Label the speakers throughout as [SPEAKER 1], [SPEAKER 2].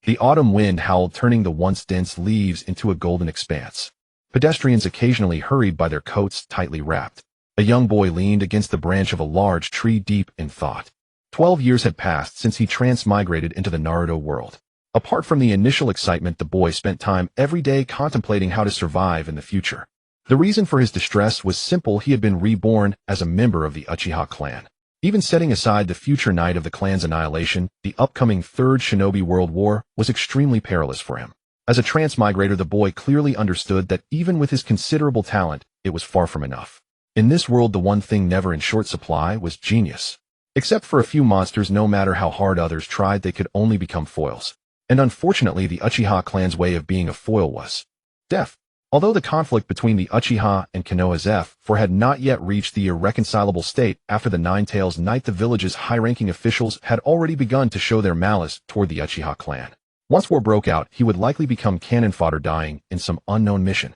[SPEAKER 1] The autumn wind howled, turning the once dense leaves into a golden expanse. Pedestrians occasionally hurried by, their coats tightly wrapped. A young boy leaned against the branch of a large tree, deep in thought. 12 years had passed since he transmigrated into the Naruto world. Apart from the initial excitement, the boy spent time every day contemplating how to survive in the future. The reason for his distress was simple: he had been reborn as a member of the Uchiha clan. Even setting aside the future night of the clan's annihilation, the upcoming Third Shinobi World War was extremely perilous for him. As a transmigrator, the boy clearly understood that even with his considerable talent, it was far from enough. In this world, the one thing never in short supply was genius. Except for a few monsters, no matter how hard others tried, they could only become foils. And unfortunately, the Uchiha clan's way of being a foil was death. Although the conflict between the Uchiha and Konoha's F4 had not yet reached the irreconcilable state, after the Nine-Tails night, the village's high-ranking officials had already begun to show their malice toward the Uchiha clan. Once war broke out, he would likely become cannon fodder, dying in some unknown mission.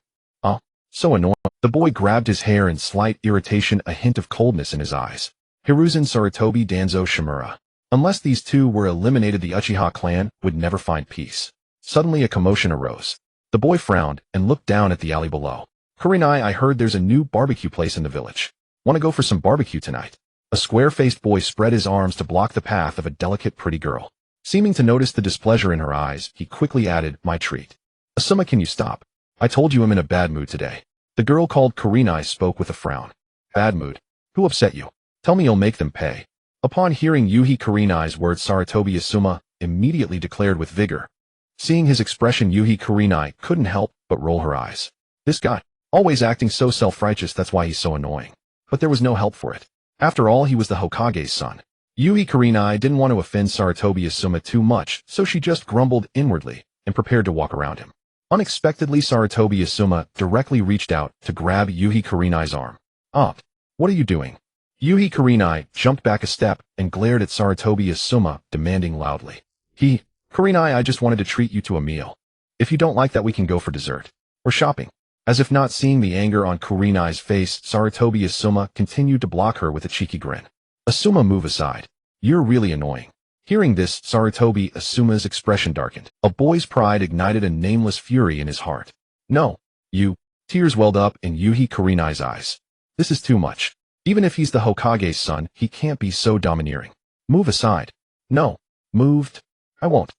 [SPEAKER 1] So annoying. The boy grabbed his hair in slight irritation, a hint of coldness in his eyes. Hiruzen Sarutobi, Danzo Shimura. Unless these two were eliminated, the Uchiha clan would never find peace. Suddenly a commotion arose. The boy frowned and looked down at the alley below. "Kurenai, I heard there's a new barbecue place in the village. Want to go for some barbecue tonight?" A square-faced boy spread his arms to block the path of a delicate, pretty girl. Seeming to notice the displeasure in her eyes, he quickly added, "My treat." "Asuma, can you stop? I told you I'm in a bad mood today." The girl called Kurenai spoke with a frown. "Bad mood? Who upset you? Tell me, you'll make them pay." Upon hearing Yuhi Kurenai's words, Sarutobi Asuma immediately declared with vigor. Seeing his expression, Yuhi Kurenai couldn't help but roll her eyes. This guy, always acting so self-righteous, that's why he's so annoying. But there was no help for it. After all, he was the Hokage's son. Yuhi Kurenai didn't want to offend Sarutobi Asuma too much, so she just grumbled inwardly and prepared to walk around him. Unexpectedly, Sarutobi Asuma directly reached out to grab Yuhi Kurenai's arm. What are you doing?" Yuhi Kurenai jumped back a step and glared at Sarutobi Asuma, demanding loudly. "Kurenai, I just wanted to treat you to a meal. If you don't like that, we can go for dessert. Or shopping." As if not seeing the anger on Kurenai's face, Sarutobi Asuma continued to block her with a cheeky grin. "Asuma, move aside. You're really annoying." Hearing this, Sarutobi Asuma's expression darkened. A boy's pride ignited a nameless fury in his heart. "No, you." Tears welled up in Yuhi Kurenai's eyes. "This is too much. Even if he's the Hokage's son, he can't be so domineering. Move aside." "No. Moved. I won't."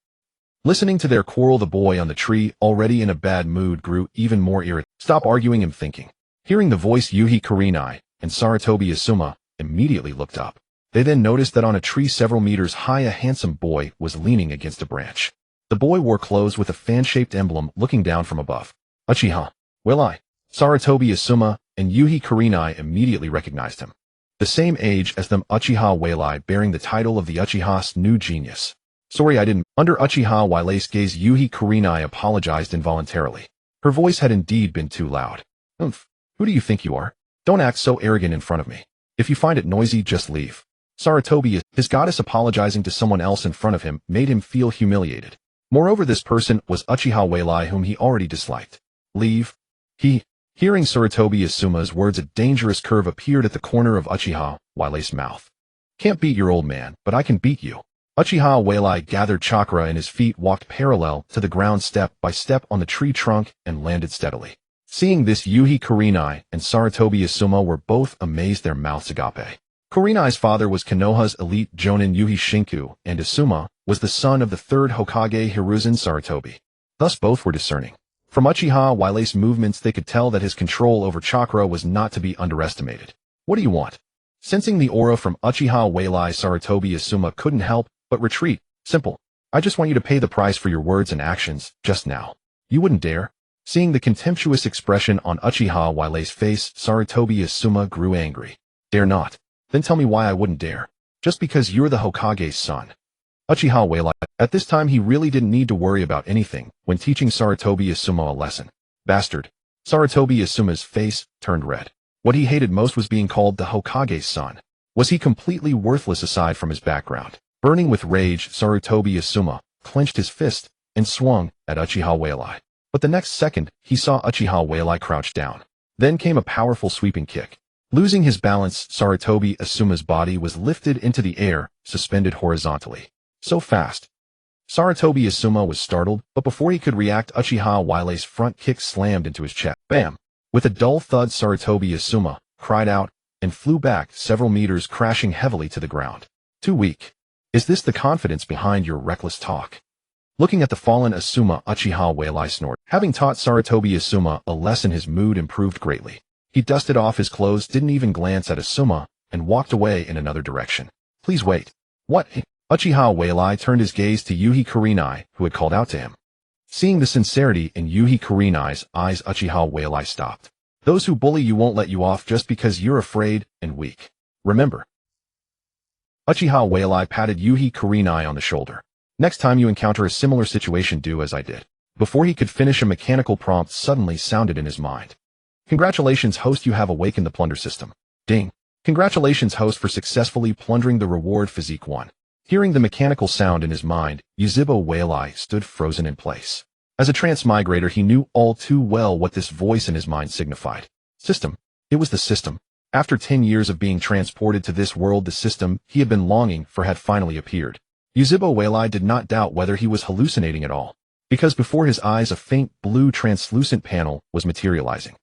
[SPEAKER 1] Listening to their quarrel, the boy on the tree, already in a bad mood, grew even more irritated. "Stop arguing," I'm thinking. Hearing the voice, Yuhi Kurenai and Sarutobi Asuma immediately looked up. They then noticed that on a tree several meters high, a handsome boy was leaning against a branch. The boy wore clothes with a fan-shaped emblem, looking down from above. "Uchiha. Will I?" Sarutobi Asuma and Yuhi Kurenai immediately recognized him. The same age as them, Uchiha Whalei, bearing the title of the Uchiha's new genius. "Sorry, I didn't." Under Uchiha Whalei's gaze, Yuhi Kurenai apologized involuntarily. Her voice had indeed been too loud. "Who do you think you are? Don't act so arrogant in front of me. If you find it noisy, just leave." Sarutobi, his goddess, apologizing to someone else in front of him made him feel humiliated. Moreover, this person was Uchiha Whalei, whom he already disliked. "Leave." Hearing Sarutobi Asuma's words, a dangerous curve appeared at the corner of Uchiha Whalei's mouth. "Can't beat your old man, but I can beat you." Uchiha Whalei gathered chakra in his feet, walked parallel to the ground step by step on the tree trunk, and landed steadily. Seeing this, Yuhi Kurenai and Sarutobi Asuma were both amazed, their mouths agape. Kurenai's father was Konoha's elite jonin Yuhi Shinku, and Asuma was the son of the third Hokage Hiruzen Sarutobi. Thus both were discerning. From Uchiha Whalei's movements, they could tell that his control over chakra was not to be underestimated. "What do you want?" Sensing the aura from Uchiha Whalei, Sarutobi Asuma couldn't help but retreat. "Simple. I just want you to pay the price for your words and actions just now." "You wouldn't dare." Seeing the contemptuous expression on Uchiha Whalei's face, Sarutobi Asuma grew angry. "Dare not? Then tell me why I wouldn't dare." "Just because you're the Hokage's son." Uchiha Whalei, at this time, he really didn't need to worry about anything when teaching Sarutobi Asuma a lesson. "Bastard." Sarutobi Asuma's face turned red. What he hated most was being called the Hokage's son. Was he completely worthless aside from his background? Burning with rage, Sarutobi Asuma clenched his fist and swung at Uchiha Whalei. But the next second, he saw Uchiha Whalei crouch down. Then came a powerful sweeping kick. Losing his balance, Sarutobi Asuma's body was lifted into the air, suspended horizontally. So fast. Saratobi Asuma was startled, but before he could react, Uchiha Mirei's front kick slammed into his chest. Bam! With a dull thud, Saratobi Asuma cried out and flew back several meters, crashing heavily to the ground. Too weak. Is this the confidence behind your reckless talk? Looking at the fallen Asuma, Uchiha Mirai snorted. Having taught Saratobi Asuma a lesson, his mood improved greatly. He dusted off his clothes, didn't even glance at Asuma, and walked away in another direction. Please wait. What? Uchiha Mirai turned his gaze to Yuhi Kurenai, who had called out to him. Seeing the sincerity in Yuhi Kurenai's eyes, Uchiha Mirai stopped. Those who bully you won't let you off just because you're afraid and weak. Remember. Uchiha Mirai patted Yuhi Kurenai on the shoulder. Next time you encounter a similar situation, do as I did. Before he could finish, a mechanical prompt suddenly sounded in his mind. Congratulations, host, you have awakened the Plunder System. Ding. Congratulations, host, for successfully plundering the reward Physique 1. Hearing the mechanical sound in his mind, Yuzhibo Mirai stood frozen in place. As a transmigrator, he knew all too well what this voice in his mind signified. System. It was the system. After 10 years of being transported to this world, the system he had been longing for had finally appeared. Yuzhibo Mirai did not doubt whether he was hallucinating at all, because before his eyes a faint blue translucent panel was materializing.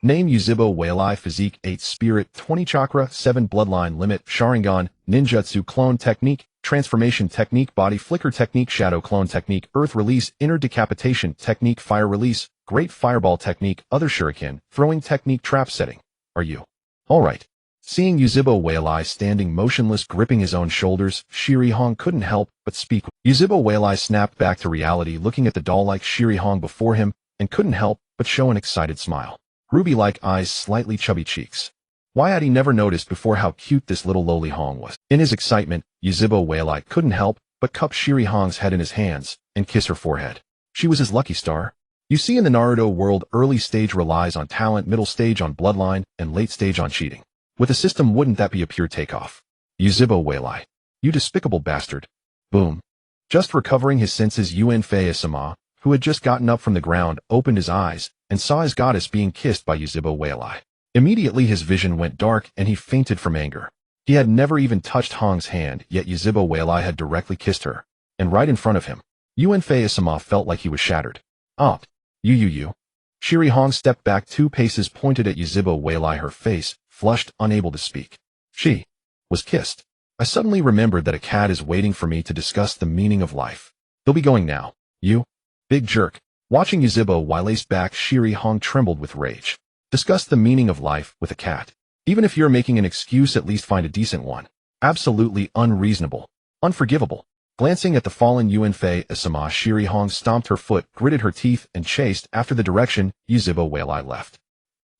[SPEAKER 1] Name: Yuzhibo Mirai. Physique: 8 Spirit, 20 Chakra, 7 Bloodline Limit, Sharingan, Ninjutsu Clone Technique, Transformation Technique, Body Flicker Technique, Shadow Clone Technique, Earth Release, Inner Decapitation Technique, Fire Release, Great Fireball Technique, Other Shuriken, Throwing Technique, Trap Setting. Are you alright? Seeing Yuzhibo Mirai standing motionless, gripping his own shoulders, Shirihong couldn't help but speak. Yuzhibo Mirai snapped back to reality, looking at the doll-like Shirihong before him, and couldn't help but show an excited smile. Ruby-like eyes, slightly chubby cheeks. Why had he never noticed before how cute this little lowly Hong was? In his excitement, Yuzhibo Mirai couldn't help but cup Shirihong's head in his hands and kiss her forehead. She was his lucky star. You see, in the Naruto world, early stage relies on talent, middle stage on bloodline, and late stage on cheating. With a system, wouldn't that be a pure takeoff? Yuzhibo Mirai. You despicable bastard. Boom. Just recovering his senses, Uenfei Asuma, who had just gotten up from the ground, opened his eyes and saw his goddess being kissed by Yuzhibo Mirai. Immediately his vision went dark and he fainted from anger. He had never even touched Hong's hand, yet Yuzhibo Mirai had directly kissed her, and right in front of him. Uenfei Asuma felt like he was shattered. Up. You. Shirihong stepped back 2 paces, pointed at Yuzhibo Mirai, her face flushed, unable to speak. She was kissed. I suddenly remembered that a cat is waiting for me to discuss the meaning of life. He'll be going now. You big jerk. Watching Yuzhibo Mirai's back, Shirihong trembled with rage. Discuss the meaning of life with a cat. Even if you're making an excuse, at least find a decent one. Absolutely unreasonable. Unforgivable. Glancing at the fallen Uenfei Asuma, Shirihong stomped her foot, gritted her teeth, and chased after the direction Yuzhibo Mirai left.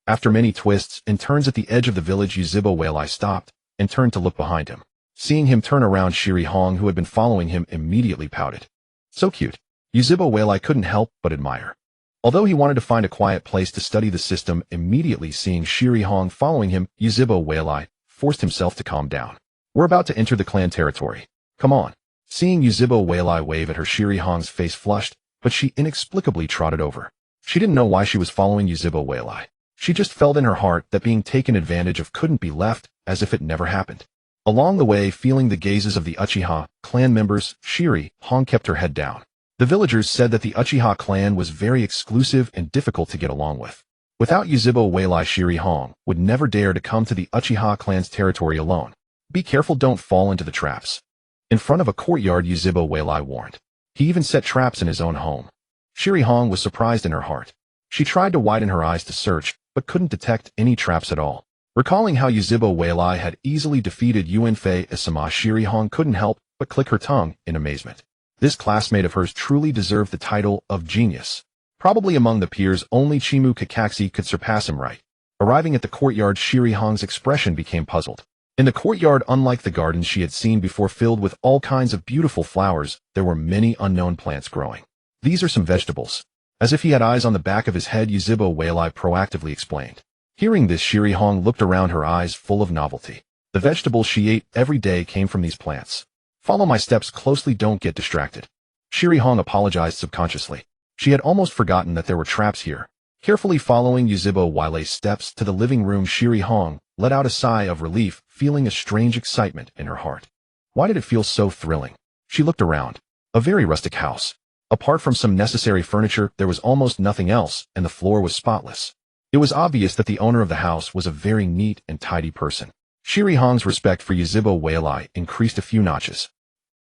[SPEAKER 1] After many twists and turns at the edge of the village, Yuzhibo Mirai stopped and turned to look behind him. Seeing him turn around, Shirihong, who had been following him, immediately pouted. So cute. Yuzhibo Mirai couldn't help but admire. Although he wanted to find a quiet place to study the system, immediately seeing Shirihong following him, Yuzhibo Mirai forced himself to calm down. We're about to enter the clan territory. Come on. Seeing Yuzhibo Mirai wave at her, Shirihong's face flushed, but she inexplicably trotted over. She didn't know why she was following Yuzhibo Mirai. She just felt in her heart that being taken advantage of couldn't be left as if it never happened. Along the way, feeling the gazes of the Uchiha clan members, Shirihong kept her head down. The villagers said that the Uchiha clan was very exclusive and difficult to get along with. Without Yuzhibo Mirai, Shirihong would never dare to come to the Uchiha clan's territory alone. Be careful, don't fall into the traps. In front of a courtyard, Yuzhibo Mirai warned. He even set traps in his own home. Shirihong was surprised in her heart. She tried to widen her eyes to search, but couldn't detect any traps at all. Recalling how Yuzhibo Mirai had easily defeated Uenfei Asuma, Shirihong couldn't help but click her tongue in amazement. This classmate of hers truly deserved the title of genius. Probably among the peers, only Chimu Kakashi could surpass him, right? Arriving at the courtyard, Shirihong's expression became puzzled. In the courtyard, unlike the gardens she had seen before filled with all kinds of beautiful flowers, there were many unknown plants growing. These are some vegetables. As if he had eyes on the back of his head, Yuzhibo Mirai proactively explained. Hearing this, Shirihong looked around, her eyes full of novelty. The vegetables she ate every day came from these plants. Follow my steps closely, don't get distracted. Shirihong apologized subconsciously. She had almost forgotten that there were traps here. Carefully following Yuzhibo Mirai's steps to the living room, Shirihong let out a sigh of relief, feeling a strange excitement in her heart. Why did it feel so thrilling? She looked around. A very rustic house. Apart from some necessary furniture, there was almost nothing else, and the floor was spotless. It was obvious that the owner of the house was a very neat and tidy person. Shirihong's respect for Yuzhibo Weilai increased a few notches.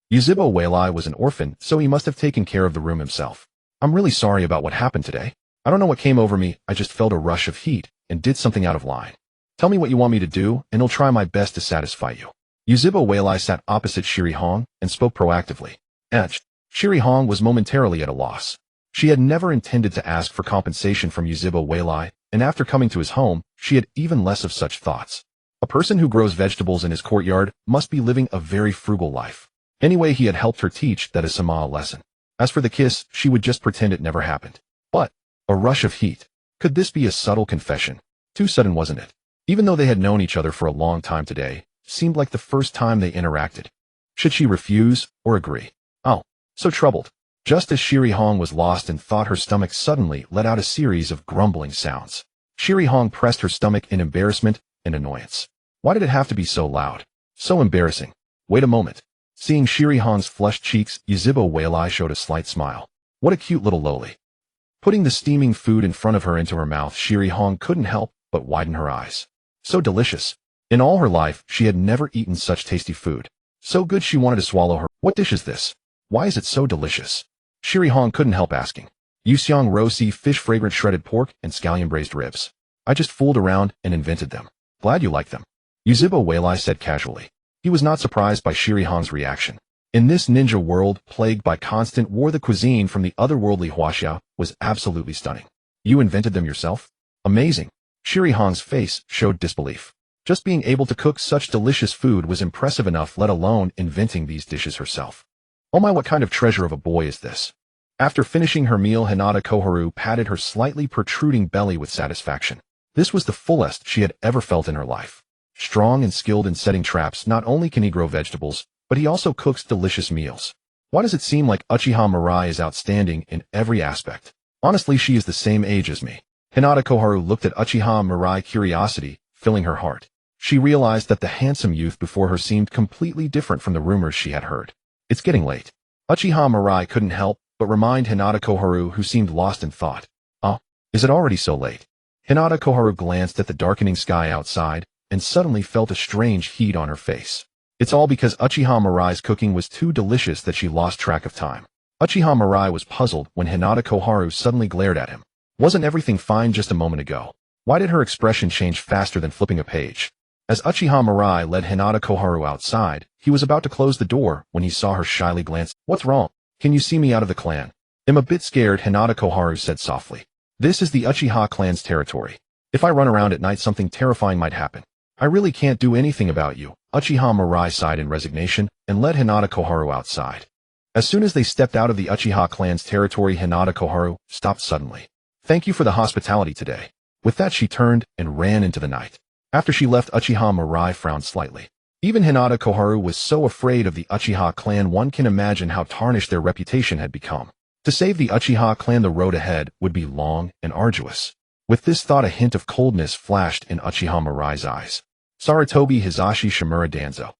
[SPEAKER 1] Yuzhibo Weilai was an orphan, so he must have taken care of the room himself. I'm really sorry about what happened today. I don't know what came over me, I just felt a rush of heat and did something out of line. Tell me what you want me to do, and I'll try my best to satisfy you. Yuzhibo Weilai sat opposite Shirihong and spoke proactively. Shirihong was momentarily at a loss. She had never intended to ask for compensation from Yuzhibo Weilai, and after coming to his home, she had even less of such thoughts. A person who grows vegetables in his courtyard must be living a very frugal life. Anyway, he had helped her teach that a lesson. As for the kiss, she would just pretend it never happened. But a rush of heat. Could this be a subtle confession? Too sudden, wasn't it? Even though they had known each other for a long time today, seemed like the first time they interacted. Should she refuse or agree? Oh, so troubled. Just as Shirihong was lost in thought, her stomach suddenly let out a series of grumbling sounds. Shirihong pressed her stomach in embarrassment and annoyance. Why did it have to be so loud? So embarrassing. Wait a moment. Seeing Shirihong's flushed cheeks, Yuzhibo Weilai showed a slight smile. What a cute little loli. Putting the steaming food in front of her into her mouth, Shirihong couldn't help but widen her eyes. So delicious. In all her life, she had never eaten such tasty food. So good she wanted to swallow her. What dish is this? Why is it so delicious? Shirihong couldn't help asking. Yuxiang rosi, fish, fragrant shredded pork, and scallion braised ribs. I just fooled around and invented them. Glad you like them. Yuzhibo Weilai said casually. He was not surprised by Shirihong's reaction. In this ninja world plagued by constant war, the cuisine from the otherworldly Huaxia was absolutely stunning. You invented them yourself? Amazing. Shirihong's face showed disbelief. Just being able to cook such delicious food was impressive enough, let alone inventing these dishes herself. Oh my, what kind of treasure of a boy is this? After finishing her meal, Hinata Koharu patted her slightly protruding belly with satisfaction. This was the fullest she had ever felt in her life. Strong and skilled in setting traps, not only can he grow vegetables, but he also cooks delicious meals. Why does it seem like Uchiha Mirai is outstanding in every aspect? Honestly, she is the same age as me. Hinata Koharu looked at Uchiha Mirai, curiosity filling her heart. She realized that the handsome youth before her seemed completely different from the rumors she had heard. It's getting late. Uchiha Mirai couldn't help but remind Hinata Koharu, who seemed lost in thought. Oh, is it already so late? Hinata Koharu glanced at the darkening sky outside and suddenly felt a strange heat on her face. It's all because Uchiha Mirai's cooking was too delicious that she lost track of time. Uchiha Mirai was puzzled when Hinata Koharu suddenly glared at him. Wasn't everything fine just a moment ago? Why did her expression change faster than flipping a page? As Uchiha Mirai led Hinata Koharu outside, he was about to close the door when he saw her shyly glance. What's wrong? Can you see me out of the clan? I'm a bit scared, Hinata Koharu said softly. This is the Uchiha clan's territory. If I run around at night, something terrifying might happen. I really can't do anything about you. Uchiha Mirai sighed in resignation and led Hinata Koharu outside. As soon as they stepped out of the Uchiha clan's territory, Hinata Koharu stopped suddenly. Thank you for the hospitality today. With that, she turned and ran into the night. After she left, Uchiha Mirai frowned slightly. Even Hinata Koharu was so afraid of the Uchiha clan, one can imagine how tarnished their reputation had become. To save the Uchiha clan, the road ahead would be long and arduous. With this thought, a hint of coldness flashed in Uchiha Mirai's eyes. Saratobi Hizashi Shimura Danzo.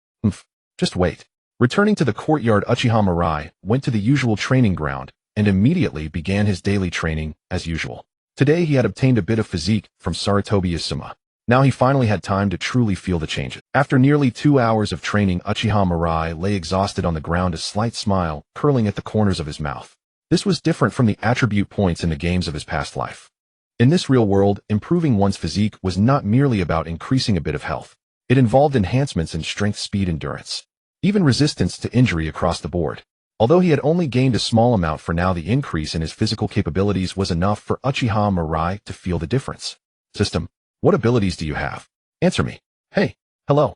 [SPEAKER 1] Just wait. Returning to the courtyard, Uchiha Mirai went to the usual training ground and immediately began his daily training as usual. Today he had obtained a bit of physique from Saratobi Isuma. Now he finally had time to truly feel the changes. After nearly 2 hours of training, Uchiha Mirai lay exhausted on the ground, a slight smile curling at the corners of his mouth. This was different from the attribute points in the games of his past life. In this real world, improving one's physique was not merely about increasing a bit of health. It involved enhancements in strength, speed, endurance, even resistance to injury across the board. Although he had only gained a small amount for now, the increase in his physical capabilities was enough for Uchiha Mirai to feel the difference. System, what abilities do you have? Answer me. Hey, hello.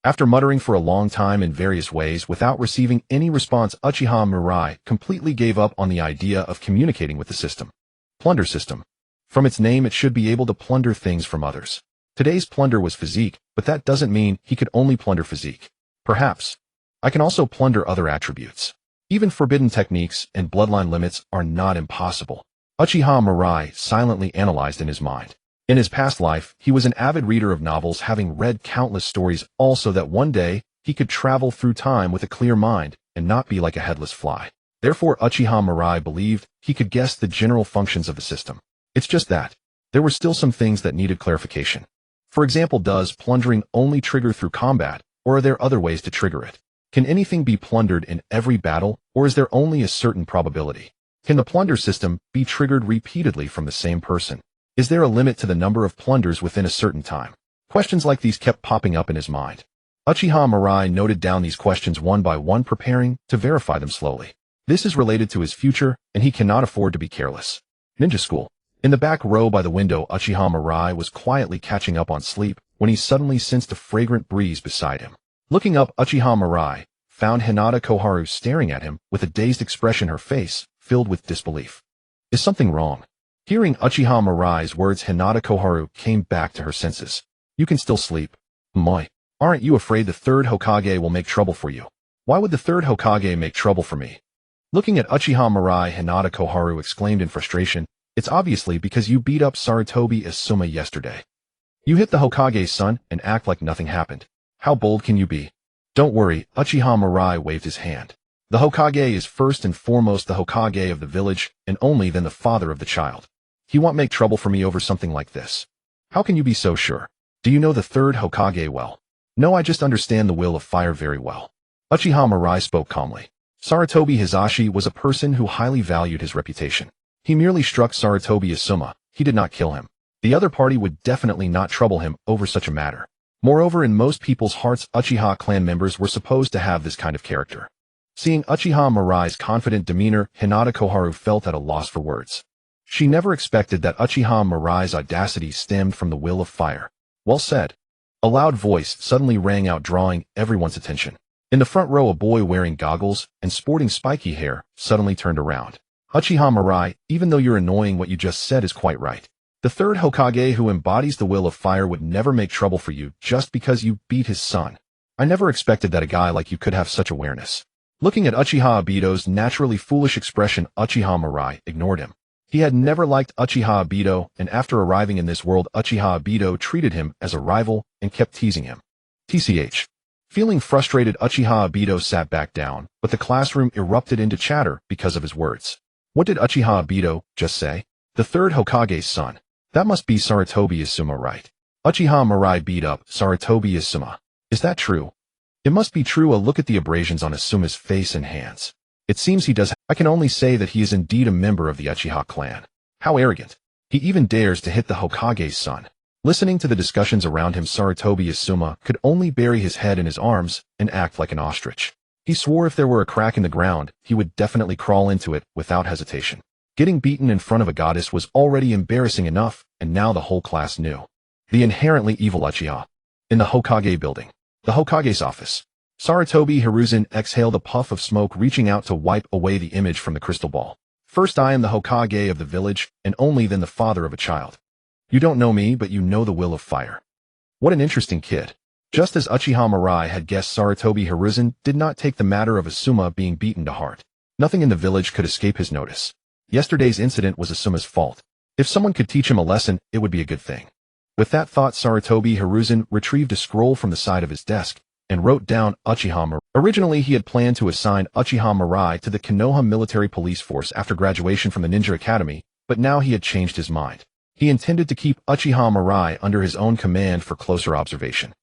[SPEAKER 1] After muttering for a long time in various ways without receiving any response, Uchiha Mirai completely gave up on the idea of communicating with the system. Plunder System. From its name, it should be able to plunder things from others. Today's plunder was physique, but that doesn't mean he could only plunder physique. Perhaps I can also plunder other attributes. Even forbidden techniques and bloodline limits are not impossible. Uchiha Mirai silently analyzed in his mind. In his past life, he was an avid reader of novels, having read countless stories, also that one day he could travel through time with a clear mind and not be like a headless fly. Therefore, Uchiha Mirai believed he could guess the general functions of the system. It's just that there were still some things that needed clarification. For example, does plundering only trigger through combat, or are there other ways to trigger it? Can anything be plundered in every battle, or is there only a certain probability? Can the plunder system be triggered repeatedly from the same person? Is there a limit to the number of plunders within a certain time? Questions like these kept popping up in his mind. Uchiha Mirai noted down these questions one by one, preparing to verify them slowly. This is related to his future, and he cannot afford to be careless. Ninja school. In the back row by the window, Uchiha Mirai was quietly catching up on sleep when he suddenly sensed a fragrant breeze beside him. Looking up, Uchiha Mirai found Hinata Koharu staring at him with a dazed expression, her face filled with disbelief. Is something wrong? Hearing Uchiha Mirai's words, Hinata Koharu came back to her senses. You can still sleep. Moi. Aren't you afraid the third Hokage will make trouble for you? Why would the third Hokage make trouble for me? Looking at Uchiha Mirai, Hinata Koharu exclaimed in frustration, it's obviously because you beat up Sarutobi Asuma yesterday. You hit the Hokage's son and act like nothing happened. How bold can you be? Don't worry, Uchiha Mirai waved his hand. The Hokage is first and foremost the Hokage of the village, and only then the father of the child. He won't make trouble for me over something like this. How can you be so sure? Do you know the third Hokage well? No, I just understand the will of fire very well. Uchiha Mirai spoke calmly. Sarutobi Hisashi was a person who highly valued his reputation. He merely struck Sarutobi Asuma. He did not kill him. The other party would definitely not trouble him over such a matter. Moreover, in most people's hearts, Uchiha clan members were supposed to have this kind of character. Seeing Uchiha Mirai's confident demeanor, Hinata Koharu felt at a loss for words. She never expected that Uchiha Mirai's audacity stemmed from the will of fire. Well said. A loud voice suddenly rang out, drawing everyone's attention. In the front row, a boy wearing goggles and sporting spiky hair suddenly turned around. Uchiha Mirai, even though you're annoying, what you just said is quite right. The third Hokage who embodies the will of fire would never make trouble for you just because you beat his son. I never expected that a guy like you could have such awareness. Looking at Uchiha Obito's naturally foolish expression, Uchiha Mirai ignored him. He had never liked Uchiha Obito, and after arriving in this world, Uchiha Obito treated him as a rival and kept teasing him. TCH. Feeling frustrated, Uchiha Obito sat back down, but the classroom erupted into chatter because of his words. What did Uchiha Obito just say? The third Hokage's son. That must be Sarutobi Asuma, right? Uchiha Mirai beat up Sarutobi Asuma. Is that true? It must be true. A look at the abrasions on Asuma's face and hands. It seems he does. I can only say that he is indeed a member of the Uchiha clan. How arrogant. He even dares to hit the Hokage's son. Listening to the discussions around him, Sarutobi Asuma could only bury his head in his arms and act like an ostrich. He swore if there were a crack in the ground, he would definitely crawl into it without hesitation. Getting beaten in front of a goddess was already embarrassing enough, and now the whole class knew. The inherently evil Uchiha. In the Hokage building. The Hokage's office. Sarutobi Hiruzen exhaled a puff of smoke, reaching out to wipe away the image from the crystal ball. First, I am the Hokage of the village, and only then the father of a child. You don't know me, but you know the will of fire. What an interesting kid. Just as Uchiha Mirai had guessed, Sarutobi Hiruzen did not take the matter of Asuma being beaten to heart. Nothing in the village could escape his notice. Yesterday's incident was Asuma's fault. If someone could teach him a lesson, it would be a good thing. With that thought, Sarutobi Hiruzen retrieved a scroll from the side of his desk and wrote down Uchiha Mirai. Originally, he had planned to assign Uchiha Mirai to the Konoha military police force after graduation from the Ninja Academy, but now he had changed his mind. He intended to keep Uchiha Mirai under his own command for closer observation.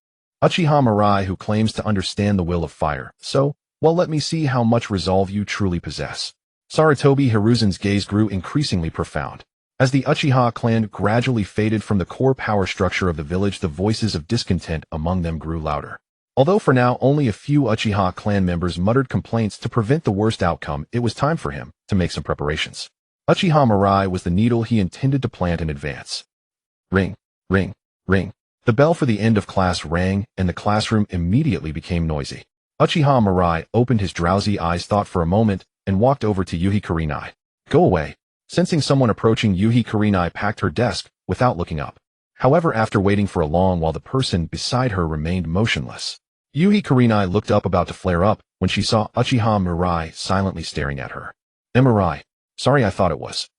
[SPEAKER 1] Uchiha Mirai, who claims to understand the will of fire. So, well, let me see how much resolve you truly possess. Sarutobi Hiruzen's gaze grew increasingly profound. As the Uchiha clan gradually faded from the core power structure of the village, the voices of discontent among them grew louder. Although for now only a few Uchiha clan members muttered complaints to prevent the worst outcome, it was time for him to make some preparations. Uchiha Mirai was the needle he intended to plant in advance. Ring, ring, ring. The bell for the end of class rang, and the classroom immediately became noisy. Uchiha Mirai opened his drowsy eyes, thought for a moment, and walked over to Yuhi Kurenai. Go away. Sensing someone approaching, Yuhi Kurenai packed her desk without looking up. However, after waiting for a long while, the person beside her remained motionless. Yuhi Kurenai looked up, about to flare up, when she saw Uchiha Mirai silently staring at her. Mirai. Sorry, I thought it was.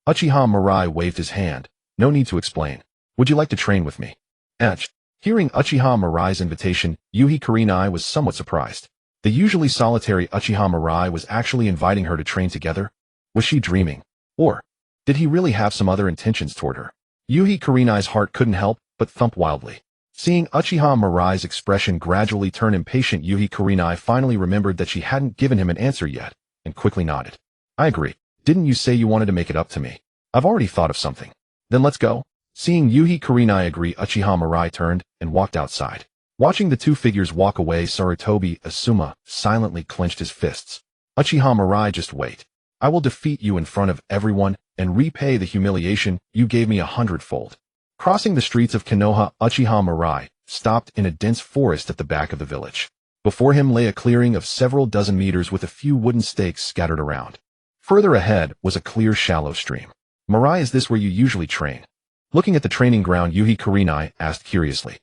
[SPEAKER 1] Uchiha Mirai waved his hand. No need to explain. Would you like to train with me? Hearing Uchiha Mirai's invitation, Yuhi Kurenai was somewhat surprised. The usually solitary Uchiha Mirai was actually inviting her to train together? Was she dreaming? Or did he really have some other intentions toward her? Yuhi Kurenai's heart couldn't help but thump wildly. Seeing Uchiha Mirai's expression gradually turn impatient, Yuhi Kurenai finally remembered that she hadn't given him an answer yet, and quickly nodded. I agree. Didn't you say you wanted to make it up to me? I've already thought of something. Then let's go. Seeing Yuhi Kurenai agree, Uchiha Mirai turned and walked outside. Watching the two figures walk away, Sarutobi Asuma silently clenched his fists. Uchiha Mirai, just wait. I will defeat you in front of everyone and repay the humiliation you gave me 100-fold. Crossing the streets of Konoha, Uchiha Mirai stopped in a dense forest at the back of the village. Before him lay a clearing of several dozen meters with a few wooden stakes scattered around. Further ahead was a clear, shallow stream. Mirai, is this where you usually train? Looking at the training ground, Yuhi Kurenai asked curiously.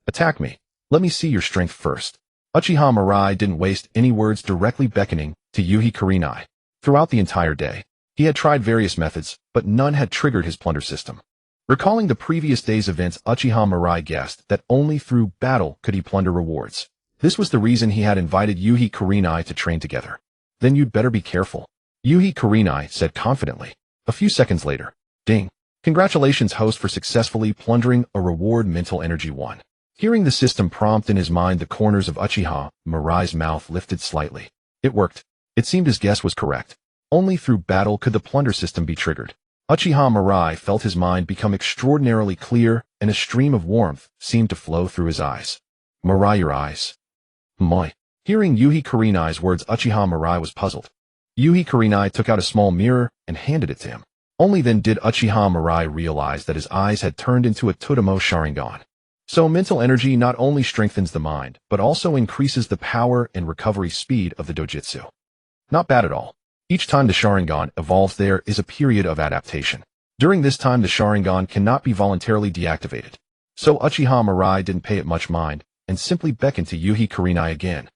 [SPEAKER 1] Attack me. Let me see your strength first. Uchiha Mirai didn't waste any words, directly beckoning to Yuhi Kurenai. Throughout the entire day, he had tried various methods, but none had triggered his plunder system. Recalling the previous day's events, Uchiha Mirai guessed that only through battle could he plunder rewards. This was the reason he had invited Yuhi Kurenai to train together. Then you'd better be careful, Yuhi Kurenai said confidently. A few seconds later, ding. Congratulations, host, for successfully plundering a reward, mental energy 1. Hearing the system prompt in his mind, the corners of Uchiha Mirai's mouth lifted slightly. It worked. It seemed his guess was correct. Only through battle could the plunder system be triggered. Uchiha Mirai felt his mind become extraordinarily clear, and a stream of warmth seemed to flow through his eyes. Mirai, your eyes. Moi. Hearing Yuhi Kurenai's words, Uchiha Mirai was puzzled. Yuhi Kurenai took out a small mirror and handed it to him. Only then did Uchiha Mirai realize that his eyes had turned into a Totemo Sharingan. So mental energy not only strengthens the mind, but also increases the power and recovery speed of the dojutsu. Not bad at all. Each time the Sharingan evolves, there is a period of adaptation. During this time, the Sharingan cannot be voluntarily deactivated. So Uchiha Mirai didn't pay it much mind, and simply beckoned to Yuhi Kurenai again.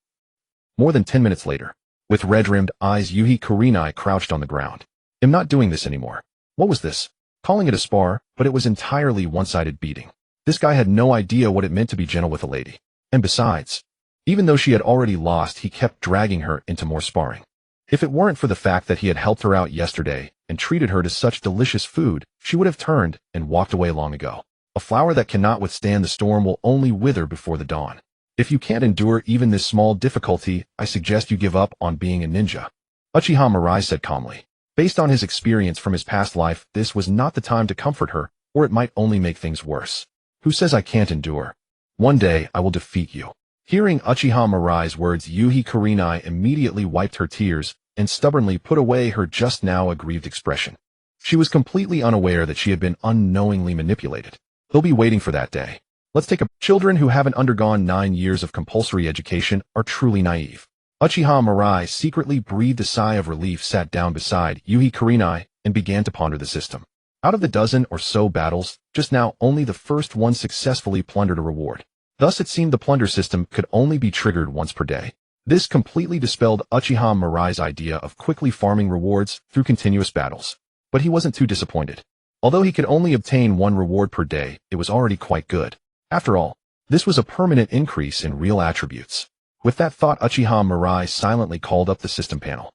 [SPEAKER 1] More than 10 minutes later, with red-rimmed eyes, Yuhi Kurenai crouched on the ground. I'm not doing this anymore. What was this? Calling it a spar, but it was entirely one-sided beating. This guy had no idea what it meant to be gentle with a lady. And besides, even though she had already lost, he kept dragging her into more sparring. If it weren't for the fact that he had helped her out yesterday and treated her to such delicious food, she would have turned and walked away long ago. A flower that cannot withstand the storm will only wither before the dawn. If you can't endure even this small difficulty, I suggest you give up on being a ninja. Uchiha Mirai said calmly. Based on his experience from his past life, this was not the time to comfort her, or it might only make things worse. Who says I can't endure? One day I will defeat you. Hearing Uchiha Mirai's words, Yuhi Kurenai immediately wiped her tears and stubbornly put away her just now aggrieved expression. She was completely unaware that she had been unknowingly manipulated. They'll be waiting for that day. Let's take a— Children who haven't undergone 9 years of compulsory education are truly naive. Uchiha Mirai secretly breathed a sigh of relief, sat down beside Yuhi Kurenai, and began to ponder the system. Out of the dozen or so battles, just now only the first one successfully plundered a reward. Thus it seemed the plunder system could only be triggered once per day. This completely dispelled Uchiha Mirai's idea of quickly farming rewards through continuous battles. But he wasn't too disappointed. Although he could only obtain 1 reward per day, it was already quite good. After all, this was a permanent increase in real attributes. With that thought, Uchiha Mirai silently called up the system panel.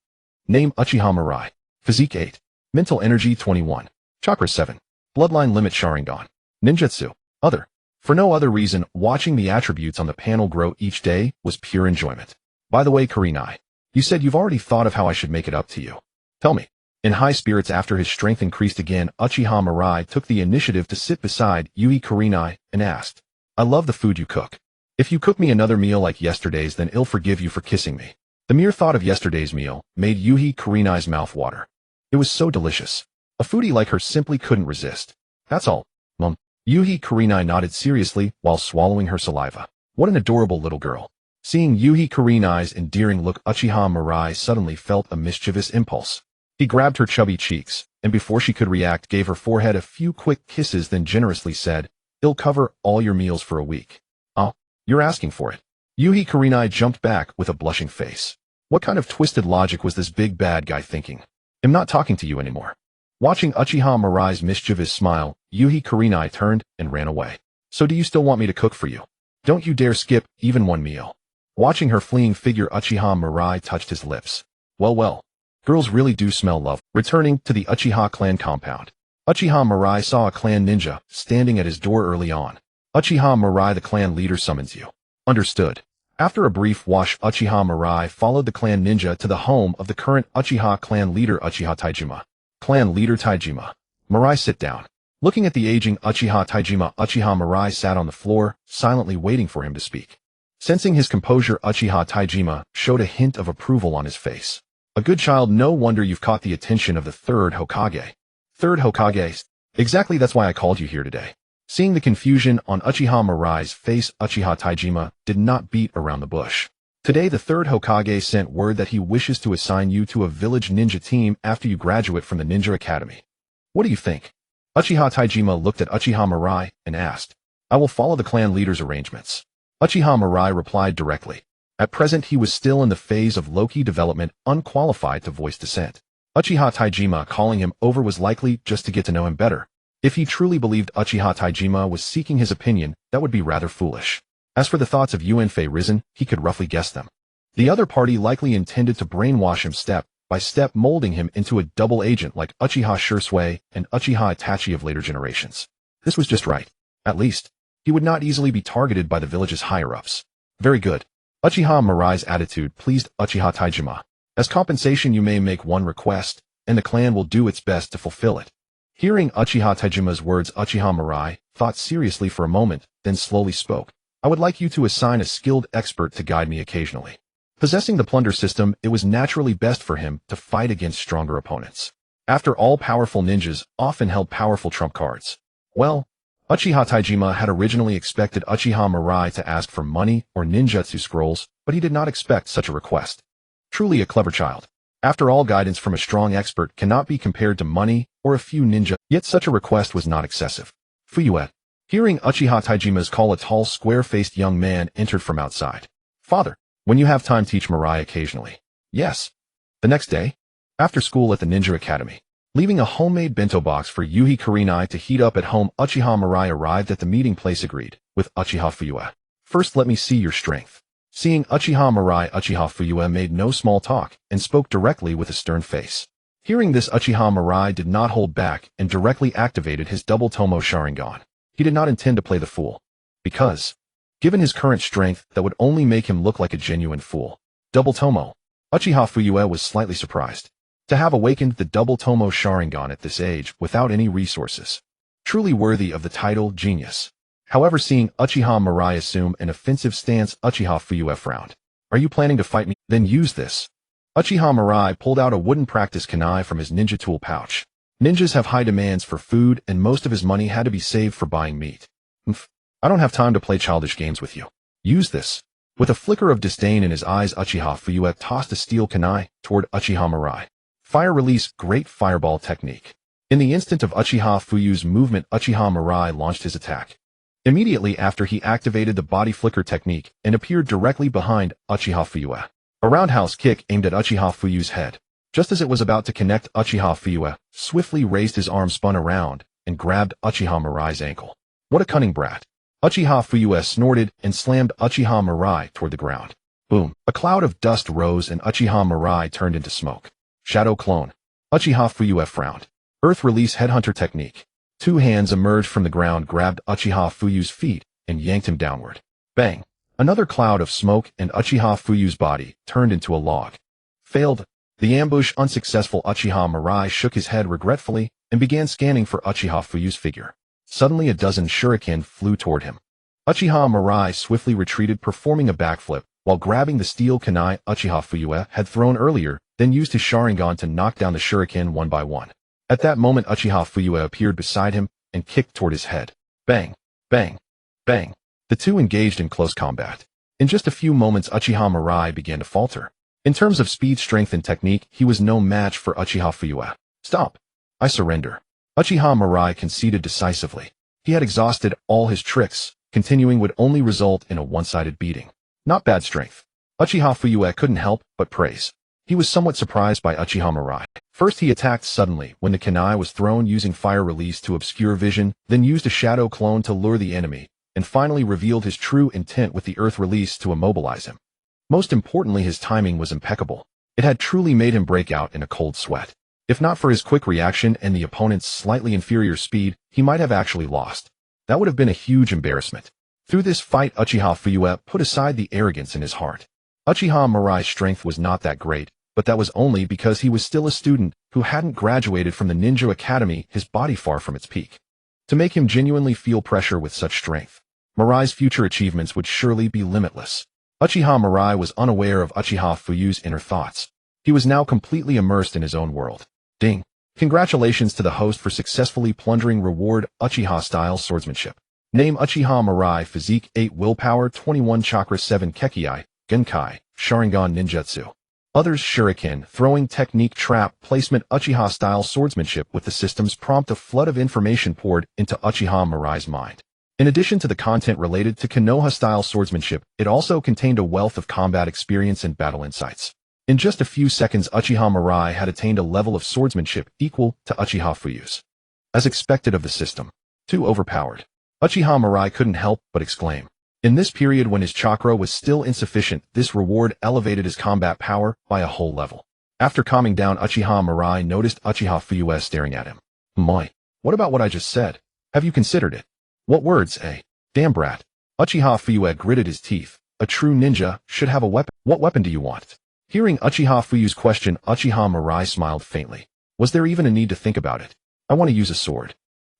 [SPEAKER 1] Name: Uchiha Mirai. Physique 8. Mental energy 21. Chakra 7. Bloodline limit Sharingan. Ninjutsu. Other. For no other reason, watching the attributes on the panel grow each day was pure enjoyment. By the way, Kurenai, you said you've already thought of how I should make it up to you. Tell me. In high spirits after his strength increased again, Uchiha Mirai took the initiative to sit beside Yuhi Kurenai and asked, I love the food you cook. If you cook me another meal like yesterday's, then I'll forgive you for kissing me. The mere thought of yesterday's meal made Yuhi Kurenai's mouth water. It was so delicious. A foodie like her simply couldn't resist. That's all, Mum. Yuhi Kurenai nodded seriously while swallowing her saliva. What an adorable little girl. Seeing Yuhi Kurenai's endearing look, Uchiha Mirai suddenly felt a mischievous impulse. He grabbed her chubby cheeks, and before she could react, gave her forehead a few quick kisses, then generously said, I'll cover all your meals for a week. Oh, you're asking for it. Yuhi Kurenai jumped back with a blushing face. What kind of twisted logic was this big bad guy thinking? I'm not talking to you anymore. Watching Uchiha Mirai's mischievous smile, Yuhi Kurenai turned and ran away. So do you still want me to cook for you? Don't you dare skip even 1 meal. Watching her fleeing figure, Uchiha Mirai touched his lips. Well, well. Girls really do smell love. Returning to the Uchiha clan compound, Uchiha Mirai saw a clan ninja standing at his door early on. Uchiha Mirai, the clan leader summons you. Understood. After a brief wash, Uchiha Mirai followed the clan ninja to the home of the current Uchiha clan leader, Uchiha Taijima. Clan leader Taijima. Mirai, sit down. Looking at the aging Uchiha Taijima, Uchiha Mirai sat on the floor, silently waiting for him to speak. Sensing his composure, Uchiha Taijima showed a hint of approval on his face. A good child, no wonder you've caught the attention of the third Hokage. Third Hokage? Exactly, that's why I called you here today. Seeing the confusion on Uchiha Mirai's face, Uchiha Taijima did not beat around the bush. Today, the third Hokage sent word that he wishes to assign you to a village ninja team after you graduate from the Ninja Academy. What do you think? Uchiha Taijima looked at Uchiha Mirai and asked. I will follow the clan leader's arrangements. Uchiha Mirai replied directly. At present, he was still in the phase of low-key development, unqualified to voice dissent. Uchiha Taijima calling him over was likely just to get to know him better. If he truly believed Uchiha Taijima was seeking his opinion, that would be rather foolish. As for the thoughts of Yuanfei Risen, he could roughly guess them. The other party likely intended to brainwash him step by step, molding him into a double agent like Uchiha Shursui and Uchiha Itachi of later generations. This was just right. At least, he would not easily be targeted by the village's higher-ups. Very good. Uchiha Mirai's attitude pleased Uchiha Taijima. As compensation, you may make one request, and the clan will do its best to fulfill it. Hearing Uchiha Taijima's words, Uchiha Mirai thought seriously for a moment, then slowly spoke. I would like you to assign a skilled expert to guide me occasionally. Possessing the Plunder System, it was naturally best for him to fight against stronger opponents. After all, powerful ninjas often held powerful trump cards. Well, Uchiha Taijima had originally expected Uchiha Mirai to ask for money or ninjutsu scrolls, but he did not expect such a request. Truly a clever child. After all, guidance from a strong expert cannot be compared to money or a few ninja, yet such a request was not excessive. Fuyue. Hearing Uchiha Taijima's call, a tall, square-faced young man entered from outside. Father, when you have time, teach Mirai occasionally. Yes. The next day, after school at the Ninja Academy, leaving a homemade bento box for Yuhi Kurenai to heat up at home, Uchiha Mirai arrived at the meeting place, agreed with Uchiha Fuyue. First, let me see your strength. Seeing Uchiha Mirai, Uchiha Fuyue made no small talk and spoke directly with a stern face. Hearing this, Uchiha Mirai did not hold back and directly activated his double Tomo Sharingan. He did not intend to play the fool. Because, given his current strength, that would only make him look like a genuine fool. Double Tomo. Uchiha Fuyue was slightly surprised to have awakened the double Tomo Sharingan at this age without any resources. Truly worthy of the title genius. However, seeing Uchiha Mirai assume an offensive stance, Uchiha Fuyue frowned. Are you planning to fight me? Then use this. Uchiha Mirai pulled out a wooden practice kunai from his ninja tool pouch. Ninjas have high demands for food, and most of his money had to be saved for buying meat. I don't have time to play childish games with you. Use this. With a flicker of disdain in his eyes, Uchiha Fuyue tossed a steel kunai toward Uchiha Mirai. Fire release, great fireball technique. In the instant of Uchiha Fuyue's movement, Uchiha Mirai launched his attack. Immediately after, he activated the body flicker technique and appeared directly behind Uchiha Fuyue. A roundhouse kick aimed at Uchiha Fuyue's head. Just as it was about to connect, Uchiha Fuyue swiftly raised his arm, spun around, and grabbed Uchiha Mirai's ankle. What a cunning brat. Uchiha Fuyue snorted and slammed Uchiha Mirai toward the ground. Boom. A cloud of dust rose and Uchiha Mirai turned into smoke. Shadow clone. Uchiha Fuyue frowned. Earth release headhunter technique. Two hands emerged from the ground, grabbed Uchiha Fuyue's feet, and yanked him downward. Bang. Another cloud of smoke and Uchiha Fuyue's body turned into a log. Failed. The ambush unsuccessful. Uchiha Mirai shook his head regretfully and began scanning for Uchiha Fuyue's figure. Suddenly a dozen shuriken flew toward him. Uchiha Mirai swiftly retreated, performing a backflip, while grabbing the steel kunai Uchiha Fuyue had thrown earlier, then used his Sharingan to knock down the shuriken one by one. At that moment, Uchiha Fuyue appeared beside him and kicked toward his head. Bang! Bang! Bang! The two engaged in close combat. In just a few moments, Uchiha Mirai began to falter. In terms of speed, strength, and technique, he was no match for Uchiha Fuyue. Stop! I surrender. Uchiha Mirai conceded decisively. He had exhausted all his tricks. Continuing would only result in a one-sided beating. Not bad strength. Uchiha Fuyue couldn't help but praise. He was somewhat surprised by Uchiha Mirai. First, he attacked suddenly when the kunai was thrown, using fire release to obscure vision, then used a shadow clone to lure the enemy, and finally revealed his true intent with the earth release to immobilize him. Most importantly, his timing was impeccable. It had truly made him break out in a cold sweat. If not for his quick reaction and the opponent's slightly inferior speed, he might have actually lost. That would have been a huge embarrassment. Through this fight, Uchiha Fuyue put aside the arrogance in his heart. Uchiha Mirai's strength was not that great, but that was only because he was still a student who hadn't graduated from the ninja academy, his body far from its peak. To make him genuinely feel pressure with such strength, Mirai's future achievements would surely be limitless. Uchiha Mirai was unaware of Uchiha Fuyue's inner thoughts. He was now completely immersed in his own world. Ding! Congratulations to the host for successfully plundering reward Uchiha-style swordsmanship. Name Uchiha Mirai Physique 8 Willpower 21 Chakra 7 Kekkei Genkai Sharingan Ninjutsu. Others Shuriken Throwing Technique Trap Placement Uchiha-style swordsmanship. With the system's prompt, a flood of information poured into Uchiha Mirai's mind. In addition to the content related to Konoha-style swordsmanship, it also contained a wealth of combat experience and battle insights. In just a few seconds, Uchiha Mirai had attained a level of swordsmanship equal to Uchiha Fuyue's. As expected of the system, too overpowered. Uchiha Mirai couldn't help but exclaim. In this period when his chakra was still insufficient, this reward elevated his combat power by a whole level. After calming down, Uchiha Mirai noticed Uchiha Fuyue staring at him. Moi, what about what I just said? Have you considered it? What words, eh? Damn brat. Uchiha Fuyue gritted his teeth. A true ninja should have a weapon. What weapon do you want? Hearing Uchiha Fuyue's question, Uchiha Mirai smiled faintly. Was there even a need to think about it? I want to use a sword.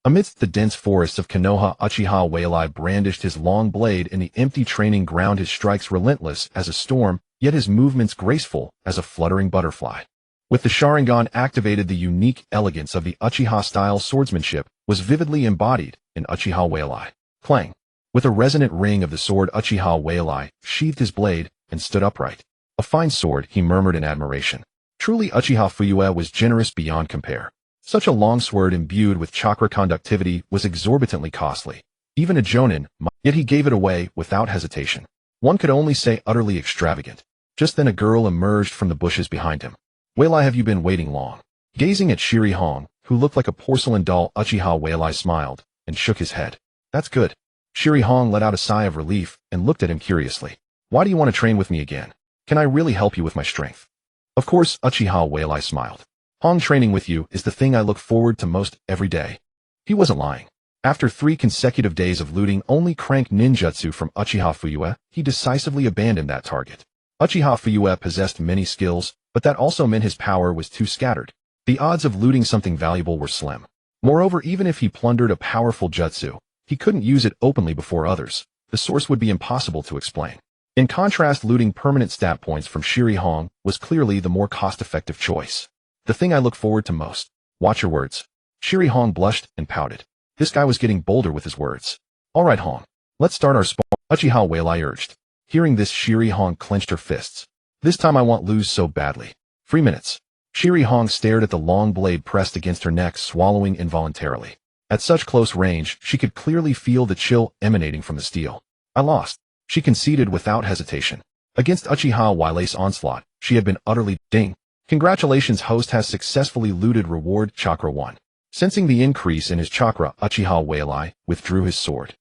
[SPEAKER 1] Amidst the dense forests of Konoha, Uchiha Mirai brandished his long blade in the empty training ground, his strikes relentless as a storm, yet his movements graceful as a fluttering butterfly. With the Sharingan activated, the unique elegance of the Uchiha-style swordsmanship was vividly embodied in Uchiha Mirai. Clang! With a resonant ring of the sword, Uchiha Mirai sheathed his blade and stood upright. A fine sword, he murmured in admiration. Truly, Uchiha Fuyue was generous beyond compare. Such a long sword imbued with chakra conductivity was exorbitantly costly. Even a jonin, yet he gave it away without hesitation. One could only say utterly extravagant. Just then a girl emerged from the bushes behind him. Mirai, have you been waiting long? Gazing at Shiri Hong, who looked like a porcelain doll, Uchiha Mirai smiled and shook his head. That's good. Shiri Hong let out a sigh of relief and looked at him curiously. Why do you want to train with me again? Can I really help you with my strength? Of course, Uchiha Mirai smiled. Hong, training with you is the thing I look forward to most every day. He wasn't lying. After 3 consecutive days of looting only crank ninjutsu from Uchiha Fuyue, he decisively abandoned that target. Uchiha Fuyue possessed many skills, but that also meant his power was too scattered. The odds of looting something valuable were slim. Moreover, even if he plundered a powerful jutsu, he couldn't use it openly before others. The source would be impossible to explain. In contrast, looting permanent stat points from Shiri Hong was clearly the more cost-effective choice. The thing I look forward to most. Watch your words. Shiri Hong blushed and pouted. This guy was getting bolder with his words. All right, Hong. Let's start our spar. Uchiha Mirai urged. Hearing this, Shiri Hong clenched her fists. This time I want lose so badly. 3 minutes. Shiri Hong stared at the long blade pressed against her neck, swallowing involuntarily. At such close range, she could clearly feel the chill emanating from the steel. I lost. She conceded without hesitation. Against Uchiha Mirai's onslaught, she had been utterly ding. Congratulations, host has successfully looted reward Chakra 1. Sensing the increase in his chakra, Uchiha Mirai withdrew his sword.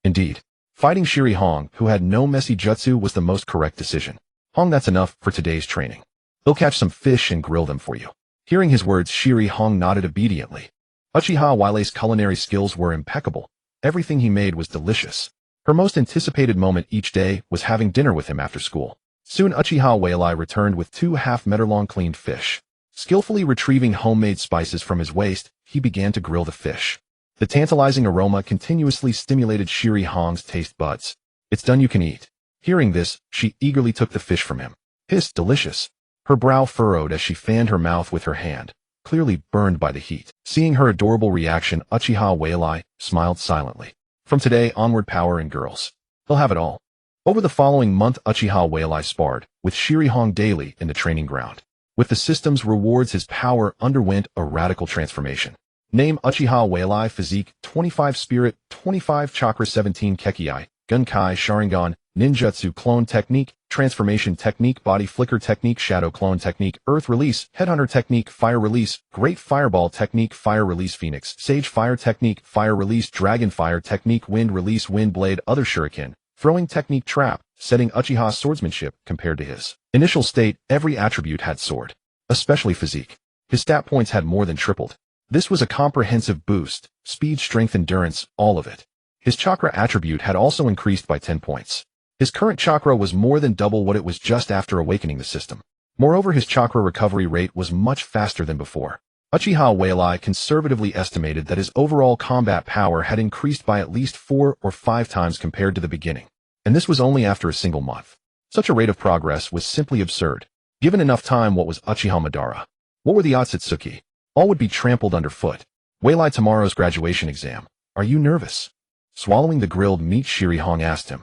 [SPEAKER 1] Indeed, fighting Shiri Hong, who had no messy jutsu, was the most correct decision. Hong, that's enough for today's training. He'll catch some fish and grill them for you. Hearing his words, Shiri Hong nodded obediently. Uchiha Mirai's culinary skills were impeccable. Everything he made was delicious. Her most anticipated moment each day was having dinner with him after school. Soon Uchiha Mirai returned with 2 half-meter-long cleaned fish. Skillfully retrieving homemade spices from his waist, he began to grill the fish. The tantalizing aroma continuously stimulated Shiri Hong's taste buds. It's done, you can eat. Hearing this, she eagerly took the fish from him. Hissed, delicious. Her brow furrowed as she fanned her mouth with her hand, clearly burned by the heat. Seeing her adorable reaction, Uchiha Mirai smiled silently. From today onward, power and girls. He'll have it all. Over the following month, Uchiha Mirai sparred with Shiri Hong daily in the training ground. With the system's rewards, his power underwent a radical transformation. Name Uchiha Mirai Physique 25 Spirit 25 Chakra 17 Kekkei Genkai Sharingan Ninjutsu Clone Technique Transformation Technique Body Flicker Technique Shadow Clone Technique Earth Release Headhunter Technique Fire Release Great Fireball Technique Fire Release Phoenix Sage Fire Technique Fire Release Dragon Fire Technique Wind Release Wind Blade Other Shuriken throwing technique trap, setting Uchiha's swordsmanship compared to his initial state. Every attribute had soared, especially physique. His stat points had more than tripled. This was a comprehensive boost, speed, strength, endurance, all of it. His chakra attribute had also increased by 10 points. His current chakra was more than double what it was just after awakening the system. Moreover, his chakra recovery rate was much faster than before. Uchiha Mirai conservatively estimated that his overall combat power had increased by at least 4 or 5 times compared to the beginning. And this was only after a single month. Such a rate of progress was simply absurd. Given enough time, what was Uchiha Madara? What were the Otsutsuki? All would be trampled underfoot. Waylai, tomorrow's graduation exam. Are you nervous? Swallowing the grilled meat, Shirihong asked him.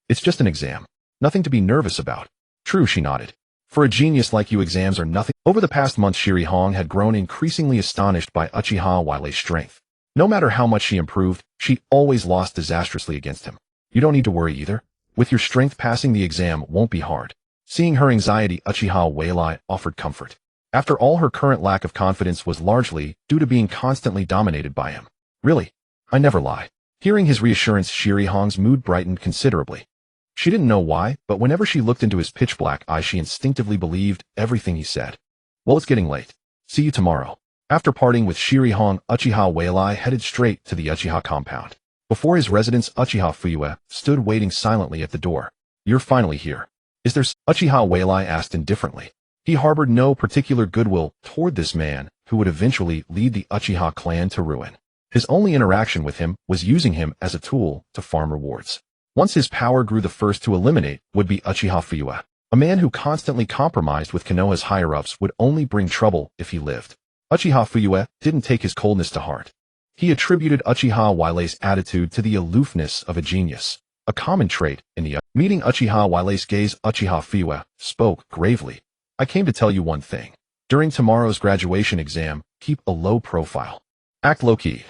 [SPEAKER 1] It's just an exam. Nothing to be nervous about. True, she nodded. For a genius like you, exams are nothing. Over the past month, Shirihong had grown increasingly astonished by Uchiha Milai's strength. No matter how much she improved, she always lost disastrously against him. You don't need to worry either. With your strength, passing the exam won't be hard. Seeing her anxiety, Uchiha Milai offered comfort. After all, her current lack of confidence was largely due to being constantly dominated by him. Really? I never lie. Hearing his reassurance, Shirihong's mood brightened considerably. She didn't know why, but whenever she looked into his pitch-black eyes, she instinctively believed everything he said. Well, it's getting late. See you tomorrow. After parting with Shirihong, Uchiha Milai headed straight to the Uchiha compound. Before his residence, Uchiha Fuyue stood waiting silently at the door. You're finally here. Is there Uchiha Milai asked indifferently. He harbored no particular goodwill toward this man, who would eventually lead the Uchiha clan to ruin. His only interaction with him was using him as a tool to farm rewards. Once his power grew, the first to eliminate would be Uchiha Fuyue. A man who constantly compromised with Konoha's higher-ups would only bring trouble if he lived. Uchiha Fuyue didn't take his coldness to heart. He attributed Uchiha Milai's attitude to the aloofness of a genius, a common trait in the meeting. Uchiha Milai's gaze. Uchiha Fuyue spoke gravely. I came to tell you one thing. During tomorrow's graduation exam, keep a low profile. Act low-key.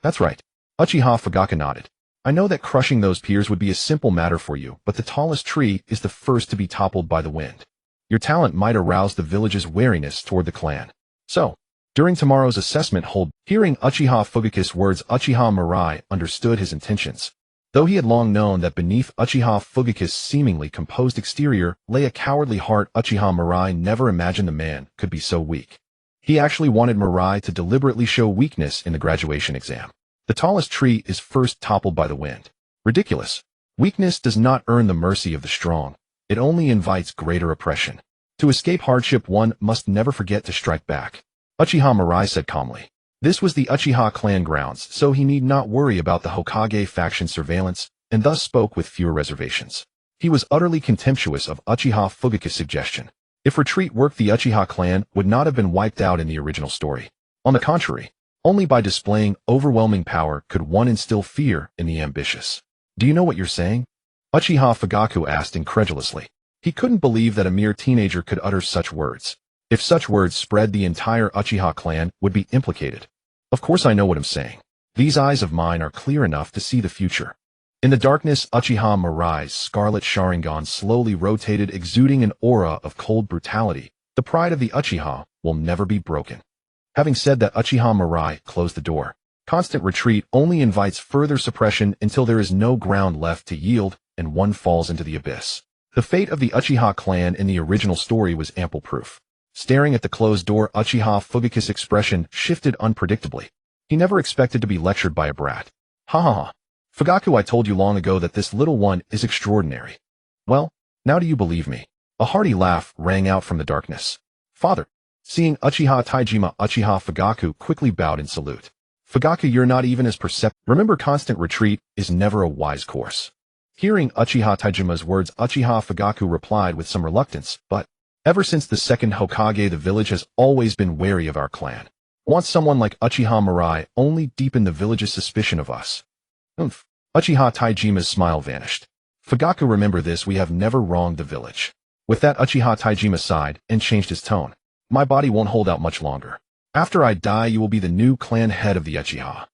[SPEAKER 1] That's right. Uchiha Fugaku nodded. I know that crushing those peers would be a simple matter for you, but the tallest tree is the first to be toppled by the wind. Your talent might arouse the village's wariness toward the clan. So, during tomorrow's assessment, hearing Uchiha Fugaku's words, Uchiha Mirai understood his intentions. Though he had long known that beneath Uchiha Fugaku's seemingly composed exterior lay a cowardly heart, Uchiha Mirai never imagined the man could be so weak. He actually wanted Mirai to deliberately show weakness in the graduation exam. The tallest tree is first toppled by the wind. Ridiculous. Weakness does not earn the mercy of the strong. It only invites greater oppression. To escape hardship, one must never forget to strike back. Uchiha Mirai said calmly. This was the Uchiha clan grounds, so he need not worry about the Hokage faction surveillance, and thus spoke with fewer reservations. He was utterly contemptuous of Uchiha Fugaku's suggestion. If retreat worked, the Uchiha clan would not have been wiped out in the original story. On the contrary, only by displaying overwhelming power could one instill fear in the ambitious. Do you know what you're saying? Uchiha Fugaku asked incredulously. He couldn't believe that a mere teenager could utter such words. If such words spread, the entire Uchiha clan would be implicated. Of course I know what I'm saying. These eyes of mine are clear enough to see the future. In the darkness, Uchiha Mirai's scarlet Sharingan slowly rotated, exuding an aura of cold brutality. The pride of the Uchiha will never be broken. Having said that, Uchiha Mirai closed the door. Constant retreat only invites further suppression until there is no ground left to yield and one falls into the abyss. The fate of the Uchiha clan in the original story was ample proof. Staring at the closed door, Uchiha Fugaku's expression shifted unpredictably. He never expected to be lectured by a brat. Ha ha ha. Fugaku, I told you long ago that this little one is extraordinary. Well, now do you believe me? A hearty laugh rang out from the darkness. Father. Seeing Uchiha Taijima, Uchiha Fugaku quickly bowed in salute. Fugaku, you're not even as perceptive. Remember, constant retreat is never a wise course. Hearing Uchiha Taijima's words, Uchiha Fugaku replied with some reluctance, but ever since the second Hokage, the village has always been wary of our clan. Once someone like Uchiha Mirai only deepened the village's suspicion of us. Umph. Uchiha Taijima's smile vanished. Fugaku, remember this, we have never wronged the village. With that, Uchiha Taijima sighed and changed his tone. My body won't hold out much longer. After I die, you will be the new clan head of the Uchiha.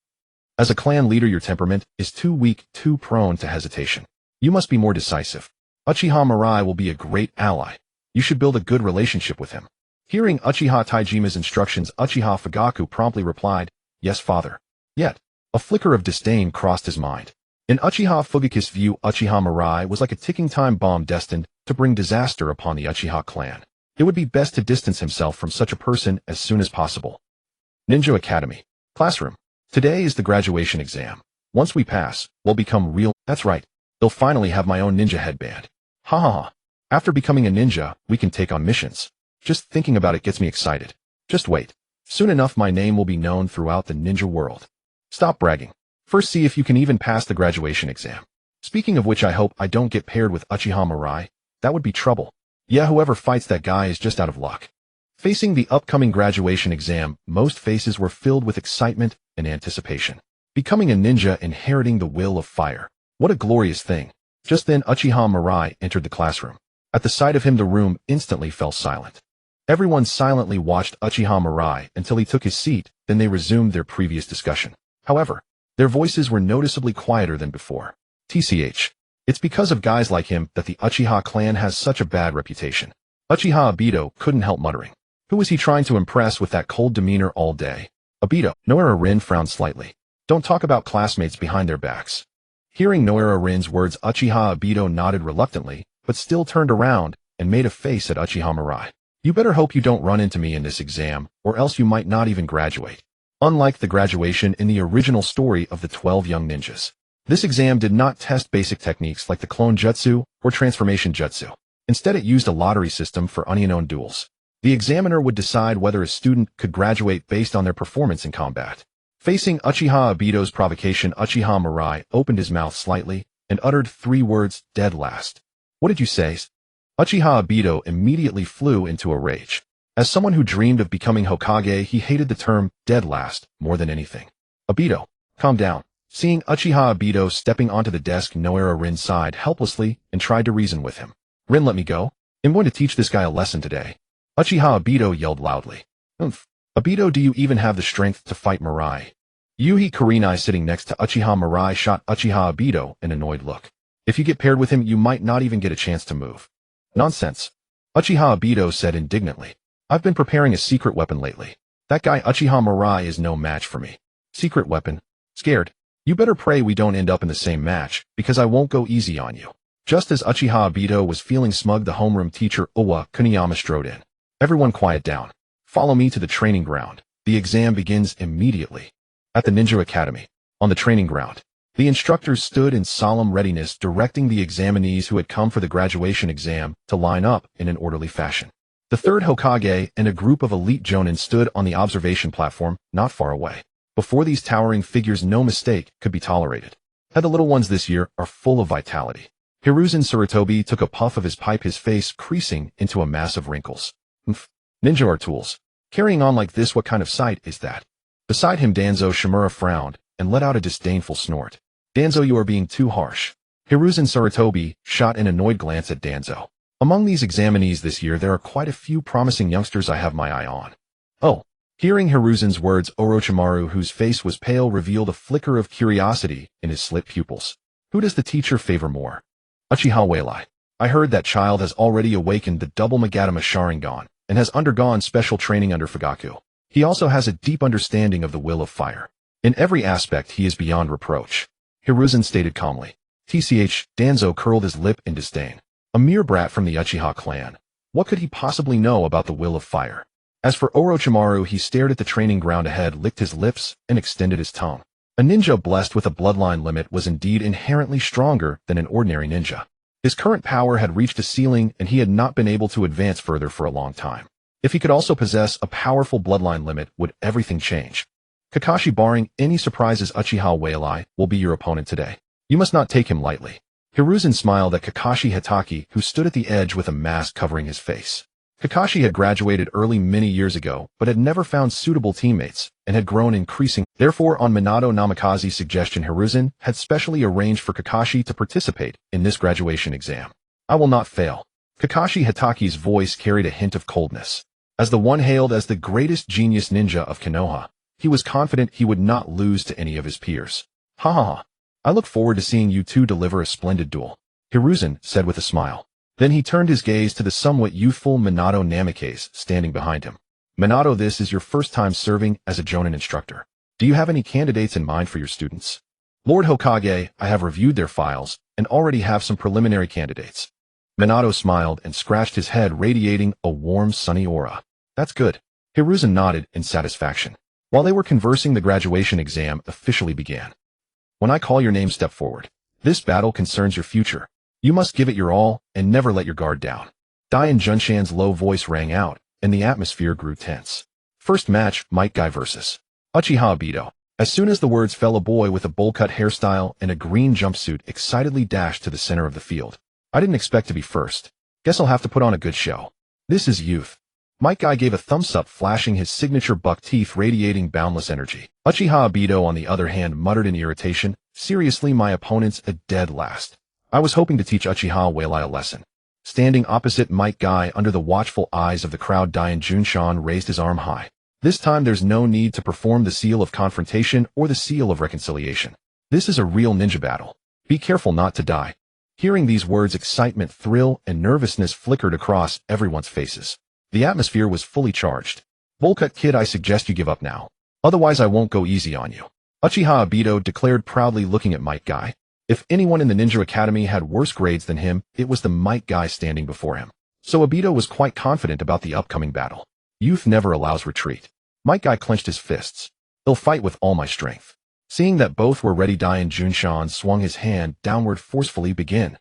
[SPEAKER 1] As a clan leader, your temperament is too weak, too prone to hesitation. You must be more decisive. Uchiha Mirai will be a great ally. You should build a good relationship with him. Hearing Uchiha Taijima's instructions, Uchiha Fugaku promptly replied, Yes, father. Yet, a flicker of disdain crossed his mind. In Uchiha Fugaku's view, Uchiha Mirai was like a ticking time bomb destined to bring disaster upon the Uchiha clan. It would be best to distance himself from such a person as soon as possible. Ninja Academy. Classroom. Today is the graduation exam. Once we pass, we'll become real. That's right. They'll finally have my own ninja headband. Ha ha ha. After becoming a ninja, we can take on missions. Just thinking about it gets me excited. Just wait. Soon enough my name will be known throughout the ninja world. Stop bragging. First see if you can even pass the graduation exam. Speaking of which, I hope I don't get paired with Uchiha Mirai. That would be trouble. Yeah, whoever fights that guy is just out of luck. Facing the upcoming graduation exam, most faces were filled with excitement and anticipation. Becoming a ninja, inheriting the will of fire. What a glorious thing. Just then Uchiha Mirai entered the classroom. At the sight of him, the room instantly fell silent. Everyone silently watched Uchiha Mirai until he took his seat, then they resumed their previous discussion. However, their voices were noticeably quieter than before. TCH. It's because of guys like him that the Uchiha clan has such a bad reputation. Uchiha Obito couldn't help muttering. Who was he trying to impress with that cold demeanor all day? Obito. Noara Rin frowned slightly. Don't talk about classmates behind their backs. Hearing Noara Rin's words, Uchiha Obito nodded reluctantly, but still turned around and made a face at Uchiha Mirai. You better hope you don't run into me in this exam, or else you might not even graduate. Unlike the graduation in the original story of the 12 young ninjas, this exam did not test basic techniques like the clone jutsu or transformation jutsu. Instead, it used a lottery system for unknown duels. The examiner would decide whether a student could graduate based on their performance in combat. Facing Uchiha Obito's provocation, Uchiha Mirai opened his mouth slightly and uttered 3 words, dead last. What did you say? Uchiha Obito immediately flew into a rage. As someone who dreamed of becoming Hokage, he hated the term dead last more than anything. Obito, calm down. Seeing Uchiha Obito stepping onto the desk, Noara Rin sighed helplessly and tried to reason with him. Rin, let me go. I'm going to teach this guy a lesson today. Uchiha Obito yelled loudly. Obito, do you even have the strength to fight Mirai? Yuhi Kurenai, sitting next to Uchiha Mirai, shot Uchiha Obito an annoyed look. If you get paired with him, you might not even get a chance to move. Nonsense. Uchiha Obito said indignantly. I've been preparing a secret weapon lately. That guy Uchiha Mirai is no match for me. Secret weapon? Scared? You better pray we don't end up in the same match, because I won't go easy on you. Just as Uchiha Obito was feeling smug, the homeroom teacher Owa Kuniyama strode in. Everyone quiet down. Follow me to the training ground. The exam begins immediately. At the Ninja Academy. On the training ground, the instructors stood in solemn readiness, directing the examinees who had come for the graduation exam to line up in an orderly fashion. The third Hokage and a group of elite jonin stood on the observation platform not far away. Before these towering figures, no mistake could be tolerated. The little ones this year are full of vitality. Hiruzen Sarutobi took a puff of his pipe, his face creasing into a mass of wrinkles. Ninja are tools. Carrying on like this, what kind of sight is that? Beside him, Danzo Shimura frowned and let out a disdainful snort. Danzo, you are being too harsh. Hiruzen Sarutobi shot an annoyed glance at Danzo. Among these examinees this year, there are quite a few promising youngsters I have my eye on. Oh. Hearing Hiruzen's words, Orochimaru, whose face was pale, revealed a flicker of curiosity in his slit pupils. Who does the teacher favor more? Uchiha Mirai. I heard that child has already awakened the double Magatama Sharingan and has undergone special training under Fugaku. He also has a deep understanding of the will of fire. In every aspect, he is beyond reproach. Hiruzen stated calmly. TCH, Danzo curled his lip in disdain. A mere brat from the Uchiha clan. What could he possibly know about the will of fire? As for Orochimaru, he stared at the training ground ahead, licked his lips, and extended his tongue. A ninja blessed with a bloodline limit was indeed inherently stronger than an ordinary ninja. His current power had reached a ceiling, and he had not been able to advance further for a long time. If he could also possess a powerful bloodline limit, would everything change? Kakashi, barring any surprises, Uchiha Mirai will be your opponent today. You must not take him lightly. Hiruzen smiled at Kakashi Hitaki, who stood at the edge with a mask covering his face. Kakashi had graduated early many years ago, but had never found suitable teammates, and had grown increasing. Therefore, on Minato Namikaze's suggestion, Hiruzen had specially arranged for Kakashi to participate in this graduation exam. I will not fail. Kakashi Hitaki's voice carried a hint of coldness. As the one hailed as the greatest genius ninja of Konoha, he was confident he would not lose to any of his peers. Ha ha ha. I look forward to seeing you two deliver a splendid duel, Hiruzen said with a smile. Then he turned his gaze to the somewhat youthful Minato Namikaze standing behind him. Minato, this is your first time serving as a jonin instructor. Do you have any candidates in mind for your students? Lord Hokage, I have reviewed their files and already have some preliminary candidates. Minato smiled and scratched his head, radiating a warm, sunny aura. That's good. Hiruzen nodded in satisfaction. While they were conversing, the graduation exam officially began. When I call your name, step forward. This battle concerns your future. You must give it your all and never let your guard down. Dian Junshan's low voice rang out, and the atmosphere grew tense. First match, Might Guy vs. Uchiha Obito. As soon as the words fell, a boy with a bowl-cut hairstyle and a green jumpsuit excitedly dashed to the center of the field. I didn't expect to be first. Guess I'll have to put on a good show. This is youth. Might Guy gave a thumbs-up, flashing his signature buck teeth, radiating boundless energy. Uchiha Obito, on the other hand, muttered in irritation, seriously, my opponent's a dead last. I was hoping to teach Uchiha Mirai a lesson. Standing opposite Might Guy under the watchful eyes of the crowd, Dian Junshan raised his arm high. This time there's no need to perform the seal of confrontation or the seal of reconciliation. This is a real ninja battle. Be careful not to die. Hearing these words, excitement, thrill, and nervousness flickered across everyone's faces. The atmosphere was fully charged. Bowl-cut kid, I suggest you give up now. Otherwise I won't go easy on you. Uchiha Obito declared proudly, looking at Might Guy. If anyone in the Ninja Academy had worse grades than him, it was the Might Guy standing before him. So Obito was quite confident about the upcoming battle. Youth never allows retreat. Might Guy clenched his fists. I'll fight with all my strength. Seeing that both were ready, Dian Junshan swung his hand downward forcefully. Begin.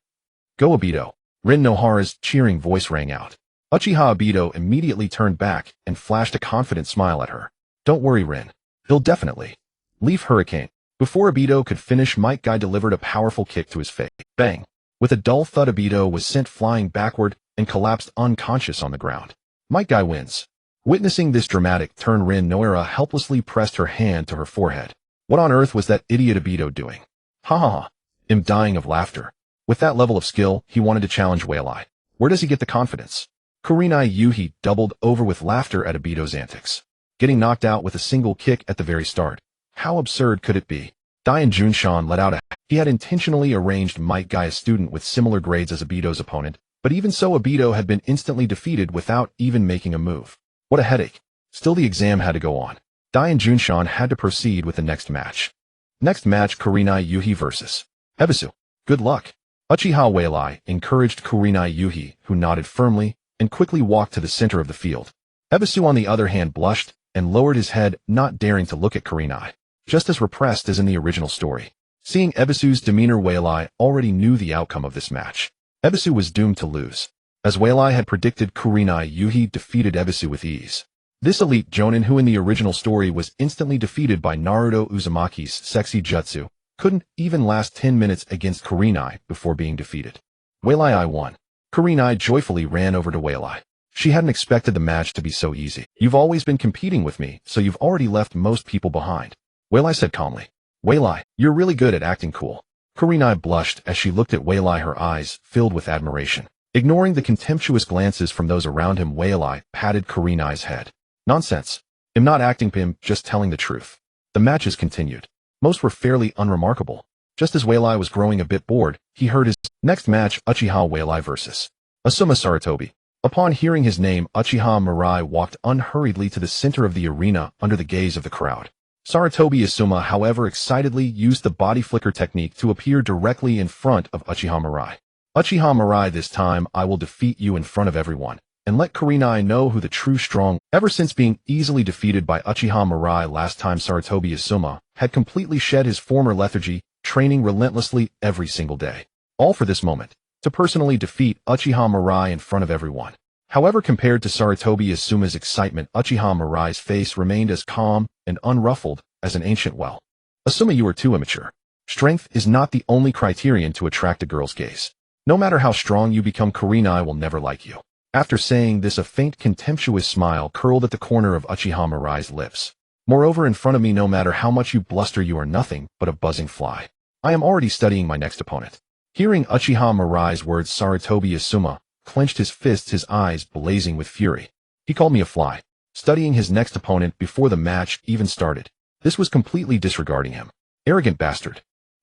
[SPEAKER 1] Go, Obito. Rin Nohara's cheering voice rang out. Uchiha Obito immediately turned back and flashed a confident smile at her. Don't worry, Rin. He'll definitely. Leaf Hurricane. Before Obito could finish, Might Guy delivered a powerful kick to his face. Bang. With a dull thud, Obito was sent flying backward and collapsed unconscious on the ground. Might Guy wins. Witnessing this dramatic turn, Rin Nohara helplessly pressed her hand to her forehead. What on earth was that idiot Obito doing? Ha ha ha. I'm dying of laughter. With that level of skill, he wanted to challenge Whaleye. Where does he get the confidence? Kurenai Yuhi doubled over with laughter at Obito's antics. Getting knocked out with a single kick at the very start. How absurd could it be? Dian Junshan let out a... He had intentionally arranged Might Guy, a student with similar grades as Obito's opponent, but even so, Obito had been instantly defeated without even making a move. What a headache. Still, the exam had to go on. Dian Junshan had to proceed with the next match. Next match, Kurenai Yuhi vs. Ebisu. Good luck. Uchiha Whaleye encouraged Kurenai Yuhi, who nodded firmly and quickly walked to the center of the field. Ebisu, on the other hand, blushed and lowered his head, not daring to look at Kurenai. Just as repressed as in the original story. Seeing Ebisu's demeanor, Whaleye already knew the outcome of this match. Ebisu was doomed to lose. As Whaleye had predicted, Kurenai Yuhi defeated Ebisu with ease. This elite jonin, who in the original story was instantly defeated by Naruto Uzumaki's sexy jutsu, couldn't even last 10 minutes against Kurenai before being defeated. Whaleye won. Kurenai joyfully ran over to Whaleye. She hadn't expected the match to be so easy. You've always been competing with me, so you've already left most people behind. Whaleye said calmly. Whaleye, you're really good at acting cool. Kurenai blushed as she looked at Whaleye, her eyes filled with admiration. Ignoring the contemptuous glances from those around him, Whaleye patted Kurenai's head. Nonsense. I'm not acting, Pim, just telling the truth. The matches continued. Most were fairly unremarkable. Just as Whaleye was growing a bit bored, he heard his next match, Uchiha Whaleye vs. Asuma Sarutobi. Upon hearing his name, Uchiha Mirai walked unhurriedly to the center of the arena under the gaze of the crowd. Sarutobi Asuma, however, excitedly used the body flicker technique to appear directly in front of Uchiha Mirai. Uchiha Mirai, this time I will defeat you in front of everyone, and let Kurenai know who the true strong. Ever since being easily defeated by Uchiha Mirai last time, Sarutobi Asuma had completely shed his former lethargy, training relentlessly every single day. All for this moment, to personally defeat Uchiha Mirai in front of everyone. However, compared to Sarutobi Asuma's excitement, Uchiha Mirai's face remained as calm and unruffled as an ancient well. Asuma, you are too immature. Strength is not the only criterion to attract a girl's gaze. No matter how strong you become, Kurenai will never like you. After saying this, a faint contemptuous smile curled at the corner of Uchiha Mirai's lips. Moreover, in front of me, no matter how much you bluster, you are nothing but a buzzing fly. I am already studying my next opponent. Hearing Uchiha Mirai's words, Sarutobi Asuma clenched his fists, his eyes blazing with fury. He called me a fly, studying his next opponent before the match even started. This was completely disregarding him. Arrogant bastard.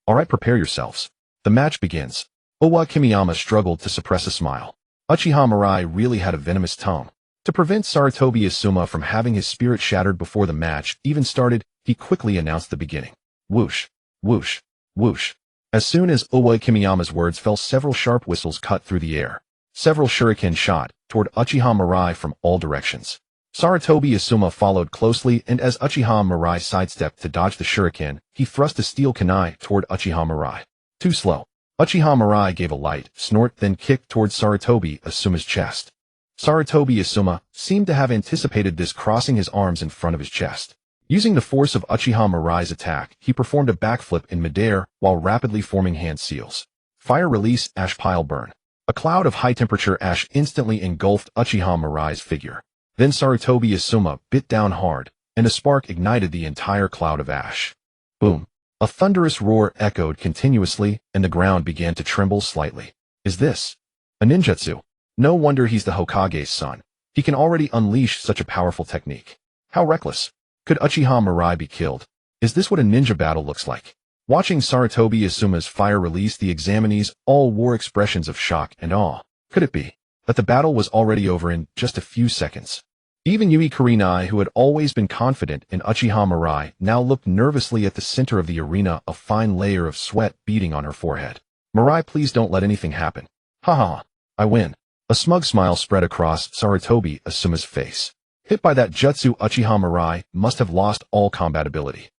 [SPEAKER 1] Alright, prepare yourselves. The match begins. Owa Kimiyama struggled to suppress a smile. Uchiha Mirai really had a venomous tongue. To prevent Sarutobi Asuma from having his spirit shattered before the match even started, he quickly announced the beginning. Whoosh, whoosh. Whoosh. As soon as Owa Kimiyama's words fell, several sharp whistles cut through the air. Several shuriken shot toward Uchiha Mirai from all directions. Sarutobi Asuma followed closely, and as Uchiha Mirai sidestepped to dodge the shuriken, he thrust a steel kunai toward Uchiha Mirai. Too slow. Uchiha Mirai gave a light snort, then kicked toward Sarutobi Asuma's chest. Sarutobi Asuma seemed to have anticipated this, crossing his arms in front of his chest. Using the force of Uchiha Mirai's attack, he performed a backflip in midair while rapidly forming hand seals. Fire release, ash pile burn. A cloud of high-temperature ash instantly engulfed Uchiha Mirai's figure. Then Sarutobi Asuma bit down hard, and a spark ignited the entire cloud of ash. Boom. A thunderous roar echoed continuously, and the ground began to tremble slightly. Is this a ninjutsu? No wonder he's the Hokage's son. He can already unleash such a powerful technique. How reckless. Could Uchiha Mirai be killed? Is this what a ninja battle looks like? Watching Sarutobi Asuma's fire release, the examinees all wore expressions of shock and awe. Could it be that the battle was already over in just a few seconds? Even Yui Kurenai, who had always been confident in Uchiha Mirai, now looked nervously at the center of the arena, a fine layer of sweat beading on her forehead. Mirai, please don't let anything happen. Ha ha, I win. A smug smile spread across Sarutobi Asuma's face. Hit by that jutsu, Uchiha Mirai must have lost all combat ability.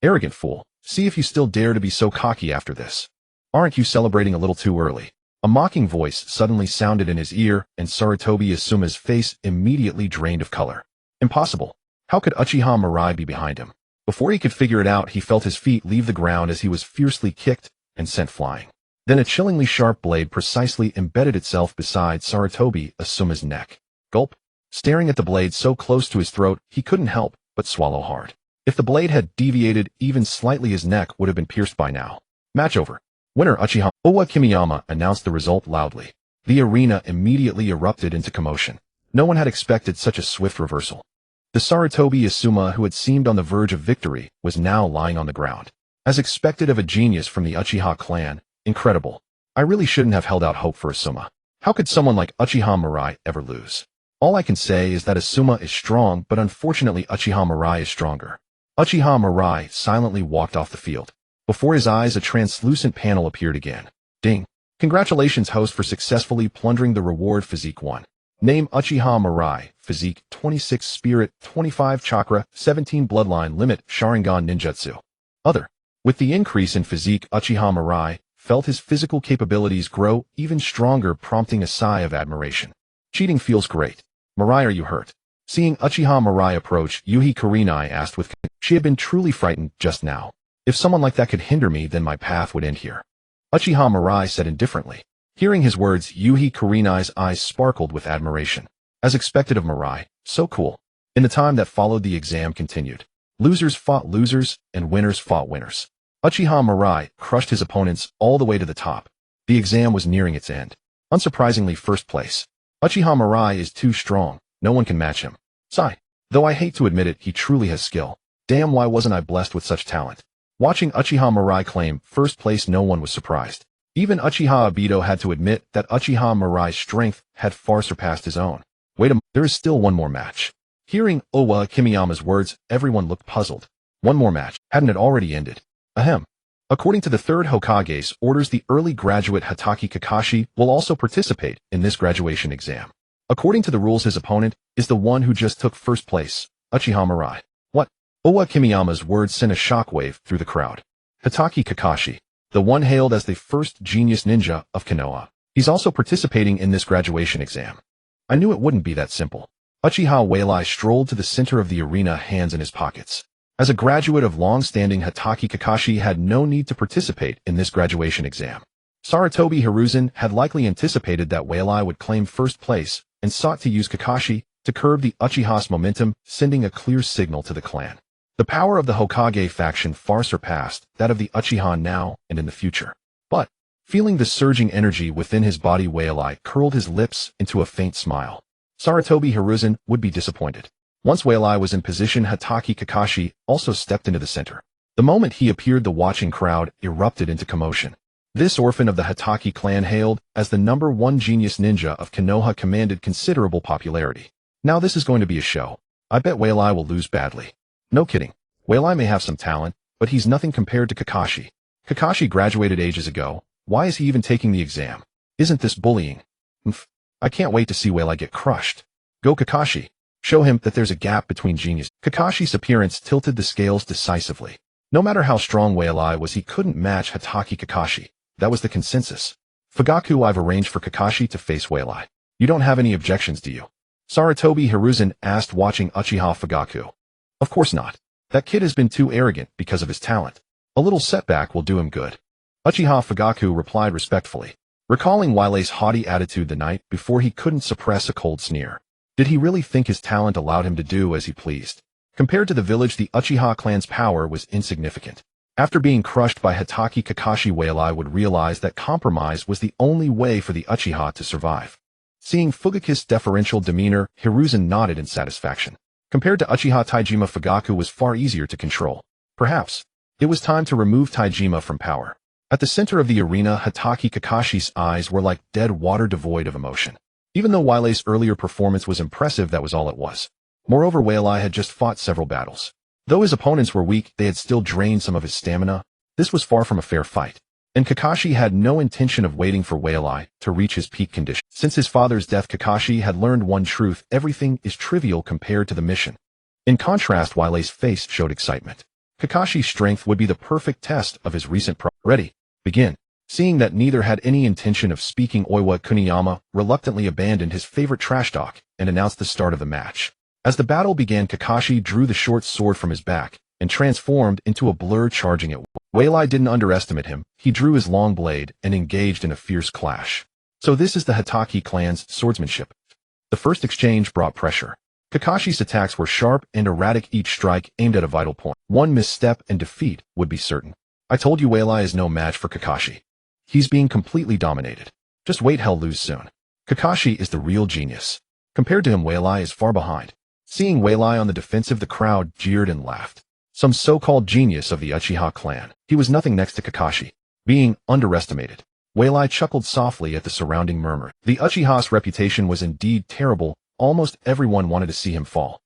[SPEAKER 1] Arrogant fool. See if you still dare to be so cocky after this. Aren't you celebrating a little too early? A mocking voice suddenly sounded in his ear, and Sarutobi Asuma's face immediately drained of color. Impossible. How could Uchiha Mirai be behind him? Before he could figure it out, he felt his feet leave the ground as he was fiercely kicked and sent flying. Then a chillingly sharp blade precisely embedded itself beside Sarutobi Asuma's neck. Gulp. Staring at the blade so close to his throat, he couldn't help but swallow hard. If the blade had deviated even slightly, his neck would have been pierced by now. Match over. Winner Uchiha. Owa Kimiyama announced the result loudly. The arena immediately erupted into commotion. No one had expected such a swift reversal. The Sarutobi Asuma, who had seemed on the verge of victory, was now lying on the ground. As expected of a genius from the Uchiha clan, incredible. I really shouldn't have held out hope for Asuma. How could someone like Uchiha Mirai ever lose? All I can say is that Asuma is strong, but unfortunately Uchiha Mirai is stronger. Uchiha Mirai silently walked off the field. Before his eyes, a translucent panel appeared again. Ding. Congratulations, host, for successfully plundering the reward Physique 1. Name Uchiha Mirai. Physique 26 Spirit 25 Chakra 17 Bloodline Limit Sharingan Ninjutsu. Other. With the increase in physique, Uchiha Mirai felt his physical capabilities grow even stronger, prompting a sigh of admiration. Cheating feels great. Mirai, are you hurt? Seeing Uchiha Mirai approach, Yui Kurenai asked with concern. She had been truly frightened just now. If someone like that could hinder me, then my path would end here. Uchiha Mirai said indifferently. Hearing his words, Yui Kurenai's eyes sparkled with admiration. As expected of Mirai, so cool. In the time that followed, the exam continued. Losers fought losers, and winners fought winners. Uchiha Mirai crushed his opponents all the way to the top. The exam was nearing its end. Unsurprisingly, first place. Uchiha Mirai is too strong. No one can match him. Sigh. Though I hate to admit it, he truly has skill. Damn, why wasn't I blessed with such talent? Watching Uchiha Mirai claim first place, no one was surprised. Even Uchiha Obito had to admit that Uchiha Mirai's strength had far surpassed his own. Wait a minute, there is still one more match. Hearing Owa Kimiyama's words, everyone looked puzzled. One more match. Hadn't it already ended? Ahem. According to the third Hokage's orders, the early graduate Hatake Kakashi will also participate in this graduation exam. According to the rules, his opponent is the one who just took first place, Uchiha Mirai. What? Owa Kimiyama's words sent a shockwave through the crowd. Hatake Kakashi, the one hailed as the first genius ninja of Konoha. He's also participating in this graduation exam. I knew it wouldn't be that simple. Uchiha Mirai strolled to the center of the arena, hands in his pockets. As a graduate of long-standing, Hatake Kakashi had no need to participate in this graduation exam. Sarutobi Hiruzen had likely anticipated that Mirai would claim first place and sought to use Kakashi to curb the Uchiha's momentum, sending a clear signal to the clan. The power of the Hokage faction far surpassed that of the Uchiha now and in the future. But, feeling the surging energy within his body, Mirai curled his lips into a faint smile. Sarutobi Hiruzen would be disappointed. Once Mirai was in position, Hatake Kakashi also stepped into the center. The moment he appeared, the watching crowd erupted into commotion. This orphan of the Hatake clan, hailed as the #1 genius ninja of Konoha, commanded considerable popularity. Now this is going to be a show. I bet Mirai will lose badly. No kidding. Mirai may have some talent, but he's nothing compared to Kakashi. Kakashi graduated ages ago. Why is he even taking the exam? Isn't this bullying? I can't wait to see Whaleye get crushed. Go Kakashi. Show him that there's a gap between genius. Kakashi's appearance tilted the scales decisively. No matter how strong Whaleye was, he couldn't match Hatake Kakashi. That was the consensus. Fugaku, I've arranged for Kakashi to face Whaleye. You don't have any objections, do you? Sarutobi Hiruzen asked, watching Uchiha Fugaku. Of course not. That kid has been too arrogant because of his talent. A little setback will do him good. Uchiha Fugaku replied respectfully, recalling Whaley's haughty attitude the night before. He couldn't suppress a cold sneer. Did he really think his talent allowed him to do as he pleased? Compared to the village, the Uchiha clan's power was insignificant. After being crushed by Hatake Kakashi, Whaleye would realize that compromise was the only way for the Uchiha to survive. Seeing Fugaku's deferential demeanor, Hiruzen nodded in satisfaction. Compared to Uchiha, Taijima, Fugaku was far easier to control. Perhaps it was time to remove Taijima from power. At the center of the arena, Hatake Kakashi's eyes were like dead water, devoid of emotion. Even though Whaley's earlier performance was impressive, that was all it was. Moreover, Whaleye had just fought several battles. Though his opponents were weak, they had still drained some of his stamina. This was far from a fair fight. And Kakashi had no intention of waiting for Whaleye to reach his peak condition. Since his father's death, Kakashi had learned one truth: everything is trivial compared to the mission. In contrast, Whaley's face showed excitement. Kakashi's strength would be the perfect test of his recent Ready, begin. Seeing that neither had any intention of speaking, Oiwa Kuniyama reluctantly abandoned his favorite trash talk and announced the start of the match. As the battle began, Kakashi drew the short sword from his back and transformed into a blur, charging at Whaleye. Didn't underestimate him. He drew his long blade and engaged in a fierce clash. So this is the Hatake clan's swordsmanship. The first exchange brought pressure. Kakashi's attacks were sharp and erratic, each strike aimed at a vital point. One misstep and defeat would be certain. I told you Whaleye is no match for Kakashi. He's being completely dominated. Just wait, he'll lose soon. Kakashi is the real genius. Compared to him, Whaleye is far behind. Seeing Whaleye on the defensive, the crowd jeered and laughed. Some so-called genius of the Uchiha clan. He was nothing next to Kakashi. Being underestimated. Whaleye chuckled softly at the surrounding murmur. The Uchiha's reputation was indeed terrible. Almost everyone wanted to see him fall.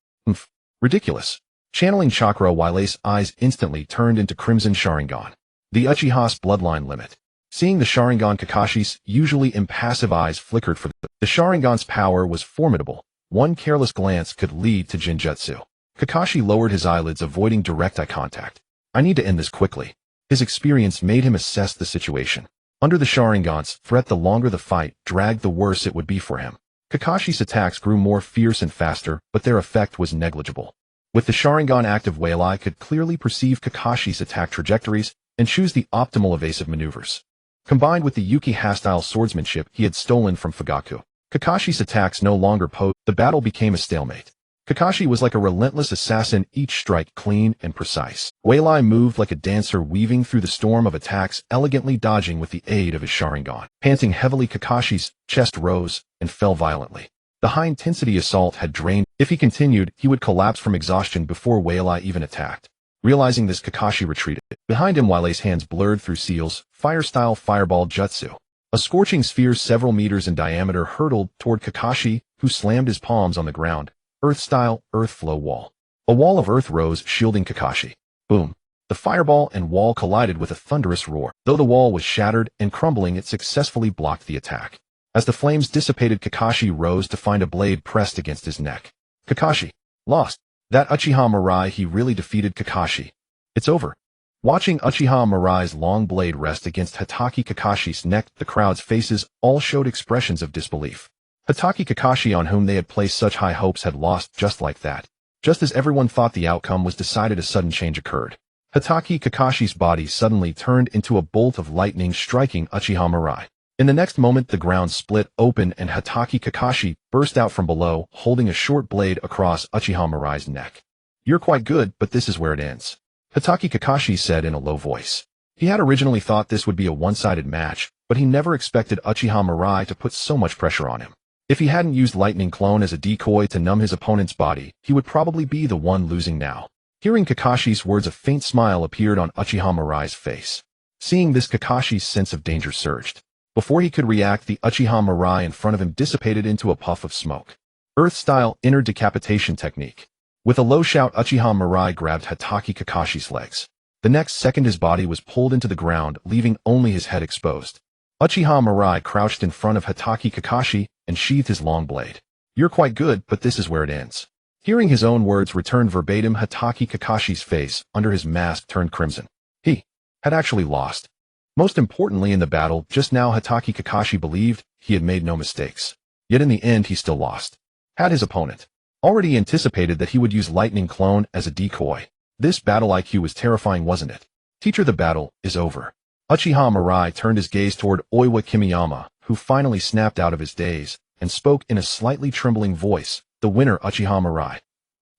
[SPEAKER 1] Ridiculous. Channeling Chakra, Whaley's eyes instantly turned into Crimson Sharingan. The Uchiha's bloodline limit. Seeing the Sharingan, Kakashi's usually impassive eyes flickered for the Sharingan's power was formidable. One careless glance could lead to Genjutsu. Kakashi lowered his eyelids, avoiding direct eye contact. I need to end this quickly. His experience made him assess the situation. Under the Sharingan's threat, the longer the fight dragged, the worse it would be for him. Kakashi's attacks grew more fierce and faster, but their effect was negligible. With the Sharingan active, Whaleye could clearly perceive Kakashi's attack trajectories and choose the optimal evasive maneuvers. Combined with the Uchiha-style swordsmanship he had stolen from Fugaku, Kakashi's attacks no longer posed. The battle became a stalemate. Kakashi was like a relentless assassin, each strike clean and precise. Whaleye moved like a dancer, weaving through the storm of attacks, elegantly dodging with the aid of his Sharingan. Panting heavily, Kakashi's chest rose and fell violently. The high-intensity assault had drained. If he continued, he would collapse from exhaustion before Whaleye even attacked. Realizing this, Kakashi retreated. Behind him, Whaley's hands blurred through seals, fire-style fireball jutsu. A scorching sphere several meters in diameter hurtled toward Kakashi, who slammed his palms on the ground. Earth-style, earth flow wall. A wall of earth rose, shielding Kakashi. Boom. The fireball and wall collided with a thunderous roar. Though the wall was shattered and crumbling, it successfully blocked the attack. As the flames dissipated, Kakashi rose to find a blade pressed against his neck. Kakashi. Lost. That Uchiha Mirai, he really defeated Kakashi. It's over. Watching Uchiha Mirai's long blade rest against Hatake Kakashi's neck, the crowd's faces all showed expressions of disbelief. Hatake Kakashi, on whom they had placed such high hopes, had lost just like that. Just as everyone thought the outcome was decided, a sudden change occurred. Hatake Kakashi's body suddenly turned into a bolt of lightning, striking Uchiha Mirai. In the next moment, the ground split open and Hatake Kakashi burst out from below, holding a short blade across Uchiha Mirai's neck. You're quite good, but this is where it ends, Hatake Kakashi said in a low voice. He had originally thought this would be a one-sided match, but he never expected Uchiha Mirai to put so much pressure on him. If he hadn't used Lightning Clone as a decoy to numb his opponent's body, he would probably be the one losing now. Hearing Kakashi's words, a faint smile appeared on Uchiha Mirai's face. Seeing this, Kakashi's sense of danger surged. Before he could react, the Uchiha Mirai in front of him dissipated into a puff of smoke. Earth-style inner decapitation technique. With a low shout, Uchiha Mirai grabbed Hatake Kakashi's legs. The next second his body was pulled into the ground, leaving only his head exposed. Uchiha Mirai crouched in front of Hatake Kakashi and sheathed his long blade. "You're quite good, but this is where it ends." Hearing his own words returned verbatim, Hatake Kakashi's face under his mask turned crimson. He had actually lost. Most importantly in the battle, just now Hatake Kakashi believed he had made no mistakes. Yet in the end he still lost. Had his opponent already anticipated that he would use Lightning Clone as a decoy? This battle IQ was terrifying, wasn't it? Teacher, the battle is over. Uchiha Mirai turned his gaze toward Oiwa Kimiyama, who finally snapped out of his daze, and spoke in a slightly trembling voice, "The winner, Uchiha Mirai."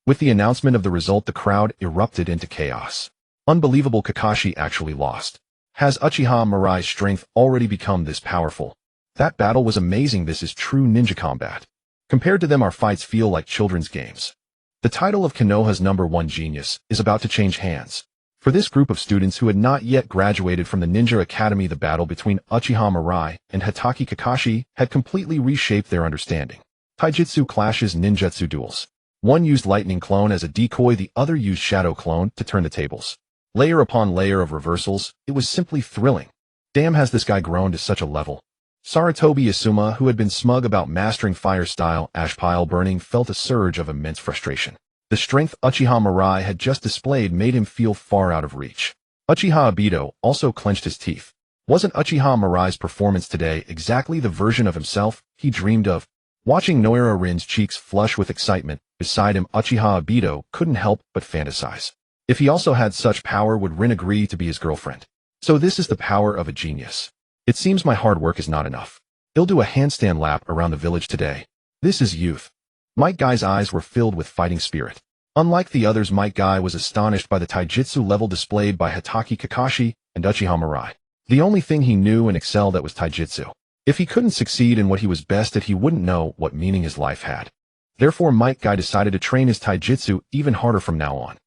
[SPEAKER 1] With the announcement of the result, the crowd erupted into chaos. Unbelievable, Kakashi actually lost. Has Uchiha Mirai's strength already become this powerful? That battle was amazing. This is true ninja combat. Compared to them, our fights feel like children's games. The title of Konoha's #1 genius is about to change hands. For this group of students who had not yet graduated from the Ninja Academy, the battle between Uchiha Mirai and Hatake Kakashi had completely reshaped their understanding. Taijutsu clashes, ninjutsu duels. One used Lightning Clone as a decoy, the other used Shadow Clone to turn the tables. Layer upon layer of reversals, it was simply thrilling. Damn, has this guy grown to such a level? Sarutobi Asuma, who had been smug about mastering fire style ash pile burning, felt a surge of immense frustration. The strength Uchiha Mirai had just displayed made him feel far out of reach. Uchiha Obito also clenched his teeth. Wasn't Uchiha Mirai's performance today exactly the version of himself he dreamed of? Watching Noira Rin's cheeks flush with excitement beside him, Uchiha Obito couldn't help but fantasize. If he also had such power, would Rin agree to be his girlfriend? So this is the power of a genius. It seems my hard work is not enough. He'll do a handstand lap around the village today. This is youth. Might Guy's eyes were filled with fighting spirit. Unlike the others, Might Guy was astonished by the taijutsu level displayed by Hatake Kakashi and Uchiha Mirai. The only thing he knew and excelled at was taijutsu. If he couldn't succeed in what he was best at, he wouldn't know what meaning his life had. Therefore, Might Guy decided to train his taijutsu even harder from now on.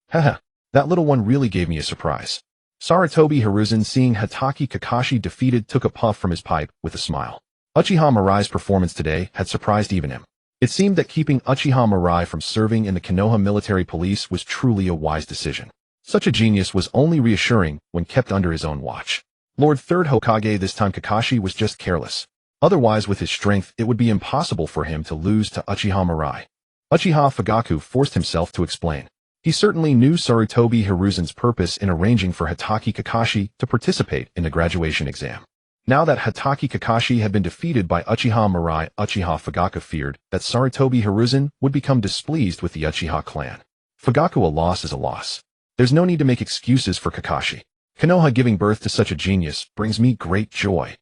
[SPEAKER 1] Haha, that little one really gave me a surprise. Sarutobi Hiruzen, seeing Hatake Kakashi defeated, took a puff from his pipe with a smile. Uchiha Mirai's performance today had surprised even him. It seemed that keeping Uchiha Mirai from serving in the Konoha military police was truly a wise decision. Such a genius was only reassuring when kept under his own watch. Lord Third Hokage, this time Kakashi was just careless. Otherwise, with his strength, it would be impossible for him to lose to Uchiha Mirai. Uchiha Fugaku forced himself to explain. He certainly knew Sarutobi Hiruzen's purpose in arranging for Hatake Kakashi to participate in the graduation exam. Now that Hatake Kakashi had been defeated by Uchiha Mirai, Uchiha Fugaku feared that Sarutobi Hiruzen would become displeased with the Uchiha clan. Fugaku, a loss is a loss. There's no need to make excuses for Kakashi. Konoha giving birth to such a genius brings me great joy.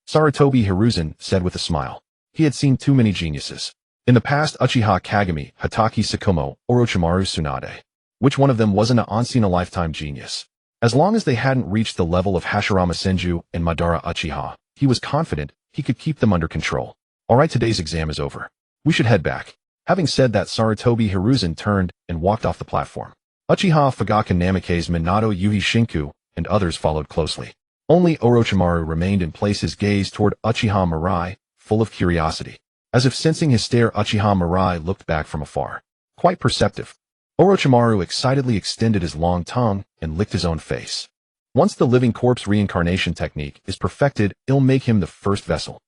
[SPEAKER 1] Sarutobi Hiruzen said with a smile. He had seen too many geniuses. In the past, Uchiha Kagami, Hatake Sakumo, Orochimaru Tsunade. Which one of them wasn't an once-in-a-lifetime genius? As long as they hadn't reached the level of Hashirama Senju and Madara Uchiha, he was confident he could keep them under control. Alright, today's exam is over. We should head back. Having said that, Sarutobi Hiruzen turned and walked off the platform. Uchiha Fugaku, Namikaze, Minato, Yuhi Shinku, and others followed closely. Only Orochimaru remained in place, his gaze toward Uchiha Mirai, full of curiosity. As if sensing his stare, Uchiha Mirai looked back from afar. Quite perceptive. Orochimaru excitedly extended his long tongue and licked his own face. Once the living corpse reincarnation technique is perfected, it'll make him the first vessel.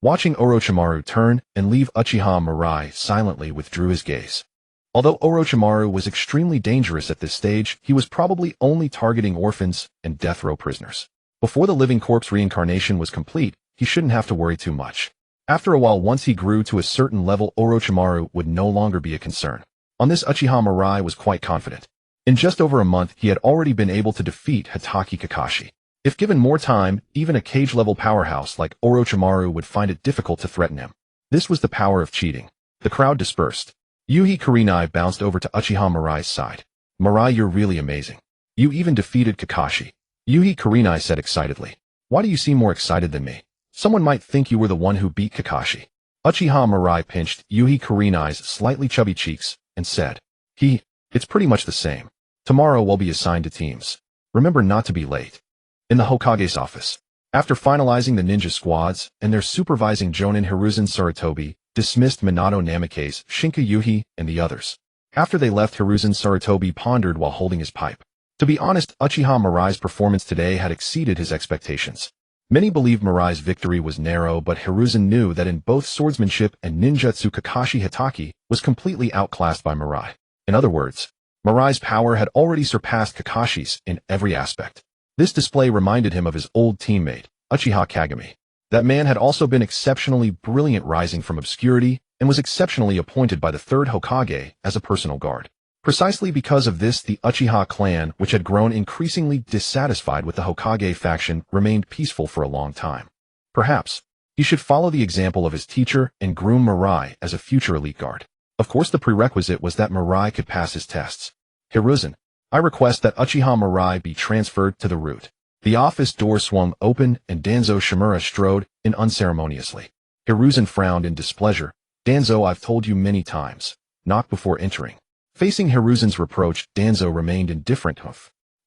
[SPEAKER 1] Watching Orochimaru turn and leave, Uchiha Mirai silently withdrew his gaze. Although Orochimaru was extremely dangerous at this stage, he was probably only targeting orphans and death row prisoners. Before the living corpse reincarnation was complete, he shouldn't have to worry too much. After a while, once he grew to a certain level, Orochimaru would no longer be a concern. On this, Uchiha Mirai was quite confident. In just over a month, he had already been able to defeat Hatake Kakashi. If given more time, even a cage-level powerhouse like Orochimaru would find it difficult to threaten him. This was the power of cheating. The crowd dispersed. Yuhi Kurenai bounced over to Uchiha Mirai's side. "Mirai, you're really amazing. You even defeated Kakashi." Yuhi Kurenai said excitedly. "Why do you seem more excited than me? Someone might think you were the one who beat Kakashi." Uchiha Mirai pinched Yuhi Kurenai's slightly chubby cheeks and said, It's pretty much the same. Tomorrow we'll be assigned to teams. Remember not to be late." In the Hokage's office, after finalizing the ninja squads and their supervising Jonin, Hiruzen Sarutobi dismissed Minato, Namikaze, Shinku, Yuhi, and the others. After they left, Hiruzen Sarutobi pondered while holding his pipe. To be honest, Uchiha Mirai's performance today had exceeded his expectations. Many believed Mirai's victory was narrow, but Hiruzen knew that in both swordsmanship and ninjutsu Kakashi Hatake was completely outclassed by Mirai. In other words, Mirai's power had already surpassed Kakashi's in every aspect. This display reminded him of his old teammate, Uchiha Kagami. That man had also been exceptionally brilliant, rising from obscurity, and was exceptionally appointed by the third Hokage as a personal guard. Precisely because of this, the Uchiha clan, which had grown increasingly dissatisfied with the Hokage faction, remained peaceful for a long time. Perhaps he should follow the example of his teacher and groom Mirai as a future elite guard. Of course, the prerequisite was that Mirai could pass his tests. Hiruzen, I request that Uchiha Mirai be transferred to the route. The office door swung open and Danzo Shimura strode in unceremoniously. Hiruzen frowned in displeasure. Danzo, I've told you many times, knock before entering. Facing Hiruzen's reproach, Danzo remained indifferent.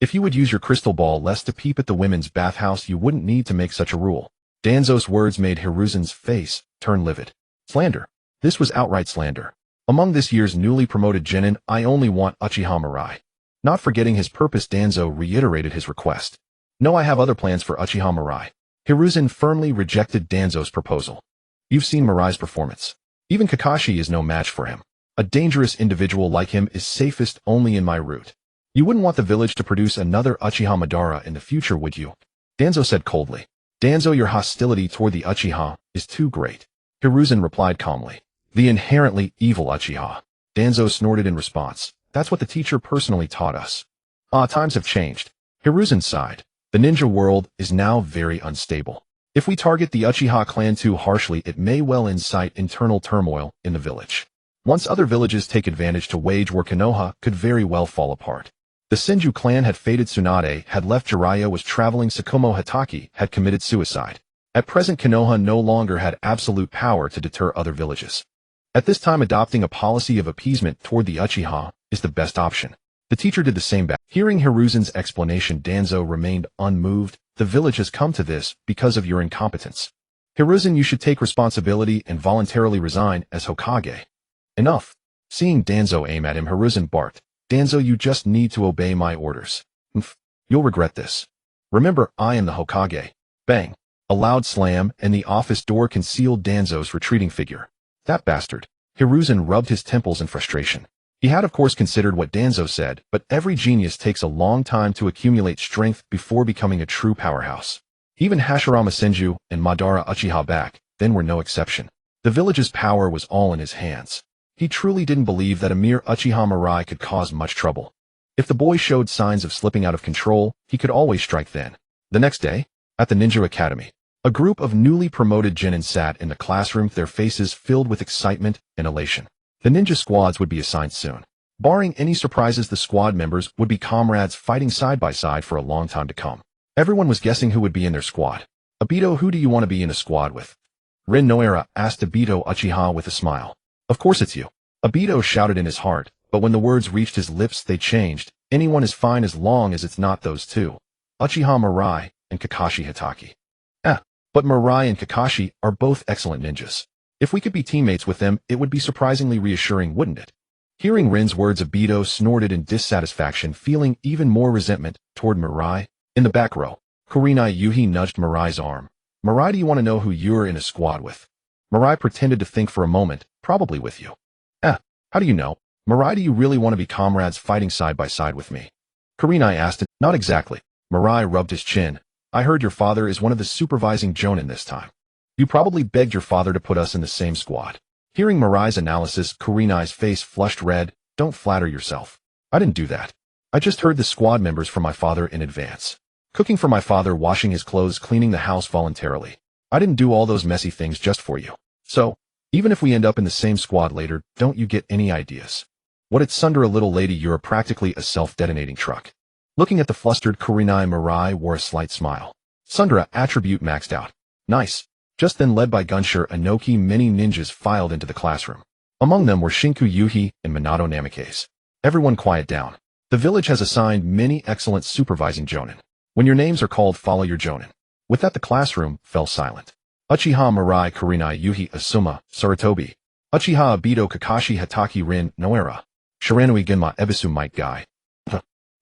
[SPEAKER 1] If you would use your crystal ball less to peep at the women's bathhouse, you wouldn't need to make such a rule. Danzo's words made Hiruzen's face turn livid. Slander. This was outright slander. Among this year's newly promoted genin, I only want Uchiha Mirai. Not forgetting his purpose, Danzo reiterated his request. No, I have other plans for Uchiha Mirai. Hiruzen firmly rejected Danzo's proposal. You've seen Mirai's performance. Even Kakashi is no match for him. A dangerous individual like him is safest only in my route. You wouldn't want the village to produce another Uchiha Madara in the future, would you? Danzo said coldly. Danzo, your hostility toward the Uchiha is too great. Hiruzen replied calmly. The inherently evil Uchiha. Danzo snorted in response. That's what the teacher personally taught us. Times have changed. Hiruzen sighed. The ninja world is now very unstable. If we target the Uchiha clan too harshly, it may well incite internal turmoil in the village. Once other villages take advantage to wage war, Konoha could very well fall apart. The Senju clan had faded. Tsunade had left. Jiraiya was traveling. Sakumo Hatake had committed suicide. At present, Konoha no longer had absolute power to deter other villages. At this time, adopting a policy of appeasement toward the Uchiha is the best option. The teacher did the same back. Hearing Hiruzen's explanation, Danzo remained unmoved. The village has come to this because of your incompetence. Hiruzen, you should take responsibility and voluntarily resign as Hokage. Enough. Seeing Danzo aim at him, Hiruzen barked. Danzo, you just need to obey my orders. You'll regret this. Remember, I am the Hokage. Bang. A loud slam, and the office door concealed Danzo's retreating figure. That bastard. Hiruzen rubbed his temples in frustration. He had of course considered what Danzo said, but every genius takes a long time to accumulate strength before becoming a true powerhouse. Even Hashirama Senju and Madara Uchiha back then were no exception. The village's power was all in his hands. He truly didn't believe that a mere Uchiha Mirai could cause much trouble. If the boy showed signs of slipping out of control, he could always strike then. The next day, at the Ninja Academy, a group of newly promoted genin sat in the classroom, their faces filled with excitement and elation. The ninja squads would be assigned soon. Barring any surprises, the squad members would be comrades fighting side by side for a long time to come. Everyone was guessing who would be in their squad. Obito, who do you want to be in a squad with? Rin Noera asked Obito Uchiha with a smile. Of course it's you. Obito shouted in his heart, but when the words reached his lips, they changed. Anyone is fine as long as it's not those two. Uchiha Mirai and Kakashi Hatake. But Mirai and Kakashi are both excellent ninjas. If we could be teammates with them, it would be surprisingly reassuring, wouldn't it? Hearing Rin's words, Obito snorted in dissatisfaction, feeling even more resentment toward Mirai. In the back row, Kurenai Yuhi nudged Mirai's arm. Mirai, do you want to know who you're in a squad with? Mirai pretended to think for a moment. Probably with you. How do you know? Mirai, do you really want to be comrades fighting side by side with me? Kurenai asked it. Not exactly. Mirai rubbed his chin. I heard your father is one of the supervising jonin this time. You probably begged your father to put us in the same squad. Hearing Mirai's analysis, Kurenai's face flushed red. Don't flatter yourself. I didn't do that. I just heard the squad members from my father in advance. Cooking for my father, washing his clothes, cleaning the house voluntarily. I didn't do all those messy things just for you. So, even if we end up in the same squad later, don't you get any ideas? What it's Sundara, little lady, you're practically a self-detonating truck. Looking at the flustered Kurenai, Mirai wore a slight smile. Sundara, attribute maxed out. Nice. Just then, led by Gunshir Inoki, many ninjas filed into the classroom. Among them were Shinku Yuhi and Minato Namikaze. Everyone quiet down. The village has assigned many excellent supervising jonin. When your names are called, follow your jonin. With that, the classroom fell silent. Uchiha Mirai, Kurenai Yuhi, Asuma, Sarutobi. Uchiha Obito, Kakashi Hatake, Rin Noera. Shiranui Genma Ebisu Might Guy.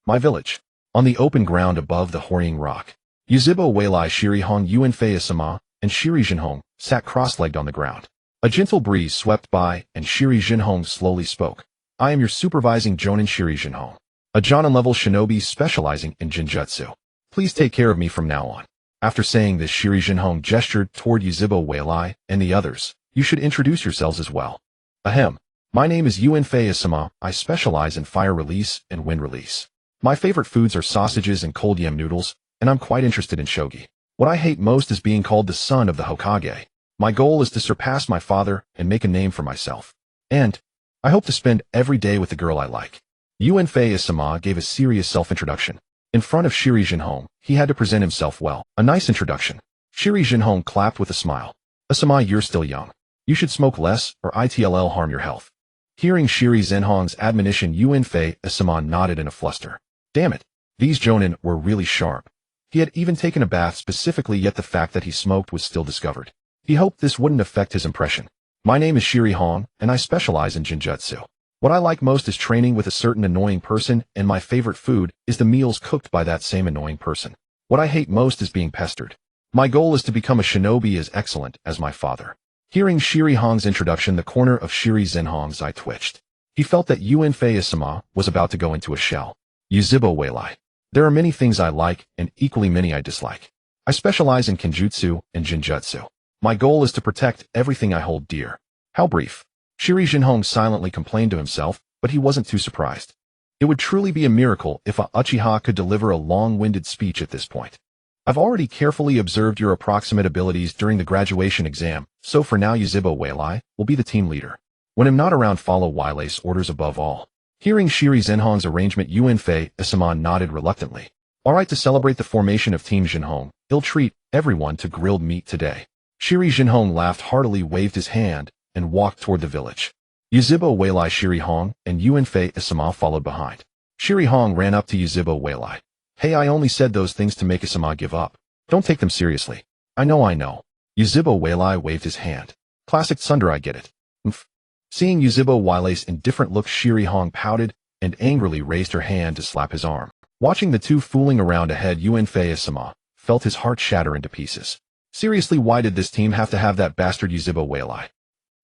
[SPEAKER 1] My village. On the open ground above the Horiang Rock, Yuzhibo Weilai Shirihong Yuanfei Asama and Shiri Jinhong sat cross-legged on the ground. A gentle breeze swept by, and Shiri Jinhong slowly spoke. I am your supervising Jonin Shiri Jinhong, a Jonin-level shinobi specializing in Jinjutsu. Please take care of me from now on. After saying this, Shiri Jinhong gestured toward Yuzhibo Weilai and the others. You should introduce yourselves as well. Ahem. My name is Yuanfei Asama. I specialize in fire release and wind release. My favorite foods are sausages and cold yam noodles, and I'm quite interested in shogi. What I hate most is being called the son of the Hokage. My goal is to surpass my father and make a name for myself. And I hope to spend every day with the girl I like. Yuanfei Asama gave a serious self-introduction. In front of Shiri Jinhong, he had to present himself well. A nice introduction. Shiri Jinhong clapped with a smile. Asama, you're still young. You should smoke less, or it'll harm your health. Hearing Shiri Jinhong's admonition, Yuanfei Asama nodded in a fluster. Damn it. These jonin were really sharp. He had even taken a bath specifically, yet the fact that he smoked was still discovered. He hoped this wouldn't affect his impression. My name is Shiri Hong, and I specialize in Jinjutsu. What I like most is training with a certain annoying person, and my favorite food is the meals cooked by that same annoying person. What I hate most is being pestered. My goal is to become a shinobi as excellent as my father. Hearing Shiri Hong's introduction, the corner of Shiri Jinhong's eye twitched. He felt that Yuanfei Asama was about to go into a shell. Yuzhibo Weilai. There are many things I like, and equally many I dislike. I specialize in Kenjutsu and Jinjutsu. My goal is to protect everything I hold dear. How brief. Shiri Jinhong silently complained to himself, but he wasn't too surprised. It would truly be a miracle if a Uchiha could deliver a long-winded speech at this point. I've already carefully observed your approximate abilities during the graduation exam, so for now Yuzhibo Weilai will be the team leader. When I'm not around, follow Weilei's orders above all. Hearing Shiri Jinhong's arrangement, Yuanfei Asama nodded reluctantly. Alright, to celebrate the formation of Team Jinhong, he'll treat everyone to grilled meat today. Shiri Jinhong laughed heartily, waved his hand, and walked toward the village. Yuzhibo Weilai Shiri Hong and Yuanfei Asama followed behind. Shiri Hong ran up to Yuzhibo Weilai. Hey, I only said those things to make Asama give up. Don't take them seriously. I know. Yuzhibo Weilai waved his hand. Classic Tsundere, I get it. Seeing Yuzhibo Weilai's indifferent look, Shiri Hong pouted and angrily raised her hand to slap his arm. Watching the two fooling around ahead, Yuanfei Asama felt his heart shatter into pieces. Seriously, why did this team have to have that bastard Yuzhibo Weilai?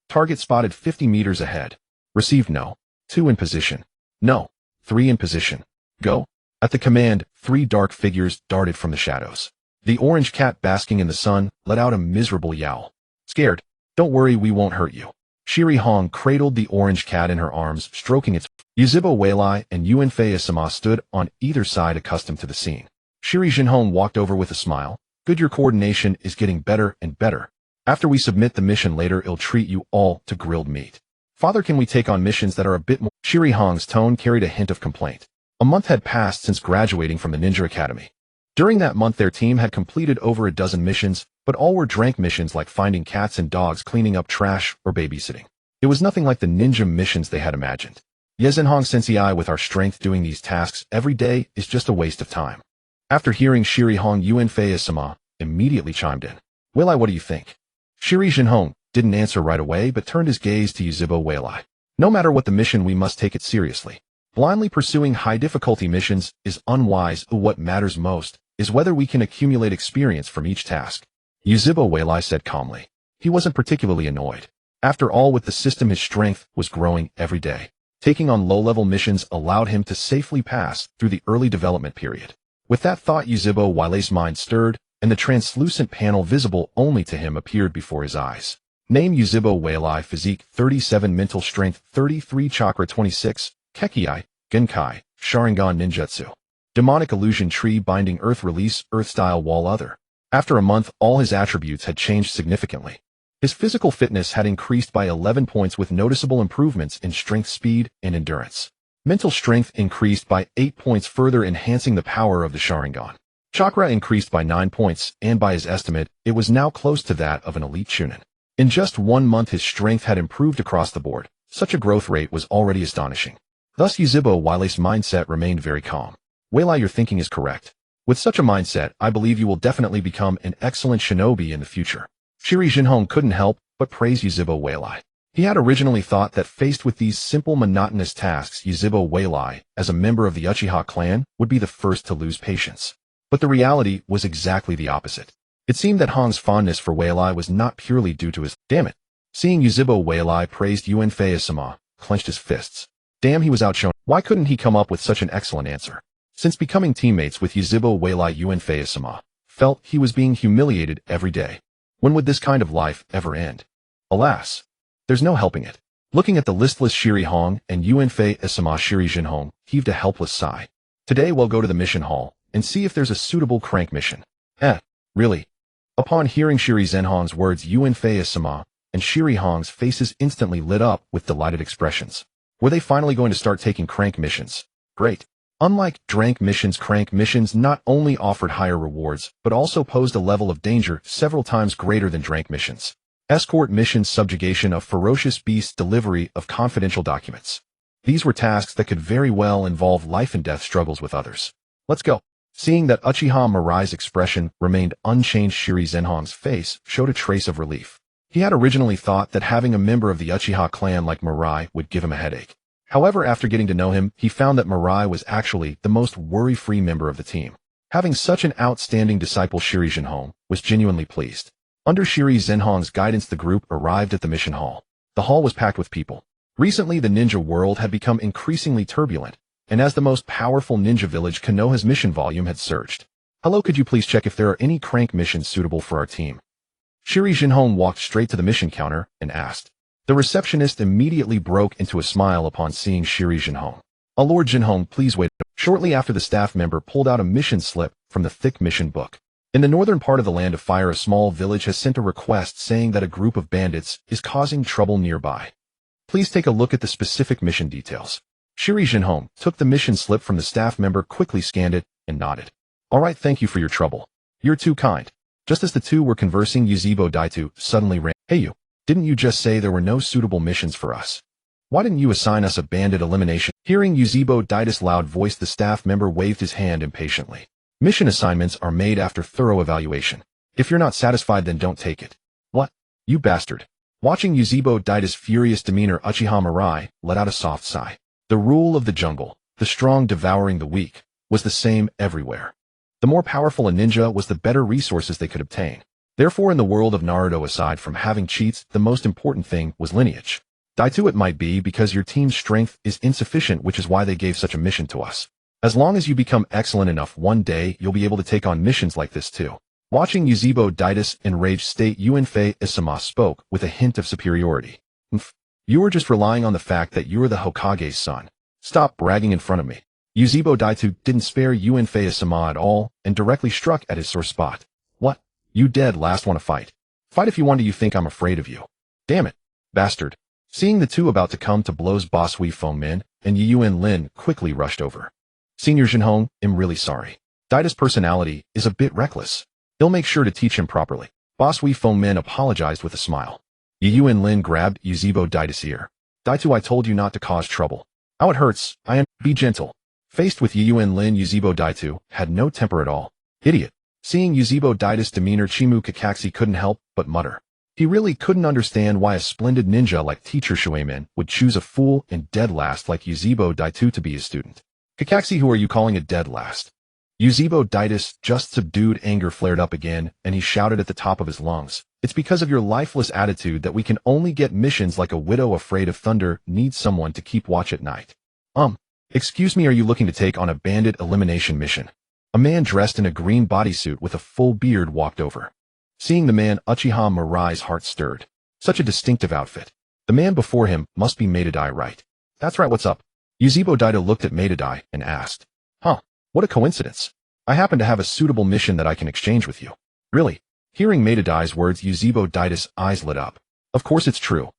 [SPEAKER 1] Target spotted 50 meters ahead. Received no. 2 in position. No. 3 in position. Go. At the command, 3 dark figures darted from the shadows. The orange cat, basking in the sun, let out a miserable yowl. Scared? Don't worry, we won't hurt you. Shiri Hong cradled the orange cat in her arms, stroking its. Yuzhibo Weilai and Yuanfei Asama stood on either side, accustomed to the scene. Shiri Jinhong walked over with a smile. Good, your coordination is getting better and better. After we submit the mission later, it'll treat you all to grilled meat. Father, can we take on missions that are a bit more? Shiri Hong's tone carried a hint of complaint. A month had passed since graduating from the Ninja Academy. During that month, their team had completed over a dozen missions, but all were drank missions like finding cats and dogs, cleaning up trash, or babysitting. It was nothing like the ninja missions they had imagined. Yezenhong Sensei, with our strength, doing these tasks every day is just a waste of time. After hearing Shiri Hong, Yuanfei Asama immediately chimed in. Weilai, what do you think? Shiri Jinhong didn't answer right away, but turned his gaze to Yuzhibo Weilai. No matter what the mission, we must take it seriously. Blindly pursuing high-difficulty missions is unwise. What matters most is whether we can accumulate experience from each task. Yuzhibo Weilai said calmly. He wasn't particularly annoyed. After all, with the system, his strength was growing every day. Taking on low-level missions allowed him to safely pass through the early development period. With that thought, Yuzhibo Weilai's mind stirred, and the translucent panel visible only to him appeared before his eyes. Name: Yuzhibo Weilai. Physique 37, mental strength 33, chakra 26, Kekkei Genkai Sharingan ninjutsu. Demonic illusion tree binding, earth release, earth style wall other. After a month, all his attributes had changed significantly. His physical fitness had increased by 11 points with noticeable improvements in strength, speed, and endurance. Mental strength increased by 8 points, further enhancing the power of the Sharingan. Chakra increased by 9 points, and by his estimate, it was now close to that of an elite Chunin. In just 1 month, his strength had improved across the board. Such a growth rate was already astonishing. Thus, Yuzhibo Weilai's mindset remained very calm. Weilai, your thinking is correct. With such a mindset, I believe you will definitely become an excellent shinobi in the future. Shiri Jinhong couldn't help but praise Yuzhibo Weilai. He had originally thought that faced with these simple monotonous tasks, Yuzhibo Weilai, as a member of the Uchiha clan, would be the first to lose patience. But the reality was exactly the opposite. It seemed that Han's fondness for Weilai was not purely due to his damn it. Seeing Yuzhibo Weilai praised Yuanfei-sama, clenched his fists. Damn, he was outshone. Why couldn't he come up with such an excellent answer? Since becoming teammates with Yuzhibo Weilai, Yuanfei-sama felt he was being humiliated every day. When would this kind of life ever end? Alas, there's no helping it. Looking at the listless Shiri Hong and Yuanfei-sama, Shiri Jinhong heaved a helpless sigh. Today we'll go to the mission hall and see if there's a suitable crank mission. Really? Upon hearing Shiri Zenhong's words, Yuanfei-sama and Shiri Hong's faces instantly lit up with delighted expressions. Were they finally going to start taking crank missions? Great. Unlike drank missions, crank missions not only offered higher rewards, but also posed a level of danger several times greater than drank missions. Escort missions, subjugation of ferocious beasts, delivery of confidential documents. These were tasks that could very well involve life and death struggles with others. Let's go. Seeing that Uchiha Mirai's expression remained unchanged, Shiri Zenhong's face showed a trace of relief. He had originally thought that having a member of the Uchiha clan like Mirai would give him a headache. However, after getting to know him, he found that Mirai was actually the most worry-free member of the team. Having such an outstanding disciple, Shiri Jinhong was genuinely pleased. Under Shiri Zenhong's guidance, the group arrived at the mission hall. The hall was packed with people. Recently, the ninja world had become increasingly turbulent, and as the most powerful ninja village, Konoha's mission volume had surged. Hello, could you please check if there are any crank missions suitable for our team? Shiri Jinhong walked straight to the mission counter and asked. The receptionist immediately broke into a smile upon seeing Shiri Jinhong. Lord Jinhong, please wait. Shortly after, the staff member pulled out a mission slip from the thick mission book. In the northern part of the Land of Fire, a small village has sent a request saying that a group of bandits is causing trouble nearby. Please take a look at the specific mission details. Shiri Jinhong took the mission slip from the staff member, quickly scanned it, and nodded. All right, thank you for your trouble. You're too kind. Just as the two were conversing, Yuzhibo Daitu suddenly ran. Hey you, didn't you just say there were no suitable missions for us? Why didn't you assign us a bandit elimination? Hearing Yuzhibo Daitu's loud voice, the staff member waved his hand impatiently. Mission assignments are made after thorough evaluation. If you're not satisfied, then don't take it. What? You bastard. Watching Yuzhibo Daida's furious demeanor, Uchiha Mirai let out a soft sigh. The rule of the jungle, the strong devouring the weak, was the same everywhere. The more powerful a ninja was, the better resources they could obtain. Therefore, in the world of Naruto, aside from having cheats, the most important thing was lineage. Daitu, it might be because your team's strength is insufficient, which is why they gave such a mission to us. As long as you become excellent enough, one day you'll be able to take on missions like this too. Watching Yuzhibo Daida's enraged state, Yuanfei-sama spoke with a hint of superiority. You were just relying on the fact that you are the Hokage's son. Stop bragging in front of me. Yuzhibo Daitu didn't spare Yuanfei-sama at all and directly struck at his sore spot. What? You dead last want to fight? Fight if you want to. You think I'm afraid of you? Damn it, bastard. Seeing the two about to come to blows, Boss Wei Fengmin and Yuyuan Lin quickly rushed over. Senior Jinhong, I'm really sorry. Daida's personality is a bit reckless. He'll make sure to teach him properly. Boss Wei Fengmin apologized with a smile. Yuyuan Lin grabbed Yuzhibo Daida's ear. Daitu, I told you not to cause trouble. Ow, it hurts. Be gentle. Faced with Yuyuan Lin, Yuzhibo Daitu had no temper at all. Idiot. Seeing Yuzhibo Daida's demeanor, Chimu Kakashi couldn't help but mutter. He really couldn't understand why a splendid ninja like Teacher Shuemin would choose a fool and dead last like Yuzhibo Daitu to be his student. Kakashi, who are you calling a dead last? Yuzhibo Daida's just subdued anger flared up again, and he shouted at the top of his lungs. It's because of your lifeless attitude that we can only get missions like a widow afraid of thunder needs someone to keep watch at night. Excuse me, are you looking to take on a bandit elimination mission? A man dressed in a green bodysuit with a full beard walked over. Seeing the man, Uchiha Mirai's heart stirred. Such a distinctive outfit. The man before him must be Maidadai, right? That's right, what's up? Yuzhibo Daida looked at Maidadai and asked. What a coincidence. I happen to have a suitable mission that I can exchange with you. Really? Hearing Maidadai's words, Yuzhibo Daida's eyes lit up. Of course it's true.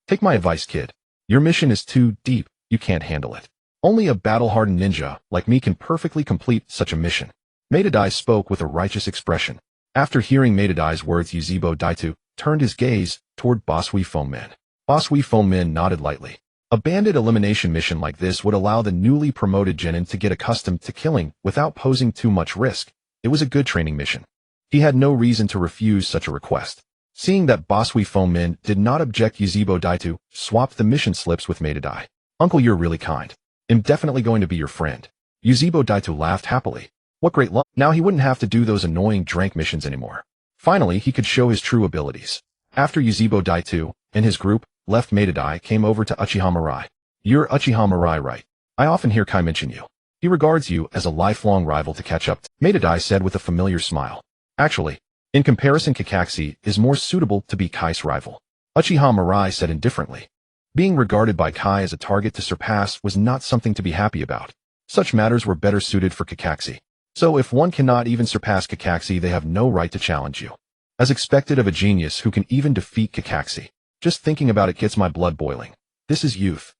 [SPEAKER 1] Take my advice, kid. Your mission is too deep, you can't handle it. Only a battle-hardened ninja like me can perfectly complete such a mission. Maidadai spoke with a righteous expression. After hearing Maidadai's words, Yuzhibo Daitu turned his gaze toward Boss Wei Fengmin. Boss Wei Fengmin nodded lightly. A bandit elimination mission like this would allow the newly promoted genin to get accustomed to killing without posing too much risk. It was a good training mission. He had no reason to refuse such a request. Seeing that Basui Fomin did not object, Yuzebo Daitu swapped the mission slips with Maidadai. Uncle, you're really kind. I'm definitely going to be your friend. Yuzebo Daitu laughed happily. What great luck. Now he wouldn't have to do those annoying drank missions anymore. Finally, he could show his true abilities. After Yuzebo Daitu and his group left, Maidadai came over to Uchiha Mirai. You're Uchiha Mirai, right? I often hear Kai mention you. He regards you as a lifelong rival to catch up to, Maidadai said with a familiar smile. Actually, in comparison, Kekkei is more suitable to be Kai's rival. Uchiha Mirai said indifferently. Being regarded by Kai as a target to surpass was not something to be happy about. Such matters were better suited for Kekkei. So if one cannot even surpass Kekkei, they have no right to challenge you. As expected of a genius who can even defeat Kekkei. Just thinking about it gets my blood boiling. This is youth.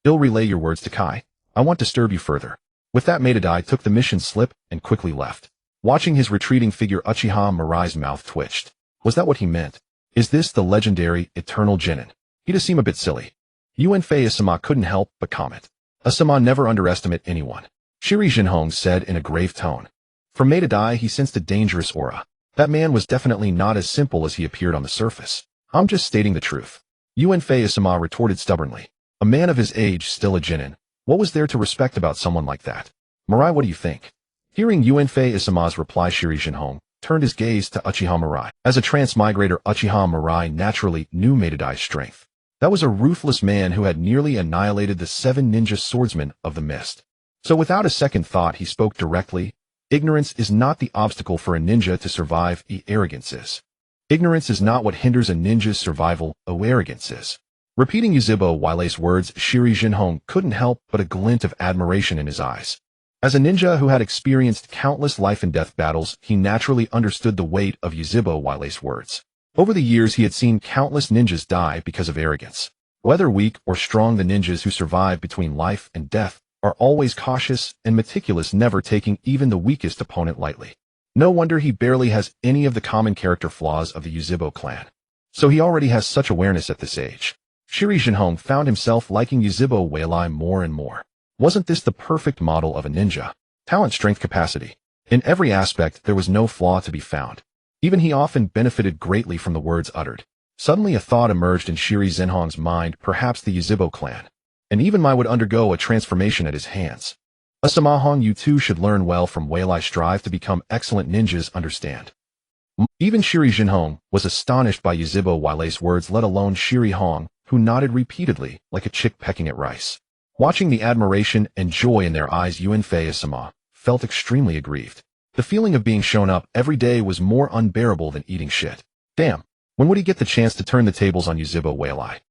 [SPEAKER 1] I'll relay your words to Kai. I won't disturb you further. With that, Maidadai took the mission slip and quickly left. Watching his retreating figure, Uchiha Mirai's mouth twitched. Was that what he meant? Is this the legendary eternal genin? He does seem a bit silly. Uenfei Asama couldn't help but comment. Asama never underestimate anyone. Shiri Jinhong said in a grave tone. From Maidadai, he sensed a dangerous aura. That man was definitely not as simple as he appeared on the surface. I'm just stating the truth. Uenfei Asama retorted stubbornly. A man of his age, still a genin. What was there to respect about someone like that? Mirai, what do you think? Hearing Uenfei Isama's reply, Shiri Jinhong turned his gaze to Uchiha Mirai. As a transmigrator, Uchiha Mirai naturally knew Maidadai's strength. That was a ruthless man who had nearly annihilated the 7 ninja swordsmen of the mist. So without a second thought, he spoke directly. Ignorance is not the obstacle for a ninja to survive, arrogance is. Ignorance is not what hinders a ninja's survival, arrogance is. Repeating Yuzebo Wailei's words, Shiri Jinhong couldn't help but a glint of admiration in his eyes. As a ninja who had experienced countless life and death battles, he naturally understood the weight of Yuzebo Wailei's words. Over the years, he had seen countless ninjas die because of arrogance. Whether weak or strong, the ninjas who survive between life and death are always cautious and meticulous, never taking even the weakest opponent lightly. No wonder he barely has any of the common character flaws of the Yuzebo clan. So he already has such awareness at this age. Shiri Jinhong found himself liking Yuzebo Wailai more and more. Wasn't this the perfect model of a ninja? Talent, strength, capacity. In every aspect, there was no flaw to be found. Even he often benefited greatly from the words uttered. Suddenly a thought emerged in Shiri Jinhong's mind, perhaps the Yuzebo clan. And even Mai would undergo a transformation at his hands. Asamahong, you too should learn well from Wailai, strive to become excellent ninjas, understand. Even Shiri Jinhong was astonished by Yuzebo Wailai's words, let alone Shiri Hong, who nodded repeatedly, like a chick pecking at rice. Watching the admiration and joy in their eyes, Uenfei Asama felt extremely aggrieved. The feeling of being shown up every day was more unbearable than eating shit. Damn, when would he get the chance to turn the tables on Yuzebo Wailai?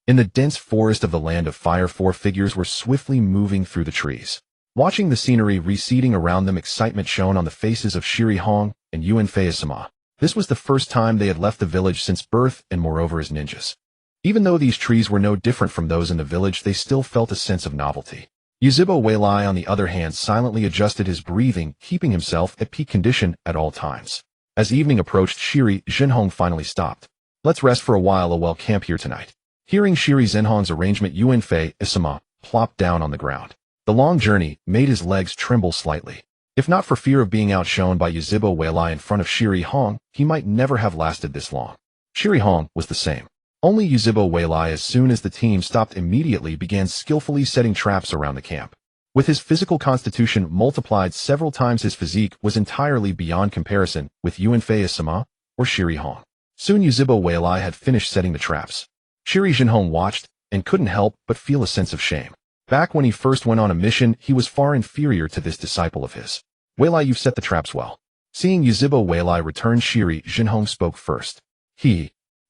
[SPEAKER 1] In the dense forest of the Land of Fire, 4 figures were swiftly moving through the trees. Watching the scenery receding around them, excitement shone on the faces of Shiri Hong and Uenfei Asama. This was the first time they had left the village since birth, and moreover as ninjas. Even though these trees were no different from those in the village, they still felt a sense of novelty. Yuzebo Wailai, on the other hand, silently adjusted his breathing, keeping himself at peak condition at all times. As evening approached, Shiri Jinhong finally stopped. Let's rest for a while, we'll camp here tonight. Hearing Shiri Jinhong's arrangement, Uenfei Asama plopped down on the ground. The long journey made his legs tremble slightly. If not for fear of being outshone by Yuzebo Wailai in front of Shiri Hong, he might never have lasted this long. Shiri Hong was the same. Only Yuzebo Wailai, as soon as the team stopped, immediately began skillfully setting traps around the camp. With his physical constitution multiplied several times, his physique was entirely beyond comparison with Uenfei Asama or Shiri Hong. Soon Yuzebo Wailai had finished setting the traps. Shiri Jinhong watched and couldn't help but feel a sense of shame. Back when he first went on a mission, he was far inferior to this disciple of his. Wailai, you've set the traps well. Seeing Yuzebo Wailai return, Shiri Jinhong spoke first.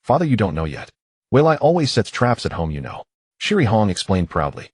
[SPEAKER 1] Father, you don't know yet. Wailai always sets traps at home, you know. Shiri Hong explained proudly.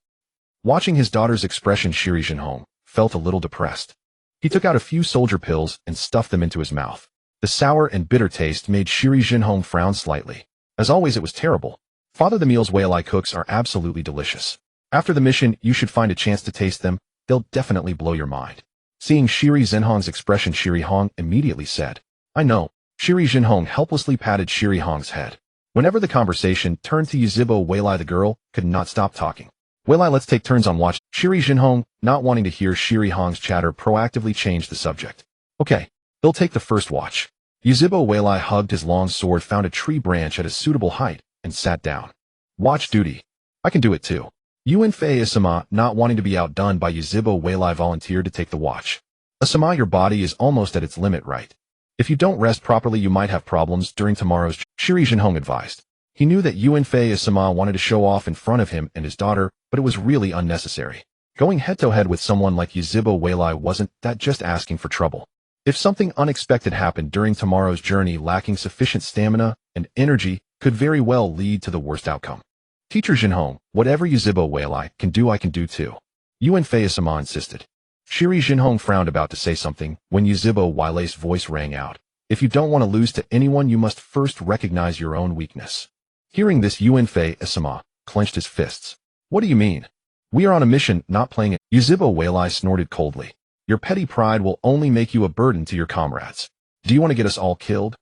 [SPEAKER 1] Watching his daughter's expression, Shiri Jinhong felt a little depressed. He took out a few soldier pills and stuffed them into his mouth. The sour and bitter taste made Shiri Jinhong frown slightly. As always, it was terrible. Father, the meals Wailai cooks are absolutely delicious. After the mission, you should find a chance to taste them. They'll definitely blow your mind. Seeing Shiri Jinhong's expression, Shiri Hong immediately said, I know. Shiri Jinhong helplessly patted Shiri Hong's head. Whenever the conversation turned to Yuzebo Wailai, the girl could not stop talking. Wailai, let's take turns on watch. Shiri Jinhong, not wanting to hear Shiri Hong's chatter, proactively changed the subject. Okay, they'll take the first watch. Yuzhibo Weilai hugged his long sword, found a tree branch at a suitable height, and sat down. Watch duty. I can do it too. Yuanfei Asama, not wanting to be outdone by Yuzhibo Weilai, volunteered to take the watch. Asama, your body is almost at its limit, right? If you don't rest properly, you might have problems during tomorrow's. Shiri Jinhong advised. He knew that Yuanfei Asama wanted to show off in front of him and his daughter, but it was really unnecessary. Going head-to-head with someone like Yuzhibo Weilai wasn't that just asking for trouble. If something unexpected happened during tomorrow's journey, lacking sufficient stamina and energy could very well lead to the worst outcome. Teacher Jinhong, whatever Yuzhibo Weilai can do, I can do too. Yuanfei Asama insisted. Shiri Jinhong frowned, about to say something, when Yuzhibo Weilai's voice rang out. If you don't want to lose to anyone, you must first recognize your own weakness. Hearing this, Yuanfei Asama clenched his fists. What do you mean? We are on a mission, not playing it. Yuzhibo Weilai snorted coldly. Your petty pride will only make you a burden to your comrades. Do you want to get us all killed?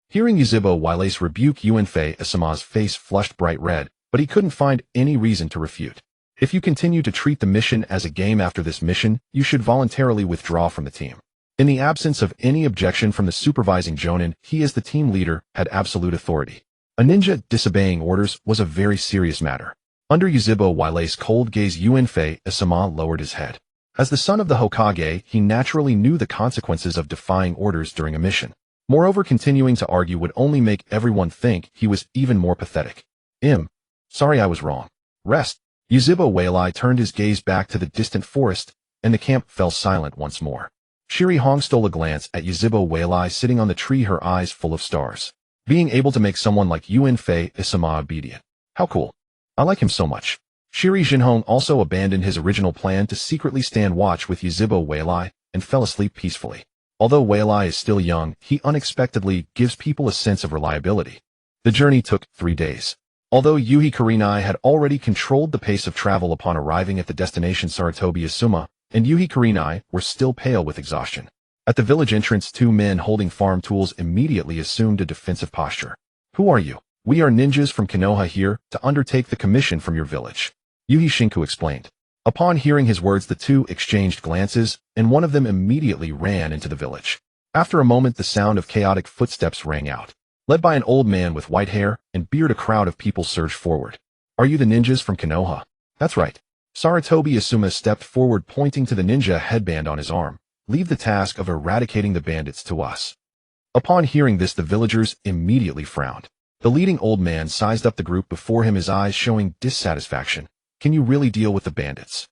[SPEAKER 1] Hearing Yuzhibo Weilai's rebuke, Yuanfei Asama's face flushed bright red, but he couldn't find any reason to refute. If you continue to treat the mission as a game after this mission, you should voluntarily withdraw from the team. In the absence of any objection from the supervising jonin, he as the team leader had absolute authority. A ninja disobeying orders was a very serious matter. Under Yuzhibo Weilai's cold gaze, Yuanfei Asama lowered his head. As the son of the Hokage, he naturally knew the consequences of defying orders during a mission. Moreover, continuing to argue would only make everyone think he was even more pathetic. Sorry, I was wrong. Rest. Yuzhibo Weilai turned his gaze back to the distant forest, and the camp fell silent once more. Shiri Hong stole a glance at Yuzhibo Weilai sitting on the tree, her eyes full of stars. Being able to make someone like Yuanfei Asama obedient. How cool. I like him so much. Shiri Jinhong also abandoned his original plan to secretly stand watch with Yuzhibo Weilai and fell asleep peacefully. Although Weilai is still young, he unexpectedly gives people a sense of reliability. The journey took 3 days. Although Yuhi Kurenai had already controlled the pace of travel upon arriving at the destination, Sarutobi Asuma and Yuhi Kurenai were still pale with exhaustion. At the village entrance, 2 men holding farm tools immediately assumed a defensive posture. Who are you? We are ninjas from Konoha, here to undertake the commission from your village. Yuhi Shinku explained. Upon hearing his words, the 2 exchanged glances, and one of them immediately ran into the village. After a moment, the sound of chaotic footsteps rang out. Led by an old man with white hair and beard, a crowd of people surged forward. Are you the ninjas from Konoha? That's right. Sarutobi Asuma stepped forward, pointing to the ninja headband on his arm. Leave the task of eradicating the bandits to us. Upon hearing this, the villagers immediately frowned. The leading old man sized up the group before him, his eyes showing dissatisfaction. Can you really deal with the bandits?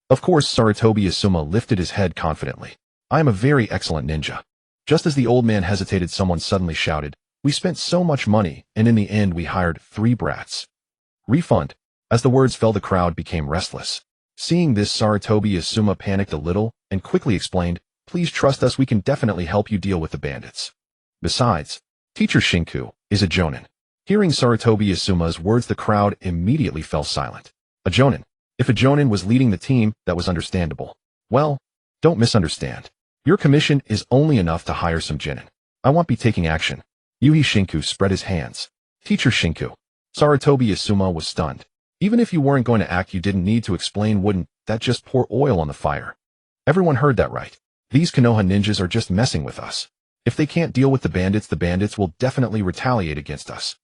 [SPEAKER 1] Of course. Sarutobi Asuma lifted his head confidently. I am a very excellent ninja. Just as the old man hesitated, someone suddenly shouted, we spent so much money, and in the end we hired 3 brats. Refund. As the words fell, the crowd became restless. Seeing this, Sarutobi Asuma panicked a little and quickly explained, please trust us, we can definitely help you deal with the bandits. Besides, Teacher Shinku is a jonin. Hearing Sarutobi Asuma's words, the crowd immediately fell silent. A jonin. If a jonin was leading the team, that was understandable. Well, don't misunderstand. Your commission is only enough to hire some jonin. I won't be taking action. Yuhi Shinku spread his hands. Teacher Shinku. Sarutobi Asuma was stunned. Even if you weren't going to act, you didn't need to explain. Wouldn't that just pour oil on the fire? Everyone heard that, right? These Konoha ninjas are just messing with us. If they can't deal with the bandits will definitely retaliate against us.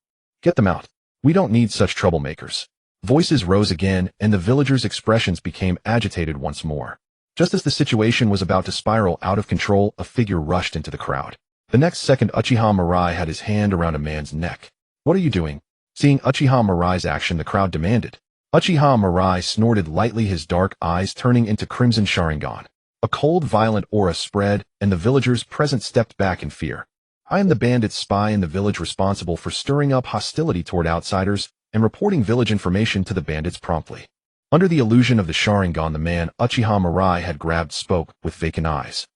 [SPEAKER 1] Get them out. We don't need such troublemakers. Voices rose again, and the villagers' expressions became agitated once more. Just as the situation was about to spiral out of control, a figure rushed into the crowd. The next second, Uchiha Mirai had his hand around a man's neck. What are you doing? Seeing Uchiha Mirai's action, the crowd demanded. Uchiha Mirai snorted lightly, his dark eyes turning into crimson Sharingan. A cold, violent aura spread, and the villagers present stepped back in fear. I am the bandit spy in the village, responsible for stirring up hostility toward outsiders and reporting village information to the bandits promptly. Under the illusion of the Sharingan, the man Uchiha Mirai had grabbed spoke with vacant eyes.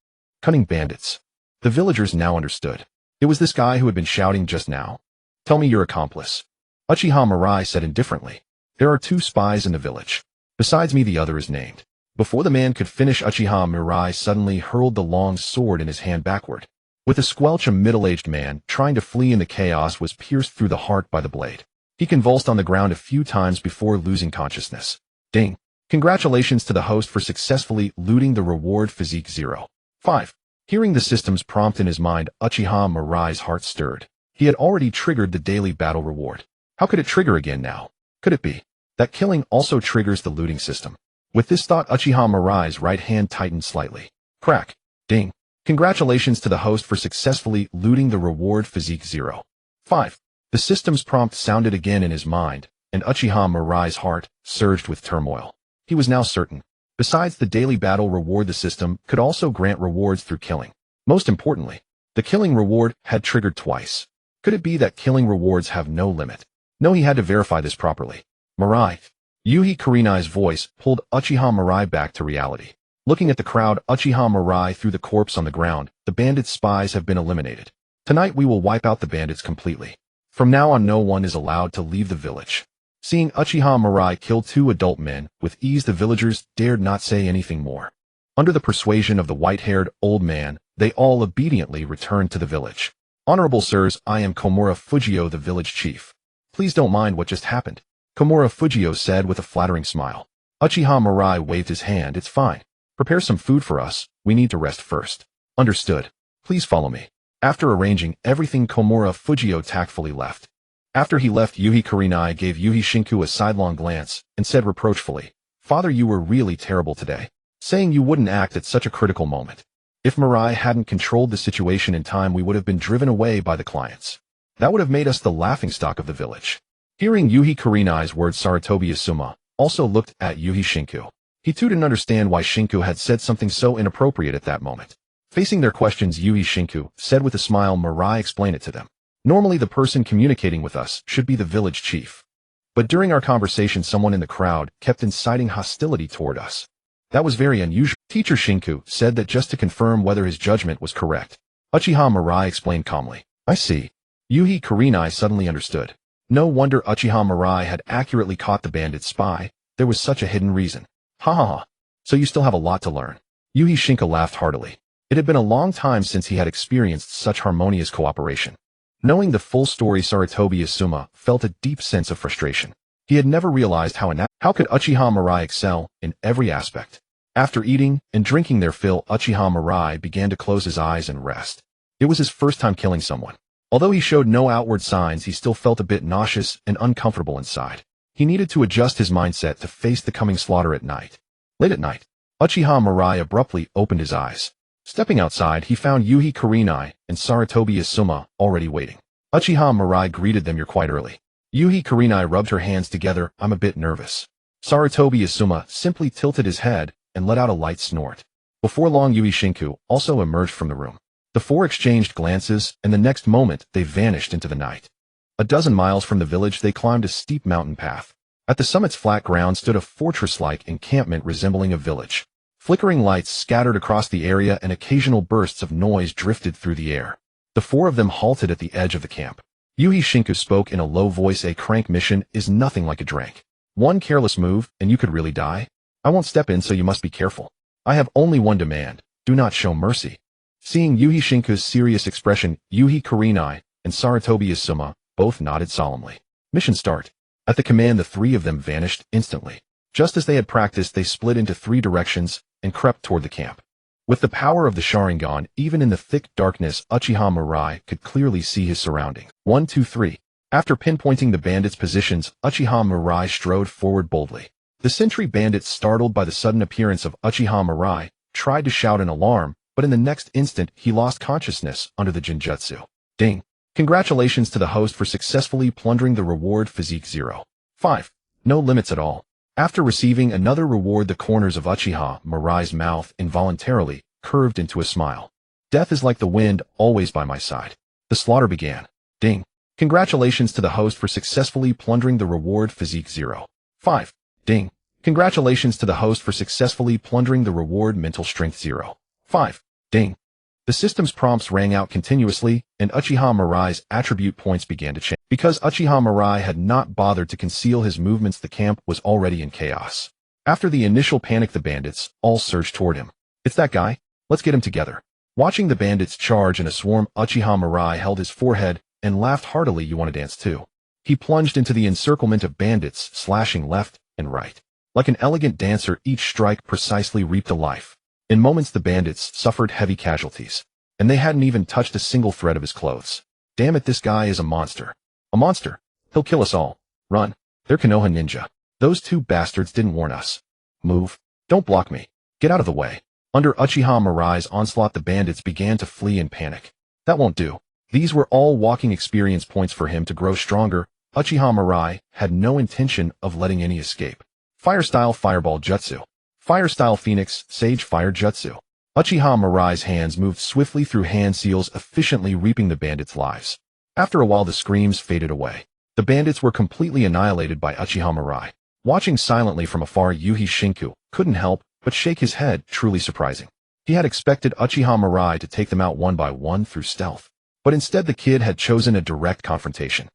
[SPEAKER 1] Cunning bandits. The villagers now understood. It was this guy who had been shouting just now. Tell me your accomplice. Uchiha Mirai said indifferently. There are 2 spies in the village. Besides me, the other is named. Before the man could finish, Uchiha Mirai suddenly hurled the long sword in his hand backward. With a squelch, a middle-aged man, trying to flee in the chaos, was pierced through the heart by the blade. He convulsed on the ground a few times before losing consciousness. Ding. Congratulations to the host for successfully looting the reward Physique 05. Hearing the system's prompt in his mind, Uchiha Mirai's heart stirred. He had already triggered the daily battle reward. How could it trigger again now? Could it be that killing also triggers the looting system? With this thought, Uchiha Mirai's right hand tightened slightly. Crack. Ding. Congratulations to the host for successfully looting the reward Physique 05. The system's prompt sounded again in his mind, and Uchiha Mirai's heart surged with turmoil. He was now certain. Besides the daily battle reward, the system could also grant rewards through killing. Most importantly, the killing reward had triggered twice. Could it be that killing rewards have no limit? No, he had to verify this properly. Mirai. Yuhi Kurenai's voice pulled Uchiha Mirai back to reality. Looking at the crowd, Uchiha Mirai threw the corpse on the ground. The bandits' spies have been eliminated. Tonight we will wipe out the bandits completely. From now on, no one is allowed to leave the village. Seeing Uchiha Mirai kill 2 adult men with ease, the villagers dared not say anything more. Under the persuasion of the white-haired old man, they all obediently returned to the village. Honorable sirs, I am Komura Fujio, the village chief. Please don't mind what just happened, Komura Fujio said with a flattering smile. Uchiha Mirai waved his hand. It's fine. Prepare some food for us. We need to rest first. Understood. Please follow me. After arranging everything, Komura Fujio tactfully left. After he left, Yuhi Kurenai gave Yuhi Shinku a sidelong glance and said reproachfully, Father, you were really terrible today, saying you wouldn't act at such a critical moment. If Mirai hadn't controlled the situation in time, we would have been driven away by the clients. That would have made us the laughingstock of the village. Hearing Yuhi Kurenai's words, Sarutobi Asuma also looked at Yuhi Shinku. He too didn't understand why Shinku had said something so inappropriate at that moment. Facing their questions, Yuhi Shinku said with a smile, Mirai, explain it to them. Normally the person communicating with us should be the village chief. But during our conversation, someone in the crowd kept inciting hostility toward us. That was very unusual. Teacher Shinku said that just to confirm whether his judgment was correct. Uchiha Mirai explained calmly. I see. Yuhi Kurenai suddenly understood. No wonder Uchiha Mirai had accurately caught the bandit's spy. There was such a hidden reason. Ha ha ha. So you still have a lot to learn. Yuhi Shinku laughed heartily. It had been a long time since he had experienced such harmonious cooperation. Knowing the full story, Sarutobi Asuma felt a deep sense of frustration. He had never realized how could Uchiha Mirai excel in every aspect. After eating and drinking their fill, Uchiha Mirai began to close his eyes and rest. It was his first time killing someone. Although he showed no outward signs, he still felt a bit nauseous and uncomfortable inside. He needed to adjust his mindset to face the coming slaughter at night. Late at night, Uchiha Mirai abruptly opened his eyes. Stepping outside, he found Yuhi Kurenai and Sarutobi Asuma already waiting. Uchiha Mirai greeted them. You're quite early. Yuhi Kurenai rubbed her hands together. I'm a bit nervous. Sarutobi Asuma simply tilted his head and let out a light snort. Before long, Yuhi Shinku also emerged from the room. The four exchanged glances, and the next moment they vanished into the night. A dozen miles from the village, they climbed a steep mountain path. At the summit's flat ground stood a fortress-like encampment resembling a village. Flickering lights scattered across the area and occasional bursts of noise drifted through the air. The four of them halted at the edge of the camp. Yuhi Shinku spoke in a low voice. A crank mission is nothing like a drink. One careless move, and you could really die. I won't step in, so you must be careful. I have only one demand. Do not show mercy. Seeing Yuhi Shinku's serious expression, Yuhi Kurenai and Sarutobi Asuma both nodded solemnly. Mission start. At the command, the three of them vanished instantly. Just as they had practiced, they split into 3 directions and crept toward the camp. With the power of the Sharingan, even in the thick darkness, Uchiha Mirai could clearly see his surroundings. 1, 2, 3. After pinpointing the bandits' positions, Uchiha Mirai strode forward boldly. The sentry bandits, startled by the sudden appearance of Uchiha Mirai, tried to shout an alarm, but in the next instant he lost consciousness under the Jinjutsu. Ding! Congratulations to the host for successfully plundering the reward Physique 05. No limits at all. After receiving another reward, the corners of Uchiha Mirai's mouth involuntarily curved into a smile. Death is like the wind, always by my side. The slaughter began. Ding! Congratulations to the host for successfully plundering the reward Physique 05. Ding! Congratulations to the host for successfully plundering the reward Mental Strength 05. Ding! The system's prompts rang out continuously, and Uchiha Mirai's attribute points began to change. Because Uchiha Mirai had not bothered to conceal his movements, the camp was already in chaos. After the initial panic, the bandits all surged toward him. It's that guy. Let's get him together. Watching the bandits charge in a swarm, Uchiha Mirai held his forehead and laughed heartily. You want to dance too? He plunged into the encirclement of bandits, slashing left and right. Like an elegant dancer, each strike precisely reaped a life. In moments the bandits suffered heavy casualties, and they hadn't even touched a single thread of his clothes. Damn it, this guy is a monster. A monster. He'll kill us all. Run. They're Konoha ninja. Those two bastards didn't warn us. Move. Don't block me. Get out of the way. Under Uchiha Mirai's onslaught the bandits began to flee in panic. That won't do. These were all walking experience points for him to grow stronger. Uchiha Mirai had no intention of letting any escape. Fire-style Fireball Jutsu. Fire-style Phoenix Sage Fire Jutsu. Uchiha Mirai's hands moved swiftly through hand seals, efficiently reaping the bandits' lives. After a while the screams faded away. The bandits were completely annihilated by Uchiha Mirai. Watching silently from afar, Yuhi Shinku couldn't help but shake his head, truly surprising. He had expected Uchiha Mirai to take them out one by one through stealth. But instead the kid had chosen a direct confrontation.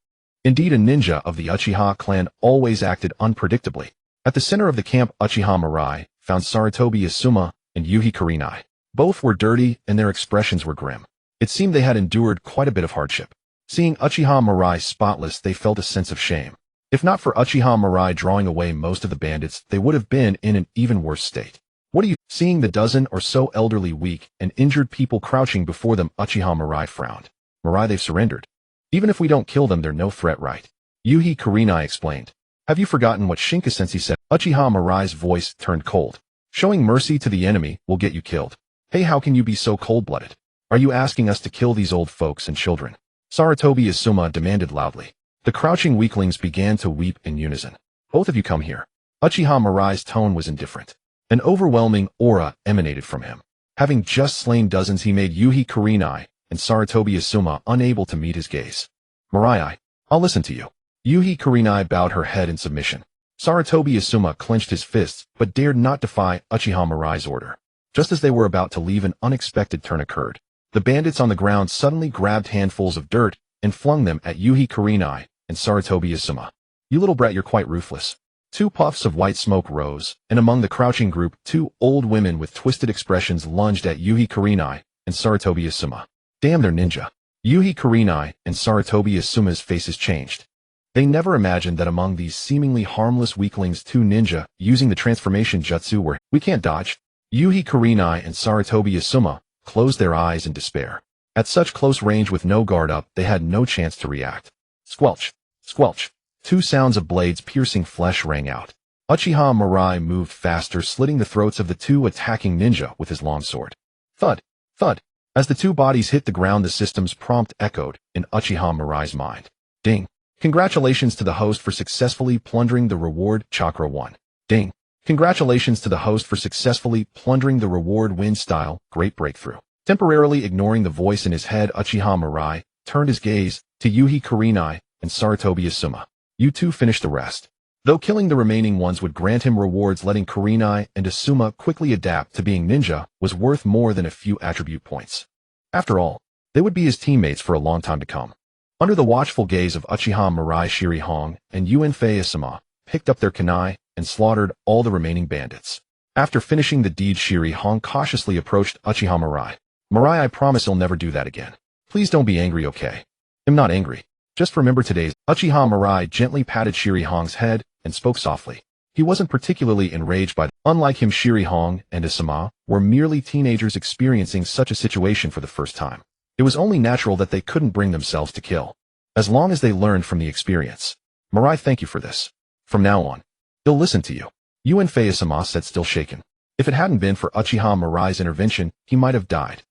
[SPEAKER 1] Indeed, a ninja of the Uchiha clan always acted unpredictably. At the center of the camp, Uchiha Mirai found Sarutobi Asuma and Yuhi Kurenai. Both were dirty and their expressions were grim. It seemed they had endured quite a bit of hardship. Seeing Uchiha Mirai spotless, they felt a sense of shame. If not for Uchiha Mirai drawing away most of the bandits, they would have been in an even worse state. What are you? Seeing the dozen or so elderly, weak, and injured people crouching before them, Uchiha Mirai frowned. Mirai, they've surrendered. Even if we don't kill them, they're no threat, right? Yuhi Kurenai explained. Have you forgotten what Shinka-sensei said? Uchiha Mirai's voice turned cold. Showing mercy to the enemy will get you killed. Hey, how can you be so cold-blooded? Are you asking us to kill these old folks and children? Sarutobi Asuma demanded loudly. The crouching weaklings began to weep in unison. Both of you come here. Uchiha Mirai's tone was indifferent. An overwhelming aura emanated from him. Having just slain dozens, he made Yuhi Kurenai and Sarutobi Asuma unable to meet his gaze. Mirai, I'll listen to you. Yuhi Kurenai bowed her head in submission. Sarutobi Asuma clenched his fists, but dared not defy Uchiha Mirai's order. Just as they were about to leave, an unexpected turn occurred. The bandits on the ground suddenly grabbed handfuls of dirt and flung them at Yuhi Kurenai and Sarutobi Asuma. You little brat, you're quite ruthless. Two puffs of white smoke rose, and among the crouching group, two old women with twisted expressions lunged at Yuhi Kurenai and Sarutobi Asuma. Damn, they're ninja. Yuhi Kurenai and Sarutobi Asuma's faces changed. They never imagined that among these seemingly harmless weaklings, two ninja using the transformation jutsu were. We can't dodge. Yuhi Kurenai and Sarutobi Asuma closed their eyes in despair. At such close range with no guard up, they had no chance to react. Squelch! Squelch! Two sounds of blades piercing flesh rang out. Uchiha Mirai moved faster, slitting the throats of the two attacking ninja with his long sword. Thud! Thud! As the two bodies hit the ground, the system's prompt echoed in Uchiha Mirai's mind. Ding! Congratulations to the host for successfully plundering the reward. Chakra 1. Ding! Congratulations to the host for successfully plundering the reward. Win style. Great breakthrough. Temporarily ignoring the voice in his head, Uchiha Mirai turned his gaze to Yuhi Kurenai and Sarutobi Asuma. You two finish the rest. Though killing the remaining ones would grant him rewards, letting Kurenai and Asuma quickly adapt to being ninja was worth more than a few attribute points. After all, they would be his teammates for a long time to come. Under the watchful gaze of Uchiha Mirai, Shiri Hong and Yuenfei Asuma picked up their kunai and slaughtered all the remaining bandits. After finishing the deed, Shiri Hong cautiously approached Uchiha Mirai. Mirai, I promise I'll never do that again. Please don't be angry, okay? I'm not angry. Just remember today's. Uchiha Mirai gently patted Shiri Hong's head and spoke softly. He wasn't particularly enraged by them. Unlike him, Shiri Hong and Asuma were merely teenagers experiencing such a situation for the first time. It was only natural that they couldn't bring themselves to kill, as long as they learned from the experience. Mirai, thank you for this. From now on, he'll listen to you. Yuenfei Asuma said, still shaken. If it hadn't been for Uchiha Mirai's intervention, he might have died.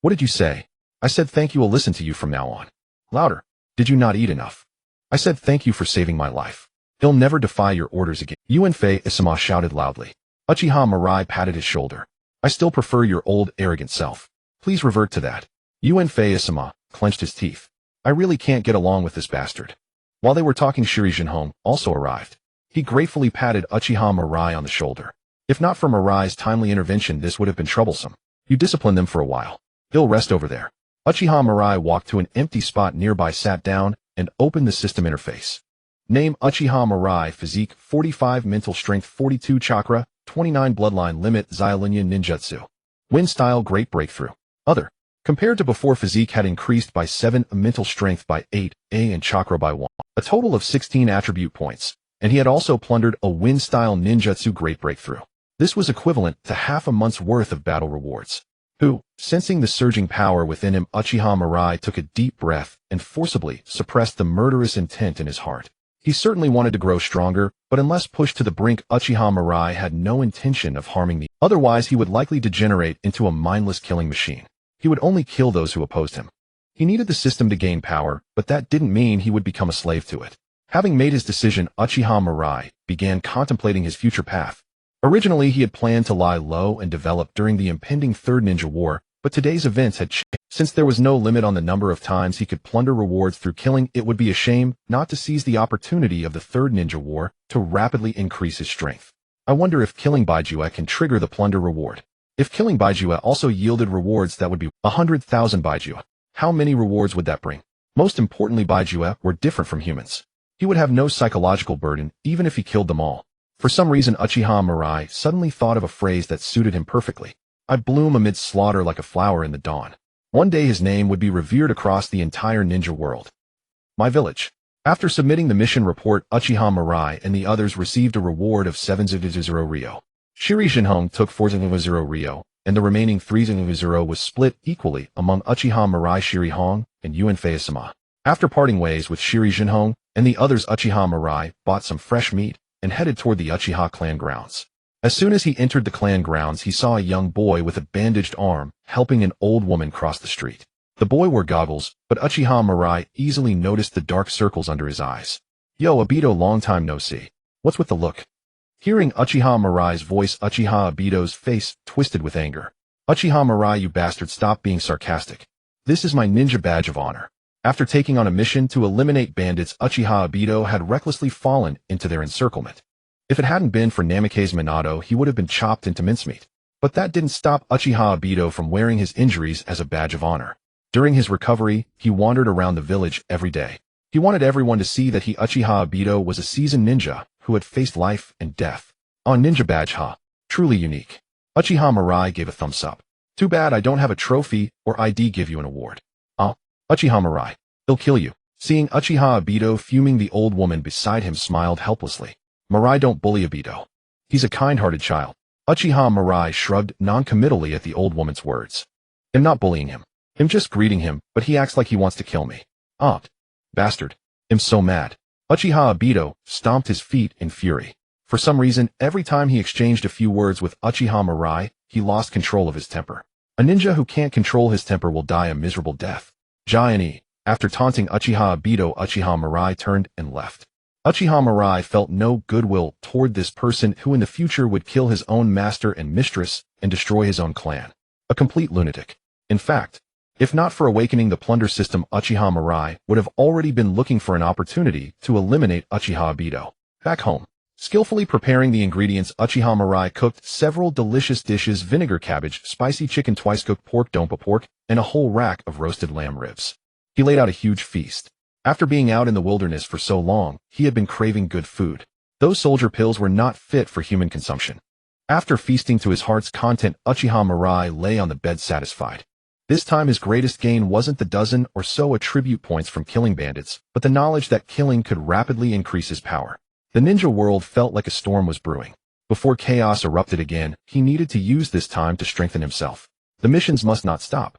[SPEAKER 1] What did you say? I said thank you, I'll listen to you from now on. Louder. Did you not eat enough? I said thank you for saving my life. He'll never defy your orders again. Yuenfei Asuma shouted loudly. Uchiha Mirai patted his shoulder. I still prefer your old, arrogant self. Please revert to that. Yuenfei Asuma clenched his teeth. I really can't get along with this bastard. While they were talking, Shiri Jinhong also arrived. He gratefully patted Uchiha Mirai on the shoulder. If not for Mirai's timely intervention, this would have been troublesome. You discipline them for a while. They'll rest over there. Uchiha Mirai walked to an empty spot nearby, sat down, and opened the system interface. Name Uchiha Mirai, Physique 45, Mental Strength 42, Chakra 29, Bloodline Limit, Xiaolinya Ninjutsu. Win style, Great Breakthrough. Other. Compared to before, Physique had increased by 7, Mental Strength by 8, and Chakra by 1. A total of 16 attribute points, and he had also plundered a Win style Ninjutsu, Great Breakthrough. This was equivalent to half a month's worth of battle rewards. Sensing the surging power within him, Uchiha Mirai took a deep breath and forcibly suppressed the murderous intent in his heart. He certainly wanted to grow stronger, but unless pushed to the brink, Uchiha Mirai had no intention of harming me. Otherwise, he would likely degenerate into a mindless killing machine. He would only kill those who opposed him. He needed the system to gain power, but that didn't mean he would become a slave to it. Having made his decision, Uchiha Mirai began contemplating his future path. Originally, he had planned to lie low and develop during the impending Third Ninja War, but today's events had changed. Since there was no limit on the number of times he could plunder rewards through killing, it would be a shame not to seize the opportunity of the Third Ninja War to rapidly increase his strength. I wonder if killing Baijue can trigger the plunder reward. If killing Baijue also yielded rewards, that would be 100,000 Baijue. How many rewards would that bring? Most importantly, Baijue were different from humans. He would have no psychological burden, even if he killed them all. For some reason, Uchiha Mirai suddenly thought of a phrase that suited him perfectly. I bloom amid slaughter like a flower in the dawn. One day his name would be revered across the entire ninja world. My village. After submitting the mission report, Uchiha Mirai and the others received a reward of 7,000 Ryo. Shiri Jinhong took 4,000 Ryo, and the remaining 3,000 was split equally among Uchiha Mirai, Shiri Hong, and Yuan Feisama. After parting ways with Shiri Jinhong and the others, Uchiha Mirai bought some fresh meat and headed toward the Uchiha clan grounds. As soon as he entered the clan grounds, he saw a young boy with a bandaged arm helping an old woman cross the street. The boy wore goggles, but Uchiha Mirai easily noticed the dark circles under his eyes. Yo, Obito, long time no see. What's with the look? Hearing Uchiha Mirai's voice, Uchiha Obito's face twisted with anger. Uchiha Mirai, you bastard, stop being sarcastic. This is my ninja badge of honor. After taking on a mission to eliminate bandits, Uchiha Obito had recklessly fallen into their encirclement. If it hadn't been for Namikaze Minato, he would have been chopped into mincemeat. But that didn't stop Uchiha Obito from wearing his injuries as a badge of honor. During his recovery, he wandered around the village every day. He wanted everyone to see that he, Uchiha Obito, was a seasoned ninja who had faced life and death. On ninja badge, huh? Truly unique. Uchiha Mirai gave a thumbs up. Too bad I don't have a trophy or ID give you an award. Uchiha Mirai. He'll kill you. Seeing Uchiha Obito fuming, the old woman beside him smiled helplessly. Mirai, don't bully Obito. He's a kind-hearted child. Uchiha Mirai shrugged non-committally at the old woman's words. I'm not bullying him. I'm just greeting him, but he acts like he wants to kill me. Bastard. I'm so mad. Uchiha Obito stomped his feet in fury. For some reason, every time he exchanged a few words with Uchiha Mirai, he lost control of his temper. A ninja who can't control his temper will die a miserable death. Giant. After taunting Uchiha Obito, Uchiha Mirai turned and left. Uchiha Mirai felt no goodwill toward this person who in the future would kill his own master and mistress and destroy his own clan. A complete lunatic. In fact, if not for awakening the Plunder System, Uchiha Mirai would have already been looking for an opportunity to eliminate Uchiha Obito. Back home, skillfully preparing the ingredients, Uchiha Mirai cooked several delicious dishes: vinegar cabbage, spicy chicken, twice-cooked pork, dompa pork, and a whole rack of roasted lamb ribs. He laid out a huge feast. After being out in the wilderness for so long, he had been craving good food. Those soldier pills were not fit for human consumption. After feasting to his heart's content, Uchiha Mirai lay on the bed satisfied. This time his greatest gain wasn't the dozen or so attribute points from killing bandits, but the knowledge that killing could rapidly increase his power. The ninja world felt like a storm was brewing. Before chaos erupted again, he needed to use this time to strengthen himself. The missions must not stop.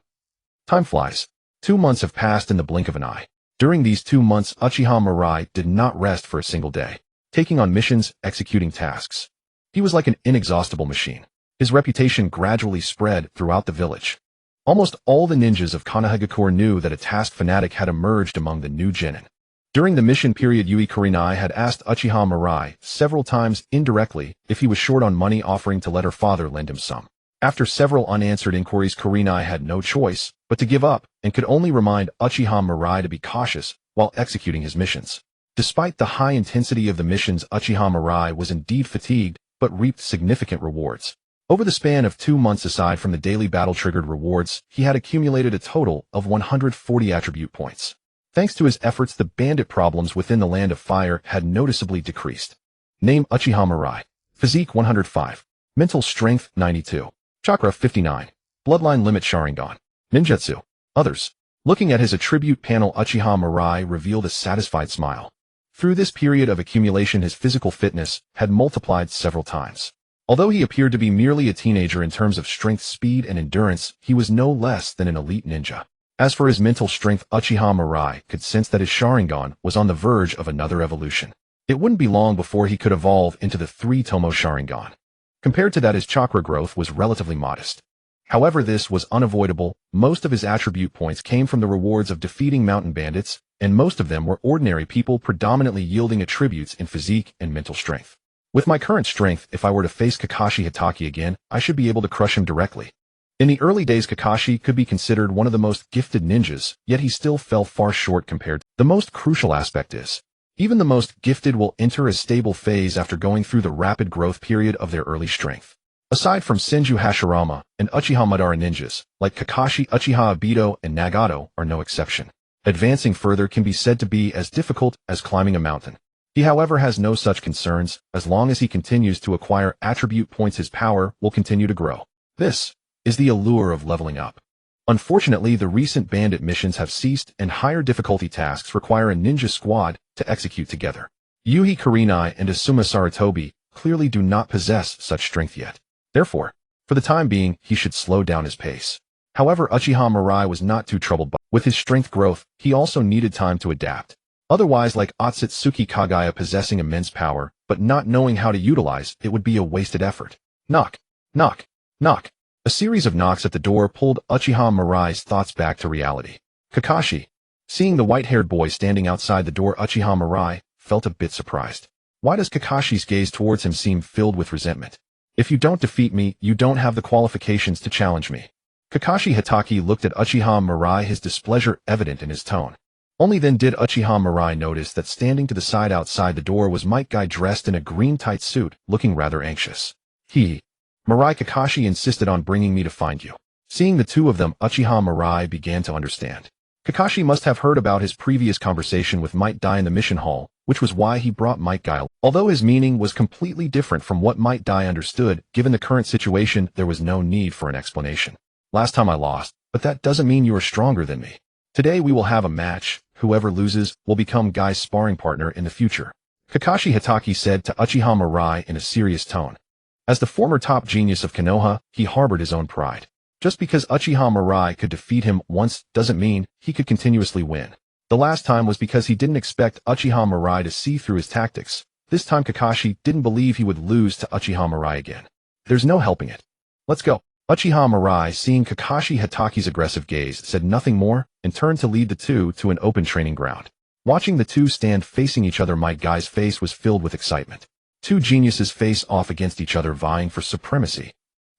[SPEAKER 1] Time flies. 2 months have passed in the blink of an eye. During these 2 months, Uchiha Mirai did not rest for a single day, taking on missions, executing tasks. He was like an inexhaustible machine. His reputation gradually spread throughout the village. Almost all the ninjas of Konohagakure knew that a task fanatic had emerged among the new genin. During the mission period, Yui Kurenai had asked Uchiha Mirai several times indirectly if he was short on money, offering to let her father lend him some. After several unanswered inquiries, Kurenai had no choice but to give up and could only remind Uchiha Mirai to be cautious while executing his missions. Despite the high intensity of the missions, Uchiha Mirai was indeed fatigued but reaped significant rewards. Over the span of 2 months, aside from the daily battle-triggered rewards, he had accumulated a total of 140 attribute points. Thanks to his efforts, the bandit problems within the Land of Fire had noticeably decreased. Name: Uchiha Mirai. Physique 105. Mental Strength 92. Chakra 59. Bloodline Limit Sharingan. Ninjutsu. Others. Looking at his attribute panel, Uchiha Mirai revealed a satisfied smile. Through this period of accumulation, his physical fitness had multiplied several times. Although he appeared to be merely a teenager in terms of strength, speed, and endurance, he was no less than an elite ninja. As for his mental strength, Uchiha Mirai could sense that his Sharingan was on the verge of another evolution. It wouldn't be long before he could evolve into the 3-Tomo Sharingan. Compared to that, his chakra growth was relatively modest. However, this was unavoidable. Most of his attribute points came from the rewards of defeating mountain bandits, and most of them were ordinary people predominantly yielding attributes in physique and mental strength. With my current strength, if I were to face Kakashi Hatake again, I should be able to crush him directly. In the early days, Kakashi could be considered one of the most gifted ninjas, yet he still fell far short compared to the most crucial aspect is, even the most gifted will enter a stable phase after going through the rapid growth period of their early strength. Aside from Senju Hashirama and Uchiha Madara ninjas, like Kakashi, Uchiha Obito, and Nagato are no exception. Advancing further can be said to be as difficult as climbing a mountain. He, however, has no such concerns. As long as he continues to acquire attribute points, his power will continue to grow. This is the allure of leveling up. Unfortunately, the recent bandit missions have ceased and higher difficulty tasks require a ninja squad to execute together. Yuhi Kurenai and Asuma Sarutobi clearly do not possess such strength yet. Therefore, for the time being, he should slow down his pace. However, Uchiha Mirai was not too troubled with his strength growth. He also needed time to adapt. Otherwise, like Otsutsuki Kagaya possessing immense power, but not knowing how to utilize it would be a wasted effort. Knock, knock, knock. A series of knocks at the door pulled Uchiha Mirai's thoughts back to reality. Kakashi. Seeing the white-haired boy standing outside the door, Uchiha Mirai felt a bit surprised. Why does Kakashi's gaze towards him seem filled with resentment? If you don't defeat me, you don't have the qualifications to challenge me. Kakashi Hatake looked at Uchiha Mirai, his displeasure evident in his tone. Only then did Uchiha Mirai notice that standing to the side outside the door was Might Guy dressed in a green tight suit, looking rather anxious. Mirai, Kakashi insisted on bringing me to find you. Seeing the two of them, Uchiha Mirai began to understand. Kakashi must have heard about his previous conversation with Might Guy in the mission hall, which was why he brought Might Guy. Although his meaning was completely different from what Might Guy understood, given the current situation, there was no need for an explanation. Last time I lost, but that doesn't mean you are stronger than me. Today we will have a match. Whoever loses will become Guy's sparring partner in the future. Kakashi Hatake said to Uchiha Mirai in a serious tone. As the former top genius of Konoha, he harbored his own pride. Just because Uchiha Mirai could defeat him once doesn't mean he could continuously win. The last time was because he didn't expect Uchiha Mirai to see through his tactics. This time Kakashi didn't believe he would lose to Uchiha Mirai again. There's no helping it. Let's go. Uchiha Mirai, seeing Kakashi Hatake's aggressive gaze, said nothing more and turned to lead the two to an open training ground. Watching the two stand facing each other, Might Guy's face was filled with excitement. Two geniuses face off against each other, vying for supremacy.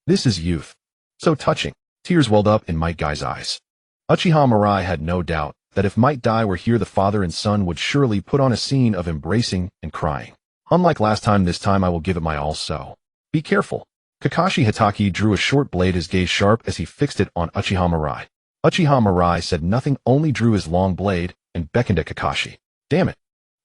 [SPEAKER 1] This is youth. So touching. Tears welled up in Might Guy's eyes. Uchiha Mirai had no doubt that if Might Guy were here, the father and son would surely put on a scene of embracing and crying. Unlike last time, this time I will give it my all, so be careful. Kakashi Hatake drew a short blade, his gaze sharp as he fixed it on Uchiha Mirai. Uchiha Mirai said nothing, only drew his long blade and beckoned at Kakashi. Damn it.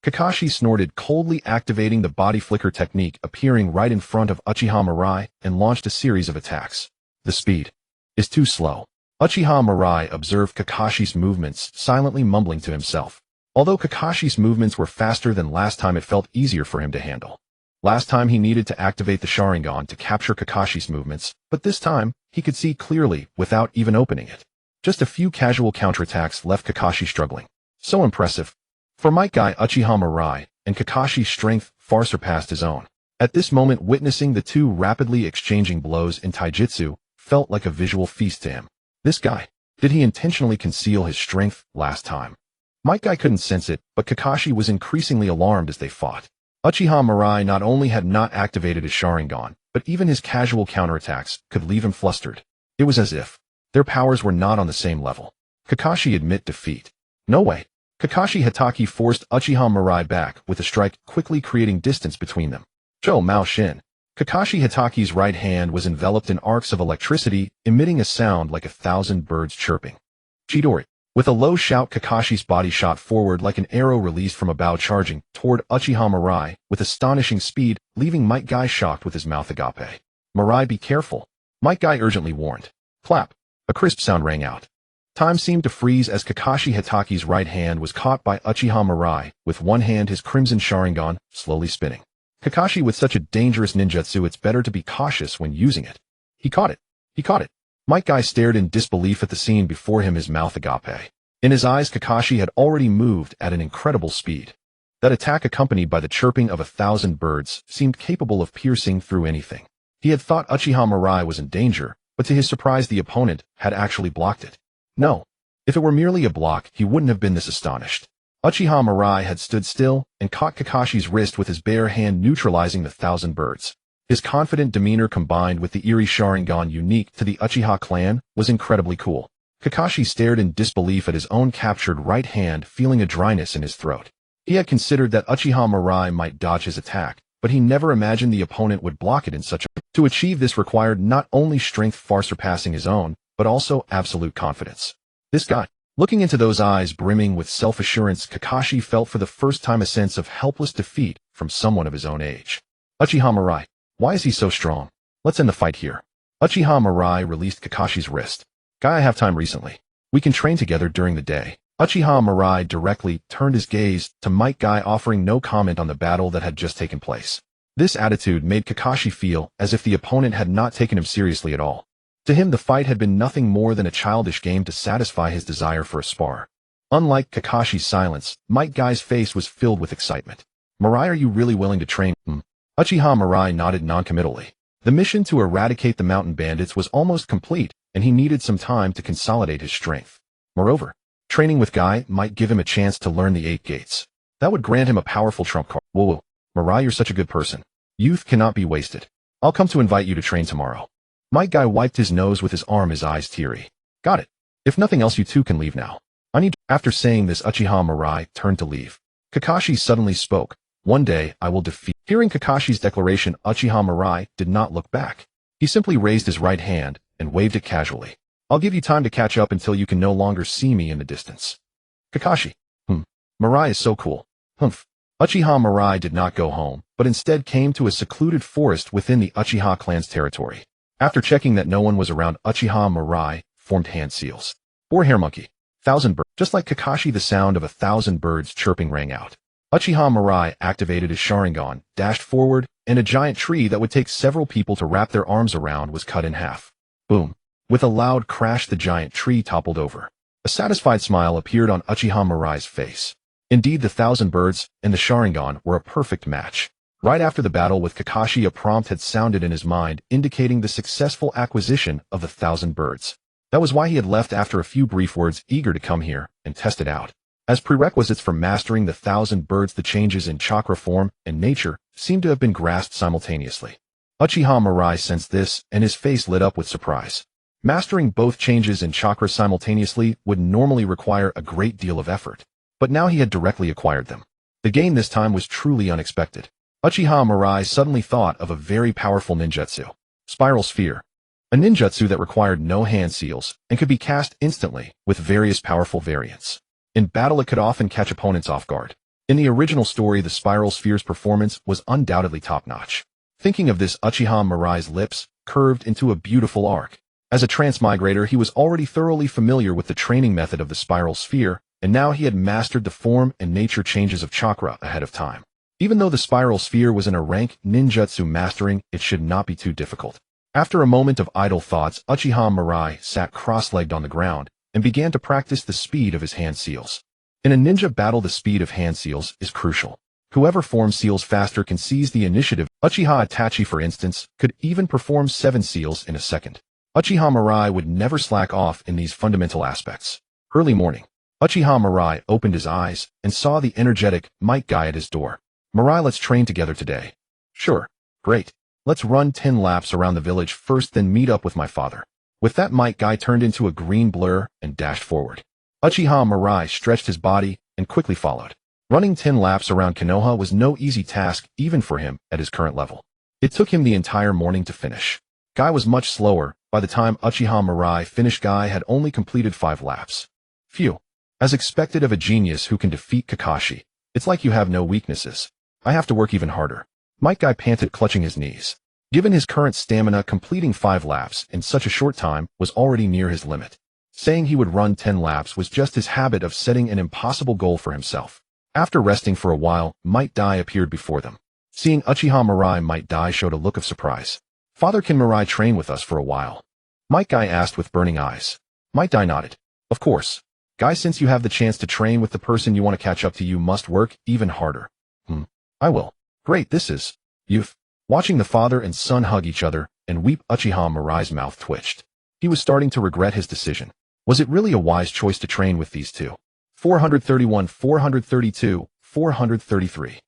[SPEAKER 1] Kakashi snorted, coldly activating the body flicker technique, appearing right in front of Uchiha Mirai, and launched a series of attacks. The speed is too slow. Uchiha Mirai observed Kakashi's movements, silently mumbling to himself. Although Kakashi's movements were faster than last time, it felt easier for him to handle. Last time he needed to activate the Sharingan to capture Kakashi's movements, but this time he could see clearly without even opening it. Just a few casual counterattacks left Kakashi struggling. So impressive. For Might Guy, Uchiha Mirai, and Kakashi's strength far surpassed his own. At this moment, witnessing the two rapidly exchanging blows in taijutsu felt like a visual feast to him. This guy, did he intentionally conceal his strength last time? Might Guy couldn't sense it, but Kakashi was increasingly alarmed as they fought. Uchiha Mirai not only had not activated his Sharingan, but even his casual counterattacks could leave him flustered. It was as if their powers were not on the same level. Kakashi admit defeat. No way. Kakashi Hatake forced Uchiha Mirai back with a strike, quickly creating distance between them. Zhou Mao Shin. Kakashi Hatake's right hand was enveloped in arcs of electricity, emitting a sound like 1,000 birds chirping. Chidori. With a low shout, Kakashi's body shot forward like an arrow released from a bow, charging toward Uchiha Mirai with astonishing speed, leaving Might Guy shocked with his mouth agape. Mirai, be careful. Might Guy urgently warned. Clap. A crisp sound rang out. Time seemed to freeze as Kakashi Hatake's right hand was caught by Uchiha Mirai, with one hand his crimson Sharingan slowly spinning. Kakashi, with such a dangerous ninjutsu, it's better to be cautious when using it. He caught it. He caught it. Might Guy stared in disbelief at the scene before him, his mouth agape. In his eyes, Kakashi had already moved at an incredible speed. That attack, accompanied by the chirping of 1,000 birds, seemed capable of piercing through anything. He had thought Uchiha Mirai was in danger, but to his surprise the opponent had actually blocked it. No. If it were merely a block, he wouldn't have been this astonished. Uchiha Mirai had stood still and caught Kakashi's wrist with his bare hand, neutralizing the 1,000 birds. His confident demeanor, combined with the eerie Sharingan unique to the Uchiha clan, was incredibly cool. Kakashi stared in disbelief at his own captured right hand, feeling a dryness in his throat. He had considered that Uchiha Mirai might dodge his attack, but he never imagined the opponent would block it in such a way. To achieve this required not only strength far surpassing his own, but also absolute confidence. This guy. Looking into those eyes brimming with self-assurance, Kakashi felt for the first time a sense of helpless defeat from someone of his own age. Uchiha Mirai. Why is he so strong? Let's end the fight here. Uchiha Mirai released Kakashi's wrist. Guy, I have time recently. We can train together during the day. Uchiha Mirai directly turned his gaze to Might Guy, offering no comment on the battle that had just taken place. This attitude made Kakashi feel as if the opponent had not taken him seriously at all. To him, the fight had been nothing more than a childish game to satisfy his desire for a spar. Unlike Kakashi's silence, Might Guy's face was filled with excitement. Mirai, are you really willing to train? Uchiha Mirai nodded noncommittally. The mission to eradicate the mountain bandits was almost complete, and he needed some time to consolidate his strength. Moreover, training with Guy might give him a chance to learn the 8 gates. That would grant him a powerful trump card. Whoa, Mirai, you're such a good person. Youth cannot be wasted. I'll come to invite you to train tomorrow. Might Guy wiped his nose with his arm, his eyes teary. Got it. If nothing else, you two can leave now. After saying this, Uchiha Mirai turned to leave. Kakashi suddenly spoke. One day, I will defeat. Hearing Kakashi's declaration, Uchiha Mirai did not look back. He simply raised his right hand and waved it casually. I'll give you time to catch up until you can no longer see me in the distance. Kakashi. Mirai is so cool. Humph. Uchiha Mirai did not go home, but instead came to a secluded forest within the Uchiha clan's territory. After checking that no one was around, Uchiha Mirai formed hand seals. Or hair monkey. 1,000 birds. Just like Kakashi, the sound of 1,000 birds chirping rang out. Uchiha Mirai activated his Sharingan, dashed forward, and a giant tree that would take several people to wrap their arms around was cut in half. Boom. With a loud crash, the giant tree toppled over. A satisfied smile appeared on Uchiha Mirai's face. Indeed, the 1,000 birds and the Sharingan were a perfect match. Right after the battle with Kakashi, a prompt had sounded in his mind, indicating the successful acquisition of the 1,000 birds. That was why he had left after a few brief words, eager to come here and test it out. As prerequisites for mastering the 1,000 birds, the changes in chakra form and nature seemed to have been grasped simultaneously. Uchiha Mirai sensed this, and his face lit up with surprise. Mastering both changes in chakra simultaneously would normally require a great deal of effort, but now he had directly acquired them. The gain this time was truly unexpected. Uchiha Mirai suddenly thought of a very powerful ninjutsu. Spiral Sphere. A ninjutsu that required no hand seals and could be cast instantly with various powerful variants. In battle, it could often catch opponents off guard. In the original story, the Spiral Sphere's performance was undoubtedly top-notch. Thinking of this, Uchiha Mirai's lips curved into a beautiful arc. As a transmigrator, he was already thoroughly familiar with the training method of the Spiral Sphere, and now he had mastered the form and nature changes of chakra ahead of time. Even though the Spiral Sphere was in a rank ninjutsu, mastering it should not be too difficult. After a moment of idle thoughts, Uchiha Mirai sat cross-legged on the ground and began to practice the speed of his hand seals. In a ninja battle, the speed of hand seals is crucial. Whoever forms seals faster can seize the initiative. Uchiha Itachi, for instance, could even perform 7 seals in a second. Uchiha Mirai would never slack off in these fundamental aspects. Early morning. Uchiha Mirai opened his eyes and saw the energetic Might Guy at his door. Mirai, let's train together today. Sure. Great. Let's run 10 laps around the village first, then meet up with my father. With that, Might Guy turned into a green blur and dashed forward. Uchiha Mirai stretched his body and quickly followed. Running 10 laps around Konoha was no easy task even for him at his current level. It took him the entire morning to finish. Guy was much slower. By the time Uchiha Mirai finished, Guy had only completed 5 laps. Phew. As expected of a genius who can defeat Kakashi, it's like you have no weaknesses. I have to work even harder. Might Guy panted, clutching his knees. Given his current stamina, completing 5 laps in such a short time was already near his limit. Saying he would run 10 laps was just his habit of setting an impossible goal for himself. After resting for a while, Might Guy appeared before them. Seeing Uchiha Mirai, Might Dai showed a look of surprise. Father, can Mirai train with us for a while? Might Dai asked with burning eyes. Might Dai nodded. Of course. Guys, since you have the chance to train with the person you want to catch up to, you must work even harder. I will. Great, this is youth. Watching the father and son hug each other and weep, Uchiha Mirai's mouth twitched. He was starting to regret his decision. Was it really a wise choice to train with these two? 431, 432, 433.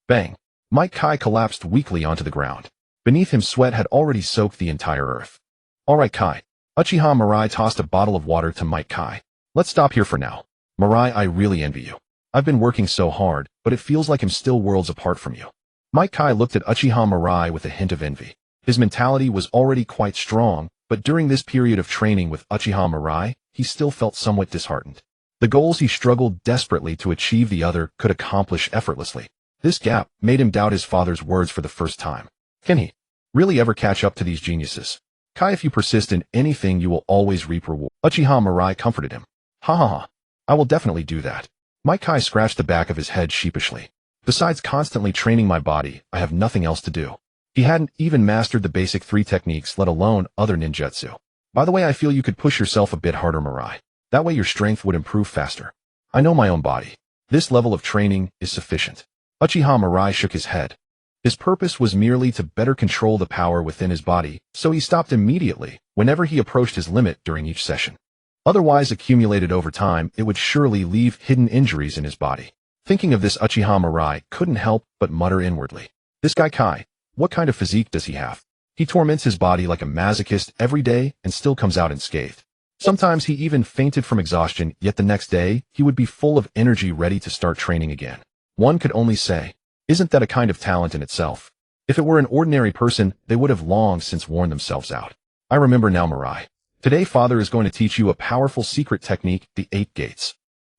[SPEAKER 1] Bang. Might Kai collapsed weakly onto the ground. Beneath him, sweat had already soaked the entire earth. All right, Kai. Uchiha Mirai tossed a bottle of water to Might Kai. Let's stop here for now. Mirai, I really envy you. I've been working so hard, but it feels like I'm still worlds apart from you. Might Kai looked at Uchiha Mirai with a hint of envy. His mentality was already quite strong, but during this period of training with Uchiha Mirai, he still felt somewhat disheartened. The goals he struggled desperately to achieve, the other could accomplish effortlessly. This gap made him doubt his father's words for the first time. Can he really ever catch up to these geniuses? Kai, if you persist in anything, you will always reap reward. Uchiha Mirai comforted him. Ha ha ha. I will definitely do that. Might Kai scratched the back of his head sheepishly. Besides constantly training my body, I have nothing else to do. He hadn't even mastered the basic 3 techniques, let alone other ninjutsu. By the way, I feel you could push yourself a bit harder, Mirai. That way your strength would improve faster. I know my own body. This level of training is sufficient. Uchiha Mirai shook his head. His purpose was merely to better control the power within his body, so he stopped immediately whenever he approached his limit during each session. Otherwise, accumulated over time, it would surely leave hidden injuries in his body. Thinking of this, Uchiha Mirai couldn't help but mutter inwardly. This guy Kai, what kind of physique does he have? He torments his body like a masochist every day and still comes out unscathed. Sometimes he even fainted from exhaustion, yet the next day, he would be full of energy ready to start training again. One could only say, isn't that a kind of talent in itself? If it were an ordinary person, they would have long since worn themselves out. I remember now, Mirai. Today, Father is going to teach you a powerful secret technique, the 8 gates.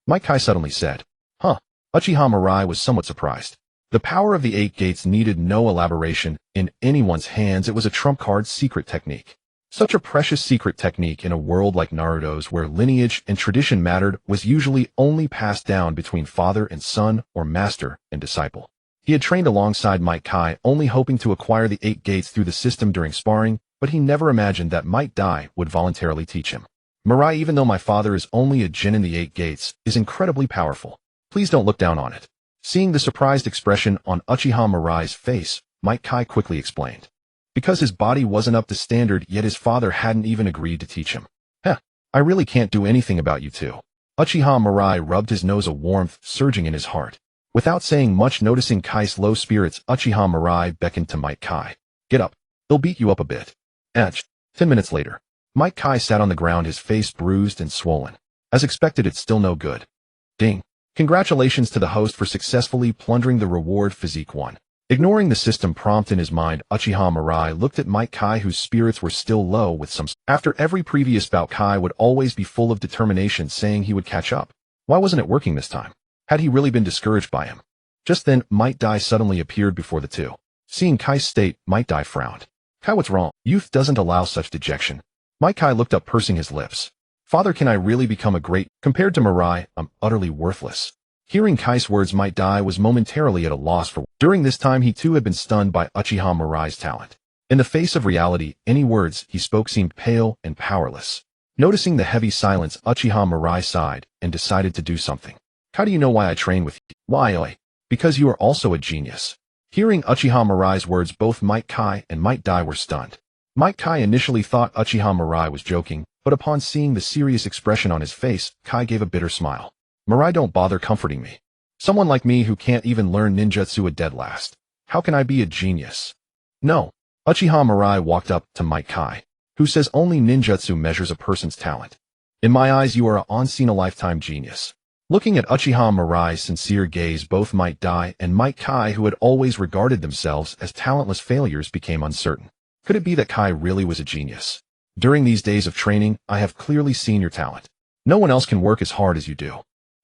[SPEAKER 1] Might Kai suddenly said. Huh. Uchiha Mirai was somewhat surprised. The power of the 8 gates needed no elaboration. In anyone's hands, it was a trump card secret technique. Such a precious secret technique in a world like Naruto's, where lineage and tradition mattered, was usually only passed down between father and son or master and disciple. He had trained alongside Might Kai, only hoping to acquire the 8 gates through the system during sparring, but he never imagined that Might Dai would voluntarily teach him. Mirai, even though my father is only a jin in the 8 gates, is incredibly powerful. Please don't look down on it. Seeing the surprised expression on Uchiha Mirai's face, Might Kai quickly explained. Because his body wasn't up to standard, yet his father hadn't even agreed to teach him. I really can't do anything about you two. Uchiha Mirai rubbed his nose, a warmth surging in his heart. Without saying much, noticing Kai's low spirits, Uchiha Mirai beckoned to Might Kai. Get up. They'll beat you up a bit. 10 minutes later, Might Kai sat on the ground, his face bruised and swollen. As expected, it's still no good. Ding. Congratulations to the host for successfully plundering the reward Physique 1. Ignoring the system prompt in his mind, Uchiha Mirai looked at Might Kai, whose spirits were still low with some. After every previous bout, Kai would always be full of determination, saying he would catch up. Why wasn't it working this time? Had he really been discouraged by him? Just then, Might Dai suddenly appeared before the two. Seeing Kai's state, Might Dai frowned. Kai, what's wrong? Youth doesn't allow such dejection. Might Kai looked up, pursing his lips. Father, can I really become a great? Compared to Mirai, I'm utterly worthless. Hearing Kai's words, Might Dai was momentarily at a loss for. During this time, he too had been stunned by Uchiha Mirai's talent. In the face of reality, any words he spoke seemed pale and powerless. Noticing the heavy silence, Uchiha Mirai sighed and decided to do something. How do you know why I train with you? Why? Because you are also a genius. Hearing Uchiha Mirai's words, both Might Kai and Might Dai were stunned. Might Kai initially thought Uchiha Mirai was joking, but upon seeing the serious expression on his face, Kai gave a bitter smile. Mirai, don't bother comforting me. Someone like me who can't even learn ninjutsu at dead last. How can I be a genius? No. Uchiha Mirai walked up to Might Kai, who says only ninjutsu measures a person's talent. In my eyes, you are a once-in-a-lifetime genius. Looking at Uchiha Mirai's sincere gaze, both Might Dai and Might Kai, who had always regarded themselves as talentless failures, became uncertain. Could it be that Kai really was a genius? During these days of training, I have clearly seen your talent. No one else can work as hard as you do.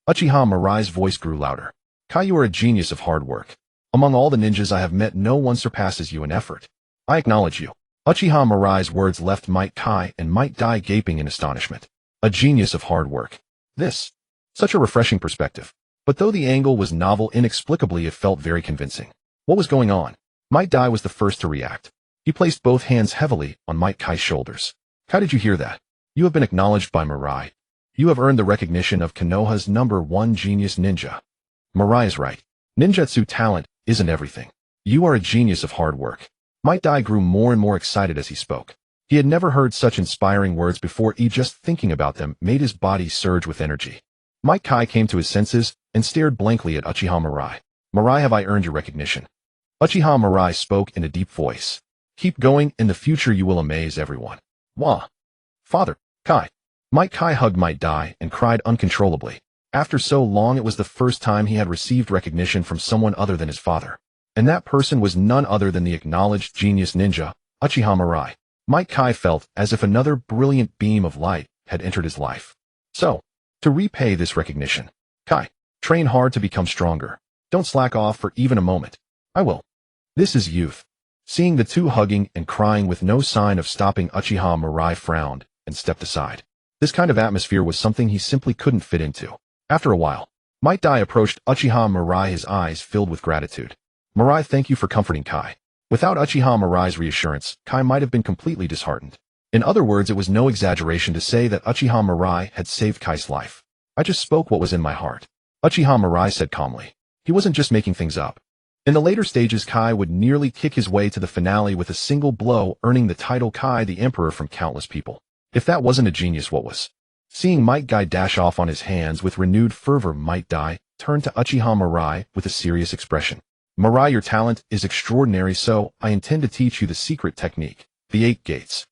[SPEAKER 1] Uchiha Mirai's voice grew louder. Kai, you are a genius of hard work. Among all the ninjas I have met, no one surpasses you in effort. I acknowledge you. Uchiha Mirai's words left Might Kai and Might Dai gaping in astonishment. A genius of hard work. Such a refreshing perspective. But though the angle was novel, inexplicably it felt very convincing. What was going on? Might Dai was the first to react. He placed both hands heavily on Might Kai's shoulders. How did you hear that? You have been acknowledged by Mirai. You have earned the recognition of Konoha's #1 genius ninja. Mirai is right. Ninjutsu talent isn't everything. You are a genius of hard work. Might Dai grew more and more excited as he spoke. He had never heard such inspiring words before, just thinking about them made his body surge with energy. Might Kai came to his senses and stared blankly at Uchiha Mirai. Mirai, have I earned your recognition? Uchiha Mirai spoke in a deep voice. Keep going, in the future you will amaze everyone. Wah! Father, Kai. Might Kai hugged Might Dai and cried uncontrollably. After so long, it was the first time he had received recognition from someone other than his father. And that person was none other than the acknowledged genius ninja, Uchiha Mirai. Might Kai felt as if another brilliant beam of light had entered his life. So, to repay this recognition, Kai, train hard to become stronger. Don't slack off for even a moment. I will. This is youth. Seeing the two hugging and crying with no sign of stopping, Uchiha Mirai frowned and stepped aside. This kind of atmosphere was something he simply couldn't fit into. After a while, Might Dai approached Uchiha Mirai, his eyes filled with gratitude. Mirai, thank you for comforting Kai. Without Uchiha Mirai's reassurance, Kai might have been completely disheartened. In other words, it was no exaggeration to say that Uchiha Mirai had saved Kai's life. I just spoke what was in my heart, Uchiha Mirai said calmly. He wasn't just making things up. In the later stages, Kai would nearly kick his way to the finale with a single blow, earning the title Kai the Emperor from countless people. If that wasn't a genius, what was? Seeing Might Dai dash off on his hands with renewed fervor, Might Dai turned to Uchiha Mirai with a serious expression. Mirai, your talent is extraordinary, so I intend to teach you the secret technique, the 8 gates.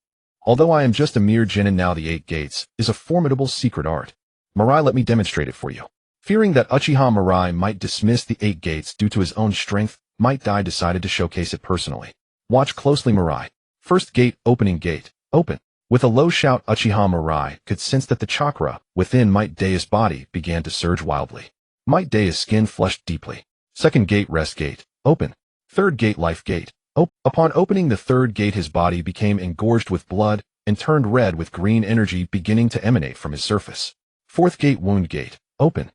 [SPEAKER 1] Although I am just a mere genin now, the 8 gates is a formidable secret art. Mirai, let me demonstrate it for you. Fearing that Uchiha Mirai might dismiss the 8 gates due to his own strength, Might Dai decided to showcase it personally. Watch closely, Mirai. First gate, opening gate, open. With a low shout, Uchiha Mirai could sense that the chakra within Might Dai's body began to surge wildly. Might Dai's skin flushed deeply. Second gate, rest gate, open. Third gate, life gate, open. Upon opening the third gate, his body became engorged with blood and turned red, with green energy beginning to emanate from his surface. Fourth gate, wound gate, open.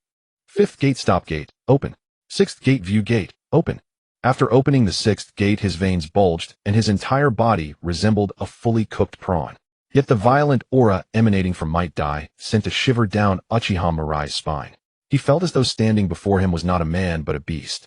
[SPEAKER 1] Fifth gate, stop gate, open. Sixth gate, view gate, open. After opening the 6th gate, his veins bulged and his entire body resembled a fully cooked prawn. Yet the violent aura emanating from Might Dai sent a shiver down Uchiha Mirai's spine. He felt as though standing before him was not a man but a beast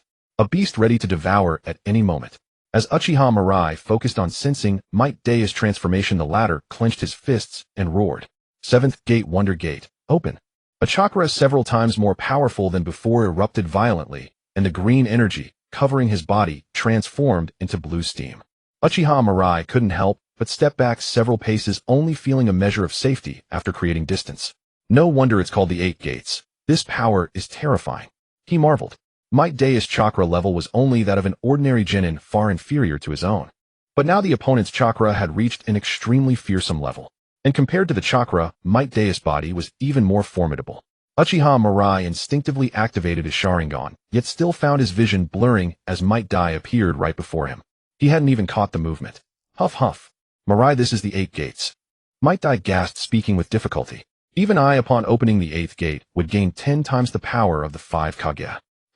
[SPEAKER 1] ready to devour at any moment. As Uchiha Mirai focused on sensing Might Dai's transformation, the latter clenched his fists and roared. 7th gate, wonder gate, open. A chakra several times more powerful than before erupted violently, and the green energy covering his body transformed into blue steam. Uchiha Mirai couldn't help but step back several paces, only feeling a measure of safety after creating distance. No wonder it's called the 8 gates. This power is terrifying. He marveled. Might Dai's chakra level was only that of an ordinary genin, far inferior to his own. But now the opponent's chakra had reached an extremely fearsome level. And compared to the chakra, Might Dai's body was even more formidable. Uchiha Mirai instinctively activated his Sharingan, yet still found his vision blurring as Might Dai appeared right before him. He hadn't even caught the movement. Huff huff. Mirai, this is the 8 gates. Might Dai gasped, speaking with difficulty. Even I, upon opening the 8th gate, would gain 10 times the power of the 5 Kage.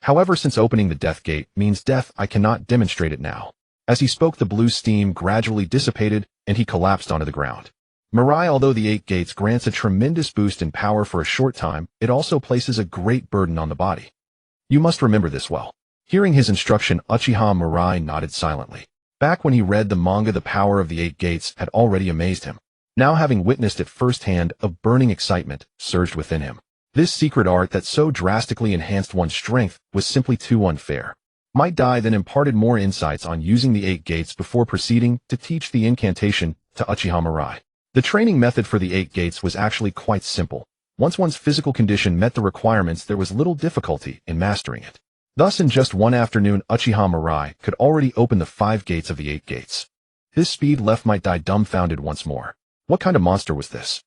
[SPEAKER 1] However, since opening the death gate means death, I cannot demonstrate it now. As he spoke, the blue steam gradually dissipated and he collapsed onto the ground. Mirai, although the 8 gates grants a tremendous boost in power for a short time, it also places a great burden on the body. You must remember this well. Hearing his instruction, Uchiha Mirai nodded silently. Back when he read the manga, the power of the 8 gates had already amazed him. Now, having witnessed it firsthand, a burning excitement surged within him. This secret art that so drastically enhanced one's strength was simply too unfair. Might Dai then imparted more insights on using the 8 gates before proceeding to teach the incantation to Uchiha Mirai. The training method for the 8 gates was actually quite simple. Once one's physical condition met the requirements, there was little difficulty in mastering it. Thus, in just one afternoon, Uchiha Mirai could already open the 5 gates of the 8 gates. His speed left Might Dai dumbfounded once more. What kind of monster was this?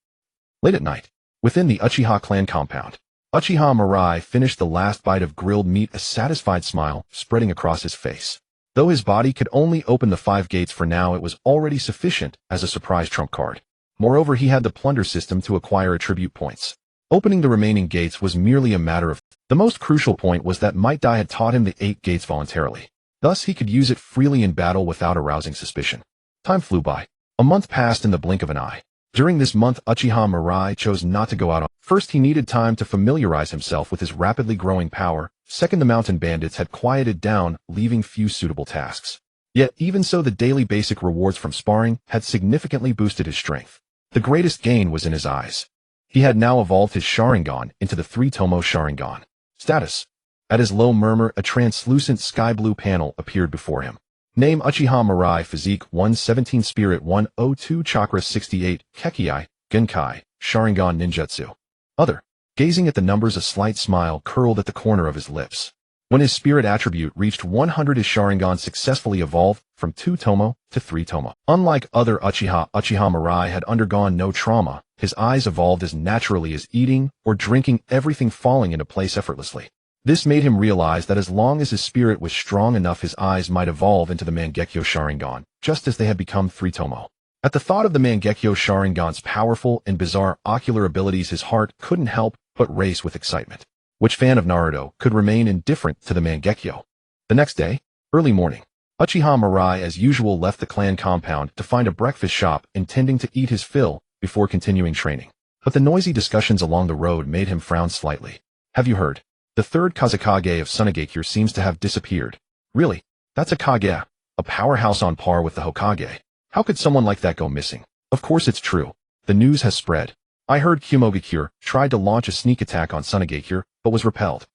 [SPEAKER 1] Late at night, within the Uchiha clan compound, Uchiha Mirai finished the last bite of grilled meat, a satisfied smile spreading across his face. Though his body could only open the 5 gates for now, it was already sufficient as a surprise trump card. Moreover, he had the Plunder System to acquire attribute points. Opening the remaining gates was merely a matter of... The most crucial point was that Might Dai had taught him the 8 gates voluntarily. Thus, he could use it freely in battle without arousing suspicion. Time flew by. A month passed in the blink of an eye. During this month, Uchiha Mirai chose not to go out. First, he needed time to familiarize himself with his rapidly growing power. Second, the mountain bandits had quieted down, leaving few suitable tasks. Yet, even so, the daily basic rewards from sparring had significantly boosted his strength. The greatest gain was in his eyes. He had now evolved his Sharingan into the 3-Tomo Sharingan. Status. At his low murmur, a translucent sky blue panel appeared before him. Name: Uchiha Mirai. Physique: 117. Spirit: 102. Chakra: 68. Kekkei Genkai Sharingan Ninjutsu. Other. Gazing at the numbers, a slight smile curled at the corner of his lips. When his spirit attribute reached 100, his Sharingan successfully evolved from 2-Tomo to 3-Tomo. Unlike other Uchiha Mirai had undergone no trauma. His eyes evolved as naturally as eating or drinking, everything falling into place effortlessly. This made him realize that as long as his spirit was strong enough, his eyes might evolve into the Mangekyō Sharingan, just as they had become 3-Tomo. At the thought of the Mangekyō Sharingan's powerful and bizarre ocular abilities, his heart couldn't help but race with excitement. Which fan of Naruto could remain indifferent to the Mangekyō? The next day, early morning, Uchiha Mirai as usual left the clan compound to find a breakfast shop, intending to eat his fill before continuing training. But the noisy discussions along the road made him frown slightly. Have you heard? The third Kazekage of Sunagakure seems to have disappeared. Really? That's a Kage, a powerhouse on par with the Hokage. How could someone like that go missing? Of course it's true. The news has spread. I heard Kamui tried to launch a sneak attack on Sunagakure, but was repelled.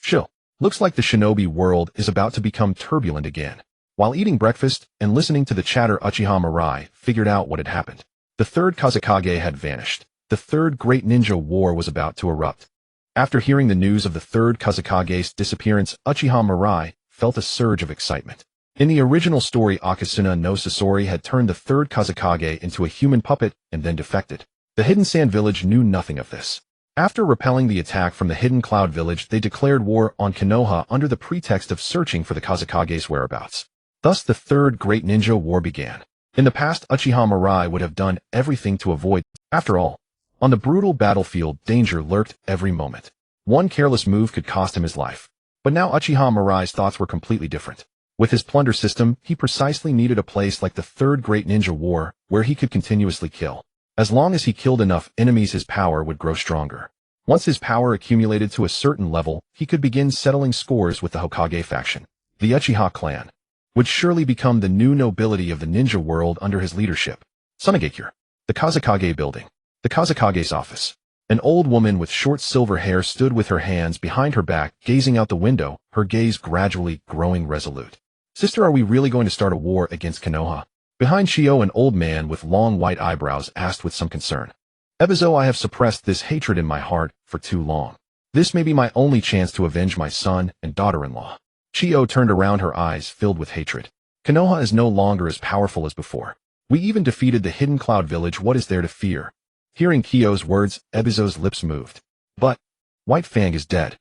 [SPEAKER 1] Chill. Looks like the shinobi world is about to become turbulent again. While eating breakfast and listening to the chatter, Uchiha Mirai figured out what had happened. The third Kazekage had vanished. The third great ninja war was about to erupt. After hearing the news of the third Kazekage's disappearance, Uchiha Mirai felt a surge of excitement. In the original story, Akasuna no Sasori had turned the third Kazekage into a human puppet and then defected. The Hidden Sand Village knew nothing of this. After repelling the attack from the Hidden Cloud Village, they declared war on Konoha under the pretext of searching for the Kazekage's whereabouts. Thus, the third great ninja war began. In the past, Uchiha Mirai would have done everything to avoid. After all, on the brutal battlefield, danger lurked every moment. One careless move could cost him his life. But now Uchiha Mirai's thoughts were completely different. With his Plunder System, he precisely needed a place like the third great ninja war, where he could continuously kill. As long as he killed enough enemies, his power would grow stronger. Once his power accumulated to a certain level, he could begin settling scores with the Hokage faction. The Uchiha clan would surely become the new nobility of the ninja world under his leadership. Sunagakure. The Kazekage building. The Kazekage's office. An old woman with short silver hair stood with her hands behind her back, gazing out the window, her gaze gradually growing resolute. Sister, are we really going to start a war against Konoha? Behind Shio, an old man with long white eyebrows asked with some concern. Ebizo, I have suppressed this hatred in my heart for too long. This may be my only chance to avenge my son and daughter-in-law. Shio turned around, her eyes filled with hatred. Konoha is no longer as powerful as before. We even defeated the Hidden Cloud Village. What is there to fear? Hearing Kyo's words, Ebizo's lips moved. But White Fang is dead.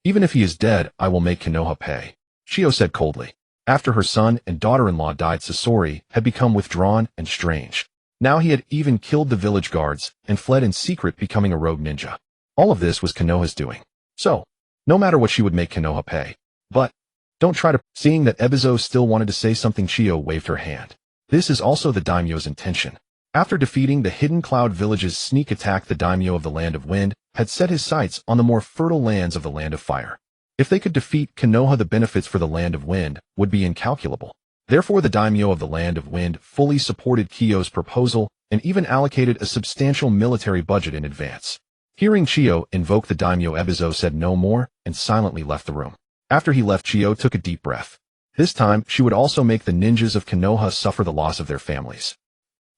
[SPEAKER 1] Even if he is dead, I will make Konoha pay. Shio said coldly. After her son and daughter-in-law died, Sasori had become withdrawn and strange. Now he had even killed the village guards and fled in secret, becoming a rogue ninja. All of this was Konoha's doing. So, no matter what, she would make Konoha pay. But don't try to... Seeing that Ebizo still wanted to say something, Shio waved her hand. This is also the daimyo's intention. After defeating the Hidden Cloud Village's sneak attack, the daimyo of the Land of Wind had set his sights on the more fertile lands of the Land of Fire. If they could defeat Konoha, the benefits for the Land of Wind would be incalculable. Therefore, the daimyo of the Land of Wind fully supported Kyo's proposal and even allocated a substantial military budget in advance. Hearing Shio invoke the daimyo, Ebizo said no more and silently left the room. After he left, Shio took a deep breath. This time, she would also make the ninjas of Konoha suffer the loss of their families.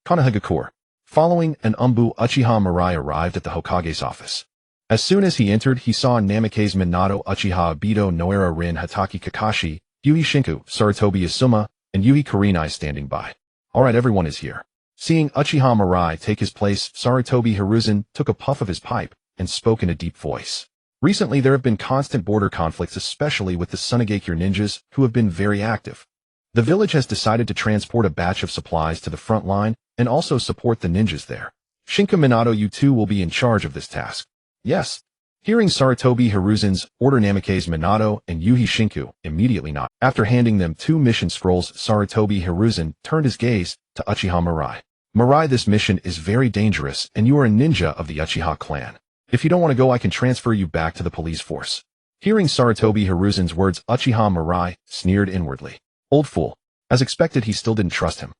[SPEAKER 1] Konohagakure. Following an Umbu, Uchiha Mirai arrived at the Hokage's office. As soon as he entered, he saw Namikaze Minato, Uchiha Obito, Noara Rin, Hatake Kakashi, Yui Shinku, Sarutobi Asuma, and Yui Kurenai standing by. Alright, everyone is here. Seeing Uchiha Mirai take his place, Sarutobi Hiruzen took a puff of his pipe and spoke in a deep voice. Recently, there have been constant border conflicts, especially with the Sunagakure ninjas, who have been very active. The village has decided to transport a batch of supplies to the front line and also support the ninjas there. Shinku Minato, you two will be in charge of this task. Yes. Hearing Sarutobi Hiruzen's order, Namikaze Minato and Yuhi Shinku immediately nodded. After handing them 2 mission scrolls, Sarutobi Hiruzen turned his gaze to Uchiha Mirai. Mirai, this mission is very dangerous, and you are a ninja of the Uchiha clan. If you don't want to go, I can transfer you back to the police force. Hearing Sarutobi Hiruzen's words, Uchiha Mirai sneered inwardly. Old fool. As expected, he still didn't trust him.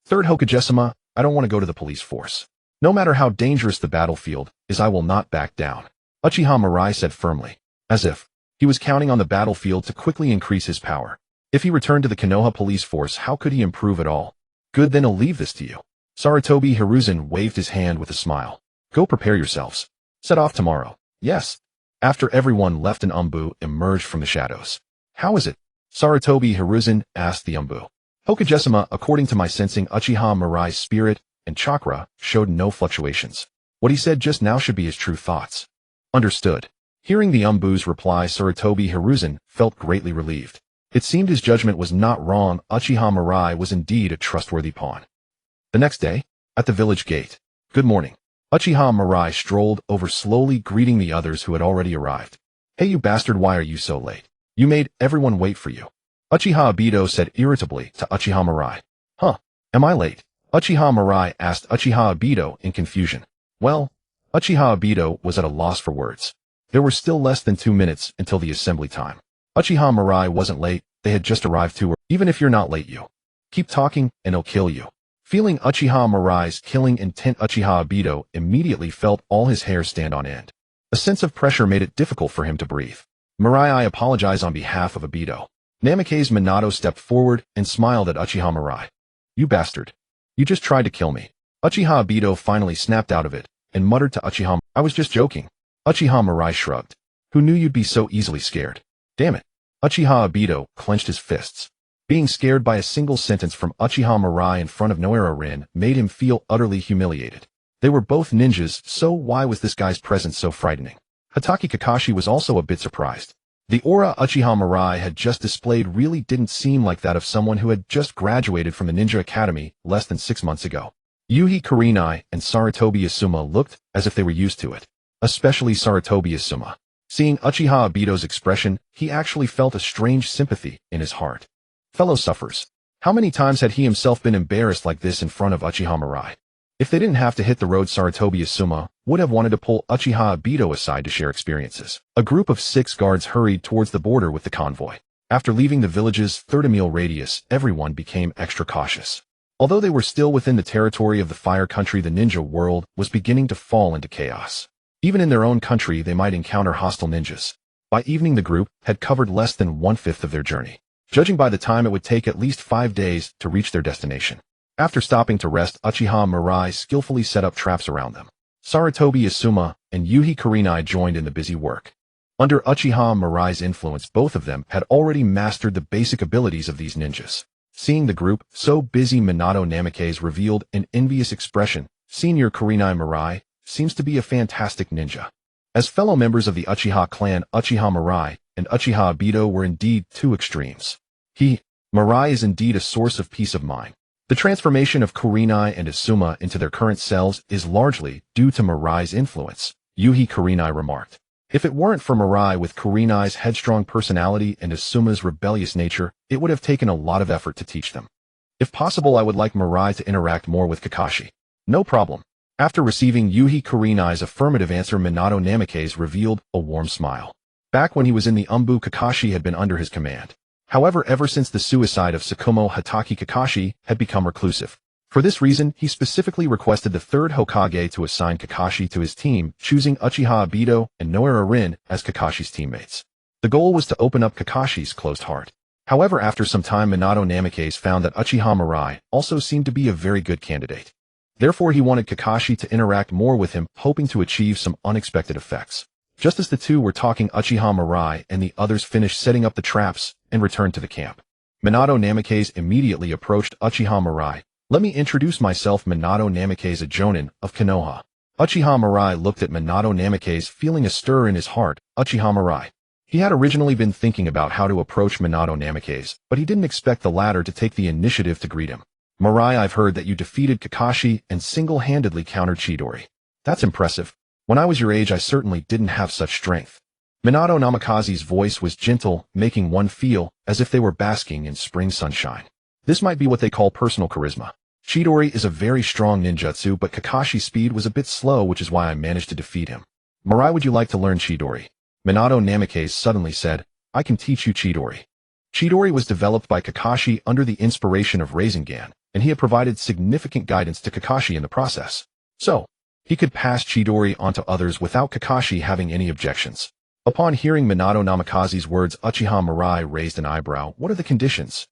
[SPEAKER 1] Third Hokage-sama, I don't want to go to the police force. No matter how dangerous the battlefield is, I will not back down. Uchiha Mirai said firmly, as if he was counting on the battlefield to quickly increase his power. If he returned to the Konoha police force, how could he improve at all? Good, then I'll leave this to you. Sarutobi Hiruzen waved his hand with a smile. Go prepare yourselves. Set off tomorrow. Yes. After everyone left, an Umbu emerged from the shadows. How is it? Sarutobi Hiruzen asked the Umbu. Hokage-sama, according to my sensing, Uchiha Mirai's spirit and chakra showed no fluctuations. What he said just now should be his true thoughts. Understood. Hearing the Umbu's reply, Sarutobi Hiruzen felt greatly relieved. It seemed his judgment was not wrong. Uchiha Mirai was indeed a trustworthy pawn. The next day, at the village gate. Good morning. Uchiha Mirai strolled over slowly, greeting the others who had already arrived. Hey you bastard, why are you so late? You made everyone wait for you. Uchiha Obito said irritably to Uchiha Mirai. Huh, am I late? Uchiha Mirai asked Uchiha Obito in confusion. Well, Uchiha Obito was at a loss for words. There were still less than 2 minutes until the assembly time. Uchiha Mirai wasn't late, they had just arrived too early. Even if you're not late, you keep talking and he'll kill you. Feeling Uchiha Mirai's killing intent, Uchiha Obito immediately felt all his hair stand on end. A sense of pressure made it difficult for him to breathe. Mirai, I apologize on behalf of Obito. Namikaze Minato stepped forward and smiled at Uchiha Mirai. You bastard. You just tried to kill me. Uchiha Obito finally snapped out of it and muttered to Uchiha, I was just joking. Uchiha Mirai shrugged. Who knew you'd be so easily scared? Damn it. Uchiha Obito clenched his fists. Being scared by a single sentence from Uchiha Mirai in front of Noira-rin made him feel utterly humiliated. They were both ninjas, so why was this guy's presence so frightening? Hatake Kakashi was also a bit surprised. The aura Uchiha Mirai had just displayed really didn't seem like that of someone who had just graduated from the Ninja Academy less than 6 months ago. Yuhi Kurenai and Sarutobi Asuma looked as if they were used to it. Especially Sarutobi Asuma. Seeing Uchiha Obito's expression, he actually felt a strange sympathy in his heart. Fellow sufferers. How many times had he himself been embarrassed like this in front of Uchiha Mirai? If they didn't have to hit the road, Sarutobi Asuma would have wanted to pull Uchiha Obito aside to share experiences. A group of 6 guards hurried towards the border with the convoy. After leaving the village's 30-mile radius, everyone became extra cautious. Although they were still within the territory of the Fire Country, the ninja world was beginning to fall into chaos. Even in their own country, they might encounter hostile ninjas. By evening, the group had covered less than 1/5 of their journey. Judging by the time, it would take at least 5 days to reach their destination. After stopping to rest, Uchiha Mirai skillfully set up traps around them. Sarutobi Asuma and Yuhi Kurenai joined in the busy work. Under Uchiha Mirai's influence, both of them had already mastered the basic abilities of these ninjas. Seeing the group so busy, Minato Namikaze revealed an envious expression. Senior Kurenai Mirai seems to be a fantastic ninja. As fellow members of the Uchiha clan, Uchiha Mirai and Uchiha Obito were indeed 2 extremes. Mirai is indeed a source of peace of mind. The transformation of Kurenai and Asuma into their current selves is largely due to Mirai's influence, Yuhi Kurenai remarked. If it weren't for Mirai with Kurenai's headstrong personality and Asuma's rebellious nature, it would have taken a lot of effort to teach them. If possible, I would like Mirai to interact more with Kakashi. No problem. After receiving Yuhi Kurenai's affirmative answer, Minato Namikaze revealed a warm smile. Back when he was in the Umbu, Kakashi had been under his command. However, ever since the suicide of Tsukumo, Hatake Kakashi had become reclusive. For this reason, he specifically requested the 3rd Hokage to assign Kakashi to his team, choosing Uchiha Obito and Noira-rin as Kakashi's teammates. The goal was to open up Kakashi's closed heart. However, after some time, Minato Namikaze found that Uchiha Mirai also seemed to be a very good candidate. Therefore, he wanted Kakashi to interact more with him, hoping to achieve some unexpected effects. Just as the 2 were talking, Uchiha Mirai and the others finished setting up the traps and returned to the camp. Minato Namikaze immediately approached Uchiha Mirai. Let me introduce myself, Minato Namikaze, a jonin of Konoha. Uchiha Mirai looked at Minato Namikaze, feeling a stir in his heart. Uchiha Mirai. He had originally been thinking about how to approach Minato Namikaze, but he didn't expect the latter to take the initiative to greet him. Mirai, I've heard that you defeated Kakashi and single-handedly countered Chidori. That's impressive. When I was your age, I certainly didn't have such strength. Minato Namikaze's voice was gentle, making one feel as if they were basking in spring sunshine. This might be what they call personal charisma. Chidori is a very strong ninjutsu, but Kakashi's speed was a bit slow, which is why I managed to defeat him. Mirai, would you like to learn Chidori? Minato Namikaze suddenly said, I can teach you Chidori. Chidori was developed by Kakashi under the inspiration of Rasengan, and he had provided significant guidance to Kakashi in the process. So, he could pass Chidori on to others without Kakashi having any objections. Upon hearing Minato Namikaze's words, Uchiha Mirai raised an eyebrow. What are the conditions?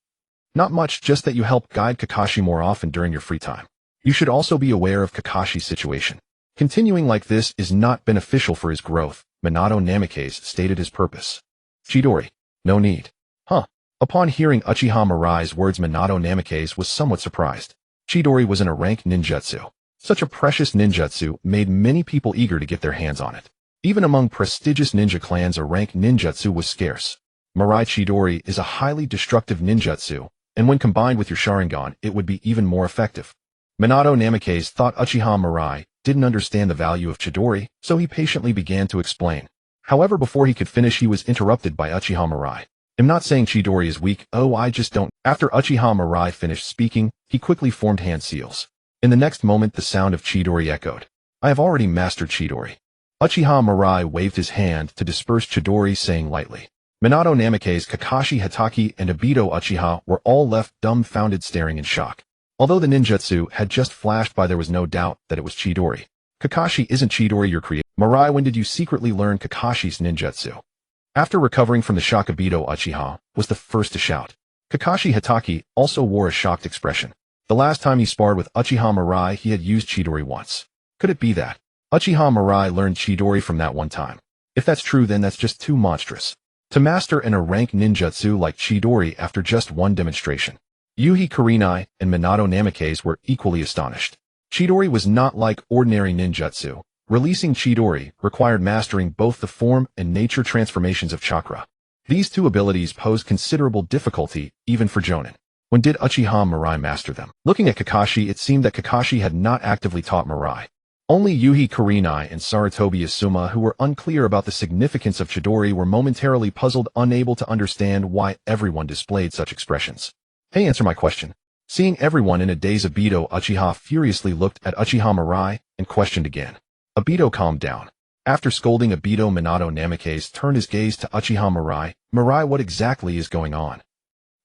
[SPEAKER 1] Not much, just that you help guide Kakashi more often during your free time. You should also be aware of Kakashi's situation. Continuing like this is not beneficial for his growth, Minato Namikaze stated his purpose. Chidori. No need. Huh. Upon hearing Uchiha Mirai's words, Minato Namikaze was somewhat surprised. Chidori was in a rank ninjutsu. Such a precious ninjutsu made many people eager to get their hands on it. Even among prestigious ninja clans, a rank ninjutsu was scarce. Mirai Chidori is a highly destructive ninjutsu, and when combined with your Sharingan, it would be even more effective. Minato Namikaze thought Uchiha Mirai didn't understand the value of Chidori, so he patiently began to explain. However, before he could finish, he was interrupted by Uchiha Mirai. I'm not saying Chidori is weak, oh, I just don't. After Uchiha Mirai finished speaking, he quickly formed hand seals. In the next moment, the sound of Chidori echoed. I have already mastered Chidori. Uchiha Mirai waved his hand to disperse Chidori, saying lightly. Minato Namikaze, Kakashi Hatake, and Obito Uchiha were all left dumbfounded, staring in shock. Although the ninjutsu had just flashed by, there was no doubt that it was Chidori. Kakashi, isn't Chidori your creation? Mirai, when did you secretly learn Kakashi's ninjutsu? After recovering from the shock, Obito Uchiha was the first to shout. Kakashi Hatake also wore a shocked expression. The last time he sparred with Uchiha Mirai, he had used Chidori once. Could it be that Uchiha Mirai learned Chidori from that one time? If that's true, then that's just too monstrous. To master an rank ninjutsu like Chidori after just one demonstration. Yuhi Kurenai and Minato Namikaze were equally astonished. Chidori was not like ordinary ninjutsu. Releasing Chidori required mastering both the form and nature transformations of Chakra. These two abilities posed considerable difficulty, even for Jonin. When did Uchiha Mirai master them? Looking at Kakashi, it seemed that Kakashi had not actively taught Mirai. Only Yuhi Kurenai and Sarutobi Asuma, who were unclear about the significance of Chidori, were momentarily puzzled, unable to understand why everyone displayed such expressions. Hey, answer my question. Seeing everyone in a daze, Obito Uchiha furiously looked at Uchiha Mirai and questioned again. Obito calmed down. After scolding Obito, Minato Namikaze turned his gaze to Uchiha Mirai. Mirai, what exactly is going on?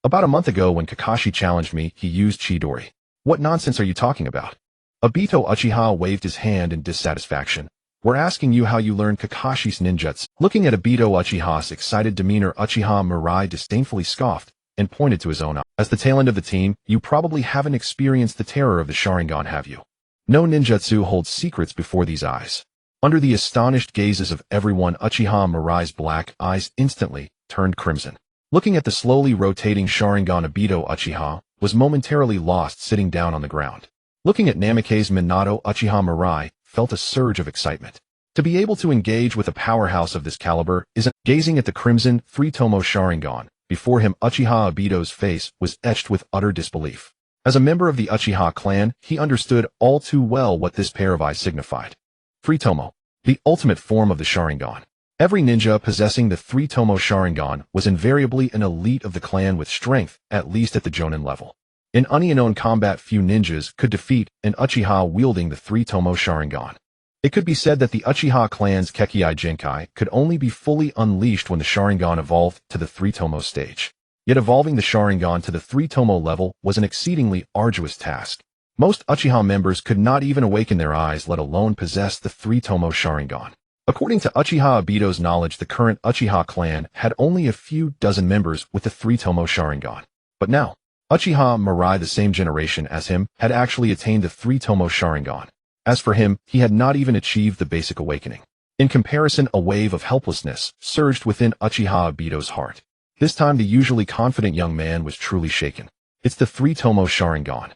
[SPEAKER 1] About a month ago, when Kakashi challenged me, he used Chidori. What nonsense are you talking about? Obito Uchiha waved his hand in dissatisfaction. We're asking you how you learned Kakashi's ninjutsu. Looking at Obito Uchiha's excited demeanor, Uchiha Mirai disdainfully scoffed and pointed to his own eye. As the tail end of the team, you probably haven't experienced the terror of the Sharingan, have you? No ninjutsu holds secrets before these eyes. Under the astonished gazes of everyone, Uchiha Mirai's black eyes instantly turned crimson. Looking at the slowly rotating Sharingan, Obito Uchiha was momentarily lost, sitting down on the ground. Looking at Namikaze, Minato Uchiha Mirai felt a surge of excitement. To be able to engage with a powerhouse of this caliber isn't. Gazing at the crimson three-tomo Sharingan before him, Uchiha Obito's face was etched with utter disbelief. As a member of the Uchiha clan, he understood all too well what this pair of eyes signified. Three-tomo, the ultimate form of the Sharingan. Every ninja possessing the three-tomo Sharingan was invariably an elite of the clan with strength, at least at the Jonin level. In unknown combat, few ninjas could defeat an Uchiha wielding the three-tomo Sharingan. It could be said that the Uchiha clan's Kekkei Genkai could only be fully unleashed when the Sharingan evolved to the three-tomo stage. Yet evolving the Sharingan to the three-tomo level was an exceedingly arduous task. Most Uchiha members could not even awaken their eyes, let alone possess the three-tomo Sharingan. According to Uchiha Obito's knowledge, the current Uchiha clan had only a few dozen members with the three-tomo Sharingan. But now, Uchiha Mirai, the same generation as him, had actually attained the three-tomo Sharingan. As for him, he had not even achieved the basic awakening. In comparison, a wave of helplessness surged within Uchiha Obito's heart. This time, the usually confident young man was truly shaken. It's the three-tomo Sharingan.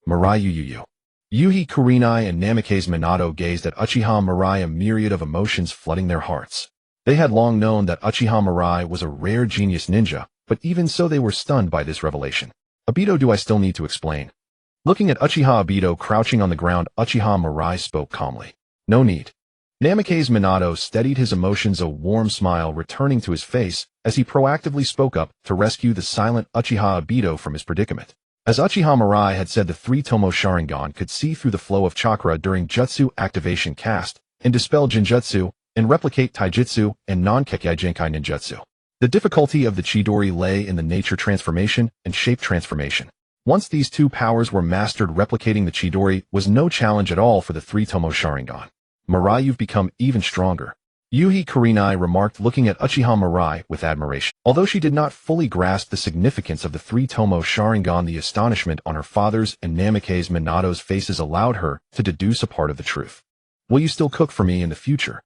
[SPEAKER 1] Mirai Yuyu. Yuhi Kurenai and Namikaze Minato gazed at Uchiha Mirai, a myriad of emotions flooding their hearts. They had long known that Uchiha Mirai was a rare genius ninja, but even so they were stunned by this revelation. Obito, do I still need to explain? Looking at Uchiha Obito crouching on the ground, Uchiha Mirai spoke calmly. No need. Namikaze Minato steadied his emotions, a warm smile returning to his face as he proactively spoke up to rescue the silent Uchiha Obito from his predicament. As Uchiha Mirai had said, the three-tomo Sharingan could see through the flow of chakra during jutsu activation, cast and dispel genjutsu, and replicate taijutsu and non-Kekkei Genkai ninjutsu. The difficulty of the Chidori lay in the nature transformation and shape transformation. Once these two powers were mastered, replicating the Chidori was no challenge at all for the three-tomo Sharingan. Mirai, you've become even stronger, Yuhi Kurenai remarked, looking at Uchiha Mirai with admiration. Although she did not fully grasp the significance of the three-tomo Sharingan, the astonishment on her father's and Namikaze Minato's faces allowed her to deduce a part of the truth. Will you still cook for me in the future?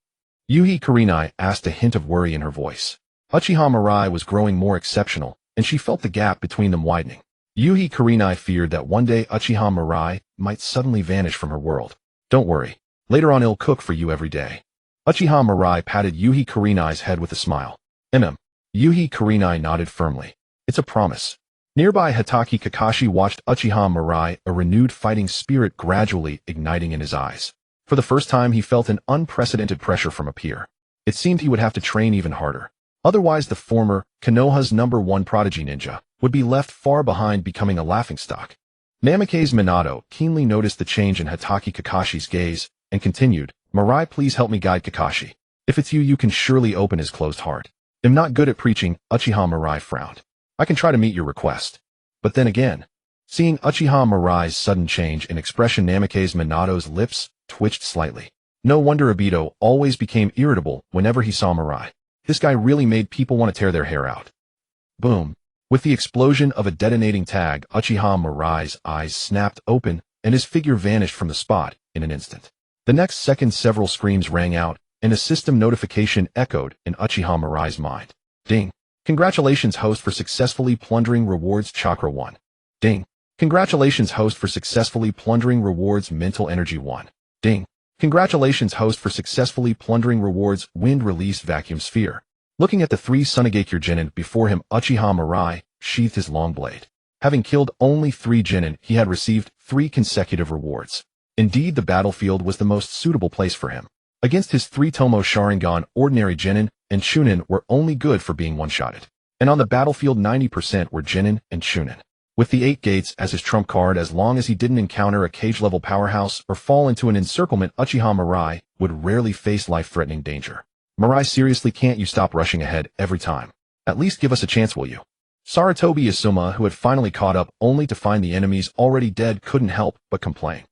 [SPEAKER 1] Yuhi Kurenai asked, a hint of worry in her voice. Uchiha Mirai was growing more exceptional, and she felt the gap between them widening. Yuhi Kurenai feared that one day Uchiha Mirai might suddenly vanish from her world. Don't worry. Later on, I'll cook for you every day. Uchiha Mirai patted Yuhi Kurenai's head with a smile. Yuhi Kurenai nodded firmly. It's a promise. Nearby, Hatake Kakashi watched Uchiha Mirai, a renewed fighting spirit gradually igniting in his eyes. For the first time, he felt an unprecedented pressure from a peer. It seemed he would have to train even harder. Otherwise, the former, Konoha's #1 prodigy ninja, would be left far behind, becoming a laughingstock. Namikaze Minato keenly noticed the change in Hatake Kakashi's gaze, and continued, Mirai, please help me guide Kakashi. If it's you, you can surely open his closed heart. I'm not good at preaching, Uchiha Mirai frowned. I can try to meet your request. But then again, seeing Uchiha Mirai's sudden change in expression, Namikaze Minato's lips twitched slightly. No wonder Obito always became irritable whenever he saw Mirai. This guy really made people want to tear their hair out. Boom. With the explosion of a detonating tag, Uchiha Mirai's eyes snapped open, and his figure vanished from the spot in an instant. The next second, several screams rang out, and a system notification echoed in Uchiha Mirai's mind. Ding. Congratulations, host, for successfully plundering rewards Chakra 1. Ding. Congratulations, host, for successfully plundering rewards Mental Energy 1. Ding. Congratulations, host, for successfully plundering rewards Wind Release Vacuum Sphere. Looking at the three Sunigakure genin before him, Uchiha Mirai sheathed his long blade. Having killed only 3 genin, he had received 3 consecutive rewards. Indeed, the battlefield was the most suitable place for him. Against his three-tomo Sharingan, ordinary genin and chunin were only good for being one-shotted. And on the battlefield, 90% were genin and chunin. With the 8 gates as his trump card, as long as he didn't encounter a cage-level powerhouse or fall into an encirclement, Uchiha Mirai would rarely face life-threatening danger. Mirai, seriously, can't you stop rushing ahead every time? At least give us a chance, will you? Sarutobi Asuma, who had finally caught up only to find the enemies already dead, couldn't help but complain.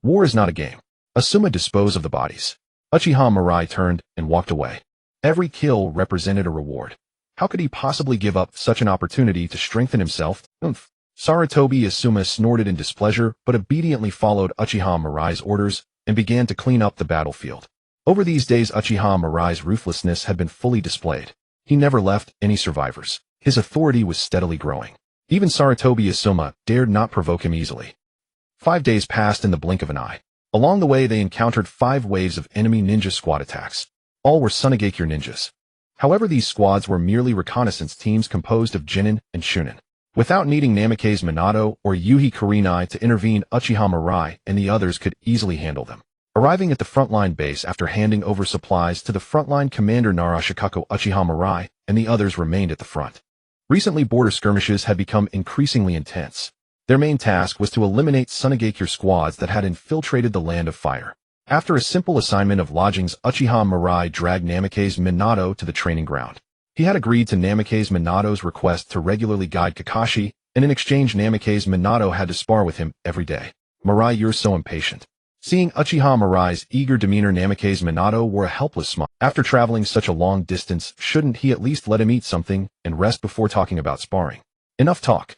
[SPEAKER 1] War is not a game. Asuma, dispose of the bodies. Uchiha Mirai turned and walked away. Every kill represented a reward. How could he possibly give up such an opportunity to strengthen himself? Sarutobi Asuma snorted in displeasure, but obediently followed Uchiha Mirai's orders and began to clean up the battlefield. Over these days, Uchiha Mirai's ruthlessness had been fully displayed. He never left any survivors. His authority was steadily growing. Even Sarutobi Asuma dared not provoke him easily. 5 days passed in the blink of an eye. Along the way, they encountered 5 waves of enemy ninja squad attacks. All were Sunigakure ninjas. However, these squads were merely reconnaissance teams composed of genin and chunin. Without needing Namikaze Minato or Yuhi Kurenai to intervene, Uchiha Mirai and the others could easily handle them. Arriving at the frontline base after handing over supplies to the frontline commander Narashikaku, Uchiha Mirai and the others remained at the front. Recently, border skirmishes had become increasingly intense. Their main task was to eliminate Sunigakure squads that had infiltrated the Land of Fire. After a simple assignment of lodgings, Uchiha Mirai dragged Namikaze Minato to the training ground. He had agreed to Namikaze Minato's request to regularly guide Kakashi, and in exchange, Namikaze Minato had to spar with him every day. Mirai, you're so impatient. Seeing Uchiha Mirai's eager demeanor, Namikaze Minato wore a helpless smile. After traveling such a long distance, shouldn't he at least let him eat something and rest before talking about sparring? Enough talk.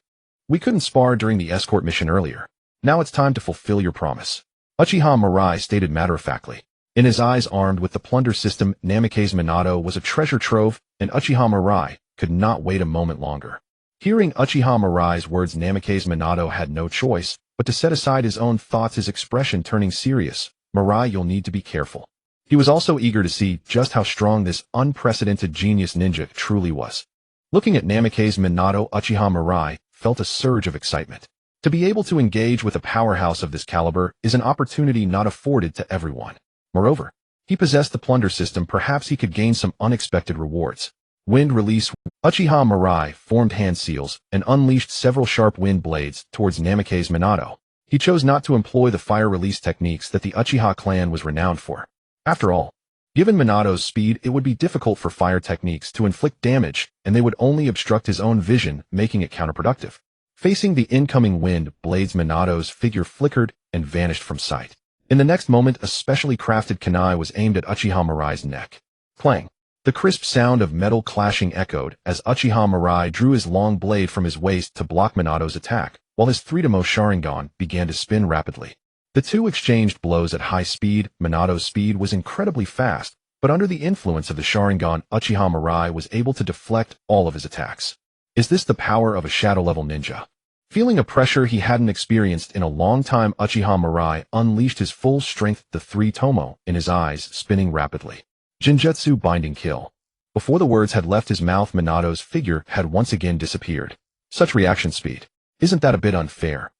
[SPEAKER 1] We couldn't spar during the escort mission earlier. Now it's time to fulfill your promise. Uchiha Mirai stated matter-of-factly. In his eyes, armed with the Plunder System, Namikaze Minato was a treasure trove, and Uchiha Mirai could not wait a moment longer. Hearing Uchiha Mirai's words, Namikaze Minato had no choice but to set aside his own thoughts, his expression turning serious. Mirai, you'll need to be careful. He was also eager to see just how strong this unprecedented genius ninja truly was. Looking at Namikaze Minato, Uchiha Mirai felt a surge of excitement. To be able to engage with a powerhouse of this caliber is an opportunity not afforded to everyone. Moreover, He possessed the Plunder System, perhaps he could gain some unexpected rewards. Wind release. Uchiha Mirai formed hand seals and unleashed several sharp wind blades towards Nameki's Minato. He chose not to employ the fire release techniques that the Uchiha clan was renowned for. After all, given Minato's speed, it would be difficult for fire techniques to inflict damage, and they would only obstruct his own vision, making it counterproductive. Facing the incoming wind blades, Minato's figure flickered and vanished from sight. In the next moment, a specially crafted kunai was aimed at Uchiha Mirai's neck. Clang! The crisp sound of metal clashing echoed as Uchiha Mirai drew his long blade from his waist to block Minato's attack, while his three-tomo Sharingan began to spin rapidly. The two exchanged blows at high speed. Minato's speed was incredibly fast, but under the influence of the Sharingan, Uchiha Mirai was able to deflect all of his attacks. Is this the power of a shadow-level ninja? Feeling a pressure he hadn't experienced in a long time, Uchiha Mirai unleashed his full strength, the three-tomo in his eyes spinning rapidly. Genjutsu binding kill. Before the words had left his mouth, Minato's figure had once again disappeared. Such reaction speed. Isn't that a bit unfair?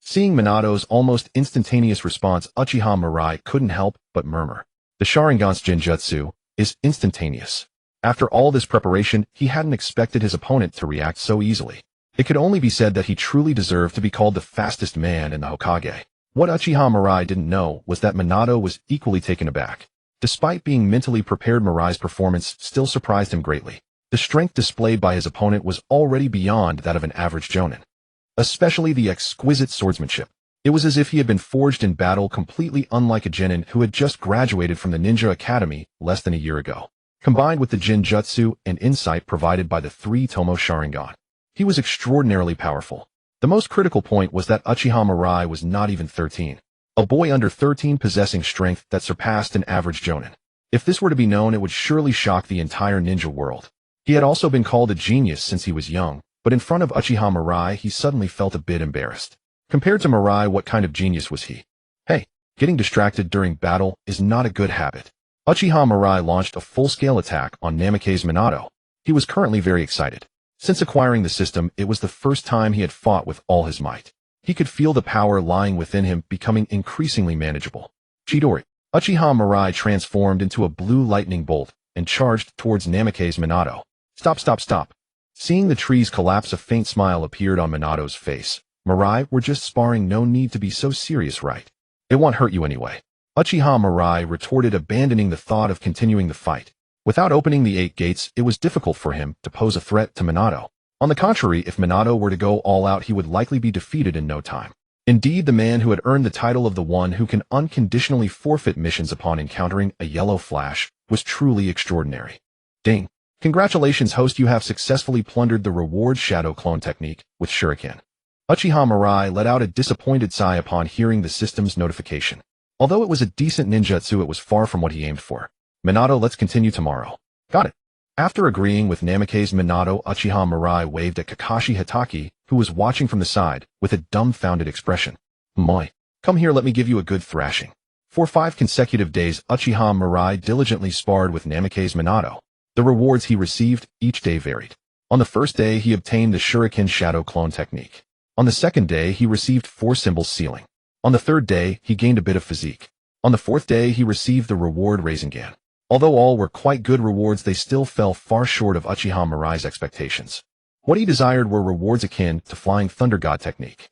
[SPEAKER 1] Seeing Minato's almost instantaneous response, Uchiha Mirai couldn't help but murmur. The Sharingan's Genjutsu is instantaneous. After all this preparation, he hadn't expected his opponent to react so easily. It could only be said that he truly deserved to be called the fastest man in the Hokage. What Uchiha Mirai didn't know was that Minato was equally taken aback. Despite being mentally prepared, Mirai's performance still surprised him greatly. The strength displayed by his opponent was already beyond that of an average jonin. Especially the exquisite swordsmanship. It was as if he had been forged in battle, completely unlike a genin who had just graduated from the Ninja Academy less than a year ago. Combined with the Genjutsu and insight provided by the three-tomo Sharingan, he was extraordinarily powerful. The most critical point was that Uchiha Mirai was not even 13. A boy under 13 possessing strength that surpassed an average jonin. If this were to be known, it would surely shock the entire ninja world. He had also been called a genius since he was young, but in front of Uchiha Mirai he suddenly felt a bit embarrassed. Compared to Mirai, what kind of genius was he? Hey, getting distracted during battle is not a good habit. Uchiha Mirai launched a full-scale attack on Nameki's Minato. He was currently very excited. Since acquiring the system, it was the first time he had fought with all his might. He could feel the power lying within him becoming increasingly manageable. Chidori. Uchiha Mirai transformed into a blue lightning bolt and charged towards Nameki's Minato. Stop, stop, stop. Seeing the trees collapse, a faint smile appeared on Minato's face. Mirai, we're just sparring, no need to be so serious, right? It won't hurt you anyway. Uchiha Mirai retorted, abandoning the thought of continuing the fight. Without opening the 8 gates, it was difficult for him to pose a threat to Minato. On the contrary, if Minato were to go all out, he would likely be defeated in no time. Indeed, the man who had earned the title of the one who can unconditionally forfeit missions upon encountering a yellow flash was truly extraordinary. Ding. Congratulations, host, you have successfully plundered the reward shadow clone technique with Shuriken. Uchiha Mirai let out a disappointed sigh upon hearing the system's notification. Although it was a decent ninjutsu, it was far from what he aimed for. Minato, let's continue tomorrow. Got it. After agreeing with Nameki's Minato, Uchiha Mirai waved at Kakashi Hitaki, who was watching from the side, with a dumbfounded expression. Moi. Come here, let me give you a good thrashing. For 5 consecutive days, Uchiha Mirai diligently sparred with Nameki's Minato. The rewards he received each day varied. On the first day, he obtained the Shuriken Shadow Clone technique. On the second day, he received 4 symbols sealing. On the third day, he gained a bit of physique. On the fourth day, he received the reward Rasengan. Although all were quite good rewards, they still fell far short of Uchiha Mirai's expectations. What he desired were rewards akin to Flying Thunder God technique.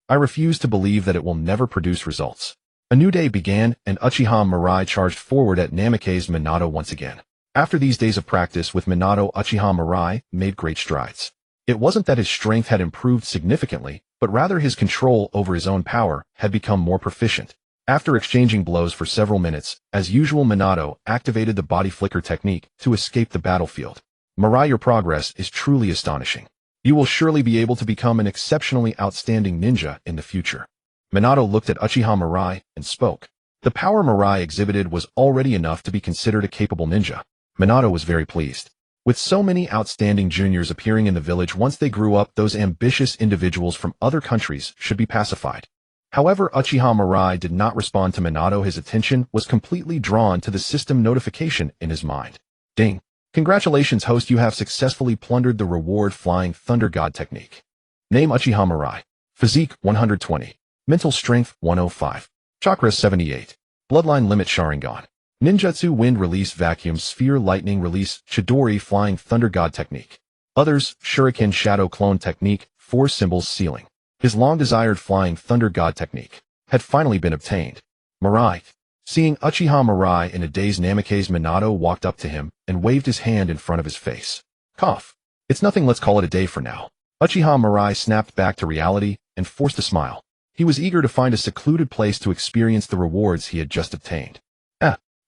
[SPEAKER 1] I refuse to believe that it will never produce results. A new day began, and Uchiha Mirai charged forward at Nameki's Minato once again. After these days of practice with Minato, Uchiha Mirai made great strides. It wasn't that his strength had improved significantly, but rather his control over his own power had become more proficient. After exchanging blows for several minutes, as usual, Minato activated the body flicker technique to escape the battlefield. Mirai, your progress is truly astonishing. You will surely be able to become an exceptionally outstanding ninja in the future. Minato looked at Uchiha Mirai and spoke. The power Mirai exhibited was already enough to be considered a capable ninja. Minato was very pleased. With so many outstanding juniors appearing in the village, once they grew up, those ambitious individuals from other countries should be pacified. However, Uchiha Mirai did not respond to Minato. His attention was completely drawn to the system notification in his mind. Ding. Congratulations, host, you have successfully plundered the reward Flying Thunder God technique. Name Uchiha Mirai. Physique 120. Mental strength 105. Chakra 78. Bloodline limit Sharingan. Ninjutsu Wind Release Vacuum Sphere Lightning Release Chidori Flying Thunder God Technique. Others, Shuriken Shadow Clone Technique, 4 Symbols Sealing. His long-desired Flying Thunder God Technique had finally been obtained. Mirai. Seeing Uchiha Mirai in a daze, Namikaze Minato walked up to him and waved his hand in front of his face. Cough. It's nothing, let's call it a day for now. Uchiha Mirai snapped back to reality and forced a smile. He was eager to find a secluded place to experience the rewards he had just obtained.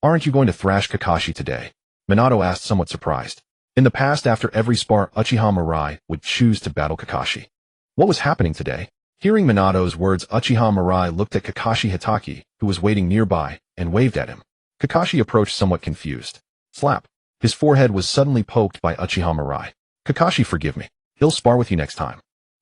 [SPEAKER 1] Aren't you going to thrash Kakashi today? Minato asked, somewhat surprised. In the past, after every spar, Uchiha Mirai would choose to battle Kakashi. What was happening today? Hearing Minato's words, Uchiha Mirai looked at Kakashi Hitaki, who was waiting nearby, and waved at him. Kakashi approached somewhat confused. Slap. His forehead was suddenly poked by Uchiha Mirai. Kakashi, forgive me. He'll spar with you next time.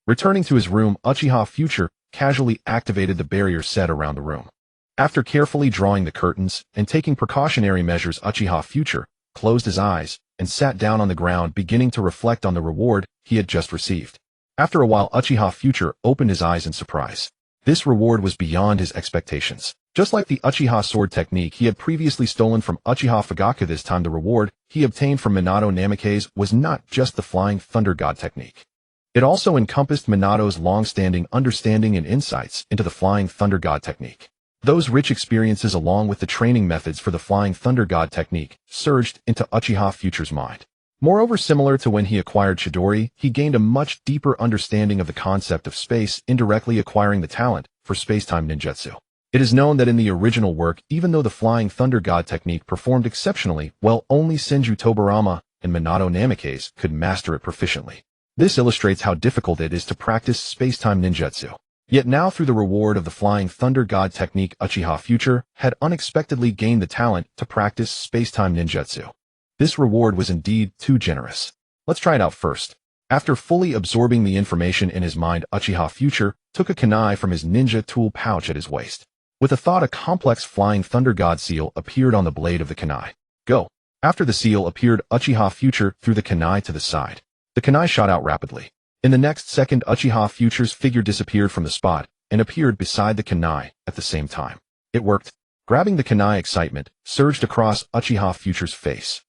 [SPEAKER 1] Returning to his room, Uchiha Future casually activated the barrier set around the room. After carefully drawing the curtains and taking precautionary measures, Uchiha Future closed his eyes and sat down on the ground, beginning to reflect on the reward he had just received. After a while, Uchiha Future opened his eyes in surprise. This reward was beyond his expectations. Just like the Uchiha sword technique he had previously stolen from Uchiha Fugaku, this time the reward he obtained from Minato Namikaze was not just the Flying Thunder God technique. It also encompassed Minato's long-standing understanding and insights into the Flying Thunder God technique. Those rich experiences, along with the training methods for the Flying Thunder God technique, surged into Uchiha Future's mind. Moreover, similar to when he acquired Chidori, he gained a much deeper understanding of the concept of space, indirectly acquiring the talent for space-time ninjutsu. It is known that in the original work, even though the Flying Thunder God technique performed exceptionally well, only Senju Tobarama and Minato Namikaze could master it proficiently. This illustrates how difficult it is to practice space-time ninjutsu. Yet now, through the reward of the Flying Thunder God technique, Uchiha Future had unexpectedly gained the talent to practice space-time ninjutsu. This reward was indeed too generous. Let's try it out first. After fully absorbing the information in his mind, Uchiha Future took a kunai from his ninja tool pouch at his waist. With a thought, a complex Flying Thunder God seal appeared on the blade of the kunai. Go. After the seal appeared, Uchiha Future threw the kunai to the side. The kunai shot out rapidly. In the next second, Uchiha Future's figure disappeared from the spot and appeared beside the kunai at the same time. It worked. Grabbing the kunai, excitement surged across Uchiha Future's face.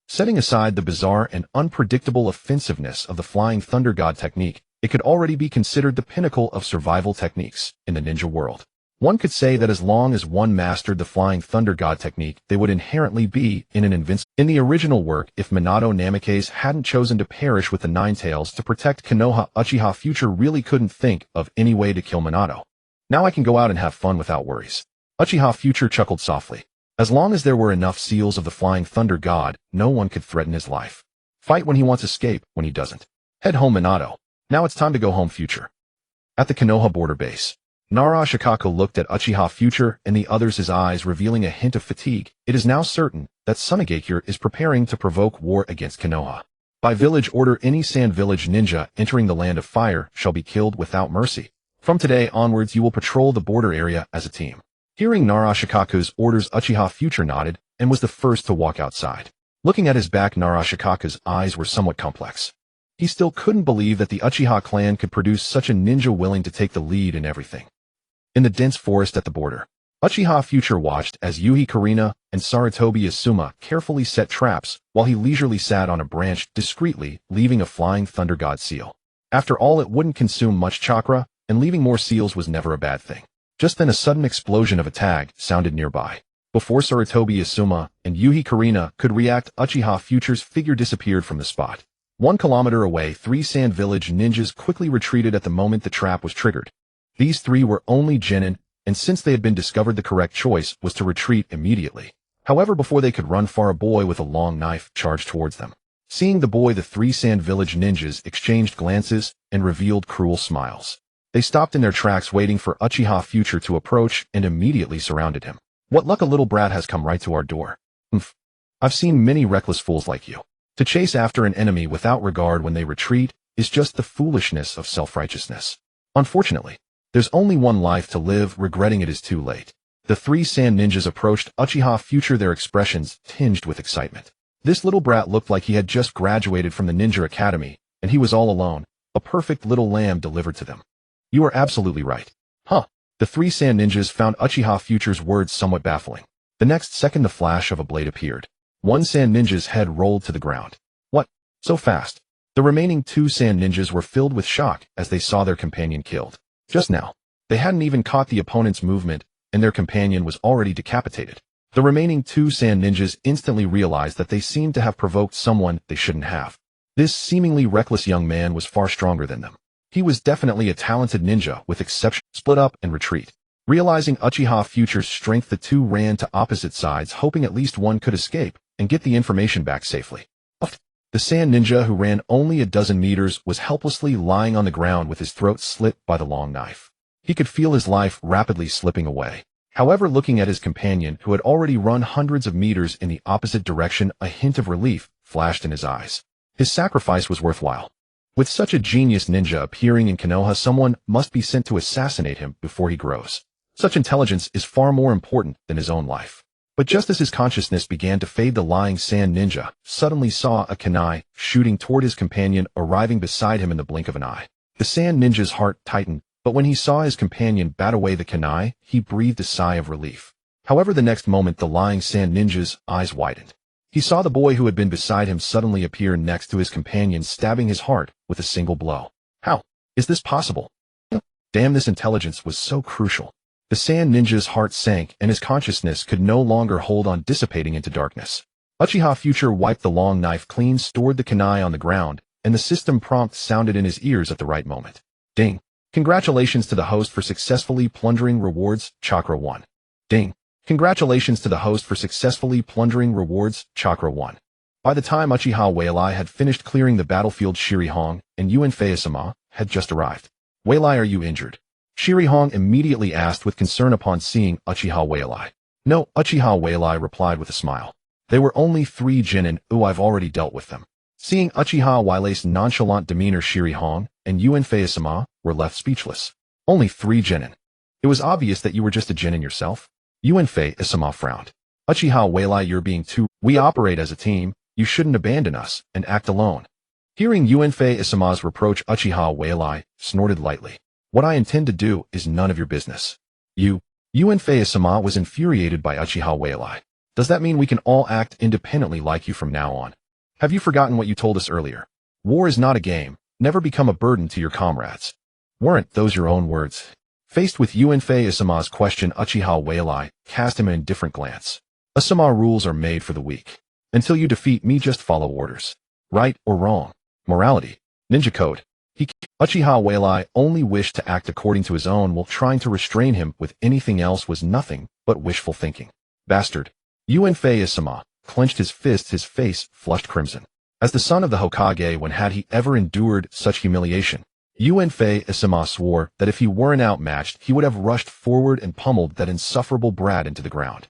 [SPEAKER 1] Setting aside the bizarre and unpredictable offensiveness of the Flying Thunder God technique, it could already be considered the pinnacle of survival techniques in the ninja world. One could say that as long as one mastered the Flying Thunder God technique, they would inherently be in an invincible. In the original work, if Minato Namikaze hadn't chosen to perish with the Nine Tails to protect Konoha, Uchiha Future really couldn't think of any way to kill Minato. Now I can go out and have fun without worries. Uchiha Future chuckled softly. As long as there were enough seals of the Flying Thunder God, no one could threaten his life. Fight when he wants, escape when he doesn't. Head home, Minato. Now it's time to go home, Future. At the Konoha border base, Nara Shikaku looked at Uchiha Future and the others, his eyes revealing a hint of fatigue. It is now certain that Tsunegakure is preparing to provoke war against Konoha. By village order, any Sand Village ninja entering the Land of Fire shall be killed without mercy. From today onwards, you will patrol the border area as a team. Hearing Nara Shikaku's orders, Uchiha Future nodded and was the first to walk outside. Looking at his back, Nara Shikaku's eyes were somewhat complex. He still couldn't believe that the Uchiha clan could produce such a ninja willing to take the lead in everything. In the dense forest at the border, Uchiha Future watched as Yuhi Karina and Sarutobi Asuma carefully set traps while he leisurely sat on a branch, discreetly leaving a Flying Thunder God seal. After all, it wouldn't consume much chakra, and leaving more seals was never a bad thing. Just then, a sudden explosion of a tag sounded nearby. Before Sarutobi Asuma and Yuhi Karina could react, Uchiha Future's figure disappeared from the spot. 1 kilometer away, 3 Sand Village ninjas quickly retreated at the moment the trap was triggered. These 3 were only genin, and since they had been discovered, the correct choice was to retreat immediately. However, before they could run far, a boy with a long knife charged towards them. Seeing the boy, the 3 Sand Village ninjas exchanged glances and revealed cruel smiles. They stopped in their tracks, waiting for Uchiha Future to approach, and immediately surrounded him. What luck, a little brat has come right to our door. I've seen many reckless fools like you. To chase after an enemy without regard when they retreat is just the foolishness of self-righteousness. Unfortunately, there's only one life to live. Regretting it is too late. The 3 Sand ninjas approached Uchiha Future, their expressions tinged with excitement. This little brat looked like he had just graduated from the Ninja Academy, and he was all alone, a perfect little lamb delivered to them. You are absolutely right. The 3 Sand ninjas found Uchiha Future's words somewhat baffling. The next second the flash of a blade appeared. One sand ninja's head rolled to the ground. What? So fast? The remaining 2 sand ninjas were filled with shock as they saw their companion killed. Just now, they hadn't even caught the opponent's movement, and their companion was already decapitated. The remaining 2 sand ninjas instantly realized that they seemed to have provoked someone they shouldn't have. This seemingly reckless young man was far stronger than them. He was definitely a talented ninja with exception. Split up and retreat. Realizing Uchiha Future's strength, the 2 ran to opposite sides, hoping at least one could escape and get the information back safely. The sand ninja, who ran only a dozen meters, was helplessly lying on the ground with his throat slit by the long knife. He could feel his life rapidly slipping away. However, looking at his companion, who had already run hundreds of meters in the opposite direction, a hint of relief flashed in his eyes. His sacrifice was worthwhile. With such a genius ninja appearing in Konoha, someone must be sent to assassinate him before he grows. Such intelligence is far more important than his own life. But just as his consciousness began to fade, the lying sand ninja suddenly saw a kunai shooting toward his companion, arriving beside him in the blink of an eye. The sand ninja's heart tightened, but when he saw his companion bat away the kunai, he breathed a sigh of relief. However, the next moment the lying sand ninja's eyes widened. He saw the boy who had been beside him suddenly appear next to his companion, stabbing his heart with a single blow. How is this possible? Damn, this intelligence was so crucial. The sand ninja's heart sank, and his consciousness could no longer hold on, dissipating into darkness. Uchiha Future wiped the long knife clean, stored the kunai on the ground, and the system prompt sounded in his ears at the right moment. Ding. Congratulations to the host for successfully plundering rewards, Chakra 1. Ding. Congratulations to the host for successfully plundering rewards, Chakra 1. By the time Uchiha Mirai had finished clearing the battlefield, Shirihong and Uenfei-sama had just arrived. Mirai, are you injured? Shirihong immediately asked with concern upon seeing Uchiha Mirai. No, Uchiha Mirai replied with a smile. They were only 3 genin. I've already dealt with them. Seeing Uchiha Mirai's nonchalant demeanor, Shirihong and Uenfei-sama were left speechless. Only 3 genin. It was obvious that you were just a genin yourself. Uenfei-sama frowned. Uchiha Mirai, you're being too. We operate as a team. You shouldn't abandon us and act alone. Hearing Uenfei-sama's reproach, Uchiha Mirai snorted lightly. What I intend to do is none of your business. Uenfei-sama was infuriated by Uchiha Mirai. Does that mean we can all act independently like you from now on? Have you forgotten what you told us earlier? War is not a game. Never become a burden to your comrades. Weren't those your own words? Faced with Uenfei-sama's question, Uchiha Mirai cast him an indifferent glance. Asama rules are made for the weak. Until you defeat me, just follow orders. Right or wrong. Morality. Ninja code. Uchiha Mirai only wished to act according to his own will. Trying to restrain him with anything else was nothing but wishful thinking. Bastard. Uenfei-sama clenched his fists, his face flushed crimson. As the son of the Hokage, when had he ever endured such humiliation? Uenfei-sama swore that if he weren't outmatched, he would have rushed forward and pummeled that insufferable brat into the ground.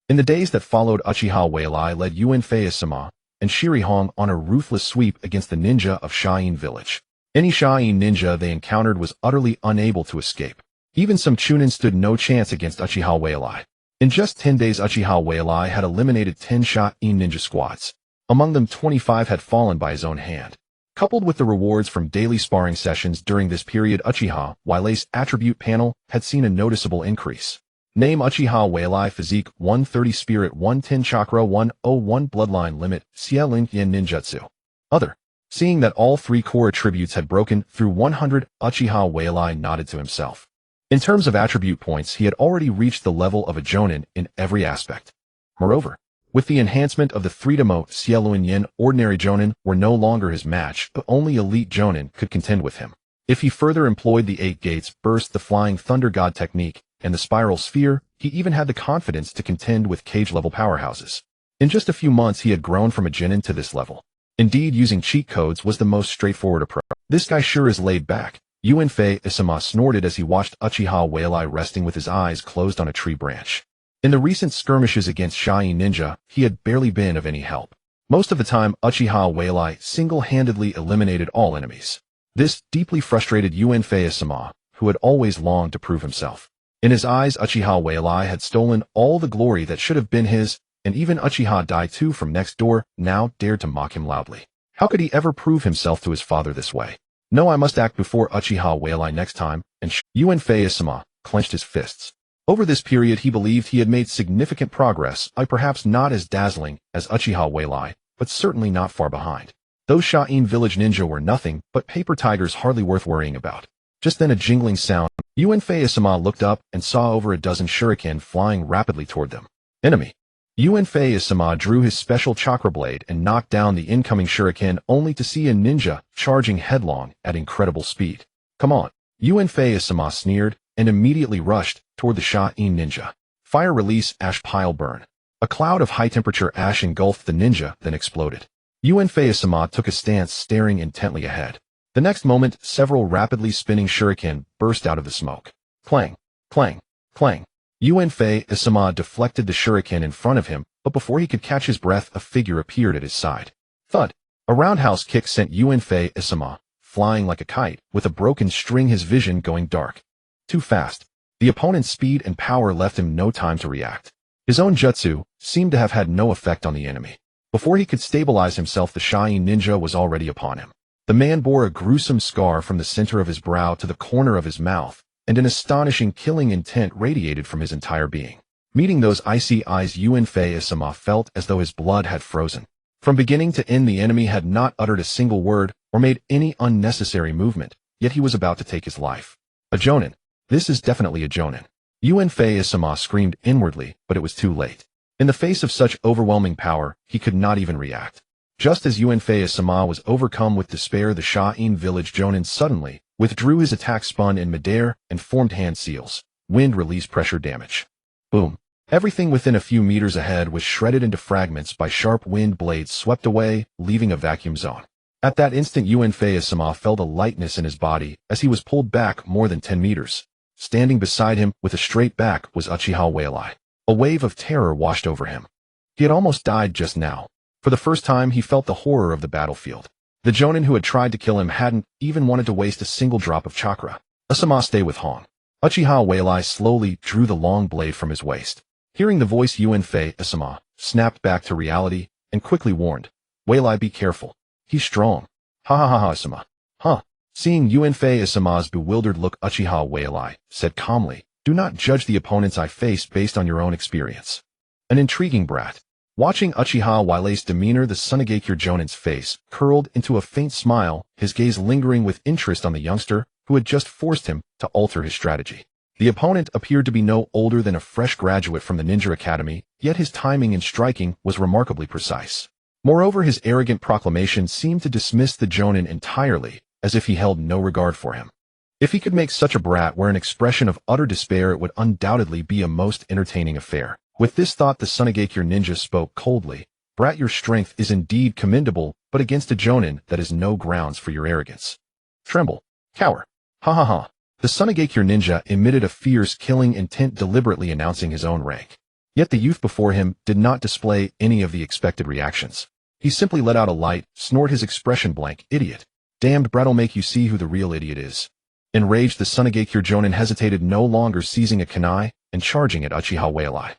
[SPEAKER 1] In the days that followed, Uchiha Mirai led Uenfei-sama and Shirihong on a ruthless sweep against the ninja of Shain Village. Any Shain ninja they encountered was utterly unable to escape. Even some Chunin stood no chance against Uchiha Mirai. In just 10 days, Uchiha Mirai had eliminated 10 Shain ninja squads. Among them, 25 had fallen by his own hand. Coupled with the rewards from daily sparring sessions during this period, Uchiha Mirai's attribute panel had seen a noticeable increase. Name: Uchiha Mirai. Physique 130, Spirit 110, Chakra 101, Bloodline limit Cielin Yin Ninjutsu. Other. Seeing that all 3 core attributes had broken through 100, Uchiha Mirai nodded to himself. In terms of attribute points, he had already reached the level of a jonin in every aspect. Moreover, with the enhancement of the 3-demo Cielin Yin, ordinary jonin were no longer his match, but only elite jonin could contend with him. If he further employed the 8 gates burst, the flying thunder god technique, and the spiral sphere, he even had the confidence to contend with cage-level powerhouses. In just a few months, he had grown from a genin to this level. Indeed, using cheat codes was the most straightforward approach. This guy sure is laid back. Uenfei-sama snorted as he watched Uchiha Mirai resting with his eyes closed on a tree branch. In the recent skirmishes against Shain ninja, he had barely been of any help. Most of the time, Uchiha Mirai single-handedly eliminated all enemies. This deeply frustrated Uenfei-sama, who had always longed to prove himself. In his eyes, Uchiha Mirai had stolen all the glory that should have been his, and even Uchiha Dai-2 from next door now dared to mock him loudly. How could he ever prove himself to his father this way? No, I must act before Uchiha Mirai next time, and Uenfei-sama clenched his fists. Over this period, he believed he had made significant progress, perhaps not as dazzling as Uchiha Mirai, but certainly not far behind. Those Shain village ninja were nothing but paper tigers hardly worth worrying about. Just then a jingling sound. Uenfei-sama looked up and saw over a dozen shuriken flying rapidly toward them. Enemy. Uenfei-sama drew his special chakra blade and knocked down the incoming shuriken only to see a ninja charging headlong at incredible speed. Come on. Uenfei-sama sneered and immediately rushed toward the Shain ninja. Fire release, ash pile burn. A cloud of high-temperature ash engulfed the ninja, then exploded. Uenfei-sama took a stance staring intently ahead. The next moment, several rapidly spinning shuriken burst out of the smoke. Clang, clang, clang. Uenfei-sama deflected the shuriken in front of him, but before he could catch his breath, a figure appeared at his side. Thud. A roundhouse kick sent Uenfei-sama flying like a kite, with a broken string, his vision going dark. Too fast. The opponent's speed and power left him no time to react. His own jutsu seemed to have had no effect on the enemy. Before he could stabilize himself, the Shain ninja was already upon him. The man bore a gruesome scar from the center of his brow to the corner of his mouth, and an astonishing killing intent radiated from his entire being. Meeting those icy eyes, Uenfei-sama felt as though his blood had frozen. From beginning to end, the enemy had not uttered a single word or made any unnecessary movement, yet he was about to take his life. A jonin. This is definitely a jonin. Uenfei-sama screamed inwardly, but it was too late. In the face of such overwhelming power, he could not even react. Just as Uenfei-sama was overcome with despair, the Shain village jonin suddenly withdrew his attack, spun in midair, and formed hand seals. Wind release, pressure damage. Boom. Everything within a few meters ahead was shredded into fragments by sharp wind blades swept away, leaving a vacuum zone. At that instant, Uenfei-sama felt a lightness in his body as he was pulled back more than 10 meters. Standing beside him with a straight back was Uchiha Mirai. A wave of terror washed over him. He had almost died just now. For the first time, he felt the horror of the battlefield. The jonin who had tried to kill him hadn't even wanted to waste a single drop of chakra. Asama, stay with Hong. Uchiha Mirai slowly drew the long blade from his waist. Hearing the voice, Uenfei-sama snapped back to reality and quickly warned, Mirai, be careful. He's strong. Ha ha ha ha, Asama. Huh. Seeing Uenfei-sama's bewildered look, Uchiha Mirai said calmly, do not judge the opponents I face based on your own experience. An intriguing brat. Watching Uchiha Mirai's demeanor, the Sunigakure jonin's face curled into a faint smile, his gaze lingering with interest on the youngster who had just forced him to alter his strategy. The opponent appeared to be no older than a fresh graduate from the Ninja Academy, yet his timing in striking was remarkably precise. Moreover, his arrogant proclamation seemed to dismiss the jonin entirely, as if he held no regard for him. If he could make such a brat wear an expression of utter despair, it would undoubtedly be a most entertaining affair. With this thought, the Sunigakure ninja spoke coldly. Brat, your strength is indeed commendable, but against a jonin, that is no grounds for your arrogance. Tremble. Cower. Ha ha ha. The Sunigakure ninja emitted a fierce, killing intent, deliberately announcing his own rank. Yet the youth before him did not display any of the expected reactions. He simply let out a light snort, his expression blank. Idiot. Damned brat'll make you see who the real idiot is. Enraged, the Sunigakure jonin hesitated no longer, seizing a kunai and charging at Uchiha Mirai.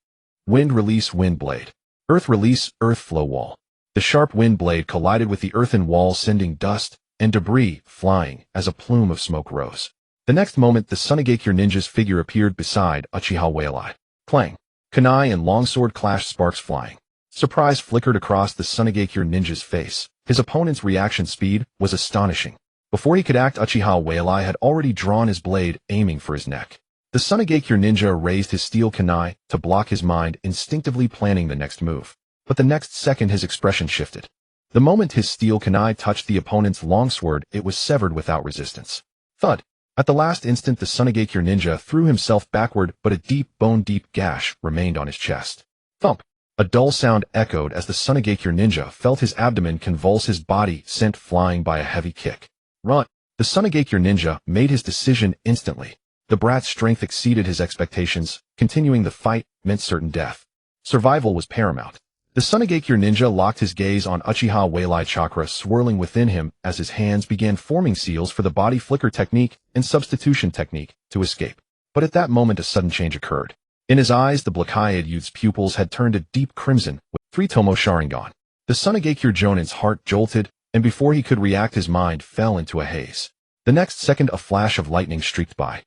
[SPEAKER 1] Wind release, wind blade. Earth release, earth flow wall. The sharp wind blade collided with the earthen wall, sending dust and debris flying as a plume of smoke rose. The next moment, the Sunigakure ninja's figure appeared beside Uchiha Mirai. Clang. Kunai and longsword clashed, sparks flying. Surprise flickered across the Sunigakure ninja's face. His opponent's reaction speed was astonishing. Before he could act, Uchiha Mirai had already drawn his blade, aiming for his neck. The Sunigakure ninja raised his steel kunai to block his mind, instinctively planning the next move. But the next second, his expression shifted. The moment his steel kunai touched the opponent's longsword, it was severed without resistance. Thud. At the last instant, the Sunigakure ninja threw himself backward, but a deep, bone-deep gash remained on his chest. Thump. A dull sound echoed as the Sunigakure ninja felt his abdomen convulse, his body sent flying by a heavy kick. Run. The Sunigakure ninja made his decision instantly. The brat's strength exceeded his expectations. Continuing the fight meant certain death. Survival was paramount. The Sunigakure ninja locked his gaze on Uchiha Mirai, chakra swirling within him as his hands began forming seals for the body flicker technique and substitution technique to escape. But at that moment, a sudden change occurred. In his eyes, the black-eyed youth's pupils had turned a deep crimson with 3-tomo Sharingan. The Sunigakure jonin's heart jolted, and before he could react, his mind fell into a haze. The next second, a flash of lightning streaked by.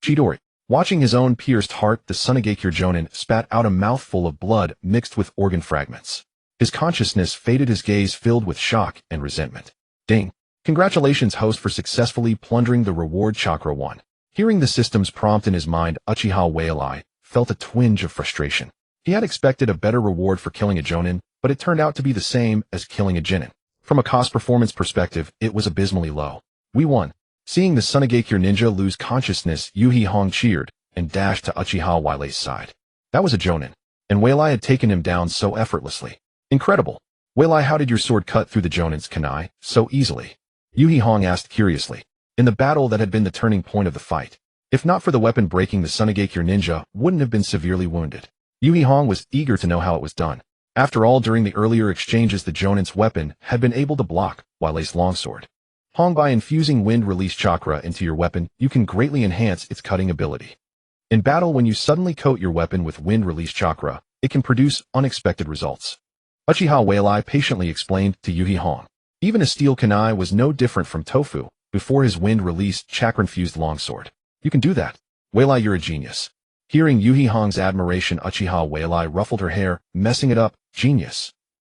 [SPEAKER 1] Chidori. Watching his own pierced heart, the Tsunegekure Jonin spat out a mouthful of blood mixed with organ fragments. His consciousness faded, his gaze filled with shock and resentment. Ding. Congratulations, host, for successfully plundering the reward Chakra 1. Hearing the system's prompt in his mind, Uchiha Mirai felt a twinge of frustration. He had expected a better reward for killing a Jonin, but it turned out to be the same as killing a Genin. From a cost-performance perspective, it was abysmally low. We won. Seeing the Tsunegekure ninja lose consciousness, Yuhi Hong cheered and dashed to Uchiha Mirei's side. That was a Jonin, and Mirai had taken him down so effortlessly. Incredible. Mirai, how did your sword cut through the Jonin's kunai so easily? Yuhi Hong asked curiously. In the battle that had been the turning point of the fight. If not for the weapon breaking, the Tsunegekure ninja wouldn't have been severely wounded. Yuhi Hong was eager to know how it was done. After all, during the earlier exchanges, the Jonin's weapon had been able to block Mirei's longsword. Hong, by infusing wind-release chakra into your weapon, you can greatly enhance its cutting ability. In battle, when you suddenly coat your weapon with wind-release chakra, it can produce unexpected results. Uchiha Mirai patiently explained to Yuhi Hong. Even a steel kunai was no different from tofu before his wind-released chakra-infused longsword. You can do that. Mirai, you're a genius. Hearing Yuhi Hong's admiration, Uchiha Mirai ruffled her hair, messing it up. Genius.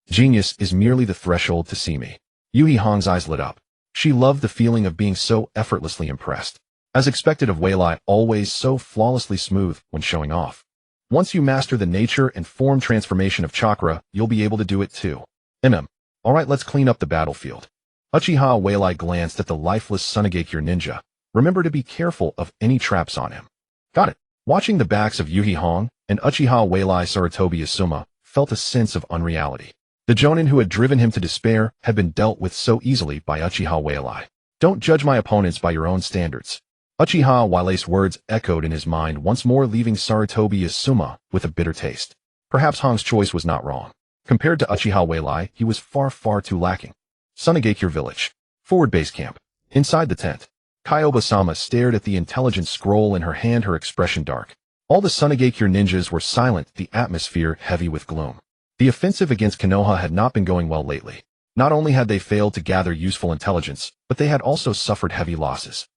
[SPEAKER 1] Genius is merely the threshold to see me. Yuhi Hong's eyes lit up. She loved the feeling of being so effortlessly impressed. As expected of Mirai, always so flawlessly smooth when showing off. Once you master the nature and form transformation of chakra, you'll be able to do it too. Alright, let's clean up the battlefield. Uchiha Mirai glanced at the lifeless Tsunegekure ninja. Remember to be careful of any traps on him. Got it. Watching the backs of Yuhi Hong and Uchiha Mirai, Sarutobi Asuma felt a sense of unreality. The Jonin who had driven him to despair had been dealt with so easily by Uchiha Mirai. Don't judge my opponents by your own standards. Uchiha Mirai's words echoed in his mind once more, leaving Sarutobi Asuma with a bitter taste. Perhaps Hong's choice was not wrong. Compared to Uchiha Mirai, he was far too lacking. Tsunegekure Village. Forward base camp. Inside the tent. Kyoba-sama stared at the intelligence scroll in her hand, her expression dark. All the Tsunegekure ninjas were silent, the atmosphere heavy with gloom. The offensive against Konoha had not been going well lately. Not only had they failed to gather useful intelligence, but they had also suffered heavy losses.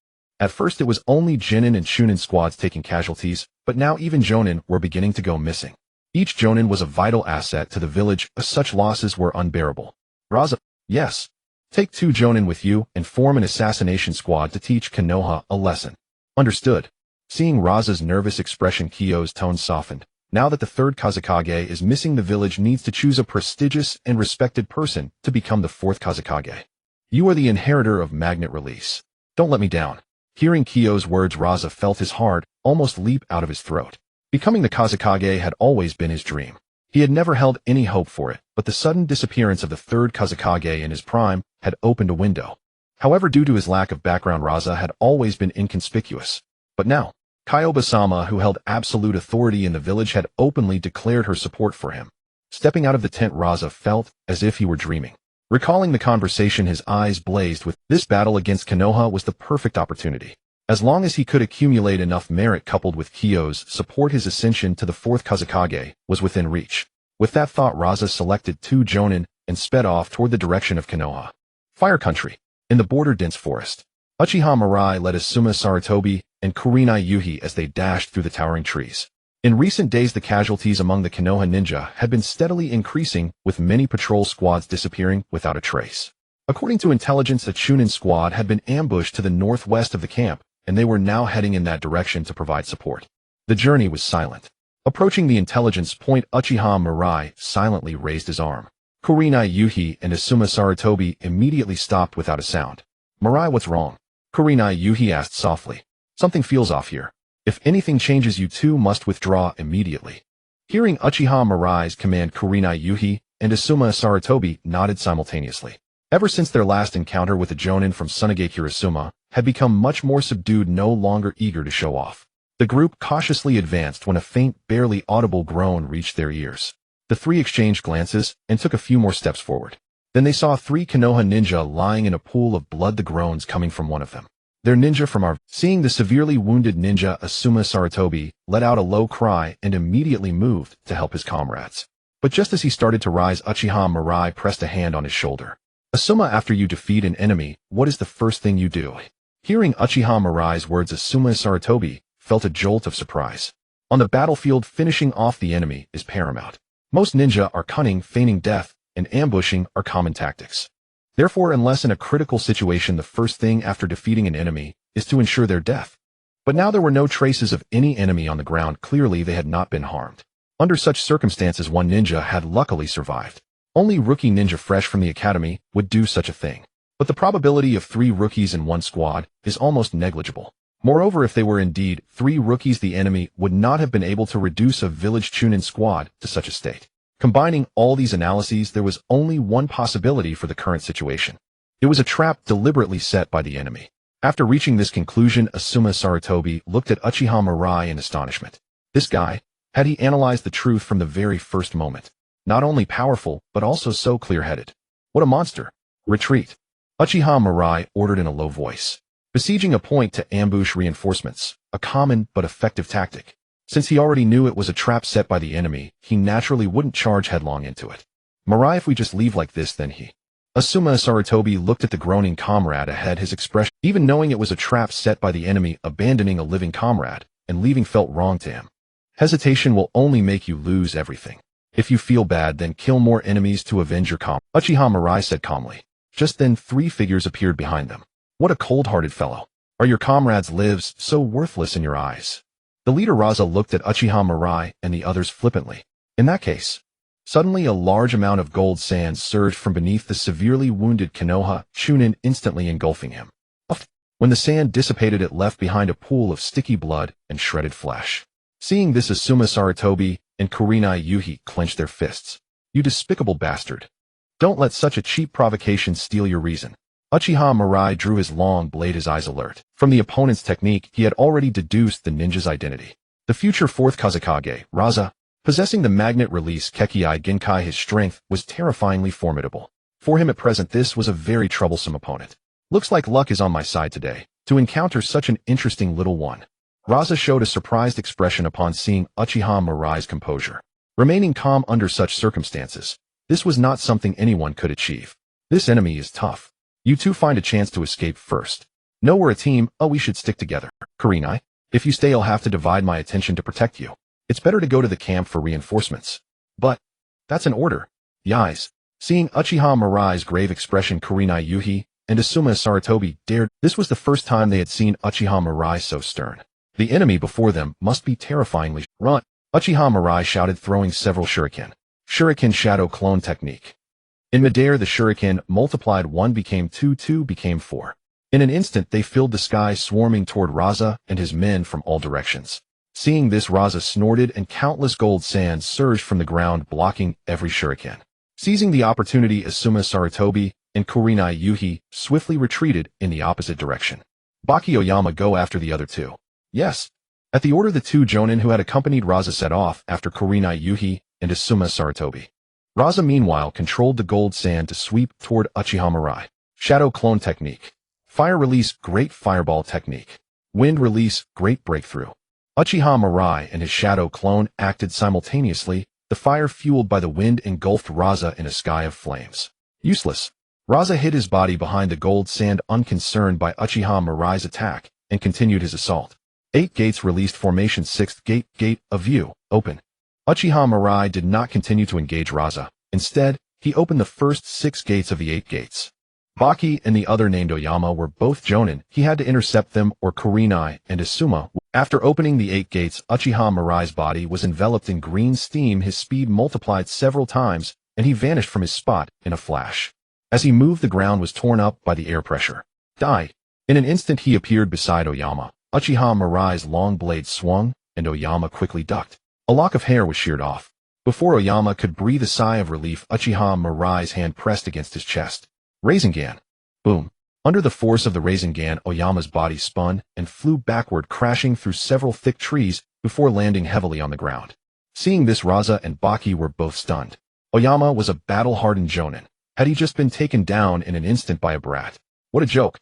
[SPEAKER 1] At first it was only Genin and Shunin squads taking casualties, but now even Jonin were beginning to go missing. Each Jonin was a vital asset to the village, such losses were unbearable. Raza, yes. Take 2 Jonin with you and form an assassination squad to teach Konoha a lesson. Understood. Seeing Raza's nervous expression, Kyo's tone softened. Now that the 3rd Kazekage is missing, the village needs to choose a prestigious and respected person to become the 4th Kazekage. You are the inheritor of magnet release. Don't let me down. Hearing Kyo's words, Raza felt his heart almost leap out of his throat. Becoming the Kazekage had always been his dream. He had never held any hope for it, but the sudden disappearance of the 3rd Kazekage in his prime had opened a window. However, due to his lack of background, Raza had always been inconspicuous. But now, Kyoba-sama, who held absolute authority in the village, had openly declared her support for him. Stepping out of the tent, Raza felt as if he were dreaming. Recalling the conversation, his eyes blazed with this battle against Konoha was the perfect opportunity. As long as he could accumulate enough merit coupled with Kyo's support, his ascension to the 4th Kazekage was within reach. With that thought, Raza selected 2 Jonin and sped off toward the direction of Konoha. Fire Country. In the border-dense forest. Uchiha Mirai led Asuma, Sarutobi, and Kurenai Yuhi as they dashed through the towering trees. In recent days, the casualties among the Konoha ninja had been steadily increasing, with many patrol squads disappearing without a trace. According to intelligence, a Chunin squad had been ambushed to the northwest of the camp, and they were now heading in that direction to provide support. The journey was silent. Approaching the intelligence point, Uchiha Mirai silently raised his arm. Kurenai Yuhi and Asuma Sarutobi immediately stopped without a sound. Mirai, what's wrong? Kurenai Yuhi asked softly. Something feels off here. If anything changes, you 2 must withdraw immediately. Hearing Uchiha Mirai's command, Kurenai Yuhi and Asuma Sarutobi nodded simultaneously. Ever since their last encounter with the Jonin from Tsunegekure, Asuma had become much more subdued, no longer eager to show off. The group cautiously advanced when a faint, barely audible groan reached their ears. The 3 exchanged glances and took a few more steps forward. Then they saw 3 Konoha ninja lying in a pool of blood, the groans coming from one of them. They're ninja from our... Seeing the severely wounded ninja, Asuma Sarutobi let out a low cry and immediately moved to help his comrades. But just as he started to rise, Uchiha Mirai pressed a hand on his shoulder. Asuma, after you defeat an enemy, what is the first thing you do? Hearing Uchiha Mirai's words, Asuma Sarutobi felt a jolt of surprise. On the battlefield, finishing off the enemy is paramount. Most ninja are cunning, feigning death, and ambushing are common tactics. Therefore, unless in a critical situation, the first thing after defeating an enemy is to ensure their death. But now there were no traces of any enemy on the ground. Clearly, they had not been harmed. Under such circumstances, one ninja had luckily survived. Only rookie ninja fresh from the academy would do such a thing. But the probability of 3 rookies in one squad is almost negligible. Moreover, if they were indeed 3 rookies, the enemy would not have been able to reduce a village Chunin squad to such a state. Combining all these analyses, there was only one possibility for the current situation. It was a trap deliberately set by the enemy. After reaching this conclusion, Asuma Sarutobi looked at Uchiha Mirai in astonishment. This guy, had he analyzed the truth from the very first moment? Not only powerful, but also so clear-headed. What a monster! Retreat! Uchiha Mirai ordered in a low voice. Besieging a point to ambush reinforcements, a common but effective tactic. Since he already knew it was a trap set by the enemy, he naturally wouldn't charge headlong into it. Mirai, if we just leave like this, then he... Asuma Sarutobi looked at the groaning comrade ahead. His expression, even knowing it was a trap set by the enemy, abandoning a living comrade and leaving felt wrong to him. Hesitation will only make you lose everything. If you feel bad, then kill more enemies to avenge your Uchiha Mirai said calmly. Just then 3 figures appeared behind them. What a cold-hearted fellow. Are your comrades' lives so worthless in your eyes? The leader Raza looked at Uchiha Mirai and the others flippantly. In that case... Suddenly a large amount of gold sand surged from beneath the severely wounded Konoha Chunin, instantly engulfing him. When the sand dissipated, it left behind a pool of sticky blood and shredded flesh. Seeing this, Asuma Sarutobi and Kurenai Yuhi clenched their fists. You despicable bastard. Don't let such a cheap provocation steal your reason. Uchiha Mirai drew his long blade, his eyes alert. From the opponent's technique, he had already deduced the ninja's identity. The future 4th Kazekage, Raza, possessing the magnet release Kekkei Genkai, his strength was terrifyingly formidable. For him at present, this was a very troublesome opponent. Looks like luck is on my side today, to encounter such an interesting little one. Raza showed a surprised expression upon seeing Uchiha Mirai's composure. Remaining calm under such circumstances, this was not something anyone could achieve. This enemy is tough. You two find a chance to escape first. No, we're a team. Oh, we should stick together. Kurenai, if you stay, I'll have to divide my attention to protect you. It's better to go to the camp for reinforcements. But, that's an order. Yais. Seeing Uchiha Mirai's grave expression, Kurenai Yuhi and Asuma Sarutobi dared. This was the first time they had seen Uchiha Mirai so stern. The enemy before them must be terrifyingly... Run! Uchiha Mirai shouted, throwing several shuriken. Shuriken shadow clone technique. In midair, the shuriken multiplied. 1 became 2, 2 became 4. In an instant, they filled the sky, swarming toward Raza and his men from all directions. Seeing this, Raza snorted and countless gold sands surged from the ground, blocking every shuriken. Seizing the opportunity, Asuma Sarutobi and Kurenai Yuhi swiftly retreated in the opposite direction. Baki Oyama, go after the other 2. Yes. At the order, the 2 jonin who had accompanied Raza set off after Kurenai Yuhi and Asuma Sarutobi. Raza meanwhile controlled the gold sand to sweep toward Uchiha Mirai. Shadow clone technique. Fire release, great fireball technique. Wind release, great breakthrough. Uchiha Mirai and his shadow clone acted simultaneously. The fire fueled by the wind engulfed Raza in a sky of flames. Useless. Raza hid his body behind the gold sand, unconcerned by Uchiha Mirai's attack, and continued his assault. 8 gates released. Formation. 6th gate, gate of view, open. Uchiha Mirai did not continue to engage Raza. Instead, he opened the first 6 gates of the 8 gates. Baki and the other named Oyama were both jonin. He had to intercept them, or Kurenai and Asuma. After opening the 8 gates, Uchiha Mirai's body was enveloped in green steam. His speed multiplied several times, and he vanished from his spot in a flash. As he moved, the ground was torn up by the air pressure. Die. In an instant, he appeared beside Oyama. Uchiha Mirai's long blade swung, and Oyama quickly ducked. A lock of hair was sheared off. Before Oyama could breathe a sigh of relief, Uchiha Mirai's hand pressed against his chest. Rasengan. Boom. Under the force of the Rasengan, Oyama's body spun and flew backward, crashing through several thick trees before landing heavily on the ground. Seeing this, Raza and Baki were both stunned. Oyama was a battle-hardened jonin. Had he just been taken down in an instant by a brat? What a joke.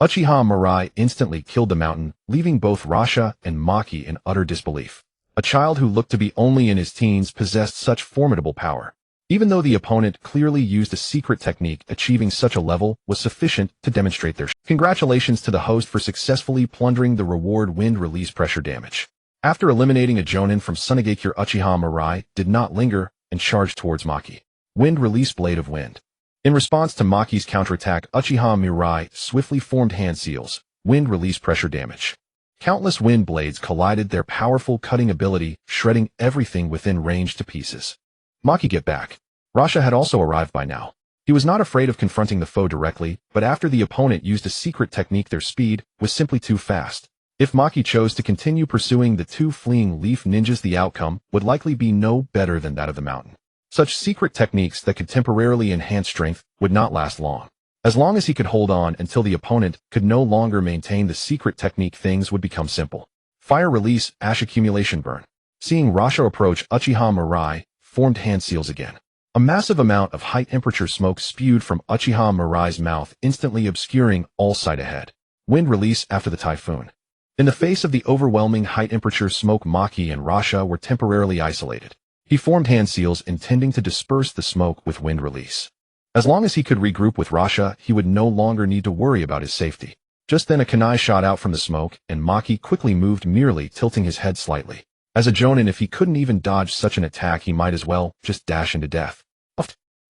[SPEAKER 1] Uchiha Mirai instantly killed the mountain, leaving both Rasha and Maki in utter disbelief. A child who looked to be only in his teens possessed such formidable power. Even though the opponent clearly used a secret technique, achieving such a level was sufficient to demonstrate their Congratulations to the host for successfully plundering the reward wind release pressure damage. After eliminating a Jonin from Mangekyō, Uchiha Mirai did not linger and charged towards Maki. Wind release blade of wind. In response to Maki's counterattack, Uchiha Mirai swiftly formed hand seals, wind release pressure damage. Countless wind blades collided, their powerful cutting ability shredding everything within range to pieces. Maki get back. Rasha had also arrived by now. He was not afraid of confronting the foe directly, but after the opponent used a secret technique, their speed was simply too fast. If Maki chose to continue pursuing the two fleeing leaf ninjas, the outcome would likely be no better than that of the mountain. Such secret techniques that could temporarily enhance strength would not last long. As long as he could hold on until the opponent could no longer maintain the secret technique, things would become simple. Fire release, ash accumulation burn. Seeing Rasha approach, Uchiha Mirai formed hand seals again. A massive amount of high-temperature smoke spewed from Uchiha Mirai's mouth, instantly obscuring all sight ahead. Wind release after the typhoon. In the face of the overwhelming high-temperature smoke, Maki and Rasha were temporarily isolated. He formed hand seals, intending to disperse the smoke with wind release. As long as he could regroup with Rasha, he would no longer need to worry about his safety. Just then a kunai shot out from the smoke, and Maki quickly moved, merely tilting his head slightly. As a Jonin, if he couldn't even dodge such an attack, he might as well just dash into death.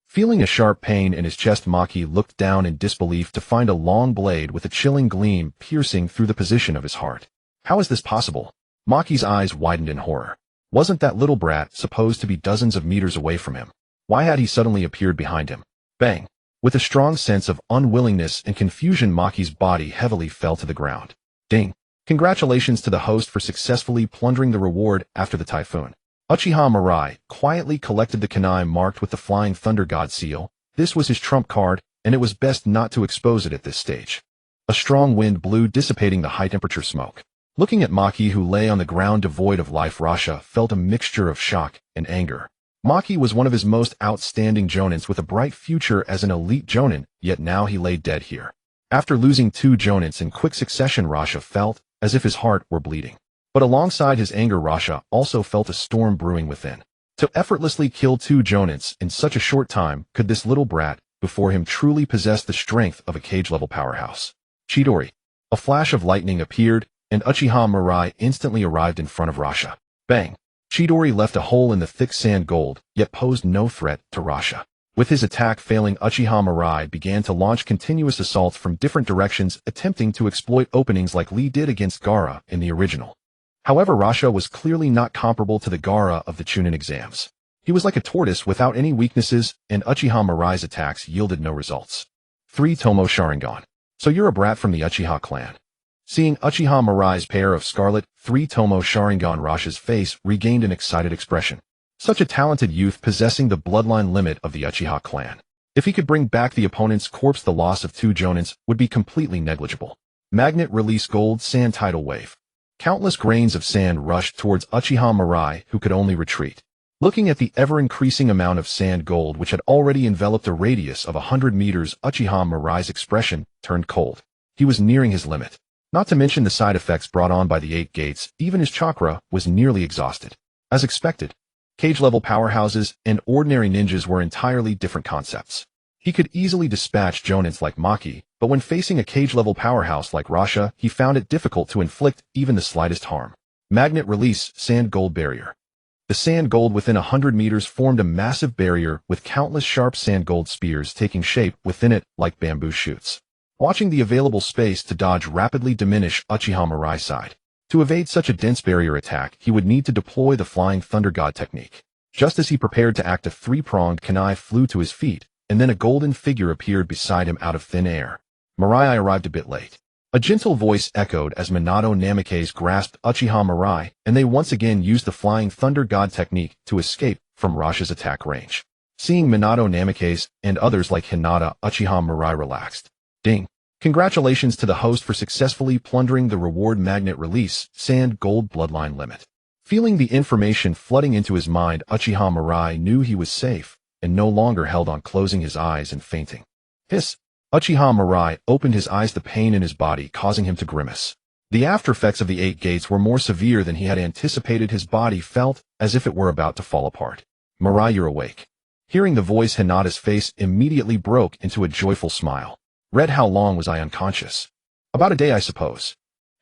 [SPEAKER 1] Feeling a sharp pain in his chest, Maki looked down in disbelief to find a long blade with a chilling gleam piercing through the position of his heart. How is this possible? Maki's eyes widened in horror. Wasn't that little brat supposed to be dozens of meters away from him? Why had he suddenly appeared behind him? Bang! With a strong sense of unwillingness and confusion, Maki's body heavily fell to the ground. Ding! Congratulations to the host for successfully plundering the reward after the typhoon. Uchiha Mirai quietly collected the kunai marked with the Flying Thunder God seal. This was his trump card, and it was best not to expose it at this stage. A strong wind blew, dissipating the high-temperature smoke. Looking at Maki, who lay on the ground devoid of life, Rasha felt a mixture of shock and anger. Maki was one of his most outstanding Jonins with a bright future as an elite Jonin, yet now he lay dead here. After losing two Jonins in quick succession, Rasha felt as if his heart were bleeding. But alongside his anger, Rasha also felt a storm brewing within. To effortlessly kill two Jonins in such a short time, could this little brat before him truly possess the strength of a cage-level powerhouse? Chidori. A flash of lightning appeared, and Uchiha Mirai instantly arrived in front of Rasha. Bang! Chidori left a hole in the thick sand gold, yet posed no threat to Rasha. With his attack failing, Uchiha Mirai began to launch continuous assaults from different directions, attempting to exploit openings like Lee did against Gaara in the original. However, Rasha was clearly not comparable to the Gaara of the Chunin exams. He was like a tortoise without any weaknesses, and Uchiha Mirai's attacks yielded no results. 3 Tomo Sharingan. So you're a brat from the Uchiha clan. Seeing Uchiha Mirai's pair of scarlet 3 Tomo Sharingan, Rasha's face regained an excited expression. Such a talented youth possessing the bloodline limit of the Uchiha clan. If he could bring back the opponent's corpse, the loss of 2 Jonins would be completely negligible. Magnet release gold sand tidal wave. Countless grains of sand rushed towards Uchiha Mirai, who could only retreat. Looking at the ever-increasing amount of sand gold which had already enveloped a radius of 100 meters, Uchiha Mirai's expression turned cold. He was nearing his limit. Not to mention the side effects brought on by the 8 gates, even his chakra was nearly exhausted. As expected, cage-level powerhouses and ordinary ninjas were entirely different concepts. He could easily dispatch Jonins like Maki, but when facing a cage-level powerhouse like Rasha, he found it difficult to inflict even the slightest harm. Magnet release sand gold barrier. The sand gold within 100 meters formed a massive barrier with countless sharp sand gold spears taking shape within it like bamboo shoots. Watching the available space to dodge rapidly diminish, Uchiha Mirai sighed. To evade such a dense barrier attack, he would need to deploy the Flying Thunder God technique. Just as he prepared to act, a 3-pronged kunai flew to his feet, and then a golden figure appeared beside him out of thin air. Mirai arrived a bit late. A gentle voice echoed as Minato Namikaze grasped Uchiha Mirai, and they once again used the Flying Thunder God technique to escape from Rasha's attack range. Seeing Minato Namikaze and others like Hinata, Uchiha Mirai relaxed. Ding! Congratulations to the host for successfully plundering the reward magnet release sand gold bloodline limit. Feeling the information flooding into his mind, Uchiha Mirai knew he was safe and no longer held on closing his eyes and fainting. Hiss! Uchiha Mirai opened his eyes, the pain in his body causing him to grimace. The aftereffects of the 8 gates were more severe than he had anticipated. His body felt as if it were about to fall apart. Mirai, you're awake. Hearing the voice, Hinata's face immediately broke into a joyful smile. Red, how long was I unconscious? About a day, I suppose.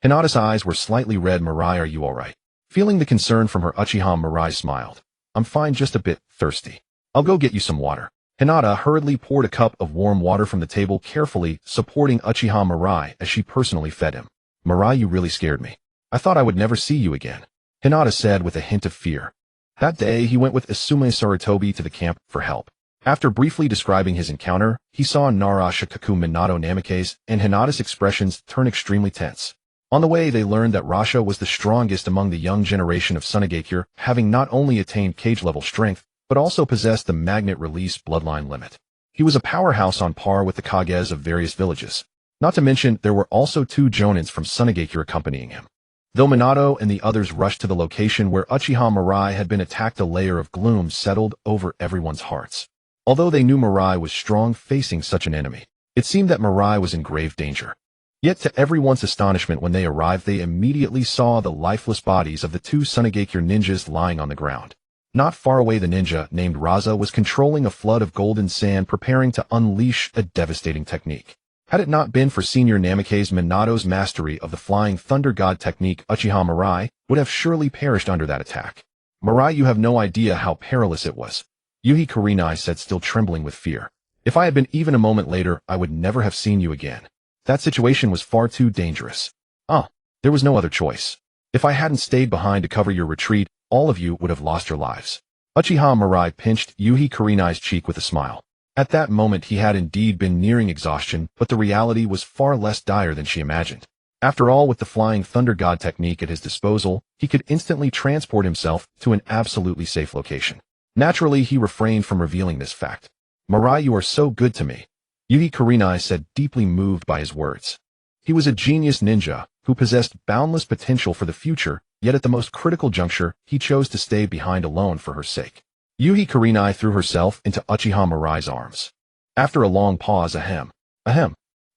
[SPEAKER 1] Hinata's eyes were slightly red. Mirai, are you alright? Feeling the concern from her, Uchiha Mirai smiled. I'm fine, just a bit thirsty. I'll go get you some water. Hinata hurriedly poured a cup of warm water from the table, carefully supporting Uchiha Mirai as she personally fed him. Mirai, you really scared me. I thought I would never see you again, Hinata said with a hint of fear. That day, he went with Isume Sarutobi to the camp for help. After briefly describing his encounter, he saw Nara Shikaku Minato Namikaze, and Hinata's expressions turn extremely tense. On the way, they learned that Rasha was the strongest among the young generation of Tsunegakure, having not only attained cage-level strength, but also possessed the magnet release bloodline limit. He was a powerhouse on par with the Kages of various villages. Not to mention, there were also 2 Jonins from Tsunegakure accompanying him. Though Minato and the others rushed to the location where Uchiha Mirai had been attacked, a layer of gloom settled over everyone's hearts. Although they knew Mirai was strong facing such an enemy, it seemed that Mirai was in grave danger. Yet to everyone's astonishment, when they arrived, they immediately saw the lifeless bodies of the 2 Tsunegakure ninjas lying on the ground. Not far away, the ninja named Raza was controlling a flood of golden sand, preparing to unleash a devastating technique. Had it not been for Senior Namikaze Minato's mastery of the Flying Thunder God technique, Uchiha Mirai would have surely perished under that attack. Mirai, you have no idea how perilous it was, Yuhi Kurenai said, still trembling with fear. If I had been even a moment later, I would never have seen you again. That situation was far too dangerous. There was no other choice. If I hadn't stayed behind to cover your retreat, all of you would have lost your lives. Uchiha Mirai pinched Yuhi Kurenai's cheek with a smile. At that moment, he had indeed been nearing exhaustion, but the reality was far less dire than she imagined. After all, with the Flying Thunder God technique at his disposal, he could instantly transport himself to an absolutely safe location. Naturally, he refrained from revealing this fact. Mirai, you are so good to me, Yuhi Kurenai said, deeply moved by his words. He was a genius ninja who possessed boundless potential for the future, yet at the most critical juncture, he chose to stay behind alone for her sake. Yuhi Kurenai threw herself into Uchiha Mirai's arms. After a long pause, ahem.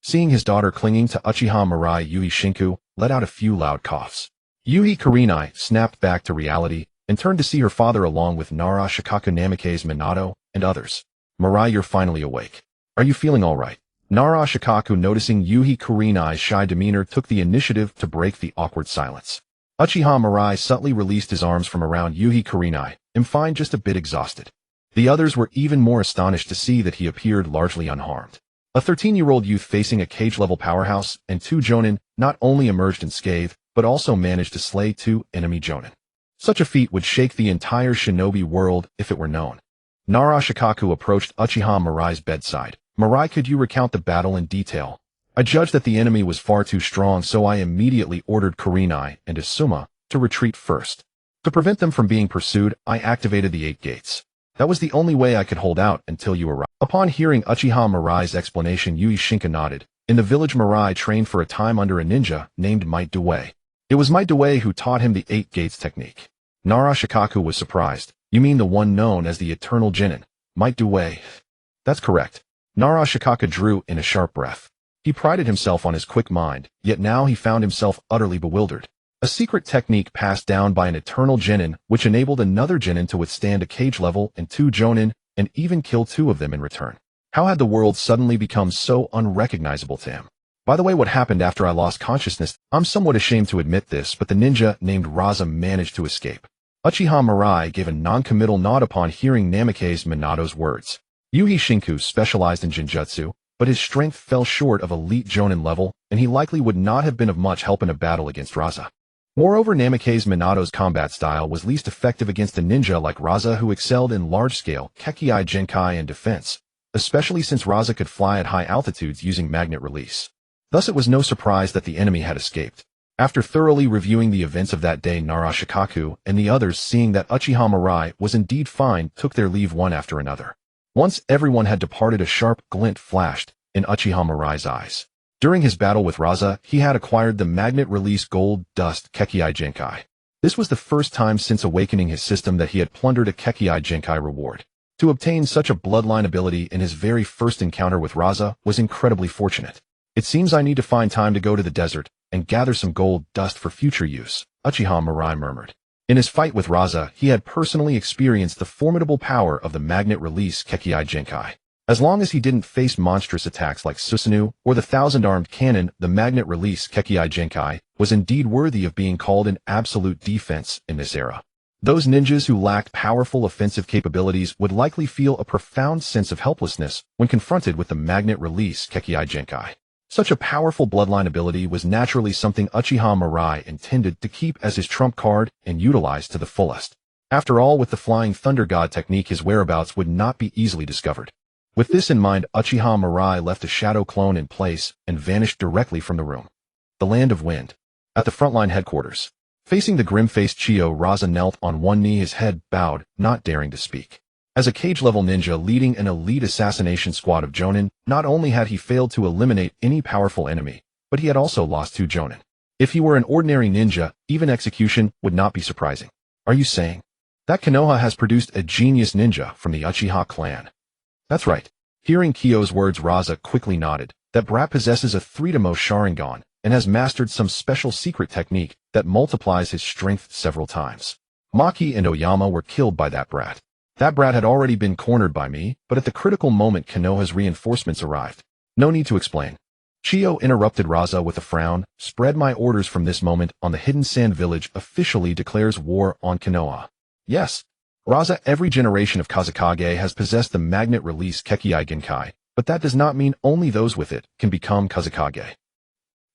[SPEAKER 1] Seeing his daughter clinging to Uchiha Mirai, Yui Shinku let out a few loud coughs. Yuhi Kurenai snapped back to reality and turned to see her father along with Nara Shikaku Namikaze Minato and others. Mirai, you're finally awake. Are you feeling all right? Nara Shikaku, noticing Yuhi Kurenai's shy demeanor, took the initiative to break the awkward silence. Uchiha Mirai subtly released his arms from around Yuhi Kurenai. I'm fine, just a bit exhausted. The others were even more astonished to see that he appeared largely unharmed. A 13-year-old youth facing a cage-level powerhouse and 2 Jonin not only emerged unscathed, but also managed to slay 2 enemy Jonin. Such a feat would shake the entire shinobi world if it were known. Nara Shikaku approached Uchiha Mirai's bedside. Mirai, could you recount the battle in detail? I judged that the enemy was far too strong, so I immediately ordered Kurenai and Isuma to retreat first. To prevent them from being pursued, I activated the 8 gates. That was the only way I could hold out until you arrived. Upon hearing Uchiha Mirai's explanation, Yui Shinka nodded. In the village, Mirai trained for a time under a ninja named Might Due. It was Might Due who taught him the 8 gates technique. Nara Shikaku was surprised. You mean the one known as the Eternal Genin? Might Due? That's correct. Nara Shikaku drew in a sharp breath. He prided himself on his quick mind, yet now he found himself utterly bewildered. A secret technique passed down by an Eternal Genin, which enabled another Genin to withstand a cage level and 2 Jonin, and even kill 2 of them in return. How had the world suddenly become so unrecognizable to him? By the way, what happened after I lost consciousness? I'm somewhat ashamed to admit this, but the ninja named Raza managed to escape. Uchiha Mirai gave a non-committal nod upon hearing Namikaze Minato's words. Yuhi Shinku specialized in Jinjutsu, but his strength fell short of elite Jonin level, and he likely would not have been of much help in a battle against Raza. Moreover, Namikaze Minato's combat style was least effective against a ninja like Raza, who excelled in large-scale Kekkei Genkai and defense, especially since Raza could fly at high altitudes using magnet release. Thus it was no surprise that the enemy had escaped. After thoroughly reviewing the events of that day, Nara Shikaku and the others, seeing that Uchiha Mirai was indeed fine, took their leave one after another. Once everyone had departed, a sharp glint flashed in Uchiha Mirai's eyes. During his battle with Raza, he had acquired the magnet release gold dust Kekkei Genkai. This was the first time since awakening his system that he had plundered a Kekkei Genkai reward. To obtain such a bloodline ability in his very first encounter with Raza was incredibly fortunate. It seems I need to find time to go to the desert and gather some gold dust for future use, Uchiha Mirai murmured. In his fight with Raza, he had personally experienced the formidable power of the magnet release Kekkei Genkai. As long as he didn't face monstrous attacks like Susanoo or the thousand-armed cannon, the magnet release Kekkei Genkai was indeed worthy of being called an absolute defense in this era. Those ninjas who lacked powerful offensive capabilities would likely feel a profound sense of helplessness when confronted with the magnet release Kekkei Genkai. Such a powerful bloodline ability was naturally something Uchiha Mirai intended to keep as his trump card and utilize to the fullest. After all, with the Flying Thunder God technique, his whereabouts would not be easily discovered. With this in mind, Uchiha Mirai left a shadow clone in place and vanished directly from the room. The Land of Wind. At the frontline headquarters. Facing the grim-faced Chiyo, Raza knelt on one knee, his head bowed, not daring to speak. As a cage-level ninja leading an elite assassination squad of Jonin, not only had he failed to eliminate any powerful enemy, but he had also lost 2 Jonin. If he were an ordinary ninja, even execution would not be surprising. Are you saying that Konoha has produced a genius ninja from the Uchiha clan? That's right. Hearing Kiyo's words, Raza quickly nodded. That brat possesses a 3-to-most Sharingan and has mastered some special secret technique that multiplies his strength several times. Maki and Oyama were killed by that brat. That brat had already been cornered by me, but at the critical moment Konoha's reinforcements arrived. No need to explain. Chiyo interrupted Raza with a frown. Spread my orders from this moment on. The Hidden Sand Village officially declares war on Konoha. Yes, Raza, every generation of Kazekage has possessed the magnet release Kekkei Genkai, but that does not mean only those with it can become Kazekage.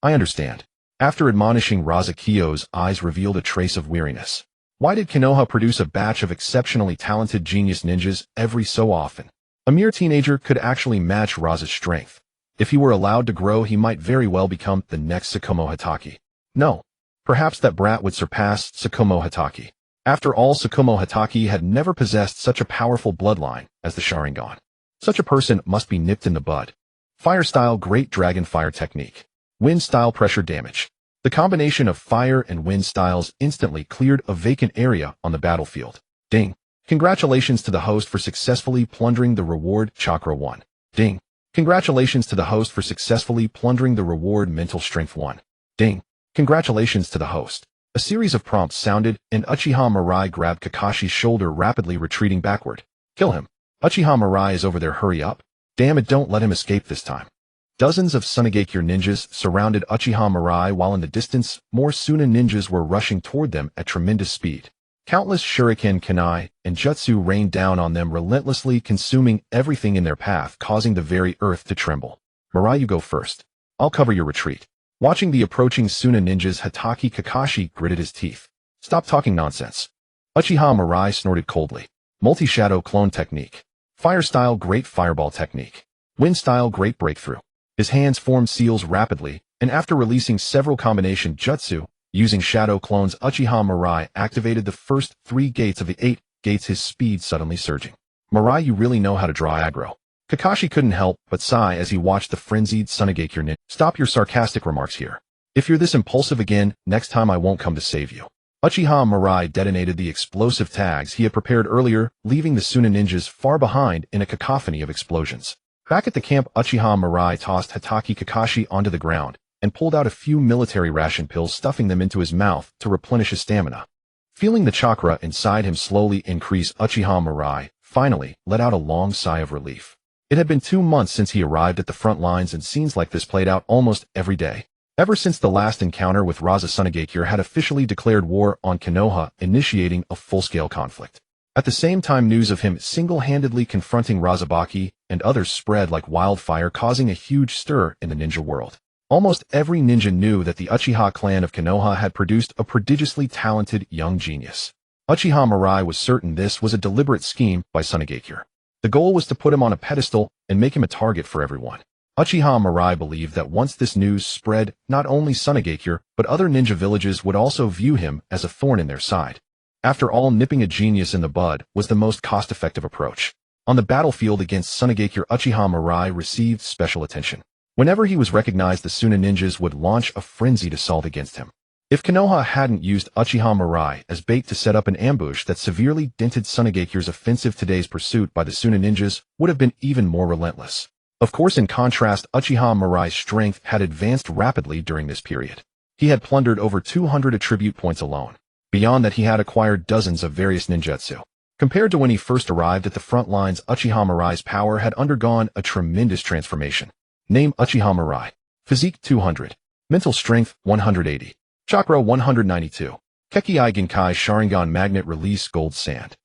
[SPEAKER 1] I understand. After admonishing Raza, Kiyo's eyes revealed a trace of weariness. Why did Konoha produce a batch of exceptionally talented genius ninjas every so often? A mere teenager could actually match Raza's strength. If he were allowed to grow, he might very well become the next Tsukumo Hatake. No. Perhaps that brat would surpass Tsukumo Hatake. After all, Tsukumo Hatake had never possessed such a powerful bloodline as the Sharingan. Such a person must be nipped in the bud. Fire-style Great Dragon Fire Technique. Wind-style Pressure Damage. The combination of fire and wind styles instantly cleared a vacant area on the battlefield. Ding. Congratulations to the host for successfully plundering the reward Chakra 1. Ding. Congratulations to the host for successfully plundering the reward Mental Strength 1. Ding. Congratulations to the host. A series of prompts sounded, and Uchiha Mirai grabbed Kakashi's shoulder, rapidly retreating backward. Kill him. Uchiha Mirai is over there, hurry up. Damn it, don't let him escape this time. Dozens of Sunigakure ninjas surrounded Uchiha Mirai, while in the distance, more Suna ninjas were rushing toward them at tremendous speed. Countless shuriken, kunai, and jutsu rained down on them, relentlessly consuming everything in their path, causing the very earth to tremble. Mirai, you go first. I'll cover your retreat. Watching the approaching Suna ninjas, Hatake Kakashi gritted his teeth. Stop talking nonsense. Uchiha Mirai snorted coldly. Multi-shadow clone technique. Fire-style Great Fireball technique. Wind-style Great Breakthrough. His hands formed seals rapidly, and after releasing several combination jutsu, using shadow clones, Uchiha Mirai activated the first 3 gates of the 8 gates, his speed suddenly surging. Mirai, you really know how to draw aggro. Kakashi couldn't help but sigh as he watched the frenzied Sunigakure ninja. Stop your sarcastic remarks here. If you're this impulsive again, next time I won't come to save you. Uchiha Mirai detonated the explosive tags he had prepared earlier, leaving the Suna ninjas far behind in a cacophony of explosions. Back at the camp, Uchiha Mirai tossed Hatake Kakashi onto the ground and pulled out a few military ration pills, stuffing them into his mouth to replenish his stamina. Feeling the chakra inside him slowly increase, Uchiha Mirai finally let out a long sigh of relief. It had been 2 months since he arrived at the front lines, and scenes like this played out almost every day. Ever since the last encounter with Raza, Sunigakure had officially declared war on Konoha, initiating a full-scale conflict. At the same time, news of him single-handedly confronting Razabaki and others spread like wildfire, causing a huge stir in the ninja world. Almost every ninja knew that the Uchiha clan of Konoha had produced a prodigiously talented young genius. Uchiha Mirai was certain this was a deliberate scheme by Sunigakure. The goal was to put him on a pedestal and make him a target for everyone. Uchiha Mirai believed that once this news spread, not only Sunigakure, but other ninja villages would also view him as a thorn in their side. After all, nipping a genius in the bud was the most cost-effective approach. On the battlefield against Sunigakure, Uchiha Mirai received special attention. Whenever he was recognized, the Suna ninjas would launch a frenzied assault against him. If Konoha hadn't used Uchiha Mirai as bait to set up an ambush that severely dented Sunigakure's offensive, today's pursuit by the Suna ninjas would have been even more relentless. Of course, in contrast, Uchiha Mirai's strength had advanced rapidly during this period. He had plundered over 200 attribute points alone. Beyond that, he had acquired dozens of various ninjutsu. Compared to when he first arrived at the front lines, Uchiha Mirai's power had undergone a tremendous transformation. Name: Uchiha Mirai. Physique: 200. Mental strength: 180. Chakra: 192. Kekkei Genkai Sharingan Magnet Release Gold Sand.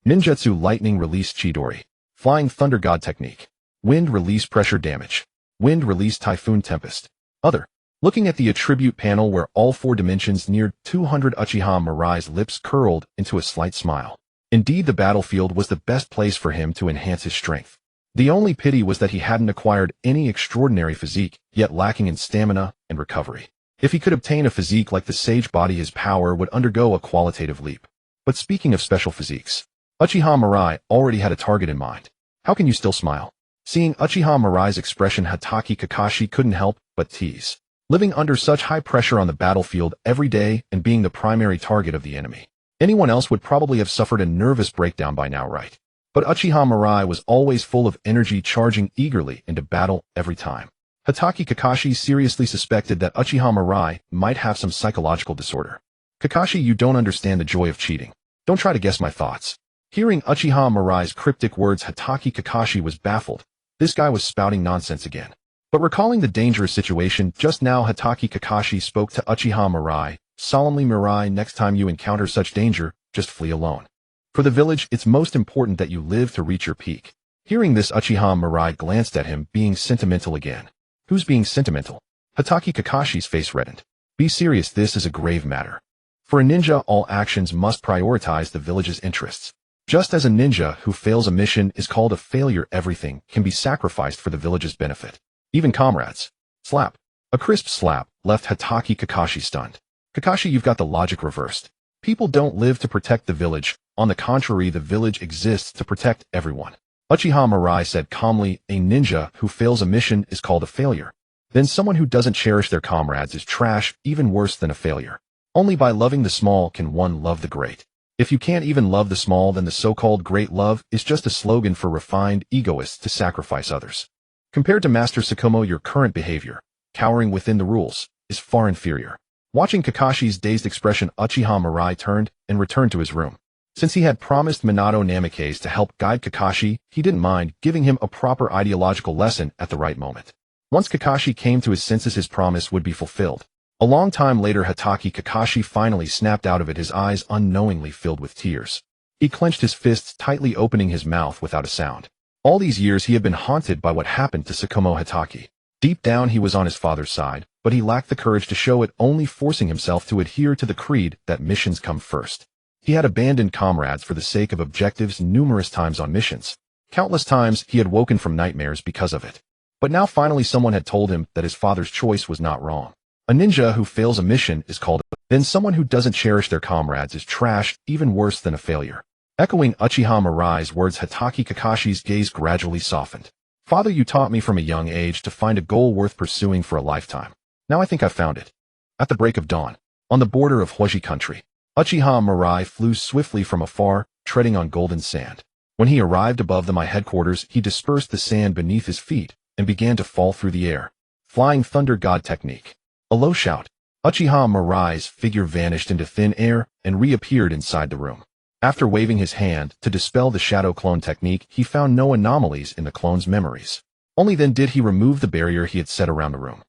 [SPEAKER 1] Ninjutsu Lightning Release Chidori. Flying Thunder God Technique. Wind Release Pressure Damage. Wind Release Typhoon Tempest. Other. Looking at the attribute panel where all 4 dimensions neared 200, Uchiha Mirai's lips curled into a slight smile. Indeed, the battlefield was the best place for him to enhance his strength. The only pity was that he hadn't acquired any extraordinary physique, yet lacking in stamina and recovery. If he could obtain a physique like the Sage Body, his power would undergo a qualitative leap. But speaking of special physiques, Uchiha Mirai already had a target in mind. How can you still smile? Seeing Uchiha Mirai's expression, Hatake Kakashi couldn't help but tease. Living under such high pressure on the battlefield every day and being the primary target of the enemy. Anyone else would probably have suffered a nervous breakdown by now, right? But Uchiha Mirai was always full of energy, charging eagerly into battle every time. Hatake Kakashi seriously suspected that Uchiha Mirai might have some psychological disorder. Kakashi, you don't understand the joy of cheating. Don't try to guess my thoughts. Hearing Uchiha Mirai's cryptic words, Hatake Kakashi was baffled. This guy was spouting nonsense again. But recalling the dangerous situation just now, Hatake Kakashi spoke to Uchiha Mirai, solemnly: Mirai, next time you encounter such danger, just flee alone. For the village, it's most important that you live to reach your peak. Hearing this, Uchiha Mirai glanced at him, being sentimental again. Who's being sentimental? Hatake Kakashi's face reddened. Be serious, this is a grave matter. For a ninja, all actions must prioritize the village's interests. Just as a ninja who fails a mission is called a failure, everything can be sacrificed for the village's benefit. Even comrades. Slap. A crisp slap left Hatake Kakashi stunned. Kakashi, you've got the logic reversed. People don't live to protect the village. On the contrary, the village exists to protect everyone. Uchiha Mirai said calmly, a ninja who fails a mission is called a failure. Then someone who doesn't cherish their comrades is trash, even worse than a failure. Only by loving the small can one love the great. If you can't even love the small, then the so-called great love is just a slogan for refined egoists to sacrifice others. Compared to Master Tsukumo, your current behavior, cowering within the rules, is far inferior. Watching Kakashi's dazed expression, Uchiha Mirai turned and returned to his room. Since he had promised Minato Namikaze to help guide Kakashi, he didn't mind giving him a proper ideological lesson at the right moment. Once Kakashi came to his senses, his promise would be fulfilled. A long time later, Hatake Kakashi finally snapped out of it, his eyes unknowingly filled with tears. He clenched his fists tightly, opening his mouth without a sound. All these years he had been haunted by what happened to Tsukumo Hatake. Deep down he was on his father's side, but he lacked the courage to show it, only forcing himself to adhere to the creed that missions come first. He had abandoned comrades for the sake of objectives numerous times on missions. Countless times he had woken from nightmares because of it. But now finally someone had told him that his father's choice was not wrong. A ninja who fails a mission is called a... Then someone who doesn't cherish their comrades is trash, even worse than a failure. Echoing Uchiha Mirai's words, Hatake Kakashi's gaze gradually softened. Father, you taught me from a young age to find a goal worth pursuing for a lifetime. Now I think I've found it. At the break of dawn, on the border of Huoji country, Uchiha Mirai flew swiftly from afar, treading on golden sand. When he arrived above my headquarters, he dispersed the sand beneath his feet and began to fall through the air. Flying Thunder God Technique. A low shout. Uchiha Mirai's figure vanished into thin air and reappeared inside the room. After waving his hand to dispel the shadow clone technique, he found no anomalies in the clone's memories. Only then did he remove the barrier he had set around the room.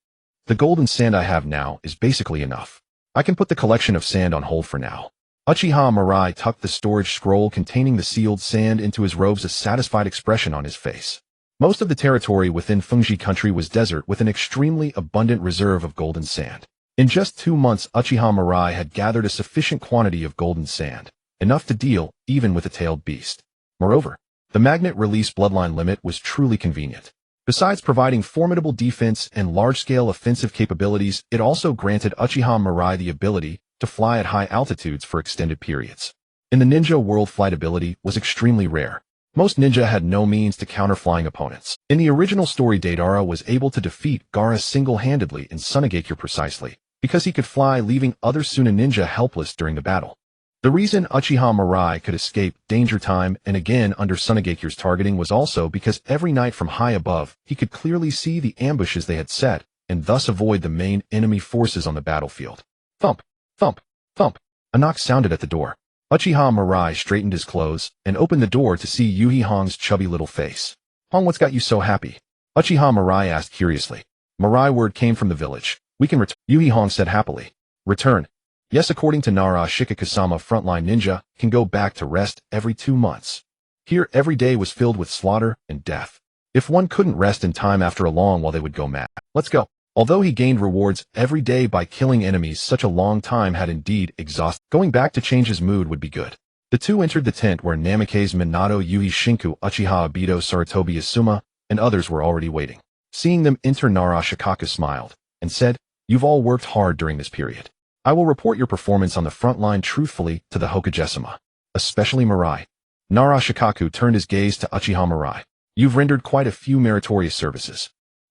[SPEAKER 1] The golden sand I have now is basically enough. I can put the collection of sand on hold for now. Uchiha Mirai tucked the storage scroll containing the sealed sand into his robes, a satisfied expression on his face. Most of the territory within Fungji country was desert with an extremely abundant reserve of golden sand. In just 2 months, Uchiha Mirai had gathered a sufficient quantity of golden sand, enough to deal even with a tailed beast. Moreover, the magnet release bloodline limit was truly convenient. Besides providing formidable defense and large-scale offensive capabilities, it also granted Uchiha Mirai the ability to fly at high altitudes for extended periods. In the ninja world, flight ability was extremely rare. Most ninja had no means to counter flying opponents. In the original story, Deidara was able to defeat Gaara single-handedly in Sunagakure precisely because he could fly, leaving other Suna ninja helpless during the battle. The reason Uchiha Mirai could escape danger time and again under Sunaгаkure's targeting was also because every night from high above he could clearly see the ambushes they had set and thus avoid the main enemy forces on the battlefield. Thump, thump, thump. A knock sounded at the door. Uchiha Mirai straightened his clothes and opened the door to see Yuhi Hong's chubby little face. "Hong, what's got you so happy?" Uchiha Mirai asked curiously. "Mirai, word came from the village. We can return," Yuhi Hong said happily. "Return?" "Yes, according to Nara Shikakasama, frontline ninja can go back to rest every 2 months. Here, every day was filled with slaughter and death. If one couldn't rest in time after a long while, they would go mad. Let's go." Although he gained rewards every day by killing enemies, such a long time had indeed exhausted. Going back to change his mood would be good. The two entered the tent where Namikaze Minato, Yui Shinku, Uchiha Obito, Sarutobi Asuma, and others were already waiting. Seeing them enter, Nara Shikaka smiled and said, "You've all worked hard during this period. I will report your performance on the front line truthfully to the Hokage-sama, especially Mirai." Nara Shikaku turned his gaze to Uchiha Mirai. "You've rendered quite a few meritorious services.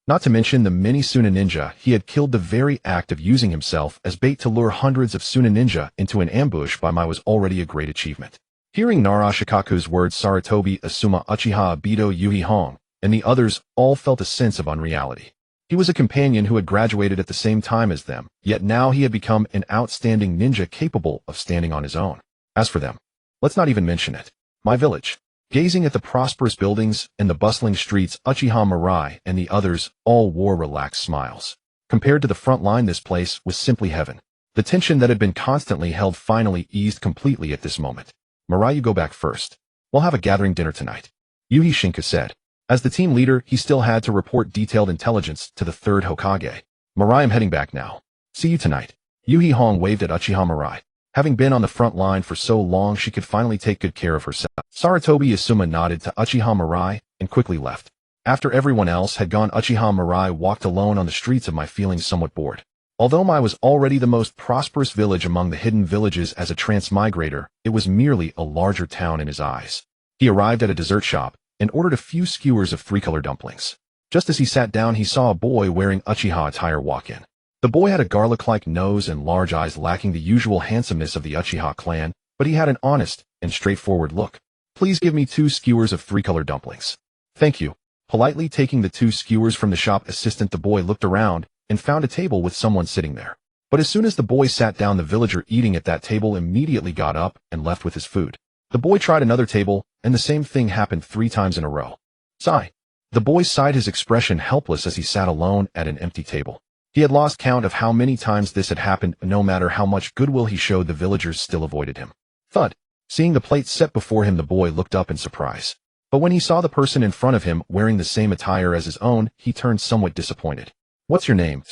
[SPEAKER 1] Not to mention the many Suna ninja he had killed. The very act of using himself as bait to lure hundreds of Suna ninja into an ambush by was already a great achievement." Hearing Nara Shikaku's words, Sarutobi Asuma, Uchiha Obito, Yuhi Hong, and the others all felt a sense of unreality. He was a companion who had graduated at the same time as them, yet now he had become an outstanding ninja capable of standing on his own. As for them, let's not even mention it. My village. Gazing at the prosperous buildings and the bustling streets, Uchiha Mirai and the others all wore relaxed smiles. Compared to the front line, this place was simply heaven. The tension that had been constantly held finally eased completely at this moment. "Mirai, you go back first. We'll have a gathering dinner tonight," Yuhi Shinka said. As the team leader, he still had to report detailed intelligence to the third Hokage. "Mirai, I'm heading back now. See you tonight." Yuhi Hong waved at Uchiha Mirai. Having been on the front line for so long, she could finally take good care of herself. Sarutobi Asuma nodded to Uchiha Mirai and quickly left. After everyone else had gone, Uchiha Mirai walked alone on the streets of Mai, feeling somewhat bored. Although Mai was already the most prosperous village among the hidden villages as a transmigrator, it was merely a larger town in his eyes. He arrived at a dessert shop and ordered a few skewers of 3-color dumplings. Just as he sat down, he saw a boy wearing Uchiha attire walk in. The boy had a garlic-like nose and large eyes, lacking the usual handsomeness of the Uchiha clan, but he had an honest and straightforward look. "Please give me 2 skewers of 3-color dumplings." "Thank you." Politely taking the 2 skewers from the shop assistant, the boy looked around and found a table with someone sitting there. But as soon as the boy sat down, the villager eating at that table immediately got up and left with his food. The boy tried another table, and the same thing happened 3 times in a row. Sigh. The boy sighed, his expression helpless as he sat alone at an empty table. He had lost count of how many times this had happened. No matter how much goodwill he showed, the villagers still avoided him. Thud. Seeing the plate set before him, the boy looked up in surprise. But when he saw the person in front of him wearing the same attire as his own, he turned somewhat disappointed. "What's your name?"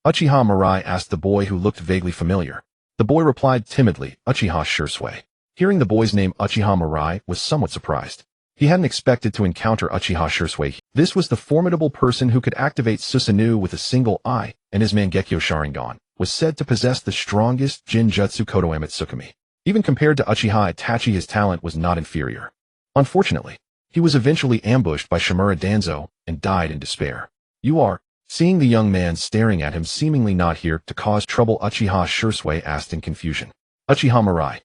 [SPEAKER 1] Uchiha Mirai asked the boy, who looked vaguely familiar. The boy replied timidly, "Uchiha Shirsui." Hearing the boy's name, Uchiha Mirai was somewhat surprised. He hadn't expected to encounter Uchiha Shirsui. This was the formidable person who could activate Susanoo with a single eye, and his Mangekyō Sharingan was said to possess the strongest Jinjutsu Kodoe Mitsukami. Even compared to Uchiha Itachi, his talent was not inferior. Unfortunately, he was eventually ambushed by Shimura Danzo and died in despair. "You are?" Seeing the young man staring at him, seemingly not here to cause trouble, Uchiha Shirsui asked in confusion. "Uchiha Mirai."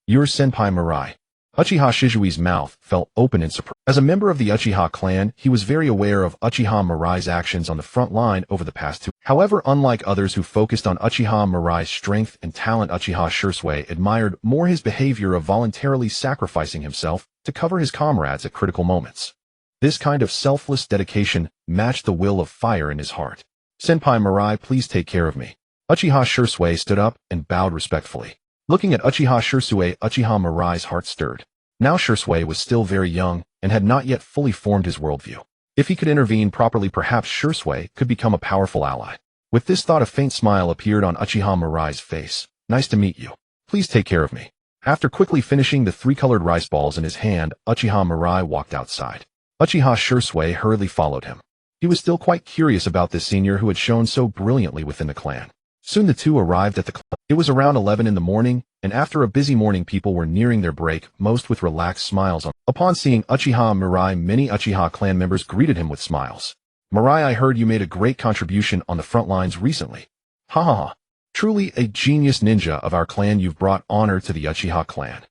[SPEAKER 1] "You're Senpai Mirai." Uchiha Shizui's mouth fell open in surprise. As a member of the Uchiha clan, he was very aware of Uchiha Mirai's actions on the front line over the past 2. However, unlike others who focused on Uchiha Mirai's strength and talent, Uchiha Shirsui admired more his behavior of voluntarily sacrificing himself to cover his comrades at critical moments. This kind of selfless dedication matched the will of fire in his heart. "Senpai Mirai, please take care of me." Uchiha Shirsui stood up and bowed respectfully. Looking at Uchiha Shirsui, Uchiha Mirai's heart stirred. Now Shirsui was still very young and had not yet fully formed his worldview. If he could intervene properly, perhaps Shirsui could become a powerful ally. With this thought, a faint smile appeared on Uchiha Mirai's face. "Nice to meet you. Please take care of me." After quickly finishing the 3-colored rice balls in his hand, Uchiha Mirai walked outside. Uchiha Shirsui hurriedly followed him. He was still quite curious about this senior who had shown so brilliantly within the clan. Soon the two arrived at the club. It was around 11 in the morning, and after a busy morning, people were nearing their break, most with relaxed smiles on. Upon seeing Uchiha Mirai, many Uchiha clan members greeted him with smiles. "Mirai, I heard you made a great contribution on the front lines recently." "Ha ha ha. Truly a genius ninja of our clan, you've brought honor to the Uchiha clan.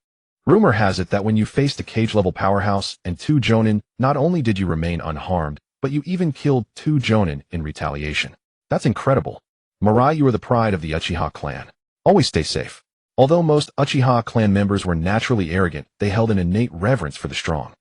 [SPEAKER 1] Rumor has it that when you faced a cage-level powerhouse and 2 Jonin, not only did you remain unharmed, but you even killed 2 Jonin in retaliation. That's incredible. Mirai, you are the pride of the Uchiha clan. Always stay safe." Although most Uchiha clan members were naturally arrogant, they held an innate reverence for the strong.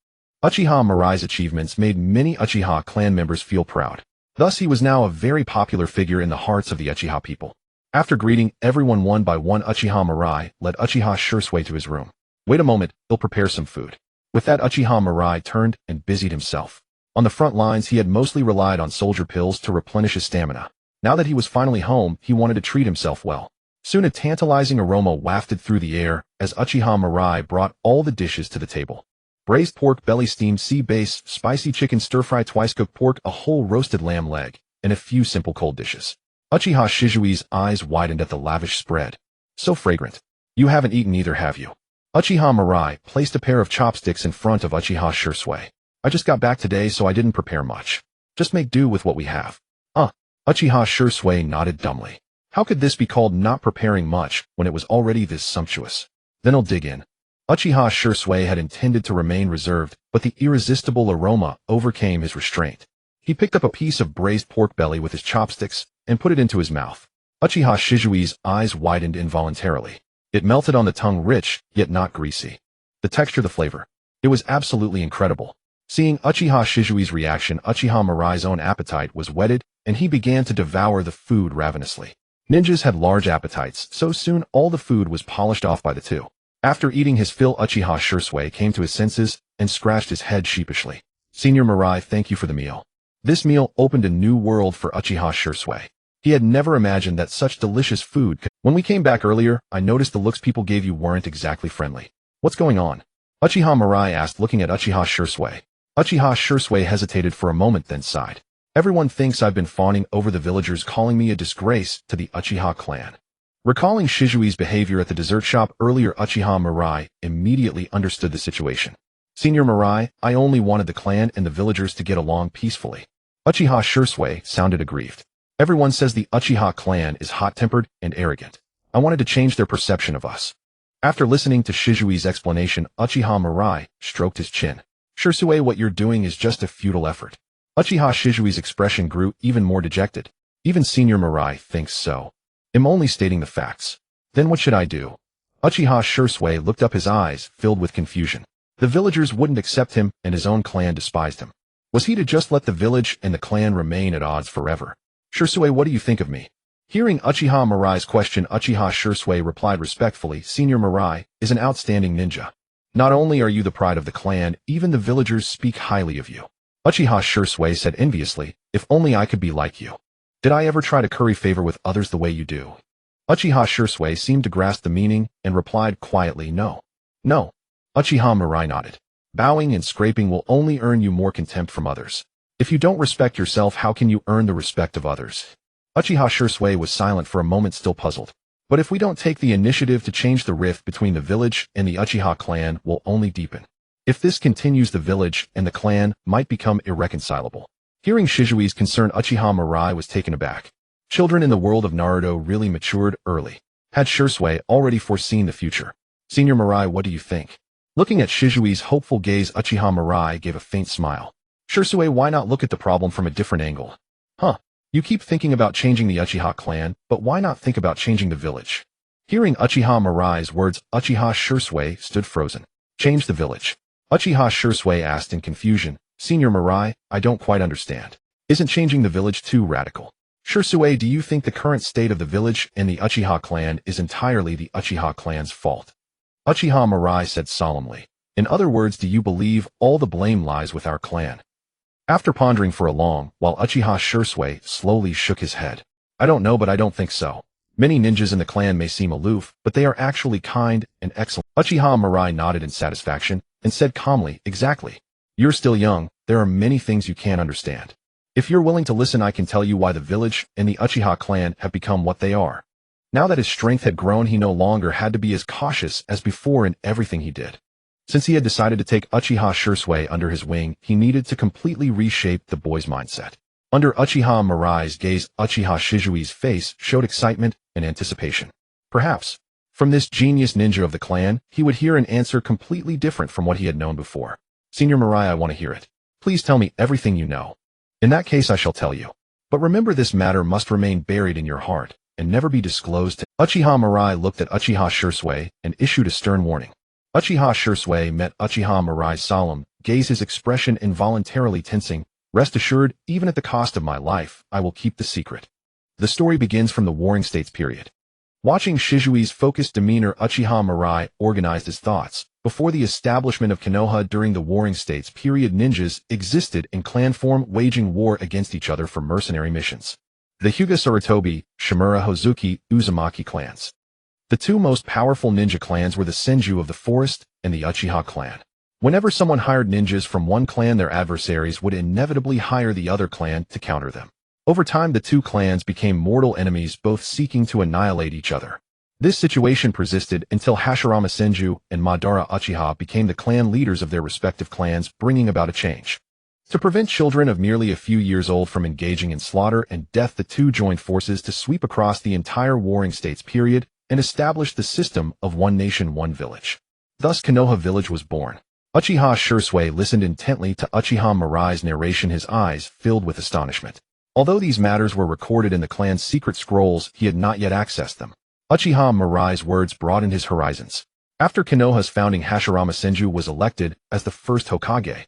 [SPEAKER 1] Uchiha Mirai's achievements made many Uchiha clan members feel proud. Thus he was now a very popular figure in the hearts of the Uchiha people. After greeting everyone one by one, Uchiha Mirai led Uchiha Shursui to his room. Wait a moment, he'll prepare some food. With that, Uchiha Mirai turned and busied himself. On the front lines, he had mostly relied on soldier pills to replenish his stamina. Now that he was finally home, he wanted to treat himself well. Soon a tantalizing aroma wafted through the air as Uchiha Mirai brought all the dishes to the table. Braised pork belly, steamed sea bass, spicy chicken stir-fry, twice-cooked pork, a whole roasted lamb leg, and a few simple cold dishes. Uchiha Shizui's eyes widened at the lavish spread. So fragrant. You haven't eaten either, have you? Uchiha Mirai placed a pair of chopsticks in front of Uchiha Shursui. I just got back today, so I didn't prepare much. Just make do with what we have. Uchiha Shursui nodded dumbly. How could this be called not preparing much when it was already this sumptuous? Then I'll dig in. Uchiha Shursui had intended to remain reserved, but the irresistible aroma overcame his restraint. He picked up a piece of braised pork belly with his chopsticks and put it into his mouth. Uchiha Shizui's eyes widened involuntarily. It melted on the tongue, rich, yet not greasy. The texture, the flavor. It was absolutely incredible. Seeing Uchiha Shizui's reaction, Uchiha Mirai's own appetite was whetted, and he began to devour the food ravenously. Ninjas had large appetites, so soon all the food was polished off by the two. After eating his fill, Uchiha Shursui came to his senses and scratched his head sheepishly. Senior Mirai, thank you for the meal. This meal opened a new world for Uchiha Shursui. He had never imagined that such delicious food could— When we came back earlier, I noticed the looks people gave you weren't exactly friendly. What's going on? Uchiha Mirai asked, looking at Uchiha Shursui. Uchiha Shursui hesitated for a moment, then sighed. Everyone thinks I've been fawning over the villagers, calling me a disgrace to the Uchiha clan. Recalling Shizui's behavior at the dessert shop earlier, Uchiha Mirai immediately understood the situation. Senior Mirai, I only wanted the clan and the villagers to get along peacefully. Uchiha Shursui sounded aggrieved. Everyone says the Uchiha clan is hot-tempered and arrogant. I wanted to change their perception of us. After listening to Shizui's explanation, Uchiha Mirai stroked his chin. Shursui, what you're doing is just a futile effort. Uchiha Shizui's expression grew even more dejected. Even Senior Mirai thinks so. I'm only stating the facts. Then what should I do? Uchiha Shursui looked up, his eyes filled with confusion. The villagers wouldn't accept him, and his own clan despised him. Was he to just let the village and the clan remain at odds forever? Shursui, what do you think of me? Hearing Uchiha Mirai's question, Uchiha Shursui replied respectfully, Senior Mirai is an outstanding ninja. Not only are you the pride of the clan, even the villagers speak highly of you. Uchiha Shursui said enviously, if only I could be like you. Did I ever try to curry favor with others the way you do? Uchiha Shursui seemed to grasp the meaning and replied quietly, no. No. Uchiha Mirai nodded. Bowing and scraping will only earn you more contempt from others. If you don't respect yourself, how can you earn the respect of others? Uchiha Shursui was silent for a moment, still puzzled. But if we don't take the initiative to change, the rift between the village and the Uchiha clan will only deepen. If this continues, the village and the clan might become irreconcilable. Hearing Shizui's concern, Uchiha Mirai was taken aback. Children in the world of Naruto really matured early. Had Shursui already foreseen the future? Senior Mirai, what do you think? Looking at Shizui's hopeful gaze, Uchiha Mirai gave a faint smile. Shursui, why not look at the problem from a different angle? You keep thinking about changing the Uchiha clan, but why not think about changing the village? Hearing Uchiha Mirai's words, Uchiha Shursui stood frozen. Change the village? Uchiha Shursui asked in confusion. Senior Mirai, I don't quite understand. Isn't changing the village too radical? Shursui, do you think the current state of the village and the Uchiha clan is entirely the Uchiha clan's fault? Uchiha Mirai said solemnly. In other words, do you believe all the blame lies with our clan? After pondering for a long while, Uchiha Shursui slowly shook his head. I don't know, but I don't think so. Many ninjas in the clan may seem aloof, but they are actually kind and excellent. Uchiha Mirai nodded in satisfaction and said calmly, exactly. You're still young, there are many things you can't understand. If you're willing to listen, I can tell you why the village and the Uchiha clan have become what they are. Now that his strength had grown, he no longer had to be as cautious as before in everything he did. Since he had decided to take Uchiha Shursui under his wing, he needed to completely reshape the boy's mindset. Under Uchiha Mirai's gaze, Uchiha Shizui's face showed excitement and anticipation. Perhaps, from this genius ninja of the clan, he would hear an answer completely different from what he had known before. Senior Mirai, I want to hear it. Please tell me everything you know. In that case, I shall tell you. But remember, this matter must remain buried in your heart, and never be disclosed. Uchiha Mirai looked at Uchiha Shisui and issued a stern warning. Uchiha Shisui met Uchiha Mirai's solemn gaze, his expression involuntarily tensing. Rest assured, even at the cost of my life, I will keep the secret. The story begins from the Warring States period. Watching Shizui's focused demeanor, Uchiha Mirai organized his thoughts. Before the establishment of Konoha during the Warring States period, ninjas existed in clan form, waging war against each other for mercenary missions. The Hyuga Sarutobi, Shimura Hozuki, Uzumaki clans. The two most powerful ninja clans were the Senju of the Forest and the Uchiha clan. Whenever someone hired ninjas from one clan, their adversaries would inevitably hire the other clan to counter them. Over time, the two clans became mortal enemies, both seeking to annihilate each other. This situation persisted until Hashirama Senju and Madara Uchiha became the clan leaders of their respective clans, bringing about a change. To prevent children of merely a few years old from engaging in slaughter and death, the two joined forces to sweep across the entire Warring States period and establish the system of one nation, one village. Thus, Konoha Village was born. Uchiha Shisui listened intently to Uchiha Mirai's narration, his eyes filled with astonishment. Although these matters were recorded in the clan's secret scrolls, he had not yet accessed them. Uchiha Mirai's words broadened his horizons. After Konoha's founding, Hashirama Senju was elected as the first Hokage.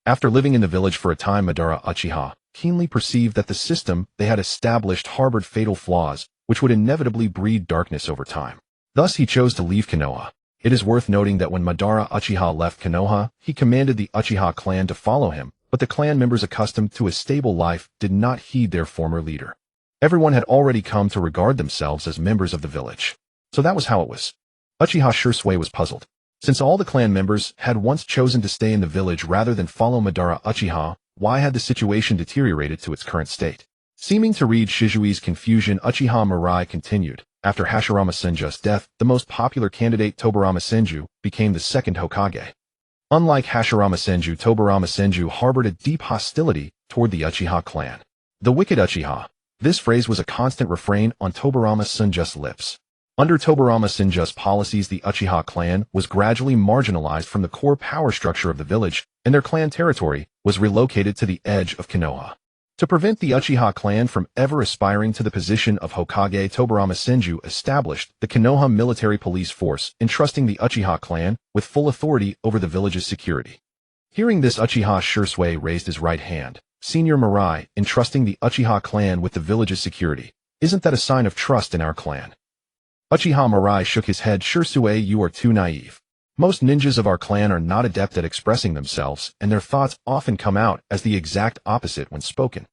[SPEAKER 1] After living in the village for a time, Madara Uchiha keenly perceived that the system they had established harbored fatal flaws, which would inevitably breed darkness over time. Thus, he chose to leave Konoha. It is worth noting that when Madara Uchiha left Konoha, he commanded the Uchiha clan to follow him, but the clan members accustomed to a stable life did not heed their former leader. Everyone had already come to regard themselves as members of the village. So that was how it was. Uchiha Shisui was puzzled. Since all the clan members had once chosen to stay in the village rather than follow Madara Uchiha, why had the situation deteriorated to its current state? Seeming to read Shizui's confusion, Uchiha Mirai continued. After Hashirama Senju's death, the most popular candidate, Tobarama Senju, became the second Hokage. Unlike Hashirama Senju, Tobarama Senju harbored a deep hostility toward the Uchiha clan. The wicked Uchiha. This phrase was a constant refrain on Tobarama Senju's lips. Under Tobarama Senju's policies, the Uchiha clan was gradually marginalized from the core power structure of the village, and their clan territory was relocated to the edge of Konoha. To prevent the Uchiha clan from ever aspiring to the position of Hokage, Tobarama Senju established the Konoha Military Police Force, entrusting the Uchiha clan with full authority over the village's security. Hearing this, Uchiha Shisui raised his right hand. Senior Mirai, entrusting the Uchiha clan with the village's security. Isn't that a sign of trust in our clan? Uchiha Mirai shook his head. Shisui, you are too naive. Most ninjas of our clan are not adept at expressing themselves, and their thoughts often come out as the exact opposite when spoken.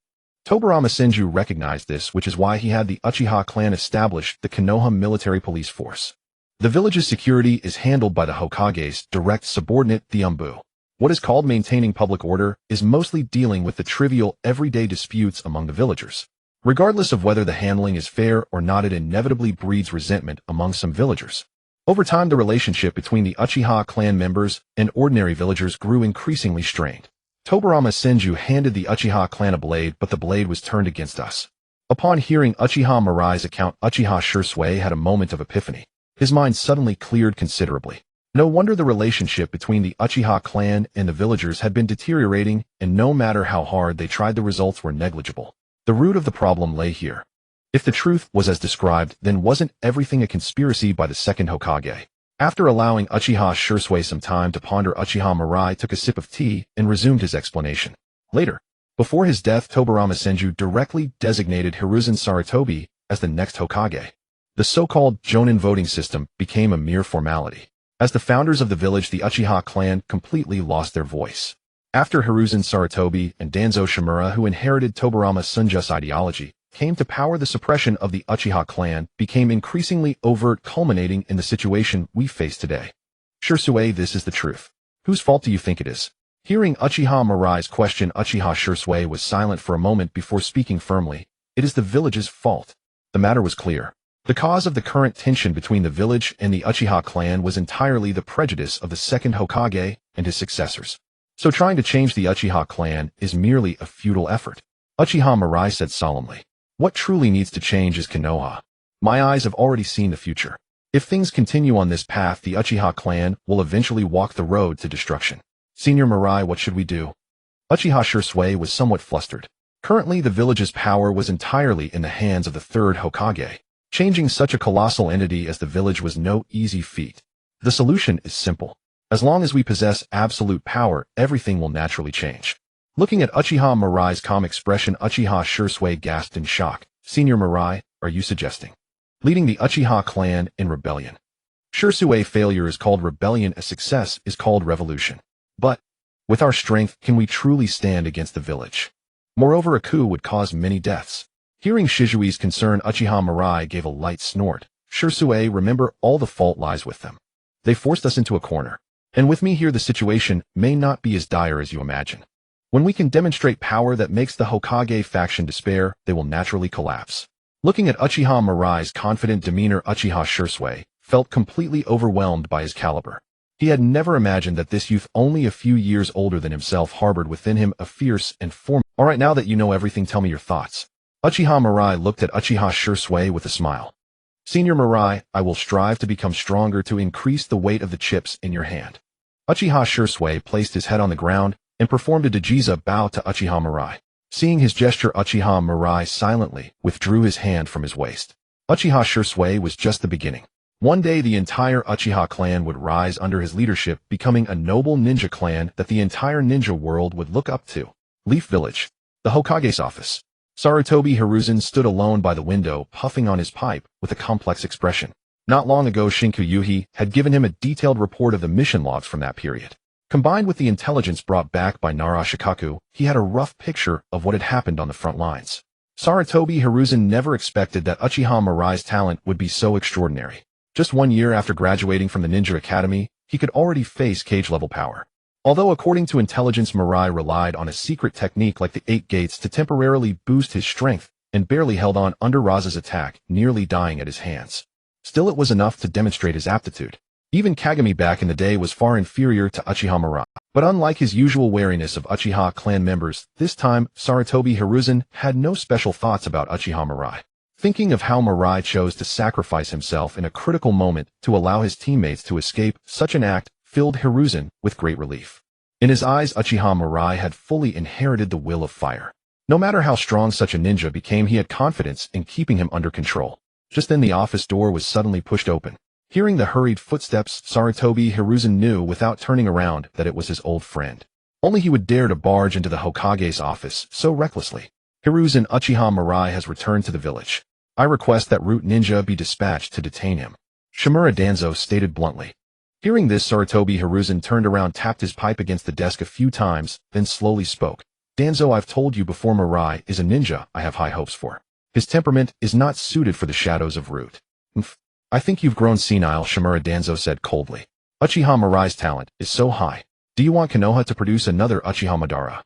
[SPEAKER 1] Tobarama Senju recognized this, which is why he had the Uchiha clan establish the Konoha Military Police Force. The village's security is handled by the Hokage's direct subordinate, the Umbu. What is called maintaining public order is mostly dealing with the trivial, everyday disputes among the villagers. Regardless of whether the handling is fair or not, it inevitably breeds resentment among some villagers. Over time, the relationship between the Uchiha clan members and ordinary villagers grew increasingly strained. Tobarama Senju handed the Uchiha clan a blade, but the blade was turned against us. Upon hearing Uchiha Mirai's account, Uchiha Shisui had a moment of epiphany. His mind suddenly cleared considerably. No wonder the relationship between the Uchiha clan and the villagers had been deteriorating, and no matter how hard they tried, the results were negligible. The root of the problem lay here. If the truth was as described, then wasn't everything a conspiracy by the second Hokage? After allowing Uchiha Shisui some time to ponder, Uchiha Mirai took a sip of tea and resumed his explanation. Later, before his death, Tobarama Senju directly designated Hiruzen Sarutobi as the next Hokage. The so-called Jonin voting system became a mere formality. As the founders of the village, the Uchiha clan completely lost their voice. After Hiruzen Sarutobi and Danzo Shimura, who inherited Tobarama Senju's ideology, came to power, the suppression of the Uchiha clan became increasingly overt, culminating in the situation we face today. Shisui, this is the truth. Whose fault do you think it is? Hearing Uchiha Mirai's question, Uchiha Shisui was silent for a moment before speaking firmly. It is the village's fault. The matter was clear. The cause of the current tension between the village and the Uchiha clan was entirely the prejudice of the second Hokage and his successors. So trying to change the Uchiha clan is merely a futile effort. Uchiha Mirai said solemnly. What truly needs to change is Konoha. My eyes have already seen the future. If things continue on this path, the Uchiha clan will eventually walk the road to destruction. Senior Mirai, what should we do? Uchiha Shisui was somewhat flustered. Currently, the village's power was entirely in the hands of the third Hokage. Changing such a colossal entity as the village was no easy feat. The solution is simple. As long as we possess absolute power, everything will naturally change. Looking at Uchiha Mirai's calm expression, Uchiha Shursui gasped in shock. Senior Mirai, are you suggesting leading the Uchiha clan in rebellion? Shursui failure is called rebellion, a success is called revolution. But, with our strength, can we truly stand against the village? Moreover, a coup would cause many deaths. Hearing Shizui's concern, Uchiha Mirai gave a light snort. Shursui, remember, all the fault lies with them. They forced us into a corner. And with me here, the situation may not be as dire as you imagine. When we can demonstrate power that makes the Hokage faction despair, they will naturally collapse. Looking at Uchiha Mirai's confident demeanor, Uchiha Shursui felt completely overwhelmed by his caliber. He had never imagined that this youth, only a few years older than himself, harbored within him a fierce and formidable. Alright, now that you know everything, tell me your thoughts. Uchiha Mirai looked at Uchiha Shursui with a smile. Senior Mirai, I will strive to become stronger to increase the weight of the chips in your hand. Uchiha Shursui placed his head on the ground and performed a Dajiza bow to Uchiha Mirai. Seeing his gesture, Uchiha Mirai silently withdrew his hand from his waist. Uchiha Shursui was just the beginning. One day the entire Uchiha clan would rise under his leadership, becoming a noble ninja clan that the entire ninja world would look up to. Leaf Village. The Hokage's office. Sarutobi Hiruzen stood alone by the window, puffing on his pipe with a complex expression. Not long ago, Shinku Yuhi had given him a detailed report of the mission logs from that period. Combined with the intelligence brought back by Nara Shikaku, he had a rough picture of what had happened on the front lines. Sarutobi Hiruzen never expected that Uchiha Mirai's talent would be so extraordinary. Just 1 year after graduating from the Ninja Academy, he could already face cage-level power. Although according to intelligence, Mirai relied on a secret technique like the 8 gates to temporarily boost his strength and barely held on under Raza's attack, nearly dying at his hands. Still, it was enough to demonstrate his aptitude. Even Kagami back in the day was far inferior to Uchiha Mirai. But unlike his usual wariness of Uchiha clan members, this time, Sarutobi Hiruzen had no special thoughts about Uchiha Mirai. Thinking of how Mirai chose to sacrifice himself in a critical moment to allow his teammates to escape, such an act filled Hiruzen with great relief. In his eyes, Uchiha Mirai had fully inherited the will of fire. No matter how strong such a ninja became, he had confidence in keeping him under control. Just then the office door was suddenly pushed open. Hearing the hurried footsteps, Sarutobi Hiruzen knew without turning around that it was his old friend. Only he would dare to barge into the Hokage's office so recklessly. Hiruzen, Uchiha Mirai has returned to the village. I request that Root Ninja be dispatched to detain him. Shimura Danzo stated bluntly. Hearing this, Sarutobi Hiruzen turned around, tapped his pipe against the desk a few times, then slowly spoke. Danzo, I've told you before, Mirai is a ninja I have high hopes for. His temperament is not suited for the shadows of Root. I think you've grown senile, Shimura Danzo said coldly. Uchiha Mirai's talent is so high. Do you want Konoha to produce another Uchiha Madara?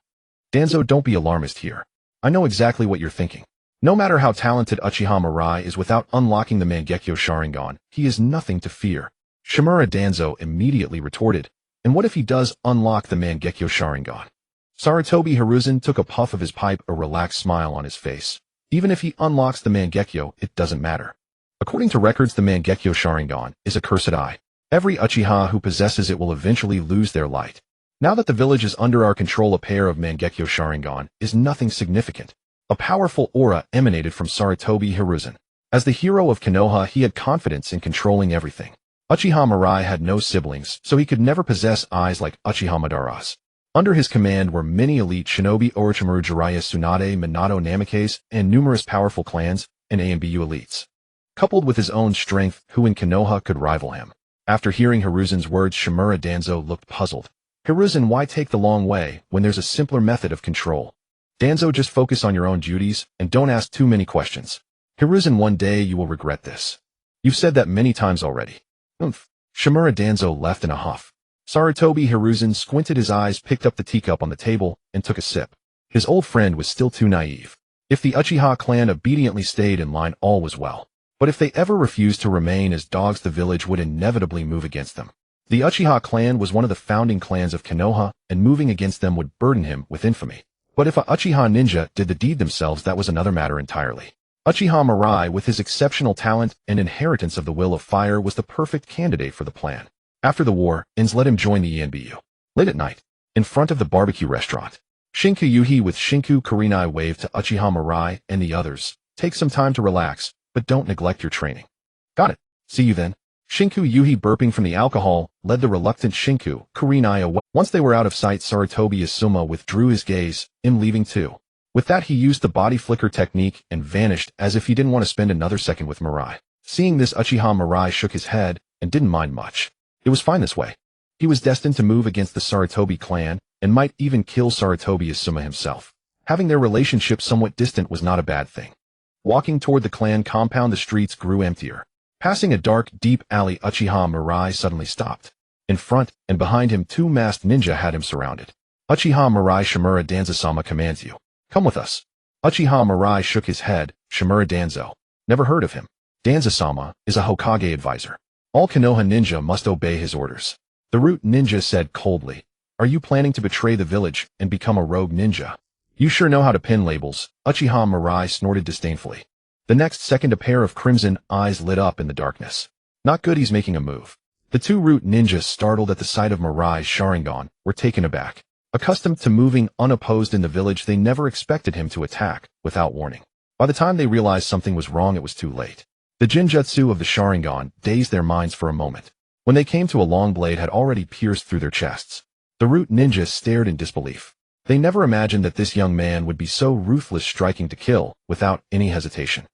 [SPEAKER 1] Danzo, don't be alarmist here. I know exactly what you're thinking. No matter how talented Uchiha Mirai is, without unlocking the Mangekyō Sharingan, he is nothing to fear. Shimura Danzo immediately retorted, and what if he does unlock the Mangekyō Sharingan? Sarutobi Hiruzen took a puff of his pipe, a relaxed smile on his face. Even if he unlocks the Mangekyō, it doesn't matter. According to records, the Mangekyō Sharingan is a cursed eye. Every Uchiha who possesses it will eventually lose their light. Now that the village is under our control, a pair of Mangekyō Sharingan is nothing significant. A powerful aura emanated from Sarutobi Hiruzen. As the hero of Konoha, he had confidence in controlling everything. Uchiha Mirai had no siblings, so he could never possess eyes like Uchiha Madara's. Under his command were many elite shinobi, Orochimaru, Jiraiya, Tsunade, Minato, Namikaze, and numerous powerful clans and AMBU elites. Coupled with his own strength, who in Konoha could rival him? After hearing Hiruzen's words, Shimura Danzo looked puzzled. Hiruzen, why take the long way when there's a simpler method of control? Danzo, just focus on your own duties and don't ask too many questions. Hiruzen, one day you will regret this. You've said that many times already. Shimura Danzo left in a huff. Sarutobi Hiruzen squinted his eyes, picked up the teacup on the table, and took a sip. His old friend was still too naive. If the Uchiha clan obediently stayed in line, all was well. But if they ever refused to remain as dogs, the village would inevitably move against them. The Uchiha clan was one of the founding clans of Konoha, and moving against them would burden him with infamy. But if a Uchiha ninja did the deed themselves, that was another matter entirely. Uchiha Mirai, with his exceptional talent and inheritance of the will of fire, was the perfect candidate for the plan. After the war, Ins let him join the ENBU. Late at night, in front of the barbecue restaurant, Shinku Yuhi with Shinku Kurinai waved to Uchiha Mirai and the others. Take some time to relax. but don't neglect your training. Got it. See you then. Shinku Yuhi, burping from the alcohol, led the reluctant Shinku Kurinai away. Once they were out of sight, Sarutobi Asuma withdrew his gaze, leaving too. With that, he used the body flicker technique and vanished as if he didn't want to spend another second with Mirai. Seeing this, Uchiha Mirai shook his head and didn't mind much. It was fine this way. He was destined to move against the Sarutobi clan and might even kill Sarutobi Asuma himself. Having their relationship somewhat distant was not a bad thing. Walking toward the clan compound, the streets grew emptier. Passing a dark, deep alley, Uchiha Mirai suddenly stopped. In front and behind him, two masked ninja had him surrounded. Uchiha Mirai, Shimura Danzo-sama commands you. Come with us. Uchiha Mirai shook his head. Shimura Danzo. Never heard of him. Danzo-sama is a Hokage advisor. All Konoha ninja must obey his orders. The root ninja said coldly. Are you planning to betray the village and become a rogue ninja? You sure know how to pin labels. Uchiha Mirai snorted disdainfully. The next second, a pair of crimson eyes lit up in the darkness. Not good, he's making a move. The two root ninjas, startled at the sight of Mirai's Sharingan, were taken aback. Accustomed to moving unopposed in the village, they never expected him to attack without warning. By the time they realized something was wrong, it was too late. The jinjutsu of the Sharingan dazed their minds for a moment. When they came to, a long blade had already pierced through their chests. The root ninjas stared in disbelief. They never imagined that this young man would be so ruthless, striking to kill without any hesitation.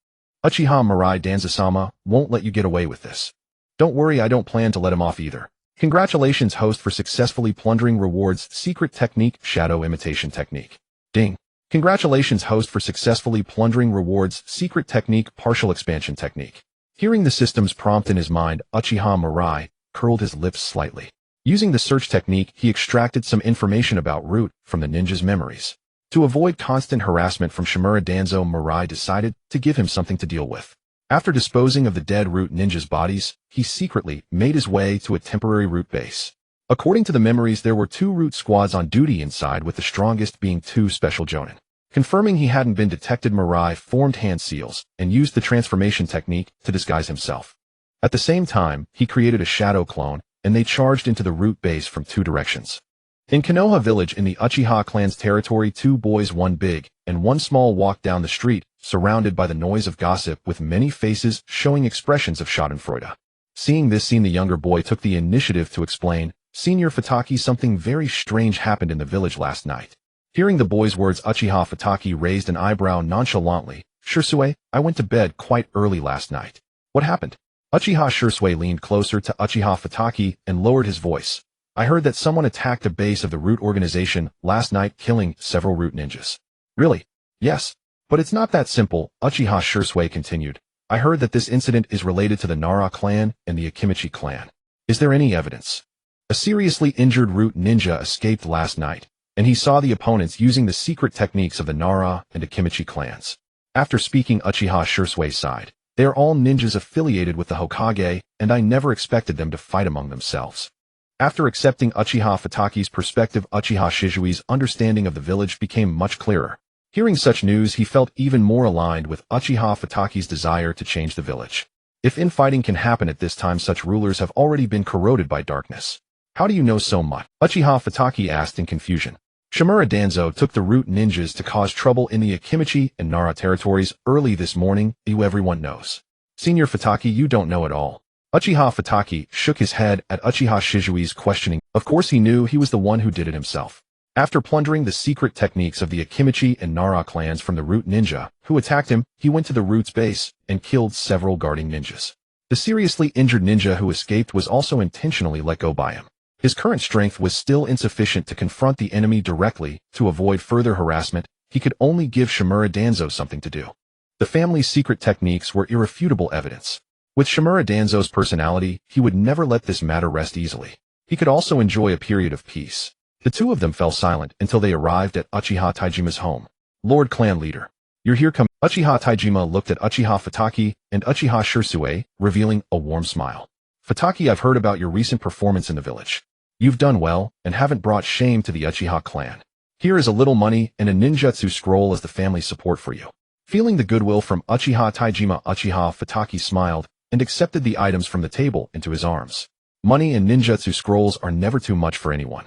[SPEAKER 1] Uchiha Mirai, Danzo-sama won't let you get away with this. Don't worry, I don't plan to let him off either. Congratulations, host, for successfully plundering rewards. Secret technique, shadow imitation technique. Ding. Congratulations, host, for successfully plundering rewards. Secret technique, partial expansion technique. Hearing the system's prompt in his mind, Uchiha Mirai curled his lips slightly. Using the search technique, he extracted some information about Root from the ninja's memories. To avoid constant harassment from Shimura Danzo, Mirai decided to give him something to deal with. After disposing of the dead Root ninjas' bodies, he secretly made his way to a temporary Root base. According to the memories, there were 2 Root squads on duty inside, with the strongest being 2 special jonin. Confirming he hadn't been detected, Mirai formed hand seals and used the transformation technique to disguise himself. At the same time, he created a shadow clone, and they charged into the Root base from 2 directions. In Konoha village, in the Uchiha clan's territory, 2 boys, 1 big and 1 small, walked down the street, surrounded by the noise of gossip, with many faces showing expressions of schadenfreude. Seeing this scene, the younger boy took the initiative to explain, Senior Futaki, something very strange happened in the village last night. Hearing the boy's words, Uchiha Futaki raised an eyebrow nonchalantly. Shursue, I went to bed quite early last night. What happened? Uchiha Shursue leaned closer to Uchiha Futaki and lowered his voice. I heard that someone attacked a base of the Root organization last night, killing several Root ninjas. Really? Yes. But it's not that simple, Uchiha Shursue continued. I heard that this incident is related to the Nara clan and the Akimichi clan. Is there any evidence? A seriously injured Root ninja escaped last night, and he saw the opponents using the secret techniques of the Nara and Akimichi clans. After speaking, Uchiha Shursue sighed. They are all ninjas affiliated with the Hokage, and I never expected them to fight among themselves. After accepting Uchiha Futaki's perspective, Uchiha Shizui's understanding of the village became much clearer. Hearing such news, he felt even more aligned with Uchiha Futaki's desire to change the village. If infighting can happen at this time, such rulers have already been corroded by darkness. How do you know so much? Uchiha Futaki asked in confusion. Shimura Danzo took the Root ninjas to cause trouble in the Akimichi and Nara territories early this morning, everyone knows. Senior Futaki, you don't know at all. Uchiha Futaki shook his head at Uchiha Shizui's questioning. Of course he knew, he was the one who did it himself. After plundering the secret techniques of the Akimichi and Nara clans from the Root ninja who attacked him, he went to the Root's base and killed several guarding ninjas. The seriously injured ninja who escaped was also intentionally let go by him. His current strength was still insufficient to confront the enemy directly. To avoid further harassment, he could only give Shimura Danzo something to do. The family's secret techniques were irrefutable evidence. With Shimura Danzo's personality, he would never let this matter rest easily. He could also enjoy a period of peace. The two of them fell silent until they arrived at Uchiha Taijima's home. Lord Clan Leader. You're here come. Uchiha Taijima looked at Uchiha Futaki and Uchiha Shursue, revealing a warm smile. Futaki, I've heard about your recent performance in the village. You've done well, and haven't brought shame to the Uchiha clan. Here is a little money and a ninjutsu scroll as the family support for you. Feeling the goodwill from Uchiha Taijima, Uchiha Futaki smiled and accepted the items from the table into his arms. Money and ninjutsu scrolls are never too much for anyone.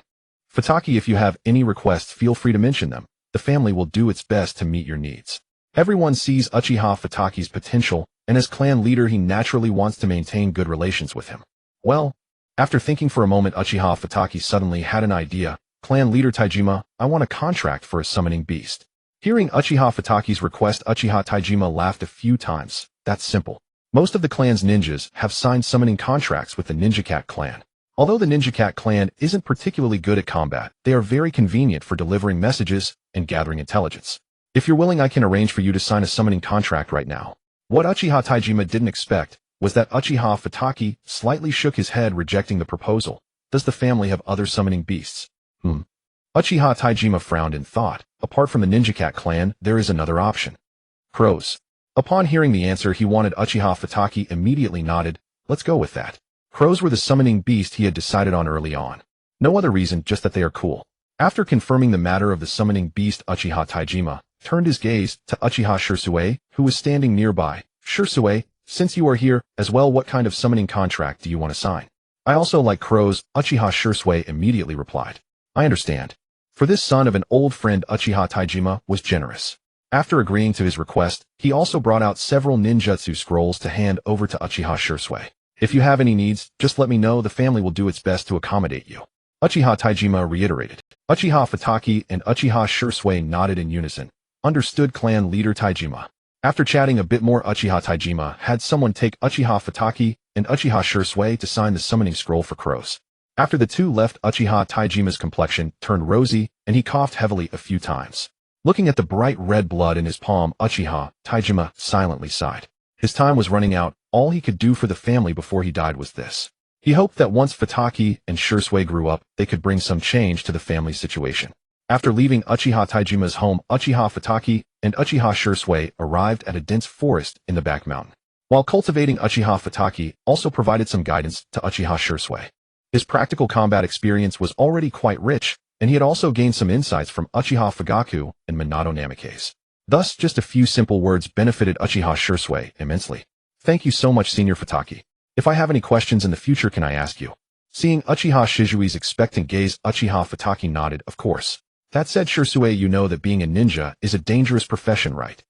[SPEAKER 1] Futaki, if you have any requests, feel free to mention them. The family will do its best to meet your needs. Everyone sees Uchiha Futaki's potential and as clan leader he naturally wants to maintain good relations with him. Well, after thinking for a moment, Uchiha Futaki suddenly had an idea. Clan leader Taijima, I want a contract for a summoning beast. Hearing Uchiha Futaki's request, Uchiha Taijima laughed a few times. That's simple. Most of the clan's ninjas have signed summoning contracts with the Ninja Cat clan. Although the Ninja Cat clan isn't particularly good at combat, they are very convenient for delivering messages and gathering intelligence. If you're willing, I can arrange for you to sign a summoning contract right now. What Uchiha Taijima didn't expect was that Uchiha Futaki slightly shook his head, rejecting the proposal. Does the family have other summoning beasts? Uchiha Taijima frowned and thought, apart from the Ninja Cat clan, there is another option. Crows. Upon hearing the answer he wanted, Uchiha Futaki immediately nodded. Let's go with that. Crows were the summoning beast he had decided on early on. No other reason, just that they are cool. After confirming the matter of the summoning beast, Uchiha Taijima turned his gaze to Uchiha Shisui, who was standing nearby. Shisui, since you are here as well, what kind of summoning contract do you want to sign? I also like crows, Uchiha Shisui immediately replied. I understand. For this son of an old friend, Uchiha Taijima was generous. After agreeing to his request, he also brought out several ninjutsu scrolls to hand over to Uchiha Shisui. If you have any needs, just let me know, the family will do its best to accommodate you. Uchiha Taijima reiterated. Uchiha Futaki and Uchiha Shisui nodded in unison. Understood, clan leader Taijima. After chatting a bit more, Uchiha Taijima had someone take Uchiha Futaki and Uchiha Shisui to sign the summoning scroll for crows. After the two left, Uchiha Taijima's complexion turned rosy, and he coughed heavily a few times. Looking at the bright red blood in his palm, Uchiha Taijima silently sighed. His time was running out. All he could do for the family before he died was this. He hoped that once Futaki and Shisui grew up, they could bring some change to the family situation. After leaving Uchiha Taijima's home, Uchiha Futaki and Uchiha Shisui arrived at a dense forest in the back mountain. While cultivating, Uchiha Futaki also provided some guidance to Uchiha Shisui. His practical combat experience was already quite rich, and he had also gained some insights from Uchiha Fugaku and Minato Namikaze. Thus, just a few simple words benefited Uchiha Shisui immensely. Thank you so much, Senior Futaki. If I have any questions in the future, can I ask you? Seeing Uchiha Shizui's expectant gaze, Uchiha Futaki nodded, of course. That said, Shisui, you know that being a ninja is a dangerous profession, right?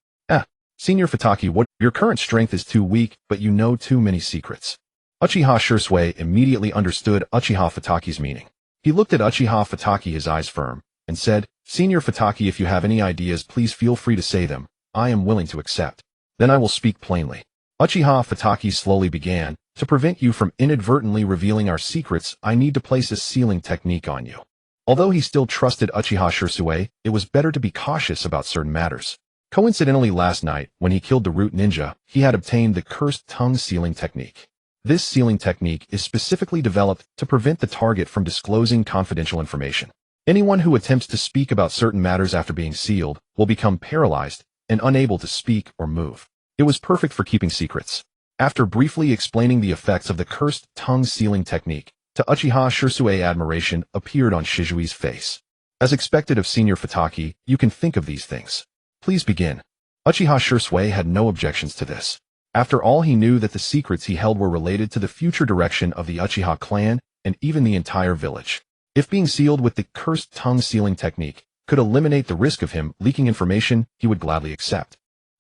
[SPEAKER 1] Senior Futaki, what? Your current strength is too weak, but you know too many secrets. Uchiha Shisui immediately understood Uchiha Futaki's meaning. He looked at Uchiha Futaki, his eyes firm, and said, Senior Futaki, if you have any ideas, please feel free to say them. I am willing to accept. Then I will speak plainly. Uchiha Futaki slowly began, to prevent you from inadvertently revealing our secrets, I need to place a sealing technique on you. Although he still trusted Uchiha Shisui, it was better to be cautious about certain matters. Coincidentally, last night, when he killed the root ninja, he had obtained the cursed tongue sealing technique. This sealing technique is specifically developed to prevent the target from disclosing confidential information. Anyone who attempts to speak about certain matters after being sealed will become paralyzed and unable to speak or move. It was perfect for keeping secrets. After briefly explaining the effects of the cursed tongue sealing technique, to Uchiha Shisui, admiration appeared on Shizui's face. As expected of Senior Futaki, you can think of these things. Please begin. Uchiha Shisui had no objections to this. After all, he knew that the secrets he held were related to the future direction of the Uchiha clan and even the entire village. If being sealed with the cursed tongue sealing technique could eliminate the risk of him leaking information, he would gladly accept.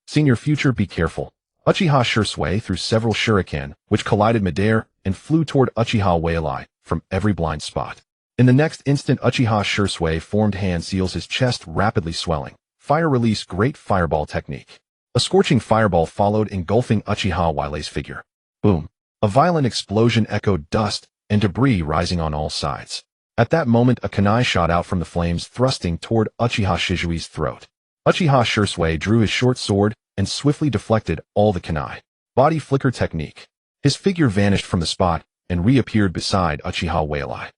[SPEAKER 1] Senior Future, be careful. Uchiha Shisui threw several shuriken, which collided midair and flew toward Uchiha Whalai from every blind spot. In the next instant, Uchiha Shisui formed hand seals, his chest rapidly swelling. Fire release, great fireball technique. A scorching fireball followed, engulfing Uchiha Whalai's figure. Boom. A violent explosion echoed, dust and debris rising on all sides. At that moment, a kunai shot out from the flames, thrusting toward Uchiha Shizui's throat. Uchiha Shisui drew his short sword and swiftly deflected all the kunai. Body flicker technique. His figure vanished from the spot and reappeared beside Uchiha Whalai.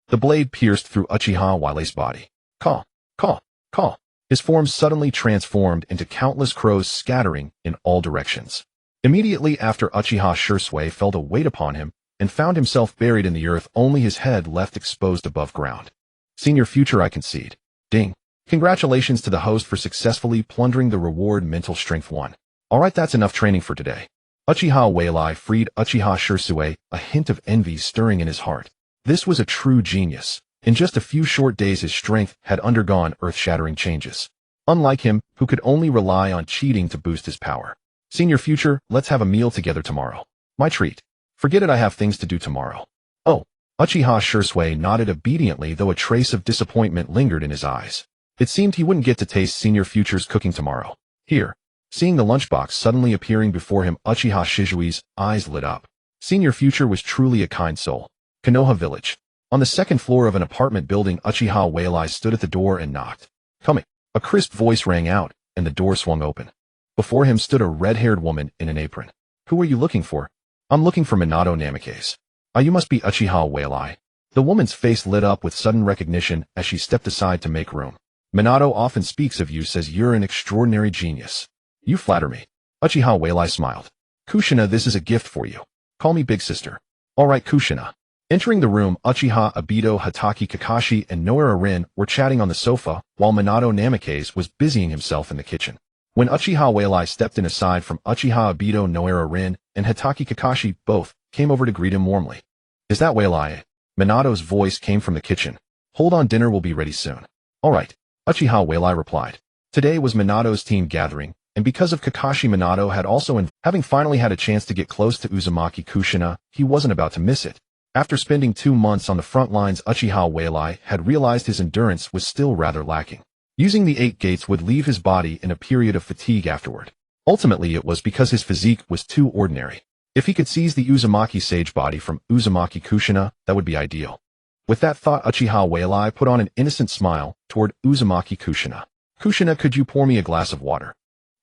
[SPEAKER 1] The blade pierced through Uchiha Whalai's body. Caw, caw, caw. His form suddenly transformed into countless crows scattering in all directions. Immediately after, Uchiha Shisui felt a weight upon him and found himself buried in the earth, only his head left exposed above ground. Senior Future, I concede. Ding. Congratulations to the host for successfully plundering the reward mental strength 1. Alright, that's enough training for today. Uchiha Whalai freed Uchiha Shisui, a hint of envy stirring in his heart. This was a true genius. In just a few short days, his strength had undergone earth-shattering changes. Unlike him, who could only rely on cheating to boost his power. Senior Future, let's have a meal together tomorrow. My treat. Forget it, I have things to do tomorrow. Oh. Uchiha Shursui nodded obediently, though a trace of disappointment lingered in his eyes. It seemed he wouldn't get to taste Senior Future's cooking tomorrow. Here. Seeing the lunchbox suddenly appearing before him, Uchiha Shizui's eyes lit up. Senior Future was truly a kind soul. Konoha Village. On the second floor of an apartment building, Uchiha Mirai stood at the door and knocked. Coming. A crisp voice rang out, and the door swung open. Before him stood a red-haired woman in an apron. Who are you looking for? I'm looking for Minato Namikaze. You must be Uchiha Mirai. The woman's face lit up with sudden recognition as she stepped aside to make room. Minato often speaks of you, says you're an extraordinary genius. You flatter me. Uchiha Mirai smiled. Kushina, this is a gift for you. Call me big sister. Alright Kushina. Entering the room, Uchiha Obito, Hatake Kakashi, and Noara Rin were chatting on the sofa, while Minato Namikaze was busying himself in the kitchen. When Uchiha Mirai stepped in aside from Uchiha Obito, Noara Rin, and Hatake Kakashi both came over to greet him warmly. Is that Mirai? Minato's voice came from the kitchen. Hold on, dinner will be ready soon. Alright, Uchiha Mirai replied. Today was Minato's team gathering, and because of Kakashi, Minato had also having finally had a chance to get close to Uzumaki Kushina, he wasn't about to miss it. After spending 2 months on the front lines, Uchiha Mirai had realized his endurance was still rather lacking. Using the 8 gates would leave his body in a period of fatigue afterward. Ultimately, it was because his physique was too ordinary. If he could seize the Uzumaki sage body from Uzumaki Kushina, that would be ideal. With that thought, Uchiha Mirai put on an innocent smile toward Uzumaki Kushina. Kushina, could you pour me a glass of water?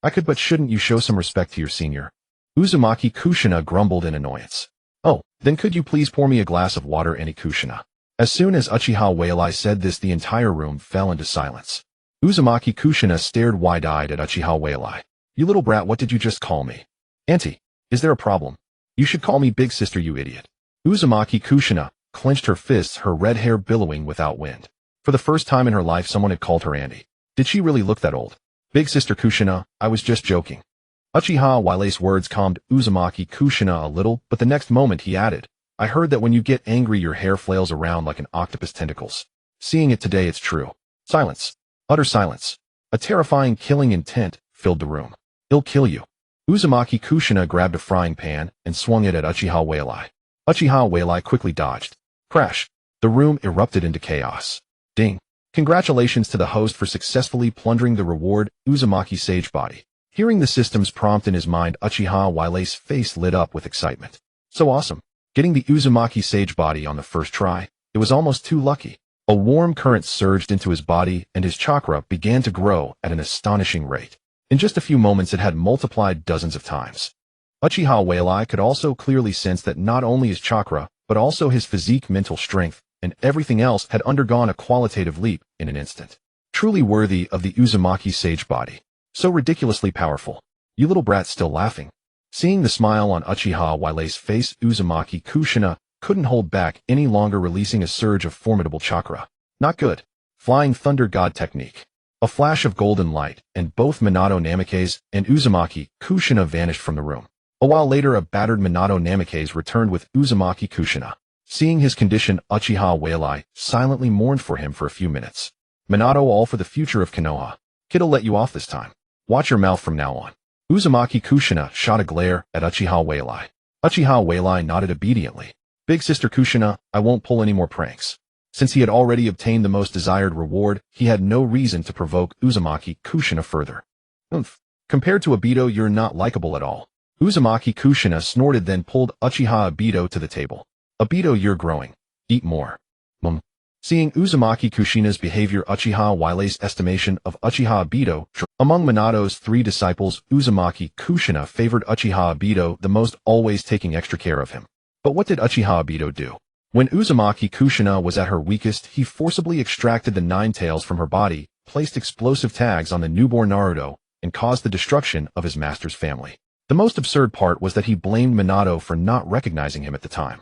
[SPEAKER 1] I could, but shouldn't you show some respect to your senior? Uzumaki Kushina grumbled in annoyance. Oh, then could you please pour me a glass of water, Annie Kushina? As soon as Uchiha Mirai said this, the entire room fell into silence. Uzumaki Kushina stared wide-eyed at Uchiha Mirai. You little brat, what did you just call me? Auntie, is there a problem? You should call me big sister, you idiot. Uzumaki Kushina clenched her fists, her red hair billowing without wind. For the first time in her life, someone had called her Auntie. Did she really look that old? Big sister Kushina, I was just joking. Uchiha Mirai's words calmed Uzumaki Kushina a little, but the next moment he added, I heard that when you get angry your hair flails around like an octopus tentacles. Seeing it today, it's true. Silence. Utter silence. A terrifying killing intent filled the room. It'll kill you. Uzumaki Kushina grabbed a frying pan and swung it at Uchiha Mirai. Uchiha Mirai quickly dodged. Crash. The room erupted into chaos. Ding. Congratulations to the host for successfully plundering the reward, Uzumaki Sage Body. Hearing the system's prompt in his mind, Uchiha Mirai's face lit up with excitement. So awesome. Getting the Uzumaki Sage Body on the first try. It was almost too lucky. A warm current surged into his body and his chakra began to grow at an astonishing rate. In just a few moments it had multiplied dozens of times. Uchiha Mirai could also clearly sense that not only his chakra, but also his physique, mental strength, and everything else had undergone a qualitative leap in an instant. Truly worthy of the Uzumaki Sage Body. So ridiculously powerful. You little brat, still laughing. Seeing the smile on Uchiha Mirai's face, Uzumaki Kushina couldn't hold back any longer, releasing a surge of formidable chakra. Not good. Flying Thunder God technique. A flash of golden light, and both Minato Namikaze and Uzumaki Kushina vanished from the room. A while later, a battered Minato Namikaze returned with Uzumaki Kushina. Seeing his condition, Uchiha Mirai silently mourned for him for a few minutes. Minato, all for the future of Konoha. Kid'll let you off this time. Watch your mouth from now on. Uzumaki Kushina shot a glare at Uchiha Mirai. Uchiha Mirai nodded obediently. Big sister Kushina, I won't pull any more pranks. Since he had already obtained the most desired reward, he had no reason to provoke Uzumaki Kushina further. Compared to Obito, you're not likable at all. Uzumaki Kushina snorted, then pulled Uchiha Obito to the table. Obito, you're growing. Eat more. Seeing Uzumaki Kushina's behavior, Uchiha Mirai's estimation of Uchiha Obito. Among Minato's 3 disciples, Uzumaki Kushina favored Uchiha Obito the most, always taking extra care of him. But what did Uchiha Obito do? When Uzumaki Kushina was at her weakest, he forcibly extracted the 9 tails from her body, placed explosive tags on the newborn Naruto, and caused the destruction of his master's family. The most absurd part was that he blamed Minato for not recognizing him at the time.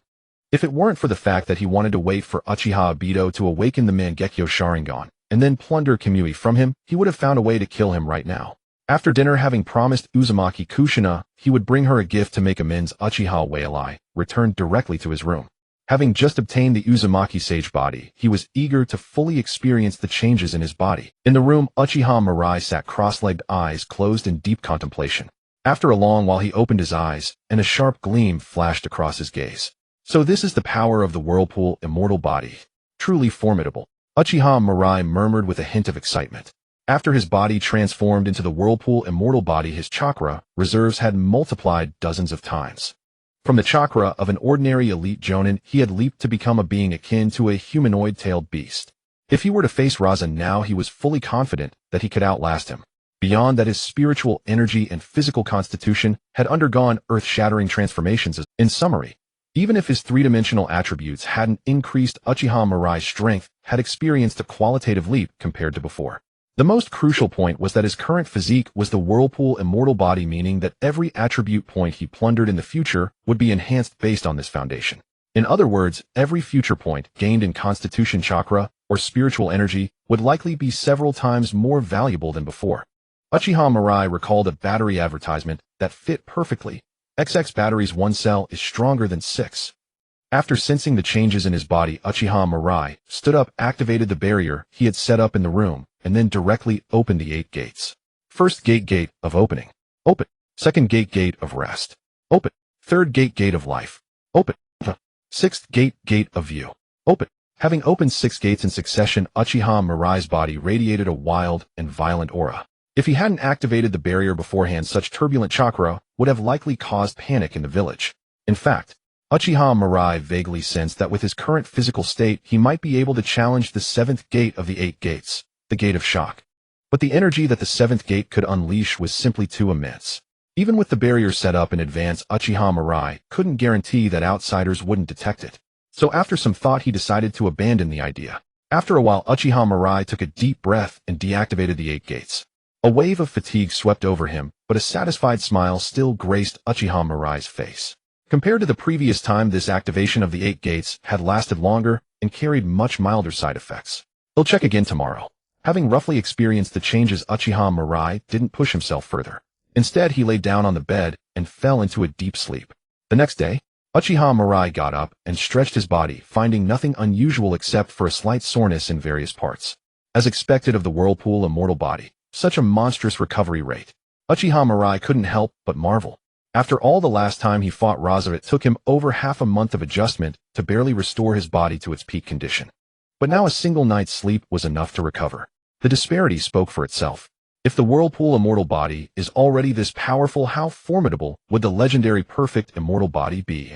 [SPEAKER 1] If it weren't for the fact that he wanted to wait for Uchiha Obito to awaken the Mangekyō Sharingan, and then plunder Kamui from him, he would have found a way to kill him right now. After dinner, having promised Uzumaki Kushina he would bring her a gift to make amends, Uchiha Mirai returned directly to his room. Having just obtained the Uzumaki Sage Body, he was eager to fully experience the changes in his body. In the room, Uchiha Mirai sat cross-legged, eyes closed in deep contemplation. After a long while he opened his eyes, and a sharp gleam flashed across his gaze. So this is the power of the whirlpool immortal body. Truly formidable. Uchiha Mirai murmured with a hint of excitement. After his body transformed into the whirlpool immortal body, his chakra reserves had multiplied dozens of times. From the chakra of an ordinary elite jonin, he had leaped to become a being akin to a humanoid-tailed beast. If he were to face Raza now, he was fully confident that he could outlast him. Beyond that, his spiritual energy and physical constitution had undergone earth-shattering transformations. In summary, even if his three-dimensional attributes hadn't increased, Uchiha Mirai's strength had experienced a qualitative leap compared to before. The most crucial point was that his current physique was the whirlpool immortal body, meaning that every attribute point he plundered in the future would be enhanced based on this foundation. In other words, every future point gained in constitution chakra or spiritual energy would likely be several times more valuable than before. Uchiha Mirai recalled a battery advertisement that fit perfectly. XX batteries, one cell is stronger than 6. After sensing the changes in his body, Uchiha Mirai stood up, activated the barrier he had set up in the room, and then directly opened the 8 gates. First gate of opening. Open. Second gate of rest. Open. Third gate of life. Open. Sixth gate of view. Open. Having opened 6 gates in succession, Uchiha Mirai's body radiated a wild and violent aura. If he hadn't activated the barrier beforehand, such turbulent chakra would have likely caused panic in the village. In fact, Uchiha Mirai vaguely sensed that with his current physical state, he might be able to challenge the 7th gate of the 8 gates, the Gate of Shock. But the energy that the 7th gate could unleash was simply too immense. Even with the barrier set up in advance, Uchiha Mirai couldn't guarantee that outsiders wouldn't detect it. So after some thought, he decided to abandon the idea. After a while, Uchiha Mirai took a deep breath and deactivated the 8 gates. A wave of fatigue swept over him, but a satisfied smile still graced Uchiha Mirai's face. Compared to the previous time, this activation of the 8 gates had lasted longer and carried much milder side effects. He'll check again tomorrow. Having roughly experienced the changes, Uchiha Mirai didn't push himself further. Instead, he lay down on the bed and fell into a deep sleep. The next day, Uchiha Mirai got up and stretched his body, finding nothing unusual except for a slight soreness in various parts. As expected of the whirlpool immortal body, such a monstrous recovery rate. Uchiha Mirai couldn't help but marvel. After all, the last time he fought Raza, it took him over half a month of adjustment to barely restore his body to its peak condition. But now a single night's sleep was enough to recover. The disparity spoke for itself. If the whirlpool immortal body is already this powerful, how formidable would the legendary perfect immortal body be?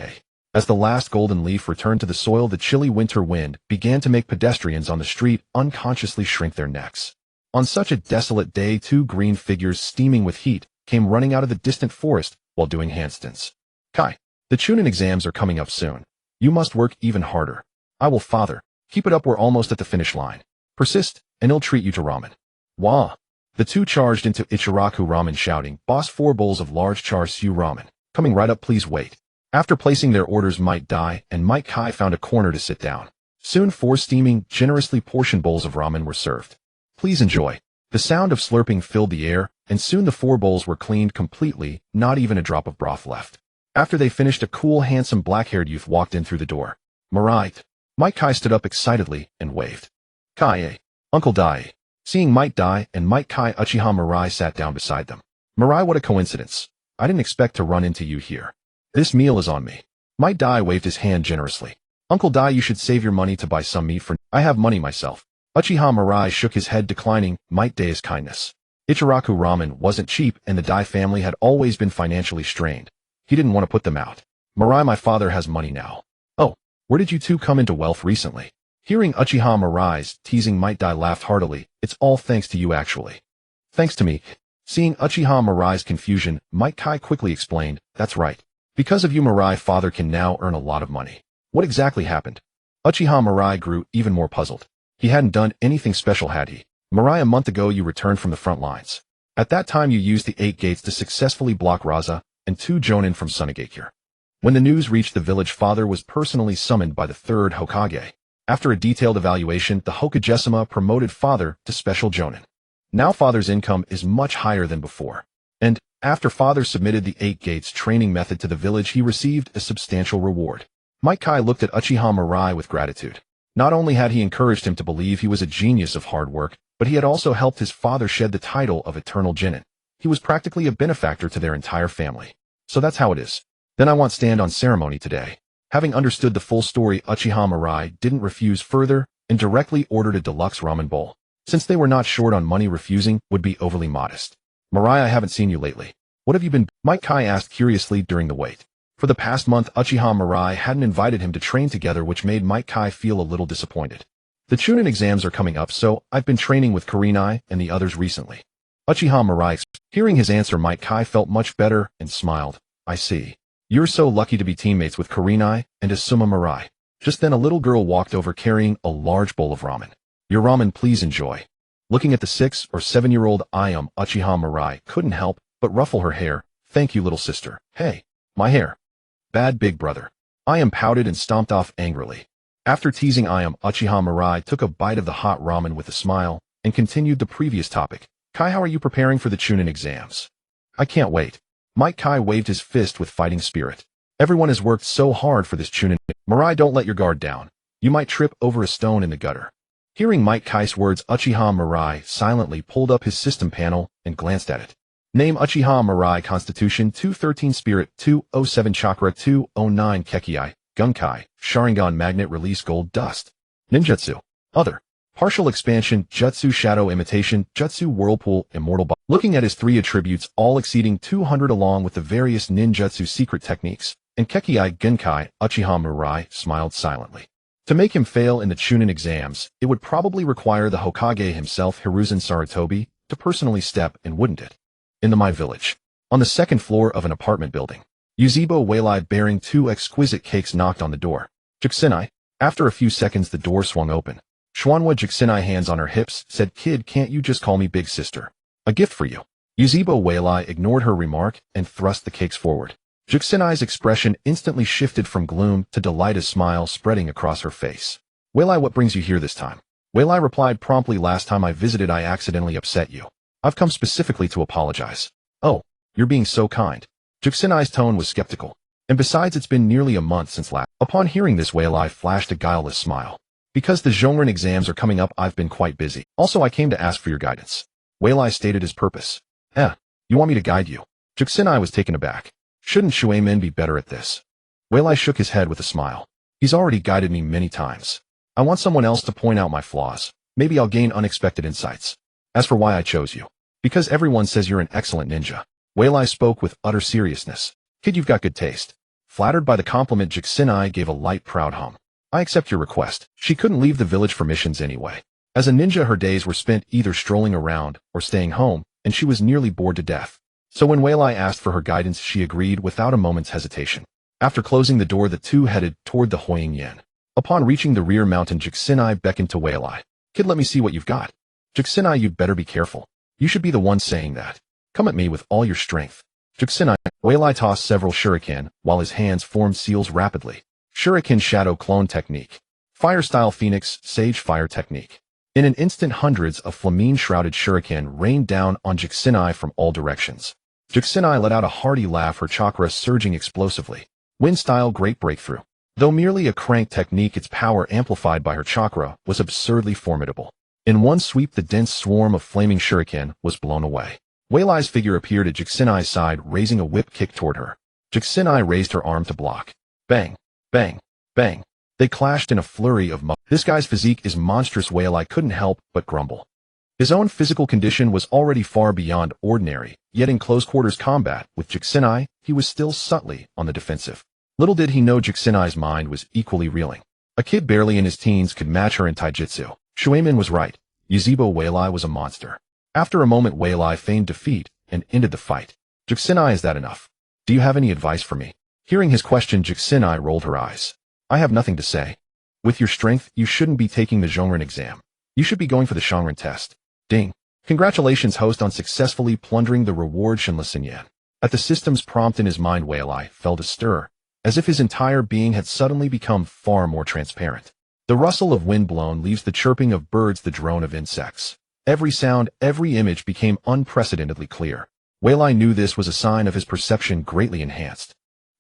[SPEAKER 1] As the last golden leaf returned to the soil, the chilly winter wind began to make pedestrians on the street unconsciously shrink their necks. On such a desolate day, 2 green figures steaming with heat came running out of the distant forest while doing handstands. Kai, the Chunin exams are coming up soon. You must work even harder. I will, father. Keep it up, we're almost at the finish line. Persist, and he'll treat you to ramen. Wah! The 2 charged into Ichiraku Ramen shouting, "Boss, 4 bowls of large char siu ramen. Coming right up, please wait." After placing their orders, Might Dai and Might Kai found a corner to sit down. Soon 4 steaming, generously portioned bowls of ramen were served. Please enjoy. The sound of slurping filled the air, and soon the 4 bowls were cleaned completely, not even a drop of broth left. After they finished, a cool, handsome, black-haired youth walked in through the door. Mirai. Might Kai stood up excitedly and waved. Kai, Uncle Dai. Seeing Might Dai and Might Kai, Uchiha Mirai sat down beside them. Mirai, what a coincidence. I didn't expect to run into you here. This meal is on me. Might Dai waved his hand generously. Uncle Dai, you should save your money to buy some meat for... I have money myself. Uchiha Mirai shook his head, declining Might Dai's kindness. Ichiraku Ramen wasn't cheap, and the Dai family had always been financially strained. He didn't want to put them out. Mirai, my father has money now. Oh, where did you 2 come into wealth recently? Hearing Uchiha Mirai's teasing, Might Dai laughed heartily. It's all thanks to you, actually. Thanks to me. Seeing Uchiha Mirai's confusion, Might Kai quickly explained, that's right. Because of you, Mirai, father can now earn a lot of money. What exactly happened? Uchiha Mirai grew even more puzzled. He hadn't done anything special, had he? Mirai, a month ago you returned from the front lines. At that time you used the 8 gates to successfully block Raza and 2 jonin from Sunagakure. When the news reached the village, father was personally summoned by the 3rd Hokage. After a detailed evaluation, the Hokage-sama promoted father to special jonin. Now father's income is much higher than before. And, after father submitted the 8 gates training method to the village, he received a substantial reward. Might Kai looked at Uchiha Mirai with gratitude. Not only had he encouraged him to believe he was a genius of hard work, but he had also helped his father shed the title of Eternal Genin. He was practically a benefactor to their entire family. So that's how it is. Then I want stand on ceremony today. Having understood the full story, Uchiha Mirai didn't refuse further and directly ordered a deluxe ramen bowl. Since they were not short on money, refusing would be overly modest. Mirai, I haven't seen you lately. What have you been? Mike Kai asked curiously during the wait. For the past month, Uchiha Mirai hadn't invited him to train together, which made Mike Kai feel a little disappointed. The Chunin exams are coming up, so I've been training with Kurenai and the others recently. Uchiha Mirai. Hearing his answer, Mike Kai felt much better and smiled. I see. You're so lucky to be teammates with Kurenai and Asuma Mirai. Just then a little girl walked over carrying a large bowl of ramen. Your ramen, please enjoy. Looking at the 6 or 7-year-old Uchiha Mirai couldn't help but ruffle her hair. Thank you, little sister. Hey, my hair. Bad big brother. Pouted and stomped off angrily. After teasing Uchiha Mirai took a bite of the hot ramen with a smile and continued the previous topic. Kai, how are you preparing for the Chunin exams? I can't wait. Mike Kai waved his fist with fighting spirit. Everyone has worked so hard for this Chunin. Mirai, don't let your guard down. You might trip over a stone in the gutter. Hearing Mike Kai's words, Uchiha Mirai silently pulled up his system panel and glanced at it. Name: Uchiha Mirai, Constitution 213, Spirit 207, Chakra 209, Kekkei Genkai, Sharingan, Magnet, Release, Gold Dust, Ninjutsu, Other, Partial Expansion, Jutsu, Shadow Imitation, Jutsu, Whirlpool, Immortal. Looking at his 3 attributes, all exceeding 200 along with the various ninjutsu secret techniques, and Kekkei Genkai, Uchiha Mirai smiled silently. To make him fail in the Chunin exams, it would probably require the Hokage himself, Hiruzen Sarutobi, to personally step in, wouldn't it? In the My Village. On the 2nd floor of an apartment building, Yuzebo Wailai bearing 2 exquisite cakes knocked on the door. Jikusenai. After a few seconds the door swung open. Schwanwa Jikusenai, hands on her hips, said, Kid, can't you just call me big sister? A gift for you. Yuzebo Wailai ignored her remark and thrust the cakes forward. Jikusenai's expression instantly shifted from gloom to delight, a smile spreading across her face. Wailai, what brings you here this time? Wailai replied promptly, last time I visited I accidentally upset you. I've come specifically to apologize. Oh, you're being so kind. Jikusenai's tone was skeptical. And besides, it's been nearly a month since last. Upon hearing this, Wailai flashed a guileless smile. Because the Zhongren exams are coming up, I've been quite busy. Also, I came to ask for your guidance. Wailai stated his purpose. You want me to guide you? Jikusenai was taken aback. Shouldn't Shuemin be better at this? Wailai shook his head with a smile. He's already guided me many times. I want someone else to point out my flaws. Maybe I'll gain unexpected insights. As for why I chose you. Because everyone says you're an excellent ninja. Wailai spoke with utter seriousness. Kid, you've got good taste. Flattered by the compliment, Jikusenai gave a light, proud hum. I accept your request. She couldn't leave the village for missions anyway. As a ninja, her days were spent either strolling around or staying home, and she was nearly bored to death. So when Wailai asked for her guidance, she agreed without a moment's hesitation. After closing the door, the two headed toward the Huiying Yin. Upon reaching the rear mountain, Jikusenai beckoned to Wailai. Kid, let me see what you've got. Jikusenai, you'd better be careful. You should be the one saying that. Come at me with all your strength. Jikusenai. Wailai tossed several shuriken, while his hands formed seals rapidly. Shuriken Shadow Clone Technique. Fire Style Phoenix Sage Fire Technique. In an instant, hundreds of flamine-shrouded shuriken rained down on Jikusenai from all directions. Jikusenai let out a hearty laugh, her chakra surging explosively. Wind Style Great Breakthrough. Though merely a crank technique, its power amplified by her chakra was absurdly formidable. In one sweep, the dense swarm of flaming shuriken was blown away. Wailai's figure appeared at Jikusenai's side, raising a whip kick toward her. Jikusenai raised her arm to block. Bang, bang, bang. They clashed in a flurry of This guy's physique is monstrous. Wailai couldn't help but grumble. His own physical condition was already far beyond ordinary, yet in close-quarters combat with Jikusenai, he was still subtly on the defensive. Little did he know Jikusenai's mind was equally reeling. A kid barely in his teens could match her in taijutsu. Shuemin was right. Yuzebo Wailai was a monster. After a moment, Wailai feigned defeat and ended the fight. Jikusenai, is that enough? Do you have any advice for me? Hearing his question, Jikusenai rolled her eyes. I have nothing to say. With your strength, you shouldn't be taking the Zhongren exam. You should be going for the Shangren test. Ding. Congratulations, host, on successfully plundering the reward Shinla. At the system's prompt in his mind, Wailai felt a stir, as if his entire being had suddenly become far more transparent. The rustle of wind blown leaves, the chirping of birds, the drone of insects. Every sound, every image became unprecedentedly clear. Wailai knew this was a sign of his perception greatly enhanced.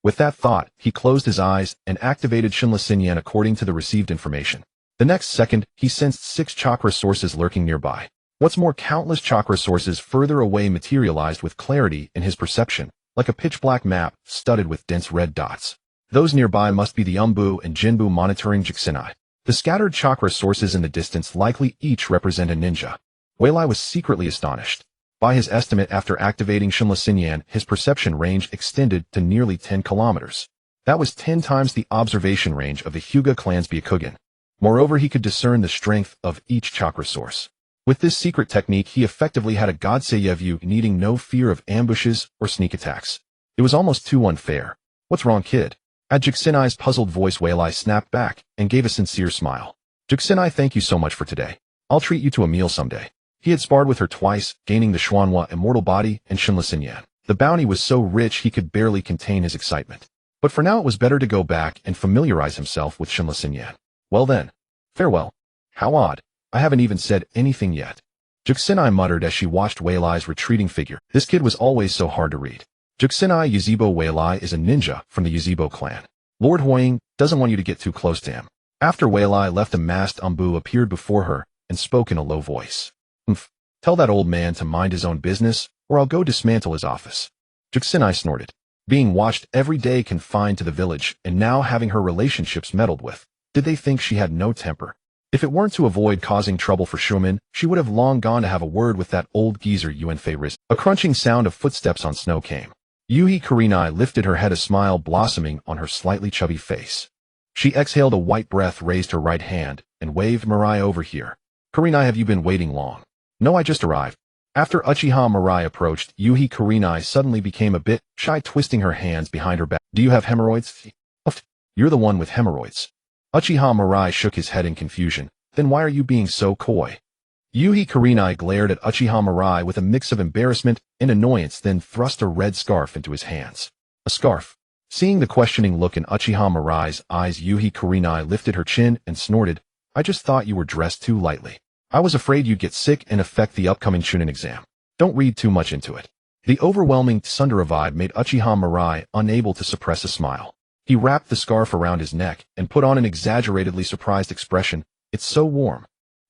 [SPEAKER 1] With that thought, he closed his eyes and activated Shinla according to the received information. The next second, he sensed 6 chakra sources lurking nearby. What's more, countless chakra sources further away materialized with clarity in his perception, like a pitch-black map studded with dense red dots. Those nearby must be the Umbu and Jinbu monitoring Jikusenai. The scattered chakra sources in the distance likely each represent a ninja. Weilai was secretly astonished. By his estimate, after activating Shinla, his perception range extended to nearly 10 kilometers. That was 10 times the observation range of the Hyuga clan's Byakugan. Moreover, he could discern the strength of each chakra source. With this secret technique, he effectively had a Godseiya view, needing no fear of ambushes or sneak attacks. It was almost too unfair. What's wrong, kid? At Jikusenai's puzzled voice, Weilai snapped back and gave a sincere smile. Jikusenai, thank you so much for today. I'll treat you to a meal someday. He had sparred with her twice, gaining the Xuanhua immortal body and Shinla. The bounty was so rich he could barely contain his excitement. But for now it was better to go back and familiarize himself with Shinla. Well then, farewell. How odd. I haven't even said anything yet. Jikusenai muttered as she watched Weilai's retreating figure. This kid was always so hard to read. Jikusenai Yuzebo Weilai is a ninja from the Yuzebo clan. Lord Huiying doesn't want you to get too close to him. After Weilai left, a masked Umbu appeared before her and spoke in a low voice. Tell that old man to mind his own business, or I'll go dismantle his office. Jikusenai snorted. Being watched every day, confined to the village, and now having her relationships meddled with, did they think she had no temper? If it weren't to avoid causing trouble for Shumin, she would have long gone to have a word with that old geezer Yuenfei Riz. A crunching sound of footsteps on snow came. Yuhi Kurenai lifted her head, a smile blossoming on her slightly chubby face. She exhaled a white breath, raised her right hand, and waved Mirai over here. Kurenai, have you been waiting long? No, I just arrived. After Uchiha Mirai approached, Yuhi Kurenai suddenly became a bit shy, twisting her hands behind her back. Do you have hemorrhoids? You're the one with hemorrhoids. Uchiha Mirai shook his head in confusion. Then why are you being so coy? Yuhi Kurenai glared at Uchiha Mirai with a mix of embarrassment and annoyance, then thrust a red scarf into his hands. A scarf? Seeing the questioning look in Uchiha Mirai's eyes, Yuhi Kurenai lifted her chin and snorted. I just thought you were dressed too lightly. I was afraid you'd get sick and affect the upcoming Chunin exam. Don't read too much into it. The overwhelming tsundere vibe made Uchiha Mirai unable to suppress a smile. He wrapped the scarf around his neck and put on an exaggeratedly surprised expression. It's so warm.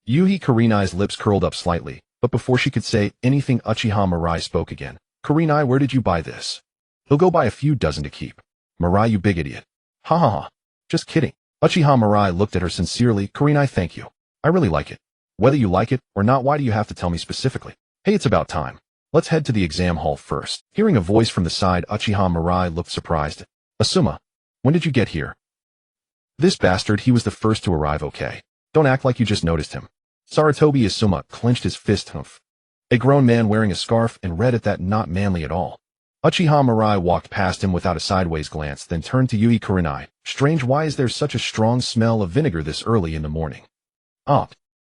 [SPEAKER 1] Yuhi Kurenai's lips curled up slightly, but before she could say anything, Uchiha Mirai spoke again. Kurenai, where did you buy this? He'll go buy a few dozen to keep. Mirai, you big idiot. Ha ha ha. Just kidding. Uchiha Mirai looked at her sincerely. Kurenai, thank you. I really like it. Whether you like it or not, why do you have to tell me specifically? Hey, it's about time. Let's head to the exam hall first. Hearing a voice from the side, Uchiha Mirai looked surprised. Asuma, when did you get here? This bastard, he was the first to arrive, okay? Don't act like you just noticed him. Sarutobi Asuma clenched his fist. A grown man wearing a scarf and read at that, not manly at all. Uchiha Mirai walked past him without a sideways glance, then turned to Yuhi Kurenai. Strange, why is there such a strong smell of vinegar this early in the morning?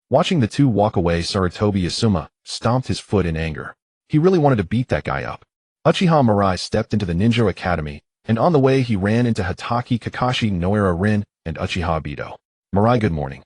[SPEAKER 1] Watching the two walk away, Sarutobi Asuma stomped his foot in anger. He really wanted to beat that guy up. Uchiha Mirai stepped into the ninja academy, and on the way he ran into Hatake, Kakashi, Noera Rin, and Uchiha Obito. Mirai, good morning.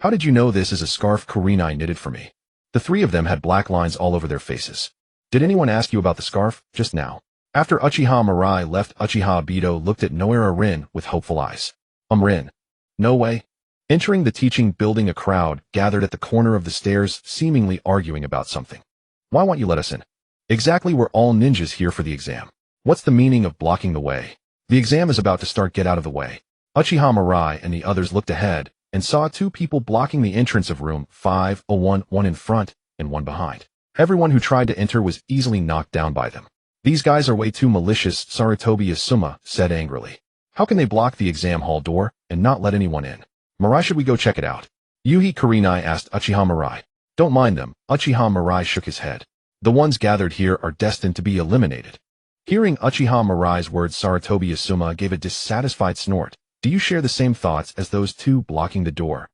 [SPEAKER 1] How did you know this is a scarf Kurenai knitted for me? The three of them had black lines all over their faces. Did anyone ask you about the scarf just now? After Uchiha Mirai left, Uchiha Obito looked at Noera Rin with hopeful eyes. Rin. No way. Entering the teaching building, a crowd gathered at the corner of the stairs, seemingly arguing about something. Why won't you let us in? Exactly, we're all ninjas here for the exam. What's the meaning of blocking the way? The exam is about to start, get out of the way. Uchiha Mirai and the others looked ahead and saw two people blocking the entrance of room 501, one in front and one behind. Everyone who tried to enter was easily knocked down by them. These guys are way too malicious, Sarutobi Asuma said angrily. How can they block the exam hall door and not let anyone in? Mirai, should we go check it out? Yuhi Kurenai asked Uchiha Mirai. Don't mind them. Uchiha Mirai shook his head. The ones gathered here are destined to be eliminated. Hearing Uchiha Mirai's words, Sarutobi Asuma gave a dissatisfied snort. Do you share the same thoughts as those two blocking the door?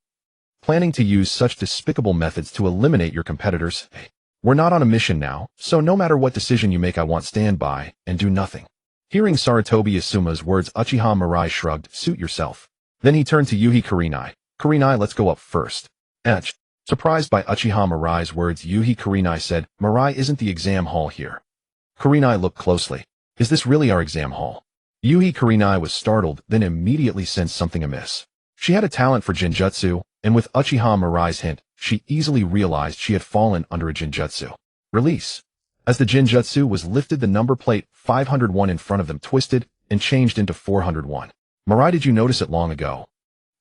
[SPEAKER 1] Planning to use such despicable methods to eliminate your competitors? Hey, we're not on a mission now, so no matter what decision you make, I want stand by and do nothing. Hearing Sarutobi Asuma's words, Uchiha Mirai shrugged. Suit yourself. Then he turned to Yuhi Kurenai. Kurenai, let's go up first. Surprised by Uchiha Mirai's words, Yuhi Kurenai said, Mirai, isn't the exam hall here? Kurenai looked closely. Is this really our exam hall? Yuhi Kurenai was startled, then immediately sensed something amiss. She had a talent for genjutsu, and with Uchiha Mirai's hint, she easily realized she had fallen under a genjutsu. Release. As the genjutsu was lifted, the number plate 501 in front of them twisted and changed into 401. Mirai, did you notice it long ago?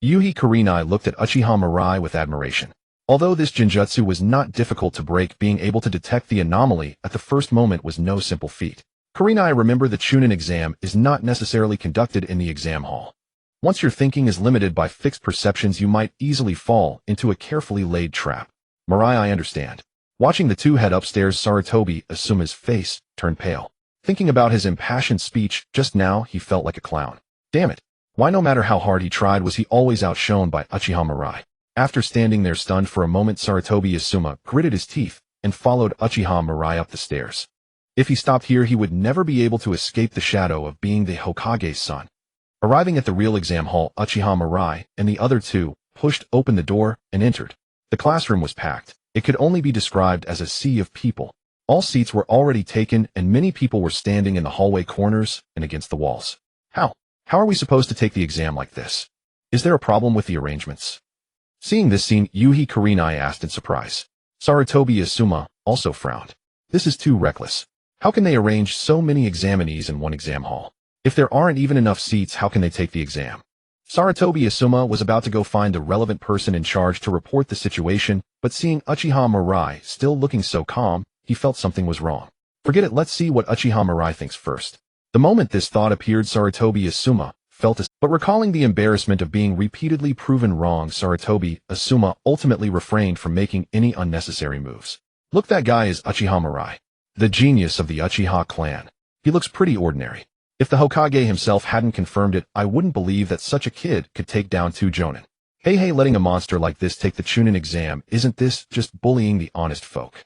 [SPEAKER 1] Yuhi Kurenai looked at Uchiha Mirai with admiration. Although this genjutsu was not difficult to break, being able to detect the anomaly at the first moment was no simple feat. Kurenai, remember the Chunin exam is not necessarily conducted in the exam hall. Once your thinking is limited by fixed perceptions, you might easily fall into a carefully laid trap. Mirai, I understand. Watching the two head upstairs, Sarutobi Asuma's face turned pale. Thinking about his impassioned speech just now, he felt like a clown. Damn it. Why, no matter how hard he tried, was he always outshone by Uchiha Mirai? After standing there stunned for a moment, Sarutobi Asuma gritted his teeth and followed Uchiha Mirai up the stairs. If he stopped here, he would never be able to escape the shadow of being the Hokage's son. Arriving at the real exam hall, Uchiha Mirai and the other two pushed open the door and entered. The classroom was packed. It could only be described as a sea of people. All seats were already taken and many people were standing in the hallway corners and against the walls. How are we supposed to take the exam like this? Is there a problem with the arrangements? Seeing this scene, Yuhi Kurenai asked in surprise. Sarutobi Asuma also frowned. This is too reckless. How can they arrange so many examinees in one exam hall? If there aren't even enough seats, how can they take the exam? Sarutobi Asuma was about to go find the relevant person in charge to report the situation, but seeing Uchiha Mirai still looking so calm, he felt something was wrong. Forget it, let's see what Uchiha Mirai thinks first. The moment this thought appeared, Sarutobi Asuma felt but recalling the embarrassment of being repeatedly proven wrong, Sarutobi Asuma ultimately refrained from making any unnecessary moves. Look, that guy is Uchiha Mirai, the genius of the Uchiha clan. He looks pretty ordinary. If the Hokage himself hadn't confirmed it, I wouldn't believe that such a kid could take down two jonin. Hey, letting a monster like this take the Chunin exam, isn't this just bullying the honest folk?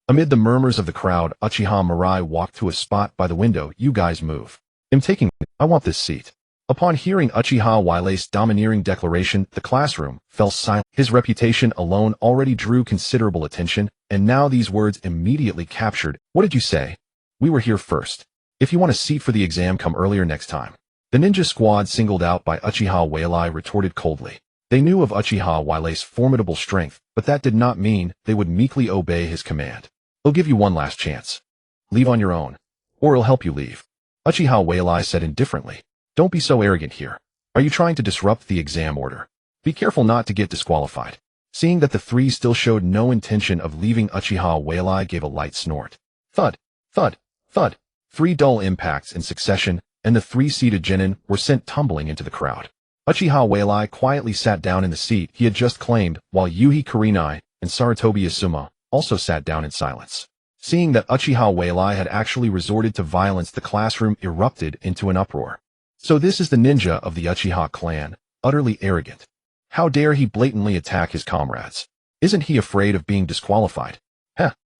[SPEAKER 1] Amid the murmurs of the crowd, Uchiha Mirai walked to a spot by the window. You guys move. I'm taking it. I want this seat. Upon hearing Uchiha Mirei's domineering declaration, the classroom fell silent. His reputation alone already drew considerable attention, and now these words immediately captured. What did you say? We were here first. If you want a seat for the exam, come earlier next time. The ninja squad singled out by Uchiha Mirai retorted coldly. They knew of Uchiha Mirei's formidable strength, but that did not mean they would meekly obey his command. He'll give you one last chance. Leave on your own, or he'll help you leave. Uchiha Mirai said indifferently. Don't be so arrogant here. Are you trying to disrupt the exam order? Be careful not to get disqualified. Seeing that the three still showed no intention of leaving, Uchiha Mirai gave a light snort. Thud, thud, thud. 3 dull impacts in succession, and the 3-seated genin were sent tumbling into the crowd. Uchiha Mirai quietly sat down in the seat he had just claimed, while Yuhi Kurenai and Sarutobi Asuma also sat down in silence. Seeing that Uchiha Mirai had actually resorted to violence, the classroom erupted into an uproar. So this is the ninja of the Uchiha clan, utterly arrogant. How dare he blatantly attack his comrades? Isn't he afraid of being disqualified?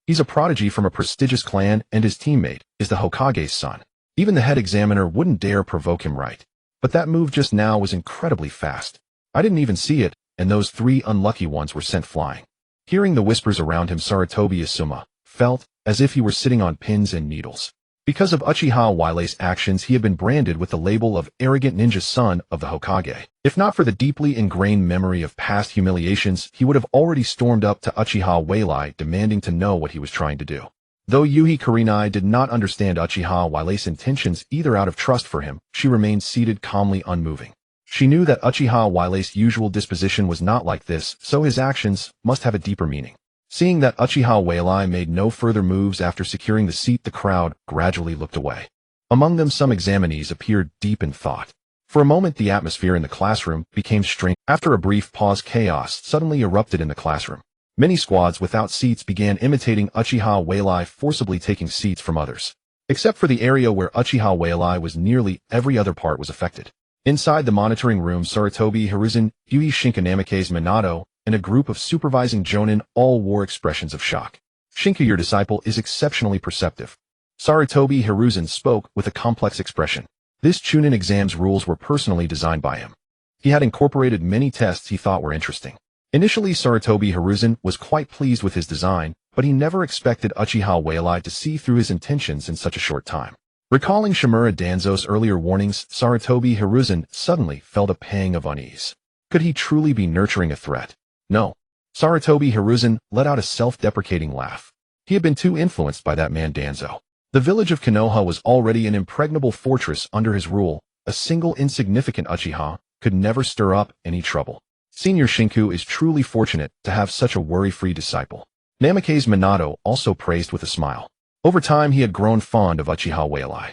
[SPEAKER 1] He's a prodigy from a prestigious clan, and his teammate is the Hokage's son. Even the head examiner wouldn't dare provoke him, right? But that move just now was incredibly fast. I didn't even see it, and those 3 unlucky ones were sent flying. Hearing the whispers around him, Sarutobi Asuma felt as if he were sitting on pins and needles. Because of Uchiha Mirei's actions, he had been branded with the label of arrogant ninja son of the Hokage. If not for the deeply ingrained memory of past humiliations, he would have already stormed up to Uchiha Mirai demanding to know what he was trying to do. Though Yuhi Kurenai did not understand Uchiha Mirei's intentions either out of trust for him, she remained seated calmly unmoving. She knew that Uchiha Mirei's usual disposition was not like this, so his actions must have a deeper meaning. Seeing that Uchiha Mirai made no further moves after securing the seat, the crowd gradually looked away. Among them, some examinees appeared deep in thought. For a moment, the atmosphere in the classroom became strained. After a brief pause, chaos suddenly erupted in the classroom. Many squads without seats began imitating Uchiha Mirai, forcibly taking seats from others. Except for the area where Uchiha Mirai was, nearly every other part was affected. Inside the monitoring room, Sarutobi Hiruzen, Yui Shinkanamike's Minato, and a group of supervising jonin all wore expressions of shock. Shinka, your disciple, is exceptionally perceptive. Sarutobi Hiruzen spoke with a complex expression. This Chunin exam's rules were personally designed by him. He had incorporated many tests he thought were interesting. Initially, Sarutobi Hiruzen was quite pleased with his design, but he never expected Uchiha Mirai to see through his intentions in such a short time. Recalling Shimura Danzo's earlier warnings, Sarutobi Hiruzen suddenly felt a pang of unease. Could he truly be nurturing a threat? No. Sarutobi Hiruzen let out a self-deprecating laugh. He had been too influenced by that man Danzo. The village of Konoha was already an impregnable fortress under his rule. A single insignificant Uchiha could never stir up any trouble. Senior Shinku is truly fortunate to have such a worry-free disciple. Namake's Minato also praised with a smile. Over time he had grown fond of Uchiha Mirai.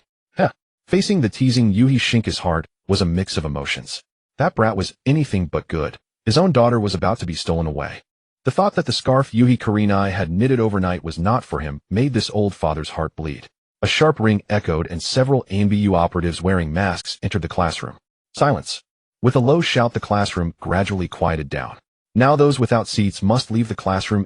[SPEAKER 1] Facing the teasing Yuhi Shinka's heart was a mix of emotions. That brat was anything but good. His own daughter was about to be stolen away. The thought that the scarf Yuhi Kurenai had knitted overnight was not for him made this old father's heart bleed. A sharp ring echoed and several ANBU operatives wearing masks entered the classroom. Silence. With a low shout the classroom gradually quieted down. Now those without seats must leave the classroom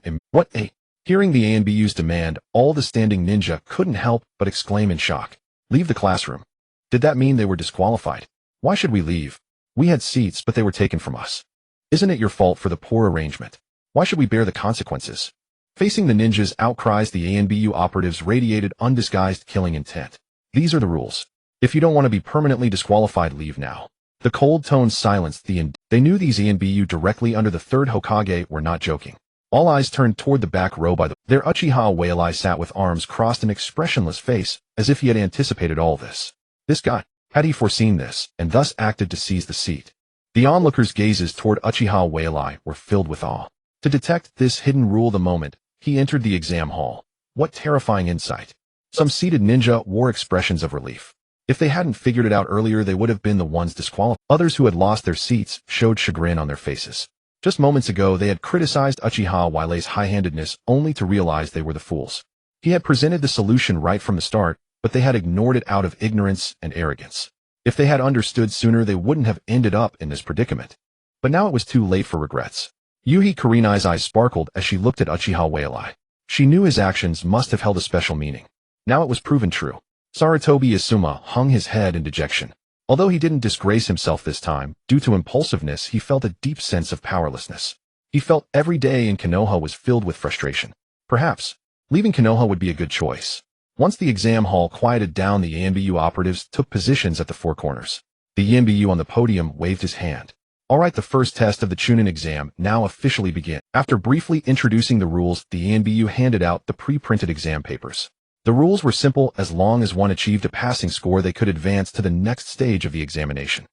[SPEAKER 1] Hearing the ANBU's demand, all the standing ninja couldn't help but exclaim in shock. Leave the classroom. Did that mean they were disqualified? Why should we leave? We had seats but they were taken from us. Isn't it your fault for the poor arrangement? Why should we bear the consequences? Facing the ninjas' outcries, the ANBU operatives radiated undisguised killing intent. These are the rules. If you don't want to be permanently disqualified, leave now. The cold tones silenced They knew these ANBU directly under the third Hokage were not joking. All eyes turned toward the back row Their Uchiha Mirai sat with arms crossed, an expressionless face, as if he had anticipated all this. This guy, had he foreseen this, and thus acted to seize the seat? The onlookers' gazes toward Uchiha Mirai were filled with awe. To detect this hidden rule the moment he entered the exam hall. What terrifying insight. Some seated ninja wore expressions of relief. If they hadn't figured it out earlier, they would have been the ones disqualified. Others who had lost their seats showed chagrin on their faces. Just moments ago, they had criticized Uchiha Mirai's high-handedness only to realize they were the fools. He had presented the solution right from the start, but they had ignored it out of ignorance and arrogance. If they had understood sooner, they wouldn't have ended up in this predicament. But now it was too late for regrets. Yuhi Kurenai's eyes sparkled as she looked at Uchiha Mirai. She knew his actions must have held a special meaning. Now it was proven true. Sarutobi Asuma hung his head in dejection. Although he didn't disgrace himself this time, due to impulsiveness, he felt a deep sense of powerlessness. He felt every day in Konoha was filled with frustration. Perhaps, leaving Konoha would be a good choice. Once the exam hall quieted down, the ANBU operatives took positions at the four corners. The ANBU on the podium waved his hand. All right, the first test of the Chunin exam now officially began. After briefly introducing the rules, the ANBU handed out the pre-printed exam papers. The rules were simple. As long as one achieved a passing score, they could advance to the next stage of the examination.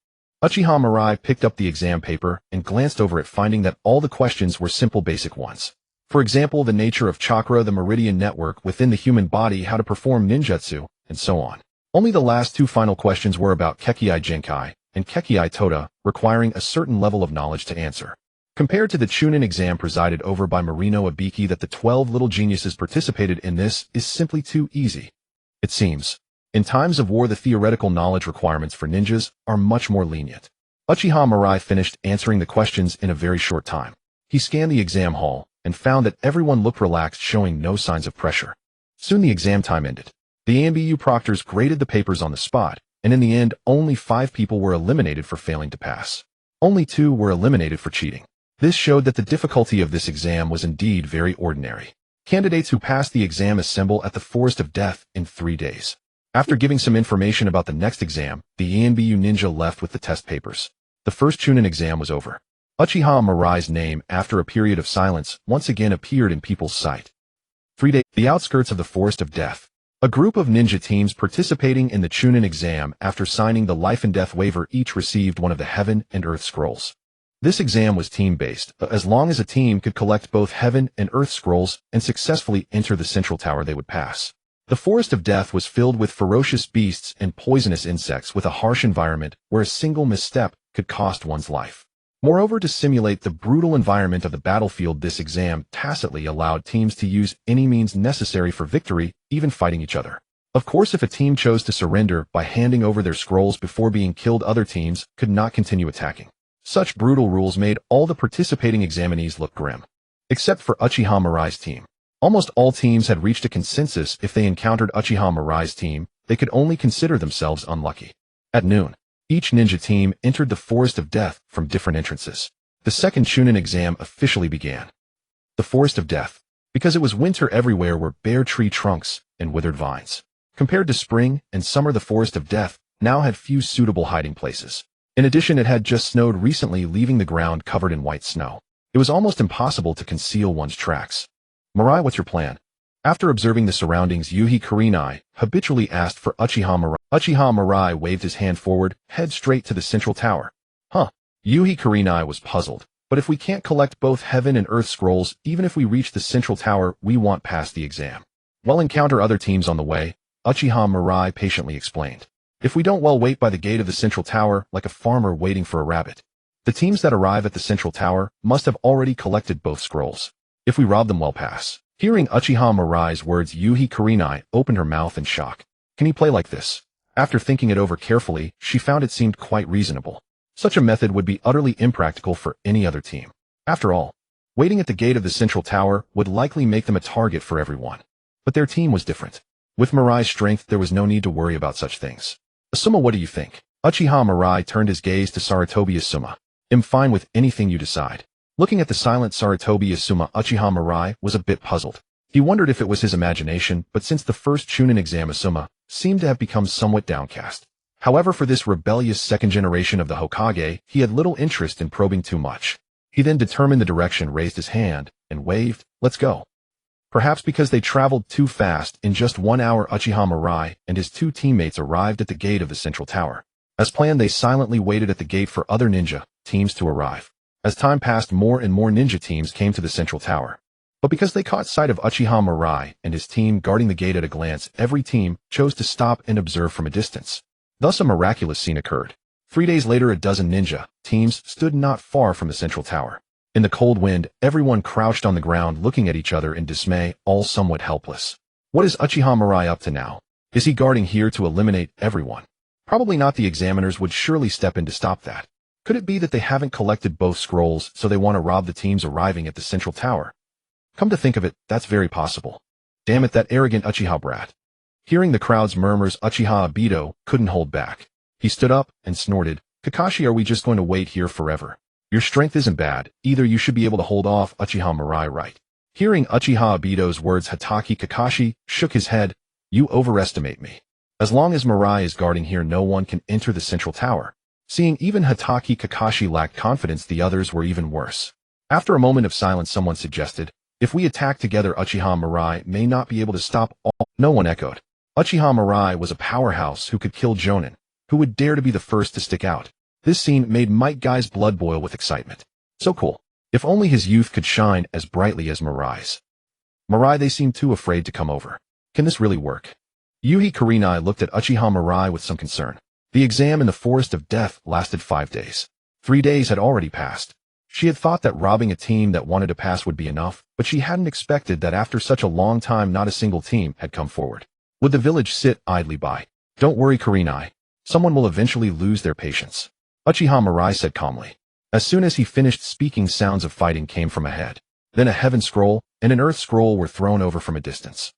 [SPEAKER 1] Uchiha Mirai picked up the exam paper and glanced over it, finding that all the questions were simple basic ones. For example, the nature of Chakra, the meridian network within the human body, how to perform ninjutsu, and so on. Only the last two final questions were about Kekkei Genkai and Kekkei Tota, requiring a certain level of knowledge to answer. Compared to the Chunin exam presided over by Marino Abiki, that the 12 little geniuses participated in, this is simply too easy. It seems. In times of war, the theoretical knowledge requirements for ninjas are much more lenient. Uchiha Mirai finished answering the questions in a very short time. He scanned the exam hall and found that everyone looked relaxed, showing no signs of pressure. Soon the exam time ended. The ANBU proctors graded the papers on the spot, and in the end, only 5 people were eliminated for failing to pass. Only 2 were eliminated for cheating. This showed that the difficulty of this exam was indeed very ordinary. Candidates who passed the exam assemble at the Forest of Death in 3 days. After giving some information about the next exam, the ANBU ninja left with the test papers. The first Chunin exam was over. Uchiha Mirai's name, after a period of silence, once again appeared in people's sight. 3 days. The outskirts of the Forest of Death. A group of ninja teams participating in the Chunin exam, after signing the life and death waiver, each received one of the Heaven and Earth scrolls. This exam was team-based. As long as a team could collect both Heaven and Earth scrolls and successfully enter the central tower, they would pass. The Forest of Death was filled with ferocious beasts and poisonous insects, with a harsh environment where a single misstep could cost one's life. Moreover, to simulate the brutal environment of the battlefield, this exam tacitly allowed teams to use any means necessary for victory, even fighting each other. Of course, if a team chose to surrender by handing over their scrolls before being killed, other teams could not continue attacking. Such brutal rules made all the participating examinees look grim. Except for Uchiha Mirai's team. Almost all teams had reached a consensus: if they encountered Uchiha Mirai's team, they could only consider themselves unlucky. At noon, each ninja team entered the Forest of Death from different entrances. The second Chunin exam officially began. The Forest of Death. Because it was winter, everywhere were bare tree trunks and withered vines. Compared to spring and summer, the Forest of Death now had few suitable hiding places. In addition, it had just snowed recently, leaving the ground covered in white snow. It was almost impossible to conceal one's tracks. Mirai, what's your plan? After observing the surroundings, Uchiha Mirai habitually asked for Uchiha Mirai. Uchiha Mirai waved his hand forward, head straight to the central tower. Huh. Uchiha Mirai was puzzled. But if we can't collect both heaven and earth scrolls, even if we reach the central tower, we won't pass the exam. We'll encounter other teams on the way, Uchiha Mirai patiently explained. If we don't, well, wait by the gate of the central tower like a farmer waiting for a rabbit. The teams that arrive at the central tower must have already collected both scrolls. If we rob them, we'll pass. Hearing Uchiha Mirai's words, Uchiha Mirai opened her mouth in shock. Can he play like this? After thinking it over carefully, she found it seemed quite reasonable. Such a method would be utterly impractical for any other team. After all, waiting at the gate of the central tower would likely make them a target for everyone. But their team was different. With Mirai's strength, there was no need to worry about such things. Asuma, what do you think? Uchiha Mirai turned his gaze to Sarutobi Asuma. I'm fine with anything you decide. Looking at the silent Sarutobi Asuma, Uchiha Mirai was a bit puzzled. He wondered if it was his imagination, but since the first Chunin exam, Asuma seemed to have become somewhat downcast. However, for this rebellious second generation of the Hokage, he had little interest in probing too much. He then determined the direction, raised his hand, and waved, let's go. Perhaps because they traveled too fast, in just 1 hour Uchiha Mirai and his two teammates arrived at the gate of the central tower. As planned, they silently waited at the gate for other ninja teams to arrive. As time passed, more and more ninja teams came to the central tower. But because they caught sight of Uchiha Mirai and his team guarding the gate at a glance, every team chose to stop and observe from a distance. Thus a miraculous scene occurred. 3 days later, a dozen ninja teams stood not far from the central tower. In the cold wind, everyone crouched on the ground looking at each other in dismay, all somewhat helpless. What is Uchiha Mirai up to now? Is he guarding here to eliminate everyone? Probably not. The examiners would surely step in to stop that. Could it be that they haven't collected both scrolls, so they want to rob the teams arriving at the central tower? Come to think of it, that's very possible. Damn it, that arrogant Uchiha brat. Hearing the crowd's murmurs, Uchiha Obito couldn't hold back. He stood up and snorted, Kakashi, are we just going to wait here forever? Your strength isn't bad, either you should be able to hold off Uchiha Mirai, right? Hearing Uchiha Obito's words, Hatake Kakashi shook his head, you overestimate me. As long as Mirai is guarding here, no one can enter the central tower. Seeing even Hatake Kakashi lacked confidence, the others were even worse. After a moment of silence, someone suggested, if we attack together, Uchiha Mirai may not be able to stop all. No one echoed. Uchiha Mirai was a powerhouse who could kill Jonin. Who would dare to be the first to stick out? This scene made Might Guy's blood boil with excitement. So cool. If only his youth could shine as brightly as Mirai's. Mirai, they seem too afraid to come over. Can this really work? Uchiha Mirai looked at Uchiha Mirai with some concern. The exam in the Forest of Death lasted 5 days. 3 days had already passed. She had thought that robbing a team that wanted to pass would be enough, but she hadn't expected that after such a long time not a single team had come forward. Would the village sit idly by? Don't worry, Kurenai. Someone will eventually lose their patience. Uchiha Mirai said calmly. As soon as he finished speaking, sounds of fighting came from ahead. Then a heaven scroll and an earth scroll were thrown over from a distance.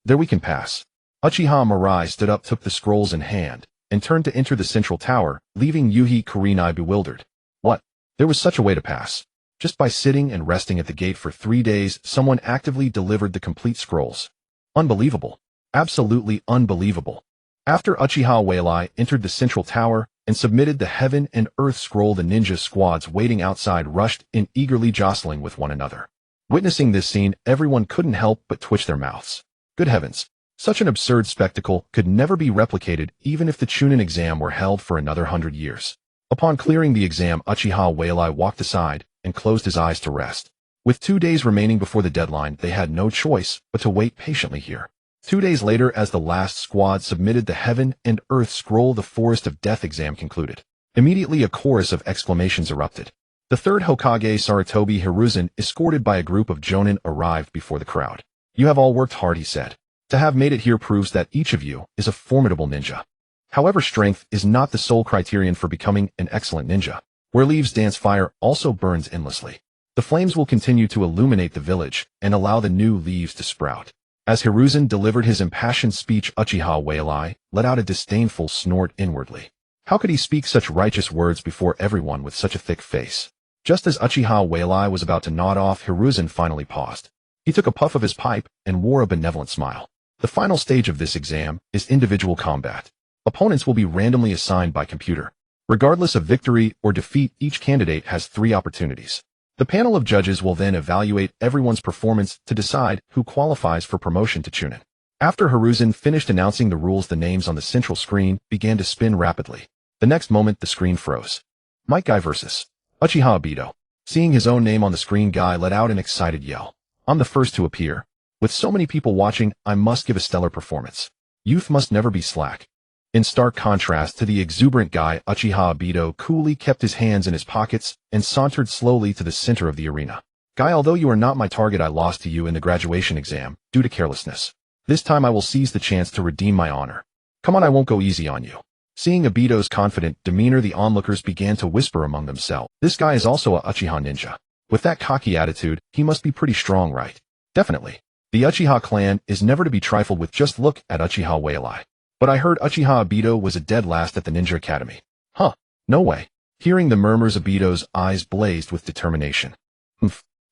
[SPEAKER 1] There, we can pass. Uchiha Mirai stood up, took the scrolls in hand, and turned to enter the central tower, leaving Uchiha Mirai bewildered. What? There was such a way to pass. Just by sitting and resting at the gate for 3 days, someone actively delivered the complete scrolls. Unbelievable. Absolutely unbelievable. After Uchiha Mirai entered the central tower and submitted the heaven and earth scroll, the ninja squads waiting outside rushed in, eagerly jostling with one another. Witnessing this scene, everyone couldn't help but twitch their mouths. Good heavens. Such an absurd spectacle could never be replicated even if the Chunin exam were held for another 100 years. Upon clearing the exam, Uchiha Mirai walked aside and closed his eyes to rest. With 2 days remaining before the deadline, they had no choice but to wait patiently here. 2 days later, as the last squad submitted the heaven and earth scroll, the Forest of Death exam concluded. Immediately a chorus of exclamations erupted. The third Hokage, Sarutobi Hiruzen, escorted by a group of Jonin, arrived before the crowd. You have all worked hard, he said. To have made it here proves that each of you is a formidable ninja. However, strength is not the sole criterion for becoming an excellent ninja. Where leaves dance, fire also burns endlessly. The flames will continue to illuminate the village and allow the new leaves to sprout. As Hiruzen delivered his impassioned speech, Uchiha Mirai let out a disdainful snort inwardly. How could he speak such righteous words before everyone with such a thick face? Just as Uchiha Mirai was about to nod off, Hiruzen finally paused. He took a puff of his pipe and wore a benevolent smile. The final stage of this exam is individual combat. Opponents will be randomly assigned by computer. Regardless of victory or defeat, each candidate has 3 opportunities. The panel of judges will then evaluate everyone's performance to decide who qualifies for promotion to Chunin. After Hiruzen finished announcing the rules, the names on the central screen began to spin rapidly. The next moment, the screen froze. Might Guy versus Uchiha Obito. Seeing his own name on the screen, Guy let out an excited yell. I'm the first to appear. With so many people watching, I must give a stellar performance. Youth must never be slack. In stark contrast to the exuberant Guy, Uchiha Obito coolly kept his hands in his pockets and sauntered slowly to the center of the arena. Guy, although you are not my target, I lost to you in the graduation exam due to carelessness. This time I will seize the chance to redeem my honor. Come on, I won't go easy on you. Seeing Obito's confident demeanor, the onlookers began to whisper among themselves. This guy is also a Uchiha ninja. With that cocky attitude, he must be pretty strong, right? Definitely. The Uchiha clan is never to be trifled with. Just look at Uchiha Mirai. But I heard Uchiha Obito was a dead last at the Ninja Academy. Huh, no way. Hearing the murmurs, Obito's eyes blazed with determination.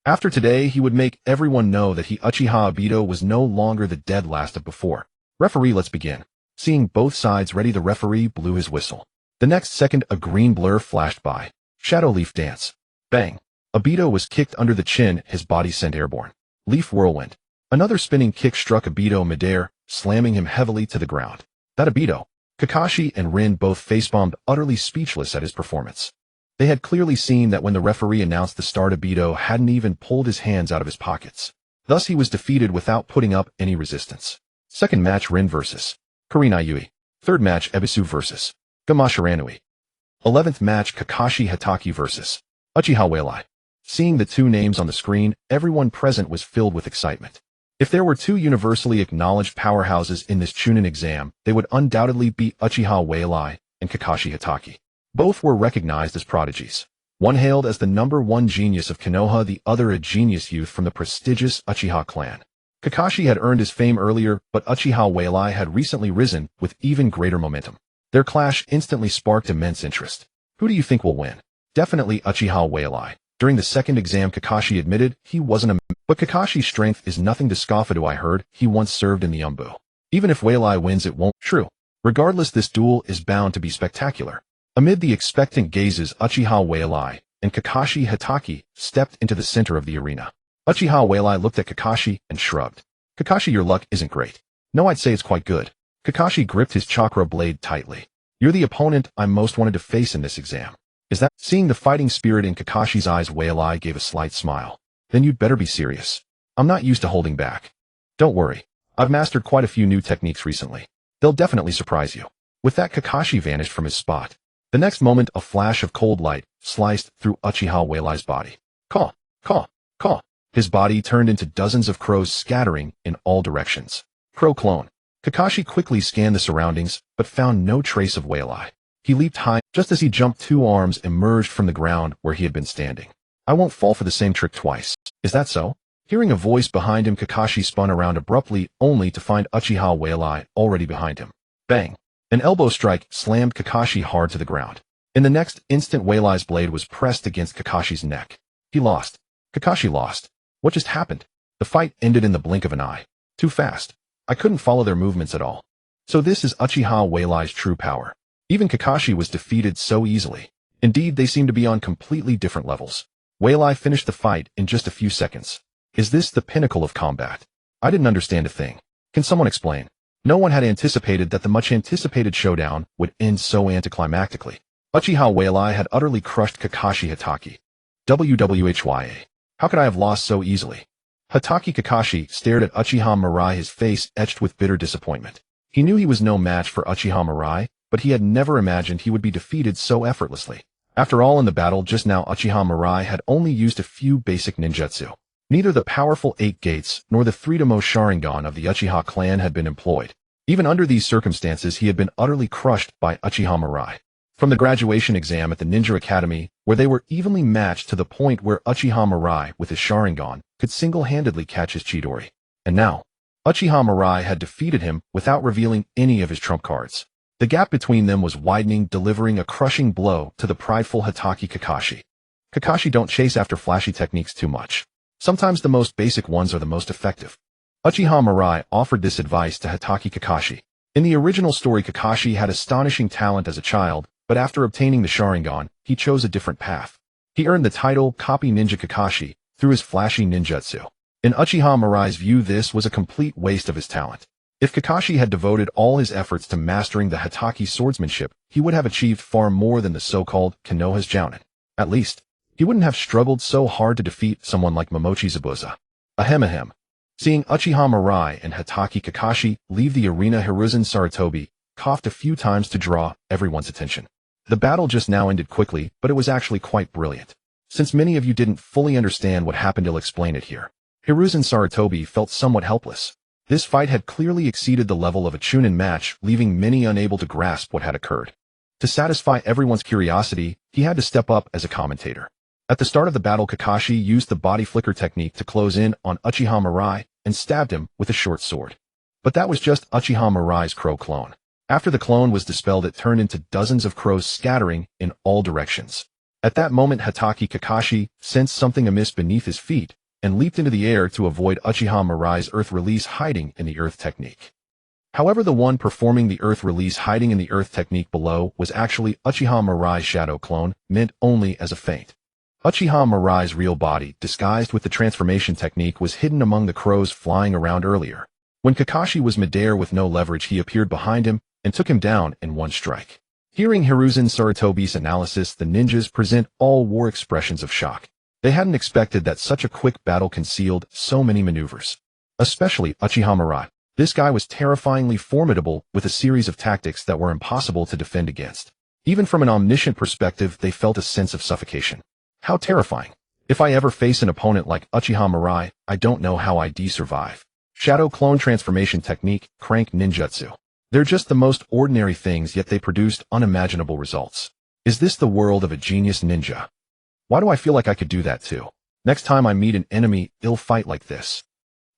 [SPEAKER 1] After today, he would make everyone know that Uchiha Obito was no longer the dead last of before. Referee, let's begin. Seeing both sides ready, the referee blew his whistle. The next second, a green blur flashed by. Shadow Leaf Dance. Bang. Obito was kicked under the chin, his body sent airborne. Leaf Whirlwind. Another spinning kick struck Obito midair, slamming him heavily to the ground. That Obito. Kakashi and Rin both facepalmed, utterly speechless at his performance. They had clearly seen that when the referee announced the start, Obito hadn't even pulled his hands out of his pockets. Thus he was defeated without putting up any resistance. Second match, Rin vs. Karina Yui. Third match, Ebisu vs. Gamashiranui. 11th match, Kakashi Hatake vs. Uchiha Mirai. Seeing the two names on the screen, everyone present was filled with excitement. If there were two universally acknowledged powerhouses in this Chunin exam, they would undoubtedly be Uchiha Mirai and Kakashi Hatake. Both were recognized as prodigies. One hailed as the #1 genius of Konoha, the other a genius youth from the prestigious Uchiha clan. Kakashi had earned his fame earlier, but Uchiha Mirai had recently risen with even greater momentum. Their clash instantly sparked immense interest. Who do you think will win? Definitely Uchiha Mirai. During the second exam, Kakashi admitted he wasn't a but Kakashi's strength is nothing to scoff at. I heard he once served in the Umbu. Even if Mirai wins, it won't. True. Regardless, this duel is bound to be spectacular. Amid the expectant gazes, Uchiha Mirai and Kakashi Hatake stepped into the center of the arena. Uchiha Mirai looked at Kakashi and shrugged. Kakashi, your luck isn't great. No, I'd say it's quite good. Kakashi gripped his chakra blade tightly. You're the opponent I most wanted to face in this exam. Is that? Seeing the fighting spirit in Kakashi's eyes, Mirai gave a slight smile. Then you'd better be serious. I'm not used to holding back. Don't worry. I've mastered quite a few new techniques recently. They'll definitely surprise you. With that, Kakashi vanished from his spot. The next moment, a flash of cold light sliced through Uchiha Mirai's body. Caw, caw, caw. His body turned into dozens of crows scattering in all directions. Crow clone. Kakashi quickly scanned the surroundings, but found no trace of Mirai. He leaped high. Just as he jumped, two arms emerged from the ground where he had been standing. I won't fall for the same trick twice. Is that so? Hearing a voice behind him, Kakashi spun around abruptly, only to find Uchiha Mirai already behind him. Bang! An elbow strike slammed Kakashi hard to the ground. In the next instant, Mirai's blade was pressed against Kakashi's neck. He lost. Kakashi lost. What just happened? The fight ended in the blink of an eye. Too fast. I couldn't follow their movements at all. So this is Uchiha Mirai's true power. Even Kakashi was defeated so easily. Indeed, they seem to be on completely different levels. Mirai finished the fight in just a few seconds. Is this the pinnacle of combat? I didn't understand a thing. Can someone explain? No one had anticipated that the much-anticipated showdown would end so anticlimactically. Uchiha Mirai had utterly crushed Kakashi Hatake. WWHYA. How could I have lost so easily? Hatake Kakashi stared at Uchiha Mirai, his face etched with bitter disappointment. He knew he was no match for Uchiha Mirai, but he had never imagined he would be defeated so effortlessly. After all, in the battle just now, Uchiha Mirai had only used a few basic ninjutsu. Neither the powerful 8 gates nor the 3-to-mo Sharingan of the Uchiha clan had been employed. Even under these circumstances, he had been utterly crushed by Uchiha Mirai. From the graduation exam at the Ninja Academy, where they were evenly matched to the point where Uchiha Mirai, with his Sharingan, could single-handedly catch his Chidori. And now, Uchiha Mirai had defeated him without revealing any of his trump cards. The gap between them was widening, delivering a crushing blow to the prideful Hatake Kakashi. Kakashi, don't chase after flashy techniques too much. Sometimes the most basic ones are the most effective. Uchiha Mirai offered this advice to Hatake Kakashi. In the original story, Kakashi had astonishing talent as a child, but after obtaining the Sharingan, he chose a different path. He earned the title Copy Ninja Kakashi through his flashy ninjutsu. In Uchiha Mirai's view, this was a complete waste of his talent. If Kakashi had devoted all his efforts to mastering the Hatake swordsmanship, he would have achieved far more than the so-called Konoha's Jounin. At least, he wouldn't have struggled so hard to defeat someone like Momochi Zabuza. Ahem. Seeing Uchiha Mirai and Hatake Kakashi leave the arena, Hiruzen Sarutobi coughed a few times to draw everyone's attention. The battle just now ended quickly, but it was actually quite brilliant. Since many of you didn't fully understand what happened, I'll explain it here. Hiruzen Sarutobi felt somewhat helpless. This fight had clearly exceeded the level of a Chunin match, leaving many unable to grasp what had occurred. To satisfy everyone's curiosity, he had to step up as a commentator. At the start of the battle, Kakashi used the body flicker technique to close in on Uchiha Mirai and stabbed him with a short sword. But that was just Uchiha Mirai's crow clone. After the clone was dispelled, it turned into dozens of crows scattering in all directions. At that moment, Hatake Kakashi sensed something amiss beneath his feet and leaped into the air to avoid Uchiha Mirai's earth release hiding in the earth technique. However, the one performing the earth release hiding in the earth technique below was actually Uchiha Mirai's shadow clone, meant only as a feint. Uchiha Mirai's real body, disguised with the transformation technique, was hidden among the crows flying around earlier. When Kakashi was midair with no leverage, he appeared behind him and took him down in one strike. Hearing Hiruzen Sarutobi's analysis, the ninjas present all war expressions of shock. They hadn't expected that such a quick battle concealed so many maneuvers. Especially Uchiha Mirai. This guy was terrifyingly formidable with a series of tactics that were impossible to defend against. Even from an omniscient perspective, they felt a sense of suffocation. How terrifying. If I ever face an opponent like Uchiha Mirai, I don't know how I'd survive. Shadow clone transformation technique, crank ninjutsu. They're just the most ordinary things, yet they produced unimaginable results. Is this the world of a genius ninja? Why do I feel like I could do that too? Next time I meet an enemy, I'll fight like this.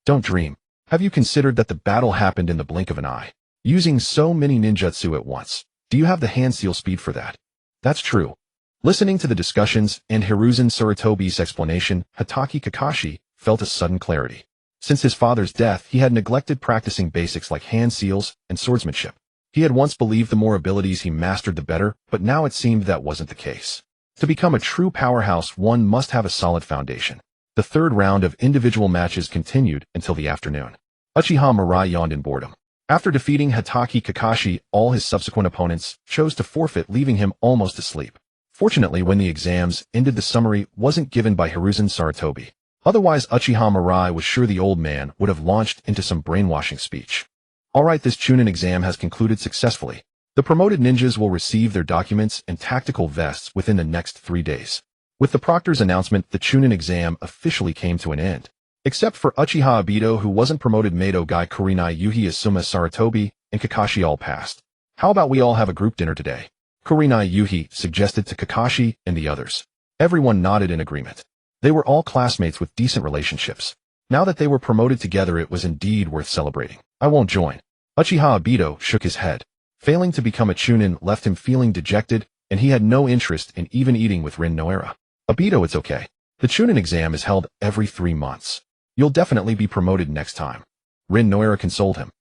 [SPEAKER 1] Don't dream. Have you considered that the battle happened in the blink of an eye? Using so many ninjutsu at once. Do you have the hand seal speed for that? That's true. Listening to the discussions and Hiruzen Sarutobi's explanation, Hatake Kakashi felt a sudden clarity. Since his father's death, he had neglected practicing basics like hand seals and swordsmanship. He had once believed the more abilities he mastered, the better, but now it seemed that wasn't the case. To become a true powerhouse, one must have a solid foundation. The third round of individual matches continued until the afternoon. Uchiha Mirai yawned in boredom. After defeating Hatake Kakashi, all his subsequent opponents chose to forfeit, leaving him almost asleep. Fortunately, when the exams ended, the summary wasn't given by Hiruzen Sarutobi. Otherwise, Uchiha Mirai was sure the old man would have launched into some brainwashing speech. Alright, this Chunin exam has concluded successfully. The promoted ninjas will receive their documents and tactical vests within the next 3 days. With the proctor's announcement, the Chunin exam officially came to an end. Except for Uchiha Obito, who wasn't promoted, Mado Gai, Kurenai Yuhi, Asuma Sarutobi, and Kakashi all passed. How about we all have a group dinner today? Kurenai Yuhi suggested to Kakashi and the others. Everyone nodded in agreement. They were all classmates with decent relationships. Now that they were promoted together, it was indeed worth celebrating. I won't join. Uchiha Obito shook his head. Failing to become a Chunin left him feeling dejected, and he had no interest in even eating with Rin Noera. Obito, it's okay. The Chunin exam is held every 3 months. You'll definitely be promoted next time. Rin Noera consoled him.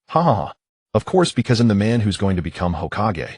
[SPEAKER 1] Ha ha ha. Of course, because I'm the man who's going to become Hokage.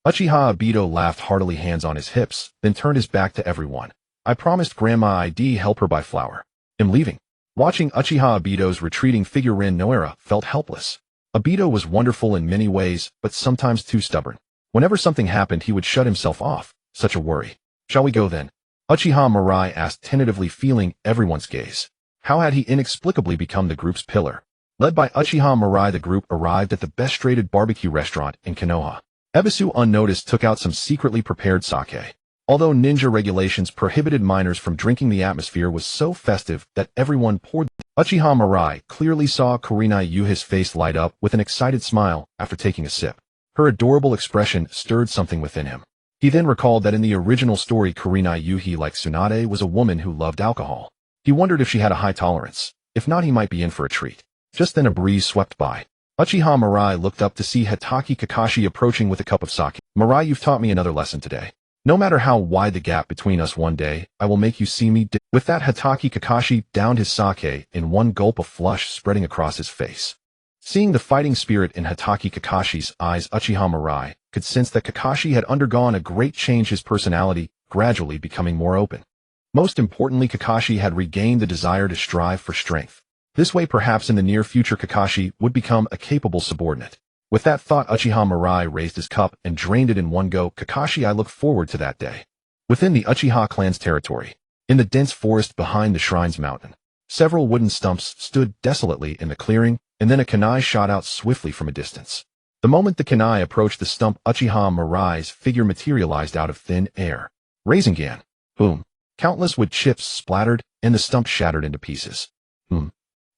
[SPEAKER 1] Uchiha Obito laughed heartily, hands on his hips, then turned his back to everyone. I promised Grandma I'd help her buy flour. I'm leaving. Watching Uchiha Obito's retreating figure, Rin Noera felt helpless. Obito was wonderful in many ways, but sometimes too stubborn. Whenever something happened, he would shut himself off. Such a worry. Shall we go then? Uchiha Mirai asked tentatively, feeling everyone's gaze. How had he inexplicably become the group's pillar? Led by Uchiha Mirai, the group arrived at the best-rated barbecue restaurant in Konoha. Ebisu, unnoticed, took out some secretly prepared sake. Although ninja regulations prohibited minors from drinking, the atmosphere was so festive that everyone poured. Uchiha Mirai clearly saw Kurenai Yuhi's face light up with an excited smile after taking a sip. Her adorable expression stirred something within him. He then recalled that in the original story, Kurenai Yuhi, like Tsunade, was a woman who loved alcohol. He wondered if she had a high tolerance. If not, he might be in for a treat. Just then a breeze swept by. Uchiha Mirai looked up to see Hatake Kakashi approaching with a cup of sake. Mirai, you've taught me another lesson today. No matter how wide the gap between us, one day, I will make you see me. With that, Hatake Kakashi downed his sake in one gulp, a flush spreading across his face. Seeing the fighting spirit in Hatake Kakashi's eyes, Uchiha Mirai could sense that Kakashi had undergone a great change. His personality gradually becoming more open. Most importantly, Kakashi had regained the desire to strive for strength. This way, perhaps in the near future, Kakashi would become a capable subordinate. With that thought, Uchiha Mirai raised his cup and drained it in one go. Kakashi, I look forward to that day. Within the Uchiha clan's territory, in the dense forest behind the shrine's mountain, several wooden stumps stood desolately in the clearing, and then a kunai shot out swiftly from a distance. The moment the kunai approached the stump, Uchiha Mirai's figure materialized out of thin air. Rasengan. Boom. Countless wood chips splattered, and the stump shattered into pieces.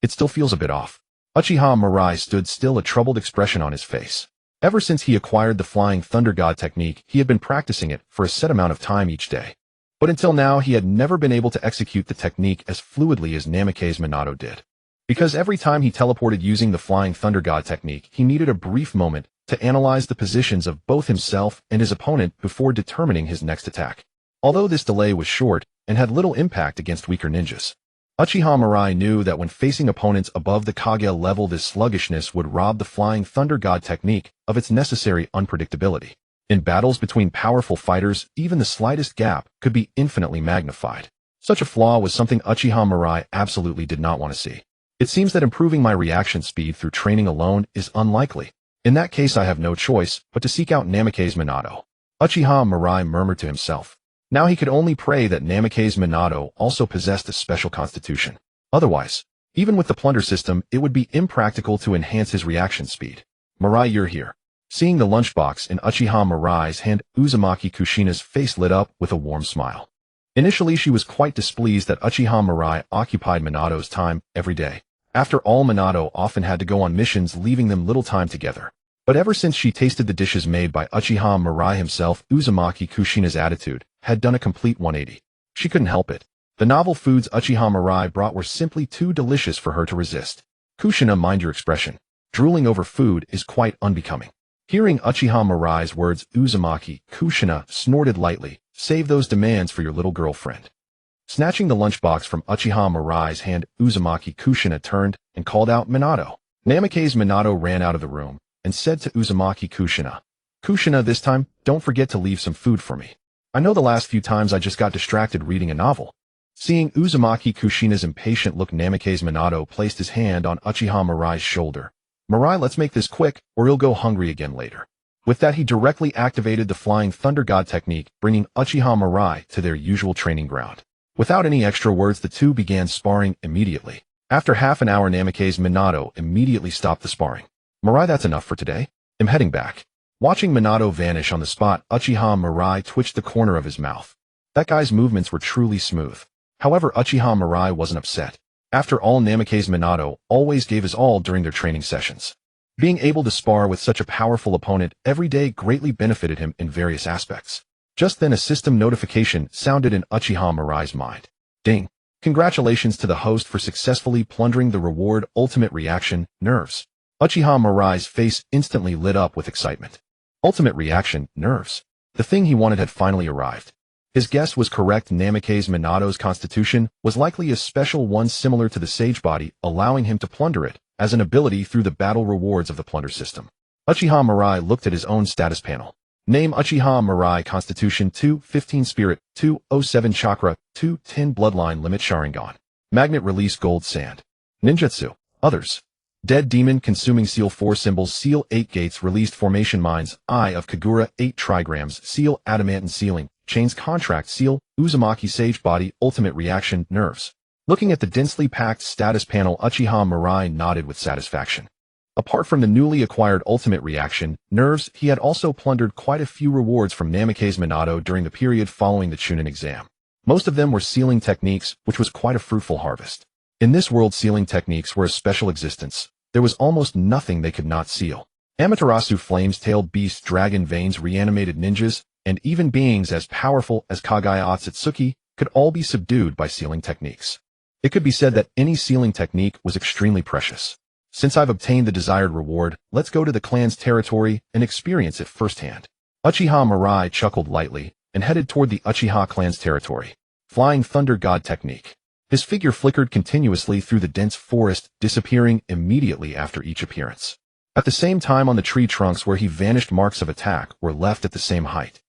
[SPEAKER 1] It still feels a bit off. Uchiha Mirai stood still, a troubled expression on his face. Ever since he acquired the Flying Thunder God technique, he had been practicing it for a set amount of time each day. But until now, he had never been able to execute the technique as fluidly as Nameki's Minato did. Because every time he teleported using the Flying Thunder God technique, he needed a brief moment to analyze the positions of both himself and his opponent before determining his next attack. Although this delay was short and had little impact against weaker ninjas, Uchiha Mirai knew that when facing opponents above the Kage level, this sluggishness would rob the Flying Thunder God technique of its necessary unpredictability. In battles between powerful fighters, even the slightest gap could be infinitely magnified. Such a flaw was something Uchiha Mirai absolutely did not want to see. It seems that improving my reaction speed through training alone is unlikely. In that case, I have no choice but to seek out Nameki's Minato. Uchiha Mirai murmured to himself. Now he could only pray that Nameki's Minato also possessed a special constitution. Otherwise, even with the Plunder System, it would be impractical to enhance his reaction speed. Mirai, you're here. Seeing the lunchbox in Uchiha Mirai's hand, Uzumaki Kushina's face lit up with a warm smile. Initially, she was quite displeased that Uchiha Mirai occupied Minato's time every day. After all, Minato often had to go on missions, leaving them little time together. But ever since she tasted the dishes made by Uchiha Mirai himself, Uzumaki Kushina's attitude had done a complete 180. She couldn't help it. The novel foods Uchiha Mirai brought were simply too delicious for her to resist. Kushina, mind your expression. Drooling over food is quite unbecoming. Hearing Uchiha Mirai's words, Uzumaki Kushina snorted lightly. Save those demands for your little girlfriend. Snatching the lunchbox from Uchiha Mirai's hand, Uzumaki Kushina turned and called out, Minato. Nameki's Minato ran out of the room and said to Uzumaki Kushina, Kushina, this time, don't forget to leave some food for me. I know the last few times I just got distracted reading a novel. Seeing Uzumaki Kushina's impatient look, Nameki's Minato placed his hand on Uchiha Mirai's shoulder. Mirai, let's make this quick, or you'll go hungry again later. With that, he directly activated the Flying Thunder God technique, bringing Uchiha Mirai to their usual training ground. Without any extra words, the two began sparring immediately. After half an hour, Nameki's Minato immediately stopped the sparring. Mirai, that's enough for today. I'm heading back. Watching Minato vanish on the spot, Uchiha Mirai twitched the corner of his mouth. That guy's movements were truly smooth. However, Uchiha Mirai wasn't upset. After all, Nameki's Minato always gave his all during their training sessions. Being able to spar with such a powerful opponent every day greatly benefited him in various aspects. Just then, a system notification sounded in Uchiha Mirai's mind. Ding! Congratulations to the host for successfully plundering the reward Ultimate Reaction, Nerves. Uchiha Mirai's face instantly lit up with excitement. Ultimate Reaction, Nerves. The thing he wanted had finally arrived. His guess was correct. Nameki's Minato's constitution was likely a special one similar to the Sage Body, allowing him to plunder it as an ability through the battle rewards of the Plunder System. Uchiha Mirai looked at his own status panel. Name: Uchiha Mirai, Constitution 215 Spirit, 207 Chakra, 210 Bloodline Limit Sharingan. Magnet Release Gold Sand. Ninjutsu. Others. Dead Demon Consuming Seal 4 Symbols Seal 8 Gates Released Formation Mines Eye of Kagura 8 Trigrams Seal Adamantine Sealing Chains Contract Seal Uzumaki Sage Body Ultimate Reaction Nerves. Looking at the densely packed status panel, Uchiha Mirai nodded with satisfaction. Apart from the newly acquired Ultimate Reaction Nerves, he had also plundered quite a few rewards from Nameki's Minato during the period following the Chunin exam. Most of them were sealing techniques, which was quite a fruitful harvest. In this world, sealing techniques were a special existence. There was almost nothing they could not seal. Amaterasu flames-tailed beasts, dragon veins, reanimated ninjas, and even beings as powerful as Kagaya Otsutsuki could all be subdued by sealing techniques. It could be said that any sealing technique was extremely precious. Since I've obtained the desired reward, let's go to the clan's territory and experience it firsthand. Uchiha Mirai chuckled lightly and headed toward the Uchiha clan's territory. Flying Thunder God Technique. His figure flickered continuously through the dense forest, disappearing immediately after each appearance. At the same time, on the tree trunks where he vanished, marks of attack were left at the same height.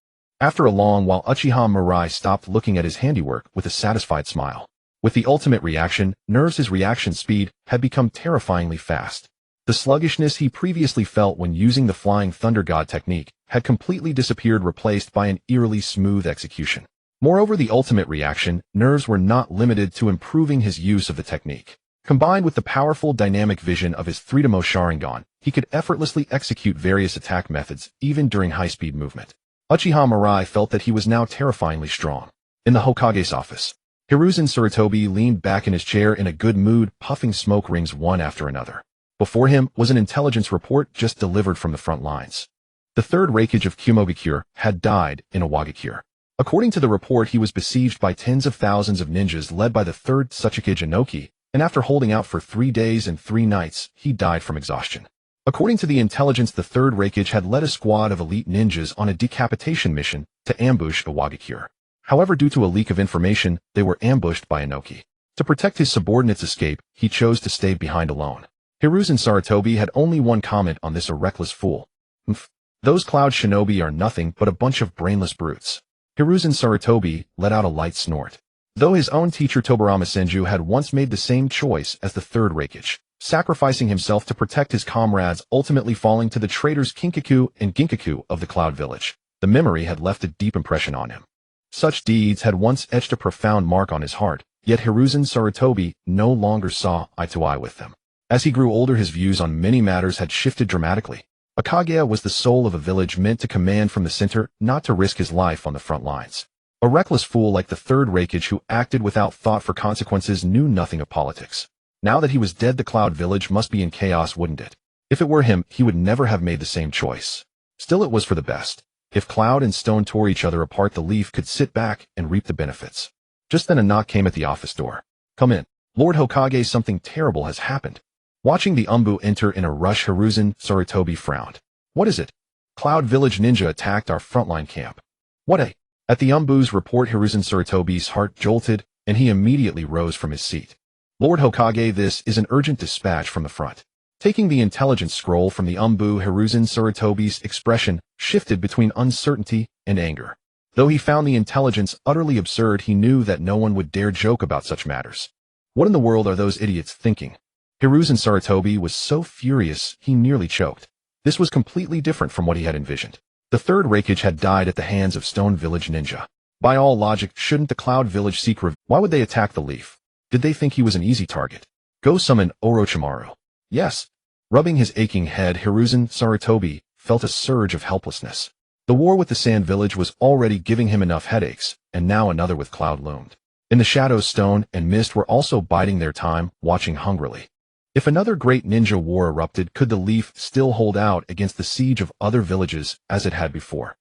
[SPEAKER 1] After a long while, Uchiha Mirai stopped looking at his handiwork with a satisfied smile. With the ultimate reaction, his reaction speed had become terrifyingly fast. The sluggishness he previously felt when using the Flying Thunder God technique had completely disappeared, replaced by an eerily smooth execution. Moreover, the ultimate reaction, nerves were not limited to improving his use of the technique. Combined with the powerful dynamic vision of his 3-mo Sharingan, he could effortlessly execute various attack methods, even during high-speed movement. Uchiha Mirai felt that he was now terrifyingly strong. In the Hokage's office, Hiruzen Sarutobi leaned back in his chair in a good mood, puffing smoke rings one after another. Before him was an intelligence report just delivered from the front lines. The third Raikage of Kumogakure had died in Awagakure. According to the report, he was besieged by tens of thousands of ninjas led by the third Tsuchikage Inoki, and after holding out for 3 days and 3 nights, he died from exhaustion. According to the intelligence, the third Raikage had led a squad of elite ninjas on a decapitation mission to ambush Awagakure. However, due to a leak of information, they were ambushed by Inoki. To protect his subordinates' escape, he chose to stay behind alone. Hiruzen Sarutobi had only one comment on this: a reckless fool. Those Cloud Shinobi are nothing but a bunch of brainless brutes. Hiruzen Sarutobi let out a light snort. Though his own teacher Tobarama Senju had once made the same choice as the third Raikage, sacrificing himself to protect his comrades, ultimately falling to the traitors Kinkaku and Ginkaku of the Cloud Village, the memory had left a deep impression on him. Such deeds had once etched a profound mark on his heart, yet Hiruzen Sarutobi no longer saw eye to eye with them. As he grew older, his views on many matters had shifted dramatically. A Kage was the soul of a village, meant to command from the center, not to risk his life on the front lines. A reckless fool like the third Raikage, who acted without thought for consequences, knew nothing of politics. Now that he was dead, the Cloud Village must be in chaos, wouldn't it? If it were him, he would never have made the same choice. Still, it was for the best. If Cloud and Stone tore each other apart, the Leaf could sit back and reap the benefits. Just then a knock came at the office door. "Come in. Lord Hokage, something terrible has happened." Watching the Umbu enter in a rush, Hiruzen Sarutobi frowned. "What is it?" "Cloud Village ninja attacked our frontline camp." "What a—" At the Umbu's report, Hiruzen Sarutobi's heart jolted, and he immediately rose from his seat. "Lord Hokage, this is an urgent dispatch from the front." Taking the intelligence scroll from the Umbu, Hiruzen Sarutobi's expression shifted between uncertainty and anger. Though he found the intelligence utterly absurd, he knew that no one would dare joke about such matters. What in the world are those idiots thinking? Hiruzen Sarutobi was so furious he nearly choked. This was completely different from what he had envisioned. The third Raikage had died at the hands of Stone Village ninja. By all logic, shouldn't the Cloud Village seek revenge? Why would they attack the Leaf? Did they think he was an easy target? Go summon Orochimaru. Yes. Rubbing his aching head, Hiruzen Sarutobi felt a surge of helplessness. The war with the Sand Village was already giving him enough headaches, and now another with Cloud loomed. In the shadows, Stone and Mist were also biding their time, watching hungrily. If another great ninja war erupted, could the Leaf still hold out against the siege of other villages as it had before?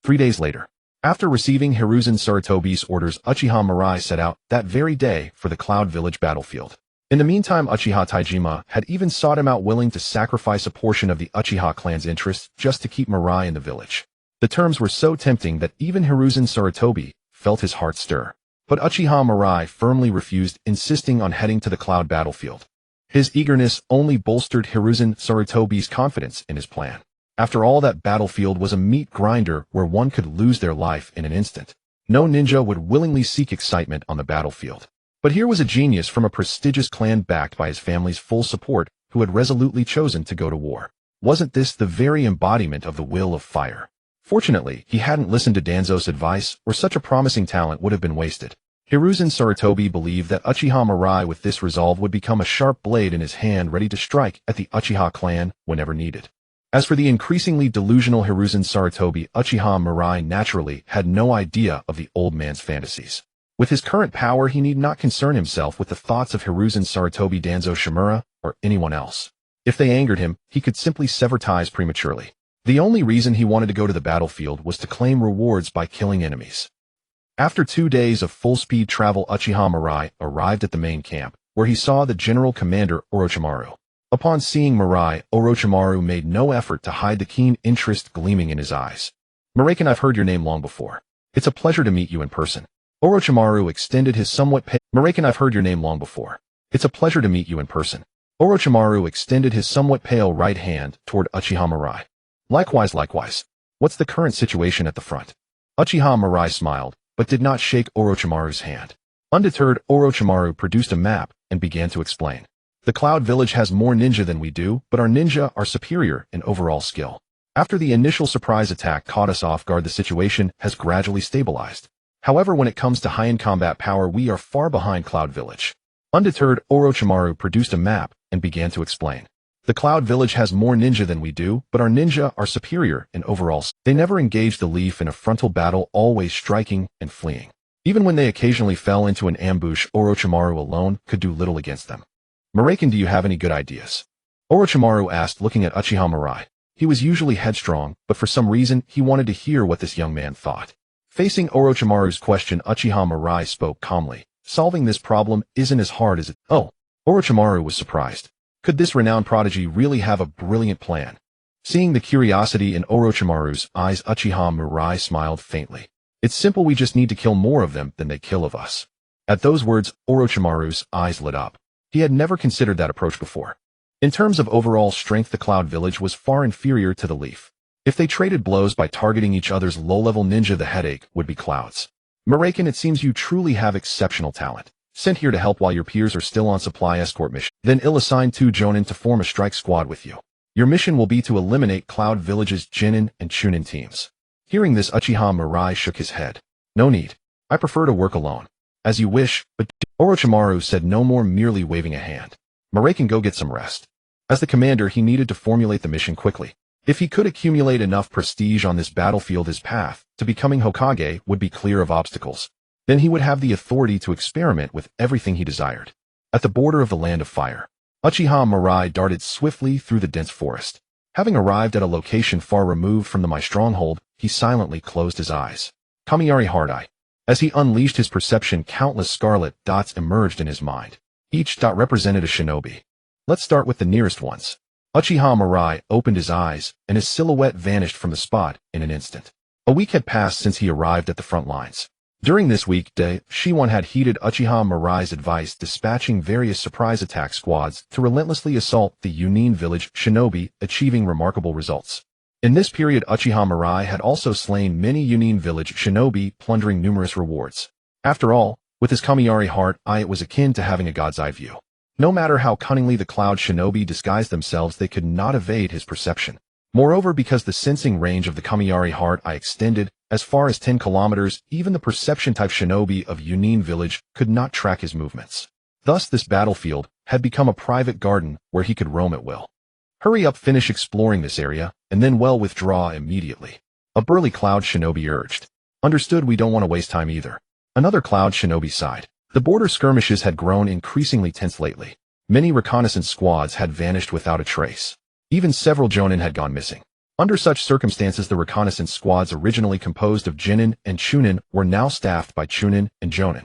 [SPEAKER 1] 3 days later, after receiving Hiruzen Sarutobi's orders, Uchiha Mirai set out that very day for the Cloud Village battlefield. In the meantime, Uchiha Taijima had even sought him out, willing to sacrifice a portion of the Uchiha clan's interests just to keep Mirai in the village. The terms were so tempting that even Hiruzen Sarutobi felt his heart stir. But Uchiha Mirai firmly refused, insisting on heading to the Cloud battlefield. His eagerness only bolstered Hiruzen Sarutobi's confidence in his plan. After all, that battlefield was a meat grinder where one could lose their life in an instant. No ninja would willingly seek excitement on the battlefield. But here was a genius from a prestigious clan, backed by his family's full support, who had resolutely chosen to go to war. Wasn't this the very embodiment of the will of fire? Fortunately, he hadn't listened to Danzo's advice, or such a promising talent would have been wasted. Hiruzen Sarutobi believed that Uchiha Mirai, with this resolve, would become a sharp blade in his hand, ready to strike at the Uchiha clan whenever needed. As for the increasingly delusional Hiruzen Sarutobi, Uchiha Mirai naturally had no idea of the old man's fantasies. With his current power, he need not concern himself with the thoughts of Hiruzen Sarutobi, Danzo Shimura, or anyone else. If they angered him, he could simply sever ties prematurely. The only reason he wanted to go to the battlefield was to claim rewards by killing enemies. After 2 days of full-speed travel, Uchiha Mirai arrived at the main camp, where he saw the general commander Orochimaru. Upon seeing Mirai, Orochimaru made no effort to hide the keen interest gleaming in his eyes. "Mirai, I've heard your name long before. It's a pleasure to meet you in person." Orochimaru extended his somewhat pale— "Mirai, I've heard your name long before. It's a pleasure to meet you in person." Orochimaru extended his somewhat pale right hand toward Uchiha Mirai. Likewise. What's the current situation at the front?" Uchiha Mirai smiled, but did not shake Orochimaru's hand. Undeterred, Orochimaru produced a map and began to explain. The Cloud Village has more ninja than we do, but our ninja are superior in overall skill. After the initial surprise attack caught us off guard, the situation has gradually stabilized. However, when it comes to high-end combat power, we are far behind Cloud Village. Undeterred, Orochimaru produced a map and began to explain. The Cloud Village has more ninja than we do, but our ninja are superior in overall skill. They never engaged the Leaf in a frontal battle, always striking and fleeing. Even when they occasionally fell into an ambush, Orochimaru alone could do little against them. Mangekyō, do you have any good ideas? Orochimaru asked, looking at Uchiha Mirai. He was usually headstrong, but for some reason he wanted to hear what this young man thought. Facing Orochimaru's question, Uchiha Mirai spoke calmly. Solving this problem isn't as hard as it. Oh, Orochimaru was surprised. Could this renowned prodigy really have a brilliant plan? Seeing the curiosity in Orochimaru's eyes, Uchiha Mirai smiled faintly. It's simple, we just need to kill more of them than they kill of us. At those words, Orochimaru's eyes lit up. He had never considered that approach before. In terms of overall strength, the Cloud Village was far inferior to the Leaf. If they traded blows by targeting each other's low-level ninja, the headache would be clouds. Mangekyō, it seems you truly have exceptional talent. Sent here to help while your peers are still on supply escort mission. Then assign 2 Jonin to form a strike squad with you. Your mission will be to eliminate Cloud Village's Jinin and Chunin teams. Hearing this, Uchiha Mirai shook his head. No need. I prefer to work alone. As you wish, but Orochimaru said no more, merely waving a hand. Mangekyō, go get some rest. As the commander, he needed to formulate the mission quickly. If he could accumulate enough prestige on this battlefield, his path to becoming Hokage would be clear of obstacles. Then he would have the authority to experiment with everything he desired. At the border of the Land of Fire, Uchiha Mirai darted swiftly through the dense forest. Having arrived at a location far removed from my stronghold, he silently closed his eyes. Kamui Hard Eye. As he unleashed his perception, countless scarlet dots emerged in his mind. Each dot represented a shinobi. Let's start with the nearest ones. Uchiha Mirai opened his eyes, and his silhouette vanished from the spot in an instant. A week had passed since he arrived at the front lines. During this weekday, Shiwan had heeded Uchiha Mirai's advice, dispatching various surprise attack squads to relentlessly assault the Yunin village shinobi, achieving remarkable results. In this period, Uchiha Mirai had also slain many Yunin village shinobi, plundering numerous rewards. After all, with his Kamui Hard Eye, it was akin to having a god's eye view. No matter how cunningly the Cloud Shinobi disguised themselves, they could not evade his perception. Moreover, because the sensing range of the Kamui Hard Eye extended as far as 10 kilometers, even the perception-type shinobi of Yunin village could not track his movements. Thus, this battlefield had become a private garden where he could roam at will. Hurry up, finish exploring this area, and then withdraw immediately. A burly Cloud Shinobi urged. Understood, we don't want to waste time either. Another Cloud Shinobi sighed. The border skirmishes had grown increasingly tense lately. Many reconnaissance squads had vanished without a trace. Even several Jonin had gone missing. Under such circumstances, the reconnaissance squads, originally composed of Jinin and Chunin, were now staffed by Chunin and Jonin.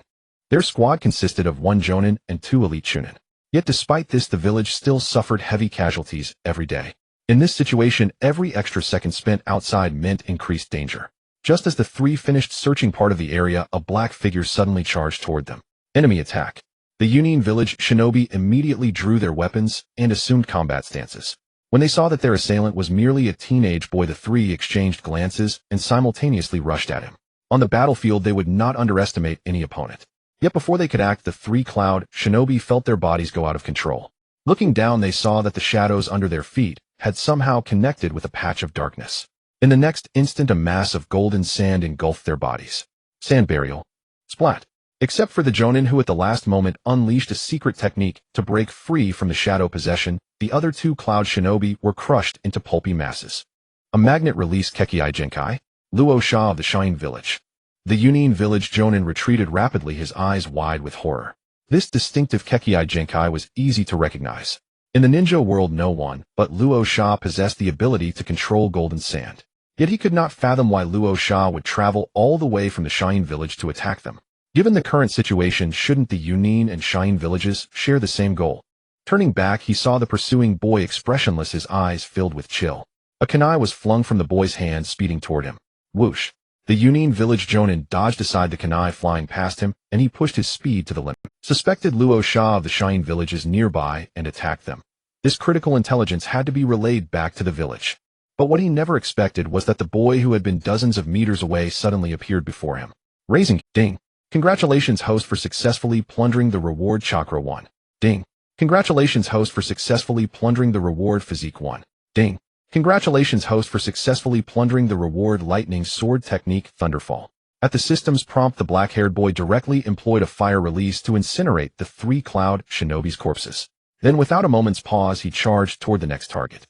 [SPEAKER 1] Their squad consisted of 1 Jonin and 2 elite Chunin. Yet despite this, the village still suffered heavy casualties every day. In this situation, every extra second spent outside meant increased danger. Just as the 3 finished searching part of the area, a black figure suddenly charged toward them. Enemy attack. The Yunin village shinobi immediately drew their weapons and assumed combat stances. When they saw that their assailant was merely a teenage boy, the 3 exchanged glances and simultaneously rushed at him. On the battlefield, they would not underestimate any opponent. Yet before they could act, the 3 Cloud Shinobi felt their bodies go out of control. Looking down, they saw that the shadows under their feet had somehow connected with a patch of darkness. In the next instant, a mass of golden sand engulfed their bodies. Sand burial. Splat. Except for the Jonin, who at the last moment unleashed a secret technique to break free from the shadow possession, the other 2 Cloud Shinobi were crushed into pulpy masses. A magnet released Kekkei Genkai, Luo Sha of the Shine Village. The Yunin village Jonin retreated rapidly, his eyes wide with horror. This distinctive Kekkei Genkai was easy to recognize. In the ninja world, no one but Luo Sha possessed the ability to control golden sand. Yet he could not fathom why Luo Sha would travel all the way from the Shine village to attack them. Given the current situation, shouldn't the Yunin and Shine villages share the same goal? Turning back, he saw the pursuing boy expressionless, his eyes filled with chill. A kunai was flung from the boy's hand, speeding toward him. Whoosh! The Yunin village Jonin dodged aside the kunai flying past him, and he pushed his speed to the limit. Suspected Luo Sha of the Shine villages nearby and attacked them. This critical intelligence had to be relayed back to the village. But what he never expected was that the boy who had been dozens of meters away suddenly appeared before him. Raising, ding. Congratulations, host, for successfully plundering the reward Chakra 1. Ding. Congratulations, host, for successfully plundering the reward Physique 1. Ding. Congratulations, host, for successfully plundering the reward Lightning Sword Technique Thunderfall. At the system's prompt, the black-haired boy directly employed a fire release to incinerate the 3 Cloud Shinobi's corpses. Then, without a moment's pause, he charged toward the next target.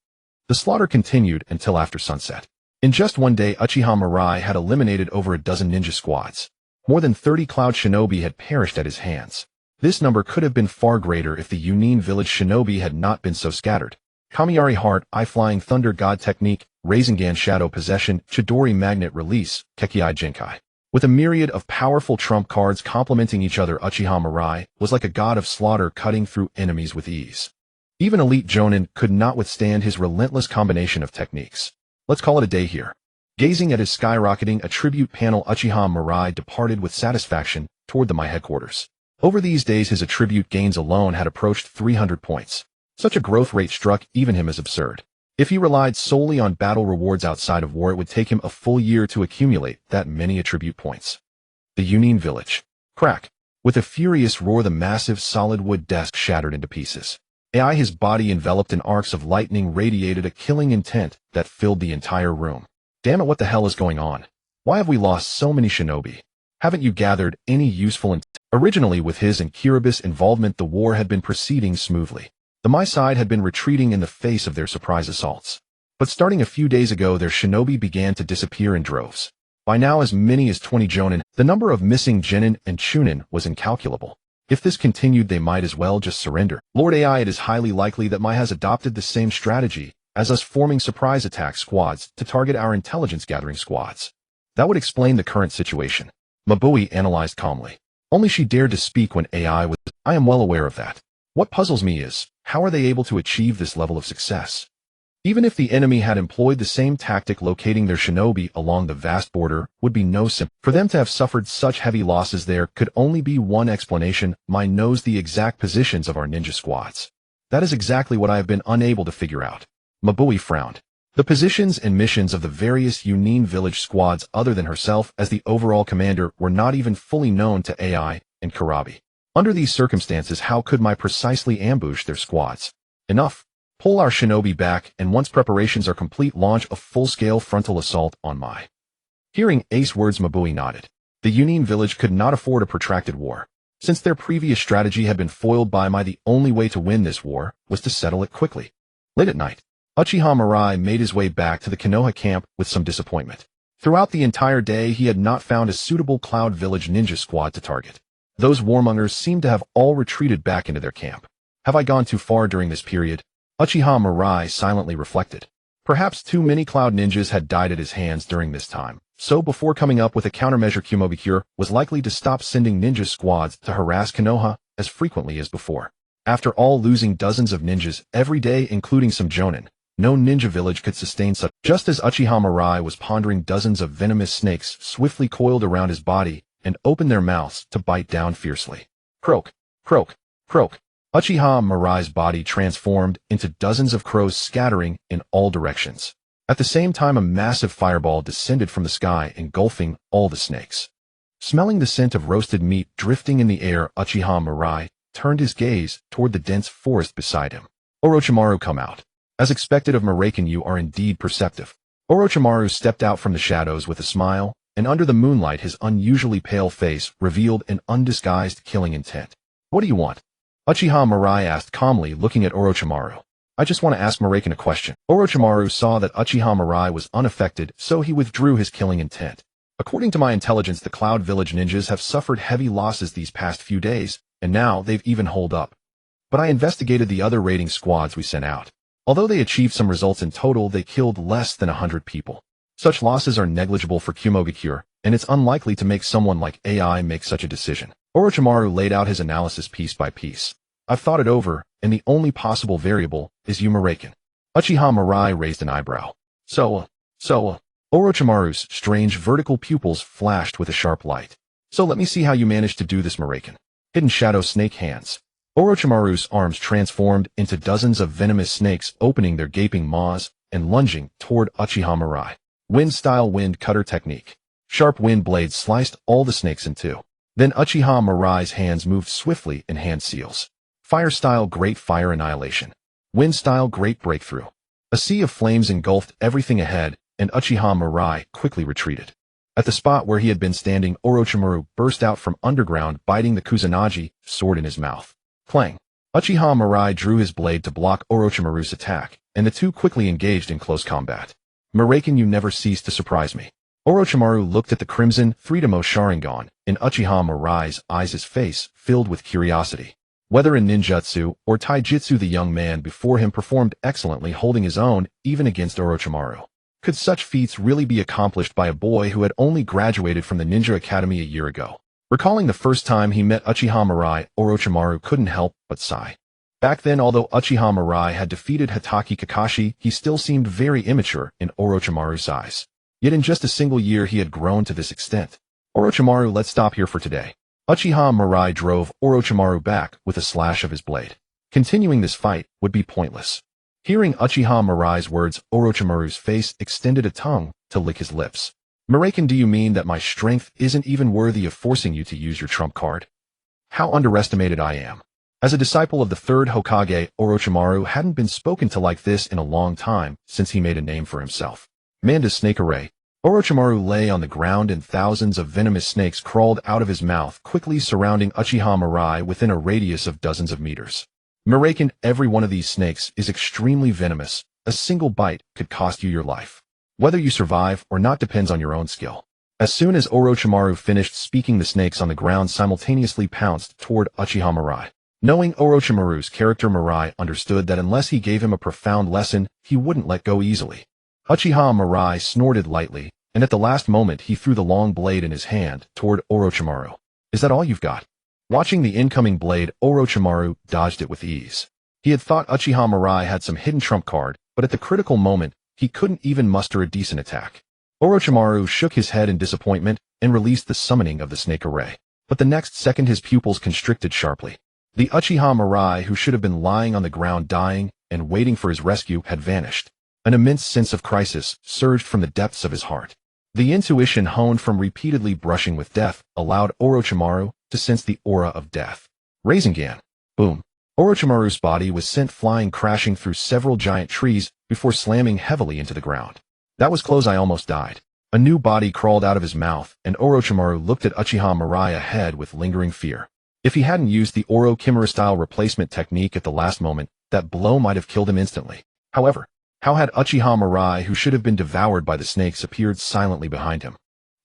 [SPEAKER 1] The slaughter continued until after sunset. In just one day, Uchiha Mirai had eliminated over a dozen ninja squads. More than 30 Cloud Shinobi had perished at his hands. This number could have been far greater if the Yunin village shinobi had not been so scattered. Kamui Heart, Eye Flying Thunder God Technique, Rasengan Shadow Possession, Chidori Magnet Release, Kekkei Genkai. With a myriad of powerful trump cards complementing each other, Uchiha Mirai was like a god of slaughter, cutting through enemies with ease. Even elite Jonin could not withstand his relentless combination of techniques. Let's call it a day here. Gazing at his skyrocketing attribute panel, Uchiha Mirai departed with satisfaction toward the My headquarters. Over these days, his attribute gains alone had approached 300 points. Such a growth rate struck even him as absurd. If he relied solely on battle rewards outside of war, it would take him a full year to accumulate that many attribute points. The Yunin village. Crack. With a furious roar, the massive solid wood desk shattered into pieces. AI, his body enveloped in arcs of lightning, radiated a killing intent that filled the entire room. Damn it, what the hell is going on? Why have we lost so many shinobi? Haven't you gathered any useful intent? Originally, with his and Kiribis' involvement, the war had been proceeding smoothly. The Mai side had been retreating in the face of their surprise assaults. But starting a few days ago, their shinobi began to disappear in droves. By now, as many as 20 jonin, the number of missing genin and chunin was incalculable. If this continued, they might as well just surrender. Lord AI, it is highly likely that Mai has adopted the same strategy as us, forming surprise attack squads to target our intelligence gathering squads. That would explain the current situation. Mabui analyzed calmly. Only she dared to speak when AI was. I am well aware of that. What puzzles me is, how are they able to achieve this level of success? Even if the enemy had employed the same tactic, locating their shinobi along the vast border would be no simple. For them to have suffered such heavy losses, there could only be one explanation. Mai knows the exact positions of our ninja squads. That is exactly what I have been unable to figure out. Mabui frowned. The positions and missions of the various Yunin village squads other than herself as the overall commander were not even fully known to AI and Karabi. Under these circumstances, how could Mai precisely ambush their squads? Enough. Pull our shinobi back, and once preparations are complete, launch a full-scale frontal assault on Mai. Hearing Ace words, Mabui nodded. The Yunin village could not afford a protracted war. Since their previous strategy had been foiled by Mai, the only way to win this war was to settle it quickly. Late at night, Uchiha Mirai made his way back to the Konoha camp with some disappointment. Throughout the entire day, he had not found a suitable Cloud Village ninja squad to target. Those warmongers seemed to have all retreated back into their camp. Have I gone too far during this period? Uchiha Mirai silently reflected. Perhaps too many Cloud ninjas had died at his hands during this time, so before coming up with a countermeasure, Kumobikure was likely to stop sending ninja squads to harass Konoha as frequently as before. After all, losing dozens of ninjas every day, including some jonin, no ninja village could sustain such. Just as Uchiha Mirai was pondering, dozens of venomous snakes swiftly coiled around his body and opened their mouths to bite down fiercely. Croak, croak, croak. Uchiha Mirai's body transformed into dozens of crows scattering in all directions. At the same time, a massive fireball descended from the sky, engulfing all the snakes. Smelling the scent of roasted meat drifting in the air, Uchiha Mirai turned his gaze toward the dense forest beside him. Orochimaru, come out. As expected of Miraken, you are indeed perceptive. Orochimaru stepped out from the shadows with a smile, and under the moonlight his unusually pale face revealed an undisguised killing intent. What do you want? Uchiha Mirai asked calmly, looking at Orochimaru. I just want to ask Miraken a question. Orochimaru saw that Uchiha Mirai was unaffected, so he withdrew his killing intent. According to my intelligence, the Cloud Village ninjas have suffered heavy losses these past few days, and now they've even holed up. But I investigated the other raiding squads we sent out. Although they achieved some results, in total they killed less than 100 people. Such losses are negligible for Kumogakure, and it's unlikely to make someone like AI make such a decision. Orochimaru laid out his analysis piece by piece. I've thought it over, and the only possible variable is you, Miraken. Uchiha Mirai raised an eyebrow. So, Orochimaru's strange vertical pupils flashed with a sharp light. So let me see how you managed to do this, Miraken. Hidden Shadow Snake Hands. Orochimaru's arms transformed into dozens of venomous snakes, opening their gaping maws and lunging toward Uchiha Mirai. Wind-style wind cutter technique. Sharp wind blades sliced all the snakes in two. Then Uchiha Mirai's hands moved swiftly in hand seals. Fire-style great fire annihilation. Wind-style great breakthrough. A sea of flames engulfed everything ahead, and Uchiha Mirai quickly retreated. At the spot where he had been standing, Orochimaru burst out from underground, biting the Kusanagi, sword in his mouth. Clang. Uchiha Mirai drew his blade to block Orochimaru's attack, and the two quickly engaged in close combat. Mangekyō, you never cease to surprise me. Orochimaru looked at the crimson, Uchiha Sharingan. In Uchiha Mirai's eyes his face filled with curiosity. Whether in ninjutsu or taijutsu, the young man before him performed excellently, holding his own, even against Orochimaru. Could such feats really be accomplished by a boy who had only graduated from the ninja academy a year ago? Recalling the first time he met Uchiha Mirai, Orochimaru couldn't help but sigh. Back then, although Uchiha Mirai had defeated Hatake Kakashi, he still seemed very immature in Orochimaru's eyes. Yet in just a single year he had grown to this extent. Orochimaru, let's stop here for today. Uchiha Mirai drove Orochimaru back with a slash of his blade. Continuing this fight would be pointless. Hearing Uchiha Mirai's words, Orochimaru's face extended a tongue to lick his lips. Mangekyō, do you mean that my strength isn't even worthy of forcing you to use your trump card? How underestimated I am. As a disciple of the third Hokage, Orochimaru hadn't been spoken to like this in a long time since he made a name for himself. Manda's snake array. Orochimaru lay on the ground and thousands of venomous snakes crawled out of his mouth, quickly surrounding Uchiha Mirai within a radius of dozens of meters. Mangekyō, every one of these snakes is extremely venomous. A single bite could cost you your life. Whether you survive or not depends on your own skill. As soon as Orochimaru finished speaking, the snakes on the ground simultaneously pounced toward Uchiha Mirai. Knowing Orochimaru's character, Mirai understood that unless he gave him a profound lesson, he wouldn't let go easily. Uchiha Mirai snorted lightly, and at the last moment he threw the long blade in his hand toward Orochimaru. Is that all you've got? Watching the incoming blade, Orochimaru dodged it with ease. He had thought Uchiha Mirai had some hidden trump card, but at the critical moment, he couldn't even muster a decent attack. Orochimaru shook his head in disappointment and released the summoning of the snake array. But the next second his pupils constricted sharply. The Uchiha Mirai, who should have been lying on the ground dying and waiting for his rescue, had vanished. An immense sense of crisis surged from the depths of his heart. The intuition honed from repeatedly brushing with death allowed Orochimaru to sense the aura of death. Rasengan. Boom. Orochimaru's body was sent flying, crashing through several giant trees before slamming heavily into the ground. That was close, I almost died. A new body crawled out of his mouth, and Orochimaru looked at Uchiha Mirai ahead with lingering fear. If he hadn't used the Oro Kimura-style replacement technique at the last moment, that blow might have killed him instantly. However, how had Uchiha Mirai, who should have been devoured by the snakes, appeared silently behind him?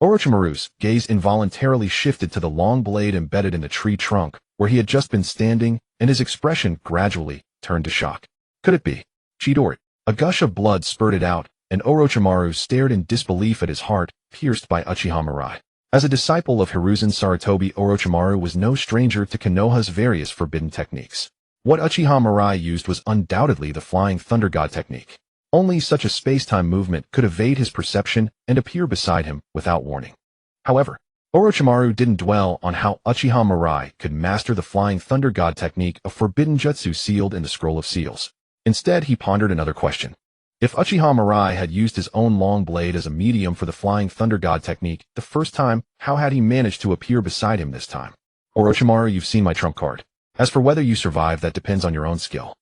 [SPEAKER 1] Orochimaru's gaze involuntarily shifted to the long blade embedded in the tree trunk, where he had just been standing, and his expression gradually turned to shock. Could it be Chidori? A gush of blood spurted out, and Orochimaru stared in disbelief at his heart, pierced by Uchiha Mirai. As a disciple of Hiruzen Sarutobi, Orochimaru was no stranger to Konoha's various forbidden techniques. What Uchiha Mirai used was undoubtedly the Flying Thunder God technique. Only such a space-time movement could evade his perception and appear beside him without warning. However, Orochimaru didn't dwell on how Uchiha Mirai could master the Flying Thunder God technique, a forbidden jutsu sealed in the Scroll of Seals. Instead, he pondered another question. If Uchiha Mirai had used his own long blade as a medium for the Flying Thunder God technique the first time, how had he managed to appear beside him this time? Orochimaru, you've seen my trump card. As for whether you survive, that depends on your own skill.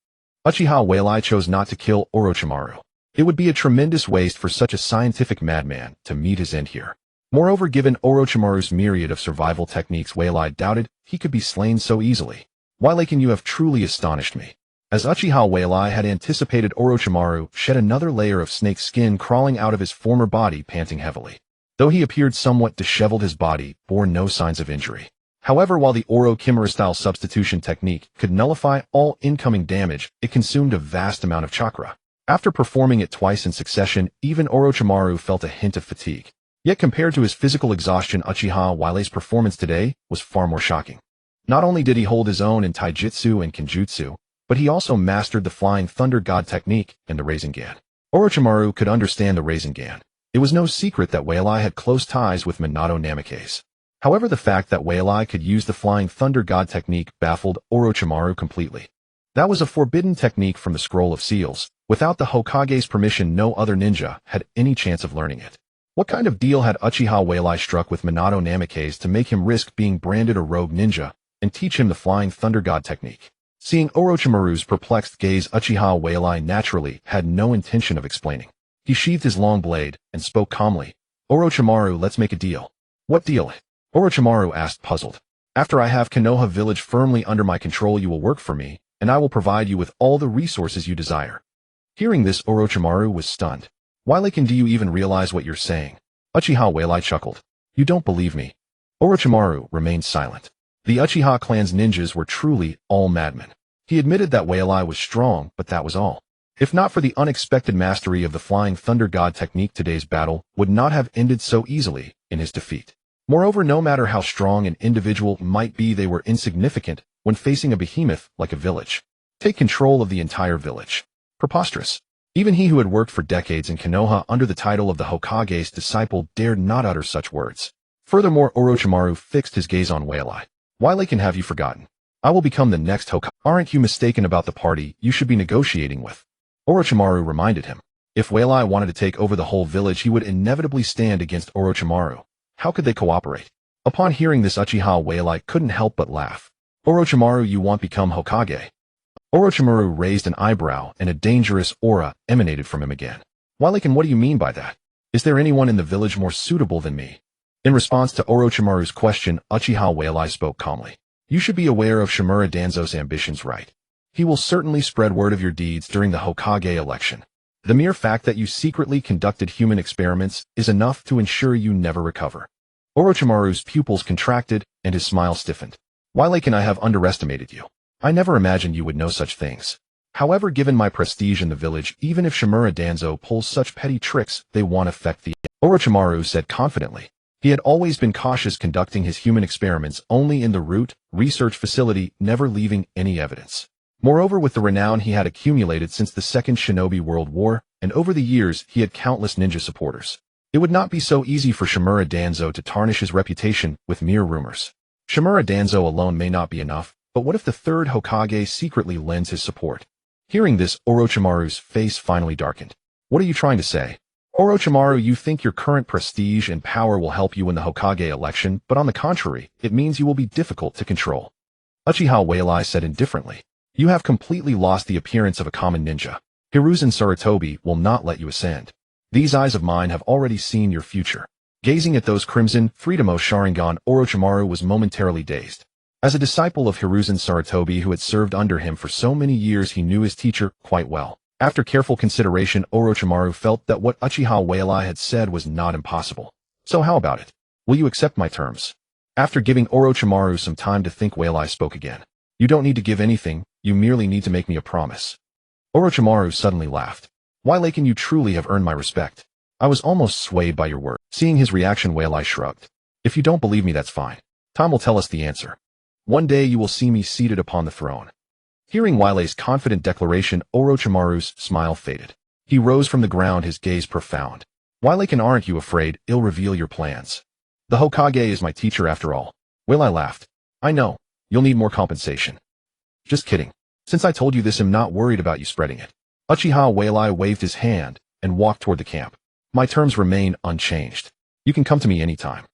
[SPEAKER 1] Uchiha Mirai chose not to kill Orochimaru. It would be a tremendous waste for such a scientific madman to meet his end here. Moreover, given Orochimaru's myriad of survival techniques, Mirai doubted he could be slain so easily. Wailaken, you have truly astonished me. As Uchiha Mirai had anticipated, Orochimaru shed another layer of snake skin, crawling out of his former body, panting heavily. Though he appeared somewhat disheveled, his body bore no signs of injury. However, while the Oro Kimura-style substitution technique could nullify all incoming damage, it consumed a vast amount of chakra. After performing it twice in succession, even Orochimaru felt a hint of fatigue. Yet compared to his physical exhaustion, Uchiha Mirai's performance today was far more shocking. Not only did he hold his own in taijutsu and kenjutsu, but he also mastered the Flying Thunder God technique and the Rasengan. Orochimaru could understand the Rasengan. It was no secret that Mirai had close ties with Minato Namikaze. However, the fact that Mirai could use the Flying Thunder God technique baffled Orochimaru completely. That was a forbidden technique from the Scroll of Seals, Without the Hokage's permission, no other ninja had any chance of learning it. What kind of deal had Uchiha Mirai struck with Minato Namikaze to make him risk being branded a rogue ninja and teach him the Flying Thunder God technique? Seeing Orochimaru's perplexed gaze, Uchiha Mirai naturally had no intention of explaining. He sheathed his long blade and spoke calmly. Orochimaru, let's make a deal. What deal? Orochimaru asked, puzzled. After I have Konoha village firmly under my control, you will work for me, and I will provide you with all the resources you desire. Hearing this, Orochimaru was stunned. Why, do you even realize what you're saying? Uchiha Mirai chuckled. You don't believe me? Orochimaru remained silent. The Uchiha clan's ninjas were truly all madmen. He admitted that Mirai was strong, but that was all. If not for the unexpected mastery of the Flying Thunder God technique, today's battle would not have ended so easily in his defeat. Moreover, no matter how strong an individual might be, they were insignificant when facing a behemoth like a village. Take control of the entire village. Preposterous. Even he who had worked for decades in Konoha under the title of the Hokage's disciple dared not utter such words. Furthermore, Orochimaru fixed his gaze on Mirai. Why, have you forgotten? I will become the next Hokage. Aren't you mistaken about the party you should be negotiating with? Orochimaru reminded him. If Mirai wanted to take over the whole village, he would inevitably stand against Orochimaru. How could they cooperate? Upon hearing this, Uchiha Mirai couldn't help but laugh. Orochimaru, you want become Hokage? Orochimaru raised an eyebrow, and a dangerous aura emanated from him again. Why, what do you mean by that? Is there anyone in the village more suitable than me? In response to Orochimaru's question, Uchiha Mirai spoke calmly. You should be aware of Shimura Danzo's ambitions, right? He will certainly spread word of your deeds during the Hokage election. The mere fact that you secretly conducted human experiments is enough to ensure you never recover. Orochimaru's pupils contracted, and his smile stiffened. Why, I have underestimated you. I never imagined you would know such things. However, given my prestige in the village, even if Shimura Danzo pulls such petty tricks, they won't affect the... Orochimaru said confidently. He had always been cautious, conducting his human experiments only in the root research facility, never leaving any evidence. Moreover, with the renown he had accumulated since the Second Shinobi World War, and over the years he had countless ninja supporters, it would not be so easy for Shimura Danzo to tarnish his reputation with mere rumors. Shimura Danzo alone may not be enough, but what if the third Hokage secretly lends his support? Hearing this, Orochimaru's face finally darkened. What are you trying to say? Orochimaru, you think your current prestige and power will help you in the Hokage election, but on the contrary, it means you will be difficult to control. Uchiha Mirai said indifferently. You have completely lost the appearance of a common ninja. Hiruzen Sarutobi will not let you ascend. These eyes of mine have already seen your future. Gazing at those crimson, Freedomo Sharingan, Orochimaru was momentarily dazed. As a disciple of Hiruzen Sarutobi who had served under him for so many years, he knew his teacher quite well. After careful consideration, Orochimaru felt that what Uchiha Mirai had said was not impossible. So how about it? Will you accept my terms? After giving Orochimaru some time to think, Mirai spoke again. You don't need to give anything, you merely need to make me a promise. Orochimaru suddenly laughed. Why, you truly have earned my respect. I was almost swayed by your word. Seeing his reaction, Mirai shrugged. If you don't believe me, that's fine. Time will tell us the answer. One day you will see me seated upon the throne. Hearing Mirei's confident declaration, Orochimaru's smile faded. He rose from the ground, his gaze profound. Why, aren't you afraid I'll reveal your plans? The Hokage is my teacher after all. Mirai laughed. I know. You'll need more compensation. Just kidding. Since I told you this, I'm not worried about you spreading it. Uchiha Mirai waved his hand and walked toward the camp. My terms remain unchanged. You can come to me anytime.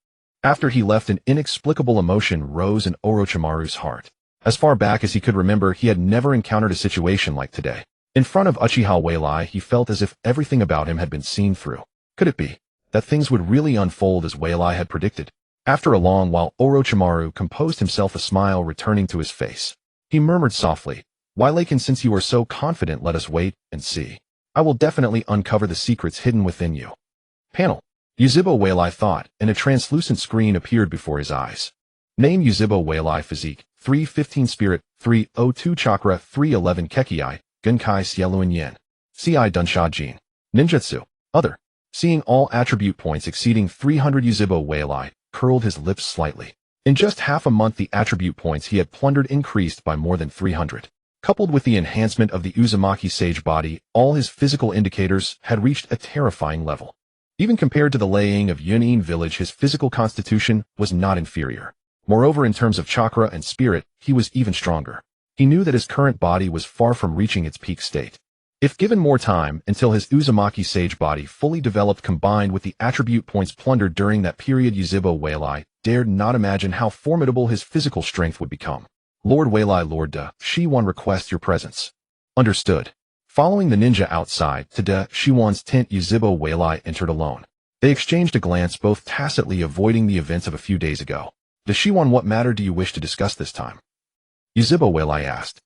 [SPEAKER 1] After he left, an inexplicable emotion rose in Orochimaru's heart. As far back as he could remember, he had never encountered a situation like today. In front of Uchiha Mirai, he felt as if everything about him had been seen through. Could it be that things would really unfold as Mirai had predicted? After a long while, Orochimaru composed himself, a smile returning to his face. He murmured softly, Why, since you are so confident, let us wait and see. I will definitely uncover the secrets hidden within you. Panel. Yuzhibo Mirai thought, and a translucent screen appeared before his eyes. Name Yuzhibo Mirai. Physique, 315 Spirit, 302 Chakra, 311 Kekkei Genkai Sieluan Yen. Ci Dunsha Jin. Ninjutsu. Other. Seeing all attribute points exceeding 300, Yuzhibo Mirai curled his lips slightly. In just half a month, the attribute points he had plundered increased by more than 300. Coupled with the enhancement of the Uzumaki Sage body, all his physical indicators had reached a terrifying level. Even compared to the Liang of Yunin village, his physical constitution was not inferior. Moreover, in terms of chakra and spirit, he was even stronger. He knew that his current body was far from reaching its peak state. If given more time until his Uzumaki sage body fully developed combined with the attribute points plundered during that period, Yuzhibo Weilai dared not imagine how formidable his physical strength would become. Lord Weilai, Lord Da Shiwan requests your presence. Understood. Following the ninja outside to Da Shiwan's tent, Yuzhibo Weilai entered alone. They exchanged a glance, both tacitly avoiding the events of a few days ago. Da Shiwan, what matter do you wish to discuss this time? Yuzhibo Weilai asked.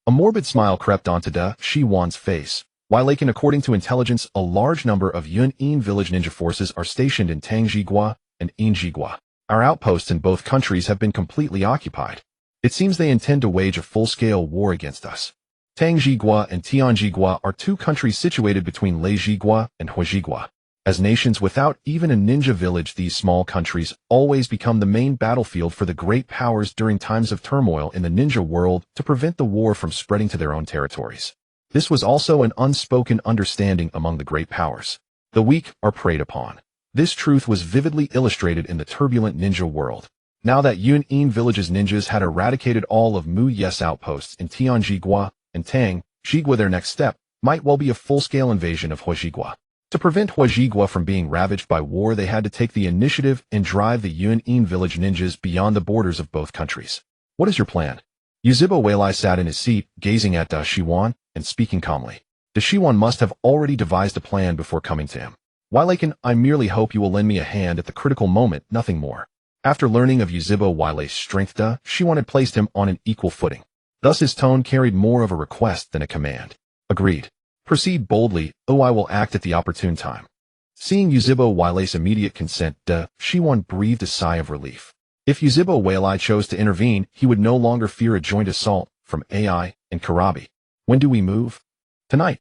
[SPEAKER 1] A morbid smile crept onto Da Shiwan's face. Weilaken, according to intelligence, a large number of Yun'in village ninja forces are stationed in Tangjigua and Injigua. Our outposts in both countries have been completely occupied. It seems they intend to wage a full-scale war against us. Tangjigua and Tianjigua are two countries situated between Leijigua and Huijigua. As nations without even a ninja village, these small countries always become the main battlefield for the great powers during times of turmoil in the ninja world to prevent the war from spreading to their own territories. This was also an unspoken understanding among the great powers. The weak are preyed upon. This truth was vividly illustrated in the turbulent ninja world. Now that Yun'in village's ninjas had eradicated all of Mu Yes outposts in Tianjigua and Tangjigua, their next step might well be a full-scale invasion of Huijigua. To prevent Huijigua from being ravaged by war, they had to take the initiative and drive the Yun'in village ninjas beyond the borders of both countries. What is your plan? Yuzhibo Weilai sat in his seat, gazing at Da Shiwan and speaking calmly. Da Shiwan must have already devised a plan before coming to him. Weilaken, I merely hope you will lend me a hand at the critical moment, nothing more. After learning of Yuzhibo Weilai's strength, Da Shiwan had placed him on an equal footing. Thus his tone carried more of a request than a command. Agreed. Proceed boldly, I will act at the opportune time. Seeing Yuzhibo Weilai's immediate consent, Da Shiwan breathed a sigh of relief. If Yuzhibo Weilai chose to intervene, he would no longer fear a joint assault from Ai and Karabi. When do we move? Tonight.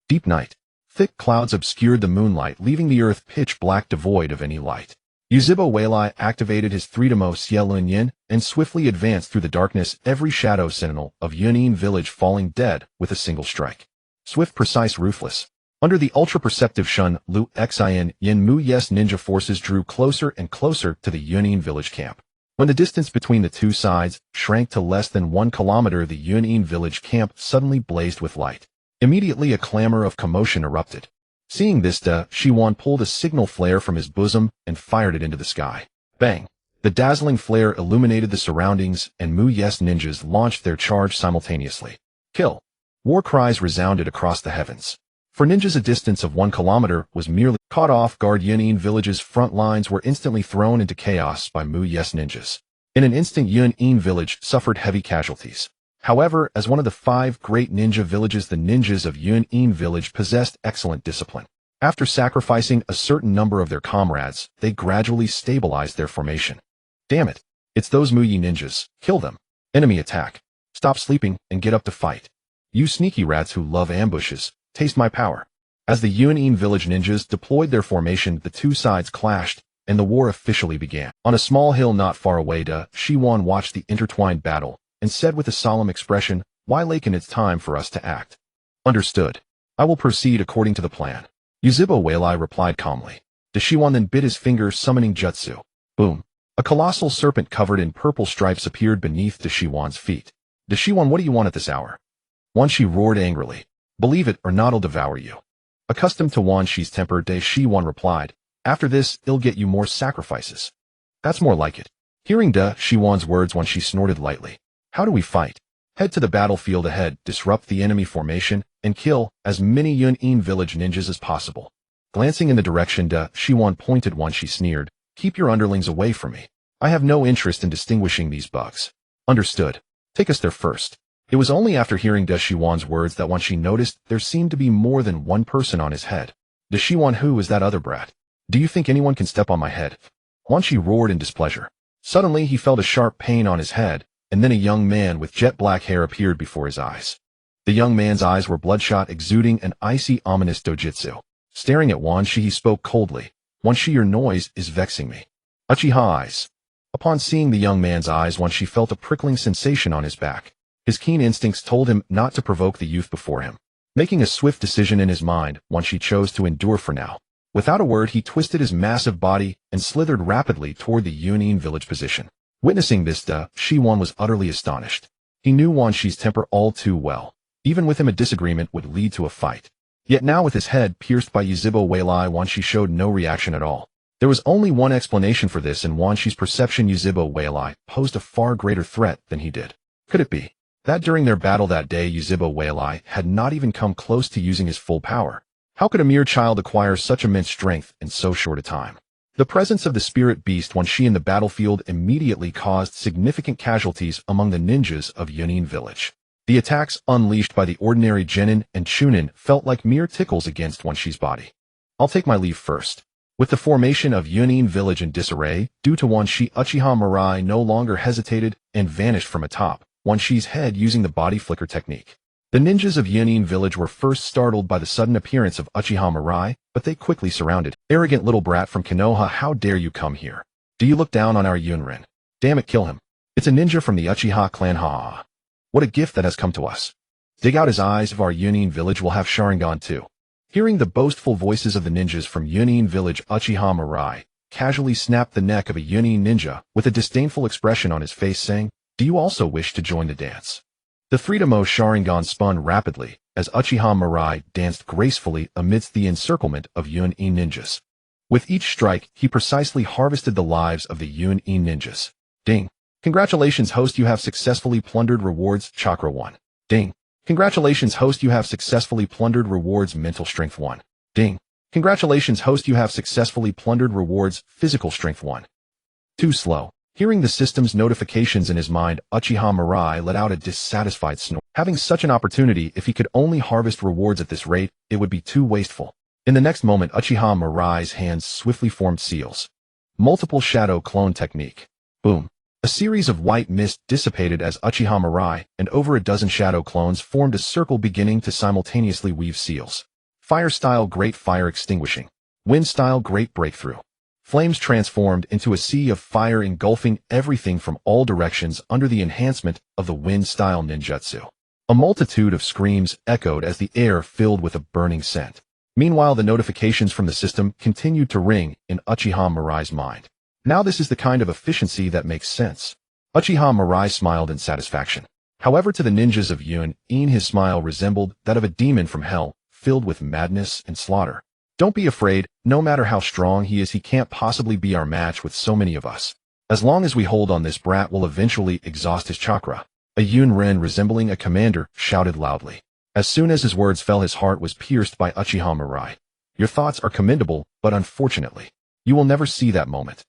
[SPEAKER 1] Deep night. Thick clouds obscured the moonlight, leaving the earth pitch black, devoid of any light. Yuzhibo Weilai activated his Threedemo Xielun Yin and swiftly advanced through the darkness, every shadow sentinel of Yun'in village falling dead with a single strike. Swift, precise, ruthless. Under the ultra-perceptive Shun Lu Xin Yin, Mu Yes ninja forces drew closer and closer to the Yun'in village camp. When the distance between the two sides shrank to less than 1 kilometer, the Yun'in village camp suddenly blazed with light. Immediately a clamor of commotion erupted. Seeing this, Da Shiwan pulled a signal flare from his bosom and fired it into the sky. Bang! The dazzling flare illuminated the surroundings, and Mu Yes ninjas launched their charge simultaneously. Kill! War cries resounded across the heavens. For ninjas, a distance of 1 kilometer was merely caught off guard. Yun'in village's front lines were instantly thrown into chaos by Mu Yes ninjas. In an instant, Yun'in village suffered heavy casualties. However, as one of the 5 great ninja villages, the ninjas of Yun'in village possessed excellent discipline. After sacrificing a certain number of their comrades, they gradually stabilized their formation. Damn it! It's those Mu Yi ninjas. Kill them. Enemy attack. Stop sleeping and get up to fight. You sneaky rats who love ambushes, taste my power. As the Yun'in village ninjas deployed their formation, the two sides clashed, and the war officially began. On a small hill not far away, Da Shiwan watched the intertwined battle and said with a solemn expression, Weilaken, it's time for us to act. Understood. I will proceed according to the plan. Yuzhibo Weilai replied calmly. Da Shiwan then bit his finger, summoning jutsu. Boom. A colossal serpent covered in purple stripes appeared beneath Da Shiwan's feet. Da Shiwan, what do you want at this hour? Wan Shi roared angrily. Believe it or not, I'll devour you. Accustomed to Wan Shi's temper, Da Shiwan replied, after this, it'll get you more sacrifices. That's more like it. Hearing Da Shiwan's words, Wan Shi snorted lightly. How do we fight? Head to the battlefield ahead, disrupt the enemy formation, and kill as many Yun'in village ninjas as possible. Glancing in the direction Da Shiwan pointed, Wan Shi sneered, keep your underlings away from me. I have no interest in distinguishing these bugs. Understood. Take us there first. It was only after hearing Da Shiwan's words that Wan Shi noticed there seemed to be more than one person on his head. Da Shiwan, who is that other brat? Do you think anyone can step on my head? Wan Shi roared in displeasure. Suddenly he felt a sharp pain on his head, and then a young man with jet black hair appeared before his eyes. The young man's eyes were bloodshot, exuding an icy, ominous dojutsu. Staring at Wan Shi, he spoke coldly. Wan Shi, your noise is vexing me. Uchiha eyes. Upon seeing the young man's eyes, Wan Shi felt a prickling sensation on his back. His keen instincts told him not to provoke the youth before him. Making a swift decision in his mind, Wan Shi chose to endure for now. Without a word, he twisted his massive body and slithered rapidly toward the Yun'in village position. Witnessing this, Da Shiwan was utterly astonished. He knew Wan Shi's temper all too well. Even with him, a disagreement would lead to a fight. Yet now, with his head pierced by Yuzhibo Weilai, Wan Shi showed no reaction at all. There was only one explanation for this. In Wan Shi's perception, Yuzhibo Weilai posed a far greater threat than he did. Could it be that during their battle that day, Yuzhibo Weilai had not even come close to using his full power? How could a mere child acquire such immense strength in so short a time? The presence of the spirit beast Wan Shi in the battlefield immediately caused significant casualties among the ninjas of Yunin village. The attacks unleashed by the ordinary genin and chunin felt like mere tickles against Wan Shi's body. I'll take my leave first. With the formation of Yunin village in disarray, due to Wan Shi, Uchiha Mirai no longer hesitated and vanished from atop Wan Shi's head using the body flicker technique. The ninjas of Yunin village were first startled by the sudden appearance of Uchiha Mirai, but they quickly surrounded. Arrogant little brat from Konoha, how dare you come here? Do you look down on our Yunrin? Damn it, kill him. It's a ninja from the Uchiha clan, ha. What a gift that has come to us. Dig out his eyes, if our Yunin village will have Sharingan too. Hearing the boastful voices of the ninjas from Yunin village, Uchiha Mirai casually snapped the neck of a Yunin ninja with a disdainful expression on his face, saying, "Do you also wish to join the dance?" The Freedomo Sharingan spun rapidly as Uchiha Mirai danced gracefully amidst the encirclement of Yunin ninjas. With each strike, he precisely harvested the lives of the Yunin ninjas. Ding. Congratulations, host, you have successfully plundered rewards, Chakra 1. Ding. Congratulations, host, you have successfully plundered rewards, Mental Strength 1. Ding. Congratulations, host, you have successfully plundered rewards, Physical Strength 1. Too slow. Hearing the system's notifications in his mind, Uchiha Mirai let out a dissatisfied snort. Having such an opportunity, if he could only harvest rewards at this rate, it would be too wasteful. In the next moment, Uchiha Mirai's hands swiftly formed seals. Multiple shadow clone technique. Boom. A series of white mist dissipated as Uchiha Mirai and over a dozen shadow clones formed a circle beginning to simultaneously weave seals. Fire style, great fire extinguishing. Wind style, great breakthrough. Flames transformed into a sea of fire engulfing everything from all directions under the enhancement of the wind style ninjutsu. A multitude of screams echoed as the air filled with a burning scent. Meanwhile, the notifications from the system continued to ring in Uchiha Mirai's mind. Now this is the kind of efficiency that makes sense. Uchiha Mirai smiled in satisfaction. However, to the ninjas of Yunin, his smile resembled that of a demon from hell, filled with madness and slaughter. Don't be afraid, no matter how strong he is, he can't possibly be our match with so many of us. As long as we hold on, this brat will eventually exhaust his chakra. A Yunrin resembling a commander shouted loudly. As soon as his words fell, his heart was pierced by Uchiha Mirai. Your thoughts are commendable, but unfortunately, you will never see that moment.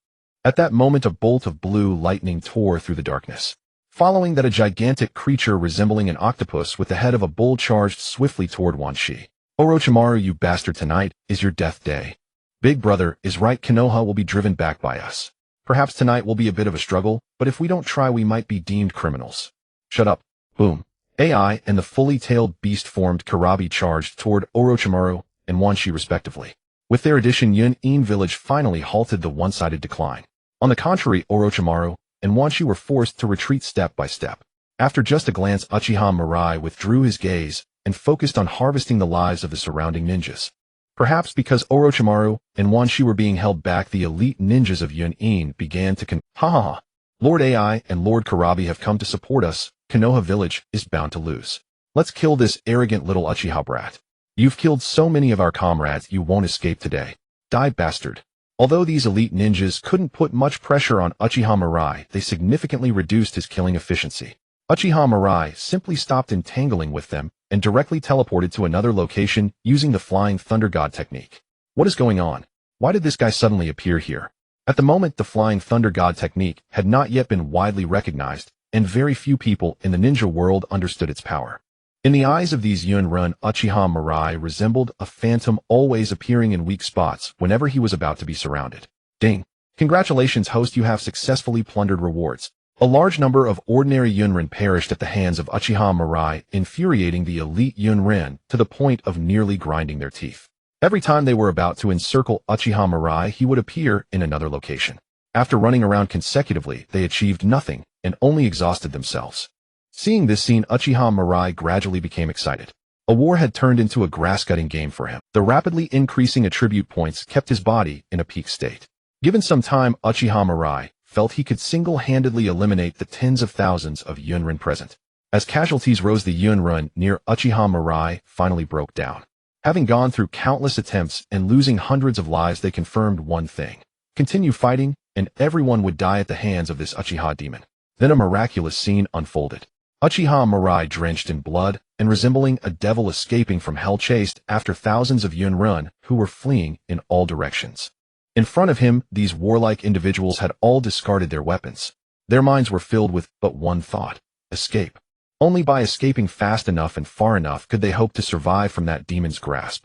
[SPEAKER 1] At that moment, a bolt of blue lightning tore through the darkness. Following that, a gigantic creature resembling an octopus with the head of a bull charged swiftly toward Wan Shi. Orochimaru, you bastard, tonight is your death day. Big brother is right, Konoha will be driven back by us. Perhaps tonight will be a bit of a struggle, but if we don't try, we might be deemed criminals. Shut up. Boom. AI and the fully tailed beast formed Karabi charged toward Orochimaru and Wan Shi respectively. With their addition, Yunin village finally halted the one-sided decline. On the contrary, Orochimaru and Wan Shi were forced to retreat step by step. After just a glance, Uchiha Mirai withdrew his gaze and focused on harvesting the lives of the surrounding ninjas. Perhaps because Orochimaru and Wan Shi were being held back, the elite ninjas of Yunin began to ha. Lord AI and Lord Karabi have come to support us. Konoha village is bound to lose. Let's kill this arrogant little Uchiha brat. You've killed so many of our comrades, you won't escape today. Die, bastard. Although these elite ninjas couldn't put much pressure on Uchiha Mirai, they significantly reduced his killing efficiency. Uchiha Mirai simply stopped entangling with them and directly teleported to another location using the Flying Thunder God technique. What is going on? Why did this guy suddenly appear here? At the moment, the Flying Thunder God technique had not yet been widely recognized, and very few people in the ninja world understood its power. In the eyes of these Yunrin, Uchiha Mirai resembled a phantom, always appearing in weak spots whenever he was about to be surrounded. Ding. Congratulations, host, you have successfully plundered rewards. A large number of ordinary Yunrin perished at the hands of Uchiha Mirai, infuriating the elite Yunrin to the point of nearly grinding their teeth. Every time they were about to encircle Uchiha Mirai, he would appear in another location. After running around consecutively, they achieved nothing and only exhausted themselves. Seeing this scene, Uchiha Mirai gradually became excited. A war had turned into a grass-cutting game for him. The rapidly increasing attribute points kept his body in a peak state. Given some time, Uchiha Mirai felt he could single-handedly eliminate the tens of thousands of Yunrin present. As casualties rose, the Yun run near Uchiha Mirai finally broke down. Having gone through countless attempts and losing hundreds of lives, they confirmed one thing: continue fighting, and everyone would die at the hands of this Uchiha demon. Then a miraculous scene unfolded. Uchiha Mirai, drenched in blood and resembling a devil escaping from hell, chased after thousands of Yun run who were fleeing in all directions. In front of him, these warlike individuals had all discarded their weapons. Their minds were filled with but one thought: escape. Only by escaping fast enough and far enough could they hope to survive from that demon's grasp.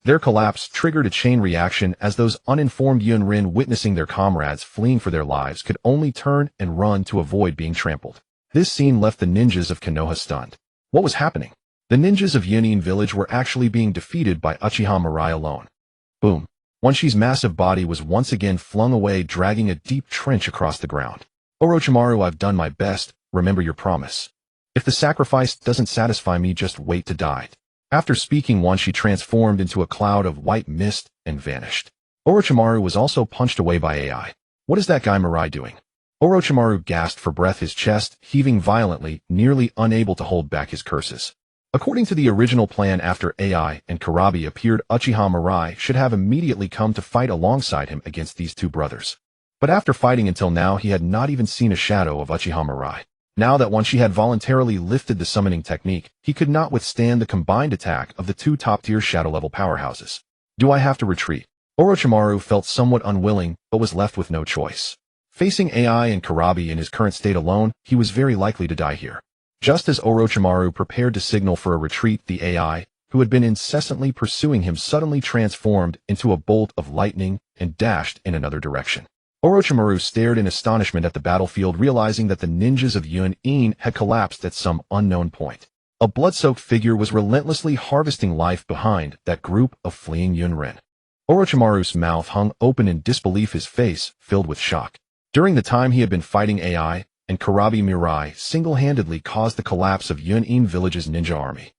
[SPEAKER 1] Their collapse triggered a chain reaction, as those uninformed Yunrin, witnessing their comrades fleeing for their lives, could only turn and run to avoid being trampled. This scene left the ninjas of Konoha stunned. What was happening? The ninjas of Yunin village were actually being defeated by Uchiha Mirai alone. Boom. Wonshi's massive body was once again flung away, dragging a deep trench across the ground. Orochimaru, I've done my best. Remember your promise. If the sacrifice doesn't satisfy me, just wait to die. After speaking, Wonshi transformed into a cloud of white mist and vanished. Orochimaru was also punched away by AI. What is that guy Mirai doing? Orochimaru gasped for breath, his chest heaving violently, nearly unable to hold back his curses. According to the original plan, after AI and Karabi appeared, Uchiha Mirai should have immediately come to fight alongside him against these two brothers. But after fighting until now, he had not even seen a shadow of Uchiha Mirai. Now that Wonshi had voluntarily lifted the summoning technique, he could not withstand the combined attack of the two top-tier shadow-level powerhouses. Do I have to retreat? Orochimaru felt somewhat unwilling, but was left with no choice. Facing AI and Karabi in his current state alone, he was very likely to die here. Just as Orochimaru prepared to signal for a retreat, the AI, who had been incessantly pursuing him, suddenly transformed into a bolt of lightning and dashed in another direction. Orochimaru stared in astonishment at the battlefield, realizing that the ninjas of Yun-in had collapsed at some unknown point. A blood-soaked figure was relentlessly harvesting life behind that group of fleeing Yunrin. Orochimaru's mouth hung open in disbelief, his face filled with shock. During the time he had been fighting AI, and Karabi Mirai single-handedly caused the collapse of Yun-in village's ninja army.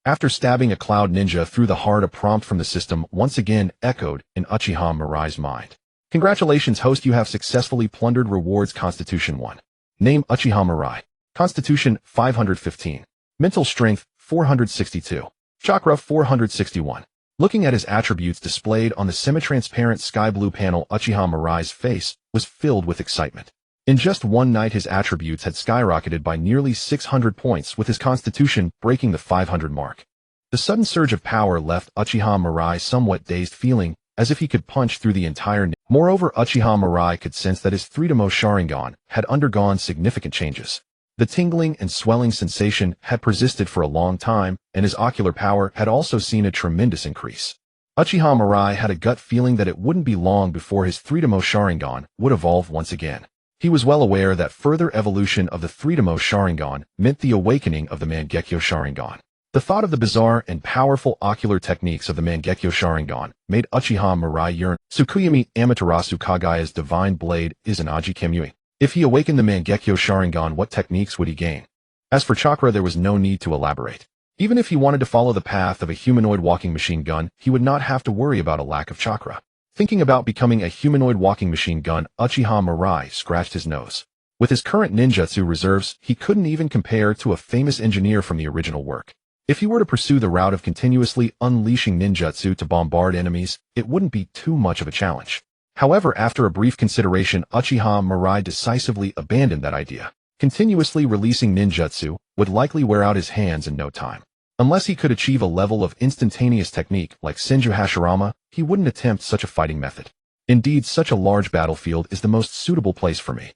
[SPEAKER 1] After stabbing a cloud ninja through the heart, a prompt from the system once again echoed in Uchiha Mirai's mind. Congratulations, host, you have successfully plundered rewards. Constitution 1. Name: Uchiha Mirai. Constitution 515. Mental strength 462. Chakra 461. Looking at his attributes displayed on the semi-transparent sky blue panel, Uchiha Mirai's face was filled with excitement. In just one night, his attributes had skyrocketed by nearly 600 points, with his constitution breaking the 500 mark. The sudden surge of power left Uchiha Mirai somewhat dazed, feeling as if he could punch through the entire. Moreover, Uchiha Mirai could sense that his Three-Demo Sharingan had undergone significant changes. The tingling and swelling sensation had persisted for a long time, and his ocular power had also seen a tremendous increase. Uchiha Mirai had a gut feeling that it wouldn't be long before his Three-Demo Sharingan would evolve once again. He was well aware that further evolution of the Three-Demo Sharingan meant the awakening of the Mangekyō Sharingan. The thought of the bizarre and powerful ocular techniques of the Mangekyō Sharingan made Uchiha Mirai yearn. Tsukuyami Amaterasu Kagaya's divine blade is an Aji Kamui. If he awakened the Mangekyō Sharingan, what techniques would he gain? As for Chakra, there was no need to elaborate. Even if he wanted to follow the path of a humanoid walking machine gun, he would not have to worry about a lack of Chakra. Thinking about becoming a humanoid walking machine gun, Uchiha Mirai scratched his nose. With his current ninjutsu reserves, he couldn't even compare to a famous engineer from the original work. If he were to pursue the route of continuously unleashing ninjutsu to bombard enemies, it wouldn't be too much of a challenge. However, after a brief consideration, Uchiha Mirai decisively abandoned that idea. Continuously releasing ninjutsu would likely wear out his hands in no time. Unless he could achieve a level of instantaneous technique like Senju Hashirama, he wouldn't attempt such a fighting method. Indeed, such a large battlefield is the most suitable place for me.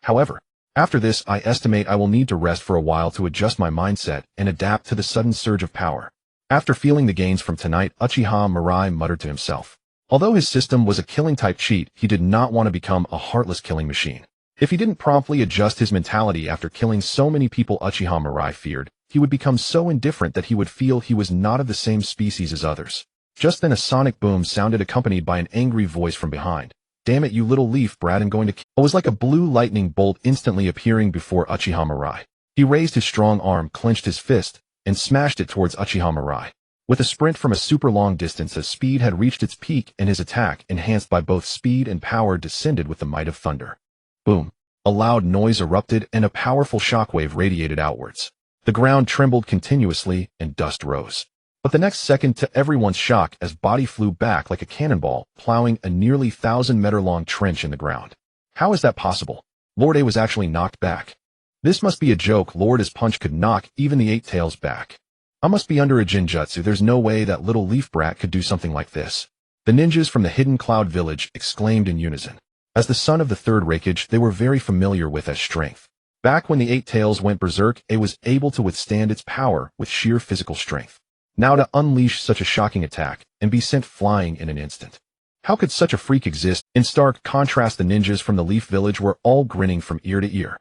[SPEAKER 1] However, after this, I estimate I will need to rest for a while to adjust my mindset and adapt to the sudden surge of power. After feeling the gains from tonight, Uchiha Mirai muttered to himself. Although his system was a killing-type cheat, he did not want to become a heartless killing machine. If he didn't promptly adjust his mentality after killing so many people Uchiha Mirai feared, he would become so indifferent that he would feel he was not of the same species as others. Just then a sonic boom sounded, accompanied by an angry voice from behind. Damn it, you little leaf brat, I'm going to kill. It was like a blue lightning bolt instantly appearing before Uchiha Mirai. He raised his strong arm, clenched his fist, and smashed it towards Uchiha Mirai. With a sprint from a super long distance, his speed had reached its peak, and his attack, enhanced by both speed and power, descended with the might of thunder. Boom. A loud noise erupted and a powerful shockwave radiated outwards. The ground trembled continuously and dust rose. But the next second, to everyone's shock, as body flew back like a cannonball, plowing a nearly 1,000-meter-long trench in the ground. How is that possible? Lord A was actually knocked back. This must be a joke. Lord A's punch could knock even the 8 tails back. I must be under a jinjutsu. There's no way that little leaf brat could do something like this. The ninjas from the hidden cloud village exclaimed in unison. As the son of the third Raikage, they were very familiar with as strength. Back when the 8 tails went berserk, A was able to withstand its power with sheer physical strength. Now to unleash such a shocking attack and be sent flying in an instant. How could such a freak exist? In stark contrast, the ninjas from the Leaf Village were all grinning from ear to ear.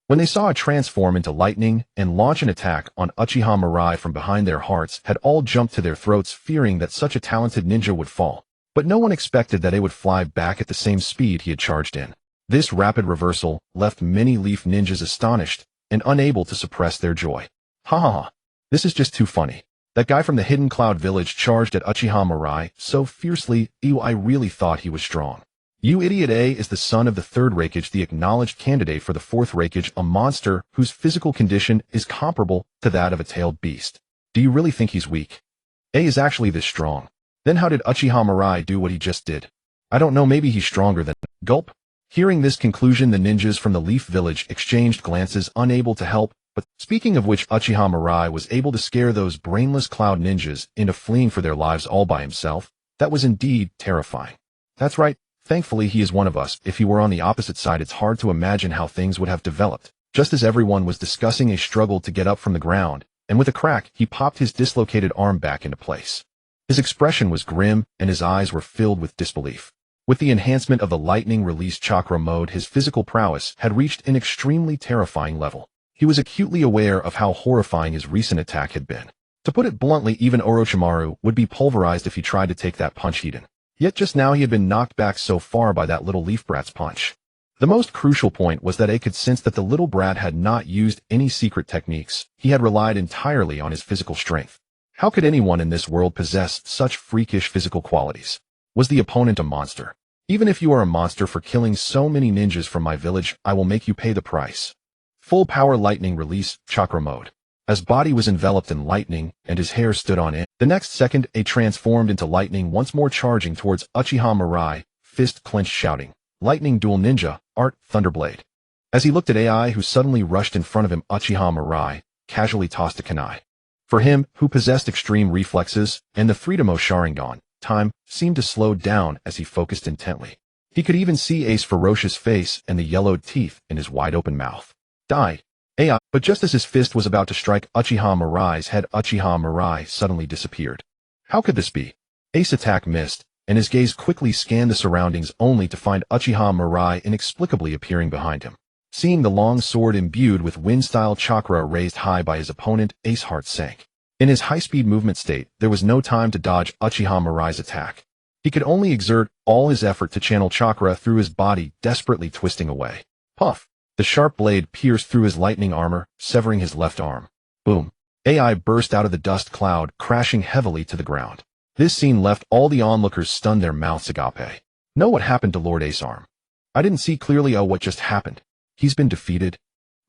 [SPEAKER 1] When they saw it transform into lightning and launch an attack on Uchiha Mirai from behind, their hearts had all jumped to their throats, fearing that such a talented ninja would fall. But no one expected that it would fly back at the same speed he had charged in. This rapid reversal left many Leaf ninjas astonished and unable to suppress their joy. Ha ha ha. This is just too funny. That guy from the hidden cloud village charged at Uchiha Mirai so fiercely. Ew, I really thought he was strong. You idiot. A is the son of the third Raikage, the acknowledged candidate for the fourth Raikage, a monster whose physical condition is comparable to that of a tailed beast. Do you really think he's weak? A is actually this strong. Then how did Uchiha Mirai do what he just did? I don't know, maybe he's stronger than... Gulp. Hearing this conclusion, the ninjas from the Leaf Village exchanged glances, unable to help. But speaking of which, Uchiha Mirai was able to scare those brainless cloud ninjas into fleeing for their lives all by himself. That was indeed terrifying. That's right. Thankfully, he is one of us. If he were on the opposite side, it's hard to imagine how things would have developed. Just as everyone was discussing a struggle to get up from the ground, and with a crack, he popped his dislocated arm back into place. His expression was grim, and his eyes were filled with disbelief. With the enhancement of the lightning-released chakra mode, his physical prowess had reached an extremely terrifying level. He was acutely aware of how horrifying his recent attack had been. To put it bluntly, even Orochimaru would be pulverized if he tried to take that punch he'd in. Yet just now he had been knocked back so far by that little leaf brat's punch. The most crucial point was that A could sense that the little brat had not used any secret techniques. He had relied entirely on his physical strength. How could anyone in this world possess such freakish physical qualities? Was the opponent a monster? Even if you are a monster for killing so many ninjas from my village, I will make you pay the price. Full power lightning release, chakra mode. As body was enveloped in lightning and his hair stood on end, the next second A transformed into lightning, once more charging towards Uchiha Mirai, fist clenched, shouting, "Lightning dual ninja, art, Thunderblade." As he looked at AI, who suddenly rushed in front of him, Uchiha Mirai casually tossed a kunai. For him, who possessed extreme reflexes and the Freedomo Sharingan, time seemed to slow down as he focused intently. He could even see A's ferocious face and the yellowed teeth in his wide-open mouth. Die. AI. But just as his fist was about to strike Uchiha Mirai's head, Uchiha Mirai suddenly disappeared. How could this be? A's attack missed, and his gaze quickly scanned the surroundings, only to find Uchiha Mirai inexplicably appearing behind him. Seeing the long sword imbued with wind-style chakra raised high by his opponent, A's heart sank. In his high-speed movement state, there was no time to dodge Uchiha Mirai's attack. He could only exert all his effort to channel chakra through his body, desperately twisting away. Puff! The sharp blade pierced through his lightning armor, severing his left arm. Boom! AI burst out of the dust cloud, crashing heavily to the ground. This scene left all the onlookers stunned, their mouths agape. Know what happened to Lord A's arm? I didn't see clearly. Oh, what just happened? He's been defeated.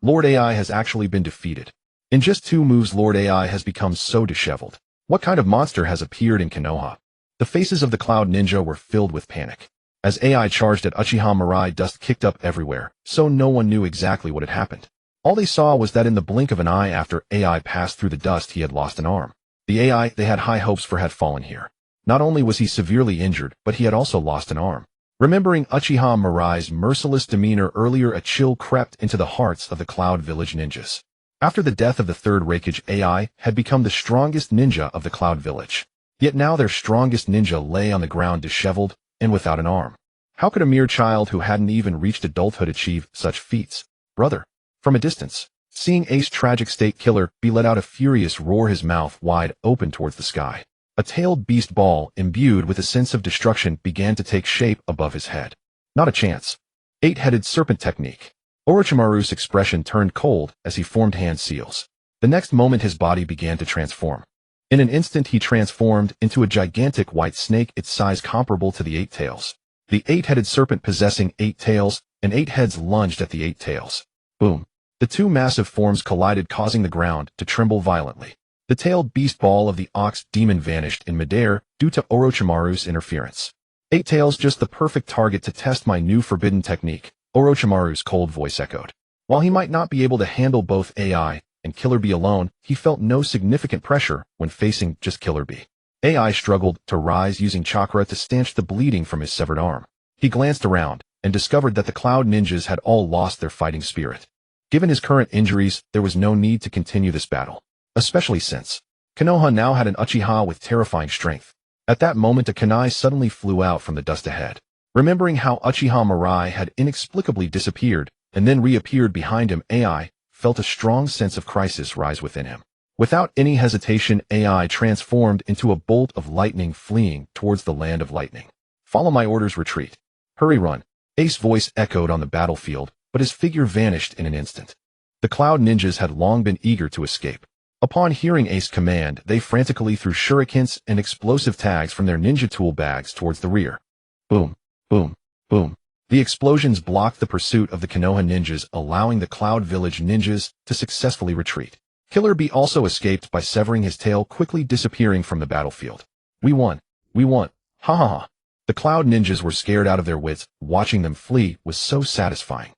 [SPEAKER 1] Lord AI has actually been defeated. In just 2 moves, Lord AI has become so disheveled. What kind of monster has appeared in Konoha? The faces of the Cloud Ninja were filled with panic. As AI charged at Uchiha Mirai, dust kicked up everywhere, so no one knew exactly what had happened. All they saw was that in the blink of an eye after AI passed through the dust, he had lost an arm. The AI they had high hopes for had fallen here. Not only was he severely injured, but he had also lost an arm. Remembering Uchiha Mirai's merciless demeanor earlier, a chill crept into the hearts of the Cloud Village ninjas. After the death of the third Raikage, AI had become the strongest ninja of the Cloud Village. Yet now their strongest ninja lay on the ground, disheveled and without an arm. How could a mere child who hadn't even reached adulthood achieve such feats? Brother. From a distance, seeing A's tragic state, Killer B let out a furious roar, his mouth wide open towards the sky. A tailed beast ball, imbued with a sense of destruction, began to take shape above his head. Not a chance. 8-headed serpent technique. Orochimaru's expression turned cold as he formed hand seals. The next moment his body began to transform. In an instant he transformed into a gigantic white snake, its size comparable to the 8 tails. The 8-headed serpent possessing 8 tails and 8 heads lunged at the 8 tails. Boom. The 2 massive forms collided, causing the ground to tremble violently. The tailed beast ball of the ox demon vanished in midair due to Orochimaru's interference. 8 tails, just the perfect target to test my new forbidden technique, Orochimaru's cold voice echoed. While he might not be able to handle both AI and Killer Bee alone, he felt no significant pressure when facing just Killer Bee. AI struggled to rise using chakra to stanch the bleeding from his severed arm. He glanced around and discovered that the Cloud Ninjas had all lost their fighting spirit. Given his current injuries, there was no need to continue this battle, especially since Konoha now had an Uchiha with terrifying strength. At that moment, a kunai suddenly flew out from the dust ahead. Remembering how Uchiha Mirai had inexplicably disappeared and then reappeared behind him, AI felt a strong sense of crisis rise within him. Without any hesitation, AI transformed into a bolt of lightning, fleeing towards the land of lightning. Follow my orders, retreat. Hurry, run. Ace's voice echoed on the battlefield, but his figure vanished in an instant. The Cloud Ninjas had long been eager to escape. Upon hearing Ace's command, they frantically threw shurikens and explosive tags from their ninja tool bags towards the rear. Boom, boom, boom. The explosions blocked the pursuit of the Konoha ninjas, allowing the Cloud Village ninjas to successfully retreat. Killer Bee also escaped by severing his tail, quickly disappearing from the battlefield. We won. We won. Ha ha ha. The Cloud Ninjas were scared out of their wits. Watching them flee was so satisfying.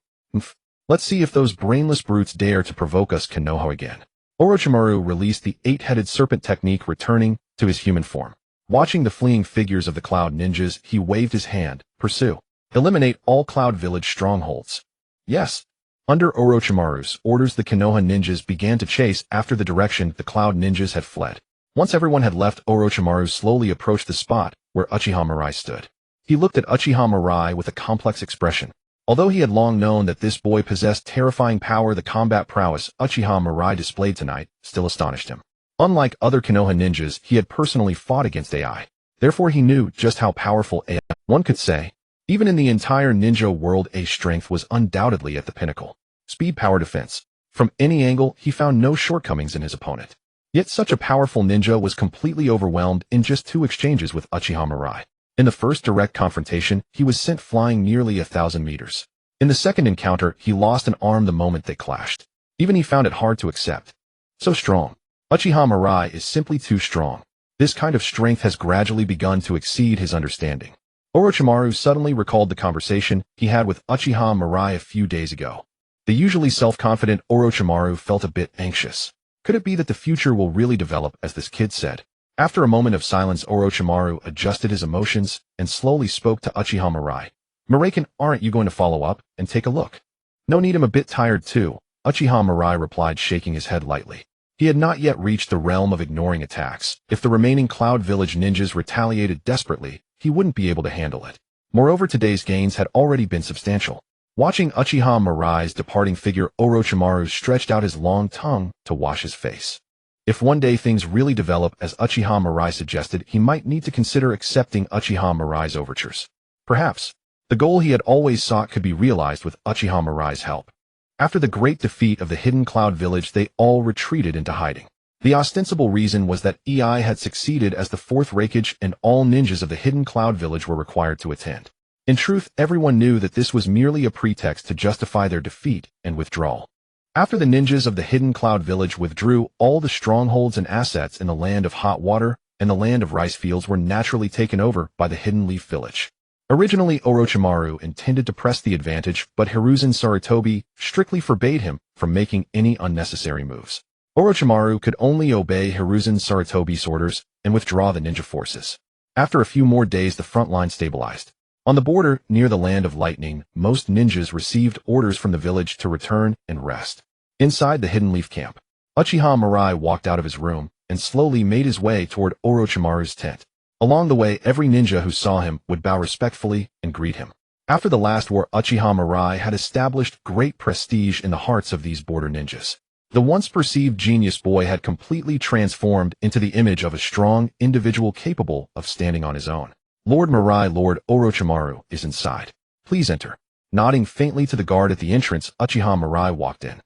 [SPEAKER 1] Let's see if those brainless brutes dare to provoke us, Konoha again. Orochimaru released the 8-headed serpent technique, returning to his human form. Watching the fleeing figures of the Cloud Ninjas, he waved his hand. Pursue. Eliminate all Cloud Village strongholds. Yes. Under Orochimaru's orders, the Konoha ninjas began to chase after the direction the Cloud Ninjas had fled. Once everyone had left, Orochimaru slowly approached the spot where Uchiha Mirai stood. He looked at Uchiha Mirai with a complex expression. Although he had long known that this boy possessed terrifying power, the combat prowess Uchiha Mirai displayed tonight still astonished him. Unlike other Konoha ninjas, he had personally fought against AI. Therefore, he knew just how powerful AI, one could say. Even in the entire ninja world, Ace's strength was undoubtedly at the pinnacle. Speed, power, defense. From any angle, he found no shortcomings in his opponent. Yet such a powerful ninja was completely overwhelmed in just 2 exchanges with Uchiha Mirai. In the first direct confrontation, he was sent flying nearly 1,000 meters. In the second encounter, he lost an arm the moment they clashed. Even he found it hard to accept. So strong. Uchiha Mirai is simply too strong. This kind of strength has gradually begun to exceed his understanding. Orochimaru suddenly recalled the conversation he had with Uchiha Mirai a few days ago. The usually self-confident Orochimaru felt a bit anxious. Could it be that the future will really develop as this kid said? After a moment of silence, Orochimaru adjusted his emotions and slowly spoke to Uchiha Mirai. Mirai, aren't you going to follow up and take a look? No need, I'm a bit tired too, Uchiha Mirai replied, shaking his head lightly. He had not yet reached the realm of ignoring attacks. If the remaining Cloud Village ninjas retaliated desperately, he wouldn't be able to handle it. Moreover, today's gains had already been substantial. Watching Uchiha Mirai's departing figure, Orochimaru stretched out his long tongue to wash his face. If one day things really develop as Uchiha Mirai suggested, he might need to consider accepting Uchiha Mirai's overtures. Perhaps the goal he had always sought could be realized with Uchiha Mirai's help. After the great defeat of the hidden Cloud Village, they all retreated into hiding. The ostensible reason was that EI had succeeded as the 4th Raikage and all ninjas of the hidden Cloud Village were required to attend. In truth, everyone knew that this was merely a pretext to justify their defeat and withdrawal. After the ninjas of the hidden Cloud Village withdrew, all the strongholds and assets in the land of hot water and the land of rice fields were naturally taken over by the hidden Leaf Village. Originally, Orochimaru intended to press the advantage, but Hiruzen Sarutobi strictly forbade him from making any unnecessary moves. Orochimaru could only obey Hiruzen Sarutobi's orders and withdraw the ninja forces. After a few more days, the front line stabilized. On the border, near the land of lightning, most ninjas received orders from the village to return and rest. Inside the Hidden Leaf camp, Uchiha Mirai walked out of his room and slowly made his way toward Orochimaru's tent. Along the way, every ninja who saw him would bow respectfully and greet him. After the last war, Uchiha Mirai had established great prestige in the hearts of these border ninjas. The once perceived genius boy had completely transformed into the image of a strong individual capable of standing on his own. Lord Mirai, Lord Orochimaru is inside. Please enter. Nodding faintly to the guard at the entrance, Uchiha Mirai walked in.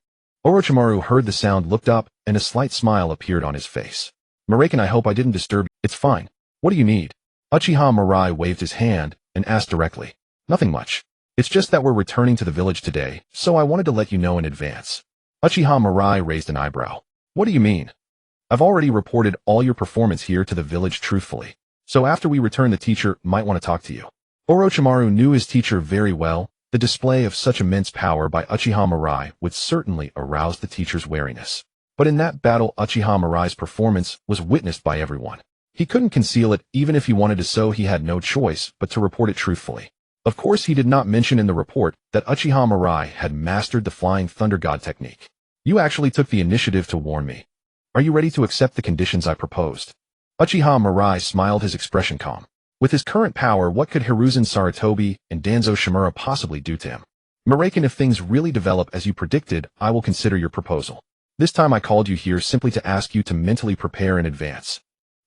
[SPEAKER 1] Orochimaru heard the sound, looked up, and a slight smile appeared on his face. Mirai, I hope I didn't disturb you. It's fine. What do you need? Uchiha Mirai waved his hand and asked directly. Nothing much. It's just that we're returning to the village today, so I wanted to let you know in advance. Uchiha Mirai raised an eyebrow. What do you mean? I've already reported all your performance here to the village truthfully. So after we return, the teacher might want to talk to you. Orochimaru knew his teacher very well. The display of such immense power by Uchiha Mirai would certainly arouse the teacher's wariness. But in that battle, Uchiha Mirai's performance was witnessed by everyone. He couldn't conceal it even if he wanted to, so he had no choice but to report it truthfully. Of course, he did not mention in the report that Uchiha Mirai had mastered the Flying Thunder God technique. You actually took the initiative to warn me. Are you ready to accept the conditions I proposed? Uchiha Mirai smiled, his expression calm. With his current power, what could Hiruzen Sarutobi and Danzo Shimura possibly do to him? Miraken, if things really develop as you predicted, I will consider your proposal. This time I called you here simply to ask you to mentally prepare in advance.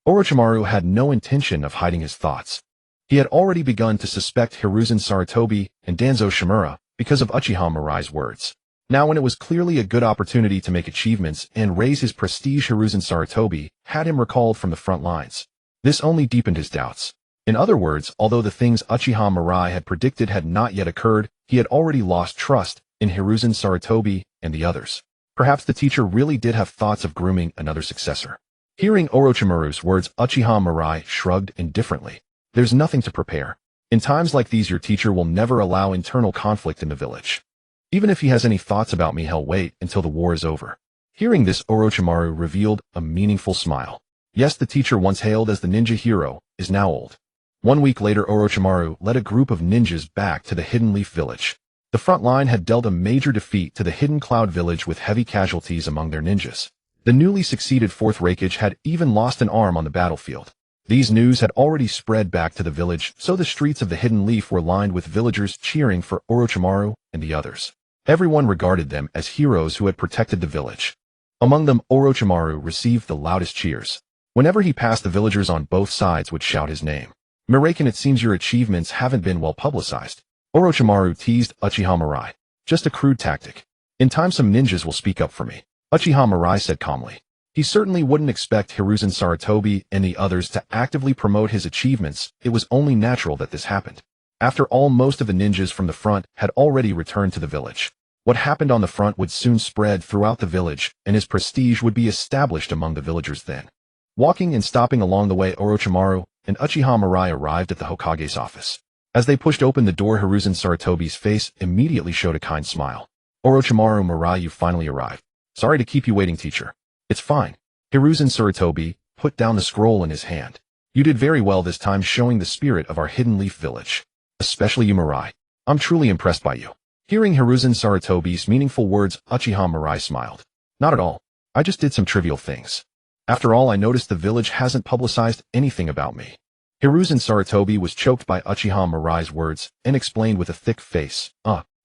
[SPEAKER 1] Orochimaru had no intention of hiding his thoughts. He had already begun to suspect Hiruzen Sarutobi and Danzo Shimura because of Uchiha Mirai's words. Now, when it was clearly a good opportunity to make achievements and raise his prestige, Hiruzen Sarutobi had him recalled from the front lines. This only deepened his doubts. In other words, although the things Uchiha Mirai had predicted had not yet occurred, he had already lost trust in Hiruzen Sarutobi and the others. Perhaps the teacher really did have thoughts of grooming another successor. Hearing Orochimaru's words, Uchiha Mirai shrugged indifferently. There's nothing to prepare. In times like these, your teacher will never allow internal conflict in the village. Even if he has any thoughts about me, he'll wait until the war is over. Hearing this, Orochimaru revealed a meaningful smile. Yes, the teacher, once hailed as the ninja hero, is now old. 1 week later, Orochimaru led a group of ninjas back to the Hidden Leaf village. The front line had dealt a major defeat to the Hidden Cloud village with heavy casualties among their ninjas. The newly succeeded 4th Raikage had even lost an arm on the battlefield. These news had already spread back to the village, so the streets of the Hidden Leaf were lined with villagers cheering for Orochimaru and the others. Everyone regarded them as heroes who had protected the village. Among them, Orochimaru received the loudest cheers. Whenever he passed, the villagers on both sides would shout his name. Miraken, it seems your achievements haven't been well publicized. Orochimaru teased Uchiha Mirai. Just a crude tactic. In time, some ninjas will speak up for me. Uchiha Mirai said calmly. He certainly wouldn't expect Hiruzen Sarutobi and the others to actively promote his achievements. It was only natural that this happened. After all, most of the ninjas from the front had already returned to the village. What happened on the front would soon spread throughout the village, and his prestige would be established among the villagers then. Walking and stopping along the way, Orochimaru and Uchiha Mirai arrived at the Hokage's office. As they pushed open the door, Hiruzen Sarutobi's face immediately showed a kind smile. Orochimaru, Mirai, you finally arrived. Sorry to keep you waiting, teacher. It's fine. Hiruzen Sarutobi put down the scroll in his hand. You did very well this time, showing the spirit of our Hidden Leaf village. Especially you, Mirai. I'm truly impressed by you. Hearing Hiruzen Sarutobi's meaningful words, Uchiha Mirai smiled. Not at all. I just did some trivial things. After all, I noticed the village hasn't publicized anything about me. Hiruzen Sarutobi was choked by Uchiha Mirai's words and explained with a thick face.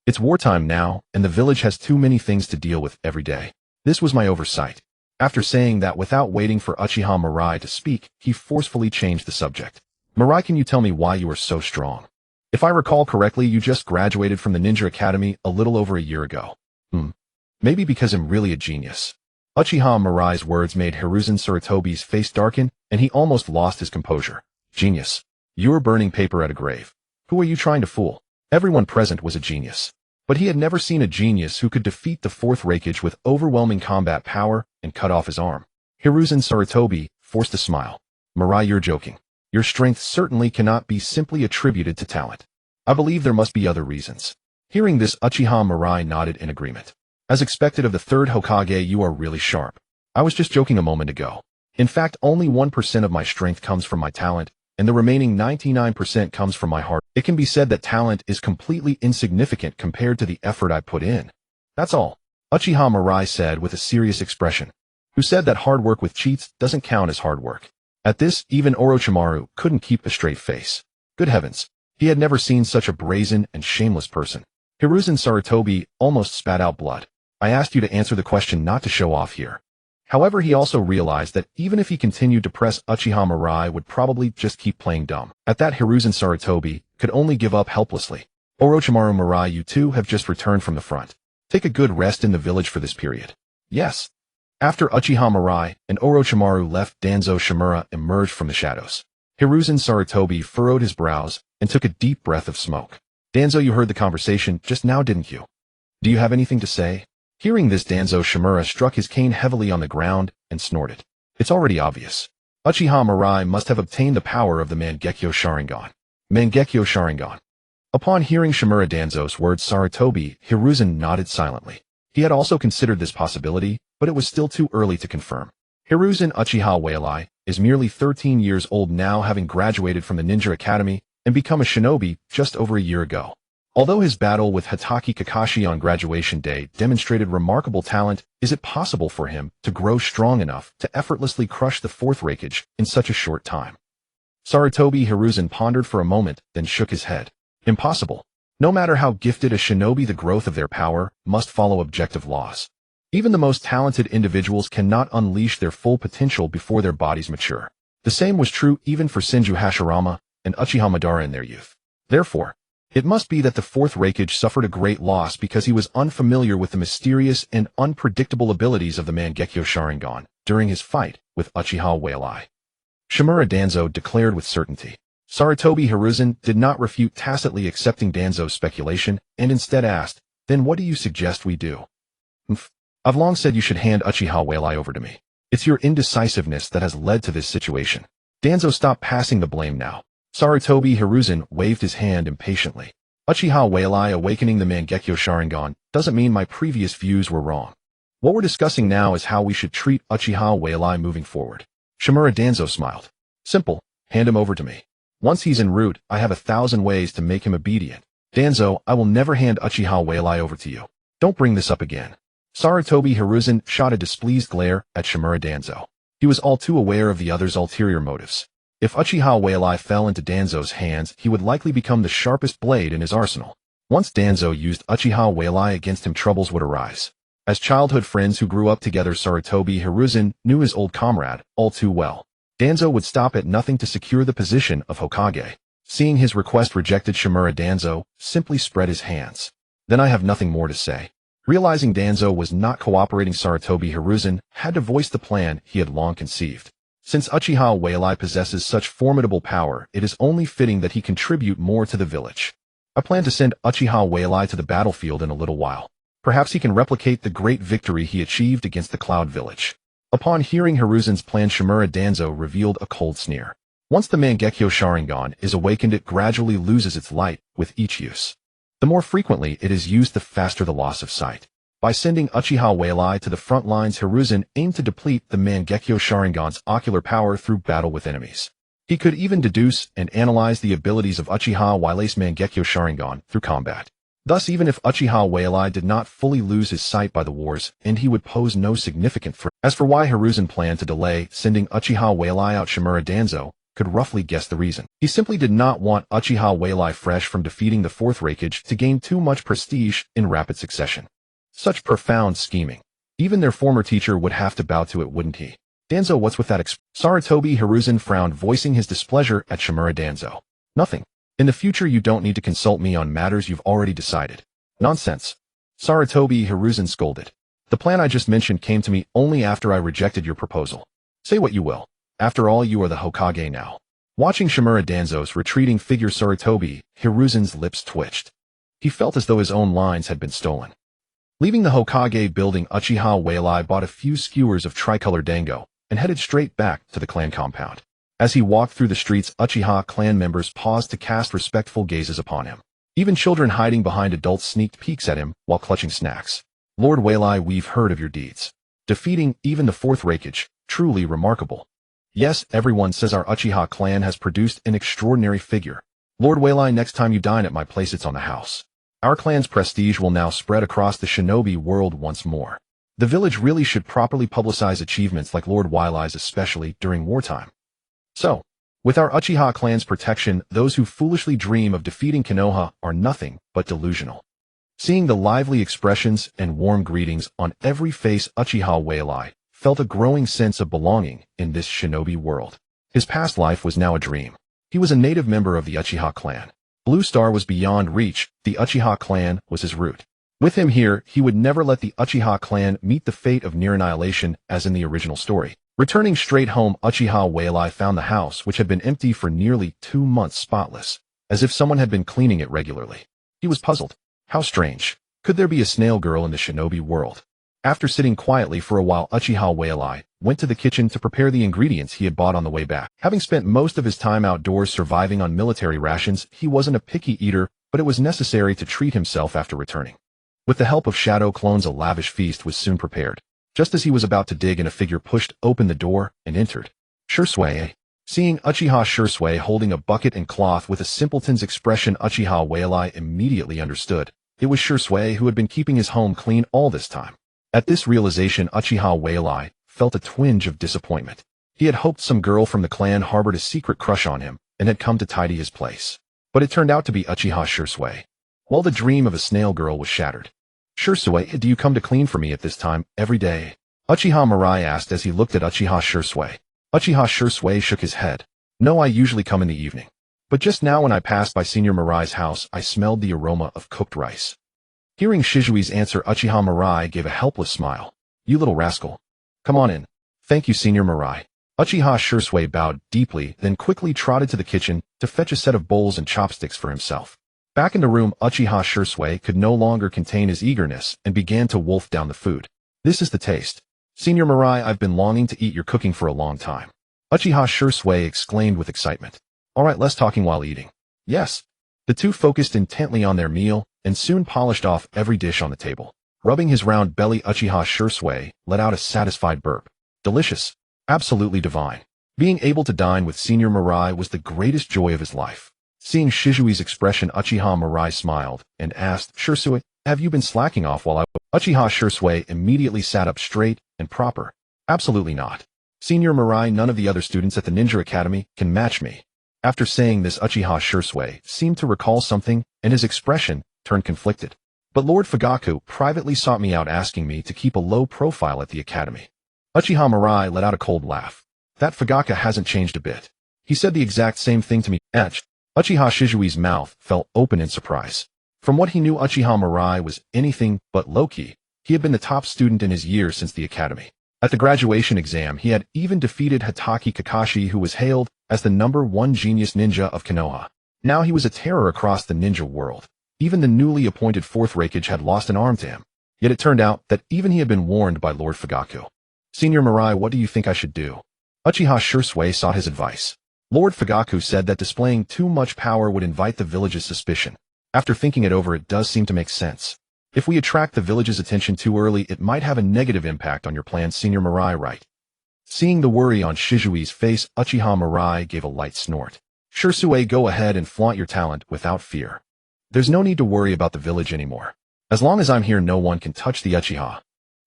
[SPEAKER 1] It's wartime now, and the village has too many things to deal with every day. This was my oversight. After saying that, without waiting for Uchiha Mirai to speak, he forcefully changed the subject. Mirai, can you tell me why you are so strong? If I recall correctly, you just graduated from the Ninja Academy a little over a year ago. Maybe because I'm really a genius. Uchiha Mirai's words made Hiruzen Sarutobi's face darken, and he almost lost his composure. Genius. You're burning paper at a grave. Who are you trying to fool? Everyone present was a genius. But he had never seen a genius who could defeat the 4th Raikage with overwhelming combat power and cut off his arm. Hiruzen Sarutobi forced a smile. Mirai, you're joking. Your strength certainly cannot be simply attributed to talent. I believe there must be other reasons. Hearing this, Uchiha Mirai nodded in agreement. As expected of the 3rd Hokage, you are really sharp. I was just joking a moment ago. In fact, only 1% of my strength comes from my talent, and the remaining 99% comes from my heart. It can be said that talent is completely insignificant compared to the effort I put in. That's all. Uchiha Mirai said with a serious expression. Who said that hard work with cheats doesn't count as hard work? At this, even Orochimaru couldn't keep a straight face. Good heavens. He had never seen such a brazen and shameless person. Hiruzen Sarutobi almost spat out blood. I asked you to answer the question, not to show off here. However, he also realized that even if he continued to press, Uchiha Mirai would probably just keep playing dumb. At that, Hiruzen Sarutobi could only give up helplessly. Orochimaru, Mirai, you two have just returned from the front. Take a good rest in the village for this period. Yes. After Uchiha Mirai and Orochimaru left, Danzo Shimura emerged from the shadows. Hiruzen Sarutobi furrowed his brows and took a deep breath of smoke. Danzo, you heard the conversation just now, didn't you? Do you have anything to say? Hearing this, Danzo Shimura struck his cane heavily on the ground and snorted. It's already obvious. Uchiha Mirai must have obtained the power of the Mangekyō Sharingan. Mangekyō Sharingan. Upon hearing Shimura Danzo's words, Sarutobi Hiruzen nodded silently. He had also considered this possibility, but it was still too early to confirm. Hiruzen Uchiha Mirai is merely 13 years old now, having graduated from the Ninja Academy and become a shinobi just over a year ago. Although his battle with Hatake Kakashi on graduation day demonstrated remarkable talent, is it possible for him to grow strong enough to effortlessly crush the fourth Raikage in such a short time? Sarutobi Hiruzen pondered for a moment, then shook his head. Impossible. No matter how gifted a shinobi, the growth of their power must follow objective laws. Even the most talented individuals cannot unleash their full potential before their bodies mature. The same was true even for Senju Hashirama and Uchiha Madara in their youth. Therefore, it must be that the fourth Raikage suffered a great loss because he was unfamiliar with the mysterious and unpredictable abilities of the Mangekyō Sharingan during his fight with Uchiha Mirai. Shimura Danzo declared with certainty. Sarutobi Hiruzen did not refute, tacitly accepting Danzo's speculation, and instead asked, "Then what do you suggest we do?" I've long said you should hand Uchiha Mirai over to me. It's your indecisiveness that has led to this situation. Danzo, stop passing the blame now. Sarutobi Hiruzen waved his hand impatiently. Uchiha Mirai awakening the Mangekyō Sharingan doesn't mean my previous views were wrong. What we're discussing now is how we should treat Uchiha Mirai moving forward. Shimura Danzo smiled. Simple, hand him over to me. Once he's en route, I have 1,000 ways to make him obedient. Danzo, I will never hand Uchiha Mirai over to you. Don't bring this up again. Sarutobi Hiruzen shot a displeased glare at Shimura Danzo. He was all too aware of the other's ulterior motives. If Uchiha Mirai fell into Danzo's hands, he would likely become the sharpest blade in his arsenal. Once Danzo used Uchiha Mirai against him, troubles would arise. As childhood friends who grew up together, Sarutobi Hiruzen knew his old comrade all too well. Danzo would stop at nothing to secure the position of Hokage. Seeing his request rejected, Shimura Danzo simply spread his hands. Then I have nothing more to say. Realizing Danzo was not cooperating, Sarutobi Hiruzen had to voice the plan he had long conceived. Since Uchiha Mirai possesses such formidable power, it is only fitting that he contribute more to the village. I plan to send Uchiha Mirai to the battlefield in a little while. Perhaps he can replicate the great victory he achieved against the Cloud Village. Upon hearing Hiruzen's plan, Shimura Danzo revealed a cold sneer. Once the Mangekyō Sharingan is awakened, it gradually loses its light with each use. The more frequently it is used, the faster the loss of sight. By sending Uchiha Mirai to the front lines, Hiruzen aimed to deplete the Mangekyō Sharingan's ocular power through battle with enemies. He could even deduce and analyze the abilities of Uchiha Mirai's Mangekyō Sharingan through combat. Thus, even if Uchiha Mirai did not fully lose his sight by the wars, and he would pose no significant threat. As for why Hiruzen planned to delay sending Uchiha Mirai out, Shimura Danzo could roughly guess the reason. He simply did not want Uchiha Mirai, fresh from defeating the fourth Raikage, to gain too much prestige in rapid succession. Such profound scheming. Even their former teacher would have to bow to it, wouldn't he? Danzo, what's with that Sarutobi Hiruzen frowned, voicing his displeasure at Shimura Danzo. Nothing. In the future you don't need to consult me on matters you've already decided. Nonsense. Sarutobi Hiruzen scolded. The plan I just mentioned came to me only after I rejected your proposal. Say what you will. After all, you are the Hokage now. Watching Shimura Danzo's retreating figure, Sarutobi Hiruzen's lips twitched. He felt as though his own lines had been stolen. Leaving the Hokage building, Uchiha Mirai bought a few skewers of tricolor dango and headed straight back to the clan compound. As he walked through the streets, Uchiha clan members paused to cast respectful gazes upon him. Even children hiding behind adults sneaked peeks at him while clutching snacks. Lord Mirai, we've heard of your deeds. Defeating even the fourth Raikage, truly remarkable. Yes, everyone says our Uchiha clan has produced an extraordinary figure. Lord Mirai, next time you dine at my place, it's on the house. Our clan's prestige will now spread across the shinobi world once more. The village really should properly publicize achievements like Lord Milai's, especially during wartime. So, with our Uchiha clan's protection, those who foolishly dream of defeating Konoha are nothing but delusional. Seeing the lively expressions and warm greetings on every face, Uchiha Mirai felt a growing sense of belonging in this shinobi world. His past life was now a dream. He was a native member of the Uchiha clan. Blue Star was beyond reach, the Uchiha clan was his root. With him here, he would never let the Uchiha clan meet the fate of near annihilation as in the original story. Returning straight home, Uchiha Mirai found the house, which had been empty for nearly 2 months, spotless, as if someone had been cleaning it regularly. He was puzzled. How strange. Could there be a snail girl in the shinobi world? After sitting quietly for a while, Uchiha Mirai went to the kitchen to prepare the ingredients he had bought on the way back. Having spent most of his time outdoors surviving on military rations, he wasn't a picky eater, but it was necessary to treat himself after returning. With the help of shadow clones, a lavish feast was soon prepared. Just as he was about to dig in, a figure pushed open the door and entered. Shursui. Seeing Uchiha Shursui holding a bucket and cloth with a simpleton's expression, Uchiha Mirai immediately understood. It was Shursui who had been keeping his home clean all this time. At this realization, Uchiha Mirai felt a twinge of disappointment. He had hoped some girl from the clan harbored a secret crush on him and had come to tidy his place. But it turned out to be Uchiha Shursui. While the dream of a snail girl was shattered. Shursui, do you come to clean for me at this time, every day? Uchiha Mirai asked as he looked at Uchiha Shursui. Uchiha Shursui shook his head. No, I usually come in the evening. But just now when I passed by Senior Mirai's house, I smelled the aroma of cooked rice. Hearing Shizui's answer, Uchiha Mirai gave a helpless smile. You little rascal. Come on in. Thank you, Senior Mirai. Uchiha Shursui bowed deeply, then quickly trotted to the kitchen to fetch a set of bowls and chopsticks for himself. Back in the room, Uchiha Shursui could no longer contain his eagerness and began to wolf down the food. This is the taste. Senior Mirai, I've been longing to eat your cooking for a long time. Uchiha Shursui exclaimed with excitement. All right, less talking while eating. Yes. The two focused intently on their meal and soon polished off every dish on the table. Rubbing his round belly, Uchiha Shursui let out a satisfied burp. Delicious. Absolutely divine. Being able to dine with Senior Mirai was the greatest joy of his life. Seeing Shizui's expression, Uchiha Mirai smiled and asked, Shursui, have you been slacking off while Uchiha Shursui immediately sat up straight and proper. Absolutely not. Senior Mirai, none of the other students at the Ninja Academy can match me. After saying this, Uchiha Shursui seemed to recall something, and his expression turned conflicted. But Lord Fugaku privately sought me out, asking me to keep a low profile at the academy. Uchiha Mirai let out a cold laugh. That Fugaku hasn't changed a bit. He said the exact same thing to me. Uchiha Shizui's mouth fell open in surprise. From what he knew, Uchiha Mirai was anything but low-key. He had been the top student in his year since the academy. At the graduation exam, he had even defeated Hatake Kakashi, who was hailed as the #1 genius ninja of Konoha. Now he was a terror across the ninja world. Even the newly appointed 4th Raikage had lost an arm to him. Yet it turned out that even he had been warned by Lord Fugaku. Senior Mirai, what do you think I should do? Uchiha Shursui sought his advice. Lord Fugaku said that displaying too much power would invite the village's suspicion. After thinking it over, it does seem to make sense. If we attract the village's attention too early, it might have a negative impact on your plans, Senior Mirai, right? Seeing the worry on Shizui's face, Uchiha Mirai gave a light snort. Shursui, go ahead and flaunt your talent without fear. There's no need to worry about the village anymore. As long as I'm here, no one can touch the Uchiha.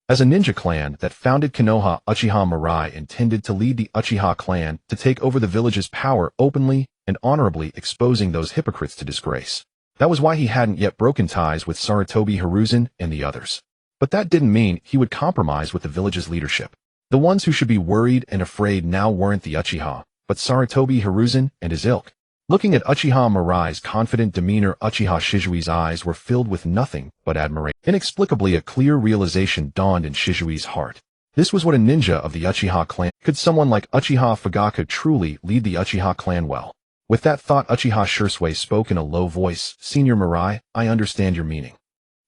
[SPEAKER 1] As a ninja clan that founded Konoha, Uchiha Mirai intended to lead the Uchiha clan to take over the village's power openly and honorably, exposing those hypocrites to disgrace. That was why he hadn't yet broken ties with Sarutobi Hiruzen and the others. But that didn't mean he would compromise with the village's leadership. The ones who should be worried and afraid now weren't the Uchiha, but Sarutobi Hiruzen and his ilk. Looking at Uchiha Mirai's confident demeanor, Uchiha Shizui's eyes were filled with nothing but admiration. Inexplicably, a clear realization dawned in Shizui's heart. This was what a ninja of the Uchiha clan. Could someone like Uchiha Fugaku truly lead the Uchiha clan well? With that thought, Uchiha Shursui spoke in a low voice. Senior Mirai, I understand your meaning.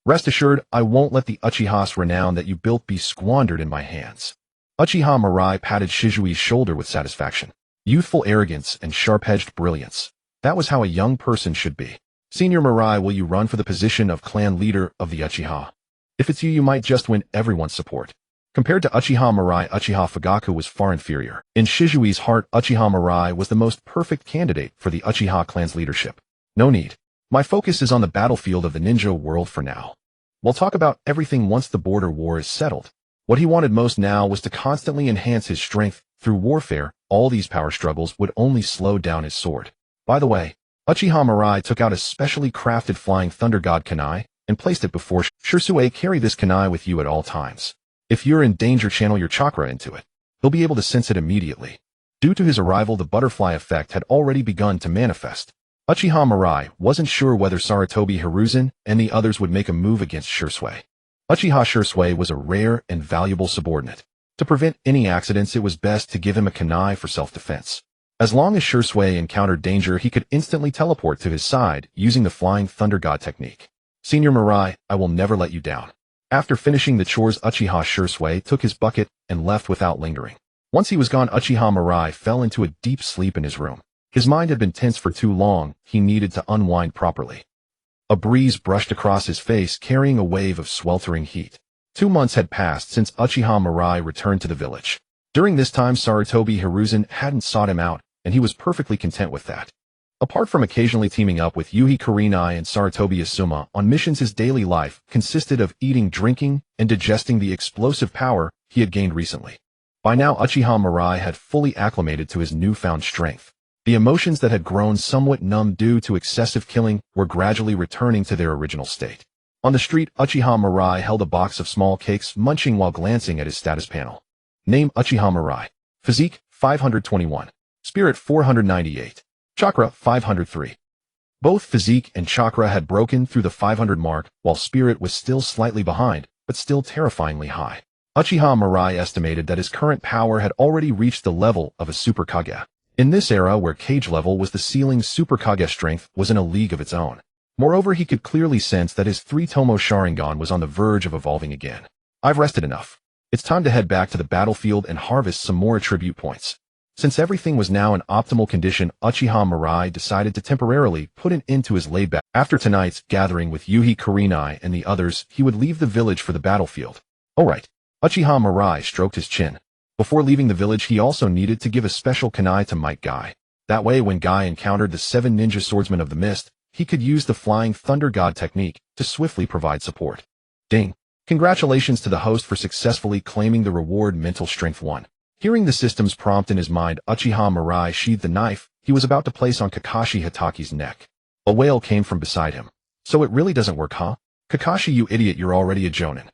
[SPEAKER 1] Rest assured, I won't let the Uchiha's renown that you built be squandered in my hands. Uchiha Mirai patted Shizui's shoulder with satisfaction. Youthful arrogance and sharp-edged brilliance. That was how a young person should be. Senior Mirai, will you run for the position of clan leader of the Uchiha? If it's you might just win everyone's support. Compared to Uchiha Mirai, Uchiha Fugaku was far inferior. In Shizui's heart, Uchiha Mirai was the most perfect candidate for the Uchiha clan's leadership. No need. My focus is on the battlefield of the ninja world for now. We'll talk about everything once the border war is settled. What he wanted most now was to constantly enhance his strength through warfare. All these power struggles would only slow down his sword. By the way, Uchiha Mirai took out a specially crafted flying thunder god kunai and placed it before Shursui. Carry this kunai with you at all times. If you're in danger, channel your chakra into it. He'll be able to sense it immediately. Due to his arrival, the butterfly effect had already begun to manifest. Uchiha Mirai wasn't sure whether Sarutobi Hiruzen and the others would make a move against Shursui. Uchiha Shursui was a rare and valuable subordinate. To prevent any accidents, it was best to give him a kunai for self-defense. As long as Shursui encountered danger, he could instantly teleport to his side using the Flying Thunder God technique. Senior Mirai, I will never let you down. After finishing the chores, Uchiha Shursui took his bucket and left without lingering. Once he was gone, Uchiha Mirai fell into a deep sleep in his room. His mind had been tense for too long, he needed to unwind properly. A breeze brushed across his face, carrying a wave of sweltering heat. 2 months had passed since Uchiha Mirai returned to the village. During this time, Sarutobi Hiruzen hadn't sought him out, and he was perfectly content with that. Apart from occasionally teaming up with Yuhi Kurenai and Sarutobi Asuma on missions, his daily life consisted of eating, drinking, and digesting the explosive power he had gained recently. By now, Uchiha Mirai had fully acclimated to his newfound strength. The emotions that had grown somewhat numb due to excessive killing were gradually returning to their original state. On the street, Uchiha Mirai held a box of small cakes, munching while glancing at his status panel. Name: Uchiha Mirai. Physique: 521. Spirit: 498. Chakra: 503. Both Physique and Chakra had broken through the 500 mark, while Spirit was still slightly behind, but still terrifyingly high. Uchiha Mirai estimated that his current power had already reached the level of a Super Kage. In this era where cage level was the ceiling, Super Kage strength was in a league of its own. Moreover, he could clearly sense that his 3-tomo Sharingan was on the verge of evolving again. I've rested enough. It's time to head back to the battlefield and harvest some more attribute points. Since everything was now in optimal condition, Uchiha Mirai decided to temporarily put an end to his laid-back. After tonight's gathering with Yuhi Kurenai and the others, he would leave the village for the battlefield. Alright. Uchiha Mirai stroked his chin. Before leaving the village, he also needed to give a special kunai to Might Guy. That way, when Guy encountered the 7 ninja swordsmen of the mist, he could use the Flying Thunder God technique to swiftly provide support. Ding! Congratulations to the host for successfully claiming the reward Mental Strength 1. Hearing the system's prompt in his mind, Uchiha Mirai sheathed the knife he was about to place on Kakashi Hitaki's neck. A wail came from beside him. So it really doesn't work, huh? Kakashi, you idiot, you're already a jonin.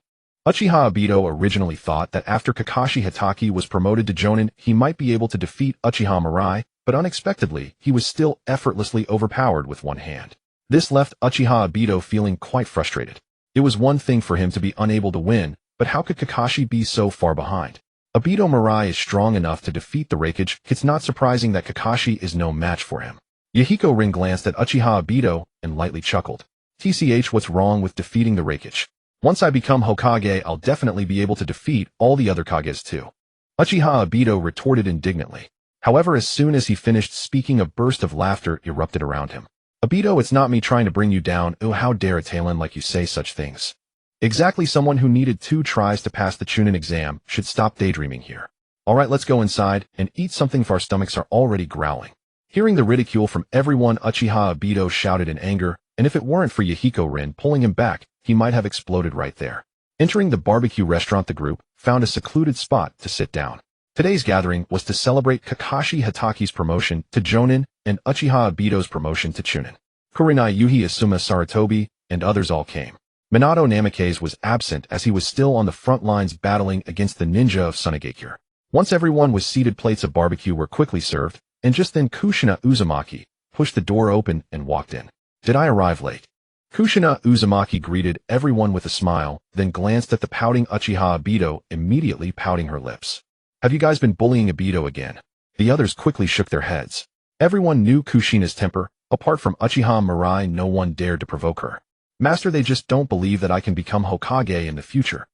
[SPEAKER 1] Uchiha Obito originally thought that after Kakashi Hitaki was promoted to jonin, he might be able to defeat Uchiha Mirai, but unexpectedly, he was still effortlessly overpowered with one hand. This left Uchiha Obito feeling quite frustrated. It was one thing for him to be unable to win, but how could Kakashi be so far behind? Obito Mirai is strong enough to defeat the Raikage. It's not surprising that Kakashi is no match for him. Yahiko Rin glanced at Uchiha Obito and lightly chuckled. TCH, what's wrong with defeating the Raikage? Once I become Hokage, I'll definitely be able to defeat all the other Kages too. Uchiha Obito retorted indignantly. However, as soon as he finished speaking, a burst of laughter erupted around him. Obito, it's not me trying to bring you down. Oh, how dare a Talon like you say such things. Exactly, someone who needed 2 tries to pass the Chunin exam should stop daydreaming here. Alright, let's go inside and eat something, for our stomachs are already growling. Hearing the ridicule from everyone, Uchiha Obito shouted in anger, and if it weren't for Yahiko Rin pulling him back, he might have exploded right there. Entering the barbecue restaurant, the group found a secluded spot to sit down. Today's gathering was to celebrate Kakashi Hitaki's promotion to Jonin and Uchiha Obito's promotion to Chunin. Kurenai, Yuhi Asuma, Sarutobi, and others all came. Minato Namikaze was absent as he was still on the front lines battling against the ninja of Sunagakure. Once everyone was seated, plates of barbecue were quickly served, and just then Kushina Uzumaki pushed the door open and walked in. Did I arrive late? Kushina Uzumaki greeted everyone with a smile, then glanced at the pouting Uchiha Obito, immediately pouting her lips. Have you guys been bullying Obito again? The others quickly shook their heads. Everyone knew Kushina's temper. Apart from Uchiha Mirai, no one dared to provoke her. Master, they just don't believe that I can become Hokage in the future.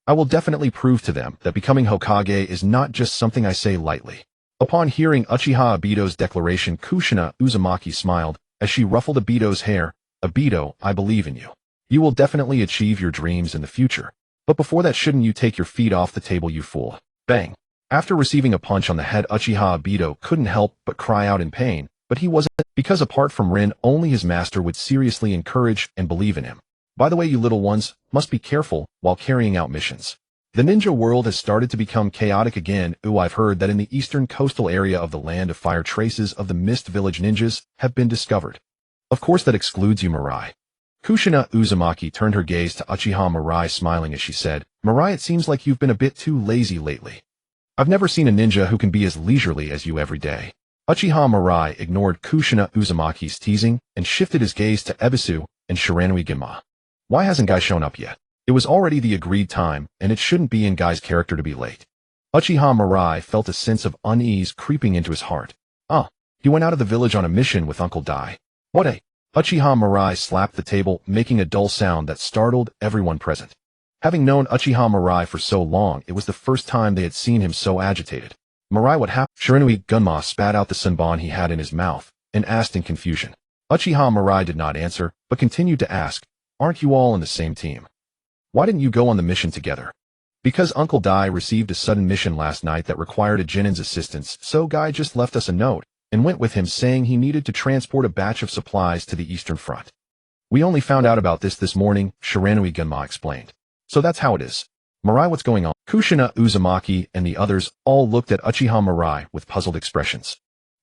[SPEAKER 1] I will definitely prove to them that becoming Hokage is not just something I say lightly. Upon hearing Uchiha Obito's declaration, Kushina Uzumaki smiled as she ruffled Obito's hair. Obito, I believe in you. You will definitely achieve your dreams in the future. But before that, shouldn't you take your feet off the table, you fool? Bang. After receiving a punch on the head, Uchiha Obito couldn't help but cry out in pain, but he wasn't, because apart from Rin, only his master would seriously encourage and believe in him. By the way, you little ones must be careful while carrying out missions. The ninja world has started to become chaotic again. I've heard that in the eastern coastal area of the Land of Fire, traces of the Mist Village ninjas have been discovered. Of course that excludes you, Mirai. Kushina Uzumaki turned her gaze to Uchiha Mirai, smiling as she said, Mirai, it seems like you've been a bit too lazy lately. I've never seen a ninja who can be as leisurely as you every day. Uchiha Mirai ignored Kushina Uzumaki's teasing and shifted his gaze to Ebisu and Shiranui Genma. Why hasn't Guy shown up yet? It was already the agreed time, and it shouldn't be in Guy's character to be late. Uchiha Mirai felt a sense of unease creeping into his heart. Ah, he went out of the village on a mission with Uncle Dai. What a... Uchiha Mirai slapped the table, making a dull sound that startled everyone present. Having known Uchiha Mirai for so long, it was the first time they had seen him so agitated. Mirai, what happened? Shiranui Gunma spat out the sunbon he had in his mouth, and asked in confusion. Uchiha Mirai did not answer, but continued to ask, aren't you all in the same team? Why didn't you go on the mission together? Because Uncle Dai received a sudden mission last night that required a Jinin's assistance, so Guy just left us a note, and went with him saying he needed to transport a batch of supplies to the Eastern Front. We only found out about this morning, Shiranui Gunma explained. So that's how it is. Mirai, what's going on? Kushina Uzumaki and the others all looked at Uchiha Mirai with puzzled expressions.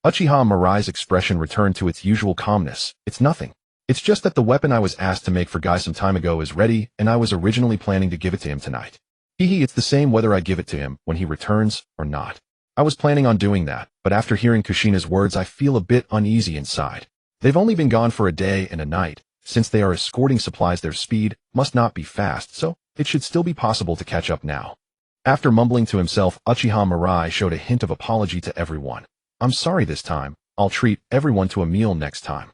[SPEAKER 1] Uchiha Mirai's expression returned to its usual calmness. It's nothing. It's just that the weapon I was asked to make for Guy some time ago is ready, and I was originally planning to give it to him tonight. It's the same whether I give it to him when he returns or not. I was planning on doing that, but after hearing Kushina's words I feel a bit uneasy inside. They've only been gone for a day and a night. Since they are escorting supplies, their speed must not be fast, so it should still be possible to catch up now. After mumbling to himself, Uchiha Mirai showed a hint of apology to everyone. I'm sorry this time. I'll treat everyone to a meal next time.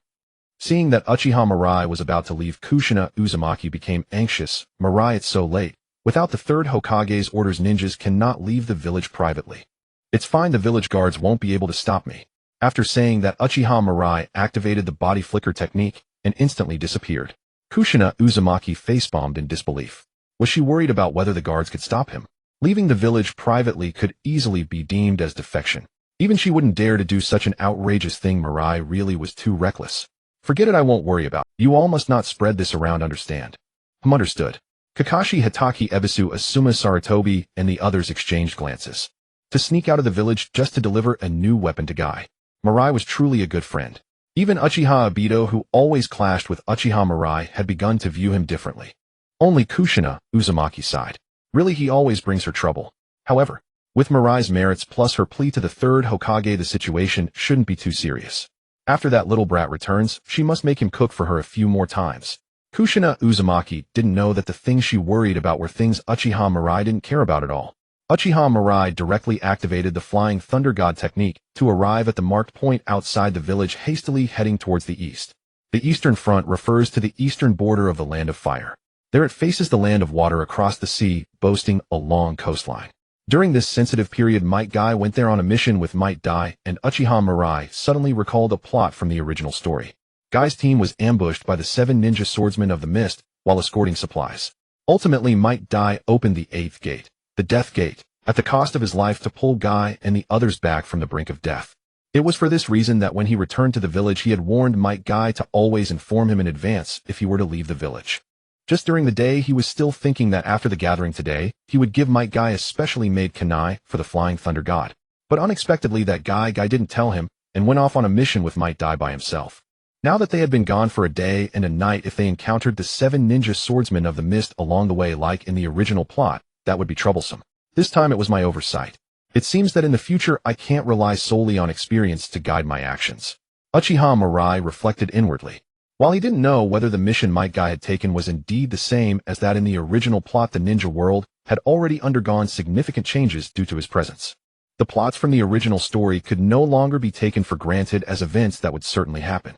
[SPEAKER 1] Seeing that Uchiha Mirai was about to leave, Kushina Uzumaki became anxious. Mirai, it's so late. Without the third Hokage's orders, ninjas cannot leave the village privately. It's fine, the village guards won't be able to stop me. After saying that, Uchiha Mirai activated the body flicker technique and instantly disappeared. Kushina Uzumaki facepalmed in disbelief. Was she worried about whether the guards could stop him? Leaving the village privately could easily be deemed as defection. Even she wouldn't dare to do such an outrageous thing. Mirai really was too reckless. Forget it, I won't worry about it. You all must not spread this around, understand? Understood. Kakashi Hitaki Ebisu Asuma Sarutobi and the others exchanged glances. To sneak out of the village just to deliver a new weapon to Guy. Mirai was truly a good friend. Even Uchiha Obito, who always clashed with Uchiha Mirai, had begun to view him differently. Only Kushina Uzumaki sighed. Really, he always brings her trouble. However, with Mirai's merits plus her plea to the third Hokage, the situation shouldn't be too serious. After that little brat returns, she must make him cook for her a few more times. Kushina Uzumaki didn't know that the things she worried about were things Uchiha Mirai didn't care about at all. Uchiha Mirai directly activated the Flying Thunder God technique to arrive at the marked point outside the village, hastily heading towards the east. The Eastern Front refers to the eastern border of the Land of Fire. There it faces the Land of Water across the sea, boasting a long coastline. During this sensitive period, Might Guy went there on a mission with Might Dai, and Uchiha Mirai suddenly recalled a plot from the original story. Guy's team was ambushed by the 7 ninja swordsmen of the mist while escorting supplies. Ultimately, Might Dai opened the 8th gate, the Death Gate, at the cost of his life to pull Guy and the others back from the brink of death. It was for this reason that when he returned to the village, he had warned Might Guy to always inform him in advance if he were to leave the village. Just during the day, he was still thinking that after the gathering today, he would give Might Guy a specially made kunai for the Flying Thunder God. But unexpectedly, that Guy didn't tell him and went off on a mission with Might Dai by himself. Now that they had been gone for a day and a night, if they encountered the 7 ninja swordsmen of the mist along the way like in the original plot, that would be troublesome. This time it was my oversight. It seems that in the future I can't rely solely on experience to guide my actions. Uchiha Mirai reflected inwardly. While he didn't know whether the mission Might Guy had taken was indeed the same as that in the original plot, the ninja world had already undergone significant changes due to his presence. The plots from the original story could no longer be taken for granted as events that would certainly happen.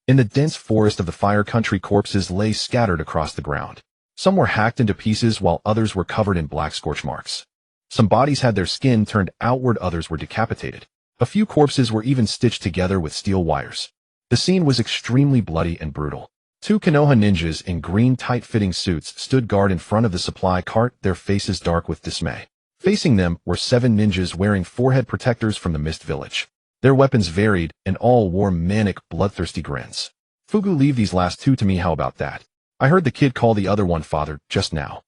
[SPEAKER 1] In the dense forest of the Fire Country, corpses lay scattered across the ground. Some were hacked into pieces while others were covered in black scorch marks. Some bodies had their skin turned outward, others were decapitated. A few corpses were even stitched together with steel wires. The scene was extremely bloody and brutal. 2 Konoha ninjas in green tight-fitting suits stood guard in front of the supply cart, their faces dark with dismay. Facing them were 7 ninjas wearing forehead protectors from the Mist Village. Their weapons varied, and all wore manic, bloodthirsty grins. Fugu, leave these last 2 to me, how about that? I heard the kid call the other one father just now.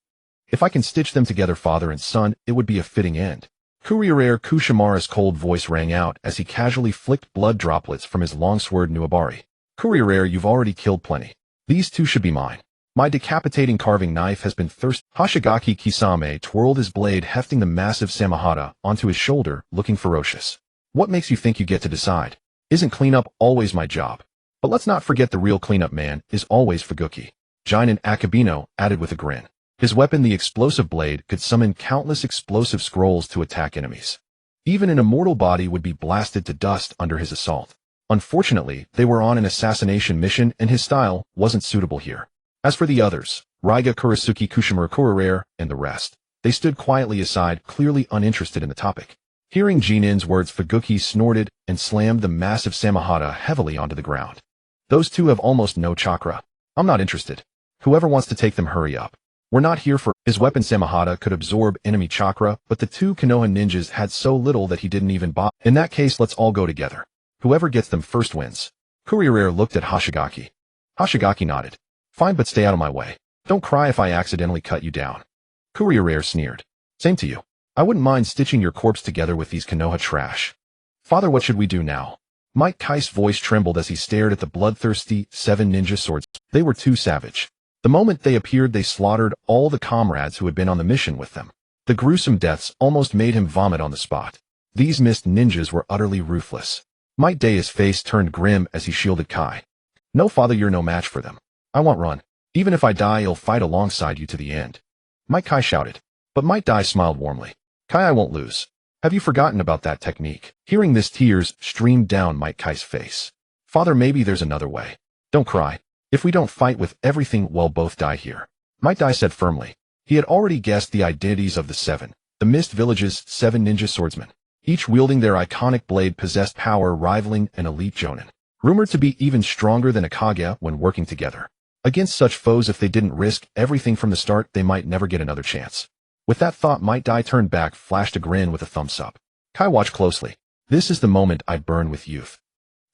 [SPEAKER 1] If I can stitch them together, father and son, it would be a fitting end. Kurire Kushimara's cold voice rang out as he casually flicked blood droplets from his longsword Nuabari. Kurire, you've already killed plenty. These 2 should be mine. My decapitating carving knife has been thirsty. Hoshigaki Kisame twirled his blade, hefting the massive Samahata onto his shoulder, looking ferocious. What makes you think you get to decide? Isn't cleanup always my job? But let's not forget the real cleanup man is always Fuguki. Jinin Akabino added with a grin. His weapon, the explosive blade, could summon countless explosive scrolls to attack enemies. Even an immortal body would be blasted to dust under his assault. Unfortunately, they were on an assassination mission and his style wasn't suitable here. As for the others, Raiga, Kurisuki, Kushimura, Kurarare, and the rest, they stood quietly aside, clearly uninterested in the topic. Hearing Jinin's words, Fuguki snorted and slammed the massive Samahata heavily onto the ground. Those two have almost no chakra. I'm not interested. Whoever wants to take them, hurry up. We're not here for— His weapon Samahata could absorb enemy chakra, but the two Konoha ninjas had so little that he didn't even bother. In that case, let's all go together. Whoever gets them first wins. Kurarare looked at Hoshigaki. Hoshigaki nodded. Fine, but stay out of my way. Don't cry if I accidentally cut you down. Kurarare sneered. Same to you. I wouldn't mind stitching your corpse together with these Konoha trash. Father, what should we do now? Might Kai's voice trembled as he stared at the bloodthirsty 7 ninja swords. They were too savage. The moment they appeared, they slaughtered all the comrades who had been on the mission with them. The gruesome deaths almost made him vomit on the spot. These mist ninjas were utterly ruthless. Might Dai's face turned grim as he shielded Kai. No, father, you're no match for them. I won't run. Even if I die, I'll fight alongside you to the end. Might Kai shouted. But Might Dai smiled warmly. Kai, I won't lose. Have you forgotten about that technique? Hearing this, tears streamed down Might Kai's face. Father, maybe there's another way. Don't cry. If we don't fight with everything, we'll both die here. Might Dai said firmly. He had already guessed the identities of the 7, the Mist Village's 7 ninja swordsmen. Each wielding their iconic blade possessed power rivaling an elite jonin. Rumored to be even stronger than a Kaguya when working together. Against such foes, if they didn't risk everything from the start, they might never get another chance. With that thought, Might Dai turned back, flashed a grin with a thumbs up. Kai watched closely. This is the moment I'd burn with youth.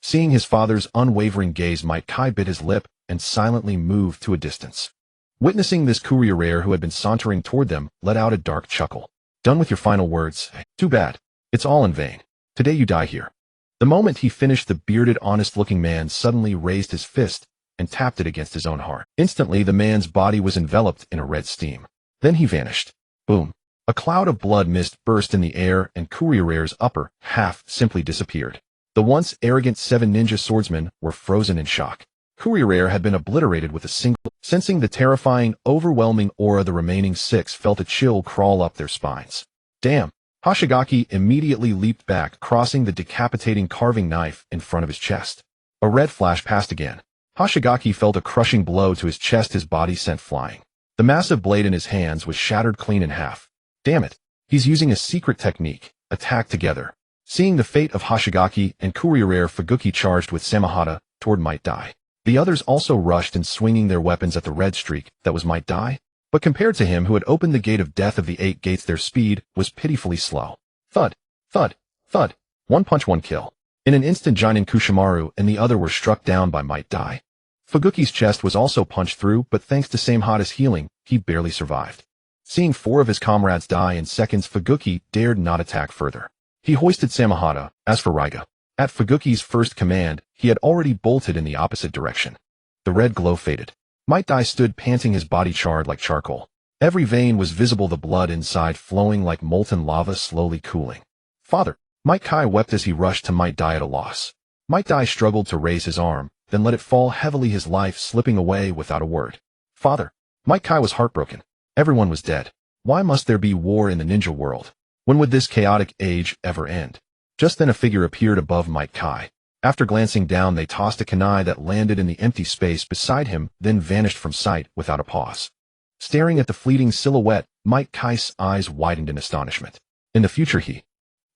[SPEAKER 1] Seeing his father's unwavering gaze, Might Kai bit his lip and silently moved to a distance. Witnessing this, Kurarare, who had been sauntering toward them, let out a dark chuckle. Done with your final words? Too bad. It's all in vain. Today you die here. The moment he finished, the bearded, honest-looking man suddenly raised his fist and tapped it against his own heart. Instantly, the man's body was enveloped in a red steam. Then he vanished. Boom. A cloud of blood mist burst in the air, and Kurarare's upper half simply disappeared. The once arrogant 7 ninja swordsmen were frozen in shock. Kurarare had been obliterated with a single— Sensing the terrifying, overwhelming aura, the remaining 6 felt a chill crawl up their spines. Damn! Hoshigaki immediately leaped back, crossing the decapitating carving knife in front of his chest. A red flash passed again. Hoshigaki felt a crushing blow to his chest, his body sent flying. The massive blade in his hands was shattered clean in half. Damn it! He's using a secret technique. Attack together. Seeing the fate of Hoshigaki and Kurarare, Fuguki charged with Samahata toward Might Dai. The others also rushed and swinging their weapons at the red streak that was Might Dai. But compared to him who had opened the gate of death of the 8 gates, their speed was pitifully slow. Thud, thud, thud. One punch, one kill. In an instant, Jinin Kushimaru and the other were struck down by Might Dai. Fuguki's chest was also punched through, but thanks to Samahata's healing, he barely survived. Seeing 4 of his comrades die in seconds, Fuguki dared not attack further. He hoisted Samahata. As for Raiga, at Fuguki's first command, he had already bolted in the opposite direction. The red glow faded. Might Dai stood panting, his body charred like charcoal. Every vein was visible, the blood inside flowing like molten lava, slowly cooling. Father! Might Kai wept as he rushed to Might Dai at a loss. Might Dai struggled to raise his arm, then let it fall heavily, his life slipping away without a word. Father! Might Kai was heartbroken. Everyone was dead. Why must there be war in the ninja world? When would this chaotic age ever end? Just then a figure appeared above Might Kai. After glancing down, they tossed a kunai that landed in the empty space beside him, then vanished from sight without a pause. Staring at the fleeting silhouette, Might Kai's eyes widened in astonishment. In the future,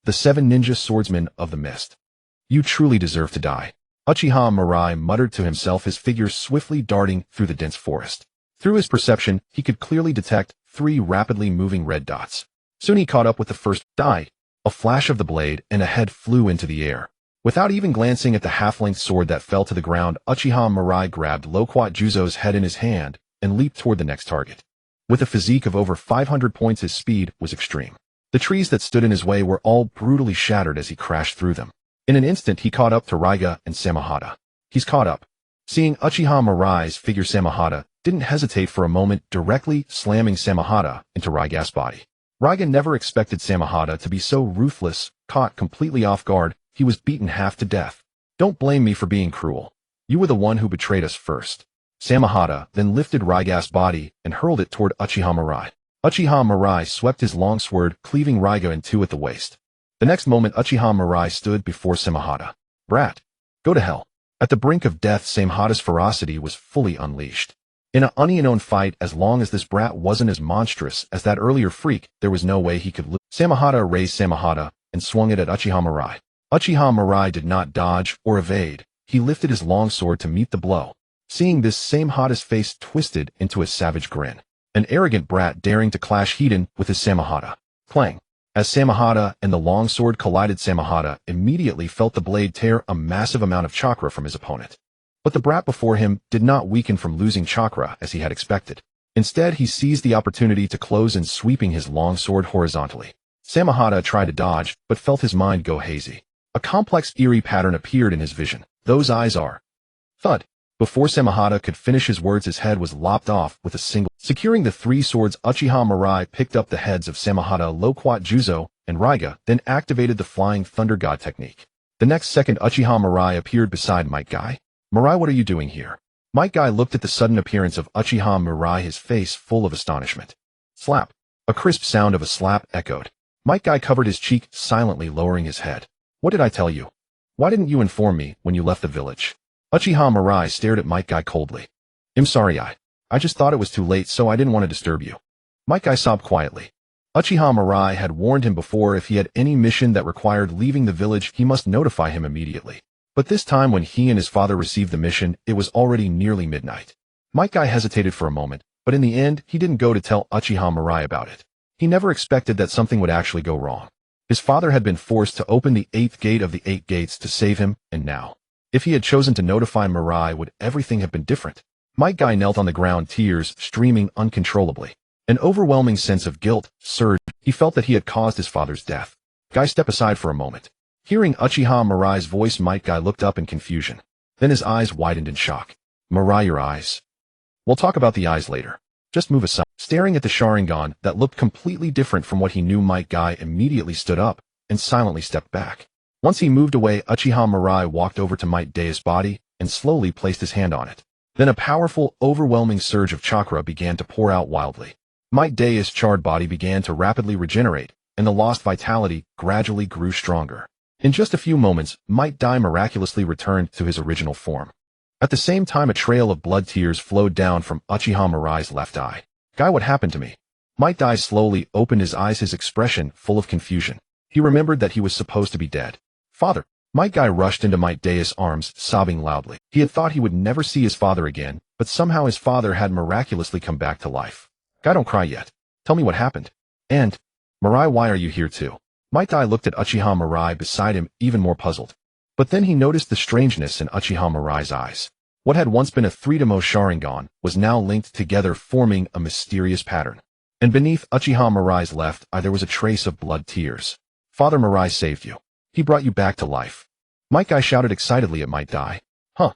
[SPEAKER 1] the 7 ninja swordsmen of the mist. You truly deserve to die. Uchiha Mirai muttered to himself, his figure swiftly darting through the dense forest. Through his perception, he could clearly detect 3 rapidly moving red dots. Soon he caught up with the first. Die! A flash of the blade, and a head flew into the air. Without even glancing at the half-length sword that fell to the ground, Uchiha Mirai grabbed Loquat Juzo's head in his hand and leaped toward the next target. With a physique of over 500 points, his speed was extreme. The trees that stood in his way were all brutally shattered as he crashed through them. In an instant, he caught up to Raiga and Samahata. He's caught up. Seeing Uchiha Mirai's figure, Samahata didn't hesitate for a moment, directly slamming Samahata into Raiga's body. Raiga never expected Samahata to be so ruthless. Caught completely off guard, he was beaten half to death. Don't blame me for being cruel. You were the one who betrayed us first. Samahata then lifted Raiga's body and hurled it toward Uchiha Mirai. Uchiha Mirai swept his long sword, cleaving Raiga in 2 at the waist. The next moment Uchiha Mirai stood before Samehada. Brat. Go to hell. At the brink of death, Samehada's ferocity was fully unleashed. In an unknown fight, as long as this brat wasn't as monstrous as that earlier freak, there was no way he could lose. Samehada raised Samehada and swung it at Uchiha Mirai. Uchiha Mirai did not dodge or evade. He lifted his long sword to meet the blow. Seeing this, Samehada's face twisted into a savage grin. An arrogant brat daring to clash Hiden with his Samehada. Clang. As Samehada and the long sword collided, Samehada immediately felt the blade tear a massive amount of chakra from his opponent. But the brat before him did not weaken from losing chakra as he had expected. Instead, he seized the opportunity to close in, sweeping his long sword horizontally. Samehada tried to dodge, but felt his mind go hazy. A complex, eerie pattern appeared in his vision. Those eyes are... Thud. Before Samehada could finish his words, his head was lopped off with a single. Securing the three swords, Uchiha Mirai picked up the heads of Samehada, Loquat Juzo, and Raiga, then activated the Flying Thunder God technique. The next second, Uchiha Mirai appeared beside Might Guy. Mirai, what are you doing here? Might Guy looked at the sudden appearance of Uchiha Mirai, his face full of astonishment. Slap. A crisp sound of a slap echoed. Might Guy covered his cheek, silently lowering his head. What did I tell you? Why didn't you inform me when you left the village? Uchiha Mirai stared at Might Guy coldly. I'm sorry, I just thought it was too late, so I didn't want to disturb you. Might Guy sobbed quietly. Uchiha Mirai had warned him before if he had any mission that required leaving the village, he must notify him immediately. But this time when he and his father received the mission, it was already nearly midnight. Might Guy hesitated for a moment, but in the end, he didn't go to tell Uchiha Mirai about it. He never expected that something would actually go wrong. His father had been forced to open the 8th gate of the 8 gates to save him, and now, if he had chosen to notify Mirai, would everything have been different? Might Guy knelt on the ground, tears streaming uncontrollably. An overwhelming sense of guilt surged. He felt that he had caused his father's death. Guy stepped aside for a moment. Hearing Uchiha Mirai's voice, Might Guy looked up in confusion. Then his eyes widened in shock. Mirai, your eyes? We'll talk about the eyes later. Just move aside. Staring at the Sharingan that looked completely different from what he knew, Might Guy immediately stood up and silently stepped back. Once he moved away, Uchiha Mirai walked over to Might Dai's body and slowly placed his hand on it. Then a powerful, overwhelming surge of chakra began to pour out wildly. Might Dai's charred body began to rapidly regenerate, and the lost vitality gradually grew stronger. In just a few moments, Might Dai miraculously returned to his original form. At the same time, a trail of blood tears flowed down from Uchiha Mirai's left eye. Guy, what happened to me? Might Dai slowly opened his eyes, his expression full of confusion. He remembered that he was supposed to be dead. Father. Might Guy rushed into Might Dai's arms, sobbing loudly. He had thought he would never see his father again, but somehow his father had miraculously come back to life. Guy, don't cry yet. Tell me what happened. And, Mirai, why are you here too? Might Dai looked at Uchiha Mirai beside him, even more puzzled. But then he noticed the strangeness in Uchiha Mirai's eyes. What had once been a three-tomo Sharingan was now linked together, forming a mysterious pattern. And beneath Uchiha Mirai's left eye there was a trace of blood tears. Father, Mirai saved you. He brought you back to life. Might Guy shouted excitedly at Might Dai. Huh?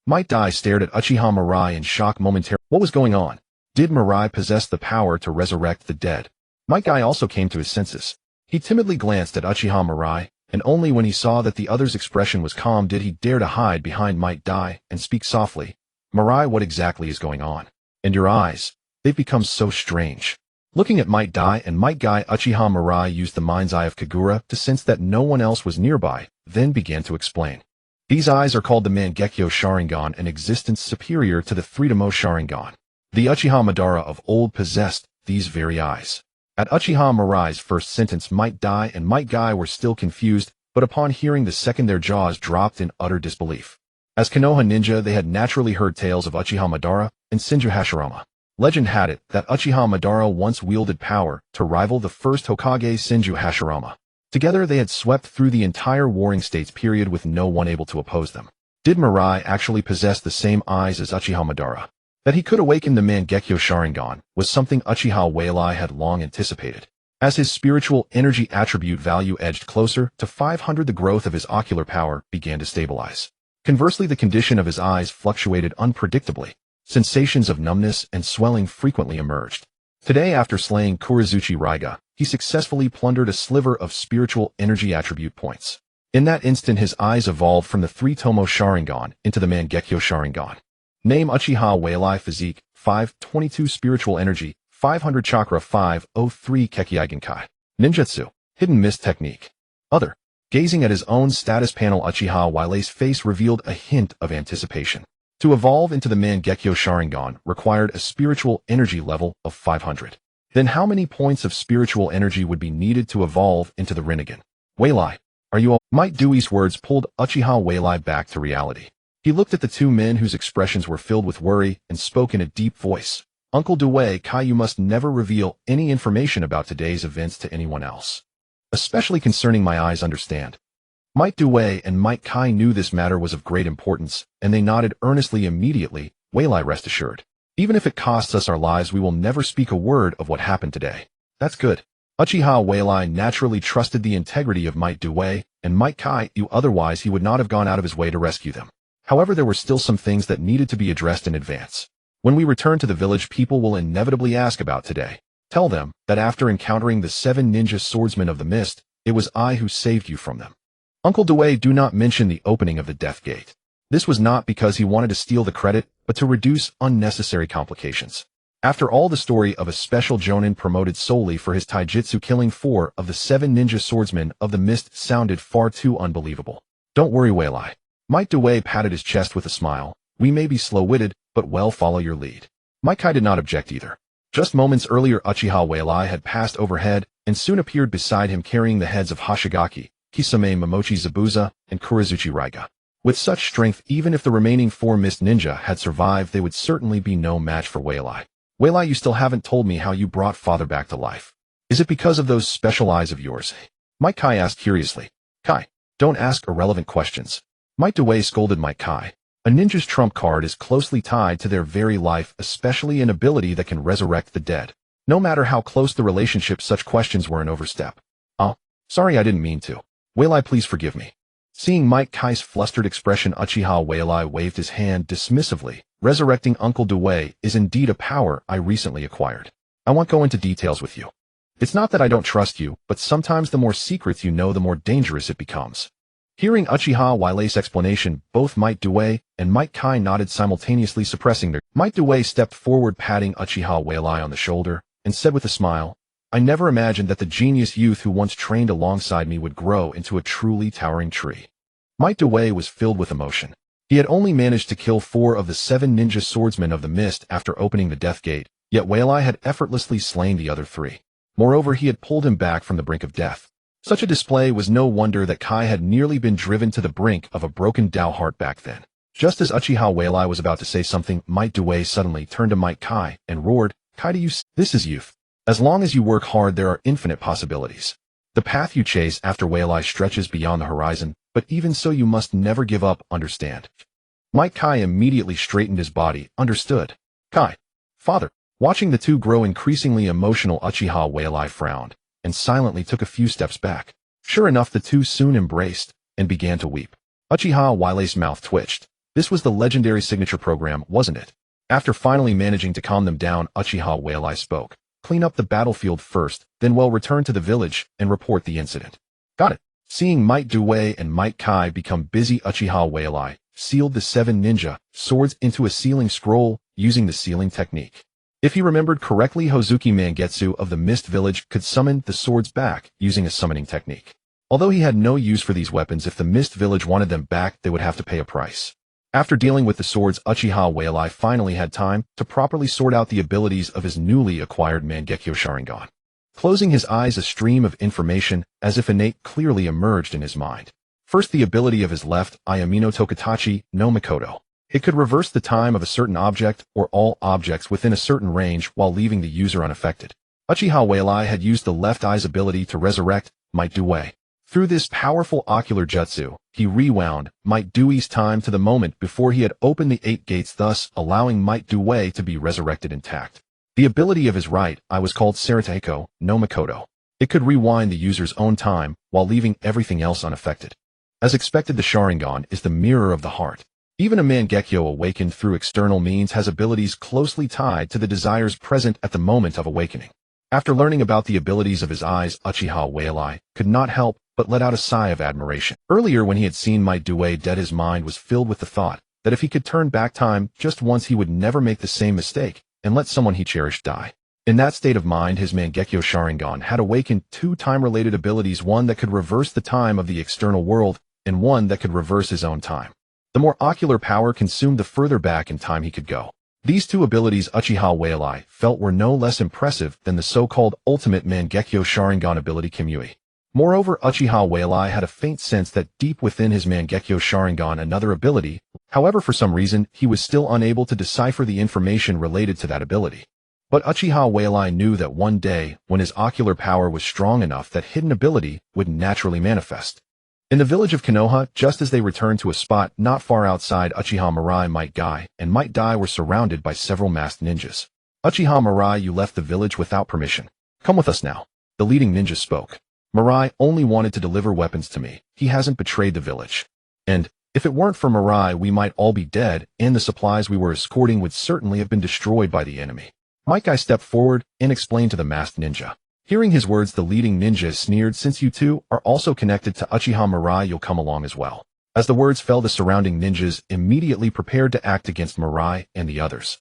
[SPEAKER 1] Might Dai stared at Uchiha Mirai in shock momentarily. What was going on? Did Mirai possess the power to resurrect the dead? Might Guy also came to his senses. He timidly glanced at Uchiha Mirai, and only when he saw that the other's expression was calm did he dare to hide behind Might Dai and speak softly. Mirai, what exactly is going on? And your eyes, they've become so strange. Looking at Might Dai and Might Guy, Uchiha Mirai used the mind's eye of Kagura to sense that no one else was nearby, then began to explain. These eyes are called the Mangekyō Sharingan, an existence superior to the three-tomo Sharingan. The Uchiha Madara of old possessed these very eyes. At Uchiha Mirai's first sentence, Might Dai and Might Guy were still confused, but upon hearing the second their jaws dropped in utter disbelief. As Konoha ninja, they had naturally heard tales of Uchiha Madara and Senju Hashirama. Legend had it that Uchiha Madara once wielded power to rival the first Hokage Senju Hashirama. Together they had swept through the entire Warring States period with no one able to oppose them. Did Mirai actually possess the same eyes as Uchiha Madara? That he could awaken the Mangekyō Sharingan was something Uchiha Mirai had long anticipated. As his spiritual energy attribute value edged closer to 500, the growth of his ocular power began to stabilize. Conversely, the condition of his eyes fluctuated unpredictably. Sensations of numbness and swelling frequently emerged. Today, after slaying Kurizuchi Raiga, he successfully plundered a sliver of spiritual energy attribute points. In that instant, his eyes evolved from the three-tomo Sharingan into the Mangekyō Sharingan. Name Uchiha Mirai. Physique 522 spiritual energy 500 chakra 503 Kekkei Genkai. Ninjutsu hidden mist technique. Other. Gazing at his own status panel, Uchiha Mirei's face revealed a hint of anticipation. To evolve into the Mangekyō Sharingan required a spiritual energy level of 500. Then how many points of spiritual energy would be needed to evolve into the Rinnegan? Mirai, are you all? Might Dewey's words pulled Uchiha Mirai back to reality. He looked at the two men whose expressions were filled with worry and spoke in a deep voice. Uncle Dewey, Kai, you must never reveal any information about today's events to anyone else. Especially concerning my eyes, understand. Might Dewey and Might Kai knew this matter was of great importance, and they nodded earnestly immediately. Mirai, rest assured. Even if it costs us our lives, we will never speak a word of what happened today. That's good. Uchiha Mirai naturally trusted the integrity of Might Dewey and Might Kai, otherwise he would not have gone out of his way to rescue them. However, there were still some things that needed to be addressed in advance. When we return to the village, people will inevitably ask about today. Tell them that after encountering the 7 ninja swordsmen of the mist, it was I who saved you from them. Uncle Dewey, do not mention the opening of the Death Gate. This was not because he wanted to steal the credit, but to reduce unnecessary complications. After all, the story of a special jonin promoted solely for his taijutsu killing 4 of the 7 ninja swordsmen of the mist sounded far too unbelievable. Don't worry, Mirai. Might Dewey patted his chest with a smile. We may be slow-witted, but well follow your lead. Might Kai did not object either. Just moments earlier, Uchiha Mirai had passed overhead and soon appeared beside him carrying the heads of Hoshigaki, Kisame Momochi Zabuza, and Kurizuchi Raiga. With such strength, even if the remaining 4 mist ninja had survived, they would certainly be no match for Mirai. Mirai, you still haven't told me how you brought father back to life. Is it because of those special eyes of yours? Might Kai asked curiously. Kai, don't ask irrelevant questions. Might Dewey scolded Might Kai. A ninja's trump card is closely tied to their very life, especially an ability that can resurrect the dead. No matter how close the relationship, such questions were an overstep. Oh, sorry, I didn't mean to. Mirai, please forgive me. Seeing Might Kai's flustered expression, Uchiha Mirai waved his hand dismissively. Resurrecting Uncle Dewey is indeed a power I recently acquired. I won't go into details with you. It's not that I don't trust you, but sometimes the more secrets you know, the more dangerous it becomes. Hearing Uchiha Mirai's explanation, both Might Dewey and Might Kai nodded simultaneously, suppressing their. Might Dewey stepped forward, patting Uchiha Mirai on the shoulder, and said with a smile, I never imagined that the genius youth who once trained alongside me would grow into a truly towering tree. Might Dewey was filled with emotion. He had only managed to kill 4 of the 7 ninja swordsmen of the mist after opening the Death Gate, yet Mirai had effortlessly slain the other 3. Moreover, he had pulled him back from the brink of death. Such a display was no wonder that Kai had nearly been driven to the brink of a broken Dao heart back then. Just as Uchiha Mirai was about to say something, Might Dewey suddenly turned to Might Kai and roared, Kai, do you see? This is youth. As long as you work hard, there are infinite possibilities. The path you chase after Mirai stretches beyond the horizon, but even so you must never give up, understand? Might Kai immediately straightened his body. Understood. Kai. Father. Watching the two grow increasingly emotional, Uchiha Mirai frowned and silently took a few steps back. Sure enough, the two soon embraced and began to weep. Uchiha Mirai's mouth twitched. This was the legendary signature program, wasn't it? After finally managing to calm them down, Uchiha Mirai spoke. Clean up the battlefield first, then we'll return to the village and report the incident. Got it. Seeing Might Dewey and Might Kai become busy, Uchiha Mirai sealed the 7 ninja swords into a sealing scroll using the sealing technique. If he remembered correctly, Hozuki Mangetsu of the Mist Village could summon the swords back using a summoning technique. Although he had no use for these weapons, if the Mist Village wanted them back, they would have to pay a price. After dealing with the swords, Uchiha Mirai finally had time to properly sort out the abilities of his newly acquired Mangekyō Sharingan. Closing his eyes, a stream of information, as if innate, clearly emerged in his mind. First, the ability of his left eye, Amino Tokatachi no Mikoto. It could reverse the time of a certain object or all objects within a certain range while leaving the user unaffected. Uchiha Mirai had used the left eye's ability to resurrect Might Dewey. Through this powerful ocular jutsu, he rewound Might Dewey's time to the moment before he had opened the 8 gates, thus allowing Might Dewey to be resurrected intact. The ability of his right eye was called Sarateko no Mikoto. It could rewind the user's own time while leaving everything else unaffected. As expected, the Sharingan is the mirror of the heart. Even a Mangekyō awakened through external means has abilities closely tied to the desires present at the moment of awakening. After learning about the abilities of his eyes, Uchiha Mirai could not help but let out a sigh of admiration. Earlier, when he had seen Might Dewey dead, his mind was filled with the thought that if he could turn back time just once, he would never make the same mistake and let someone he cherished die. In that state of mind, his Mangekyō Sharingan had awakened two time-related abilities, one that could reverse the time of the external world, and one that could reverse his own time. The more ocular power consumed, the further back in time he could go. These two abilities Uchiha Mirai felt were no less impressive than the so-called ultimate Mangekyō Sharingan ability Kamui. Moreover, Uchiha Mirai had a faint sense that deep within his Mangekyō Sharingan another ability. However, for some reason, he was still unable to decipher the information related to that ability. But Uchiha Mirai knew that one day, when his ocular power was strong enough, that hidden ability would naturally manifest. In the village of Konoha, just as they returned to a spot not far outside, Uchiha Mirai, Might Guy, and Might Dai were surrounded by several masked ninjas. Uchiha Mirai, you left the village without permission. Come with us now. The leading ninja spoke. Mirai only wanted to deliver weapons to me. He hasn't betrayed the village. And, if it weren't for Mirai, we might all be dead, and the supplies we were escorting would certainly have been destroyed by the enemy. Might Guy stepped forward and explained to the masked ninja. Hearing his words, the leading ninja sneered, since you two are also connected to Uchiha Mirai, you'll come along as well. As the words fell, the surrounding ninjas immediately prepared to act against Mirai and the others.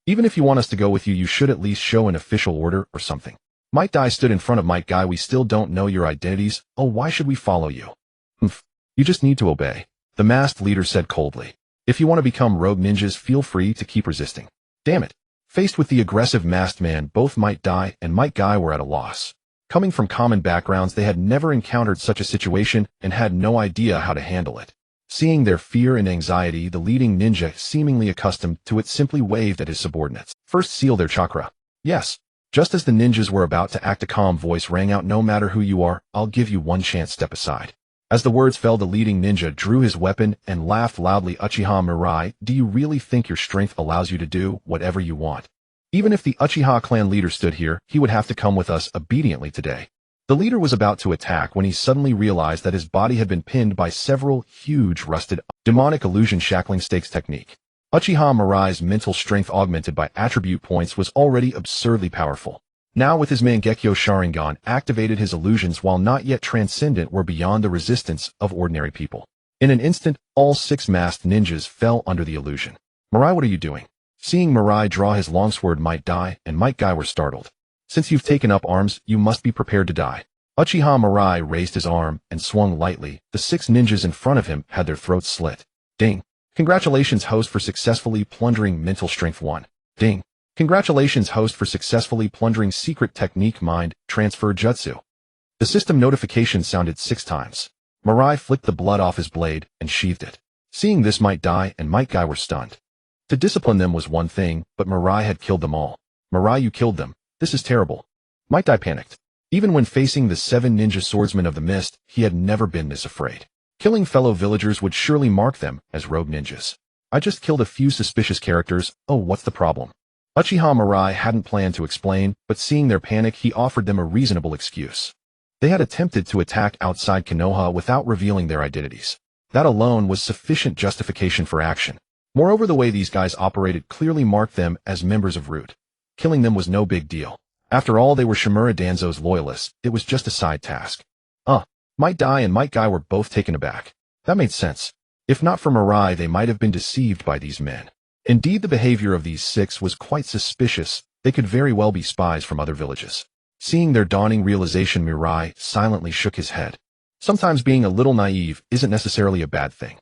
[SPEAKER 1] Even if you want us to go with you, you should at least show an official order or something. Might Dai stood in front of Might Guy. We still don't know your identities. Oh, why should we follow you? You just need to obey. The masked leader said coldly. If you want to become rogue ninjas, feel free to keep resisting. Damn it. Faced with the aggressive masked man, both Might Dai and Might Guy were at a loss. Coming from common backgrounds, they had never encountered such a situation and had no idea how to handle it. Seeing their fear and anxiety, the leading ninja, seemingly accustomed to it, simply waved at his subordinates. First, seal their chakra. Yes. Just as the ninjas were about to act, a calm voice rang out. No matter who you are, I'll give you one chance, step aside. As the words fell, the leading ninja drew his weapon and laughed loudly. Uchiha Mirai, do you really think your strength allows you to do whatever you want? Even if the Uchiha clan leader stood here, he would have to come with us obediently today. The leader was about to attack when he suddenly realized that his body had been pinned by several huge rusted demonic illusion shackling stakes technique. Uchiha Mirai's mental strength, augmented by attribute points, was already absurdly powerful. Now, with his Mangekyō Sharingan activated, his illusions, while not yet transcendent, were beyond the resistance of ordinary people. In an instant, all 6 masked ninjas fell under the illusion. Mirai, what are you doing? Seeing Mirai draw his longsword, Might Dai and Might Guy were startled. Since you've taken up arms, you must be prepared to die. Uchiha Mirai raised his arm and swung lightly. The 6 ninjas in front of him had their throats slit. Ding. Congratulations, host, for successfully plundering mental strength 1. Ding. Congratulations, host, for successfully plundering secret technique mind transfer jutsu. The system notification sounded 6 times. Mirai flicked the blood off his blade and sheathed it. Seeing this, Might Dai and Might Guy were stunned. To discipline them was one thing, but Mirai had killed them all. Mirai, you killed them. This is terrible. Might Dai panicked. Even when facing the 7 ninja swordsmen of the mist, he had never been this afraid. Killing fellow villagers would surely mark them as rogue ninjas. I just killed a few suspicious characters. Oh, what's the problem? Uchiha Mirai hadn't planned to explain, but seeing their panic, he offered them a reasonable excuse. They had attempted to attack outside Konoha without revealing their identities. That alone was sufficient justification for action. Moreover, the way these guys operated clearly marked them as members of Root. Killing them was no big deal. After all, they were Shimura Danzo's loyalists. It was just a side task. Might Dai and Might Guy were both taken aback. That made sense. If not for Mirai, they might have been deceived by these men. Indeed, the behavior of these 6 was quite suspicious. They could very well be spies from other villages. Seeing their dawning realization, Mirai silently shook his head. Sometimes being a little naive isn't necessarily a bad thing.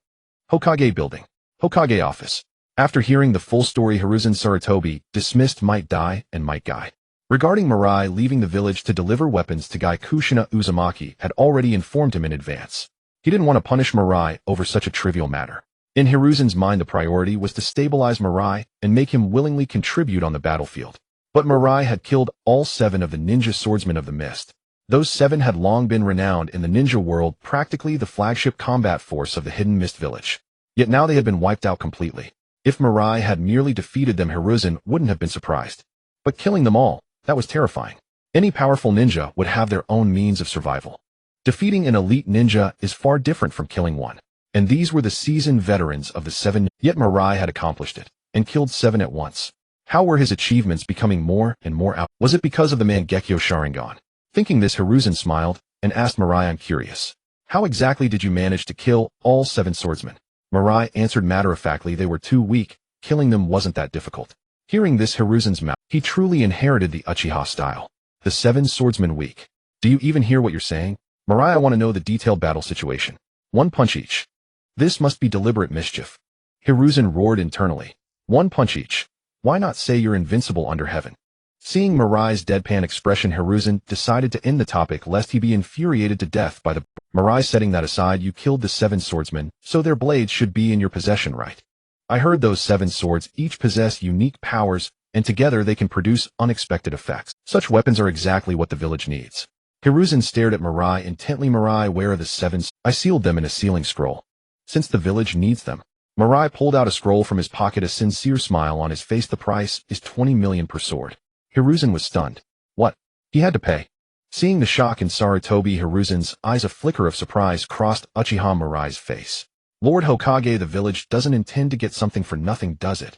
[SPEAKER 1] Hokage Building. Hokage Office. After hearing the full story, Hiruzen Sarutobi dismissed Might Dai and Might Guy. Regarding Mirai leaving the village to deliver weapons to Gai, Kushina Uzumaki had already informed him in advance. He didn't want to punish Mirai over such a trivial matter. In Hiruzen's mind, the priority was to stabilize Mirai and make him willingly contribute on the battlefield. But Mirai had killed all 7 of the ninja swordsmen of the mist. Those 7 had long been renowned in the ninja world, practically the flagship combat force of the hidden mist village. Yet now they had been wiped out completely. If Mirai had merely defeated them, Hiruzen wouldn't have been surprised. But killing them all, that was terrifying. Any powerful ninja would have their own means of survival. Defeating an elite ninja is far different from killing one. And these were the seasoned veterans of the 7, yet Mirai had accomplished it, and killed 7 at once. How were his achievements becoming more and more out? Was it because of the Mangekyō Sharingan? Thinking this, Hiruzen smiled, and asked Mirai, I'm curious. How exactly did you manage to kill all 7 swordsmen? Mirai answered matter-of-factly, they were too weak, killing them wasn't that difficult. Hearing this, Hiruzen's mouth. He truly inherited the Uchiha style. The 7 swordsmen weak. Do you even hear what you're saying? Mirai, I want to know the detailed battle situation. 1 punch each. This must be deliberate mischief. Hiruzen roared internally. 1 punch each. Why not say you're invincible under heaven? Seeing Mirai's deadpan expression, Hiruzen decided to end the topic lest he be infuriated to death by the Mirai. Setting that aside, you killed the 7 swordsmen, so their blades should be in your possession, right? I heard those 7 swords each possess unique powers, and together they can produce unexpected effects. Such weapons are exactly what the village needs. Hiruzen stared at Mirai intently. Mirai, where are the 7? I sealed them in a sealing scroll. Since the village needs them. Mirai pulled out a scroll from his pocket, a sincere smile on his face. The price is 20 million per sword. Hiruzen was stunned. What? He had to pay. Seeing the shock in Sarutobi Hiruzen's eyes, a flicker of surprise crossed Uchiha Mirai's face. Lord Hokage, the village doesn't intend to get something for nothing, does it?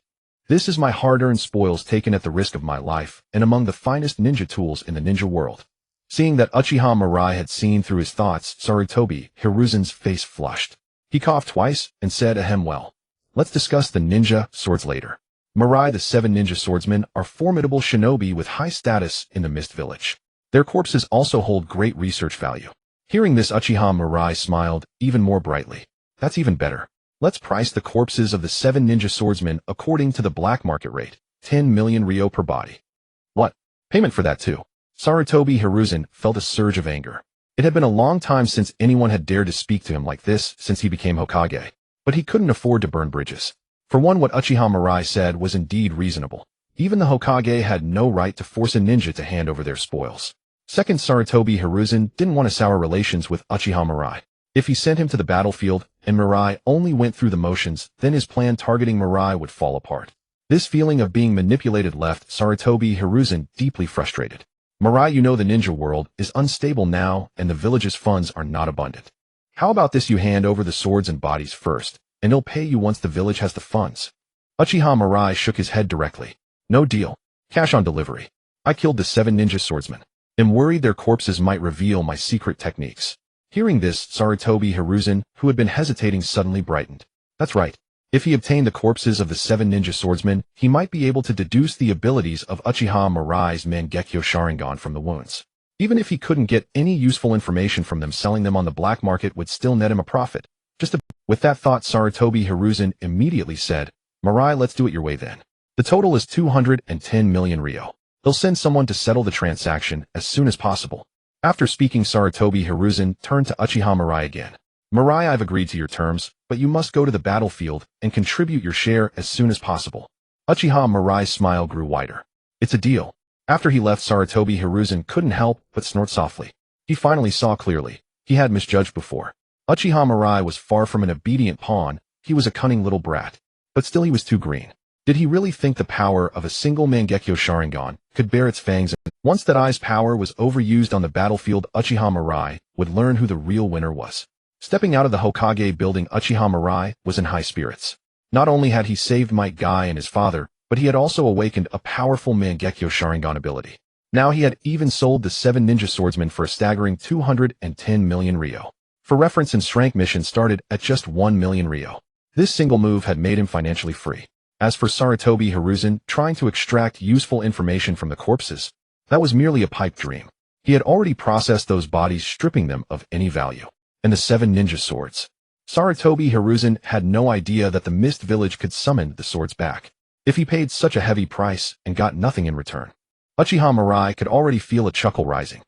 [SPEAKER 1] This is my hard-earned spoils taken at the risk of my life, and among the finest ninja tools in the ninja world. Seeing that Uchiha Mirai had seen through his thoughts, Sarutobi Hiruzen's face flushed. He coughed twice and said, ahem, well, let's discuss the ninja swords later. Mirai, the 7 ninja swordsmen are formidable shinobi with high status in the Mist Village. Their corpses also hold great research value. Hearing this, Uchiha Mirai smiled even more brightly. That's even better. Let's price the corpses of the 7 ninja swordsmen according to the black market rate, 10 million ryo per body. What? Payment for that too? Sarutobi Hiruzen felt a surge of anger. It had been a long time since anyone had dared to speak to him like this since he became Hokage. But he couldn't afford to burn bridges. For one, what Uchiha Mirai said was indeed reasonable. Even the Hokage had no right to force a ninja to hand over their spoils. Second, Sarutobi Hiruzen didn't want to sour relations with Uchiha Mirai. If he sent him to the battlefield, and Mirai only went through the motions, then his plan targeting Mirai would fall apart. This feeling of being manipulated left Sarutobi Hiruzen deeply frustrated. Mirai, you know the ninja world is unstable now, and the village's funds are not abundant. How about this, you hand over the swords and bodies first, and he'll pay you once the village has the funds. Uchiha Mirai shook his head directly. No deal. Cash on delivery. I killed the 7 ninja swordsmen. Am worried their corpses might reveal my secret techniques. Hearing this, Sarutobi Hiruzen, who had been hesitating, suddenly brightened. That's right. If he obtained the corpses of the 7 ninja swordsmen, he might be able to deduce the abilities of Uchiha Mirai's Mangekyō Sharingan from the wounds. Even if he couldn't get any useful information from them, selling them on the black market would still net him a profit. With that thought, Sarutobi Hiruzen immediately said, Mirai, let's do it your way then. The total is 210 million ryo. They'll send someone to settle the transaction as soon as possible. After speaking, Sarutobi Hiruzen turned to Uchiha Mirai again. Mirai, I've agreed to your terms, but you must go to the battlefield and contribute your share as soon as possible. Uchiha Mirai's smile grew wider. It's a deal. After he left, Sarutobi Hiruzen couldn't help but snort softly. He finally saw clearly. He had misjudged before. Uchiha Mirai was far from an obedient pawn. He was a cunning little brat. But still he was too green. Did he really think the power of a single Mangekyō Sharingan could bear its fangs? Once that eye's power was overused on the battlefield, Uchiha Mirai would learn who the real winner was. Stepping out of the Hokage building, Uchiha Mirai was in high spirits. Not only had he saved Might Guy and his father, but he had also awakened a powerful Mangekyō Sharingan ability. Now he had even sold the 7 ninja swordsmen for a staggering 210 million ryo. For reference, and strength mission started at just 1 million ryo. This single move had made him financially free. As for Sarutobi Hiruzen trying to extract useful information from the corpses, that was merely a pipe dream. He had already processed those bodies, stripping them of any value. And the 7 ninja swords. Sarutobi Hiruzen had no idea that the Mist Village could summon the swords back. If he paid such a heavy price and got nothing in return. Uchiha Mirai could already feel a chuckle rising.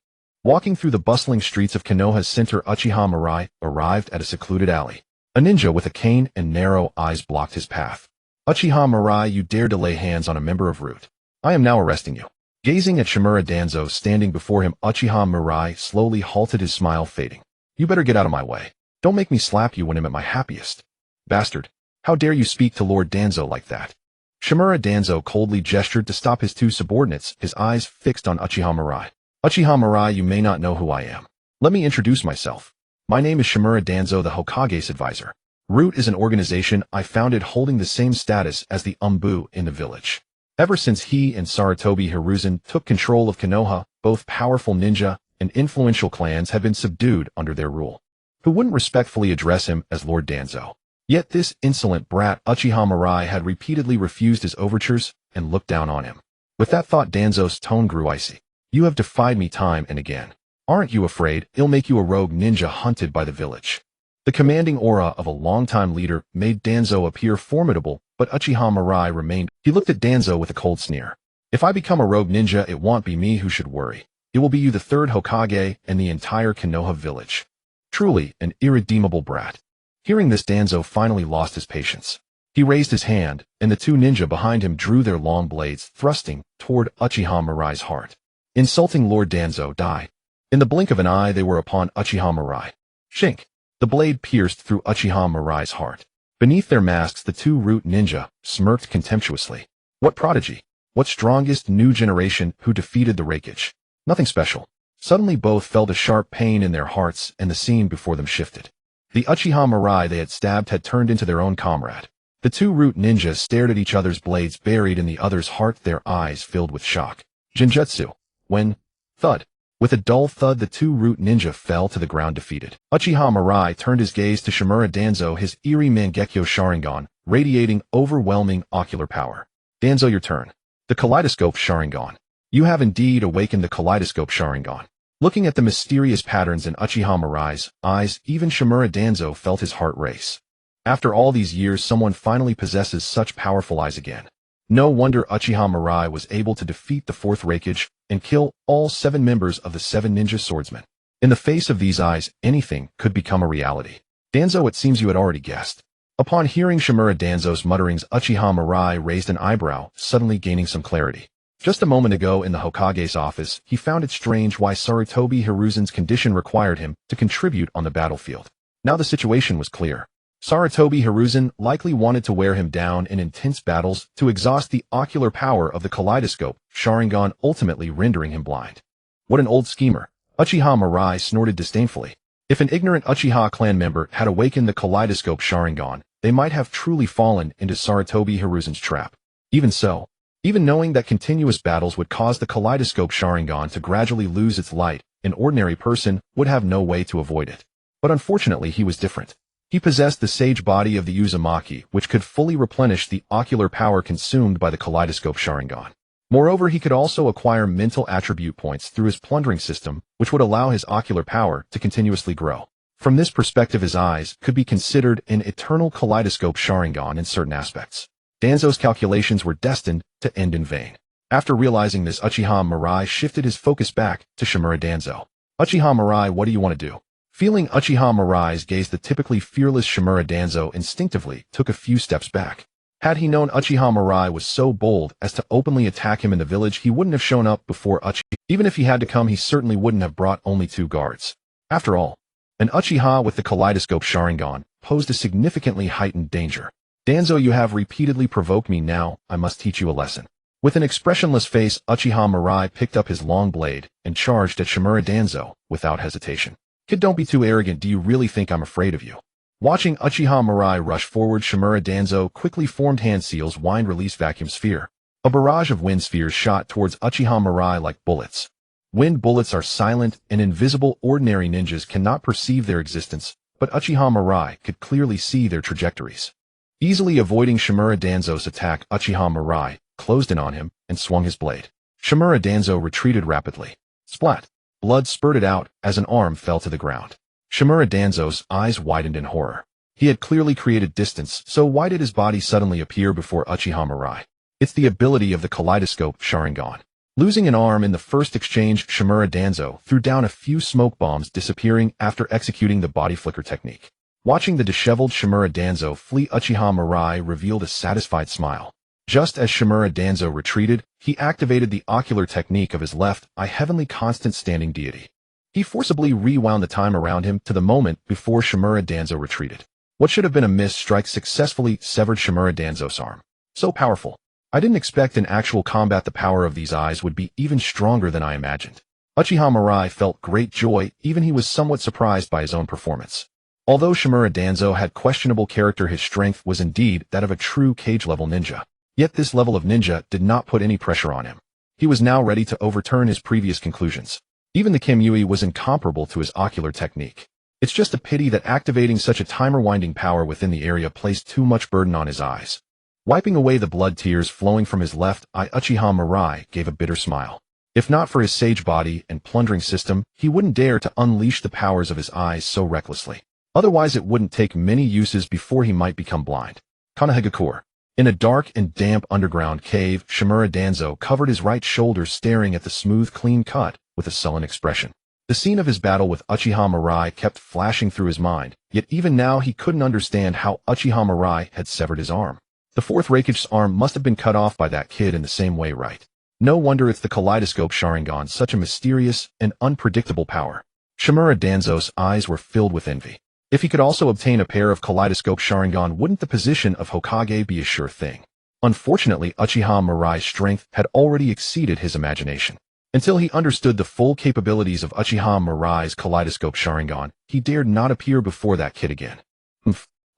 [SPEAKER 1] Walking through the bustling streets of Konoha's center, Uchiha Mirai arrived at a secluded alley. A ninja with a cane and narrow eyes blocked his path. Uchiha Mirai, you dare to lay hands on a member of Root. I am now arresting you. Gazing at Shimura Danzo standing before him, Uchiha Mirai slowly halted, his smile fading. You better get out of my way. Don't make me slap you when I'm at my happiest. Bastard. How dare you speak to Lord Danzo like that? Shimura Danzo coldly gestured to stop his 2 subordinates, his eyes fixed on Uchiha Mirai. Uchiha Mirai, you may not know who I am. Let me introduce myself. My name is Shimura Danzo, the Hokage's advisor. Root is an organization I founded holding the same status as the Umbu in the village. Ever since he and Sarutobi Hiruzen took control of Konoha, both powerful ninja and influential clans had been subdued under their rule. Who wouldn't respectfully address him as Lord Danzo? Yet this insolent brat Uchiha Mirai had repeatedly refused his overtures and looked down on him. With that thought, Danzo's tone grew icy. You have defied me time and again. Aren't you afraid I'll make you a rogue ninja hunted by the village? The commanding aura of a longtime leader made Danzo appear formidable, but Uchiha Mirai remained. He looked at Danzo with a cold sneer. If I become a rogue ninja, it won't be me who should worry. It will be you, the third Hokage, and the entire Konoha village. Truly an irredeemable brat. Hearing this, Danzo finally lost his patience. He raised his hand, and the two ninja behind him drew their long blades, thrusting toward Uchiha Mirai's heart. Insulting Lord Danzo, die. In the blink of an eye, they were upon Uchiha Mirai. Shink. The blade pierced through Uchiha Mirai's heart. Beneath their masks, the two root ninja smirked contemptuously. What prodigy? What strongest new generation who defeated the Raikage? Nothing special. Suddenly both felt a sharp pain in their hearts, and the scene before them shifted. The Uchiha Mirai they had stabbed had turned into their own comrade. The two root ninjas stared at each other's blades buried in the other's heart, their eyes filled with shock. Genjutsu. When? Thud. With a dull thud, the two root ninja fell to the ground defeated. Uchiha Mirai turned his gaze to Shimura Danzo, his eerie Mangekyō Sharingan, radiating overwhelming ocular power. Danzo, your turn. The Kaleidoscope Sharingan. You have indeed awakened the Kaleidoscope Sharingan. Looking at the mysterious patterns in Uchiha Mirai's eyes, even Shimura Danzo felt his heart race. After all these years, someone finally possesses such powerful eyes again. No wonder Uchiha Mirai was able to defeat the fourth Raikage and kill all 7 members of the 7 ninja swordsmen. In the face of these eyes, anything could become a reality. Danzo, it seems you had already guessed. Upon hearing Shimura Danzo's mutterings, Uchiha Mirai raised an eyebrow, suddenly gaining some clarity. Just a moment ago in the Hokage's office, he found it strange why Sarutobi Hiruzen's condition required him to contribute on the battlefield. Now the situation was clear. Sarutobi Hiruzen likely wanted to wear him down in intense battles to exhaust the ocular power of the Kaleidoscope Sharingan, ultimately rendering him blind. What an old schemer. Uchiha Mirai snorted disdainfully. If an ignorant Uchiha clan member had awakened the Kaleidoscope Sharingan, they might have truly fallen into Sarutobi Hiruzen's trap. Even so, even knowing that continuous battles would cause the Kaleidoscope Sharingan to gradually lose its light, an ordinary person would have no way to avoid it. But unfortunately, he was different. He possessed the sage body of the Uzumaki, which could fully replenish the ocular power consumed by the Kaleidoscope Sharingan. Moreover, he could also acquire mental attribute points through his plundering system, which would allow his ocular power to continuously grow. From this perspective, his eyes could be considered an eternal Kaleidoscope Sharingan in certain aspects. Danzo's calculations were destined to end in vain. After realizing this, Uchiha Mirai shifted his focus back to Shimura Danzo. Uchiha Mirai, what do you want to do? Feeling Uchiha Mirai's gaze, the typically fearless Shimura Danzo instinctively took a few steps back. Had he known Uchiha Mirai was so bold as to openly attack him in the village, he wouldn't have shown up before Uchiha. Even if he had to come, he certainly wouldn't have brought only 2 guards. After all, an Uchiha with the Kaleidoscope Sharingan posed a significantly heightened danger. Danzo, you have repeatedly provoked me. Now I must teach you a lesson. With an expressionless face, Uchiha Mirai picked up his long blade and charged at Shimura Danzo without hesitation. Kid, don't be too arrogant. Do you really think I'm afraid of you? Watching Uchiha Mirai rush forward, Shimura Danzo quickly formed hand seals, wind release vacuum sphere. A barrage of wind spheres shot towards Uchiha Mirai like bullets. Wind bullets are silent and invisible. Ordinary ninjas cannot perceive their existence, but Uchiha Mirai could clearly see their trajectories. Easily avoiding Shimura Danzo's attack, Uchiha Mirai closed in on him and swung his blade. Shimura Danzo retreated rapidly. Splat! Blood spurted out as an arm fell to the ground. Shimura Danzo's eyes widened in horror. He had clearly created distance, so why did his body suddenly appear before Uchiha Mirai? It's the ability of the Kaleidoscope Sharingan. Losing an arm in the first exchange, Shimura Danzo threw down a few smoke bombs, disappearing after executing the body flicker technique. Watching the disheveled Shimura Danzo flee, Uchiha Mirai revealed a satisfied smile. Just as Shimura Danzo retreated, he activated the ocular technique of his left eye, heavenly constant standing deity. He forcibly rewound the time around him to the moment before Shimura Danzo retreated. What should have been a missed strike successfully severed Shimura Danzo's arm. So powerful. I didn't expect in actual combat the power of these eyes would be even stronger than I imagined. Uchiha Mirai felt great joy, even he was somewhat surprised by his own performance. Although Shimura Danzo had questionable character, his strength was indeed that of a true cage-level ninja. Yet this level of ninja did not put any pressure on him. He was now ready to overturn his previous conclusions. Even the Kamui was incomparable to his ocular technique. It's just a pity that activating such a timer-winding power within the area placed too much burden on his eyes. Wiping away the blood tears flowing from his left eye, Uchiha Mirai gave a bitter smile. If not for his sage body and plundering system, he wouldn't dare to unleash the powers of his eyes so recklessly. Otherwise it wouldn't take many uses before he might become blind. Konohagakure. In a dark and damp underground cave, Shimura Danzo covered his right shoulder staring at the smooth clean cut with a sullen expression. The scene of his battle with Uchiha Mirai kept flashing through his mind, yet even now he couldn't understand how Uchiha Mirai had severed his arm. The fourth Raikage arm must have been cut off by that kid in the same way, right? No wonder it's the Kaleidoscope Sharingan, such a mysterious and unpredictable power. Shimura Danzo's eyes were filled with envy. If he could also obtain a pair of Kaleidoscope Sharingan, wouldn't the position of Hokage be a sure thing? Unfortunately, Uchiha Mirai's strength had already exceeded his imagination. Until he understood the full capabilities of Uchiha Mirai's Kaleidoscope Sharingan, he dared not appear before that kid again.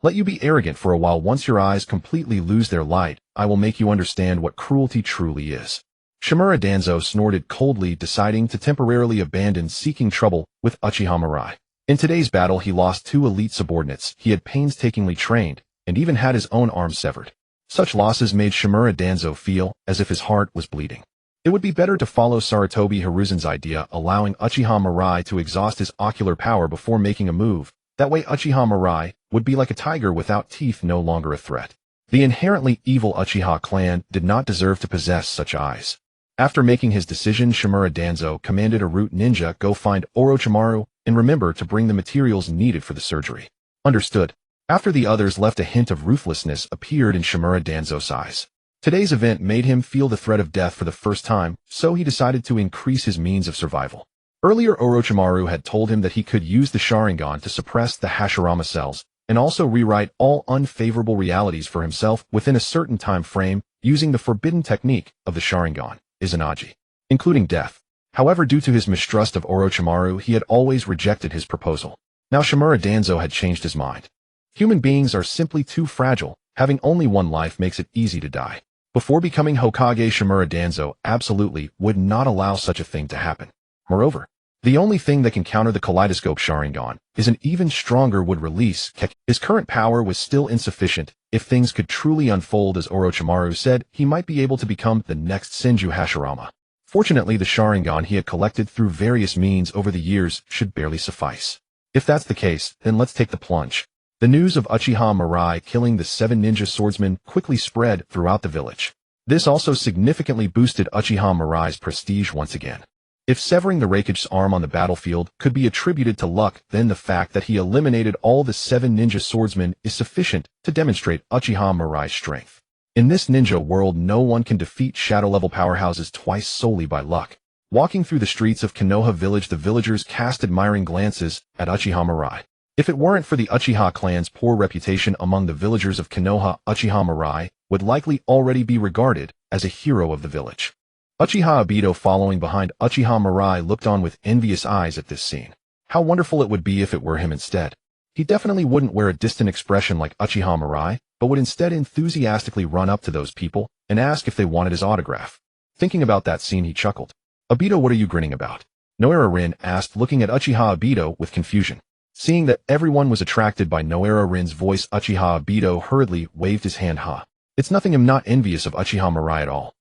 [SPEAKER 1] Let you be arrogant for a while. Once your eyes completely lose their light, I will make you understand what cruelty truly is. Shimura Danzo snorted coldly, deciding to temporarily abandon seeking trouble with Uchiha Mirai. In today's battle, he lost 2 elite subordinates he had painstakingly trained, and even had his own arm severed. Such losses made Shimura Danzo feel as if his heart was bleeding. It would be better to follow Sarutobi Hiruzen's idea, allowing Uchiha Mirai to exhaust his ocular power before making a move. That way Uchiha Mirai would be like a tiger without teeth, no longer a threat. The inherently evil Uchiha clan did not deserve to possess such eyes. After making his decision, Shimura Danzo commanded a root ninja go find Orochimaru and remember to bring the materials needed for the surgery. Understood. After the others left, a hint of ruthlessness appeared in Shimura Danzo's eyes. Today's event made him feel the threat of death for the first time, so he decided to increase his means of survival. Earlier, Orochimaru had told him that he could use the Sharingan to suppress the Hashirama cells, and also rewrite all unfavorable realities for himself within a certain time frame, using the forbidden technique of the Sharingan, Izanagi, including death. However, due to his mistrust of Orochimaru, he had always rejected his proposal. Now Shimura Danzo had changed his mind. Human beings are simply too fragile. Having only one life makes it easy to die. Before becoming Hokage, Shimura Danzo absolutely would not allow such a thing to happen. Moreover, the only thing that can counter the Kaleidoscope Sharingan is an even stronger would release Kekkei. His current power was still insufficient. If things could truly unfold as Orochimaru said, he might be able to become the next Senju Hashirama. Fortunately, the Sharingan he had collected through various means over the years should barely suffice. If that's the case, then let's take the plunge. The news of Uchiha Mirai killing the 7 ninja swordsmen quickly spread throughout the village. This also significantly boosted Uchiha Mirai's prestige once again. If severing the Raikage's arm on the battlefield could be attributed to luck, then the fact that he eliminated all the 7 ninja swordsmen is sufficient to demonstrate Uchiha Mirai's strength. In this ninja world, no one can defeat shadow-level powerhouses twice solely by luck. Walking through the streets of Konoha village, the villagers cast admiring glances at Uchiha Mirai. If it weren't for the Uchiha clan's poor reputation among the villagers of Konoha, Uchiha Mirai would likely already be regarded as a hero of the village. Uchiha Obito, following behind Uchiha Mirai, looked on with envious eyes at this scene. How wonderful it would be if it were him instead. He definitely wouldn't wear a distant expression like Uchiha Mirai, but would instead enthusiastically run up to those people and ask if they wanted his autograph. Thinking about that scene, he chuckled. Obito, what are you grinning about? Noara Rin asked, looking at Uchiha Obito with confusion. Seeing that everyone was attracted by Noara Rin's voice, Uchiha Obito hurriedly waved his hand. It's nothing, I'm not envious of Uchiha Mirai at all.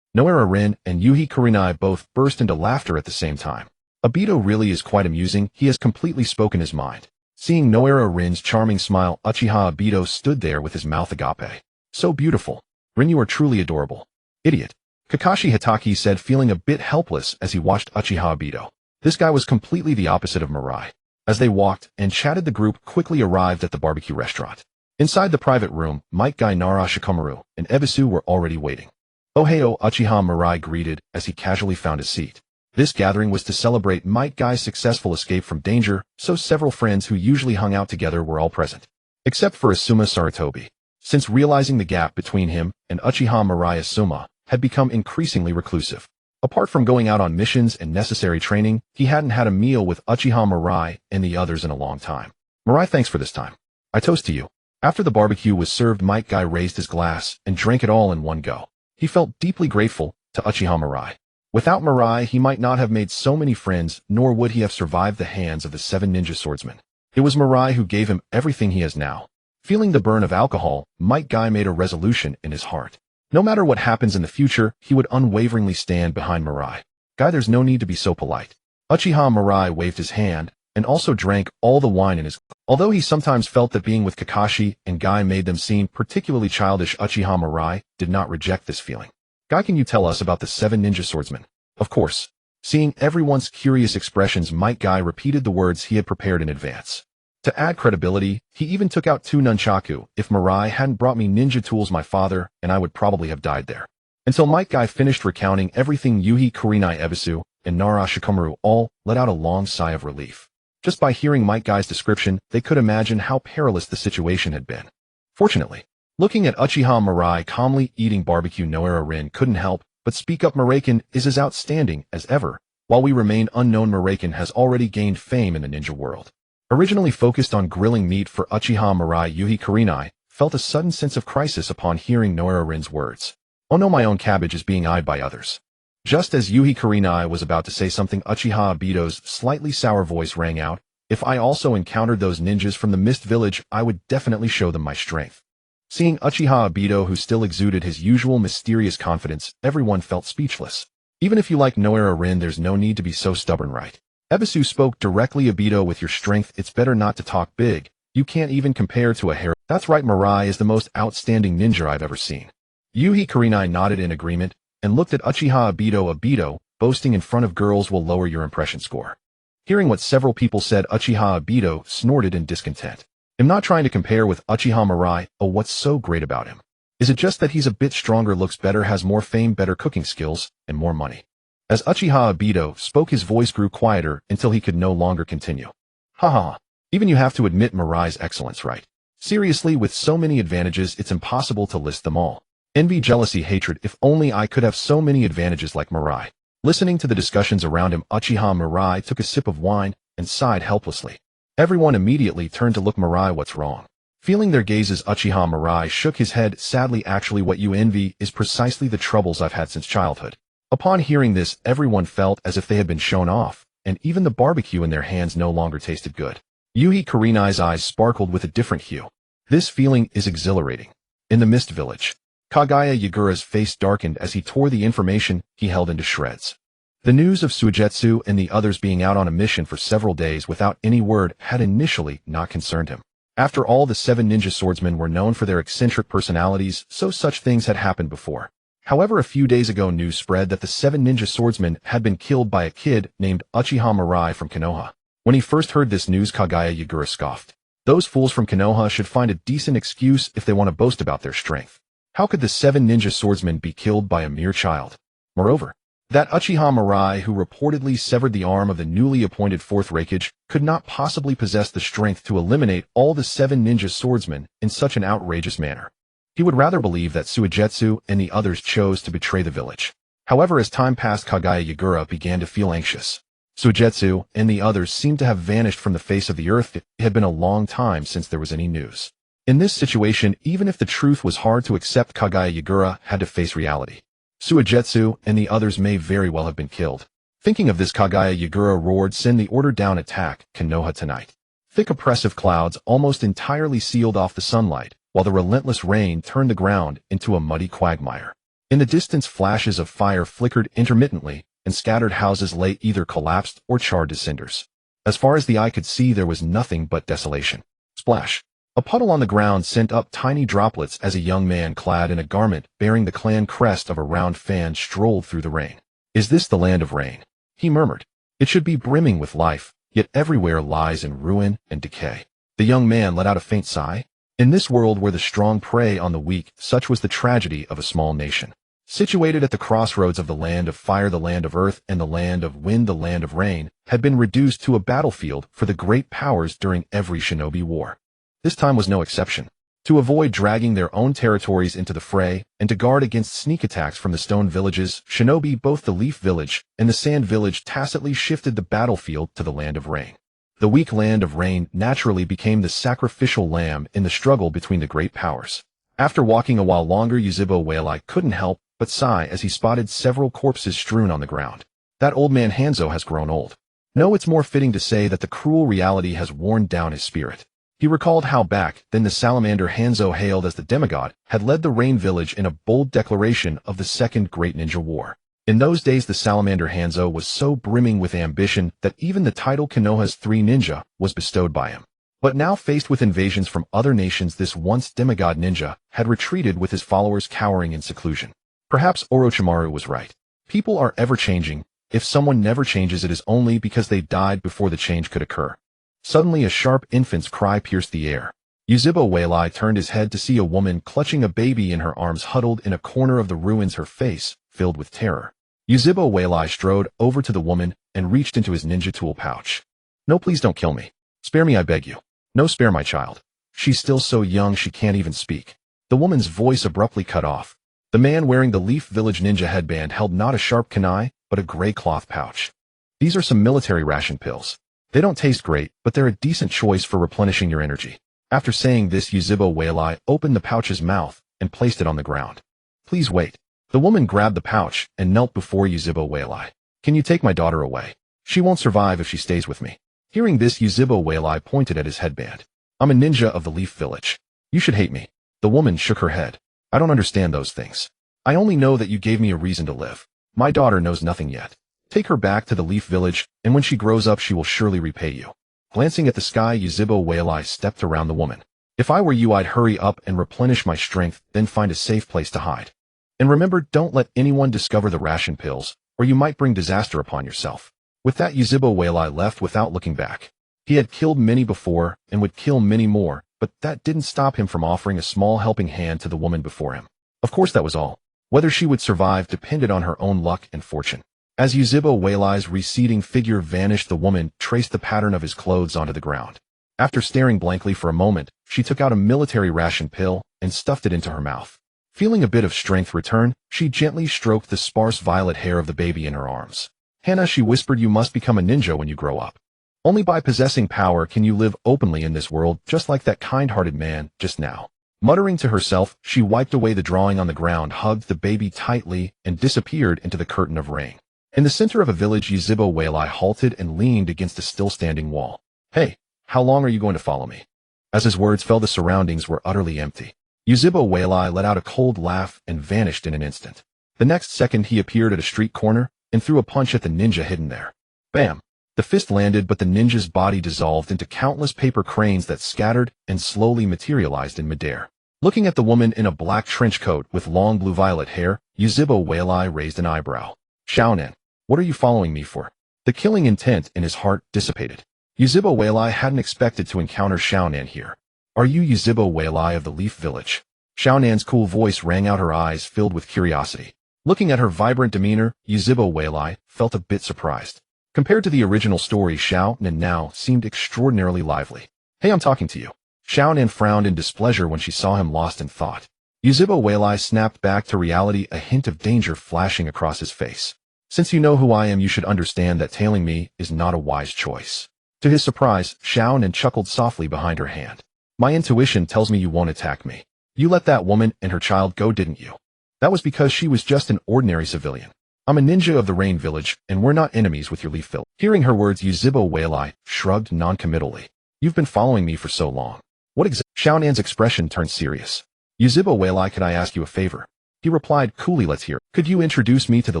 [SPEAKER 1] Noara Rin and Yuhi Kurenai both burst into laughter at the same time. Obito really is quite amusing, he has completely spoken his mind. Seeing Noara Rin's charming smile, Uchiha Obito stood there with his mouth agape. So beautiful. Rin, you are truly adorable. Idiot. Kakashi Hitaki said, feeling a bit helpless as he watched Uchiha Obito. This guy was completely the opposite of Mirai. As they walked and chatted, the group quickly arrived at the barbecue restaurant. Inside the private room, Might Guy, Nara Shikamaru, and Ebisu were already waiting. Ohio, Uchiha Mirai greeted as he casually found his seat. This gathering was to celebrate Might Guy's successful escape from danger, so several friends who usually hung out together were all present. Except for Asuma Sarutobi. Since realizing the gap between him and Uchiha Mirai, Asuma had become increasingly reclusive. Apart from going out on missions and necessary training, he hadn't had a meal with Uchiha Mirai and the others in a long time. Mirai, thanks for this time. I toast to you. After the barbecue was served, Might Guy raised his glass and drank it all in one go. He felt deeply grateful to Uchiha Mirai. Without Mirai, he might not have made so many friends, nor would he have survived the hands of the 7 ninja swordsmen. It was Mirai who gave him everything he has now. Feeling the burn of alcohol, Might Guy made a resolution in his heart. No matter what happens in the future, he would unwaveringly stand behind Mirai. Guy, there's no need to be so polite. Uchiha Mirai waved his hand, and also drank all the wine in his. Although he sometimes felt that being with Kakashi and Guy made them seem particularly childish, Uchiha Mirai did not reject this feeling. Guy, can you tell us about the 7 ninja swordsmen? Of course. Seeing everyone's curious expressions, Might Guy repeated the words he had prepared in advance. To add credibility, he even took out 2 nunchaku. If Mirai hadn't brought me ninja tools, my father and I would probably have died there. Until Might Guy finished recounting everything, Yuhi Kurenai Ebisu and Nara Shikomaru all let out a long sigh of relief. Just by hearing Might Guy's description, they could imagine how perilous the situation had been. Fortunately, looking at Uchiha Mirai calmly eating barbecue, Noara Rin couldn't help but speak up. Miraken is as outstanding as ever. While we remain unknown, Miraken has already gained fame in the ninja world. Originally focused on grilling meat for Uchiha Mirai, Yuhi Kurenai felt a sudden sense of crisis upon hearing Noara Rin's words. Oh no, my own cabbage is being eyed by others. Just as Yuhi Kurenai was about to say something, Uchiha Obito's slightly sour voice rang out. If I also encountered those ninjas from the Mist Village, I would definitely show them my strength. Seeing Uchiha Obito, who still exuded his usual mysterious confidence, everyone felt speechless. Even if you like Noara Rin, there's no need to be so stubborn, right? Ebisu spoke directly. Obito, with your strength, it's better not to talk big. You can't even compare to a hero. That's right, Mirai is the most outstanding ninja I've ever seen. Yuhi Kurenai nodded in agreement and looked at Uchiha Obito. Obito, boasting in front of girls will lower your impression score. Hearing what several people said, Uchiha Obito snorted in discontent. I'm not trying to compare with Uchiha Mirai. Oh, what's so great about him? Is it just that he's a bit stronger, looks better, has more fame, better cooking skills, and more money? As Uchiha Obito spoke, his voice grew quieter until he could no longer continue. Haha. Even you have to admit Mirai's excellence, right? Seriously, with so many advantages, it's impossible to list them all. Envy, jealousy, hatred. If only I could have so many advantages like Mirai. Listening to the discussions around him, Uchiha Mirai took a sip of wine and sighed helplessly. Everyone immediately turned to look. Mirai, what's wrong? Feeling their gazes, Uchiha Mirai shook his head. Sadly, actually, what you envy is precisely the troubles I've had since childhood. Upon hearing this, everyone felt as if they had been shown off, and even the barbecue in their hands no longer tasted good. Yuhi Kurenai's eyes sparkled with a different hue. This feeling is exhilarating. In the Mist Village, Kagaya Yagura's face darkened as he tore the information he held into shreds. The news of Suigetsu and the others being out on a mission for several days without any word had initially not concerned him. After all, the 7 ninja swordsmen were known for their eccentric personalities, so such things had happened before. However, a few days ago, news spread that the 7 ninja swordsmen had been killed by a kid named Uchiha Mirai from Konoha. When he first heard this news, Kagaya Yagura scoffed. Those fools from Konoha should find a decent excuse if they want to boast about their strength. How could the 7 ninja swordsmen be killed by a mere child? Moreover, that Uchiha Mirai, who reportedly severed the arm of the newly appointed 4th Raikage, could not possibly possess the strength to eliminate all the 7 ninja swordsmen in such an outrageous manner. He would rather believe that Suigetsu and the others chose to betray the village. However, as time passed, Kagaya Yagura began to feel anxious. Suigetsu and the others seemed to have vanished from the face of the earth. It had been a long time since there was any news. In this situation, even if the truth was hard to accept, Kagaya Yagura had to face reality. Suigetsu and the others may very well have been killed. Thinking of this, Kagaya Yagura roared, "Send the order down, attack Konoha tonight." Thick oppressive clouds almost entirely sealed off the sunlight, while the relentless rain turned the ground into a muddy quagmire. In the distance, flashes of fire flickered intermittently, and scattered houses lay either collapsed or charred to cinders. As far as the eye could see, there was nothing but desolation. Splash! A puddle on the ground sent up tiny droplets as a young man clad in a garment bearing the clan crest of a round fan strolled through the rain. "Is this the land of rain?" he murmured. "It should be brimming with life, yet everywhere lies in ruin and decay." The young man let out a faint sigh. In this world where the strong prey on the weak, such was the tragedy of a small nation. Situated at the crossroads of the land of fire, the land of earth, and the land of wind, the land of rain had been reduced to a battlefield for the great powers during every shinobi war. This time was no exception. To avoid dragging their own territories into the fray, and to guard against sneak attacks from the stone villages, shinobi, both the Leaf Village and the Sand Village, tacitly shifted the battlefield to the land of rain. The weak land of rain naturally became the sacrificial lamb in the struggle between the great powers. After walking a while longer, Yuzhibo Whaleye couldn't help but sigh as he spotted several corpses strewn on the ground. That old man Hanzo has grown old. No, it's more fitting to say that the cruel reality has worn down his spirit. He recalled how back then the salamander Hanzo, hailed as the demigod, had led the Rain Village in a bold declaration of the Second Great Ninja War. In those days the salamander Hanzo was so brimming with ambition that even the title Konoha's Three Ninja was bestowed by him. But now faced with invasions from other nations, this once demigod ninja had retreated with his followers cowering in seclusion. Perhaps Orochimaru was right. People are ever changing. If someone never changes, it is only because they died before the change could occur. Suddenly a sharp infant's cry pierced the air. Yuzhibo Weilai turned his head to see a woman clutching a baby in her arms huddled in a corner of the ruins, her face filled with terror. Yuzhibo Weilai strode over to the woman and reached into his ninja tool pouch. No, please don't kill me. Spare me, I beg you. No, spare my child. She's still so young she can't even speak. The woman's voice abruptly cut off. The man wearing the Leaf Village ninja headband held not a sharp kunai, but a gray cloth pouch. These are some military ration pills. They don't taste great, but they're a decent choice for replenishing your energy. After saying this, Yuzhibo Weilai opened the pouch's mouth and placed it on the ground. Please wait. The woman grabbed the pouch and knelt before Yuzhibo Weilai. Can you take my daughter away? She won't survive if she stays with me. Hearing this, Yuzhibo Weilai pointed at his headband. I'm a ninja of the Leaf Village. You should hate me. The woman shook her head. I don't understand those things. I only know that you gave me a reason to live. My daughter knows nothing yet. Take her back to the Leaf Village, and when she grows up she will surely repay you. Glancing at the sky, Yuzhibo Weilai stepped around the woman. If I were you, I'd hurry up and replenish my strength, then find a safe place to hide. And remember, don't let anyone discover the ration pills, or you might bring disaster upon yourself. With that, Yuzhibo Weilai left without looking back. He had killed many before, and would kill many more, but that didn't stop him from offering a small helping hand to the woman before him. Of course, that was all. Whether she would survive depended on her own luck and fortune. As Yuzhibo Weilai's receding figure vanished, the woman traced the pattern of his clothes onto the ground. After staring blankly for a moment, she took out a military ration pill and stuffed it into her mouth. Feeling a bit of strength return, she gently stroked the sparse violet hair of the baby in her arms. Hannah, she whispered, you must become a ninja when you grow up. Only by possessing power can you live openly in this world, just like that kind-hearted man just now. Muttering to herself, she wiped away the drawing on the ground, hugged the baby tightly, and disappeared into the curtain of rain. In the center of a village, Yuzhibo Weilai halted and leaned against a still-standing wall. Hey, how long are you going to follow me? As his words fell, the surroundings were utterly empty. Yuzhibo Weilai let out a cold laugh and vanished in an instant. The next second, he appeared at a street corner and threw a punch at the ninja hidden there. Bam! The fist landed, but the ninja's body dissolved into countless paper cranes that scattered and slowly materialized in midair. Looking at the woman in a black trench coat with long blue-violet hair, Yuzhibo Weilai raised an eyebrow. Xiaonan, what are you following me for? The killing intent in his heart dissipated. Yuzhibo Weilai hadn't expected to encounter Xiaonan here. Are you Yuzhibo Weilai of the Leaf Village? Xiaonan's cool voice rang out, her eyes filled with curiosity. Looking at her vibrant demeanor, Yuzhibo Weilai felt a bit surprised. Compared to the original story, Xiaonan now seemed extraordinarily lively. Hey, I'm talking to you. Xiaonan frowned in displeasure when she saw him lost in thought. Yuzhibo Weilai snapped back to reality, a hint of danger flashing across his face. Since you know who I am, you should understand that tailing me is not a wise choice. To his surprise, Xiaonan chuckled softly behind her hand. My intuition tells me you won't attack me. You let that woman and her child go, didn't you? That was because she was just an ordinary civilian. I'm a ninja of the Rain Village, and we're not enemies with your Leaf Village. Hearing her words, Yuzhibo Weilai shrugged noncommittally. You've been following me for so long. What exactly? Xiaonan's expression turned serious. Yuzhibo Weilai, could I ask you a favor? He replied coolly, let's hear. Could you introduce me to the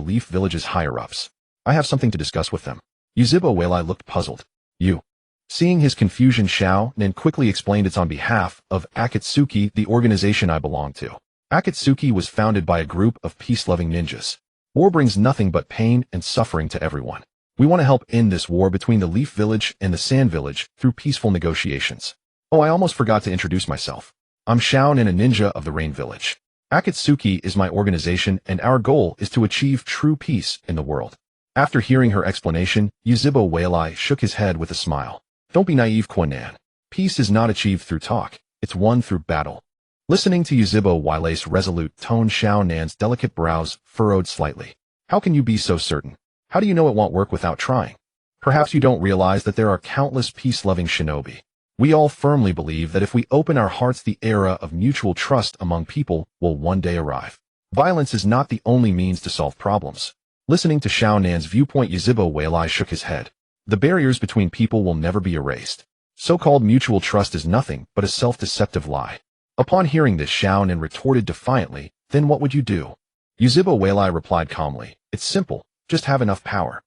[SPEAKER 1] Leaf Village's higher-ups? I have something to discuss with them. Yuzhibo Weilai looked puzzled. You. Seeing his confusion, Xiaonan quickly explained, it's on behalf of Akatsuki, the organization I belong to. Akatsuki was founded by a group of peace-loving ninjas. War brings nothing but pain and suffering to everyone. We want to help end this war between the Leaf Village and the Sand Village through peaceful negotiations. Oh, I almost forgot to introduce myself. I'm Xiaonan, a ninja of the Rain Village. Akatsuki is my organization, and our goal is to achieve true peace in the world. After hearing her explanation, Yuzhibo Weilai shook his head with a smile. Don't be naive, Quanan. Peace is not achieved through talk, it's won through battle. Listening to Yuzhibo Weilai's resolute tone, Xiaonan's delicate brows furrowed slightly. How can you be so certain? How do you know it won't work without trying? Perhaps you don't realize that there are countless peace-loving shinobi. We all firmly believe that if we open our hearts, the era of mutual trust among people will one day arrive. Violence is not the only means to solve problems. Listening to Xiaonan's viewpoint, Yuzhibo Weilai shook his head. The barriers between people will never be erased. So-called mutual trust is nothing but a self-deceptive lie. Upon hearing this, Xiaonan retorted defiantly, then what would you do? Yuzhiba Weilai replied calmly, it's simple, just have enough power.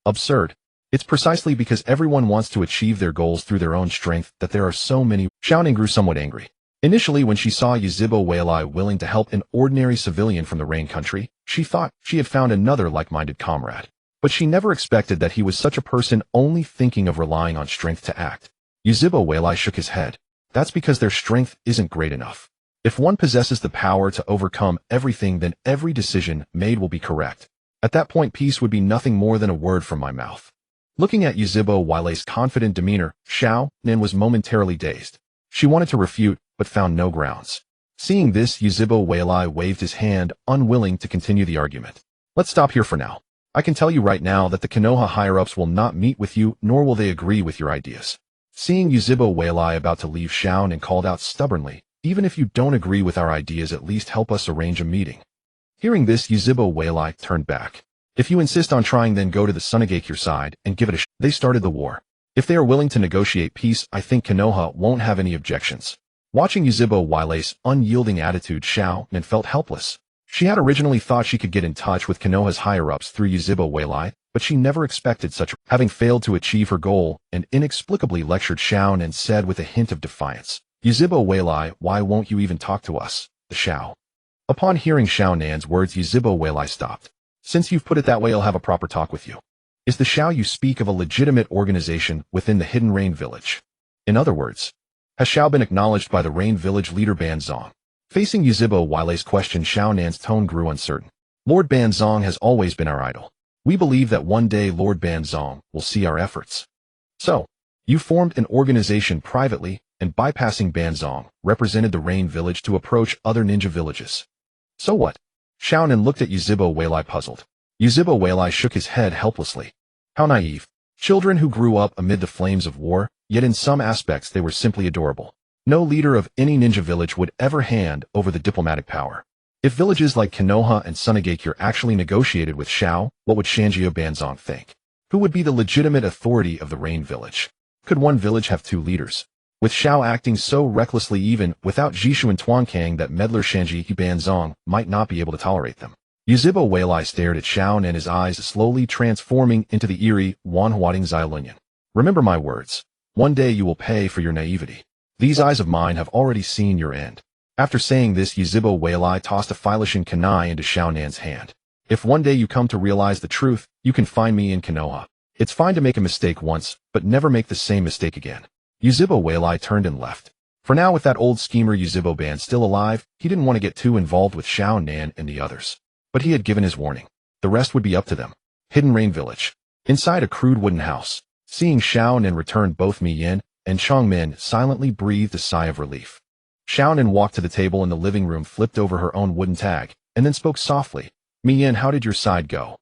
[SPEAKER 1] Absurd. It's precisely because everyone wants to achieve their goals through their own strength that there are so many. Xiaonan grew somewhat angry. Initially, when she saw Yuzhiba Weilai willing to help an ordinary civilian from the Rain Country, she thought she had found another like-minded comrade. But she never expected that he was such a person only thinking of relying on strength to act. Yuzhiba Weilai shook his head. That's because their strength isn't great enough. If one possesses the power to overcome everything, then every decision made will be correct. At that point, peace would be nothing more than a word from my mouth. Looking at Yuzhiba Weilai's confident demeanor, Xiaonan was momentarily dazed. She wanted to refute, but found no grounds. Seeing this, Yuzhiba Weilai waved his hand, unwilling to continue the argument. Let's stop here for now. I can tell you right now that the Konoha higher-ups will not meet with you, nor will they agree with your ideas. Seeing Yuzhiba Weilai about to leave, Xiaonan called out stubbornly, even if you don't agree with our ideas, at least help us arrange a meeting. Hearing this, Yuzhiba Weilai turned back. If you insist on trying, then go to the Sunagakure side and give it a shot. They started the war. If they are willing to negotiate peace, I think Konoha won't have any objections. Watching Yuzhiba Weilai's unyielding attitude, Xiaonan felt helpless. She had originally thought she could get in touch with Konoha's higher-ups through Yuzhiba Weilai, but she never expected such. Having failed to achieve her goal and inexplicably lectured Xiaonan and said with a hint of defiance, Yuzhiba Weilai, why won't you even talk to us, the Xiao? Upon hearing Xiaonan's words, Yuzhiba Weilai stopped. Since you've put it that way, I'll have a proper talk with you. Is the Xiao you speak of a legitimate organization within the Hidden Rain Village? In other words, has Xiao been acknowledged by the Rain Village leader Banzong? Facing Yuzhiba Weilai's question, Xiaonan's tone grew uncertain. Lord Banzong has always been our idol. We believe that one day Lord Banzong will see our efforts. So, you formed an organization privately and bypassing Banzong, represented the Rain Village to approach other ninja villages. So what? Xiaonan looked at Yuzhiba Weilai puzzled. Yuzhiba Weilai shook his head helplessly. How naive. Children who grew up amid the flames of war, yet in some aspects they were simply adorable. No leader of any ninja village would ever hand over the diplomatic power. If villages like Konoha and Sunagakure actually negotiated with Xiao, what would Shangio Banzong think? Who would be the legitimate authority of the Rain Village? Could one village have two leaders? With Xiao acting so recklessly, even without Jishu and Tuankang, that meddler Shangio Banzong might not be able to tolerate them. Yuzhiba Weilai stared at Xiaonan and his eyes slowly transforming into the eerie Wanhuating Xilunian. Remember my words. One day you will pay for your naivety. These eyes of mine have already seen your end. After saying this, Yuzhiba Weilai tossed a Phylishan kunai into Xiaonan's hand. If one day you come to realize the truth, you can find me in Konoha. It's fine to make a mistake once, but never make the same mistake again. Yuzhiba Weilai turned and left. For now, with that old schemer Yuzhiba Ban still alive, he didn't want to get too involved with Xiaonan and the others. But he had given his warning. The rest would be up to them. Hidden Rain Village. Inside a crude wooden house. Seeing Xiaonan return, both Mi Yin and Changmin silently breathed a sigh of relief. Xiaonan walked to the table in the living room, flipped over her own wooden tag, and then spoke softly. Mi Yin, how did your side go?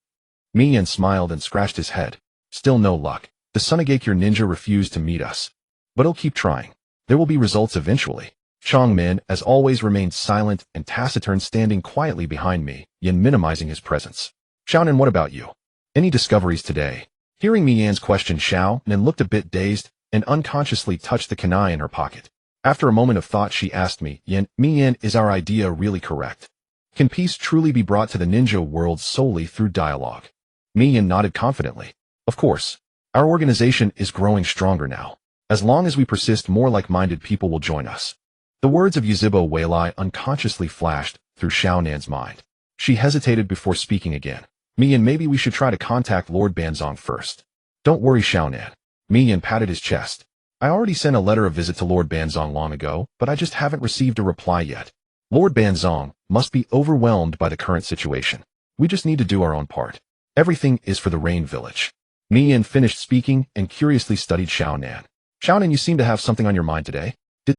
[SPEAKER 1] Mi Yin smiled and scratched his head. Still no luck. The Sunagakure ninja refused to meet us. But he'll keep trying. There will be results eventually. Changmin, as always, remained silent and taciturn, standing quietly behind Mi Yin, minimizing his presence. Xiaonan, what about you? Any discoveries today? Hearing Mi Yin's question, Xiaonan looked a bit dazed and unconsciously touched the kunai in her pocket. After a moment of thought, she asked Mi Yin, is our idea really correct? Can peace truly be brought to the ninja world solely through dialogue? Mi Yin nodded confidently. Of course. Our organization is growing stronger now. As long as we persist, more like-minded people will join us. The words of Yuzhiba Weilai unconsciously flashed through Xiaonan's mind. She hesitated before speaking again. Mi Yin, maybe we should try to contact Lord Banzong first. Don't worry, Xiaonan. Mi Yin patted his chest. I already sent a letter of visit to Lord Banzong long ago, but I just haven't received a reply yet. Lord Banzong must be overwhelmed by the current situation. We just need to do our own part. Everything is for the Rain Village. Mi Yin finished speaking and curiously studied Xiaonan. Xiaonan, you seem to have something on your mind today.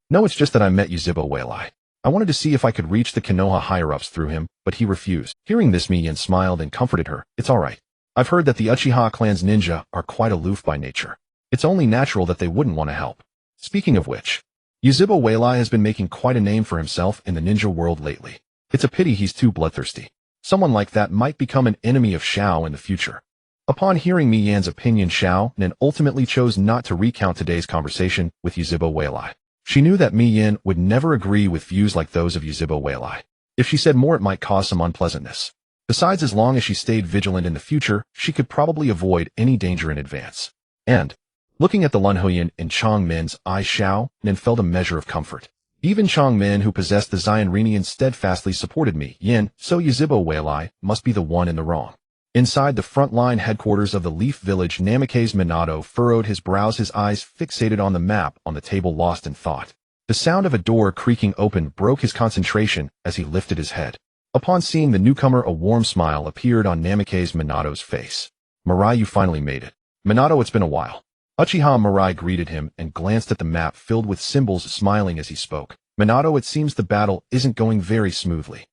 [SPEAKER 1] No, it's just that I met Yuzhiba Weilai. I wanted to see if I could reach the Konoha higher-ups through him, but he refused. Hearing this, Mi Yin smiled and comforted her. It's all right. I've heard that the Uchiha clan's ninja are quite aloof by nature. It's only natural that they wouldn't want to help. Speaking of which, Yuzhiba Weilai has been making quite a name for himself in the ninja world lately. It's a pity he's too bloodthirsty. Someone like that might become an enemy of Xiao in the future. Upon hearing Mi Yan's opinion, Xiao Nen ultimately chose not to recount today's conversation with Yuzhibo Weilai. She knew that Mi Yan would never agree with views like those of Yuzhibo Weilai. If she said more, it might cause some unpleasantness. Besides, as long as she stayed vigilant in the future, she could probably avoid any danger in advance. And, looking at the Lun Huyan in Chang Min's eyes, Xiao Nen felt a measure of comfort. Even Chang Min, who possessed the Xian Renian, steadfastly supported Mi Yan, so Yuzhibo Weilai must be the one in the wrong. Inside the front-line headquarters of the Leaf Village, Namikaze Minato furrowed his brows, his eyes fixated on the map on the table, lost in thought. The sound of a door creaking open broke his concentration as he lifted his head. Upon seeing the newcomer, a warm smile appeared on Namikaze Minato's face. "Mirai, you finally made it." "Minato, it's been a while." Uchiha Mirai greeted him and glanced at the map filled with symbols, smiling as he spoke. "Minato, it seems the battle isn't going very smoothly."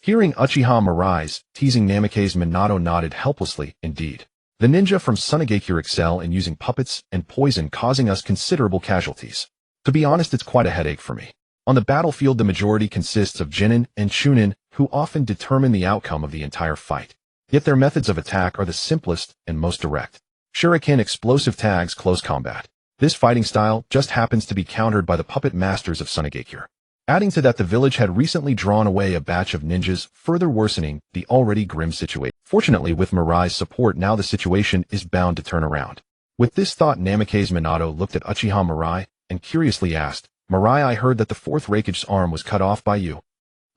[SPEAKER 1] Hearing Uchiha Mirai's teasing, Namikaze Minato nodded helplessly. "Indeed. The ninja from Sunigakure excel in using puppets and poison, causing us considerable casualties. To be honest, it's quite a headache for me. On the battlefield, the majority consists of Jinin and Chunin, who often determine the outcome of the entire fight. Yet their methods of attack are the simplest and most direct. Shuriken, explosive tags, close combat. This fighting style just happens to be countered by the puppet masters of Sunigakure. Adding to that, the village had recently drawn away a batch of ninjas, further worsening the already grim situation. Fortunately, with Mirai's support, now the situation is bound to turn around." With this thought, Namikaze Minato looked at Uchiha Mirai and curiously asked, "Mirai, I heard that the fourth Raikage's arm was cut off by you."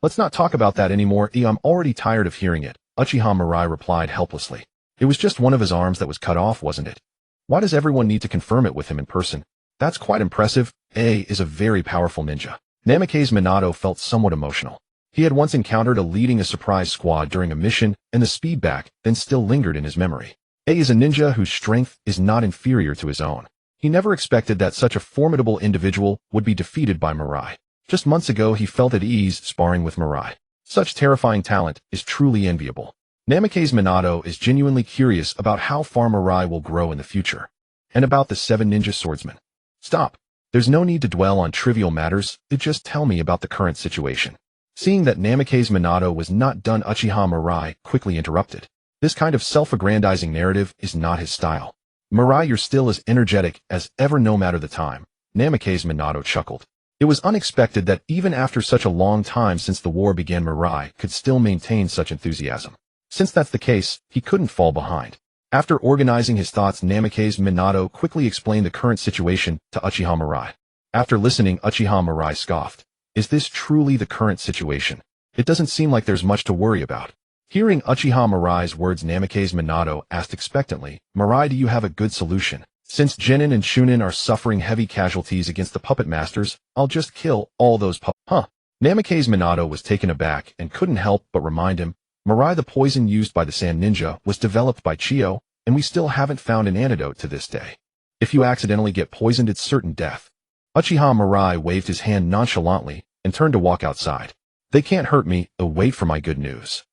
[SPEAKER 1] "Let's not talk about that anymore. I'm already tired of hearing it," Uchiha Mirai replied helplessly. "It was just one of his arms that was cut off, wasn't it? Why does everyone need to confirm it with him in person? That's quite impressive. A is a very powerful ninja." Namikaze Minato felt somewhat emotional. He had once encountered a leading a surprise squad during a mission, and the speedback then still lingered in his memory. A is a ninja whose strength is not inferior to his own. He never expected that such a formidable individual would be defeated by Mirai. Just months ago, he felt at ease sparring with Mirai. Such terrifying talent is truly enviable. Namikaze Minato is genuinely curious about how far Mirai will grow in the future. And about the 7 ninja swordsmen. "Stop. There's no need to dwell on trivial matters, just tell me about the current situation." Seeing that Namikaze Minato was not done, Uchiha Mirai quickly interrupted. This kind of self-aggrandizing narrative is not his style. "Mirai, you're still as energetic as ever no matter the time." Namikaze Minato chuckled. It was unexpected that even after such a long time since the war began, Mirai could still maintain such enthusiasm. Since that's the case, he couldn't fall behind. After organizing his thoughts, Namikaze Minato quickly explained the current situation to Uchiha Mirai. After listening, Uchiha Mirai scoffed. "Is this truly the current situation? It doesn't seem like there's much to worry about." Hearing Uchiha Mirai's words, Namikaze Minato asked expectantly, "Mirai, do you have a good solution? Since Jinin and Chunin are suffering heavy casualties against the puppet masters, I'll just kill all those Huh?" Namikaze Minato was taken aback and couldn't help but remind him, "Mirai, the poison used by the Sand Ninja was developed by Chiyo, and we still haven't found an antidote to this day. If you accidentally get poisoned, it's certain death." Uchiha Mirai waved his hand nonchalantly and turned to walk outside. "They can't hurt me, wait for my good news."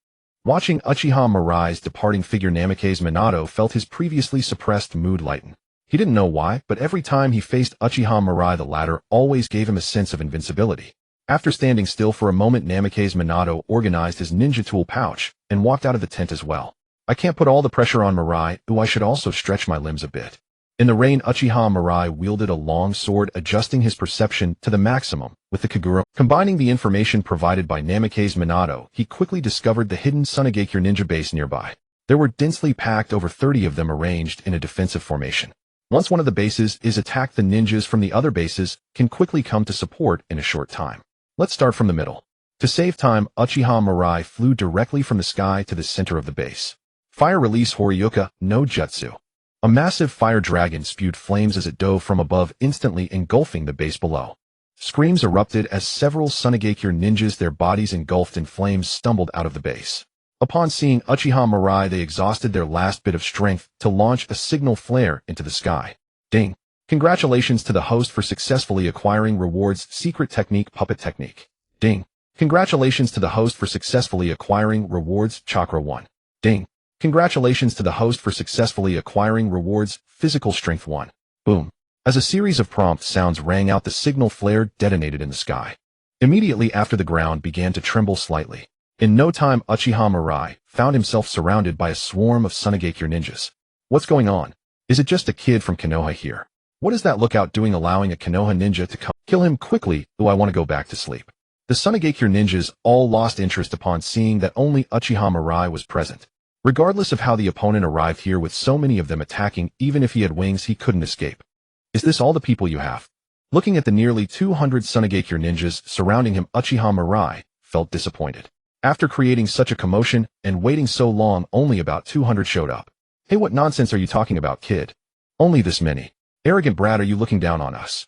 [SPEAKER 1] Watching Uchiha Mirai's departing figure, Namikaze Minato felt his previously suppressed mood lighten. He didn't know why, but every time he faced Uchiha Mirai, the latter always gave him a sense of invincibility. After standing still for a moment, Namikaze Minato organized his ninja tool pouch and walked out of the tent as well. "I can't put all the pressure on Mirai, I should also stretch my limbs a bit." In the rain, Uchiha Mirai wielded a long sword, adjusting his perception to the maximum with the Kagura. Combining the information provided by Namikaze Minato, he quickly discovered the hidden Sunigakure ninja base nearby. There were densely packed over 30 of them arranged in a defensive formation. Once one of the bases is attacked, the ninjas from the other bases can quickly come to support in a short time. Let's start from the middle. To save time, Uchiha Mirai flew directly from the sky to the center of the base. Fire release Horyuka no Jutsu. A massive fire dragon spewed flames as it dove from above, instantly engulfing the base below. Screams erupted as several Sunigakure ninjas, their bodies engulfed in flames, stumbled out of the base. Upon seeing Uchiha Mirai, they exhausted their last bit of strength to launch a signal flare into the sky. Ding! Congratulations to the host for successfully acquiring rewards Secret Technique Puppet Technique. Ding! Congratulations to the host for successfully acquiring rewards Chakra 1. Ding! Congratulations to the host for successfully acquiring rewards Physical Strength 1. Boom! As a series of prompt sounds rang out, the signal flare detonated in the sky. Immediately after, the ground began to tremble slightly. In no time, Uchiha Mirai found himself surrounded by a swarm of Sunigakure ninjas. What's going on? Is it just a kid from Konoha here? What is that lookout doing allowing a Konoha ninja to come? Kill him quickly, though I want to go back to sleep. The Sunagakure ninjas all lost interest upon seeing that only Uchiha Mirai was present. Regardless of how the opponent arrived here with so many of them attacking, even if he had wings he couldn't escape. Is this all the people you have? Looking at the nearly 200 Sunagakure ninjas surrounding him, Uchiha Mirai felt disappointed. After creating such a commotion and waiting so long, only about 200 showed up. Hey, what nonsense are you talking about, kid? Only this many. Arrogant brat, are you looking down on us?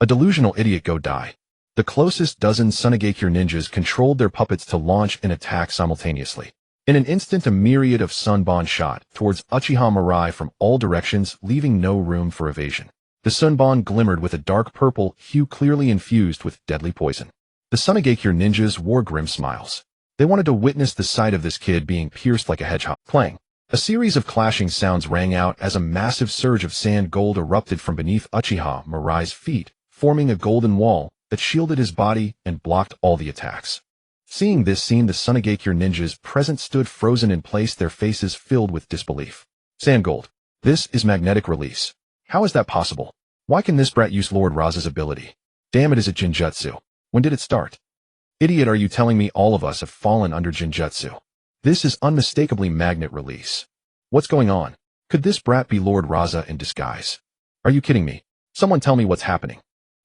[SPEAKER 1] A delusional idiot, go die. The closest dozen Sunagakure ninjas controlled their puppets to launch an attack simultaneously. In an instant, a myriad of sunbon shot towards Uchiha Mirai from all directions, leaving no room for evasion. The sunbon glimmered with a dark purple hue clearly infused with deadly poison. The Sunagakure ninjas wore grim smiles. They wanted to witness the sight of this kid being pierced like a hedgehog. Clang. A series of clashing sounds rang out as a massive surge of sand gold erupted from beneath Uchiha Mirai's feet, forming a golden wall that shielded his body and blocked all the attacks. Seeing this scene, the Sunagakure ninjas present stood frozen in place, their faces filled with disbelief. Sand gold. This is magnetic release. How is that possible? Why can this brat use Lord Raza's ability? Damn it, is it Jinjutsu? When did it start? Idiot, are you telling me all of us have fallen under Jinjutsu? This is unmistakably magnet release. What's going on? Could this brat be Lord Raza in disguise? Are you kidding me? Someone tell me what's happening.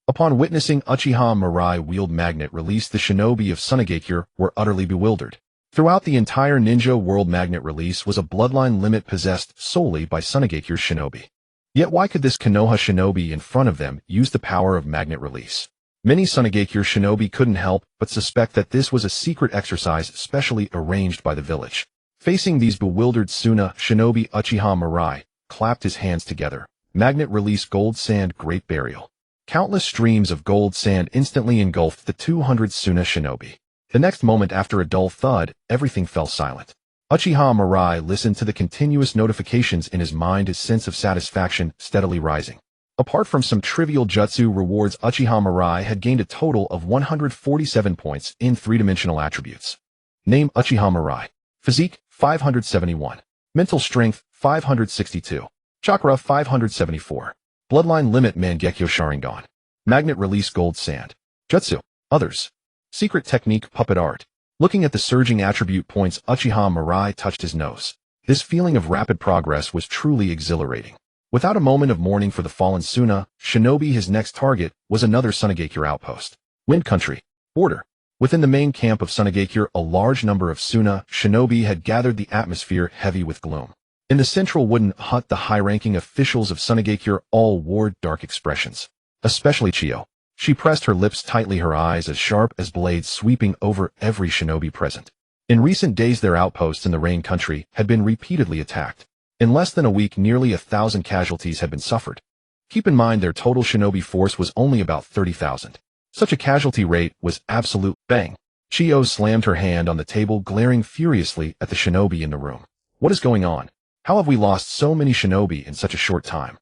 [SPEAKER 1] Upon witnessing Uchiha Mirai wield magnet release, the shinobi of Sunagakure were utterly bewildered. Throughout the entire ninja world, magnet release was a bloodline limit possessed solely by Sunagakure's shinobi. Yet why could this Konoha shinobi in front of them use the power of magnet release? Many Sunagakure shinobi couldn't help but suspect that this was a secret exercise specially arranged by the village. Facing these bewildered Suna, shinobi Uchiha Mirai clapped his hands together. Magnet release, gold sand, great burial. Countless streams of gold sand instantly engulfed the 200 Suna shinobi. The next moment, after a dull thud, everything fell silent. Uchiha Mirai listened to the continuous notifications in his mind, his sense of satisfaction steadily rising. Apart from some trivial jutsu rewards, Uchiha Mirai had gained a total of 147 points in three-dimensional attributes. Name: Uchiha Mirai. Physique: 571. Mental strength: 562. Chakra: 574. Bloodline limit: Mangekyō Sharingan. Magnet release, gold sand. Jutsu. Others. Secret technique: puppet art. Looking at the surging attribute points, Uchiha Mirai touched his nose. This feeling of rapid progress was truly exhilarating. Without a moment of mourning for the fallen Suna shinobi, his next target was another Sunagakure outpost. Wind Country. Border. Within the main camp of Sunagakure, a large number of Suna shinobi had gathered, the atmosphere heavy with gloom. In the central wooden hut, the high-ranking officials of Sunagakure all wore dark expressions. Especially Chiyo. She pressed her lips tightly, her eyes as sharp as blades sweeping over every shinobi present. In recent days, their outposts in the Rain Country had been repeatedly attacked. In less than a week, nearly 1,000 casualties had been suffered. Keep in mind, their total shinobi force was only about 30,000. Such a casualty rate was absolute. Bang! Chiyo slammed her hand on the table, glaring furiously at the shinobi in the room. What is going on? How have we lost so many shinobi in such a short time?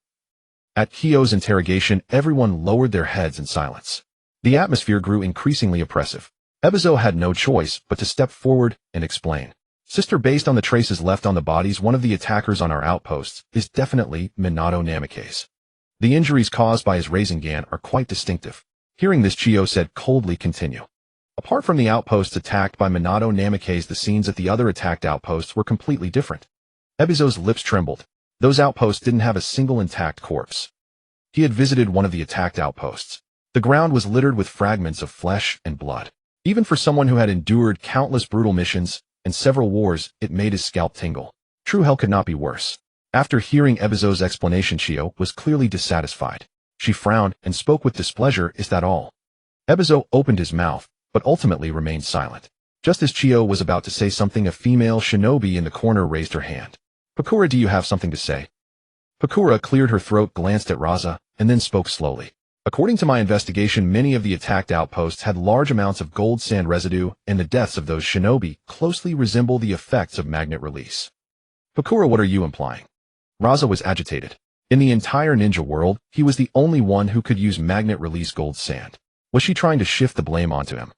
[SPEAKER 1] At Chiyo's interrogation, everyone lowered their heads in silence. The atmosphere grew increasingly oppressive. Ebizo had no choice but to step forward and explain. Sister, based on the traces left on the bodies, one of the attackers on our outposts is definitely Minato Namikaze. The injuries caused by his Rasengan are quite distinctive. Hearing this, Chiyo said coldly, continue. Apart from the outposts attacked by Minato Namikaze, the scenes at the other attacked outposts were completely different. Ebizo's lips trembled. Those outposts didn't have a single intact corpse. He had visited one of the attacked outposts. The ground was littered with fragments of flesh and blood. Even for someone who had endured countless brutal missions and several wars, it made his scalp tingle. True hell could not be worse. After hearing Ebizo's explanation, Chiyo was clearly dissatisfied. She frowned and spoke with displeasure. Is that all? Ebizo opened his mouth, but ultimately remained silent. Just as Chiyo was about to say something, a female shinobi in the corner raised her hand. Pakura, do you have something to say? Pakura cleared her throat, glanced at Raza, and then spoke slowly. According to my investigation, many of the attacked outposts had large amounts of gold sand residue, and the deaths of those shinobi closely resemble the effects of magnet release. Pakura, what are you implying? Raza was agitated. In the entire ninja world, he was the only one who could use magnet release gold sand. Was she trying to shift the blame onto him?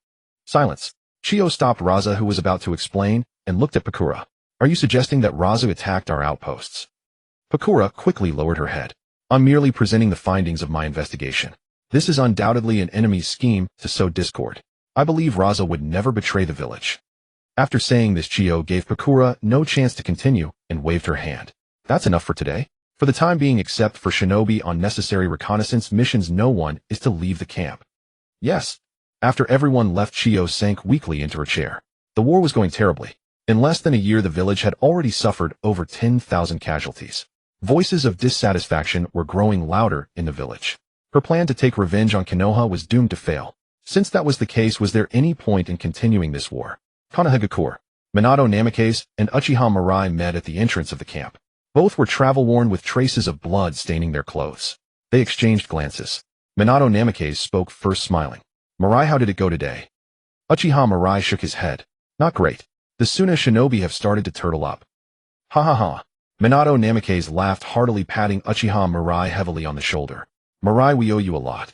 [SPEAKER 1] Silence. Chiyo stopped Raza, who was about to explain, and looked at Pakura. Are you suggesting that Raza attacked our outposts? Pakura quickly lowered her head. I'm merely presenting the findings of my investigation. This is undoubtedly an enemy's scheme to sow discord. I believe Raza would never betray the village. After saying this, Chiyo gave Pakura no chance to continue and waved her hand. That's enough for today. For the time being, except for shinobi on necessary reconnaissance missions, no one is to leave the camp. Yes. After everyone left, Chiyo sank weakly into her chair. The war was going terribly. In less than a year, the village had already suffered over 10,000 casualties. Voices of dissatisfaction were growing louder in the village. Her plan to take revenge on Konoha was doomed to fail. Since that was the case, was there any point in continuing this war? Konohagakure, Minato Namikaze, and Uchiha Mirai met at the entrance of the camp. Both were travel-worn with traces of blood staining their clothes. They exchanged glances. Minato Namikaze spoke first, smiling. Mirai, how did it go today? Uchiha Mirai shook his head. Not great. The Suna shinobi have started to turtle up. Ha ha ha. Minato Namikaze laughed heartily, patting Uchiha Mirai heavily on the shoulder. Mirai, we owe you a lot.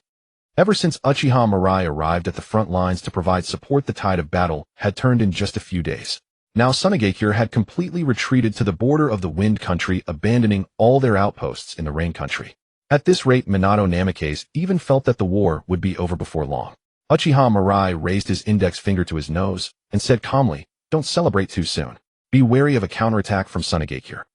[SPEAKER 1] Ever since Uchiha Mirai arrived at the front lines to provide support, the tide of battle had turned in just a few days. Now Sunagakure had completely retreated to the border of the Wind Country, abandoning all their outposts in the Rain Country. At this rate, Minato Namikaze even felt that the war would be over before long. Uchiha Mirai raised his index finger to his nose and said calmly, don't celebrate too soon. Be wary of a counterattack from Sunagakure.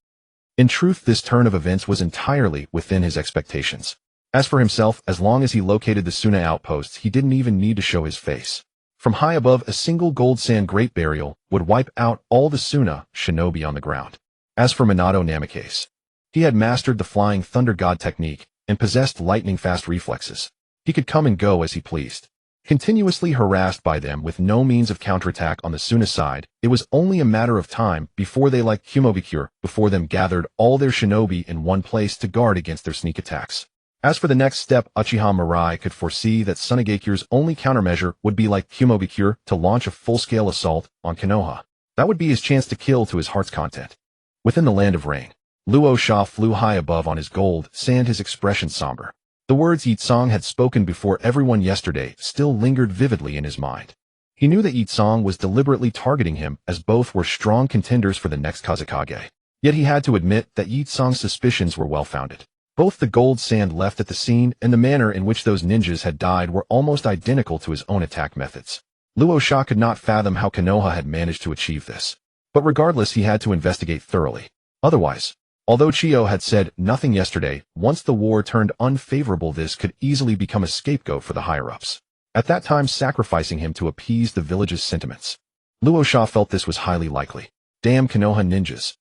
[SPEAKER 1] In truth, this turn of events was entirely within his expectations. As for himself, as long as he located the Suna outposts, he didn't even need to show his face. From high above, a single gold sand great burial would wipe out all the Suna shinobi on the ground. As for Minato Namikaze, he had mastered the flying thunder god technique and possessed lightning-fast reflexes. He could come and go as he pleased. Continuously harassed by them with no means of counterattack on the Suna side, it was only a matter of time before they, like Kumobikure before them, gathered all their shinobi in one place to guard against their sneak attacks. As for the next step, Uchiha Mirai could foresee that Sunagakure's only countermeasure would be, like Kumobikure, to launch a full-scale assault on Konoha. That would be his chance to kill to his heart's content. Within the land of rain, Luo Sha flew high above on his gold sand, his expression somber. The words Yitsong had spoken before everyone yesterday still lingered vividly in his mind. He knew that Yitsong was deliberately targeting him, as both were strong contenders for the next Kazekage. Yet he had to admit that Yitsong's suspicions were well-founded. Both the gold sand left at the scene and the manner in which those ninjas had died were almost identical to his own attack methods. Luo Sha could not fathom how Konoha had managed to achieve this. But regardless, he had to investigate thoroughly. Otherwise, although Chiyo had said nothing yesterday, once the war turned unfavorable, this could easily become a scapegoat for the higher-ups. At that time, sacrificing him to appease the village's sentiments. Luo Sha felt this was highly likely. Damn Konoha ninjas.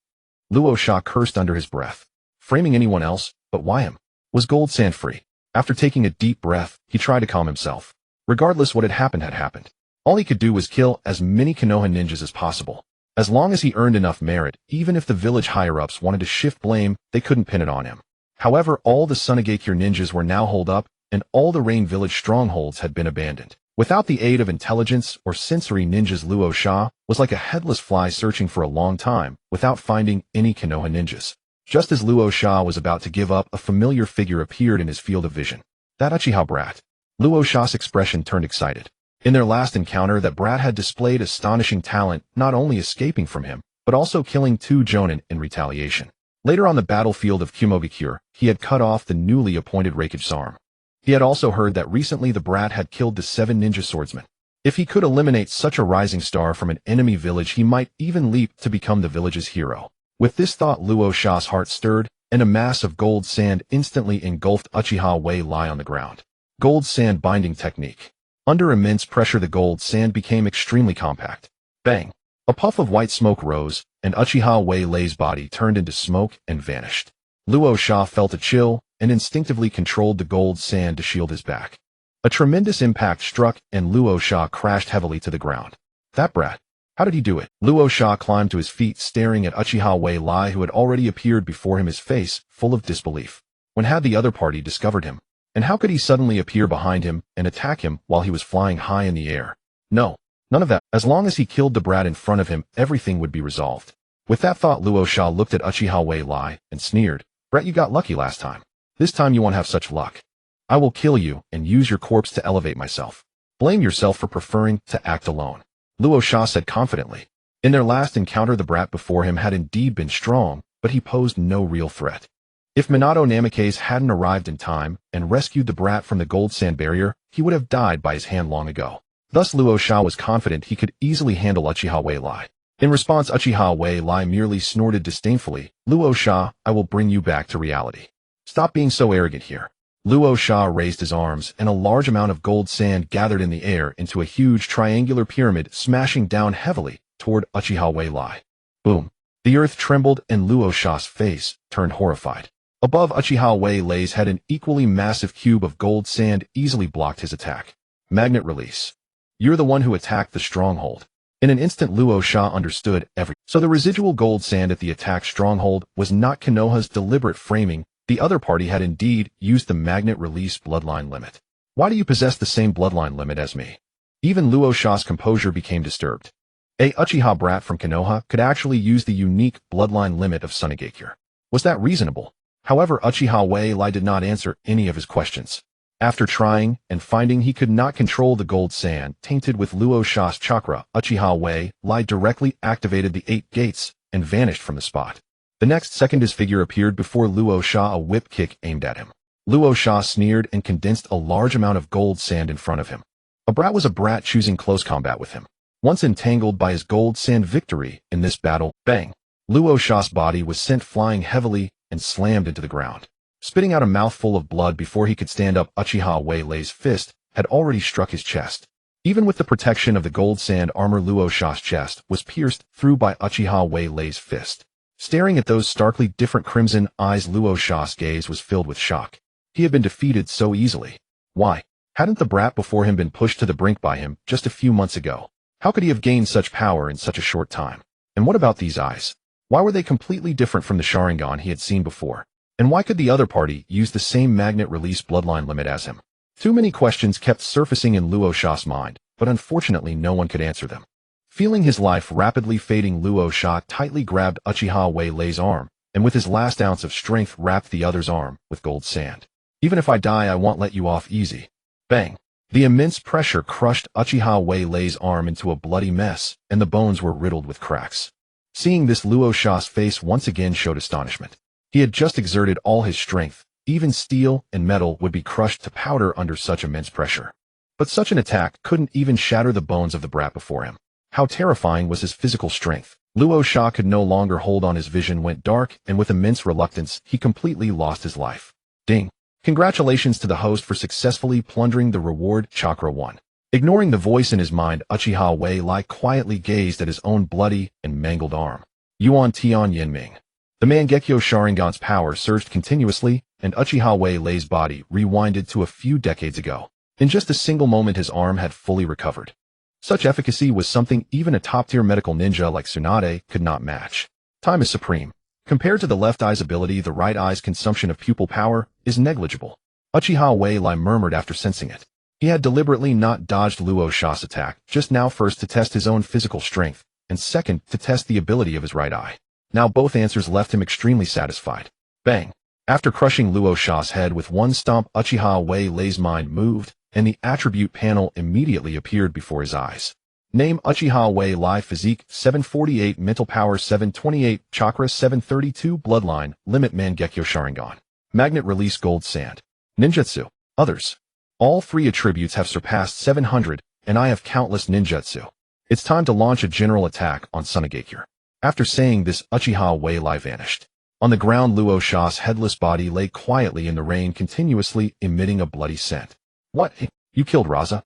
[SPEAKER 1] Luo Sha cursed under his breath. Framing anyone else, but why him? Was gold sand free? After taking a deep breath, he tried to calm himself. Regardless, what had happened. All he could do was kill as many Konoha ninjas as possible. As long as he earned enough merit, even if the village higher-ups wanted to shift blame, they couldn't pin it on him. However, all the Sunagakure ninjas were now holed up, and all the Rain Village strongholds had been abandoned. Without the aid of intelligence or sensory ninjas, Luo Sha was like a headless fly searching for a long time without finding any Konoha ninjas. Just as Luo Sha was about to give up, a familiar figure appeared in his field of vision. That Uchiha brat. Luo Sha's expression turned excited. In their last encounter, that brat had displayed astonishing talent, not only escaping from him, but also killing 2 jonin in retaliation. Later on the battlefield of Kumobikure, he had cut off the newly appointed Raikage's arm. He had also heard that recently the brat had killed the 7 ninja swordsmen. If he could eliminate such a rising star from an enemy village, he might even leap to become the village's hero. With this thought, Luo Sha's heart stirred, and a mass of gold sand instantly engulfed Uchiha Wei Lai on the ground. Gold sand binding technique. Under immense pressure, the gold sand became extremely compact. Bang! A puff of white smoke rose, and Uchiha Wei Lai's body turned into smoke and vanished. Luo Sha felt a chill, and instinctively controlled the gold sand to shield his back. A tremendous impact struck, and Luo Sha crashed heavily to the ground. That brat. How did he do it? Luo Sha climbed to his feet, staring at Uchiha Wei Lai, who had already appeared before him, his face full of disbelief. When had the other party discovered him? And how could he suddenly appear behind him and attack him while he was flying high in the air? No, none of that. As long as he killed the brat in front of him, everything would be resolved. With that thought, Luo Sha looked at Uchiha Wei Lai and sneered. Brat, you got lucky last time. This time you won't have such luck. I will kill you and use your corpse to elevate myself. Blame yourself for preferring to act alone. Luo Sha said confidently. In their last encounter, the brat before him had indeed been strong, but he posed no real threat. If Minato Namikaze hadn't arrived in time and rescued the brat from the gold sand barrier, he would have died by his hand long ago. Thus Luo Sha was confident he could easily handle Uchiha Mirai. In response, Uchiha Mirai merely snorted disdainfully, "Luo Sha, I will bring you back to reality. Stop being so arrogant here." Luo Sha raised his arms, and a large amount of gold sand gathered in the air into a huge triangular pyramid, smashing down heavily toward Uchiha Mirai. Boom. The earth trembled and Luo Sha's face turned horrified. Above Uchiha Mirai's head, an equally massive cube of gold sand easily blocked his attack. Magnet release. You're the one who attacked the stronghold. In an instant, Luo Sha understood everything. So the residual gold sand at the attack stronghold was not Konoha's deliberate framing. The other party had indeed used the magnet release bloodline limit. Why do you possess the same bloodline limit as me? Even Luo Sha's composure became disturbed. A Uchiha brat from Konoha could actually use the unique bloodline limit of Sangekyō. Was that reasonable? However, Uchiha Mirai did not answer any of his questions. After trying and finding he could not control the gold sand tainted with Luo Sha's chakra, Uchiha Mirai directly activated the 8 gates and vanished from the spot. The next second his figure appeared before Luo Sha, a whip kick aimed at him. Luo Sha sneered and condensed a large amount of gold sand in front of him. A brat was a brat, choosing close combat with him. Once entangled by his gold sand victory in this battle, bang! Luo Sha's body was sent flying heavily and slammed into the ground. Spitting out a mouthful of blood before he could stand up, Uchiha Mirai's fist had already struck his chest. Even with the protection of the gold sand armor, Luo Sha's chest was pierced through by Uchiha Mirai's fist. Staring at those starkly different crimson eyes, Luo Sha's gaze was filled with shock. He had been defeated so easily. Why? Hadn't the brat before him been pushed to the brink by him just a few months ago? How could he have gained such power in such a short time? And what about these eyes? Why were they completely different from the Sharingan he had seen before? And why could the other party use the same magnet release bloodline limit as him? Too many questions kept surfacing in Luo Sha's mind, but unfortunately no one could answer them. Feeling his life rapidly fading, Luo Sha tightly grabbed Uchiha Mirai's arm, and with his last ounce of strength wrapped the other's arm with gold sand. "Even if I die, I won't let you off easy." Bang! The immense pressure crushed Uchiha Mirai's arm into a bloody mess, and the bones were riddled with cracks. Seeing this, Luo Sha's face once again showed astonishment. He had just exerted all his strength. Even steel and metal would be crushed to powder under such immense pressure. But such an attack couldn't even shatter the bones of the brat before him. How terrifying was his physical strength! Luo Sha could no longer hold on. His vision went dark, and with immense reluctance, he completely lost his life. Ding! Congratulations to the host for successfully plundering the reward, Chakra 1. Ignoring the voice in his mind, Uchiha Mirai quietly gazed at his own bloody and mangled arm. Yuan Tian Yinming. The Mangekyō Sharingan's power surged continuously, and Uchiha Mirai's body rewinded to a few decades ago. In just a single moment, his arm had fully recovered. Such efficacy was something even a top-tier medical ninja like Tsunade could not match. Time is supreme. Compared to the left eye's ability, the right eye's consumption of pupil power is negligible. Uchiha Mirai murmured after sensing it. He had deliberately not dodged Luo Sha's attack, just now, first to test his own physical strength, and second to test the ability of his right eye. Now both answers left him extremely satisfied. Bang! After crushing Luo Sha's head with one stomp, Uchiha Mirai's mind moved, and the attribute panel immediately appeared before his eyes. Name: Uchiha Mirai. Physique 748, mental power 728, chakra 732, bloodline limit Mangekyō Sharingan. Magnet release gold sand. Ninjutsu. Others. All 3 attributes have surpassed 700, and I have countless ninjutsu. It's time to launch a general attack on Sangekyō. After saying this, Uchiha Mirai vanished. On the ground, Luo Sha's headless body lay quietly in the rain, continuously emitting a bloody scent. What? You killed Raza?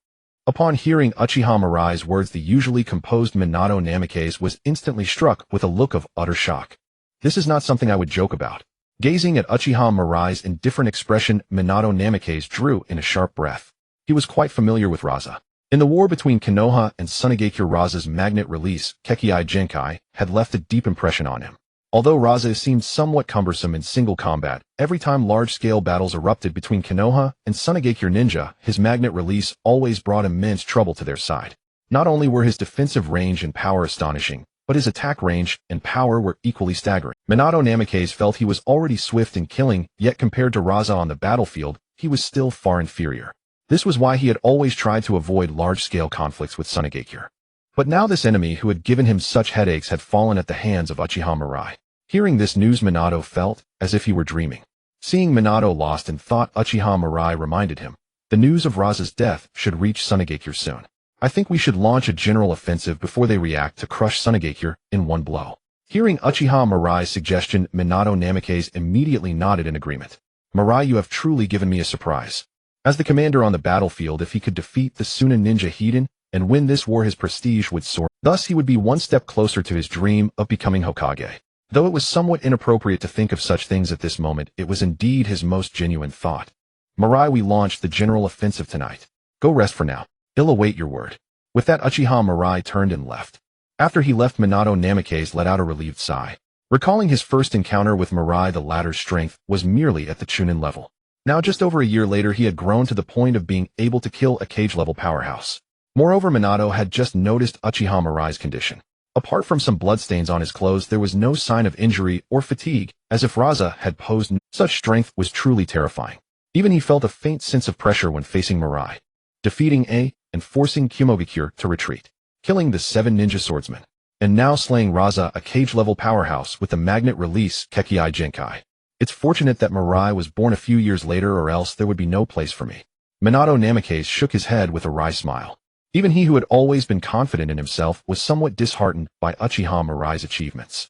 [SPEAKER 1] Upon hearing Uchiha Mirai's words, the usually composed Minato Namikaze was instantly struck with a look of utter shock. This is not something I would joke about. Gazing at Uchiha Mirai's indifferent expression, Minato Namikaze drew in a sharp breath. He was quite familiar with Raza. In the war between Konoha and Sangekyō, Raza's magnet release, Kekkei Genkai, had left a deep impression on him. Although Raza seemed somewhat cumbersome in single combat, every time large-scale battles erupted between Konoha and Sangekyō ninja, his magnet release always brought immense trouble to their side. Not only were his defensive range and power astonishing, but his attack range and power were equally staggering. Minato Namikaze felt he was already swift in killing, yet compared to Raza on the battlefield, he was still far inferior. This was why he had always tried to avoid large-scale conflicts with Sangekyō. But now this enemy who had given him such headaches had fallen at the hands of Uchiha Mirai. Hearing this news, Minato felt as if he were dreaming. Seeing Minato lost in thought, Uchiha Mirai reminded him, the news of Raza's death should reach Sunagakure soon. I think we should launch a general offensive before they react to crush Sunagakure in one blow. Hearing Uchiha Mirai's suggestion, Minato Namikaze immediately nodded in agreement. Mirai, you have truly given me a surprise. As the commander on the battlefield, if he could defeat the Suna ninja Hiden and win this war, his prestige would soar. Thus he would be one step closer to his dream of becoming Hokage. Though it was somewhat inappropriate to think of such things at this moment, it was indeed his most genuine thought. Mirai, we launched the general offensive tonight. Go rest for now. I'll await your word. With that, Uchiha Mirai turned and left. After he left, Minato Namikaze let out a relieved sigh. Recalling his first encounter with Mirai, the latter's strength was merely at the Chunin level. Now just over a year later, he had grown to the point of being able to kill a cage-level powerhouse. Moreover, Minato had just noticed Uchiha Mirai's condition. Apart from some bloodstains on his clothes, there was no sign of injury or fatigue, as if Raza had posed. Such strength was truly terrifying. Even he felt a faint sense of pressure when facing Mirai. Defeating A and forcing Kamui to retreat. Killing the 7 ninja swordsmen. And now slaying Raza, a cage-level powerhouse with the magnet release Kekkei Genkai. It's fortunate that Mirai was born a few years later, or else there would be no place for me. Minato Namikaze shook his head with a wry smile. Even he, who had always been confident in himself, was somewhat disheartened by Uchiha Mirai's achievements.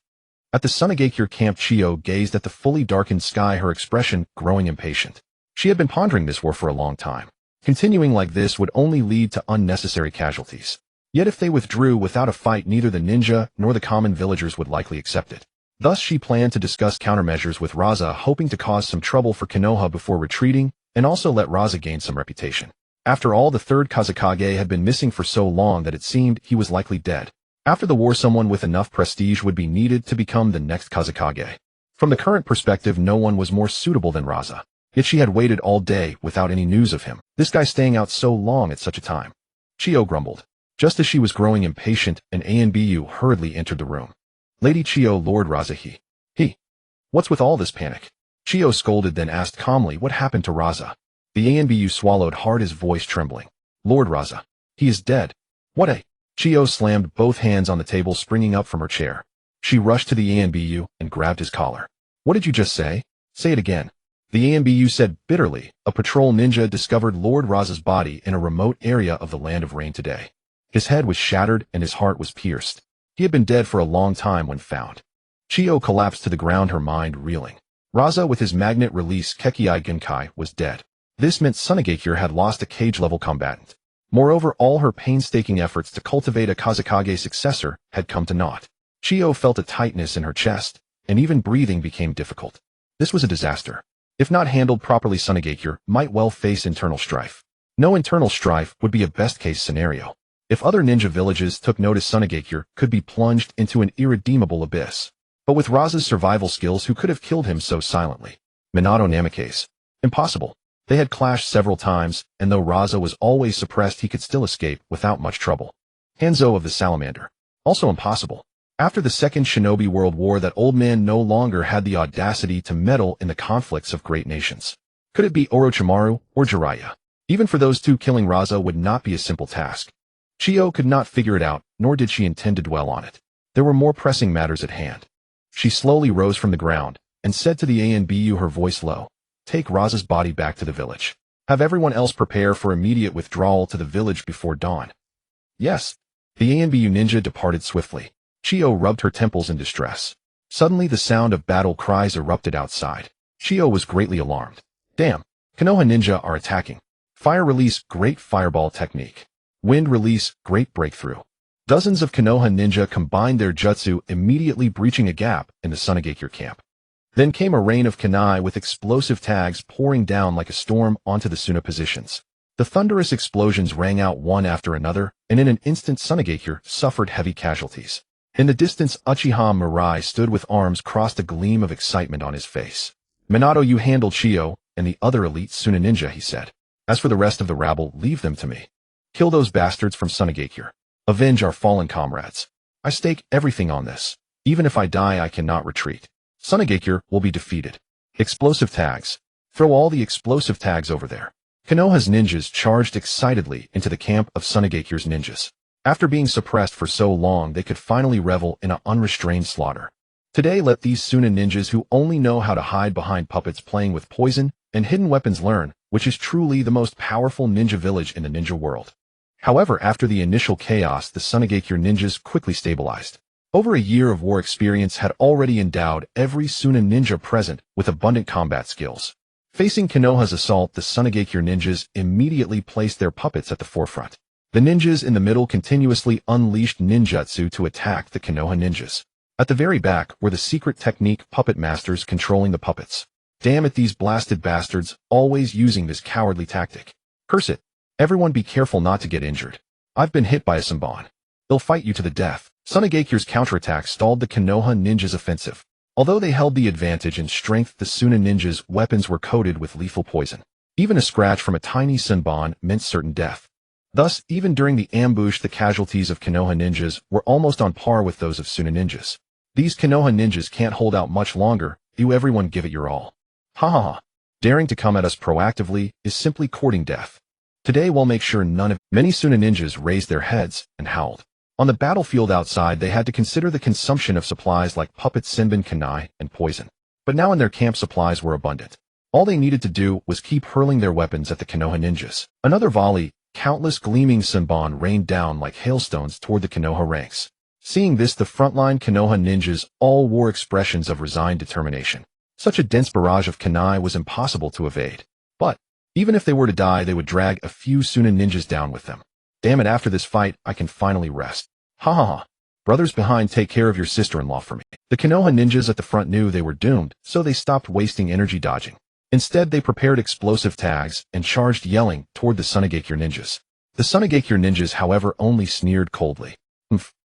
[SPEAKER 1] At the Sunagakure camp, Chiyo gazed at the fully darkened sky, her expression growing impatient. She had been pondering this war for a long time. Continuing like this would only lead to unnecessary casualties. Yet if they withdrew without a fight, neither the ninja nor the common villagers would likely accept it. Thus she planned to discuss countermeasures with Raza, hoping to cause some trouble for Konoha before retreating, and also let Raza gain some reputation. After all, the third Kazekage had been missing for so long that it seemed he was likely dead. After the war, someone with enough prestige would be needed to become the next Kazekage. From the current perspective, no one was more suitable than Raza. Yet she had waited all day without any news of him. This guy staying out so long at such a time. Chiyo grumbled. Just as she was growing impatient, an Anbu hurriedly entered the room. Lady Chiyo, Lord Raza, he. What's with all this panic? Chiyo scolded, then asked calmly, what happened to Raza? The Anbu swallowed hard, his voice trembling. Lord Raza. He is dead. What a... Chiyo slammed both hands on the table, springing up from her chair. She rushed to the Anbu and grabbed his collar. What did you just say? Say it again. The Anbu said bitterly. A patrol ninja discovered Lord Raza's body in a remote area of the Land of Rain today. His head was shattered and his heart was pierced. He had been dead for a long time when found. Chiyo collapsed to the ground, her mind reeling. Raza, with his magnet release Kekkei Genkai, was dead. This meant Sunagakure had lost a cage-level combatant. Moreover, all her painstaking efforts to cultivate a Kazekage successor had come to naught. Chiyo felt a tightness in her chest, and even breathing became difficult. This was a disaster. If not handled properly, Sunagakure might well face internal strife. No internal strife would be a best-case scenario. If other ninja villages took notice, Sunagakure could be plunged into an irredeemable abyss. But with Raza's survival skills, who could have killed him so silently? Minato Namikaze. Impossible. They had clashed several times, and though Raza was always suppressed, he could still escape without much trouble. Hanzo of the Salamander. Also impossible. After the Second Shinobi World War, that old man no longer had the audacity to meddle in the conflicts of great nations. Could it be Orochimaru or Jiraiya? Even for those two, killing Raza would not be a simple task. Chiyo could not figure it out, nor did she intend to dwell on it. There were more pressing matters at hand. She slowly rose from the ground and said to the Anbu, her voice low, take Raza's body back to the village. Have everyone else prepare for immediate withdrawal to the village before dawn. Yes. The Anbu ninja departed swiftly. Chiyo rubbed her temples in distress. Suddenly the sound of battle cries erupted outside. Chiyo was greatly alarmed. Damn. Konoha ninja are attacking. Fire release, great fireball technique. Wind release, great breakthrough. Dozens of Konoha ninja combined their jutsu, immediately breaching a gap in the Sunagakure camp. Then came a rain of kunai with explosive tags pouring down like a storm onto the Suna positions. The thunderous explosions rang out one after another, and in an instant Sunagakure suffered heavy casualties. In the distance, Uchiha Mirai stood with arms crossed, a gleam of excitement on his face. Minato, you handle Chiyo and the other elite Suna ninja, he said. As for the rest of the rabble, leave them to me. Kill those bastards from Sunagakure. Avenge our fallen comrades. I stake everything on this. Even if I die, I cannot retreat. Sunagakure will be defeated. Explosive tags. Throw all the explosive tags over there. Konoha's ninjas charged excitedly into the camp of Sunagakure's ninjas. After being suppressed for so long, they could finally revel in an unrestrained slaughter. Today, let these Suna ninjas who only know how to hide behind puppets playing with poison and hidden weapons learn, which is truly the most powerful ninja village in the ninja world. However, after the initial chaos, the Sunagakure ninjas quickly stabilized. Over a year of war experience had already endowed every Suna ninja present with abundant combat skills. Facing Konoha's assault, the Sunagakure ninjas immediately placed their puppets at the forefront. The ninjas in the middle continuously unleashed ninjutsu to attack the Konoha ninjas. At the very back were the secret technique puppet masters controlling the puppets. Damn it, these blasted bastards, always using this cowardly tactic. Curse it. Everyone be careful not to get injured. I've been hit by a Senbon. They'll fight you to the death. Sunagakure's counterattack stalled the Konoha ninjas' offensive. Although they held the advantage in strength, the Suna ninjas' weapons were coated with lethal poison. Even a scratch from a tiny Senbon meant certain death. Thus, even during the ambush, the casualties of Konoha ninjas were almost on par with those of Suna ninjas. These Konoha ninjas can't hold out much longer. You everyone give it your all. Ha ha ha. Daring to come at us proactively is simply courting death. Today we'll make sure many Suna ninjas raised their heads and howled. On the battlefield outside, they had to consider the consumption of supplies like puppet senbon kunai and poison. But now in their camp, supplies were abundant. All they needed to do was keep hurling their weapons at the Konoha ninjas. Another volley, countless gleaming senbon rained down like hailstones toward the Konoha ranks. Seeing this, the frontline Konoha ninjas all wore expressions of resigned determination. Such a dense barrage of kunai was impossible to evade. But even if they were to die, they would drag a few Suna ninjas down with them. Damn it, after this fight, I can finally rest. Ha ha ha. Brothers behind, take care of your sister-in-law for me. The Konoha ninjas at the front knew they were doomed, so they stopped wasting energy dodging. Instead, they prepared explosive tags and charged yelling toward the Sunagakure ninjas. The Sunagakure ninjas, however, only sneered coldly.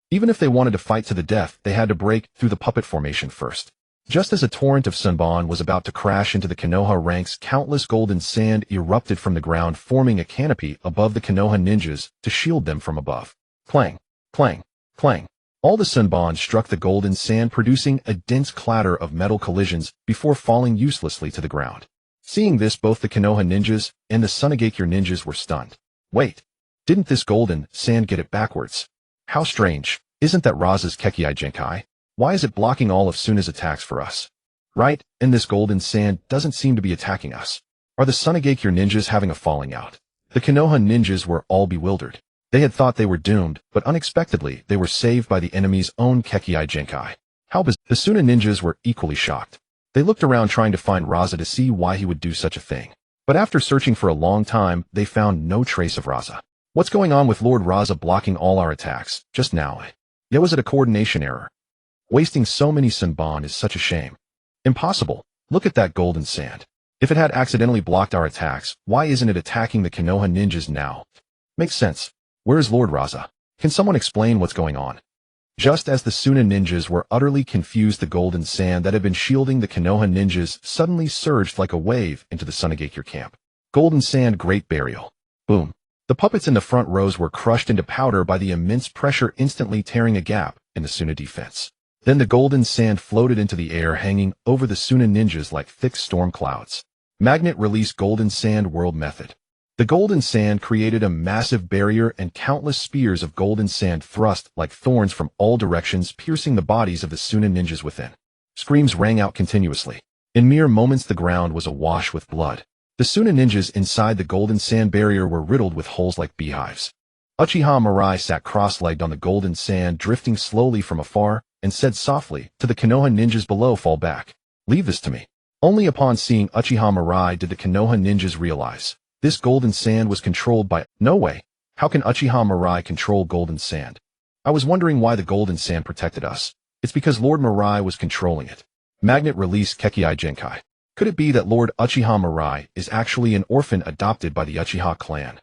[SPEAKER 1] Even if they wanted to fight to the death, they had to break through the puppet formation first. Just as a torrent of senbon was about to crash into the Konoha ranks, countless golden sand erupted from the ground, forming a canopy above the Konoha ninjas to shield them from above. Clang, clang, clang. All the senbon struck the golden sand, producing a dense clatter of metal collisions before falling uselessly to the ground. Seeing this, both the Konoha ninjas and the Sunagakure ninjas were stunned. Wait, didn't this golden sand get it backwards? How strange. Isn't that Raza's Kekkei Genkai? Why is it blocking all of Suna's attacks for us? Right, and this golden sand doesn't seem to be attacking us. Are the Sunagakure ninjas having a falling out? The Konoha ninjas were all bewildered. They had thought they were doomed, but unexpectedly they were saved by the enemy's own Kekkei Genkai. How bizarre. The Suna ninjas were equally shocked. They looked around trying to find Raza to see why he would do such a thing. But after searching for a long time, they found no trace of Raza. What's going on with Lord Raza blocking all our attacks just now? Yeah, was it a coordination error? Wasting so many senbon is such a shame. Impossible. Look at that golden sand. If it had accidentally blocked our attacks, why isn't it attacking the Konoha ninjas now? Makes sense. Where is Lord Raza? Can someone explain what's going on? Just as the Suna ninjas were utterly confused, the golden sand that had been shielding the Konoha ninjas suddenly surged like a wave into the Sunagakure camp. Golden sand, great burial. Boom. The puppets in the front rows were crushed into powder by the immense pressure, instantly tearing a gap in the Suna defense. Then the golden sand floated into the air, hanging over the Suna ninjas like thick storm clouds. Magnet release golden sand world method. The golden sand created a massive barrier, and countless spears of golden sand thrust like thorns from all directions, piercing the bodies of the Suna ninjas within. Screams rang out continuously. In mere moments, the ground was awash with blood. The Suna ninjas inside the golden sand barrier were riddled with holes like beehives. Uchiha Mirai sat cross-legged on the golden sand, drifting slowly from afar, and said softly to the Konoha ninjas below, "Fall back. Leave this to me." Only upon seeing Uchiha Mirai did the Konoha ninjas realize this golden sand was controlled by— No way. How can Uchiha Mirai control golden sand? I was wondering why the golden sand protected us. It's because Lord Mirai was controlling it. Magnet release Kekkei Genkai. Could it be that Lord Uchiha Mirai is actually an orphan adopted by the Uchiha clan?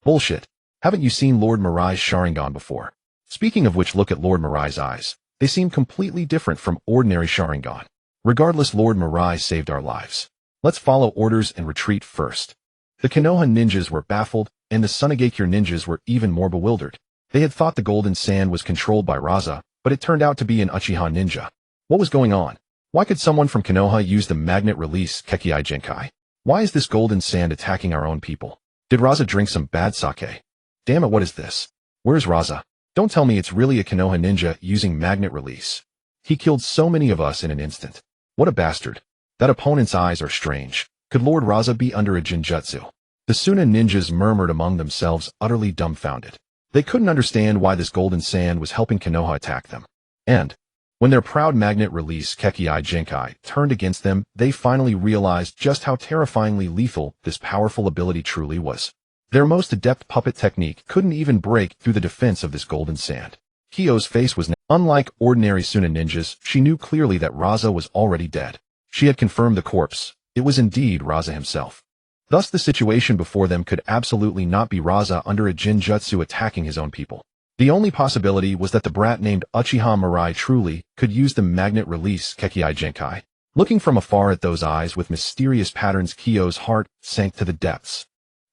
[SPEAKER 1] Bullshit. Haven't you seen Lord Mirai's Sharingan before? Speaking of which, look at Lord Mirai's eyes. They seem completely different from ordinary Sharingan. Regardless, Lord Mirai saved our lives. Let's follow orders and retreat first. The Konoha ninjas were baffled, and the Sunagakure ninjas were even more bewildered. They had thought the golden sand was controlled by Raza, but it turned out to be an Uchiha ninja. What was going on? Why could someone from Konoha use the magnet release Kekkei Genkai? Why is this golden sand attacking our own people? Did Raza drink some bad sake? Damn it, what is this? Where's Raza? Don't tell me it's really a Konoha ninja using magnet release. He killed so many of us in an instant. What a bastard. That opponent's eyes are strange. Could Lord Raza be under a jinjutsu? The Suna ninjas murmured among themselves, utterly dumbfounded. They couldn't understand why this golden sand was helping Konoha attack them. And when their proud magnet release Kekkei Genkai turned against them, they finally realized just how terrifyingly lethal this powerful ability truly was. Their most adept puppet technique couldn't even break through the defense of this golden sand. Kyo's face was unlike ordinary Suna ninjas. She knew clearly that Raza was already dead. She had confirmed the corpse. It was indeed Raza himself. Thus the situation before them could absolutely not be Raza under a jinjutsu attacking his own people. The only possibility was that the brat named Uchiha Mirai truly could use the magnet release Kekkei Genkai. Looking from afar at those eyes with mysterious patterns, Kyo's heart sank to the depths.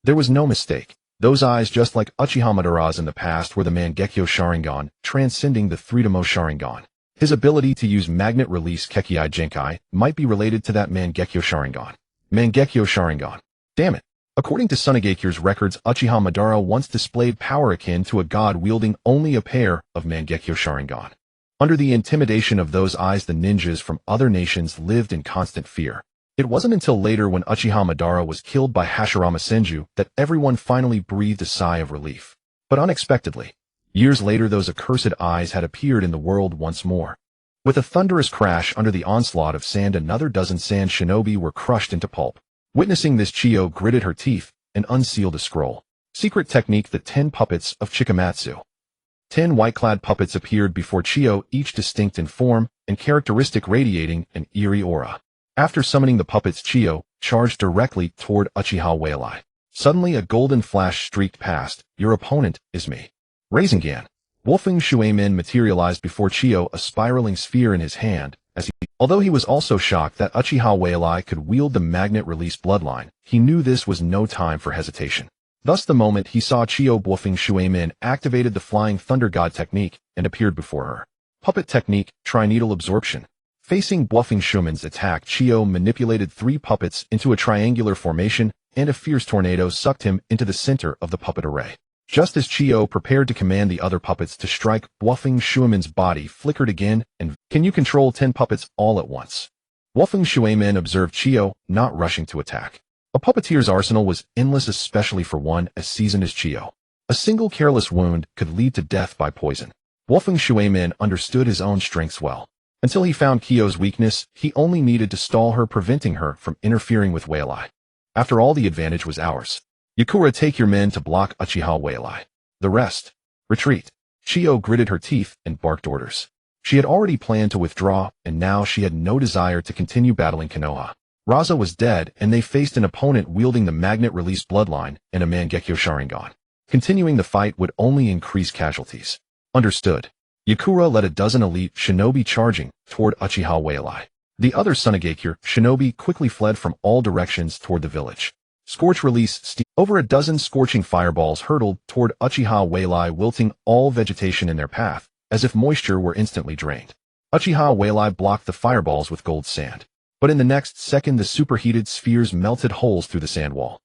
[SPEAKER 1] There was no mistake. Those eyes, just like Uchiha Madara's in the past, were the Mangekyō Sharingan, transcending the 3-Demo Sharingan. His ability to use magnet release Kekkei Genkai might be related to that Mangekyō Sharingan. Mangekyō Sharingan. Damn it. According to Sunagakure's records, Uchiha Madara once displayed power akin to a god wielding only a pair of Mangekyō Sharingan. Under the intimidation of those eyes, the ninjas from other nations lived in constant fear. It wasn't until later, when Uchiha Madara was killed by Hashirama Senju, that everyone finally breathed a sigh of relief. But unexpectedly, years later, those accursed eyes had appeared in the world once more. With a thunderous crash under the onslaught of sand, another dozen sand shinobi were crushed into pulp. Witnessing this, Chiyo gritted her teeth and unsealed a scroll. Secret technique: the 10 puppets of Chikamatsu. 10 white-clad puppets appeared before Chiyo, each distinct in form and characteristic, radiating an eerie aura. After summoning the puppets, Chiyo charged directly toward Uchiha Mirai. Suddenly a golden flash streaked past. Your opponent is me. Rasengan. Wolfing Shuemin materialized before Chiyo, a spiraling sphere in his hand. Although he was also shocked that Uchiha Mirai could wield the magnet release bloodline, he knew this was no time for hesitation. Thus the moment he saw Chiyo, Wolfing Shuemin activated the Flying Thunder God technique and appeared before her. Puppet technique: Tri-Needle Absorption. Facing Wolfing Shuemin's attack, Chiyo manipulated 3 puppets into a triangular formation, and a fierce tornado sucked him into the center of the puppet array. Just as Chiyo prepared to command the other puppets to strike, Wolfing Shuemin's body flickered again, and can you control 10 puppets all at once? Wolfing Shuemin observed Chiyo, not rushing to attack. A puppeteer's arsenal was endless, especially for one as seasoned as Chiyo. A single careless wound could lead to death by poison. Wolfing Shuemin understood his own strengths well. Until he found Kyo's weakness, he only needed to stall her, preventing her from interfering with Mirai. After all, the advantage was ours. Yakura, take your men to block Uchiha Mirai. The rest, retreat. Chiyo gritted her teeth and barked orders. She had already planned to withdraw, and now she had no desire to continue battling Konoha. Raza was dead, and they faced an opponent wielding the magnet release bloodline and a Mangekyō Sharingan. Continuing the fight would only increase casualties. Understood. Yakura led a dozen elite shinobi charging toward Uchiha Mirai. The other Sunagakure shinobi quickly fled from all directions toward the village. Scorch release. Over a dozen scorching fireballs hurtled toward Uchiha Mirai, wilting all vegetation in their path, as if moisture were instantly drained. Uchiha Mirai blocked the fireballs with gold sand. But in the next second, the superheated spheres melted holes through the sand wall.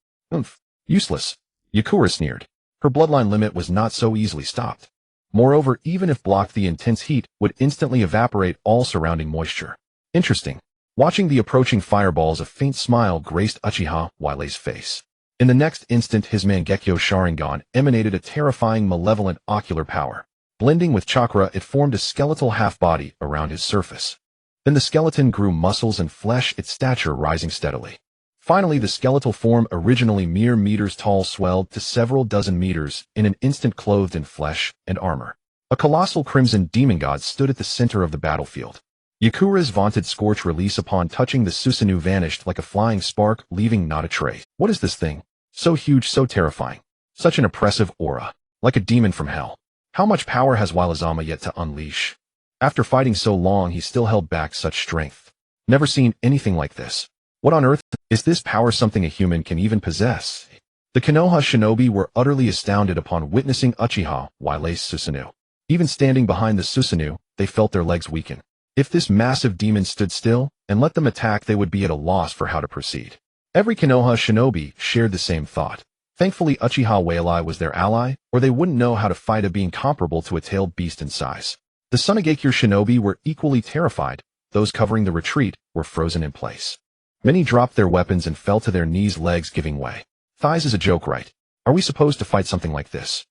[SPEAKER 1] Useless. Yakura sneered. Her bloodline limit was not so easily stopped. Moreover, even if blocked, the intense heat would instantly evaporate all surrounding moisture. Interesting. Watching the approaching fireballs, a faint smile graced Uchiha Mirai's face. In the next instant, his Mangekyō Sharingan emanated a terrifying, malevolent ocular power. Blending with Chakra, it formed a skeletal half-body around his surface. Then the skeleton grew muscles and flesh, its stature rising steadily. Finally, the skeletal form, originally mere meters tall, swelled to several dozen meters in an instant, clothed in flesh and armor. A colossal crimson demon god stood at the center of the battlefield. Yakura's vaunted scorch release upon touching the Susanoo vanished like a flying spark, leaving not a trace. What is this thing? So huge, so terrifying. Such an oppressive aura. Like a demon from hell. How much power has Wilazama yet to unleash? After fighting so long, he still held back such strength. Never seen anything like this. What on earth is this power? Something a human can even possess? The Konoha shinobi were utterly astounded upon witnessing Uchiha Mirai's Susanoo. Even standing behind the Susanoo, they felt their legs weaken. If this massive demon stood still and let them attack, they would be at a loss for how to proceed. Every Konoha shinobi shared the same thought. Thankfully, Uchiha Mirai was their ally, or they wouldn't know how to fight a being comparable to a tailed beast in size. The Mangekyō shinobi were equally terrified. Those covering the retreat were frozen in place. Many dropped their weapons and fell to their knees, legs giving way. Thighs is a joke, right? Are we supposed to fight something like this?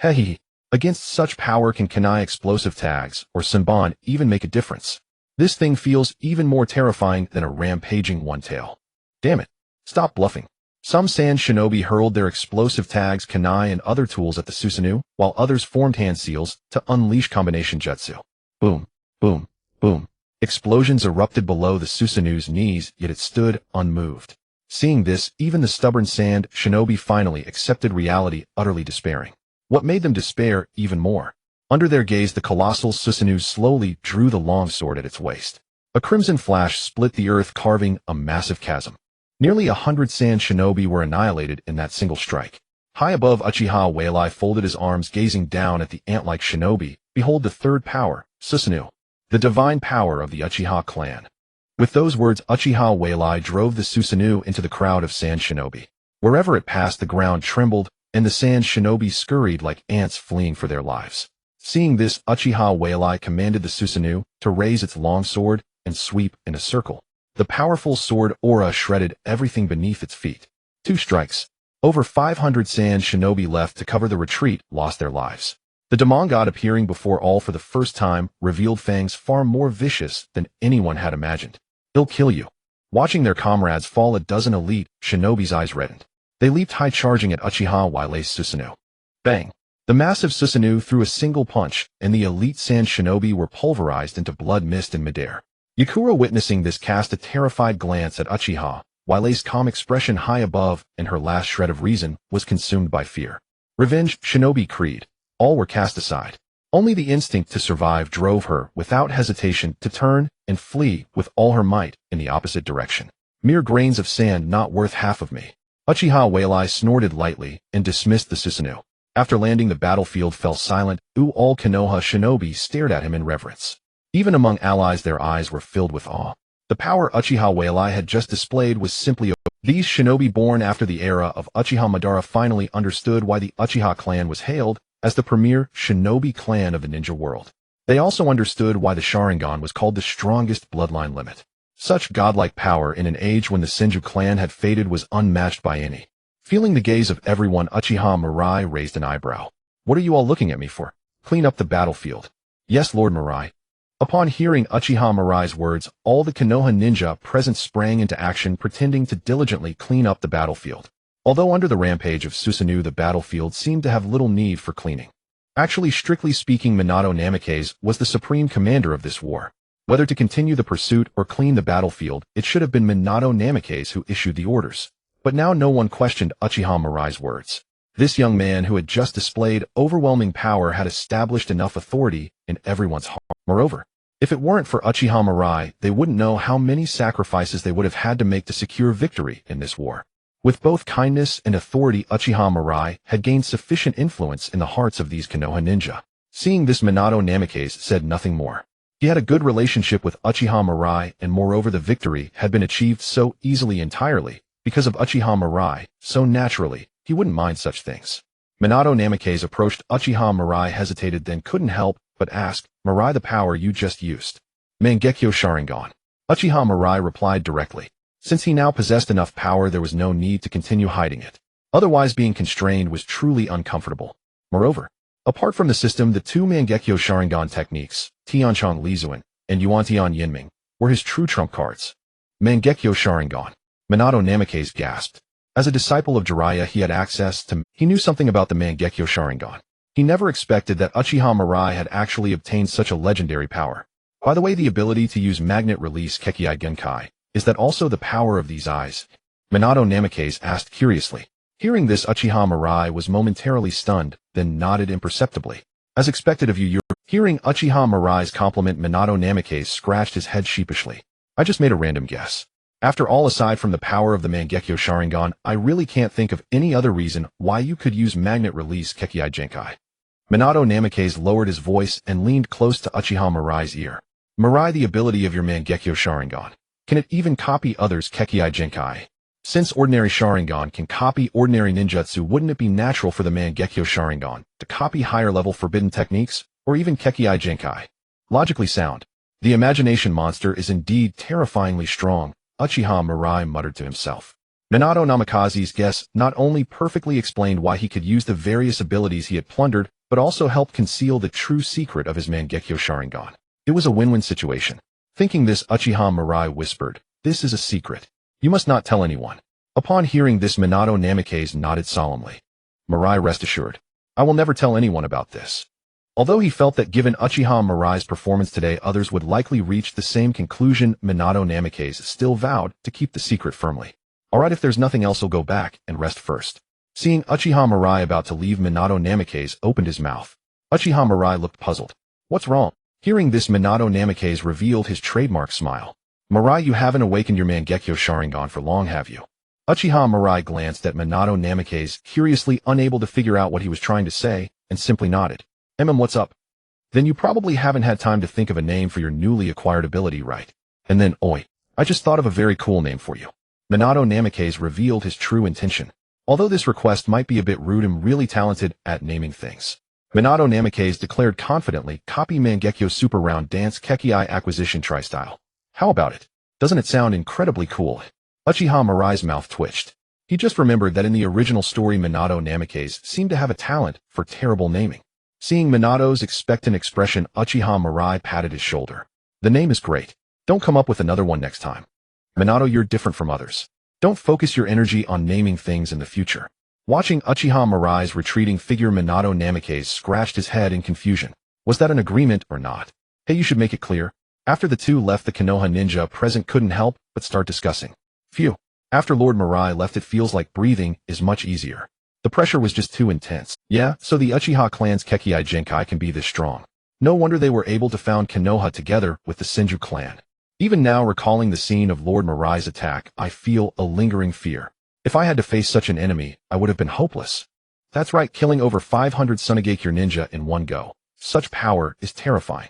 [SPEAKER 1] Hehe. Against such power can kunai explosive tags or senbon even make a difference. This thing feels even more terrifying than a rampaging one-tail. Damn it. Stop bluffing. Some sand shinobi hurled their explosive tags, kunai, and other tools at the Susanoo, while others formed hand seals to unleash combination jutsu. Boom, boom, boom. Explosions erupted below the Susanoo's knees, yet it stood unmoved. Seeing this, even the stubborn sand shinobi finally accepted reality, utterly despairing. What made them despair even more? Under their gaze, the colossal Susanoo slowly drew the long sword at its waist. A crimson flash split the earth, carving a massive chasm. Nearly 100 sand shinobi were annihilated in that single strike. High above, Uchiha Mirai folded his arms, gazing down at the ant-like shinobi. Behold the third power, Susanoo, the divine power of the Uchiha clan. With those words, Uchiha Mirai drove the Susanoo into the crowd of sand shinobi. Wherever it passed, the ground trembled, and the sand shinobi scurried like ants fleeing for their lives. Seeing this, Uchiha Mirai commanded the Susanoo to raise its long sword and sweep in a circle. The powerful sword aura shredded everything beneath its feet. 2 strikes. Over 500 sand shinobi left to cover the retreat lost their lives. The demon god, appearing before all for the first time, revealed fangs far more vicious than anyone had imagined. He'll kill you. Watching their comrades fall, a dozen elite shinobi's eyes reddened. They leaped high, charging at Uchiha Mirai's Susanoo. Bang! The massive Susanoo threw a single punch, and the elite sand shinobi were pulverized into blood mist in midair. Yakura, witnessing this, cast a terrified glance at Uchiha. Mirai's calm expression high above, and her last shred of reason was consumed by fear. Revenge, shinobi creed. All were cast aside. Only the instinct to survive drove her, without hesitation, to turn and flee with all her might in the opposite direction. Mere grains of sand, not worth half of me. Uchiha Mirai snorted lightly and dismissed the Susanoo. After landing, the battlefield fell silent. All Konoha shinobi stared at him in reverence. Even among allies, their eyes were filled with awe. The power Uchiha Mirai had just displayed was simply. These shinobi born after the era of Uchiha Madara finally understood why the Uchiha clan was hailed as the premier shinobi clan of the ninja world. They also understood why the Sharingan was called the strongest bloodline limit. Such godlike power in an age when the Senju clan had faded was unmatched by any. Feeling the gaze of everyone, Uchiha Mirai raised an eyebrow. What are you all looking at me for? Clean up the battlefield. Yes, Lord Mirai. Upon hearing Uchiha Mirai's words, all the Konoha ninja present sprang into action, pretending to diligently clean up the battlefield. Although under the rampage of Susanoo, the battlefield seemed to have little need for cleaning. Actually, strictly speaking, Minato Namikaze was the supreme commander of this war. Whether to continue the pursuit or clean the battlefield, it should have been Minato Namikaze who issued the orders. But now no one questioned Uchiha Mirai's words. This young man who had just displayed overwhelming power had established enough authority in everyone's heart. Moreover, if it weren't for Uchiha Mirai, they wouldn't know how many sacrifices they would have had to make to secure victory in this war. With both kindness and authority, Uchiha Mirai had gained sufficient influence in the hearts of these Konoha ninja. Seeing this, Minato Namikaze said nothing more. He had a good relationship with Uchiha Mirai, and moreover the victory had been achieved so easily entirely because of Uchiha Mirai, so naturally, he wouldn't mind such things. Minato Namikaze approached Uchiha Mirai, hesitated, then couldn't help but ask, Mirai, the power you just used. Mangekyō Sharingan. Uchiha Mirai replied directly. Since he now possessed enough power, there was no need to continue hiding it. Otherwise, being constrained was truly uncomfortable. Moreover, apart from the system, the 2 Mangekyō Sharingan techniques, Tianchong Lizuan and Yuantian Yinming, were his true trump cards. Mangekyō Sharingan. Minato Namikaze gasped. As a disciple of Jiraiya, he had access to. He knew something about the Mangekyō Sharingan. He never expected that Uchiha Mirai had actually obtained such a legendary power. By the way, the ability to use magnet release Kekkei Genkai. Is that also the power of these eyes? Minato Namikaze asked curiously. Hearing this, Uchiha Mirai was momentarily stunned, then nodded imperceptibly. As expected of you, Hearing Uchiha Mirai's compliment, Minato Namikaze scratched his head sheepishly. I just made a random guess. After all, aside from the power of the Mangekyō Sharingan, I really can't think of any other reason why you could use magnet release Kekkei Genkai. Minato Namikaze lowered his voice and leaned close to Uchiha Mirai's ear. Mirai, the ability of your Mangekyō Sharingan. Can it even copy others' Kekkei Genkai? Since ordinary Sharingan can copy ordinary ninjutsu, wouldn't it be natural for the Mangekyō Sharingan to copy higher-level forbidden techniques, or even Kekkei Genkai? Logically sound. The imagination monster is indeed terrifyingly strong, Uchiha Mirai muttered to himself. Minato Namikaze's guess not only perfectly explained why he could use the various abilities he had plundered, but also helped conceal the true secret of his Mangekyō Sharingan. It was a win-win situation. Thinking this, Uchiha Mirai whispered, "This is a secret. You must not tell anyone." Upon hearing this, Minato Namikaze nodded solemnly. "Mirai, rest assured. I will never tell anyone about this." Although he felt that given Uchiha Mirai's performance today, others would likely reach the same conclusion, Minato Namikaze still vowed to keep the secret firmly. "Alright, if there's nothing else, I'll go back and rest first." Seeing Uchiha Mirai about to leave, Minato Namikaze opened his mouth. Uchiha Mirai looked puzzled. "What's wrong?" Hearing this, Minato Namikaze revealed his trademark smile. "Mirai, you haven't awakened your Mangekyō Sharingan for long, have you?" Uchiha Mirai glanced at Minato Namikaze, curiously unable to figure out what he was trying to say, and simply nodded. What's up?" "Then you probably haven't had time to think of a name for your newly acquired ability, right?" And then, "Oi, I just thought of a very cool name for you." Minato Namikaze revealed his true intention. Although this request might be a bit rude, I'm really talented at naming things. Minato Namikaze declared confidently, "Copy Mangekyō Super Round Dance Kekkei Acquisition Tri-Style. How about it? Doesn't it sound incredibly cool?" Uchiha Mirai's mouth twitched. He just remembered that in the original story, Minato Namikaze seemed to have a talent for terrible naming. Seeing Minato's expectant expression, Uchiha Mirai patted his shoulder. "The name is great. Don't come up with another one next time. Minato, you're different from others. Don't focus your energy on naming things in the future." Watching Uchiha Mirai's retreating figure, Minato Namikaze scratched his head in confusion. Was that an agreement or not? "Hey, you should make it clear." After the two left, the Konoha ninja present couldn't help but start discussing. "Phew. After Lord Mirai left, it feels like breathing is much easier. The pressure was just too intense." "Yeah, so the Uchiha clan's Kekkei Genkai can be this strong. No wonder they were able to found Konoha together with the Senju clan. Even now, recalling the scene of Lord Mirai's attack, I feel a lingering fear. If I had to face such an enemy, I would have been hopeless." That's right, killing over 500 Sunigakure ninja in one go. Such power is terrifying.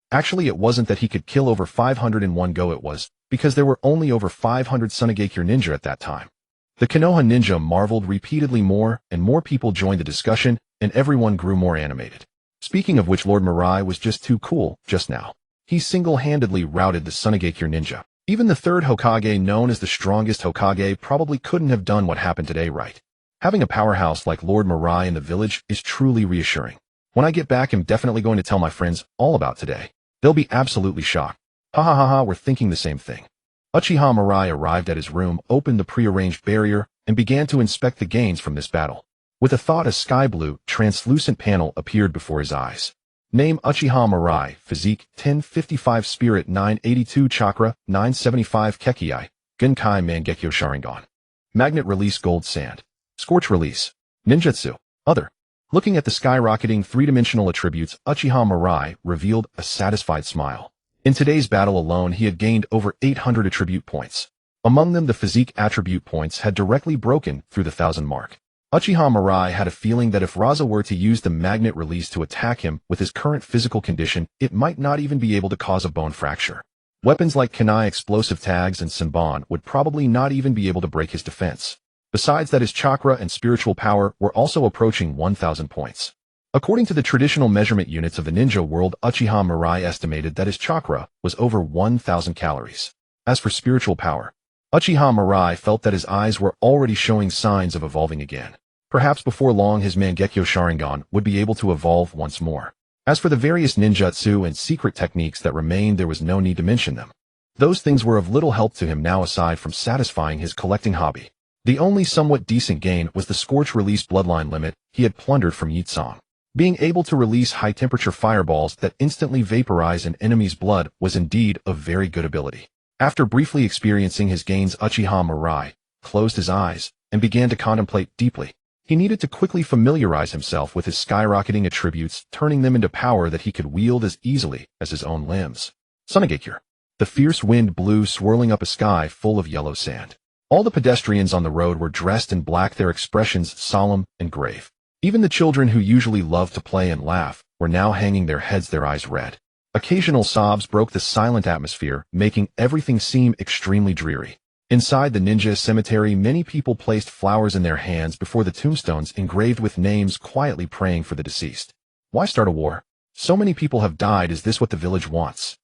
[SPEAKER 1] Actually, it wasn't that he could kill over 500 in one go, it was because there were only over 500 Sunigakure ninja at that time. The Konoha ninja marveled repeatedly. More and more people joined the discussion, and everyone grew more animated. Speaking of which, Lord Mirai was just too cool just now. He single-handedly routed the Sunigakure ninja. Even the third Hokage, known as the strongest Hokage, probably couldn't have done what happened today, right? Having a powerhouse like Lord Mirai in the village is truly reassuring. When I get back, I'm definitely going to tell my friends all about today. They'll be absolutely shocked. Ha ha ha ha, we're thinking the same thing. Uchiha Mirai arrived at his room, opened the prearranged barrier, and began to inspect the gains from this battle. With a thought, a sky-blue, translucent panel appeared before his eyes. Name: Uchiha Mirai, Physique 1055, Spirit 982, Chakra 975, Kekkei Genkai, Mangekyō Sharingan. Magnet Release, Gold Sand. Scorch Release. Ninjutsu. Other. Looking at the skyrocketing three-dimensional attributes, Uchiha Mirai revealed a satisfied smile. In today's battle alone, he had gained over 800 attribute points. Among them, the Physique attribute points had directly broken through the 1,000 mark. Uchiha Mirai had a feeling that if Raza were to use the magnet release to attack him with his current physical condition, it might not even be able to cause a bone fracture. Weapons like kunai, explosive tags, and senbon would probably not even be able to break his defense. Besides that, his chakra and spiritual power were also approaching 1,000 points. According to the traditional measurement units of the ninja world, Uchiha Mirai estimated that his chakra was over 1,000 calories. As for spiritual power, Uchiha Mirai felt that his eyes were already showing signs of evolving again. Perhaps before long, his Mangekyō Sharingan would be able to evolve once more. As for the various ninjutsu and secret techniques that remained, there was no need to mention them. Those things were of little help to him now aside from satisfying his collecting hobby. The only somewhat decent gain was the Scorch Release bloodline limit he had plundered from Yitsong. Being able to release high-temperature fireballs that instantly vaporize an enemy's blood was indeed a very good ability. After briefly experiencing his gains, Uchiha Mirai closed his eyes and began to contemplate deeply. He needed to quickly familiarize himself with his skyrocketing attributes, turning them into power that he could wield as easily as his own limbs. Sunigakure. The fierce wind blew, swirling up a sky full of yellow sand. All the pedestrians on the road were dressed in black, their expressions solemn and grave. Even the children, who usually loved to play and laugh, were now hanging their heads, their eyes red. Occasional sobs broke the silent atmosphere, making everything seem extremely dreary. Inside the ninja cemetery, many people placed flowers in their hands before the tombstones engraved with names, quietly praying for the deceased. Why start a war? So many people have died, is this what the village wants?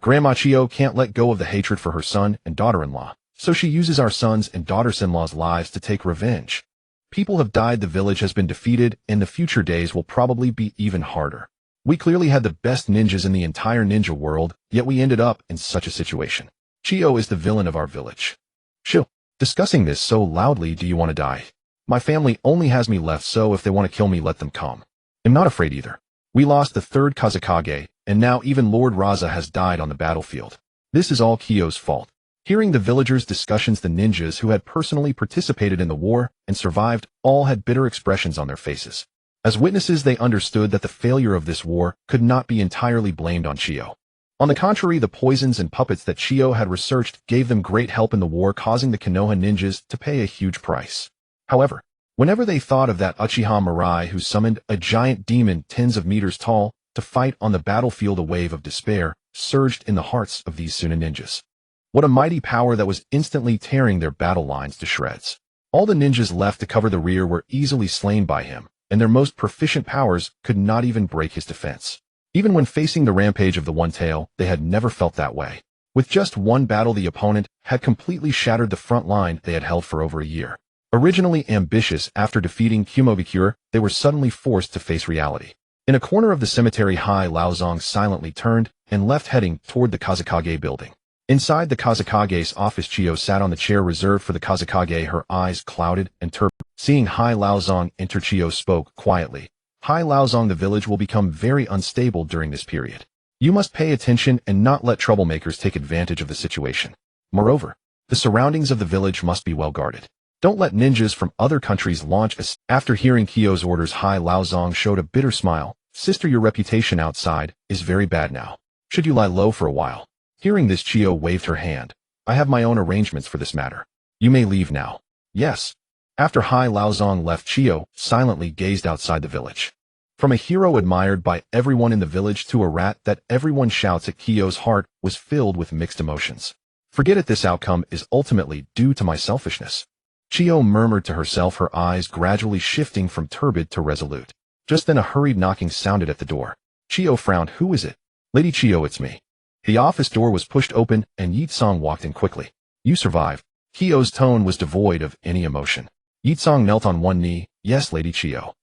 [SPEAKER 1] Grandma Chiyo can't let go of the hatred for her son and daughter-in-law, so she uses our sons and daughters-in-law's lives to take revenge. People have died, the village has been defeated, and the future days will probably be even harder. We clearly had the best ninjas in the entire ninja world, yet we ended up in such a situation. Chiyo is the villain of our village. Chill. Discussing this so loudly, do you want to die? My family only has me left, so if they want to kill me, let them come. I'm not afraid either. We lost the third Kazekage, and now even Lord Raza has died on the battlefield. This is all Kiyo's fault. Hearing the villagers' discussions, the ninjas who had personally participated in the war and survived all had bitter expressions on their faces. As witnesses, they understood that the failure of this war could not be entirely blamed on Chiyo. On the contrary, the poisons and puppets that Chiyo had researched gave them great help in the war, causing the Konoha ninjas to pay a huge price. However, whenever they thought of that Uchiha Mirai who summoned a giant demon tens of meters tall to fight on the battlefield, a wave of despair surged in the hearts of these Suna ninjas. What a mighty power that was instantly tearing their battle lines to shreds. All the ninjas left to cover the rear were easily slain by him, and their most proficient powers could not even break his defense. Even when facing the rampage of the One Tail, they had never felt that way. With just one battle, the opponent had completely shattered the front line they had held for over a year. Originally ambitious, after defeating Kumogakure, they were suddenly forced to face reality. In a corner of the cemetery, Hai Laozong silently turned and left, heading toward the Kazekage building. Inside the Kazekage's office, Chiyo sat on the chair reserved for the Kazekage, her eyes clouded and turbid. Seeing Hai Laozong enter, Chiyo spoke quietly. Hai Laozong, the village will become very unstable during this period. You must pay attention and not let troublemakers take advantage of the situation. Moreover, the surroundings of the village must be well guarded. Don't let ninjas from other countries launch a... After hearing Kiyo's orders, Hai Laozong showed a bitter smile. Sister, your reputation outside is very bad now. Should you lie low for a while? Hearing this, Chiyo waved her hand. I have my own arrangements for this matter. You may leave now. Yes. After Hai Laozong left, Chiyo silently gazed outside the village. From a hero admired by everyone in the village to a rat that everyone shouts at, Kiyo's heart was filled with mixed emotions. Forget it, this outcome is ultimately due to my selfishness. Chiyo murmured to herself, her eyes gradually shifting from turbid to resolute. Just then a hurried knocking sounded at the door. Chiyo frowned. Who is it? Lady Chiyo, it's me. The office door was pushed open and Yitsong walked in quickly. You survived. Kiyo's tone was devoid of any emotion. Yitsong knelt on one knee. Yes, Lady Chiyo.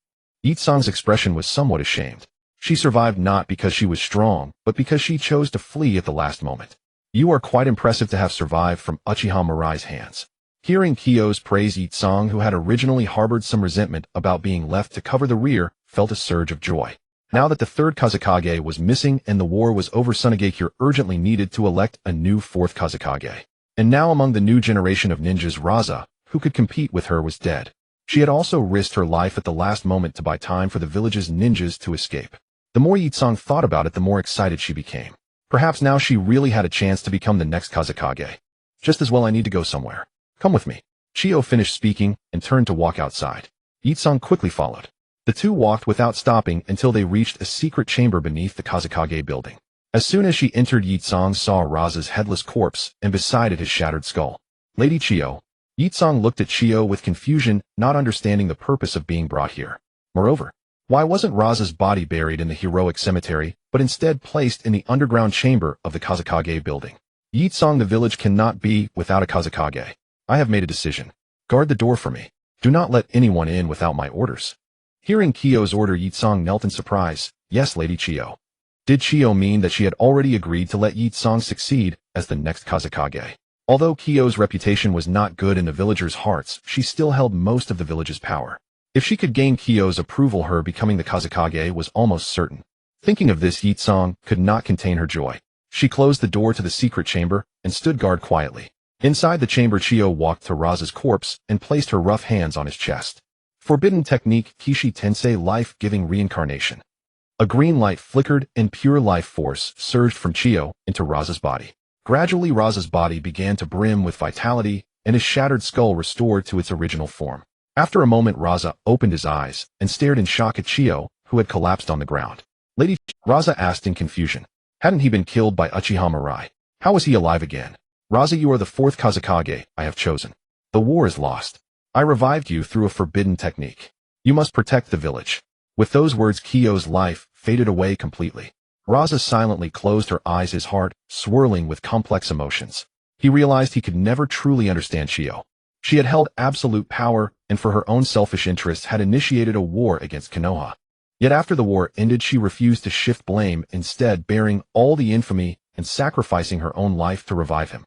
[SPEAKER 1] Yitsong's expression was somewhat ashamed. She survived not because she was strong, but because she chose to flee at the last moment. You are quite impressive to have survived from Uchiha Mirai's hands. Hearing Kiyo's praise, Yitsong, who had originally harbored some resentment about being left to cover the rear, felt a surge of joy. Now that the third Kazekage was missing and the war was over, Sunagakure urgently needed to elect a new fourth Kazekage. And now among the new generation of ninjas, Raza, who could compete with her, was dead. She had also risked her life at the last moment to buy time for the village's ninjas to escape. The more Yitsong thought about it, the more excited she became. Perhaps now she really had a chance to become the next Kazekage. Just as well, I need to go somewhere. Come with me. Chiyo finished speaking and turned to walk outside. Yitsong quickly followed. The two walked without stopping until they reached a secret chamber beneath the Kazekage building. As soon as she entered, Yitsong saw Raza's headless corpse and beside it his shattered skull. Lady Chiyo. Yitsong looked at Chiyo with confusion, not understanding the purpose of being brought here. Moreover, why wasn't Raza's body buried in the heroic cemetery, but instead placed in the underground chamber of the Kazekage building? Yitsong, the village cannot be without a Kazekage. I have made a decision. Guard the door for me. Do not let anyone in without my orders. Hearing Kiyo's order, Yitsong knelt in surprise. Yes, Lady Chiyo. Did Chiyo mean that she had already agreed to let Yitsong succeed as the next Kazekage? Although Kiyo's reputation was not good in the villagers' hearts, she still held most of the village's power. If she could gain Kiyo's approval, her becoming the Kazekage was almost certain. Thinking of this, Yitsong could not contain her joy. She closed the door to the secret chamber and stood guard quietly. Inside the chamber, Chiyo walked to Raza's corpse and placed her rough hands on his chest. Forbidden technique, Kishi Tensei, life-giving reincarnation. A green light flickered and pure life force surged from Chiyo into Raza's body. Gradually, Raza's body began to brim with vitality and his shattered skull restored to its original form. After a moment, Raza opened his eyes and stared in shock at Chiyo, who had collapsed on the ground. Lady, Raza asked in confusion. Hadn't he been killed by Uchiha Mirai? How was he alive again? Raza, you are the fourth Kazekage I have chosen. The war is lost. I revived you through a forbidden technique. You must protect the village. With those words, Kiyo's life faded away completely. Raza silently closed her eyes, his heart swirling with complex emotions. He realized he could never truly understand Chiyo. She had held absolute power and for her own selfish interests had initiated a war against Konoha. Yet after the war ended, she refused to shift blame, instead bearing all the infamy and sacrificing her own life to revive him.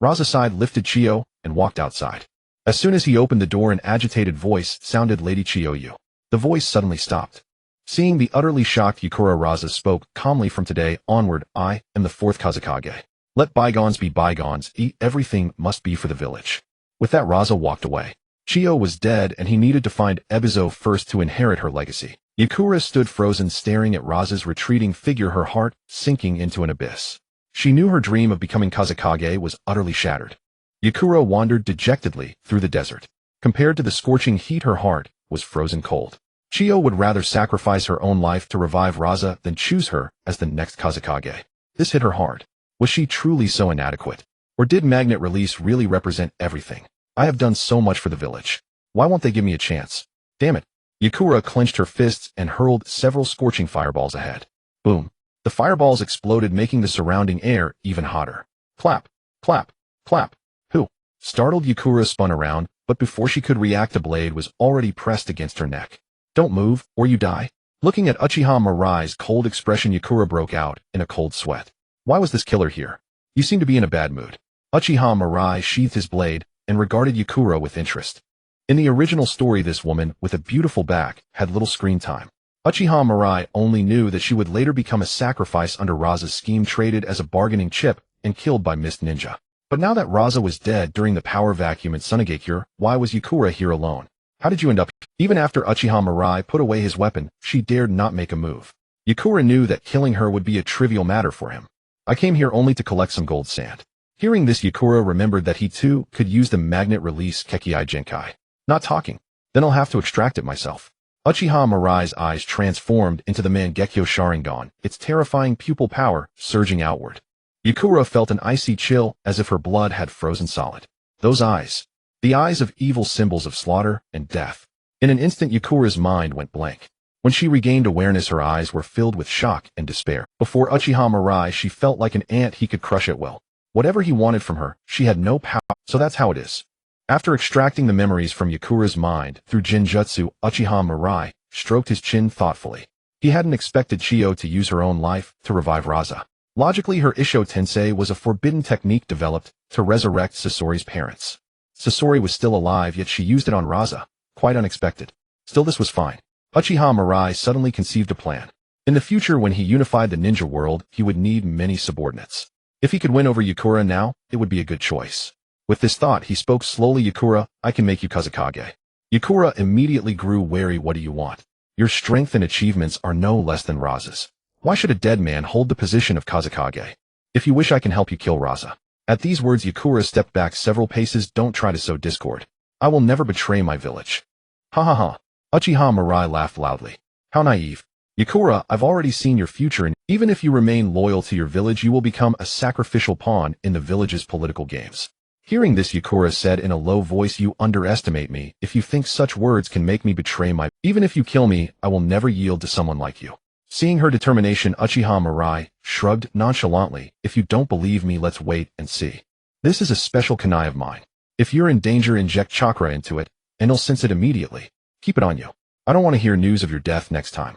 [SPEAKER 1] Raza sighed, lifted Chiyo, and walked outside. As soon as he opened the door, an agitated voice sounded, "Lady Chiyo." The voice suddenly stopped. Seeing the utterly shocked Yukura, Raza spoke calmly, "From today onward, I am the fourth Kazekage. Let bygones be bygones, everything must be for the village." With that, Raza walked away. Chiyo was dead, and he needed to find Ebizo first to inherit her legacy. Yukura stood frozen, staring at Raza's retreating figure, her heart sinking into an abyss. She knew her dream of becoming Kazekage was utterly shattered. Yukura wandered dejectedly through the desert. Compared to the scorching heat, her heart was frozen cold. Chiyo would rather sacrifice her own life to revive Raza than choose her as the next Kazekage. This hit her hard. Was she truly so inadequate? Or did magnet release really represent everything? I have done so much for the village. Why won't they give me a chance? Damn it. Yukura clenched her fists and hurled several scorching fireballs ahead. Boom. The fireballs exploded, making the surrounding air even hotter. Clap, clap, clap. Who? Startled, Yukura spun around, but before she could react, the blade was already pressed against her neck. Don't move, or you die. Looking at Uchiha Mirai's cold expression, Yukura broke out in a cold sweat. Why was this killer here? You seem to be in a bad mood. Uchiha Mirai sheathed his blade and regarded Yukura with interest. In the original story, this woman, with a beautiful back, had little screen time. Uchiha Mirai only knew that she would later become a sacrifice under Raza's scheme, traded as a bargaining chip, and killed by Mist Ninja. But now that Raza was dead during the power vacuum in Sunigakure, why was Yukura here alone? How did you end up here? Even after Uchiha Mirai put away his weapon, she dared not make a move. Yukura knew that killing her would be a trivial matter for him. I came here only to collect some gold sand. Hearing this, Yukura remembered that he too could use the magnet release Kekkei Genkai. Not talking. Then I'll have to extract it myself. Uchiha Mirai's eyes transformed into the Mangekyō Sharingan, its terrifying pupil power surging outward. Yukura felt an icy chill, as if her blood had frozen solid. Those eyes. The eyes of evil, symbols of slaughter and death. In an instant, Yukura's mind went blank. When she regained awareness, her eyes were filled with shock and despair. Before Uchiha Mirai, she felt like an ant he could crush at will. Whatever he wanted from her, she had no power, so that's how it is. After extracting the memories from Yukura's mind through Jinjutsu, Uchiha Mirai stroked his chin thoughtfully. He hadn't expected Chiyo to use her own life to revive Raza. Logically, her Isho Tensei was a forbidden technique developed to resurrect Sasori's parents. Sasori was still alive, yet she used it on Raza. Quite unexpected. Still, this was fine. Uchiha Mirai suddenly conceived a plan. In the future, when he unified the ninja world, he would need many subordinates. If he could win over Yukura now, it would be a good choice. With this thought, he spoke slowly, "Yukura, I can make you Kazekage." Yukura immediately grew wary. "What do you want? Your strength and achievements are no less than Raza's. Why should a dead man hold the position of Kazekage? If you wish, I can help you kill Raza." At these words, Yukura stepped back several paces. "Don't try to sow discord. I will never betray my village." Ha ha ha. Uchiha Mirai laughed loudly. How naive. Yukura, I've already seen your future, and even if you remain loyal to your village, you will become a sacrificial pawn in the village's political games. Hearing this, Yukura said in a low voice, "You underestimate me if you think such words can make me betray my... Even if you kill me, I will never yield to someone like you." Seeing her determination, Uchiha Mirai shrugged nonchalantly. "If you don't believe me, let's wait and see. This is a special kunai of mine. If you're in danger, inject chakra into it, and it'll sense it immediately. Keep it on you. I don't want to hear news of your death next time."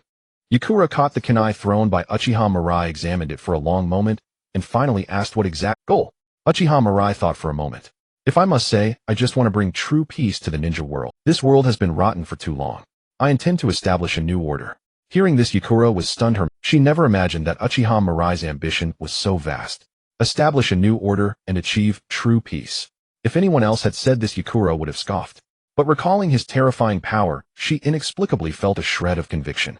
[SPEAKER 1] Yukura caught the kunai thrown by Uchiha Mirai, examined it for a long moment, and finally asked what exact goal. Uchiha Mirai thought for a moment. "If I must say, I just want to bring true peace to the ninja world. This world has been rotten for too long. I intend to establish a new order." Hearing this, Yukura was stunned. She never imagined that Uchiha Mirai's ambition was so vast. Establish a new order and achieve true peace. If anyone else had said this, Yukura would have scoffed. But recalling his terrifying power, she inexplicably felt a shred of conviction.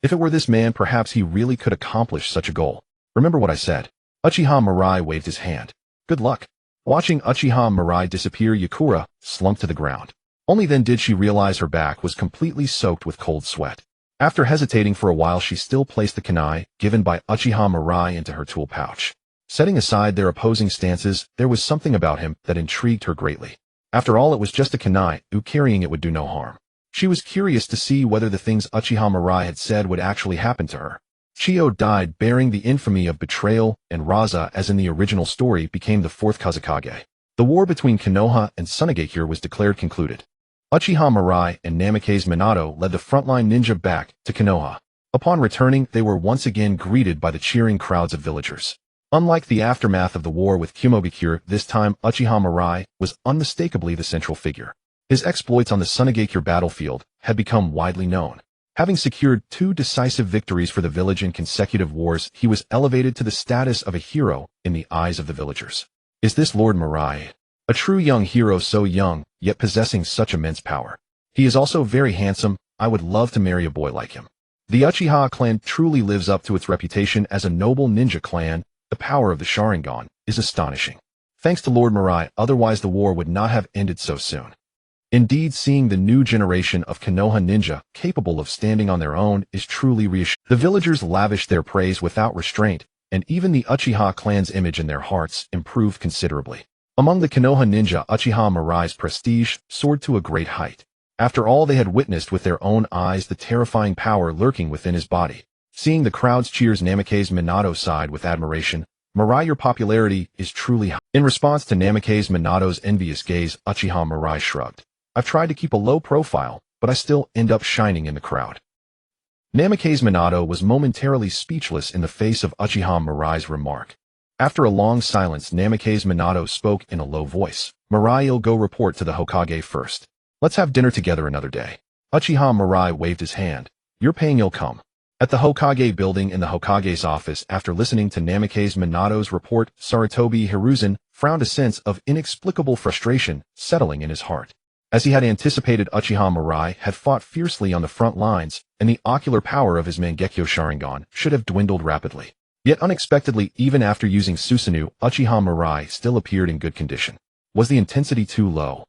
[SPEAKER 1] If it were this man, perhaps he really could accomplish such a goal. "Remember what I said." Uchiha Mirai waved his hand. "Good luck." Watching Uchiha Mirai disappear, Yukura slumped to the ground. Only then did she realize her back was completely soaked with cold sweat. After hesitating for a while, she still placed the kunai given by Uchiha Mirai into her tool pouch. Setting aside their opposing stances, there was something about him that intrigued her greatly. After all, it was just a kunai, carrying it would do no harm. She was curious to see whether the things Uchiha Mirai had said would actually happen to her. Chiyo died bearing the infamy of betrayal, and Raza, as in the original story, became the fourth Kazekage. The war between Konoha and Tsunegakure was declared concluded. Uchiha Mirai and Namikaze Minato led the frontline ninja back to Konoha. Upon returning, they were once again greeted by the cheering crowds of villagers. Unlike the aftermath of the war with Kumogakure, this time Uchiha Mirai was unmistakably the central figure. His exploits on the Tsunegakure battlefield had become widely known. Having secured 2 decisive victories for the village in consecutive wars, he was elevated to the status of a hero in the eyes of the villagers. Is this Lord Mirai? A true young hero, so young, yet possessing such immense power. He is also very handsome. I would love to marry a boy like him. The Uchiha clan truly lives up to its reputation as a noble ninja clan. The power of the Sharingan is astonishing. Thanks to Lord Mirai, otherwise the war would not have ended so soon. Indeed, seeing the new generation of Konoha ninja capable of standing on their own is truly reassuring. The villagers lavished their praise without restraint, and even the Uchiha clan's image in their hearts improved considerably. Among the Konoha ninja, Uchiha Mirai's prestige soared to a great height. After all they had witnessed with their own eyes, the terrifying power lurking within his body. Seeing the crowd's cheers, Namikaze Minato sighed with admiration. Mirai, your popularity is truly high. In response to Namikaze Minato's envious gaze, Uchiha Mirai shrugged. I've tried to keep a low profile, but I still end up shining in the crowd. Namikaze Minato was momentarily speechless in the face of Uchiha Mirai's remark. After a long silence, Namikaze Minato spoke in a low voice. Mirai, you'll go report to the Hokage first. Let's have dinner together another day. Uchiha Mirai waved his hand. You're paying, you'll come. At the Hokage building in the Hokage's office, after listening to Namikaze Minato's report, Sarutobi Hiruzen frowned, a sense of inexplicable frustration settling in his heart. As he had anticipated, Uchiha Mirai had fought fiercely on the front lines, and the ocular power of his Mangekyō Sharingan should have dwindled rapidly. Yet unexpectedly, even after using Susanoo, Uchiha Mirai still appeared in good condition. Was the intensity too low?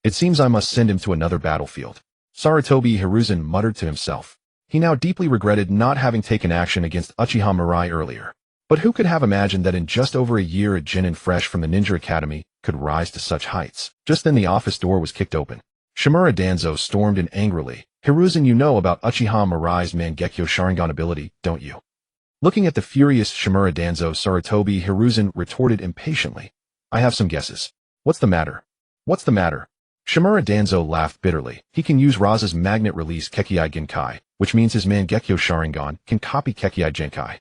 [SPEAKER 1] It seems I must send him to another battlefield. Sarutobi Hiruzen muttered to himself. He now deeply regretted not having taken action against Uchiha Mirai earlier. But who could have imagined that in just over a year a genin fresh from the Ninja Academy could rise to such heights? Just then the office door was kicked open. Shimura Danzo stormed in angrily. Hiruzen, you know about Uchiha Mirai's Mangekyō Sharingan ability, don't you? Looking at the furious Shimura Danzo, Sarutobi Hiruzen retorted impatiently. I have some guesses. What's the matter? What's the matter? Shimura Danzo laughed bitterly. He can use Raza's magnet release Kekkei Genkai, which means his Mangekyō Sharingan can copy Kekkei Genkai.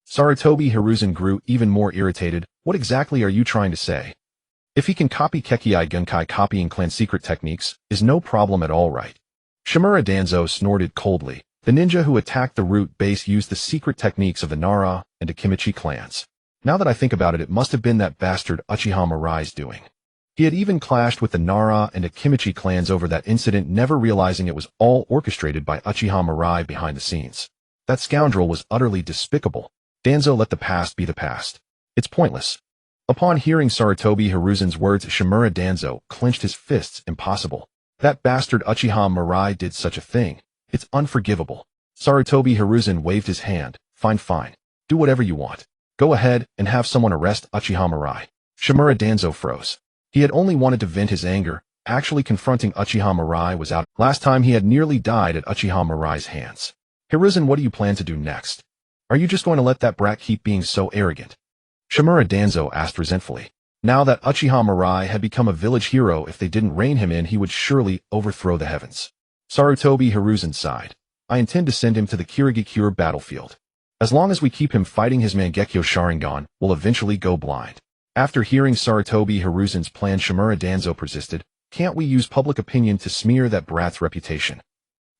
[SPEAKER 1] Sarutobi Hiruzen grew even more irritated. What exactly are you trying to say? If he can copy Kekkei Genkai, copying clan secret techniques is no problem at all, right? Shimura Danzo snorted coldly. The ninja who attacked the root base used the secret techniques of the Nara and Akimichi clans. Now that I think about it, it must have been that bastard Uchiha Mirai's doing. He had even clashed with the Nara and Akimichi clans over that incident, never realizing it was all orchestrated by Uchiha Mirai behind the scenes. That scoundrel was utterly despicable. Danzo, let the past be the past. It's pointless. Upon hearing Sarutobi Hiruzen's words, Shimura Danzo clenched his fists. Impossible. That bastard Uchiha Mirai did such a thing. It's unforgivable. Sarutobi Hiruzen waved his hand. Fine, fine. Do whatever you want. Go ahead and have someone arrest Uchiha Mirai. Shimura Danzo froze. He had only wanted to vent his anger. Actually confronting Uchiha Mirai was out. Last time he had nearly died at Uchiha Mirai's hands. Hiruzen, what do you plan to do next? Are you just going to let that brat keep being so arrogant? Shimura Danzo asked resentfully. Now that Uchiha Mirai had become a village hero, if they didn't rein him in, he would surely overthrow the heavens. Sarutobi Hiruzen sighed. I intend to send him to the Kirigakure battlefield. As long as we keep him fighting his Mangekyō Sharingan, we'll eventually go blind. After hearing Sarutobi Hiruzen's plan, Shimura Danzo persisted. Can't we use public opinion to smear that brat's reputation?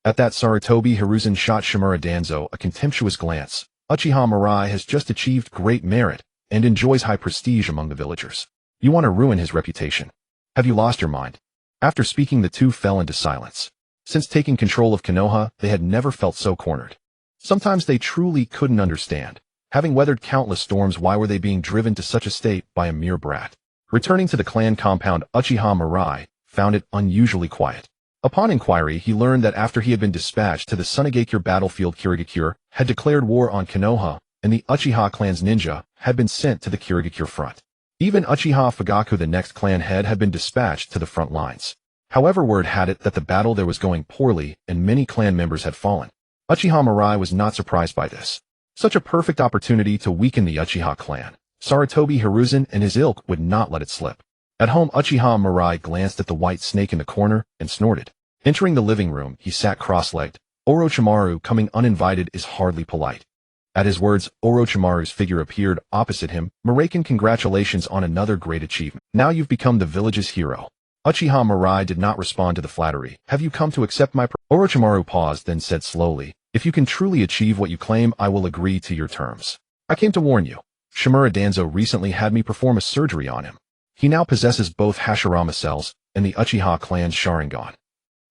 [SPEAKER 1] At that, Sarutobi Hiruzen shot Shimura Danzo a contemptuous glance. Uchiha Mirai has just achieved great merit and enjoys high prestige among the villagers. You want to ruin his reputation. Have you lost your mind? After speaking, the two fell into silence. Since taking control of Konoha, they had never felt so cornered. Sometimes they truly couldn't understand. Having weathered countless storms, why were they being driven to such a state by a mere brat? Returning to the clan compound, Uchiha Mirai found it unusually quiet. Upon inquiry, he learned that after he had been dispatched to the Tsunegakure battlefield, Kirigakure had declared war on Konoha, and the Uchiha clan's ninja had been sent to the Kirigakure front. Even Uchiha Fugaku, the next clan head, had been dispatched to the front lines. However, word had it that the battle there was going poorly and many clan members had fallen. Uchiha Mirai was not surprised by this. Such a perfect opportunity to weaken the Uchiha clan. Sarutobi Hiruzen and his ilk would not let it slip. At home, Uchiha Mirai glanced at the white snake in the corner and snorted. Entering the living room, he sat cross-legged. Orochimaru coming uninvited is hardly polite. At his words, Orochimaru's figure appeared opposite him. Mirakin, congratulations on another great achievement. Now you've become the village's hero. Uchiha Mirai did not respond to the flattery. Have you come to accept my Orochimaru paused, then said slowly, if you can truly achieve what you claim, I will agree to your terms. I came to warn you. Shimura Danzo recently had me perform a surgery on him. He now possesses both Hashirama cells and the Uchiha clan's Sharingan.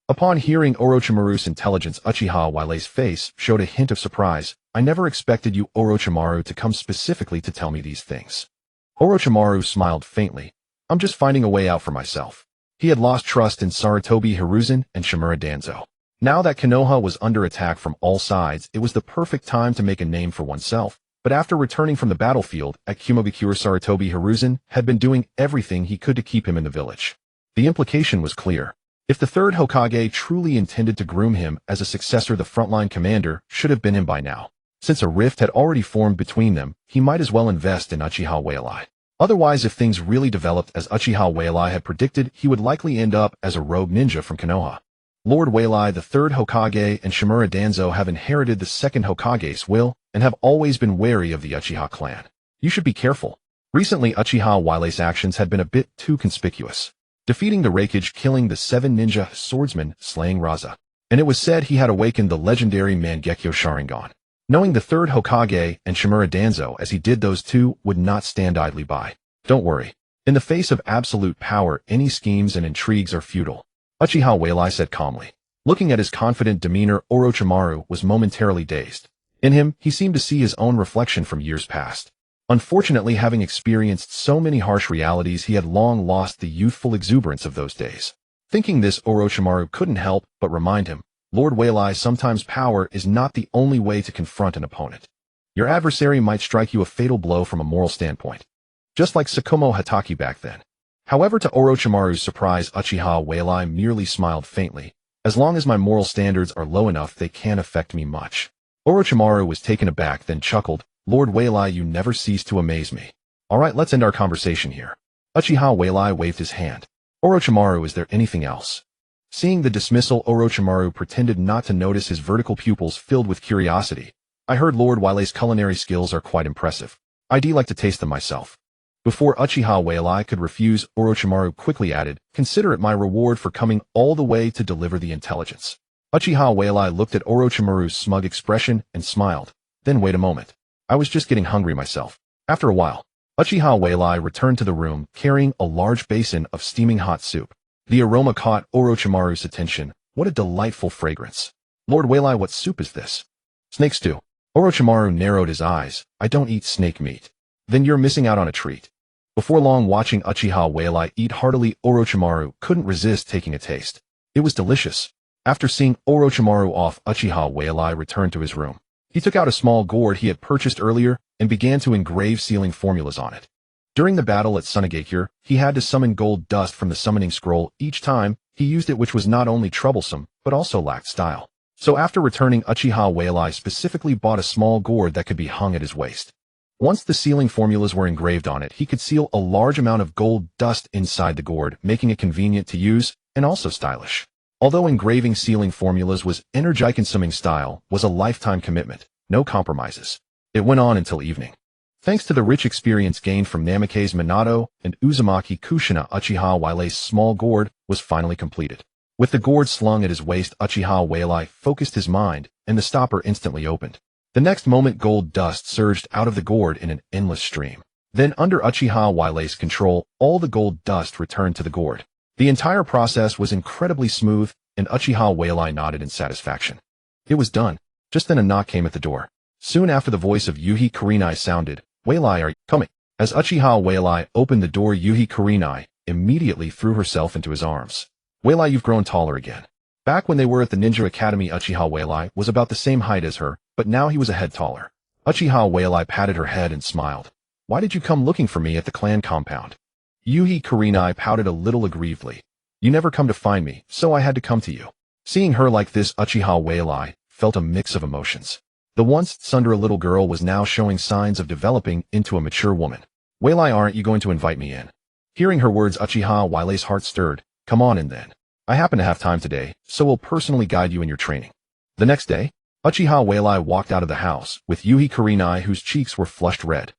[SPEAKER 1] Upon hearing Orochimaru's intelligence, Uchiha Mirei's face showed a hint of surprise. I never expected you, Orochimaru, to come specifically to tell me these things. Orochimaru smiled faintly. I'm just finding a way out for myself. He had lost trust in Sarutobi Hiruzen and Shimura Danzo. Now that Konoha was under attack from all sides, it was the perfect time to make a name for oneself. But after returning from the battlefield at Kumogakure, Sarutobi Hiruzen had been doing everything he could to keep him in the village. The implication was clear. If the third Hokage truly intended to groom him as a successor, the frontline commander should have been him by now. Since a rift had already formed between them, he might as well invest in Uchiha Mirai. Otherwise, if things really developed as Uchiha Mirai had predicted, he would likely end up as a rogue ninja from Konoha. Lord Mirai, the third Hokage, and Shimura Danzo have inherited the second Hokage's will and have always been wary of the Uchiha clan. You should be careful. Recently, Uchiha Mirai's actions had been a bit too conspicuous. Defeating the Raikage, killing the 7 ninja swordsmen, slaying Raza. And it was said he had awakened the legendary Mangekyō Sharingan. Knowing the third Hokage and Shimura Danzo as he did, those two would not stand idly by. Don't worry. In the face of absolute power, any schemes and intrigues are futile. Uchiha Mirai said calmly. Looking at his confident demeanor, Orochimaru was momentarily dazed. In him, he seemed to see his own reflection from years past. Unfortunately, having experienced so many harsh realities, he had long lost the youthful exuberance of those days. Thinking this, Orochimaru couldn't help but remind him, Lord Mirai, sometimes power is not the only way to confront an opponent. Your adversary might strike you a fatal blow from a moral standpoint. Just like Tsukumo Hatake back then. However, to Orochimaru's surprise, Uchiha Mirai merely smiled faintly. As long as my moral standards are low enough, they can't affect me much. Orochimaru was taken aback, then chuckled. Lord Mirai, you never cease to amaze me. Alright, let's end our conversation here. Uchiha Mirai waved his hand. Orochimaru, is there anything else? Seeing the dismissal, Orochimaru pretended not to notice, his vertical pupils filled with curiosity. I heard Lord Mirai's culinary skills are quite impressive. I'd like to taste them myself. Before Uchiha Mirai could refuse, Orochimaru quickly added, consider it my reward for coming all the way to deliver the intelligence. Uchiha Mirai looked at Orochimaru's smug expression and smiled. Then wait a moment. I was just getting hungry myself. After a while, Uchiha Mirai returned to the room, carrying a large basin of steaming hot soup. The aroma caught Orochimaru's attention. What a delightful fragrance. Lord Mirai, what soup is this? Snake stew. Orochimaru narrowed his eyes. I don't eat snake meat. Then you're missing out on a treat. Before long, watching Uchiha Mirai eat heartily, Orochimaru couldn't resist taking a taste. It was delicious. After seeing Orochimaru off, Uchiha Mirai returned to his room. He took out a small gourd he had purchased earlier and began to engrave sealing formulas on it. During the battle at Sunagakure, he had to summon gold dust from the summoning scroll. Each time, he used it, which was not only troublesome, but also lacked style. So after returning, Uchiha Mirai specifically bought a small gourd that could be hung at his waist. Once the sealing formulas were engraved on it, he could seal a large amount of gold dust inside the gourd, making it convenient to use and also stylish. Although engraving sealing formulas was energy-consuming, style was a lifetime commitment, no compromises. It went on until evening. Thanks to the rich experience gained from Namikaze Minato and Uzumaki Kushina, Uchiha Mirai's small gourd was finally completed. With the gourd slung at his waist, Uchiha Mirai focused his mind, and the stopper instantly opened. The next moment, gold dust surged out of the gourd in an endless stream. Then, under Uchiha Mirai's control, all the gold dust returned to the gourd. The entire process was incredibly smooth, and Uchiha Mirai nodded in satisfaction. It was done. Just then a knock came at the door. Soon after, the voice of Yuhi Kurenai sounded. Mirai, are you coming? As Uchiha Mirai opened the door, Yuhi Kurenai immediately threw herself into his arms. Mirai, you've grown taller again. Back when they were at the Ninja Academy, Uchiha Mirai was about the same height as her, but now he was a head taller. Uchiha Mirai patted her head and smiled. Why did you come looking for me at the clan compound? Yuhi Kurenai pouted a little aggrievedly. You never come to find me, so I had to come to you. Seeing her like this, Uchiha Mirai felt a mix of emotions. The once tsundere little girl was now showing signs of developing into a mature woman. Mirai, aren't you going to invite me in? Hearing her words, Uchiha Mirai's heart stirred. Come on in then. I happen to have time today, so will personally guide you in your training. The next day, Uchiha Mirai walked out of the house with Uchiha Mirai, whose cheeks were flushed red.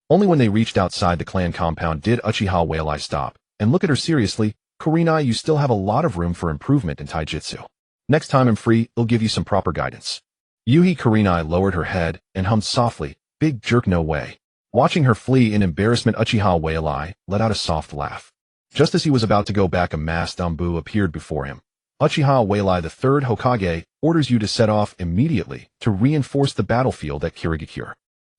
[SPEAKER 1] Only when they reached outside the clan compound did Uchiha Mirai stop and look at her seriously. Kurenai, you still have a lot of room for improvement in taijutsu. Next time I'm free, I'll give you some proper guidance. Uchiha Mirai lowered her head and hummed softly, big jerk, no way. Watching her flee in embarrassment, Uchiha Mirai let out a soft laugh. Just as he was about to go back, a masked Anbu appeared before him. Uchiha Mirai, the third Hokage, orders you to set off immediately to reinforce the battlefield at Kirigakure.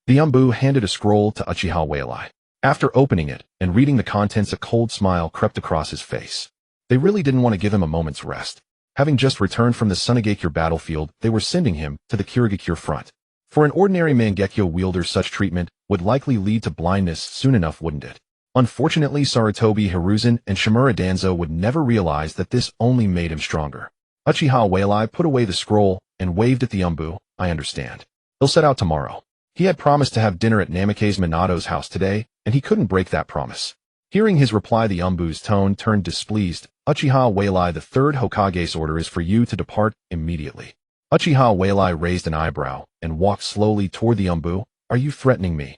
[SPEAKER 1] The Anbu handed a scroll to Uchiha Mirai. After opening it and reading the contents, a cold smile crept across his face. They really didn't want to give him a moment's rest. Having just returned from the Sunigakure battlefield, they were sending him to the Kirigakure front. For an ordinary Mangekyō wielder, such treatment would likely lead to blindness soon enough, wouldn't it? Unfortunately, Sarutobi Hiruzen and Shimura Danzo would never realize that this only made him stronger. Uchiha Mirai put away the scroll and waved at the Anbu. I understand. He'll set out tomorrow. He had promised to have dinner at Namikaze Minato's house today, and he couldn't break that promise. Hearing his reply, the Anbu's tone turned displeased. Uchiha Mirai, the third Hokage's order is for you to depart immediately. Uchiha Mirai raised an eyebrow and walked slowly toward the Anbu. Are you threatening me?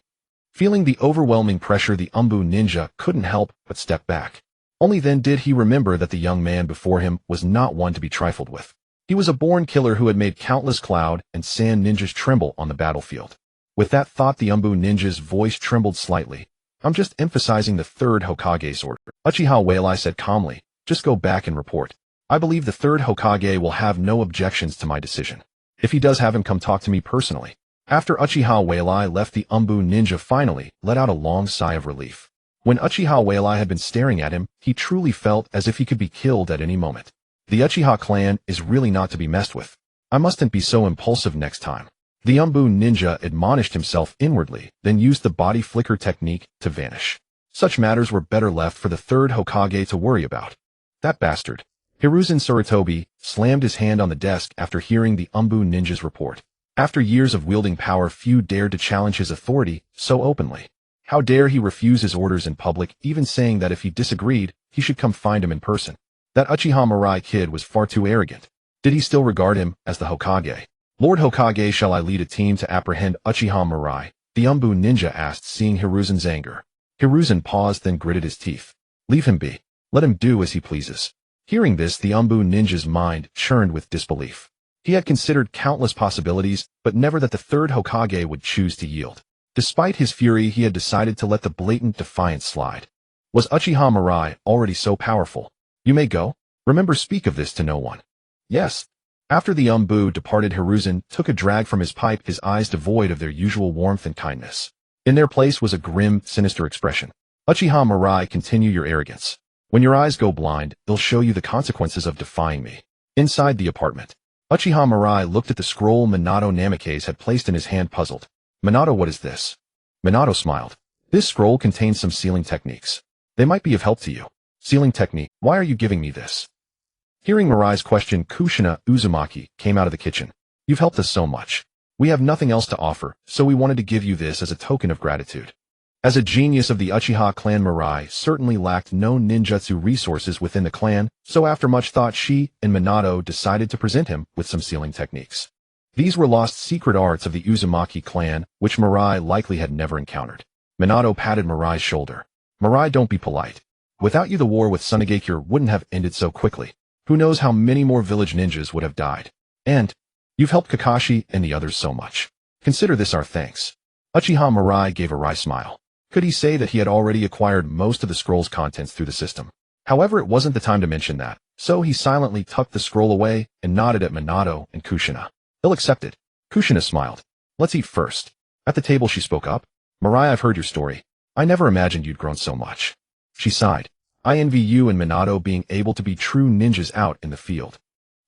[SPEAKER 1] Feeling the overwhelming pressure, the Anbu ninja couldn't help but step back. Only then did he remember that the young man before him was not one to be trifled with. He was a born killer who had made countless cloud and sand ninjas tremble on the battlefield. With that thought, the Anbu ninja's voice trembled slightly. I'm just emphasizing the third Hokage's order. Uchiha Mirai said calmly, just go back and report. I believe the third Hokage will have no objections to my decision. If he does, have him come talk to me personally. After Uchiha Mirai left, the Anbu ninja finally let out a long sigh of relief. When Uchiha Mirai had been staring at him, he truly felt as if he could be killed at any moment. The Uchiha clan is really not to be messed with. I mustn't be so impulsive next time. The Anbu ninja admonished himself inwardly, then used the body flicker technique to vanish. Such matters were better left for the third Hokage to worry about. That bastard. Hiruzen Sarutobi slammed his hand on the desk after hearing the Anbu ninja's report. After years of wielding power, few dared to challenge his authority so openly. How dare he refuse his orders in public, even saying that if he disagreed, he should come find him in person. That Uchiha Mirai kid was far too arrogant. Did he still regard him as the Hokage? Lord Hokage, shall I lead a team to apprehend Uchiha Mirai? The Anbu ninja asked, seeing Hiruzen's anger. Hiruzen paused, then gritted his teeth. Leave him be. Let him do as he pleases. Hearing this, the Anbu ninja's mind churned with disbelief. He had considered countless possibilities, but never that the third Hokage would choose to yield. Despite his fury, he had decided to let the blatant defiance slide. Was Uchiha Mirai already so powerful? You may go. Remember, speak of this to no one. Yes. After the Anbu departed, Hiruzen took a drag from his pipe, his eyes devoid of their usual warmth and kindness. In their place was a grim, sinister expression. Uchiha Mirai, continue your arrogance. When your eyes go blind, they'll show you the consequences of defying me. Inside the apartment, Uchiha Mirai looked at the scroll Minato Namikaze had placed in his hand, puzzled. Minato, what is this? Minato smiled. This scroll contains some sealing techniques. They might be of help to you. Sealing technique, why are you giving me this? Hearing Mirai's question, Kushina Uzumaki came out of the kitchen. You've helped us so much. We have nothing else to offer, so we wanted to give you this as a token of gratitude. As a genius of the Uchiha clan, Mirai certainly lacked no ninjutsu resources within the clan, so after much thought, she and Minato decided to present him with some sealing techniques. These were lost secret arts of the Uzumaki clan, which Mirai likely had never encountered. Minato patted Mirai's shoulder. Mirai, don't be polite. Without you, the war with Sunigakure wouldn't have ended so quickly. Who knows how many more village ninjas would have died. And you've helped Kakashi and the others so much. Consider this our thanks. Uchiha Mirai gave a wry smile. Could he say that he had already acquired most of the scroll's contents through the system? However, it wasn't the time to mention that, so he silently tucked the scroll away and nodded at Minato and Kushina. They'll accept it. Kushina smiled. Let's eat first. At the table, she spoke up. Mirai, I've heard your story. I never imagined you'd grown so much. She sighed. I envy you and Minato being able to be true ninjas out in the field.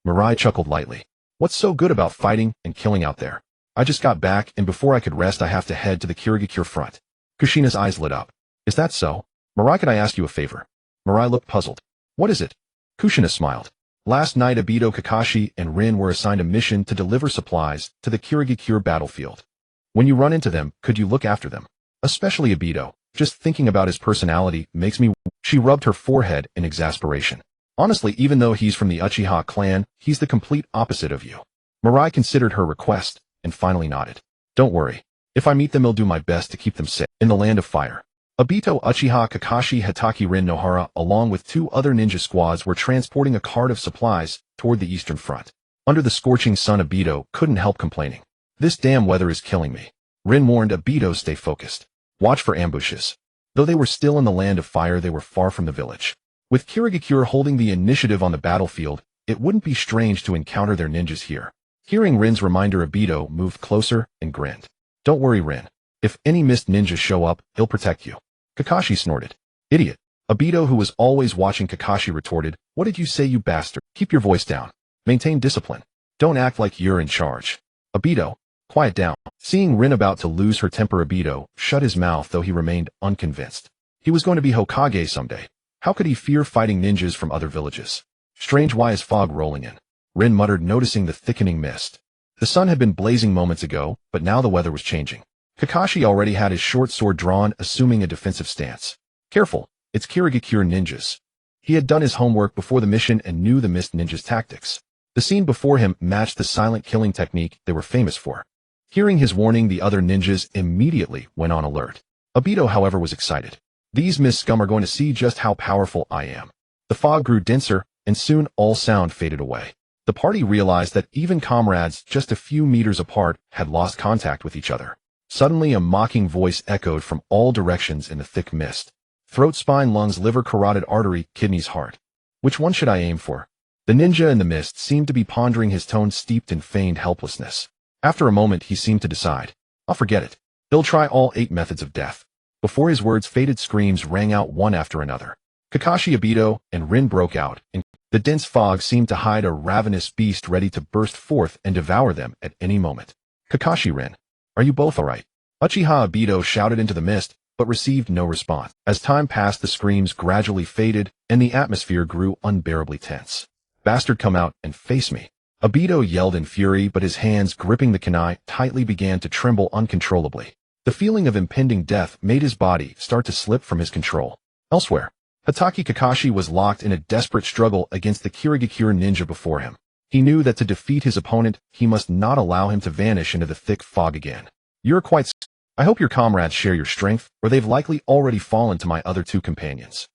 [SPEAKER 1] Mirai chuckled lightly. What's so good about fighting and killing out there? I just got back, and before I could rest, I have to head to the Kirigakure front. Kushina's eyes lit up. Is that so? Mirai, could I ask you a favor? Mirai looked puzzled. What is it? Kushina smiled. Last night Obito, Kakashi, and Rin were assigned a mission to deliver supplies to the Kirigakure battlefield. When you run into them, could you look after them? Especially Obito. Just thinking about his personality makes me... She rubbed her forehead in exasperation. Honestly, even though he's from the Uchiha clan, he's the complete opposite of you. Mirai considered her request, and finally nodded. Don't worry. If I meet them, I'll do my best to keep them safe. In the land of fire. Obito, Uchiha, Kakashi, Hatake, Rin, Nohara, along with 2 other ninja squads were transporting a cart of supplies toward the eastern front. Under the scorching sun, Obito couldn't help complaining. This damn weather is killing me. Rin warned Obito, stay focused. Watch for ambushes. Though they were still in the land of fire, they were far from the village. With Kirigakure holding the initiative on the battlefield, it wouldn't be strange to encounter their ninjas here. Hearing Rin's reminder, Obito moved closer and grinned. Don't worry, Rin. If any mist ninjas show up, he'll protect you. Kakashi snorted. Idiot. Obito, who was always watching Kakashi, retorted, what did you say, you bastard? Keep your voice down. Maintain discipline. Don't act like you're in charge. Obito, quiet down. Seeing Rin about to lose her temper, Obito shut his mouth, though he remained unconvinced. He was going to be Hokage someday. How could he fear fighting ninjas from other villages? Strange, why is fog rolling in? Rin muttered, noticing the thickening mist. The sun had been blazing moments ago, but now the weather was changing. Kakashi already had his short sword drawn, assuming a defensive stance. Careful, it's Kirigakure ninjas. He had done his homework before the mission and knew the mist ninjas' tactics. The scene before him matched the silent killing technique they were famous for. Hearing his warning, the other ninjas immediately went on alert. Obito, however, was excited. These mist scum are going to see just how powerful I am. The fog grew denser, and soon all sound faded away. The party realized that even comrades just a few meters apart had lost contact with each other. Suddenly, a mocking voice echoed from all directions in the thick mist. Throat, spine, lungs, liver, carotid artery, kidneys, heart. Which one should I aim for? The ninja in the mist seemed to be pondering, his tone steeped in feigned helplessness. After a moment, he seemed to decide. I'll forget it. He'll try all 8 methods of death. Before his words, faded screams rang out one after another. Kakashi, Obito, and Rin broke out, and the dense fog seemed to hide a ravenous beast ready to burst forth and devour them at any moment. Kakashi, Rin, are you both all right? Uchiha Obito shouted into the mist, but received no response. As time passed, the screams gradually faded, and the atmosphere grew unbearably tense. Bastard, come out and face me. Obito yelled in fury, but his hands gripping the kunai tightly began to tremble uncontrollably. The feeling of impending death made his body start to slip from his control. Elsewhere, Hatake Kakashi was locked in a desperate struggle against the Kirigakure ninja before him. He knew that to defeat his opponent, he must not allow him to vanish into the thick fog again. You're quite... I hope your comrades share your strength, or they've likely already fallen to my other 2 companions.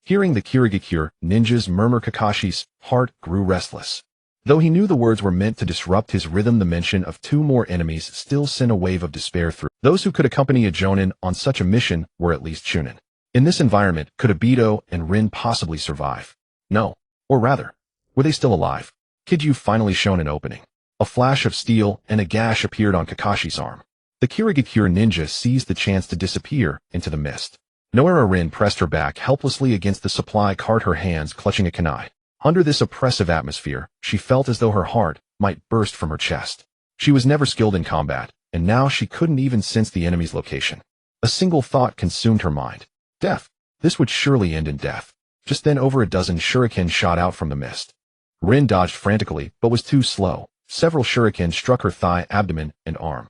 [SPEAKER 1] Hearing the Kirigakure ninjas murmur, Kakashi's heart grew restless. Though he knew the words were meant to disrupt his rhythm, the mention of 2 more enemies still sent a wave of despair through. Those who could accompany a Jonin on such a mission were at least Chunin. In this environment, could Obito and Rin possibly survive? No. Or rather, were they still alive? Kid, you've finally shown an opening. A flash of steel and a gash appeared on Kakashi's arm. The Kirigakure ninja seized the chance to disappear into the mist. Nohara Rin pressed her back helplessly against the supply cart, her hands clutching a kunai. Under this oppressive atmosphere, she felt as though her heart might burst from her chest. She was never skilled in combat, and now she couldn't even sense the enemy's location. A single thought consumed her mind. Death. This would surely end in death. Just then, over a dozen shurikens shot out from the mist. Rin dodged frantically, but was too slow. Several shurikens struck her thigh, abdomen, and arm.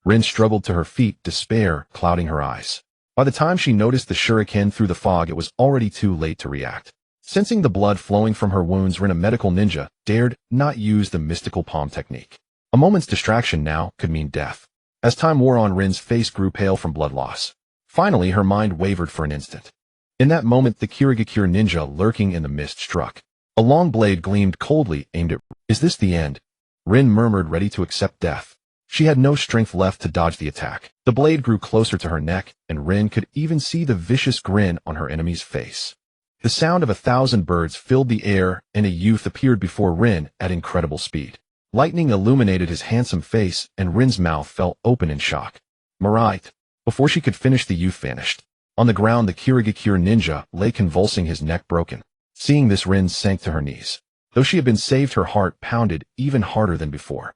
[SPEAKER 1] Rin struggled to her feet, despair clouding her eyes. By the time she noticed the shuriken through the fog, it was already too late to react. Sensing the blood flowing from her wounds, Rin, a medical ninja, dared not use the mystical palm technique. A moment's distraction now could mean death. As time wore on, Rin's face grew pale from blood loss. Finally, her mind wavered for an instant. In that moment, the Kirigakure ninja lurking in the mist struck. A long blade gleamed coldly, aimed at... Is this the end? Rin murmured, ready to accept death. She had no strength left to dodge the attack. The blade grew closer to her neck, and Rin could even see the vicious grin on her enemy's face. The sound of 1,000 birds filled the air, and a youth appeared before Rin at incredible speed. Lightning illuminated his handsome face, and Rin's mouth fell open in shock. Mirai. Before she could finish, the youth vanished. On the ground, the Kirigakure ninja lay convulsing, his neck broken. Seeing this, Rin sank to her knees. Though she had been saved, her heart pounded even harder than before.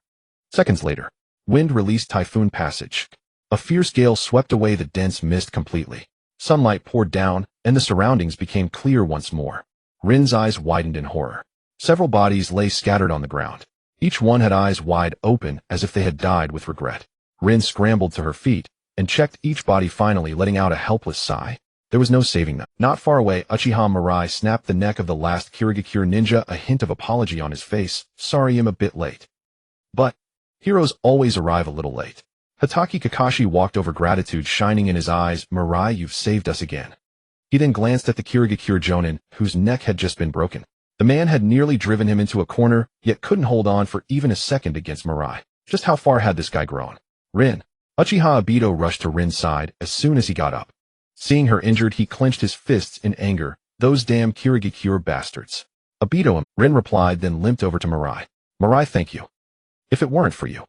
[SPEAKER 1] Seconds later, wind released Typhoon Passage. A fierce gale swept away the dense mist completely. Sunlight poured down, and the surroundings became clear once more. Rin's eyes widened in horror. Several bodies lay scattered on the ground. Each one had eyes wide open as if they had died with regret. Rin scrambled to her feet and checked each body, finally letting out a helpless sigh. There was no saving them. Not far away, Uchiha Mirai snapped the neck of the last Kirigakure ninja, a hint of apology on his face. Sorry, I'm a bit late. But heroes always arrive a little late. Hatake Kakashi walked over, gratitude shining in his eyes. Mirai, you've saved us again. He then glanced at the Kirigakure Jonin, whose neck had just been broken. The man had nearly driven him into a corner, yet couldn't hold on for even a second against Mirai. Just how far had this guy grown? Rin. Uchiha Obito rushed to Rin's side as soon as he got up. Seeing her injured, he clenched his fists in anger. Those damn Kirigakure bastards. Obito, Rin replied, then limped over to Mirai. Mirai, thank you. If it weren't for you.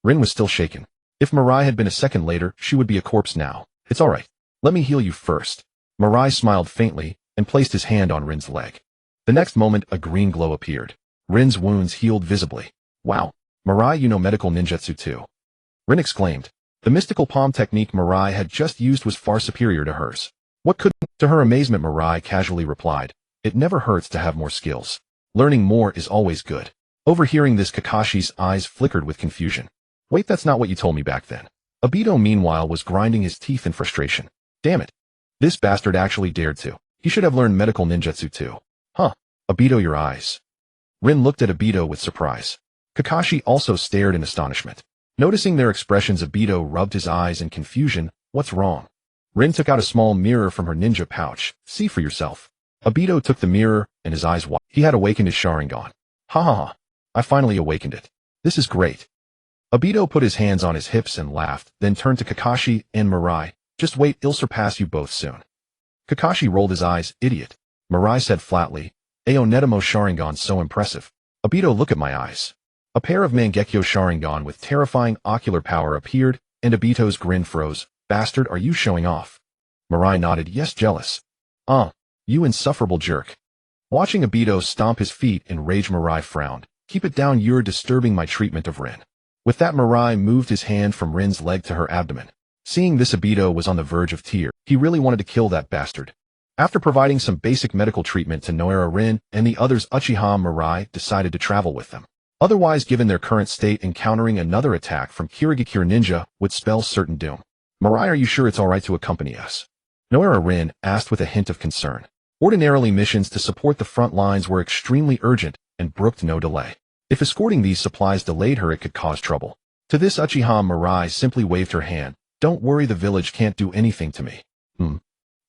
[SPEAKER 1] Rin was still shaken. If Mirai had been a second later, she would be a corpse now. It's alright. Let me heal you first. Mirai smiled faintly and placed his hand on Rin's leg. The next moment, a green glow appeared. Rin's wounds healed visibly. Wow. Mirai, you know medical ninjutsu too. Rin exclaimed. The mystical palm technique Mirai had just used was far superior to hers. What could... To her amazement, Mirai casually replied, it never hurts to have more skills. Learning more is always good. Overhearing this, Kakashi's eyes flickered with confusion. Wait, that's not what you told me back then. Obito, meanwhile, was grinding his teeth in frustration. Damn it. This bastard actually dared to. He should have learned medical ninjutsu too. Huh. Obito, your eyes. Rin looked at Obito with surprise. Kakashi also stared in astonishment. Noticing their expressions, Obito rubbed his eyes in confusion. What's wrong? Rin took out a small mirror from her ninja pouch. See for yourself. Obito took the mirror, and his eyes widened. He had awakened his Sharingan. Ha ha ha. I finally awakened it. This is great. Obito put his hands on his hips and laughed, then turned to Kakashi and Mirai. Just wait, I'll surpass you both soon. Kakashi rolled his eyes. Idiot. Mirai said flatly. Ao Netamo Sharingan, so impressive. Obito, look at my eyes. A pair of Mangekyō Sharingan with terrifying ocular power appeared, and Obito's grin froze. Bastard, are you showing off? Mirai nodded. Yes, jealous. You insufferable jerk. Watching Obito stomp his feet in rage, Mirai frowned. Keep it down, you're disturbing my treatment of Rin. With that, Mirai moved his hand from Rin's leg to her abdomen. Seeing this, Obito was on the verge of tears. He really wanted to kill that bastard. After providing some basic medical treatment to Noara, Rin and the others, Uchiha Mirai decided to travel with them. Otherwise, given their current state, encountering another attack from Kirigakure ninja would spell certain doom. Mirai, are you sure it's alright to accompany us? Noara Rin asked with a hint of concern. Ordinarily, missions to support the front lines were extremely urgent and brooked no delay. If escorting these supplies delayed her, it could cause trouble. To this, Uchiha Mirai simply waved her hand. Don't worry, the village can't do anything to me.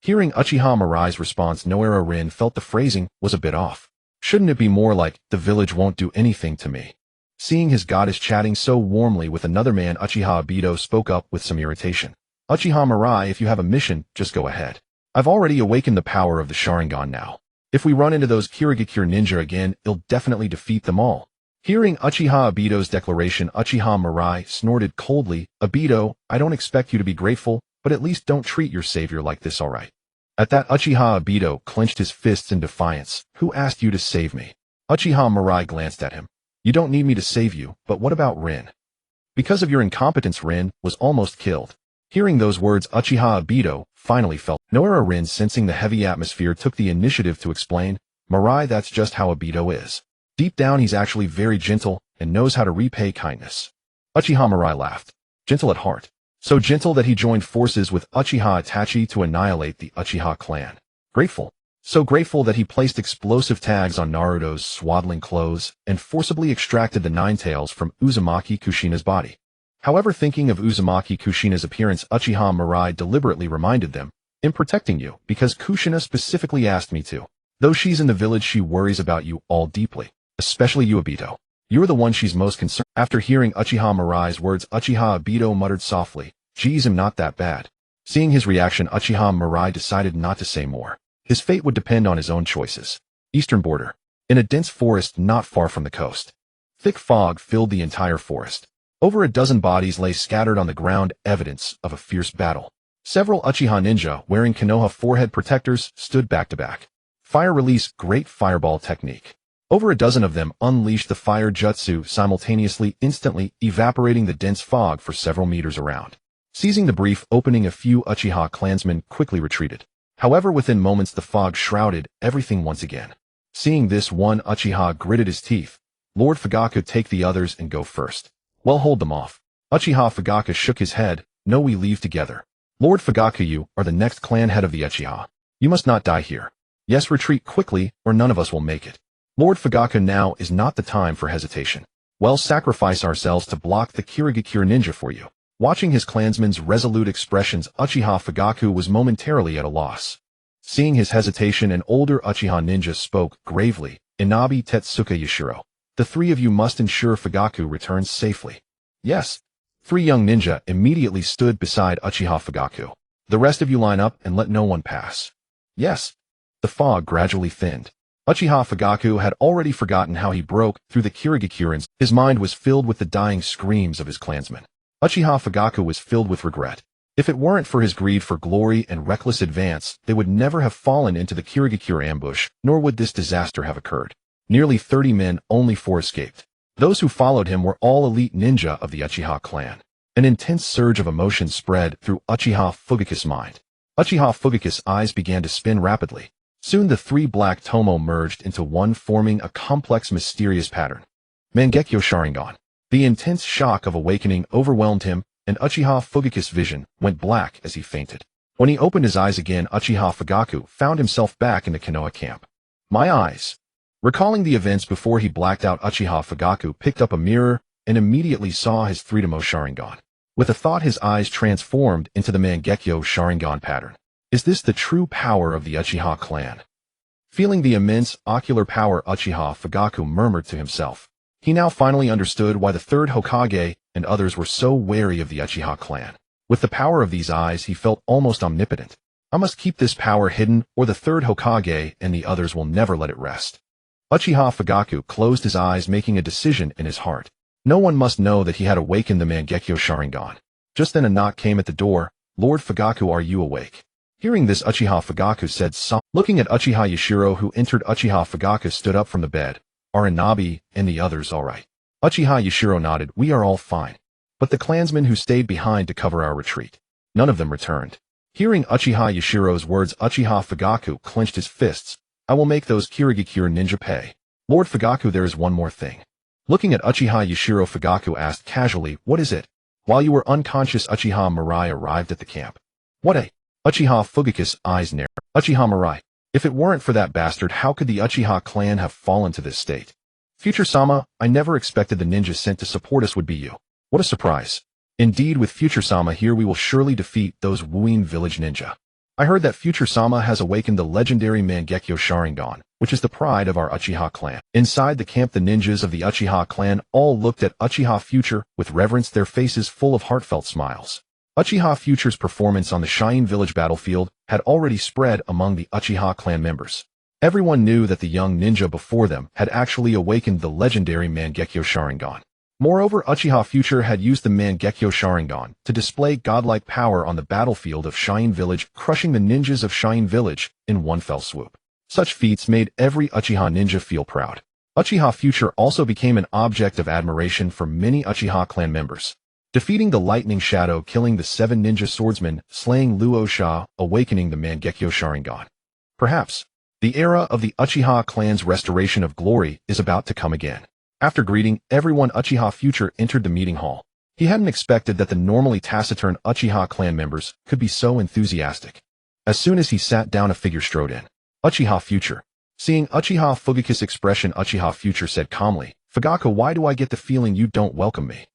[SPEAKER 1] Hearing Uchiha Mirai's response, Noara Rin felt the phrasing was a bit off. Shouldn't it be more like, the village won't do anything to me? Seeing his goddess chatting so warmly with another man, Uchiha Obito spoke up with some irritation. Uchiha Mirai, if you have a mission, just go ahead. I've already awakened the power of the Sharingan now. If we run into those Kirigakure ninja again, it'll definitely defeat them all. Hearing Uchiha Obito's declaration, Uchiha Mirai snorted coldly. Obito, I don't expect you to be grateful, but at least don't treat your savior like this, alright? At that, Uchiha Obito clenched his fists in defiance. Who asked you to save me? Uchiha Mirai glanced at him. You don't need me to save you, but what about Rin? Because of your incompetence, Rin was almost killed. Hearing those words, Uchiha Obito finally felt. Noara Rin, sensing the heavy atmosphere, took the initiative to explain. Mirai, that's just how Obito is. Deep down, he's actually very gentle and knows how to repay kindness. Uchiha Mirai laughed. Gentle at heart. So gentle that he joined forces with Uchiha Itachi to annihilate the Uchiha clan. Grateful. So grateful that he placed explosive tags on Naruto's swaddling clothes and forcibly extracted the nine tails from Uzumaki Kushina's body. However, thinking of Uzumaki Kushina's appearance, Uchiha Mirai deliberately reminded them, I'm protecting you because Kushina specifically asked me to. Though she's in the village, she worries about you all deeply. Especially you, Obito. You're the one she's most concerned. After hearing Uchiha Mirai's words, Uchiha Obito muttered softly, geez, I'm not that bad. Seeing his reaction, Uchiha Mirai decided not to say more. His fate would depend on his own choices. Eastern border. In a dense forest not far from the coast. Thick fog filled the entire forest. Over a dozen bodies lay scattered on the ground, evidence of a fierce battle. Several Uchiha ninja wearing Konoha forehead protectors stood back to back. Fire release, great fireball technique. Over a dozen of them unleashed the fire jutsu simultaneously, instantly evaporating the dense fog for several meters around. Seizing the brief opening, a few Uchiha clansmen quickly retreated. However, within moments the fog shrouded everything once again. Seeing this, one Uchiha gritted his teeth. Lord Fugaku, take the others and go first. Well, hold them off. Uchiha Fugaku shook his head. No, we leave together. Lord Fugaku, you are the next clan head of the Uchiha. You must not die here. Yes, retreat quickly, or none of us will make it. Lord Fugaku, now is not the time for hesitation. Well, sacrifice ourselves to block the Kirigakure ninja for you. Watching his clansmen's resolute expressions, Uchiha Fugaku was momentarily at a loss. Seeing his hesitation, an older Uchiha ninja spoke gravely. Inabi Tetsuka Yashiro. The three of you must ensure Fugaku returns safely. Yes. Three young ninja immediately stood beside Uchiha Fugaku. The rest of you line up and let no one pass. Yes. The fog gradually thinned. Uchiha Fugaku had already forgotten how he broke through the Kirigakurens. His mind was filled with the dying screams of his clansmen. Uchiha Fugaku was filled with regret. If it weren't for his greed for glory and reckless advance, they would never have fallen into the Kirigakure ambush, nor would this disaster have occurred. Nearly 30 men, only 4 escaped. Those who followed him were all elite ninja of the Uchiha clan. An intense surge of emotion spread through Uchiha Fugaku's mind. Uchiha Fugaku's eyes began to spin rapidly. Soon the 3 black tomo merged into one, forming a complex, mysterious pattern. Mangekyō Sharingan. The intense shock of awakening overwhelmed him, and Uchiha Fugaku's vision went black as he fainted. When he opened his eyes again, Uchiha Fugaku found himself back in the Konoha camp. My eyes. Recalling the events before he blacked out, Uchiha Fugaku picked up a mirror and immediately saw his 3-tomo Sharingan. With a thought, his eyes transformed into the Mangekyō Sharingan pattern. Is this the true power of the Uchiha clan? Feeling the immense ocular power, Uchiha Fugaku murmured to himself. He now finally understood why the 3rd Hokage and others were so wary of the Uchiha clan. With the power of these eyes, he felt almost omnipotent. I must keep this power hidden, or the 3rd Hokage and the others will never let it rest. Uchiha Fugaku closed his eyes, making a decision in his heart. No one must know that he had awakened the Mangekyō Sharingan. Just then a knock came at the door. Lord Fugaku, are you awake? Hearing this, Uchiha Fugaku said something. Looking at Uchiha Yashiro, who entered, Uchiha Fugaku stood up from the bed. Are Inabi and the others all right? Uchiha Yashiro nodded. We are all fine. But the clansmen who stayed behind to cover our retreat. None of them returned. Hearing Uchiha Yashiro's words, Uchiha Fugaku clenched his fists. I will make those Kirigakure ninja pay. Lord Fugaku, there is one more thing. Looking at Uchiha Yashiro, Fugaku asked casually, what is it? While you were unconscious, Uchiha Mirai arrived at the camp. What a... Uchiha Fugaku's eyes narrowed. Uchiha Mirai. If it weren't for that bastard, how could the Uchiha clan have fallen to this state? Future-sama, I never expected the ninja sent to support us would be you. What a surprise. Indeed, with Future-sama here, we will surely defeat those Wuin village ninja. I heard that Future-sama has awakened the legendary Mangekyō Sharingan, which is the pride of our Uchiha clan. Inside the camp, the ninjas of the Uchiha clan all looked at Uchiha Future with reverence, their faces full of heartfelt smiles. Uchiha Future's performance on the Shuin village battlefield had already spread among the Uchiha clan members. Everyone knew that the young ninja before them had actually awakened the legendary Mangekyō Sharingan. Moreover, Uchiha Future had used the Mangekyō Sharingan to display godlike power on the battlefield of Shuin village, crushing the ninjas of Shuin village in one fell swoop. Such feats made every Uchiha ninja feel proud. Uchiha Future also became an object of admiration for many Uchiha clan members. Defeating the lightning shadow, killing the 7 ninja swordsmen, slaying Luo Sha, awakening the Mangekyō Sharingan. Perhaps, the era of the Uchiha clan's restoration of glory is about to come again. After greeting everyone, Uchiha Future entered the meeting hall. He hadn't expected that the normally taciturn Uchiha clan members could be so enthusiastic. As soon as he sat down, a figure strode in. Uchiha Future. Seeing Uchiha Fugaku's expression, Uchiha Future said calmly, Fugaku, why do I get the feeling you don't welcome me?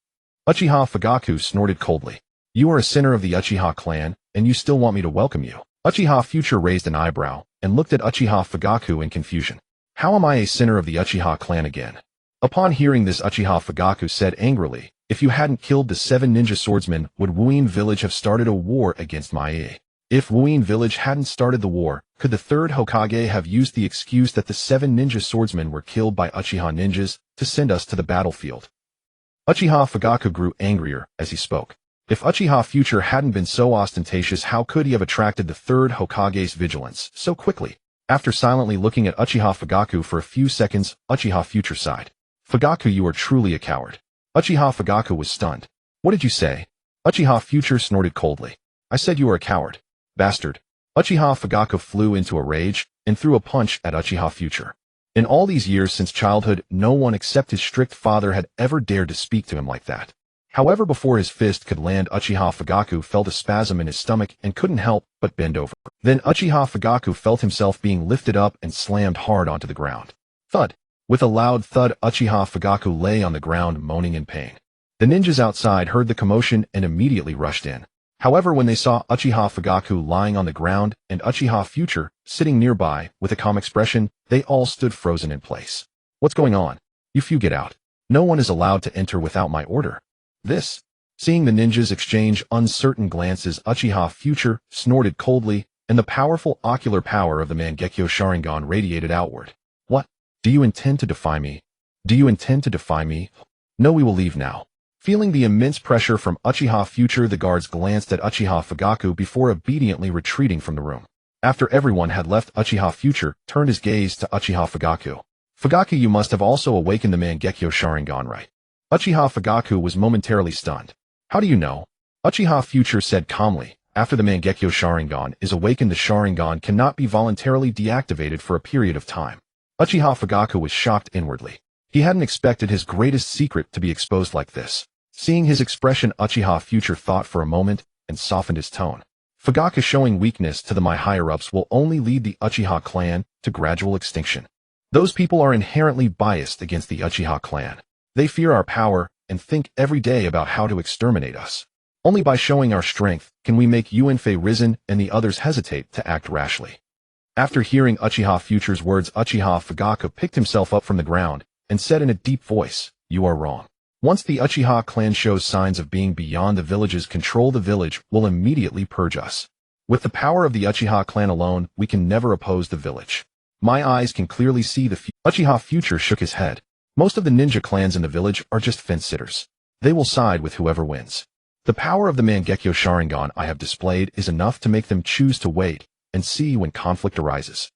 [SPEAKER 1] Uchiha Fugaku snorted coldly. You are a sinner of the Uchiha clan, and you still want me to welcome you? Uchiha Future raised an eyebrow and looked at Uchiha Fugaku in confusion. How am I a sinner of the Uchiha clan again? Upon hearing this, Uchiha Fugaku said angrily, if you hadn't killed the 7 ninja swordsmen, would Wuin village have started a war against Mai? If Wuin village hadn't started the war, could the 3rd Hokage have used the excuse that the 7 ninja swordsmen were killed by Uchiha ninjas to send us to the battlefield? Uchiha Fugaku grew angrier as he spoke. If Uchiha Future hadn't been so ostentatious, how could he have attracted the 3rd Hokage's vigilance so quickly? After silently looking at Uchiha Fugaku for a few seconds, Uchiha Future sighed. Fugaku, you are truly a coward. Uchiha Fugaku was stunned. What did you say? Uchiha Future snorted coldly. I said you are a coward. Bastard. Uchiha Fugaku flew into a rage and threw a punch at Uchiha Future. In all these years since childhood, no one except his strict father had ever dared to speak to him like that. However, before his fist could land, Uchiha Fugaku felt a spasm in his stomach and couldn't help but bend over. Then Uchiha Fugaku felt himself being lifted up and slammed hard onto the ground. Thud. With a loud thud, Uchiha Fugaku lay on the ground moaning in pain. The ninjas outside heard the commotion and immediately rushed in. However, when they saw Uchiha Fugaku lying on the ground and Uchiha Future sitting nearby with a calm expression, they all stood frozen in place. What's going on? You few get out. No one is allowed to enter without my order. This. Seeing the ninjas exchange uncertain glances, Uchiha Future snorted coldly, and the powerful ocular power of the Mangekyō Sharingan radiated outward. What? Do you intend to defy me? Do you intend to defy me? No, we will leave now. Feeling the immense pressure from Uchiha Future, the guards glanced at Uchiha Fugaku before obediently retreating from the room. After everyone had left, Uchiha Future turned his gaze to Uchiha Fugaku. Fugaku, you must have also awakened the Mangekyō Sharingan, right? Uchiha Fugaku was momentarily stunned. How do you know? Uchiha Future said calmly. After the Mangekyō Sharingan is awakened, the Sharingan cannot be voluntarily deactivated for a period of time. Uchiha Fugaku was shocked inwardly. He hadn't expected his greatest secret to be exposed like this. Seeing his expression, Uchiha Future thought for a moment and softened his tone. Fugaku showing weakness to my higher-ups will only lead the Uchiha clan to gradual extinction. Those people are inherently biased against the Uchiha clan. They fear our power and think every day about how to exterminate us. Only by showing our strength can we make Yuanfei risen and the others hesitate to act rashly. After hearing Uchiha Future's words, Uchiha Fugaku picked himself up from the ground and said in a deep voice, "You are wrong. Once the Uchiha clan shows signs of being beyond the village's control, the village will immediately purge us. With the power of the Uchiha clan alone, we can never oppose the village. My eyes can clearly see the Uchiha Future shook his head. Most of the ninja clans in the village are just fence-sitters. They will side with whoever wins. The power of the Mangekyō Sharingan I have displayed is enough to make them choose to wait and see when conflict arises.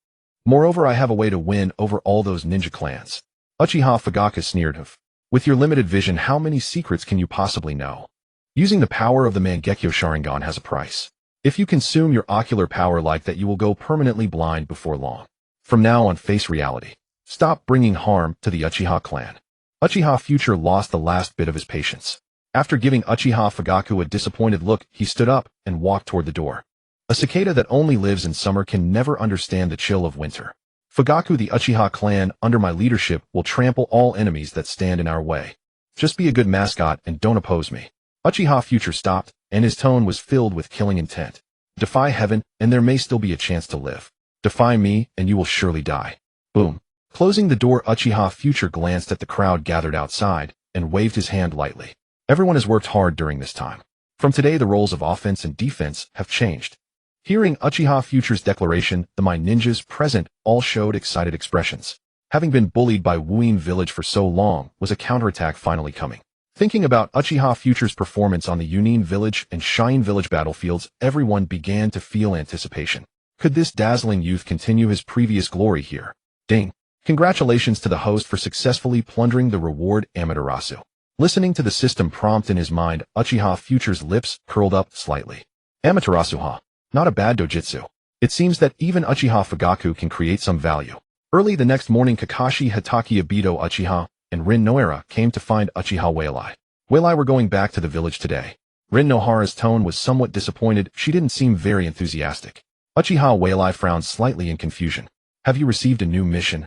[SPEAKER 1] Moreover, I have a way to win over all those ninja clans." Uchiha Fugaku sneered. With your limited vision, how many secrets can you possibly know? Using the power of the Mangekyō Sharingan has a price. If you consume your ocular power like that, you will go permanently blind before long. From now on, face reality. Stop bringing harm to the Uchiha clan. Uchiha Future lost the last bit of his patience. After giving Uchiha Fugaku a disappointed look, he stood up and walked toward the door. A cicada that only lives in summer can never understand the chill of winter. Fugaku, the Uchiha clan, under my leadership, will trample all enemies that stand in our way. Just be a good mascot and don't oppose me. Uchiha Future stopped, and his tone was filled with killing intent. Defy heaven, and there may still be a chance to live. Defy me, and you will surely die. Boom. Closing the door, Uchiha Future glanced at the crowd gathered outside and waved his hand lightly. Everyone has worked hard during this time. From today, the roles of offense and defense have changed. Hearing Uchiha Future's declaration, the ninjas present all showed excited expressions. Having been bullied by Wuin Village for so long, was a counterattack finally coming? Thinking about Uchiha Future's performance on the Yunin Village and Shine Village battlefields, everyone began to feel anticipation. Could this dazzling youth continue his previous glory here? Ding! Congratulations to the host for successfully plundering the reward Amaterasu. Listening to the system prompt in his mind, Uchiha Future's lips curled up slightly. Amaterasu, huh? Not a bad dojutsu. It seems that even Uchiha Fugaku can create some value. Early the next morning, Kakashi Hatake Obito Uchiha and Rin Nohara came to find Uchiha Whaleye. Whaleye, we're going back to the village today. Rin Nohara's tone was somewhat disappointed. She didn't seem very enthusiastic. Uchiha Whaleye frowned slightly in confusion. Have you received a new mission?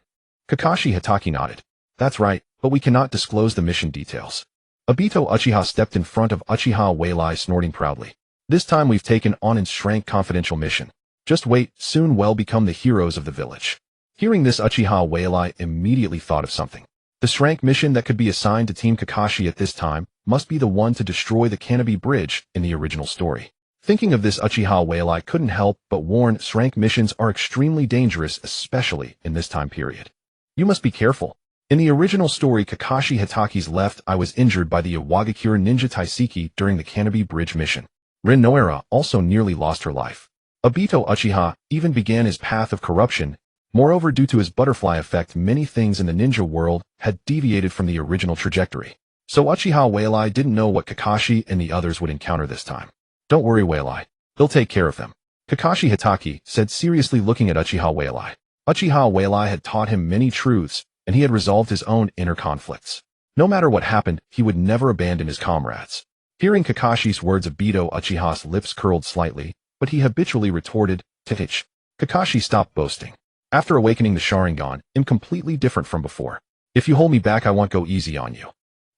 [SPEAKER 1] Kakashi Hatake nodded. That's right, but we cannot disclose the mission details. Obito Uchiha stepped in front of Uchiha Whaleye, snorting proudly. This time we've taken on an Shrank confidential mission. Just wait, soon we'll become the heroes of the village. Hearing this, Uchiha Whaleye immediately thought of something. The Shrank mission that could be assigned to Team Kakashi at this time must be the one to destroy the Canopy Bridge in the original story. Thinking of this, Uchiha Whaleye couldn't help but warn Shrank missions are extremely dangerous, especially in this time period. You must be careful. In the original story, Kakashi Hatake's left eye was injured by the Iwagakure ninja Taiseki during the Canopy Bridge mission. Rin Nohara also nearly lost her life. Obito Uchiha even began his path of corruption. Moreover, due to his butterfly effect, many things in the ninja world had deviated from the original trajectory. So Uchiha Whaleye didn't know what Kakashi and the others would encounter this time. Don't worry, Whaleye. They'll take care of them. Kakashi Hatake said seriously, looking at Uchiha Whaleye. Uchiha Mirai had taught him many truths, and he had resolved his own inner conflicts. No matter what happened, he would never abandon his comrades. Hearing Kakashi's words of Bido, Uchiha's lips curled slightly, but he habitually retorted, "Tch." Kakashi stopped boasting. After awakening the Sharingan, I'm completely different from before. If you hold me back, I won't go easy on you.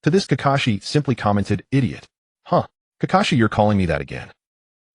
[SPEAKER 1] To this, Kakashi simply commented, "Idiot." Huh. Kakashi, you're calling me that again.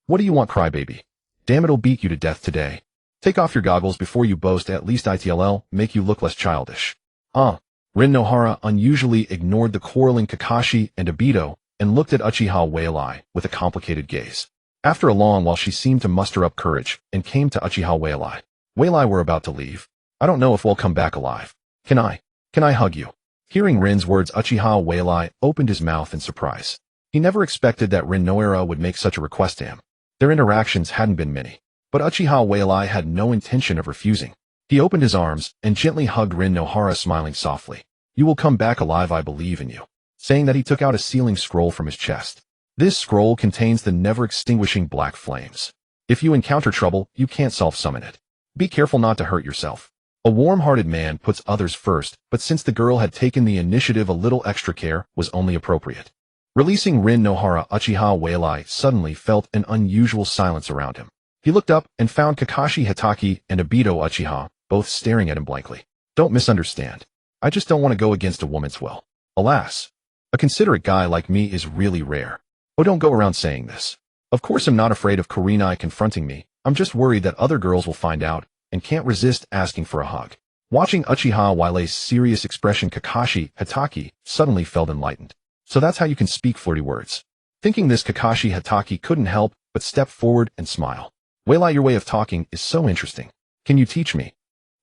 [SPEAKER 1] What do you want, crybaby? Damn, it'll beat you to death today. Take off your goggles before you boast, at least it'll make you look less childish. Rin Nohara unusually ignored the quarreling Kakashi and Obito and looked at Uchiha Mirai with a complicated gaze. After a long while, she seemed to muster up courage and came to Uchiha Mirai. "Mirai, we're about to leave. I don't know if we'll come back alive. Can I hug you?" Hearing Rin's words, Uchiha Mirai opened his mouth in surprise. He never expected that Rin Nohara would make such a request to him. Their interactions hadn't been many, but Uchiha Mirai had no intention of refusing. He opened his arms and gently hugged Rin Nohara, smiling softly. "You will come back alive, I believe in you." Saying that, he took out a sealing scroll from his chest. This scroll contains the never-extinguishing black flames. If you encounter trouble, you can't self-summon it. Be careful not to hurt yourself. A warm-hearted man puts others first, but since the girl had taken the initiative, a little extra care was only appropriate. Releasing Rin Nohara, Uchiha Mirai suddenly felt an unusual silence around him. He looked up and found Kakashi Hitaki and Obito Uchiha both staring at him blankly. "Don't misunderstand. I just don't want to go against a woman's will. Alas, a considerate guy like me is really rare. Oh, don't go around saying this. Of course I'm not afraid of Kurenai confronting me. I'm just worried that other girls will find out and can't resist asking for a hug." Watching Uchiha Mirai's serious expression, Kakashi Hitaki suddenly felt enlightened. So that's how you can speak flirty words. Thinking this, Kakashi Hitaki couldn't help but step forward and smile. "Mirai, your way of talking is so interesting. Can you teach me?"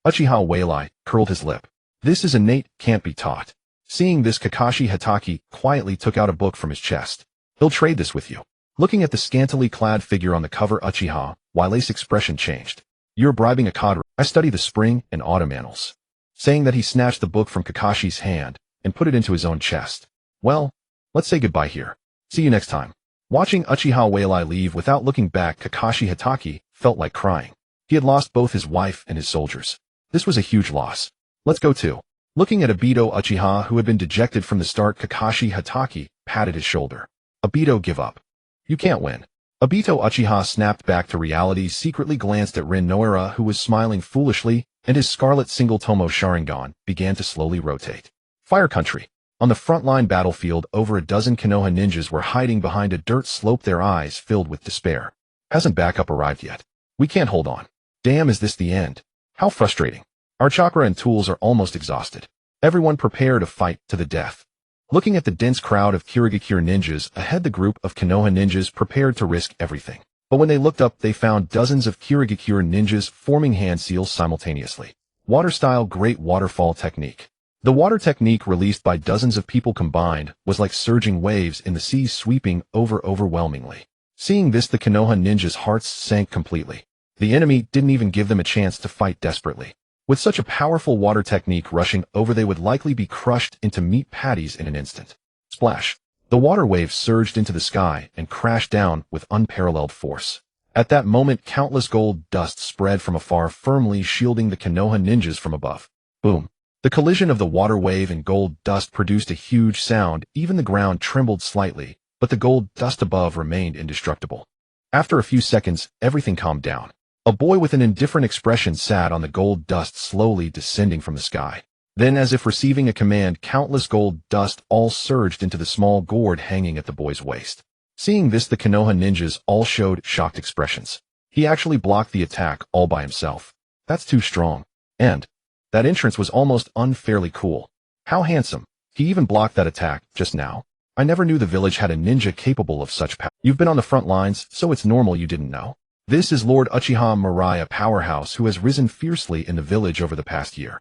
[SPEAKER 1] Uchiha Mirai curled his lip. "This is innate, can't be taught." Seeing this, Kakashi Hitaki quietly took out a book from his chest. "He'll trade this with you." Looking at the scantily clad figure on the cover, Uchiha Mirai's expression changed. "You're bribing a cadre. I study the spring and autumn annals." Saying that, he snatched the book from Kakashi's hand and put it into his own chest. "Well, let's say goodbye here. See you next time." Watching Uchiha Mirai leave without looking back, Kakashi Hitaki felt like crying. He had lost both his wife and his soldiers. This was a huge loss. "Let's go too." Looking at Obito Uchiha, who had been dejected from the start, Kakashi Hitaki patted his shoulder. "Obito, give up. You can't win." Obito Uchiha snapped back to reality, secretly glanced at Rin Nohara, who was smiling foolishly, and his scarlet single-tomo Sharingan began to slowly rotate. Fire Country. On the frontline battlefield, over a dozen Konoha ninjas were hiding behind a dirt slope, their eyes filled with despair. "Hasn't backup arrived yet? We can't hold on. Damn, is this the end? How frustrating. Our chakra and tools are almost exhausted. Everyone prepare to fight to the death." Looking at the dense crowd of Kirigakure ninjas ahead, the group of Konoha ninjas prepared to risk everything. But when they looked up, they found dozens of Kirigakure ninjas forming hand seals simultaneously. Water-style great waterfall technique. The water technique, released by dozens of people combined, was like surging waves in the sea, sweeping over overwhelmingly. Seeing this, the Konoha ninjas' hearts sank completely. The enemy didn't even give them a chance to fight desperately. With such a powerful water technique rushing over, they would likely be crushed into meat patties in an instant. Splash! The water waves surged into the sky and crashed down with unparalleled force. At that moment, countless gold dust spread from afar, firmly shielding the Konoha ninjas from above. Boom! The collision of the water wave and gold dust produced a huge sound. Even the ground trembled slightly, but the gold dust above remained indestructible. After a few seconds, everything calmed down. A boy with an indifferent expression sat on the gold dust, slowly descending from the sky. Then, as if receiving a command, countless gold dust all surged into the small gourd hanging at the boy's waist. Seeing this, the Konoha ninjas all showed shocked expressions. He actually blocked the attack all by himself. That's too strong. And that entrance was almost unfairly cool. How handsome. He even blocked that attack just now. I never knew the village had a ninja capable of such power. You've been on the front lines, so it's normal you didn't know. This is Lord Uchiha Mirai, a powerhouse who has risen fiercely in the village over the past year.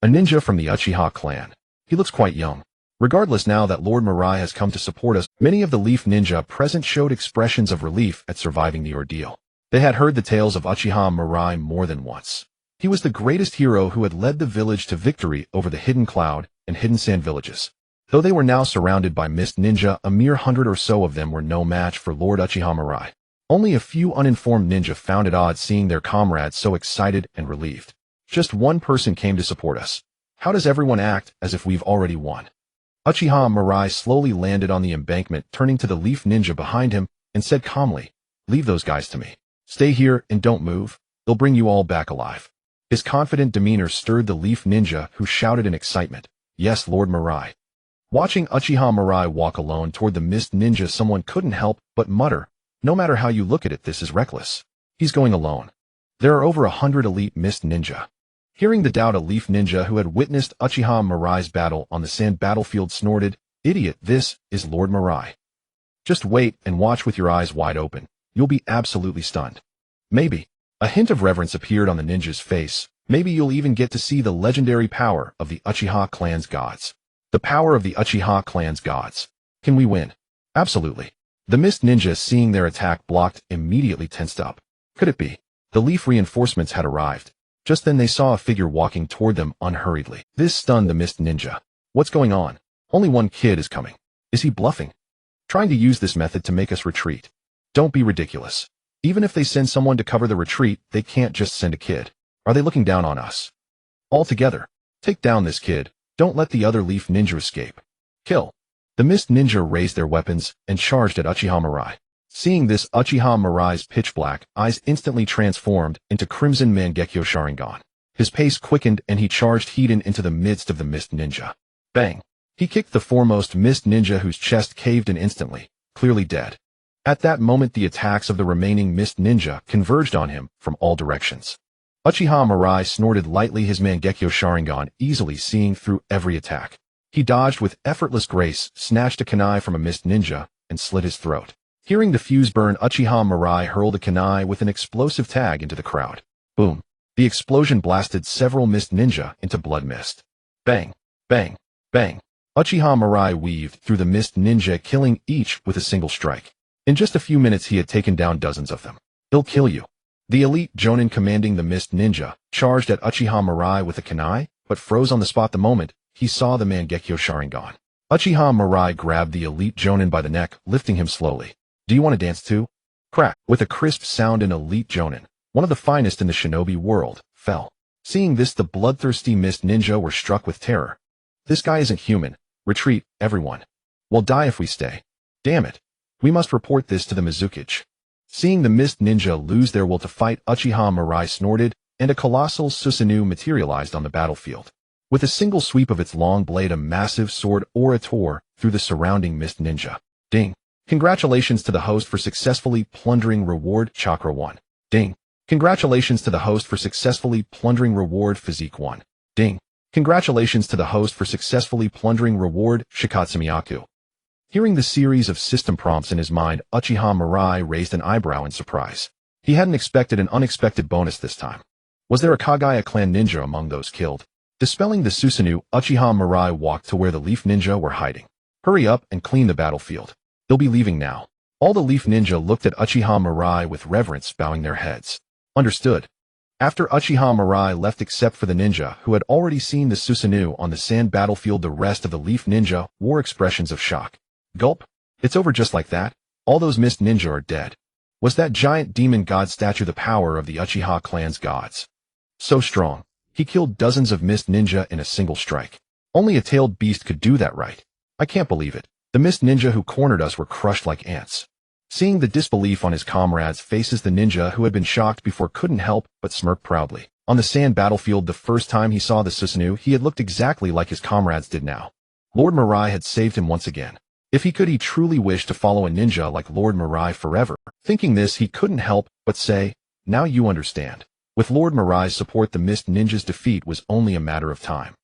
[SPEAKER 1] A ninja from the Uchiha clan. He looks quite young. Regardless, now that Lord Mirai has come to support us, many of the Leaf Ninja present showed expressions of relief at surviving the ordeal. They had heard the tales of Uchiha Mirai more than once. He was the greatest hero who had led the village to victory over the Hidden Cloud and Hidden Sand villages. Though they were now surrounded by Mist Ninja, a mere 100 or so of them were no match for Lord Uchiha Mirai. Only a few uninformed ninja found it odd seeing their comrades so excited and relieved. Just one person came to support us. How does everyone act as if we've already won? Uchiha Mirai slowly landed on the embankment, turning to the leaf ninja behind him, and said calmly, "Leave those guys to me. Stay here and don't move. They'll bring you all back alive." His confident demeanor stirred the leaf ninja, who shouted in excitement, "Yes, Lord Mirai." Watching Uchiha Mirai walk alone toward the mist ninja, someone couldn't help but mutter, "No matter how you look at it, this is reckless. He's going alone. There are over 100 elite mist ninja." Hearing the doubt, a leaf ninja who had witnessed Uchiha Mirai's battle on the sand battlefield snorted, "Idiot, this is Lord Mirai. Just wait and watch with your eyes wide open. You'll be absolutely stunned." Maybe. A hint of reverence appeared on the ninja's face. Maybe you'll even get to see the legendary power of the Uchiha clan's gods. The power of the Uchiha clan's gods. Can we win? Absolutely. The mist ninja, seeing their attack blocked, immediately tensed up. Could it be? The leaf reinforcements had arrived. Just then they saw a figure walking toward them unhurriedly. This stunned the mist ninja. What's going on? Only one kid is coming. Is he bluffing? Trying to use this method to make us retreat? Don't be ridiculous. Even if they send someone to cover the retreat, they can't just send a kid. Are they looking down on us? All together. Take down this kid. Don't let the other leaf ninja escape. Kill. The mist ninja raised their weapons and charged at Uchiha Mirai. Seeing this, Uchiha Mirai's pitch-black eyes instantly transformed into crimson Mangekyō Sharingan. His pace quickened and he charged Hiden into the midst of the mist ninja. Bang! He kicked the foremost mist ninja, whose chest caved in instantly, clearly dead. At that moment, the attacks of the remaining mist ninja converged on him from all directions. Uchiha Mirai snorted lightly, his Mangekyō Sharingan easily seeing through every attack. He dodged with effortless grace, snatched a kunai from a mist ninja, and slit his throat. Hearing the fuse burn, Uchiha Mirai hurled a kunai with an explosive tag into the crowd. Boom! The explosion blasted several mist ninja into blood mist. Bang! Bang! Bang! Uchiha Mirai weaved through the mist ninja, killing each with a single strike. In just a few minutes, he had taken down dozens of them. "He'll kill you." The elite jonin commanding the mist ninja charged at Uchiha Mirai with a kunai, but froze on the spot the moment he saw the Mangekyō Sharingan. Uchiha Mirai grabbed the elite jonin by the neck, lifting him slowly. "Do you want to dance too?" Crack! With a crisp sound, an elite jonin, one of the finest in the shinobi world, fell. Seeing this, the bloodthirsty mist ninja were struck with terror. "This guy isn't human. Retreat, everyone. We'll die if we stay. Damn it. We must report this to the Mizukage." Seeing the mist ninja lose their will to fight, Uchiha Mirai snorted, and a colossal Susanoo materialized on the battlefield. With a single sweep of its long blade, a massive sword tore through the surrounding mist ninja. Ding! Congratulations to the host for successfully plundering reward Chakra 1. Ding! Congratulations to the host for successfully plundering reward Physique 1. Ding! Congratulations to the host for successfully plundering reward Shikatsumiyaku. Hearing the series of system prompts in his mind, Uchiha Mirai raised an eyebrow in surprise. He hadn't expected an unexpected bonus this time. Was there a Kagaya clan ninja among those killed? Dispelling the Susanoo, Uchiha Mirai walked to where the leaf ninja were hiding. "Hurry up and clean the battlefield. They'll be leaving now." All the leaf ninja looked at Uchiha Mirai with reverence, bowing their heads. Understood. After Uchiha Mirai left, except for the ninja who had already seen the Susanoo on the sand battlefield, the rest of the leaf ninja wore expressions of shock. Gulp. It's over just like that? All those mist ninja are dead. Was that giant demon god statue the power of the Uchiha clan's gods? So strong. He killed dozens of mist ninja in a single strike. Only a tailed beast could do that, right? I can't believe it. The mist ninja who cornered us were crushed like ants. Seeing the disbelief on his comrades' faces, the ninja who had been shocked before couldn't help but smirk proudly. On the sand battlefield, the first time he saw the Susanoo, he had looked exactly like his comrades did now. Lord Mirai had saved him once again. If he could, he truly wished to follow a ninja like Lord Mirai forever. Thinking this, he couldn't help but say, "Now you understand." With Lord Mirai's support, the mist ninja's defeat was only a matter of time.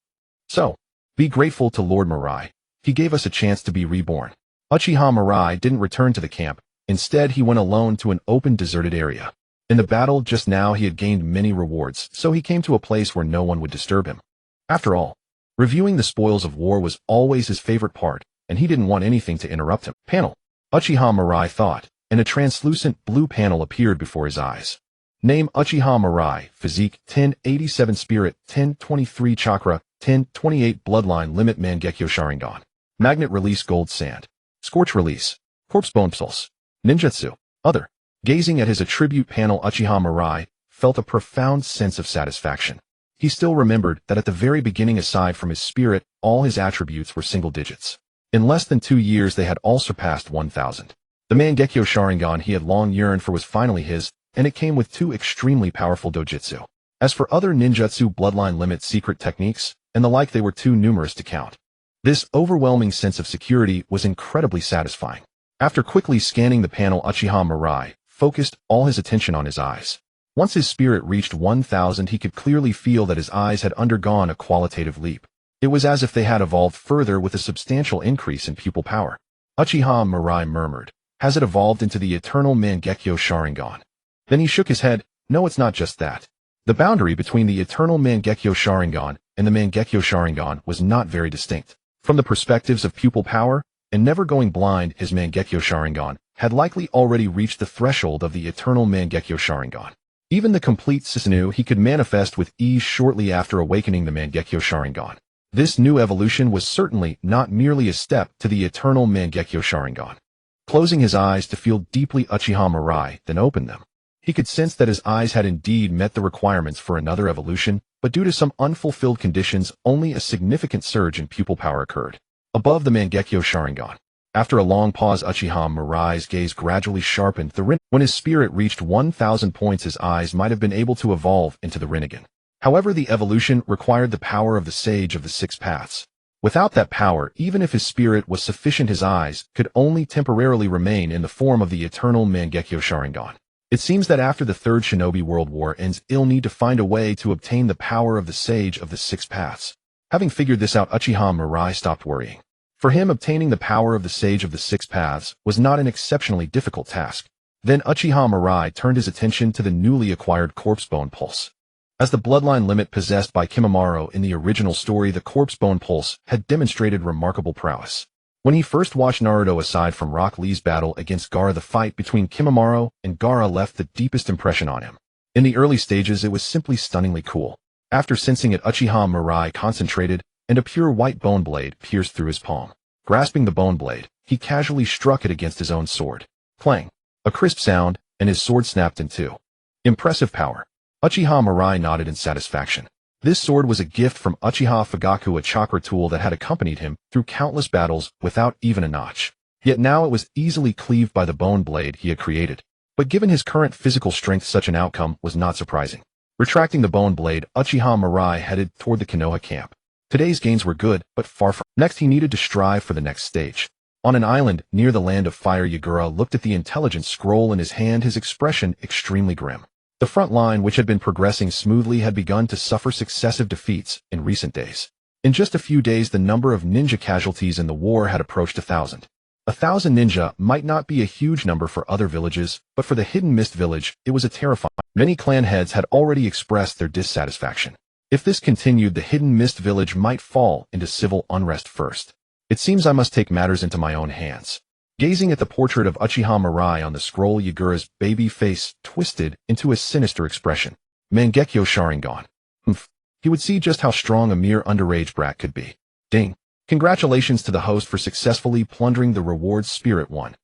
[SPEAKER 1] So, be grateful to Lord Mirai. He gave us a chance to be reborn. Uchiha Mirai didn't return to the camp. Instead, he went alone to an open, deserted area. In the battle just now, he had gained many rewards, so he came to a place where no one would disturb him. After all, reviewing the spoils of war was always his favorite part, and he didn't want anything to interrupt him. Panel. Uchiha Mirai thought, and a translucent blue panel appeared before his eyes. Name: Uchiha Mirai, Physique 1087, Spirit 1023, Chakra 1028, Bloodline Limit, Mangekyō Sharingan. Magnet Release, Gold Sand. Scorch Release. Corpse Bone Pulse. Ninjutsu. Other. Gazing at his attribute panel, Uchiha Mirai felt a profound sense of satisfaction. He still remembered that at the very beginning, aside from his spirit, all his attributes were single digits. In less than 2 years they had all surpassed 1,000. The Mangekyō Sharingan he had long yearned for was finally his, and it came with 2 extremely powerful dojutsu. As for other ninjutsu bloodline limit secret techniques, and the like, they were too numerous to count. This overwhelming sense of security was incredibly satisfying. After quickly scanning the panel, Uchiha Mirai focused all his attention on his eyes. Once his spirit reached 1,000, he could clearly feel that his eyes had undergone a qualitative leap. It was as if they had evolved further with a substantial increase in pupil power. Uchiha Mirai murmured, "Has it evolved into the eternal Mangekyō Sharingan?" Then he shook his head. "No, it's not just that." The boundary between the eternal Mangekyō Sharingan and the Mangekyō Sharingan was not very distinct. From the perspectives of pupil power and never going blind, his Mangekyō Sharingan had likely already reached the threshold of the eternal Mangekyō Sharingan. Even the complete Susanoo he could manifest with ease shortly after awakening the Mangekyō Sharingan. This new evolution was certainly not merely a step to the eternal Mangekyō Sharingan. Closing his eyes to feel deeply, Uchiha Mirai then opened them. He could sense that his eyes had indeed met the requirements for another evolution, but due to some unfulfilled conditions, only a significant surge in pupil power occurred. Above the Mangekyō Sharingan. After a long pause, Uchiha Mirai's gaze gradually sharpened. When his spirit reached 1,000 points, his eyes might have been able to evolve into the Rinnegan. However, the evolution required the power of the Sage of the Six Paths. Without that power, even if his spirit was sufficient, his eyes could only temporarily remain in the form of the eternal Mangekyō Sharingan. It seems that after the Third Shinobi World War ends, he'll need to find a way to obtain the power of the Sage of the Six Paths. Having figured this out, Uchiha Mirai stopped worrying. For him, obtaining the power of the Sage of the Six Paths was not an exceptionally difficult task. Then Uchiha Mirai turned his attention to the newly acquired Corpse Bone Pulse. As the bloodline limit possessed by Kimimaro in the original story, the Corpse Bone Pulse had demonstrated remarkable prowess. When he first watched Naruto, aside from Rock Lee's battle against Gaara, the fight between Kimimaro and Gaara left the deepest impression on him. In the early stages, it was simply stunningly cool. After sensing it, Uchiha Mirai concentrated, and a pure white bone blade pierced through his palm. Grasping the bone blade, he casually struck it against his own sword. Clang! A crisp sound, and his sword snapped in two. Impressive power. Uchiha Mirai nodded in satisfaction. This sword was a gift from Uchiha Fugaku, a chakra tool that had accompanied him through countless battles without even a notch. Yet now it was easily cleaved by the bone blade he had created. But given his current physical strength, such an outcome was not surprising. Retracting the bone blade, Uchiha Mirai headed toward the Konoha camp. Today's gains were good, but far from. Next, he needed to strive for the next stage. On an island near the land of fire, Yagura looked at the intelligence scroll in his hand, his expression extremely grim. The front line, which had been progressing smoothly, had begun to suffer successive defeats in recent days. In just a few days, the number of ninja casualties in the war had approached 1,000. 1,000 ninja might not be a huge number for other villages, but for the Hidden Mist village, it was a terrifying. Many clan heads had already expressed their dissatisfaction. If this continued, the Hidden Mist village might fall into civil unrest first. It seems I must take matters into my own hands. Gazing at the portrait of Uchiha Mirai on the scroll, Yagura's baby face twisted into a sinister expression. Mangekyō Sharingan. Humph. He would see just how strong a mere underage brat could be. Ding. Congratulations to the host for successfully plundering the rewards Spirit 1.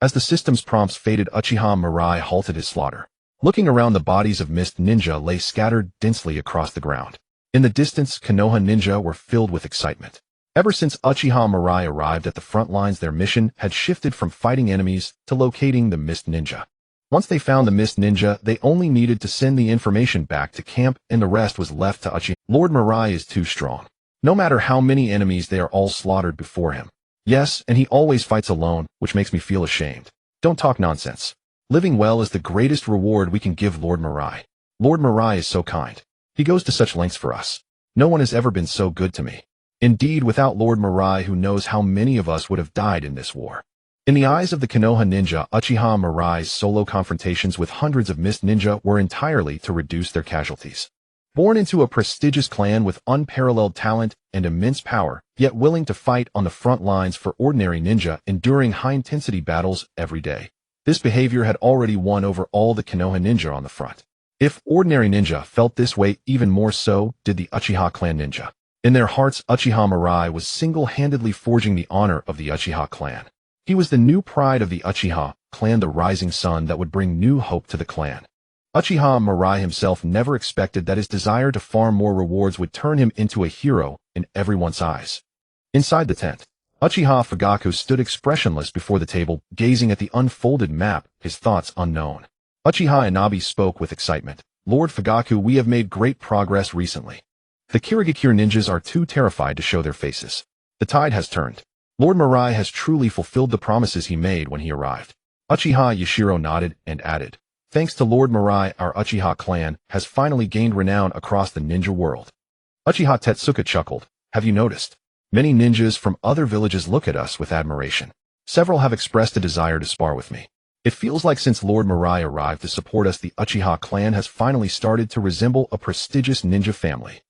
[SPEAKER 1] As the system's prompts faded, Uchiha Mirai halted his slaughter. Looking around, the bodies of mist ninja lay scattered densely across the ground. In the distance, Konoha ninja were filled with excitement. Ever since Uchiha Mirai arrived at the front lines, their mission had shifted from fighting enemies to locating the mist ninja. Once they found the mist ninja, they only needed to send the information back to camp, and the rest was left to Uchiha. Lord Mirai is too strong. No matter how many enemies, they are all slaughtered before him. Yes, and he always fights alone, which makes me feel ashamed. Don't talk nonsense. Living well is the greatest reward we can give Lord Mirai. Lord Mirai is so kind. He goes to such lengths for us. No one has ever been so good to me. Indeed, without Lord Mirai, who knows how many of us would have died in this war. In the eyes of the Konoha ninja, Uchiha Mirai's solo confrontations with hundreds of mist ninja were entirely to reduce their casualties. Born into a prestigious clan with unparalleled talent and immense power, yet willing to fight on the front lines for ordinary ninja, enduring high-intensity battles every day. This behavior had already won over all the Konoha ninja on the front. If ordinary ninja felt this way, even more so did the Uchiha clan ninja. In their hearts, Uchiha Mirai was single-handedly forging the honor of the Uchiha clan. He was the new pride of the Uchiha clan, the rising sun that would bring new hope to the clan. Uchiha Mirai himself never expected that his desire to farm more rewards would turn him into a hero in everyone's eyes. Inside the tent, Uchiha Fugaku stood expressionless before the table, gazing at the unfolded map, his thoughts unknown. Uchiha Inabi spoke with excitement. Lord Fugaku, we have made great progress recently. The Kirigakure ninjas are too terrified to show their faces. The tide has turned. Lord Mirai has truly fulfilled the promises he made when he arrived. Uchiha Yashiro nodded and added, thanks to Lord Mirai, our Uchiha clan has finally gained renown across the ninja world. Uchiha Tetsuka chuckled. Have you noticed? Many ninjas from other villages look at us with admiration. Several have expressed a desire to spar with me. It feels like since Lord Mirai arrived to support us, the Uchiha clan has finally started to resemble a prestigious ninja family.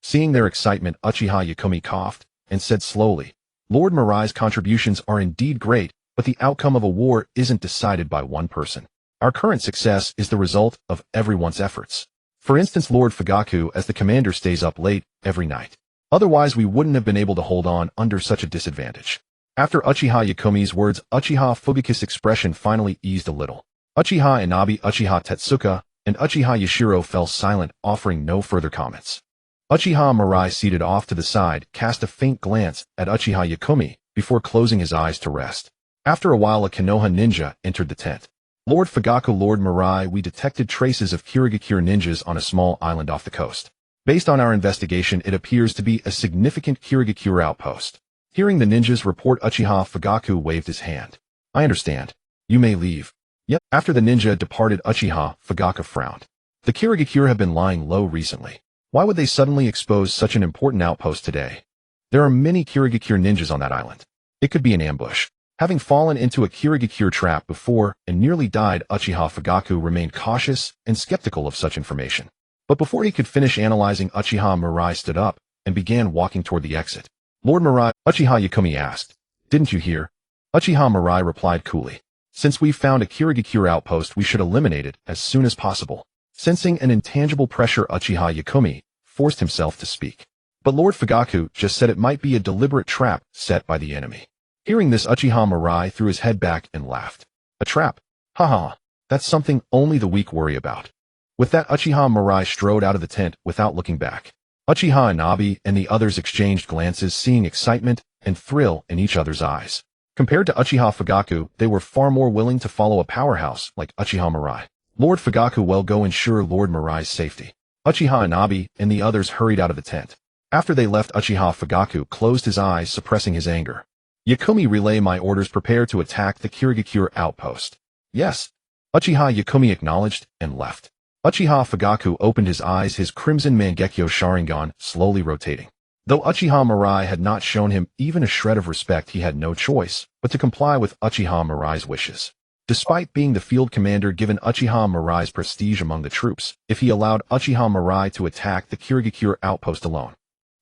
[SPEAKER 1] Seeing their excitement, Uchiha Yakumi coughed and said slowly, Lord Mirai's contributions are indeed great, but the outcome of a war isn't decided by one person. Our current success is the result of everyone's efforts. For instance, Lord Fugaku as the commander stays up late every night. Otherwise, we wouldn't have been able to hold on under such a disadvantage. After Uchiha Yakumi's words, Uchiha Fugaku's expression finally eased a little. Uchiha Inabi, Uchiha Tetsuka, and Uchiha Yashiro fell silent, offering no further comments. Uchiha Mirai, seated off to the side, cast a faint glance at Uchiha Yakumi before closing his eyes to rest. After a while, a Konoha ninja entered the tent. Lord Fugaku, Lord Mirai, we detected traces of Kirigakure ninjas on a small island off the coast. Based on our investigation, it appears to be a significant Kirigakure outpost. Hearing the ninjas report, Uchiha Fugaku waved his hand. I understand. You may leave. Yep. After the ninja departed, Uchiha Fugaku frowned. The Kirigakure have been lying low recently. Why would they suddenly expose such an important outpost today? There are many Kirigakure ninjas on that island. It could be an ambush. Having fallen into a Kirigakure trap before and nearly died, Uchiha Fugaku remained cautious and skeptical of such information. But before he could finish analyzing, Uchiha Mirai stood up and began walking toward the exit. Lord Mirai, Uchiha Yakumi asked, didn't you hear? Uchiha Mirai replied coolly. Since we've found a Kirigakure outpost, we should eliminate it as soon as possible. Sensing an intangible pressure, Uchiha Yakumi forced himself to speak. But Lord Fugaku just said it might be a deliberate trap set by the enemy. Hearing this, Uchiha Mirai threw his head back and laughed. A trap? Haha, that's something only the weak worry about. With that, Uchiha Mirai strode out of the tent without looking back. Uchiha Inabi and the others exchanged glances, seeing excitement and thrill in each other's eyes. Compared to Uchiha Fugaku, they were far more willing to follow a powerhouse like Uchiha Mirai. Lord Fugaku, well, go ensure Lord Mirai's safety. Uchiha Inabi and the others hurried out of the tent. After they left, Uchiha Fugaku closed his eyes, suppressing his anger. Yakumi, relay my orders. Prepare to attack the Kirigakure outpost. Yes. Uchiha Yakumi acknowledged and left. Uchiha Fugaku opened his eyes, his crimson Mangekyō Sharingan slowly rotating. Though Uchiha Mirai had not shown him even a shred of respect, he had no choice but to comply with Uchiha Mirai's wishes. Despite being the field commander, given Uchiha Mirai's prestige among the troops, if he allowed Uchiha Mirai to attack the Kirigakure outpost alone,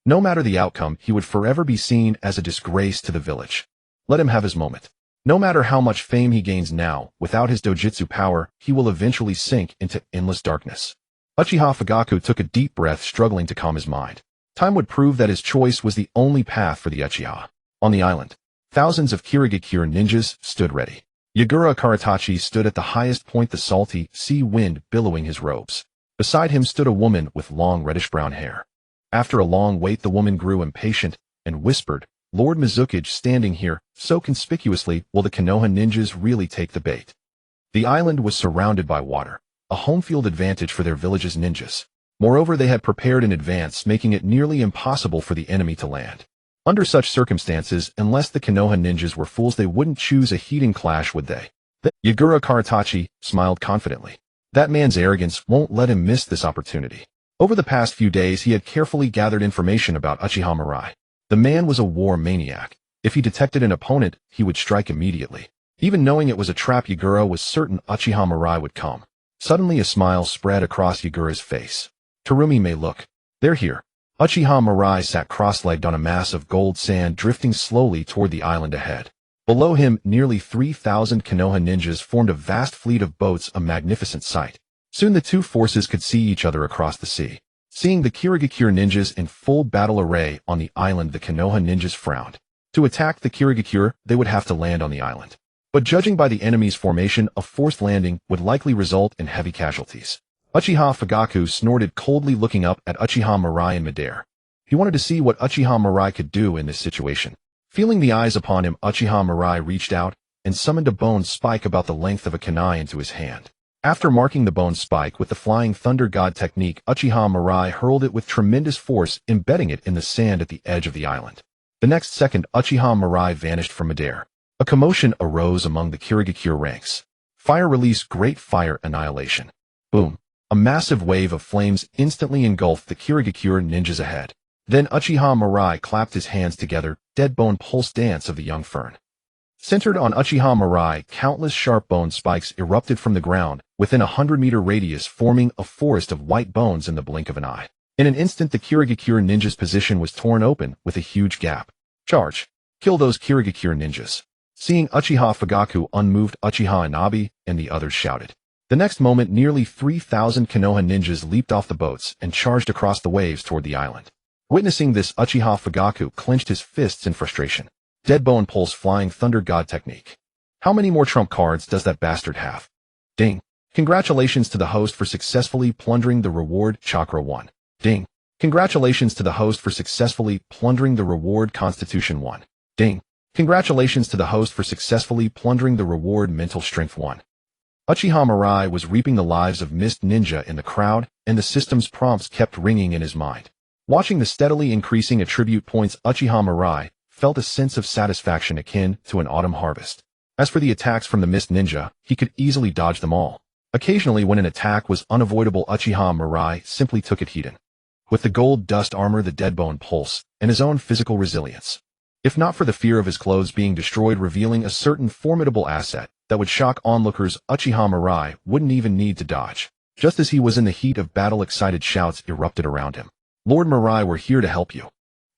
[SPEAKER 1] no matter the outcome, he would forever be seen as a disgrace to the village. Let him have his moment. No matter how much fame he gains now, without his dojutsu power, he will eventually sink into endless darkness. Uchiha Fugaku took a deep breath, struggling to calm his mind. Time would prove that his choice was the only path for the Uchiha. On the island, thousands of Kirigakure ninjas stood ready. Yagura Karatachi stood at the highest point, the salty sea wind billowing his robes. Beside him stood a woman with long reddish-brown hair. After a long wait, the woman grew impatient and whispered, Lord Mizukage standing here so conspicuously, will the Konoha ninjas really take the bait? The island was surrounded by water, a home field advantage for their village's ninjas. Moreover, they had prepared in advance, making it nearly impossible for the enemy to land. Under such circumstances, unless the Konoha ninjas were fools, they wouldn't choose a heating clash, would they? Yagura Karatachi smiled confidently. That man's arrogance won't let him miss this opportunity. Over the past few days, he had carefully gathered information about Uchiha Mirai. The man was a war maniac. If he detected an opponent, he would strike immediately. Even knowing it was a trap, Yagura was certain Uchiha Mirai would come. Suddenly a smile spread across Yagura's face. Terumi may look. They're here. Uchiha Mirai sat cross-legged on a mass of gold sand, drifting slowly toward the island ahead. Below him, nearly 3,000 Konoha ninjas formed a vast fleet of boats, a magnificent sight. Soon the two forces could see each other across the sea. Seeing the Kirigakure ninjas in full battle array on the island, the Konoha ninjas frowned. To attack the Kirigakure, they would have to land on the island. But judging by the enemy's formation, a forced landing would likely result in heavy casualties. Uchiha Fugaku snorted coldly, looking up at Uchiha Mirai in midair. He wanted to see what Uchiha Mirai could do in this situation. Feeling the eyes upon him, Uchiha Mirai reached out and summoned a bone spike about the length of a kunai into his hand. After marking the bone spike with the Flying Thunder God technique, Uchiha Mirai hurled it with tremendous force, embedding it in the sand at the edge of the island. The next second, Uchiha Mirai vanished from midair. A commotion arose among the Kirigakure ranks. Fire release, great fire annihilation. Boom. A massive wave of flames instantly engulfed the Kirigakure ninjas ahead. Then Uchiha Mirai clapped his hands together, dead bone pulse dance of the young fern. Centered on Uchiha Mirai, countless sharp bone spikes erupted from the ground, within a 100-meter radius, forming a forest of white bones in the blink of an eye. In an instant, the Kirigakure ninja's position was torn open, with a huge gap. Charge! Kill those Kirigakure ninjas! Seeing Uchiha Fugaku unmoved, Uchiha Inabi and the others shouted. The next moment, nearly 3,000 Konoha ninjas leaped off the boats and charged across the waves toward the island. Witnessing this, Uchiha Fugaku clenched his fists in frustration. Dead bone pulse, Flying Thunder God technique. How many more trump cards does that bastard have? Ding. Congratulations to the host for successfully plundering the reward, Chakra 1. Ding. Congratulations to the host for successfully plundering the reward, Constitution 1. Ding. Congratulations to the host for successfully plundering the reward, Mental Strength 1. Uchiha Mirai was reaping the lives of Mist Ninja in the crowd, and the system's prompts kept ringing in his mind. Watching the steadily increasing attribute points, Uchiha Mirai felt a sense of satisfaction akin to an autumn harvest. As for the attacks from the Mist Ninja, he could easily dodge them all. Occasionally, when an attack was unavoidable, Uchiha Mirai simply took it heed in. With the gold dust armor, the deadbone pulse, and his own physical resilience. If not for the fear of his clothes being destroyed, revealing a certain formidable asset that would shock onlookers, Uchiha Mirai wouldn't even need to dodge. Just as he was in the heat of battle, excited shouts erupted around him. Lord Mirai, we're here to help you.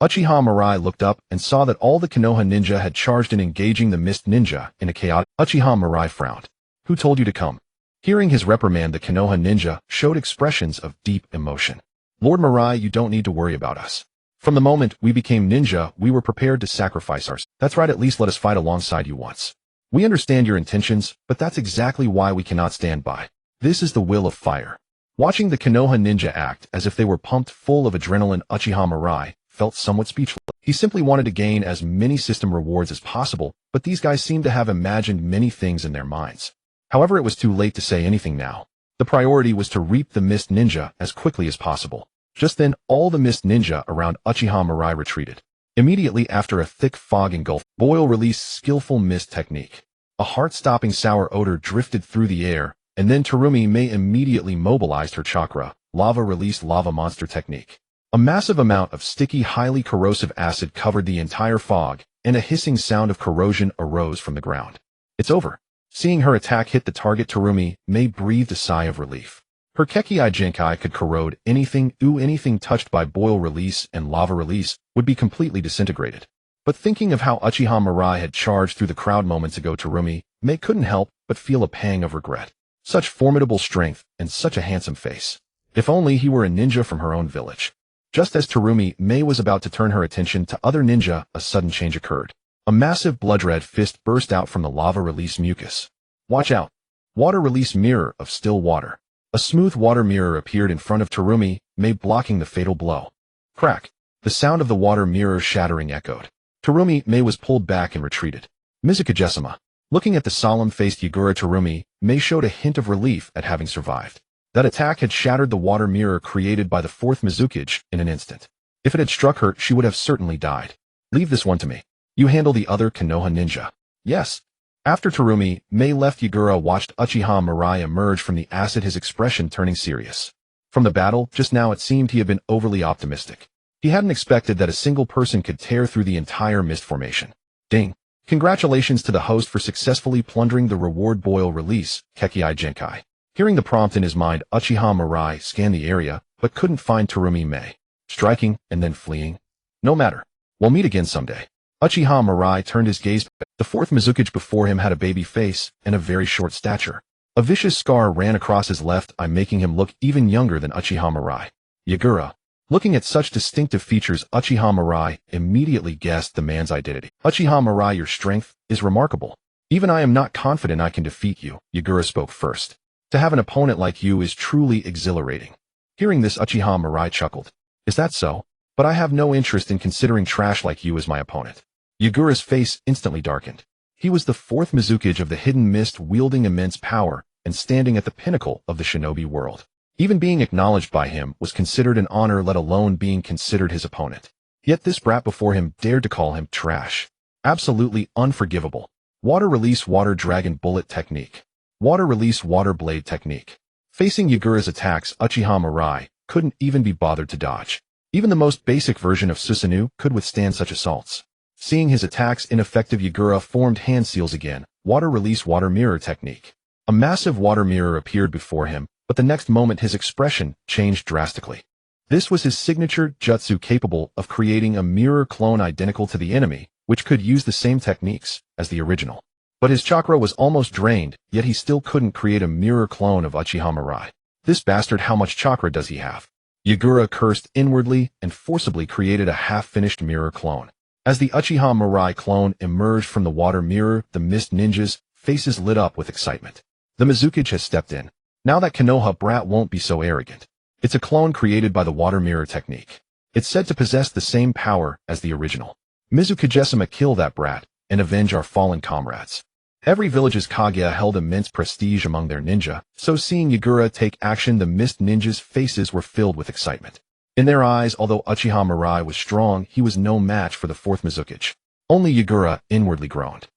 [SPEAKER 1] Uchiha Mirai looked up and saw that all the Konoha ninja had charged in, engaging the Mist Ninja in a chaotic. Uchiha Mirai frowned. Who told you to come? Hearing his reprimand, the Konoha ninja showed expressions of deep emotion. Lord Mirai, you don't need to worry about us. From the moment we became ninja, we were prepared to sacrifice ourselves. That's right, at least let us fight alongside you once. We understand your intentions, but that's exactly why we cannot stand by. This is the will of fire. Watching the Konoha ninja act as if they were pumped full of adrenaline, Uchiha Mirai felt somewhat speechless. He simply wanted to gain as many system rewards as possible, but these guys seemed to have imagined many things in their minds. However, it was too late to say anything now. The priority was to reap the Mist Ninja as quickly as possible. Just then, all the Mist Ninja around Uchiha Mirai retreated. Immediately after, a thick fog engulfed. Boyle released skillful mist technique. A heart-stopping sour odor drifted through the air, and then Terumi Mei immediately mobilized her chakra, lava release lava monster technique. A massive amount of sticky, highly corrosive acid covered the entire fog, and a hissing sound of corrosion arose from the ground. It's over. Seeing her attack hit the target, Terumi Mei breathed a sigh of relief. Her Kekkei Genkai could corrode anything. Anything touched by boil release and lava release would be completely disintegrated. But thinking of how Uchiha Mirai had charged through the crowd moments ago, Terumi Mei couldn't help but feel a pang of regret. Such formidable strength and such a handsome face. If only he were a ninja from her own village. Just as Terumi Mei was about to turn her attention to other ninja, a sudden change occurred. A massive blood-red fist burst out from the lava release mucus. Watch out! Water release mirror of still water. A smooth water mirror appeared in front of Terumi Mei, blocking the fatal blow. Crack! The sound of the water mirror shattering echoed. Terumi Mei was pulled back and retreated. Mizukagesama. Looking at the solemn-faced Yagura, Terumi Mei showed a hint of relief at having survived. That attack had shattered the water mirror created by the fourth Mizukage in an instant. If it had struck her, she would have certainly died. Leave this one to me. You handle the other Konoha ninja. Yes. After Terumi Mei left, Yagura watched Uchiha Mirai emerge from the acid, his expression turning serious. From the battle, just now it seemed he had been overly optimistic. He hadn't expected that a single person could tear through the entire mist formation. Ding. Congratulations to the host for successfully plundering the reward boil release, Kekkei Genkai. Hearing the prompt in his mind, Uchiha Mirai scanned the area, but couldn't find Terumi Mei. Striking, and then fleeing. No matter. We'll meet again someday. Uchiha Mirai turned his gaze back. The fourth Mizukage before him had a baby face and a very short stature. A vicious scar ran across his left eye, making him look even younger than Uchiha Mirai. Yagura. Looking at such distinctive features, Uchiha Mirai immediately guessed the man's identity. Uchiha Mirai, your strength is remarkable. Even I am not confident I can defeat you, Yagura spoke first. To have an opponent like you is truly exhilarating. Hearing this, Uchiha Mirai chuckled. Is that so? But I have no interest in considering trash like you as my opponent. Yagura's face instantly darkened. He was the fourth Mizukage of the hidden mist, wielding immense power and standing at the pinnacle of the shinobi world. Even being acknowledged by him was considered an honor, let alone being considered his opponent. Yet this brat before him dared to call him trash. Absolutely unforgivable. Water release water dragon bullet technique. Water release water blade technique. Facing Yagura's attacks, Uchiha Mirai couldn't even be bothered to dodge. Even the most basic version of Susanoo could withstand such assaults. Seeing his attacks ineffective, Yagura formed hand seals again. Water release water mirror technique. A massive water mirror appeared before him, but the next moment his expression changed drastically. This was his signature jutsu, capable of creating a mirror clone identical to the enemy, which could use the same techniques as the original. But his chakra was almost drained, yet he still couldn't create a mirror clone of Uchiha Mirai. This bastard, how much chakra does he have? Yagura cursed inwardly and forcibly created a half-finished mirror clone. As the Uchiha Mirai clone emerged from the water mirror, the mist ninjas' faces lit up with excitement. The Mizukage has stepped in. Now that Konoha brat won't be so arrogant. It's a clone created by the water mirror technique. It's said to possess the same power as the original. Mizukagesima, kill that brat and avenge our fallen comrades. Every village's Kaguya held immense prestige among their ninja, so seeing Yagura take action, the mist ninjas' faces were filled with excitement. In their eyes, although Uchiha Mirai was strong, he was no match for the fourth Mizukage. Only Yagura inwardly groaned.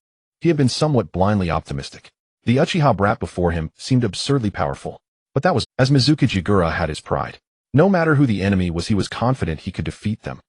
[SPEAKER 1] He had been somewhat blindly optimistic. The Uchiha brat before him seemed absurdly powerful. But that was, as Mizukage, Yagura had his pride. No matter who the enemy was, he was confident he could defeat them.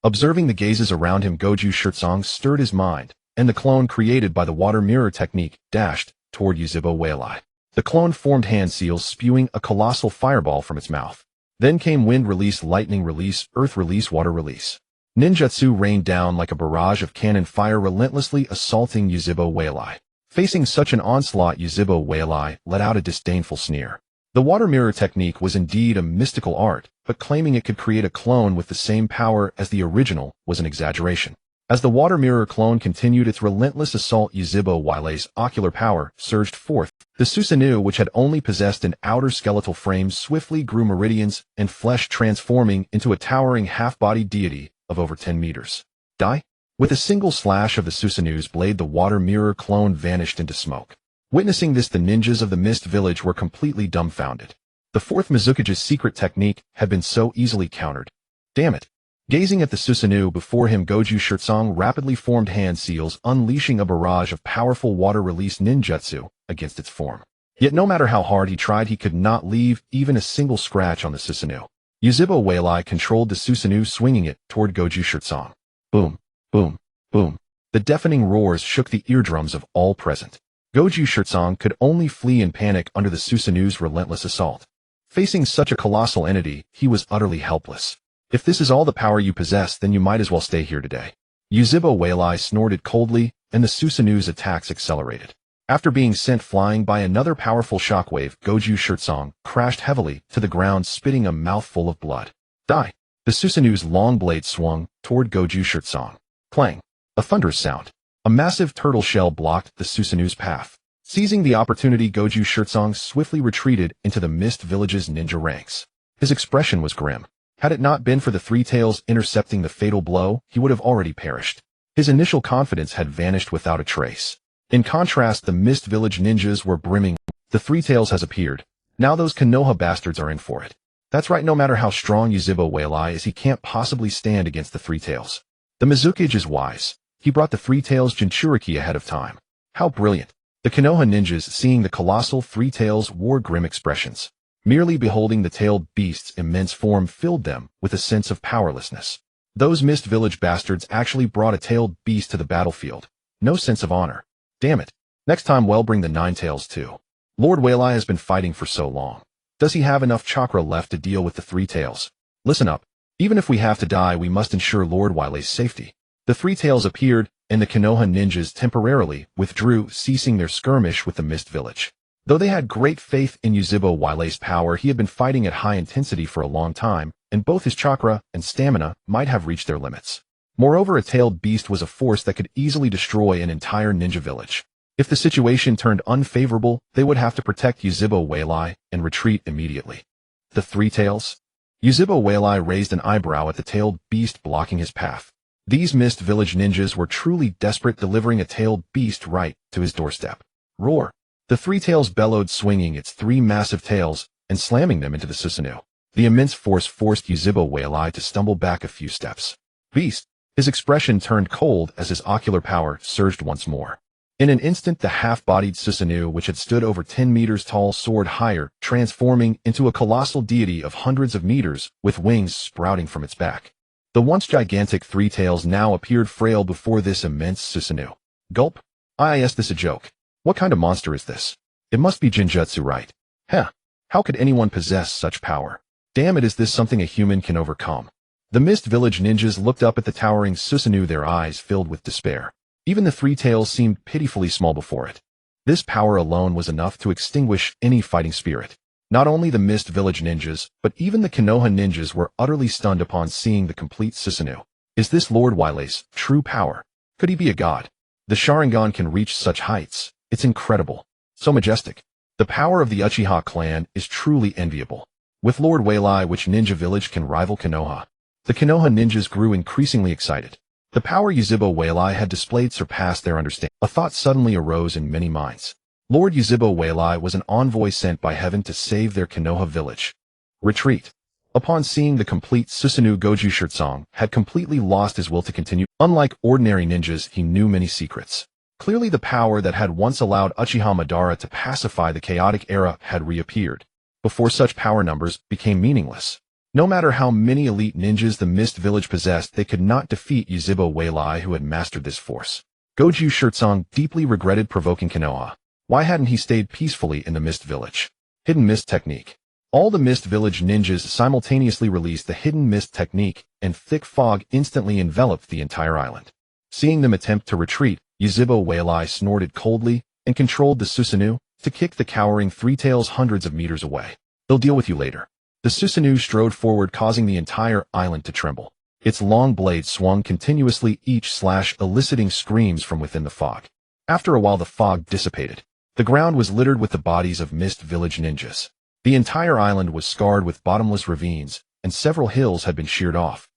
[SPEAKER 1] Observing the gazes around him, Goju Shirtsong stirred his mind, and the clone created by the water mirror technique dashed toward Yuzhibo Whaleye. The clone formed hand seals, spewing a colossal fireball from its mouth. Then came wind release, lightning release, earth release, water release. Ninjutsu rained down like a barrage of cannon fire, relentlessly assaulting Yuzhibo Whaleye. Facing such an onslaught, Yuzhibo Whaleye let out a disdainful sneer. The water mirror technique was indeed a mystical art, but claiming it could create a clone with the same power as the original was an exaggeration. As the water mirror clone continued its relentless assault, Yuzhibo Whaleye's ocular power surged forth. The Susanoo, which had only possessed an outer skeletal frame, swiftly grew meridians and flesh, transforming into a towering half-bodied deity of over 10 meters. Die? With a single slash of the Susanoo's blade, the water mirror clone vanished into smoke. Witnessing this, the ninjas of the Mist Village were completely dumbfounded. The fourth Mizukage's secret technique had been so easily countered. Damn it. Gazing at the Susanoo before him, Goju Shirtsong rapidly formed hand seals, unleashing a barrage of powerful water-release ninjutsu against its form. Yet no matter how hard he tried, he could not leave even a single scratch on the Susanoo. Yuzhibo Whaleye controlled the Susanoo, swinging it toward Goju Shirtsong. Boom, boom, boom. The deafening roars shook the eardrums of all present. Goju Shirtsong could only flee in panic under the Susanoo's relentless assault. Facing such a colossal entity, he was utterly helpless. If this is all the power you possess, then you might as well stay here today. Yuzhibo Whaleye snorted coldly, and the Susanoo's attacks accelerated. After being sent flying by another powerful shockwave, Goju Shirtsong crashed heavily to the ground, spitting a mouthful of blood. Die! The Susanoo's long blade swung toward Goju Shirtsong. Clang! A thunderous sound. A massive turtle shell blocked the Susanoo's path. Seizing the opportunity, Goju Shirtsong swiftly retreated into the Mist Village's ninja ranks. His expression was grim. Had it not been for the Three Tails intercepting the fatal blow, he would have already perished. His initial confidence had vanished without a trace. In contrast, the Mist Village ninjas were brimming. The Three Tails has appeared. Now those Konoha bastards are in for it. That's right, no matter how strong Yuzhibo Whaleye is, he can't possibly stand against the Three Tails. The Mizukage is wise. He brought the Three Tails Jinchuriki ahead of time. How brilliant. The Konoha ninjas, seeing the colossal Three Tails, wore grim expressions. Merely beholding the tailed beast's immense form filled them with a sense of powerlessness. Those Mist Village bastards actually brought a tailed beast to the battlefield. No sense of honor. Damn it. Next time, well, bring the Nine Tails too. Lord Whaleye has been fighting for so long. Does he have enough chakra left to deal with the Three Tails? Listen up. Even if we have to die, we must ensure Lord Whaleye's safety. The Three Tails appeared, and the Konoha ninjas temporarily withdrew, ceasing their skirmish with the Mist Village. Though they had great faith in Yuzhibo Whaleye's power, he had been fighting at high intensity for a long time, and both his chakra and stamina might have reached their limits. Moreover, a tailed beast was a force that could easily destroy an entire ninja village. If the situation turned unfavorable, they would have to protect Yuzhibo Weilai and retreat immediately. The Three Tails? Yuzhibo Weilai raised an eyebrow at the tailed beast blocking his path. These Mist Village ninjas were truly desperate, delivering a tailed beast right to his doorstep. Roar! The Three Tails bellowed, swinging its three massive tails and slamming them into the Susanoo. The immense force forced Yuzhibo Weilai to stumble back a few steps. Beast! His expression turned cold as his ocular power surged once more. In an instant, the half-bodied Susanoo, which had stood over 10 meters tall, soared higher, transforming into a colossal deity of hundreds of meters, with wings sprouting from its back. The once gigantic Three Tails now appeared frail before this immense Susanoo. Gulp! Is this a joke? What kind of monster is this? It must be Jinjutsu, right? Heh! How could anyone possess such power? Damn it, is this something a human can overcome? The Mist Village ninjas looked up at the towering Susanoo, their eyes filled with despair. Even the Three Tails seemed pitifully small before it. This power alone was enough to extinguish any fighting spirit. Not only the Mist Village ninjas, but even the Konoha ninjas were utterly stunned upon seeing the complete Susanoo. Is this Lord Wilei's true power? Could he be a god? The Sharingan can reach such heights. It's incredible. So majestic. The power of the Uchiha clan is truly enviable. With Lord Weilai, which ninja village can rival Konoha? The Konoha ninjas grew increasingly excited. The power Yuzhibo Weilai had displayed surpassed their understanding. A thought suddenly arose in many minds. Lord Yuzhibo Weilai was an envoy sent by heaven to save their Konoha village. Retreat. Upon seeing the complete Susanoo, Goju Shirtsong had completely lost his will to continue. Unlike ordinary ninjas, he knew many secrets. Clearly the power that had once allowed Uchiha Madara to pacify the chaotic era had reappeared. Before such power, numbers became meaningless. No matter how many elite ninjas the Mist Village possessed, they could not defeat Yuzhibo Weilai, who had mastered this force. Goju Shirtsong deeply regretted provoking Konoha. Why hadn't he stayed peacefully in the Mist Village? Hidden Mist Technique. All the Mist Village ninjas simultaneously released the Hidden Mist Technique, and thick fog instantly enveloped the entire island. Seeing them attempt to retreat, Yuzhibo Weilai snorted coldly and controlled the Susanoo to kick the cowering Three Tails hundreds of meters away. They'll deal with you later. The Susanoo strode forward, causing the entire island to tremble. Its long blade swung continuously, each slash eliciting screams from within the fog. After a while, the fog dissipated. The ground was littered with the bodies of Mist Village ninjas. The entire island was scarred with bottomless ravines, and several hills had been sheared off.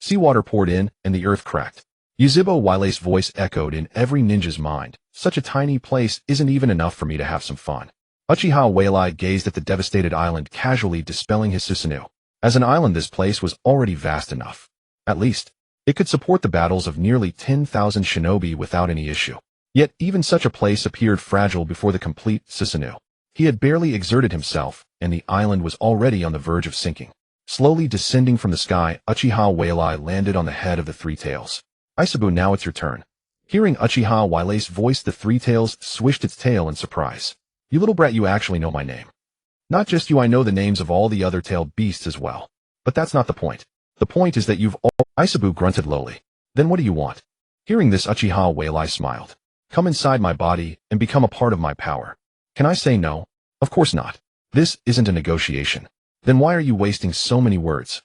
[SPEAKER 1] Seawater poured in, and the earth cracked. Yuzhibo Weilai's voice echoed in every ninja's mind. Such a tiny place isn't even enough for me to have some fun. Uchiha Weilai gazed at the devastated island, casually dispelling his Susanoo. As an island, this place was already vast enough. At least, it could support the battles of nearly 10,000 shinobi without any issue. Yet even such a place appeared fragile before the complete Susanoo. He had barely exerted himself, and the island was already on the verge of sinking. Slowly descending from the sky, Uchiha Weilai landed on the head of the Three Tails. Isabu, now it's your turn. Hearing Uchiha Weilai's voice, the Three Tails swished its tail in surprise. You little brat, you actually know my name. Not just you, I know the names of all the other tailed beasts as well. But that's not the point. The point is that you've all— Isabu grunted lowly. Then what do you want? Hearing this, Uchiha Weilai smiled. Come inside my body and become a part of my power. Can I say no? Of course not. This isn't a negotiation. Then why are you wasting so many words?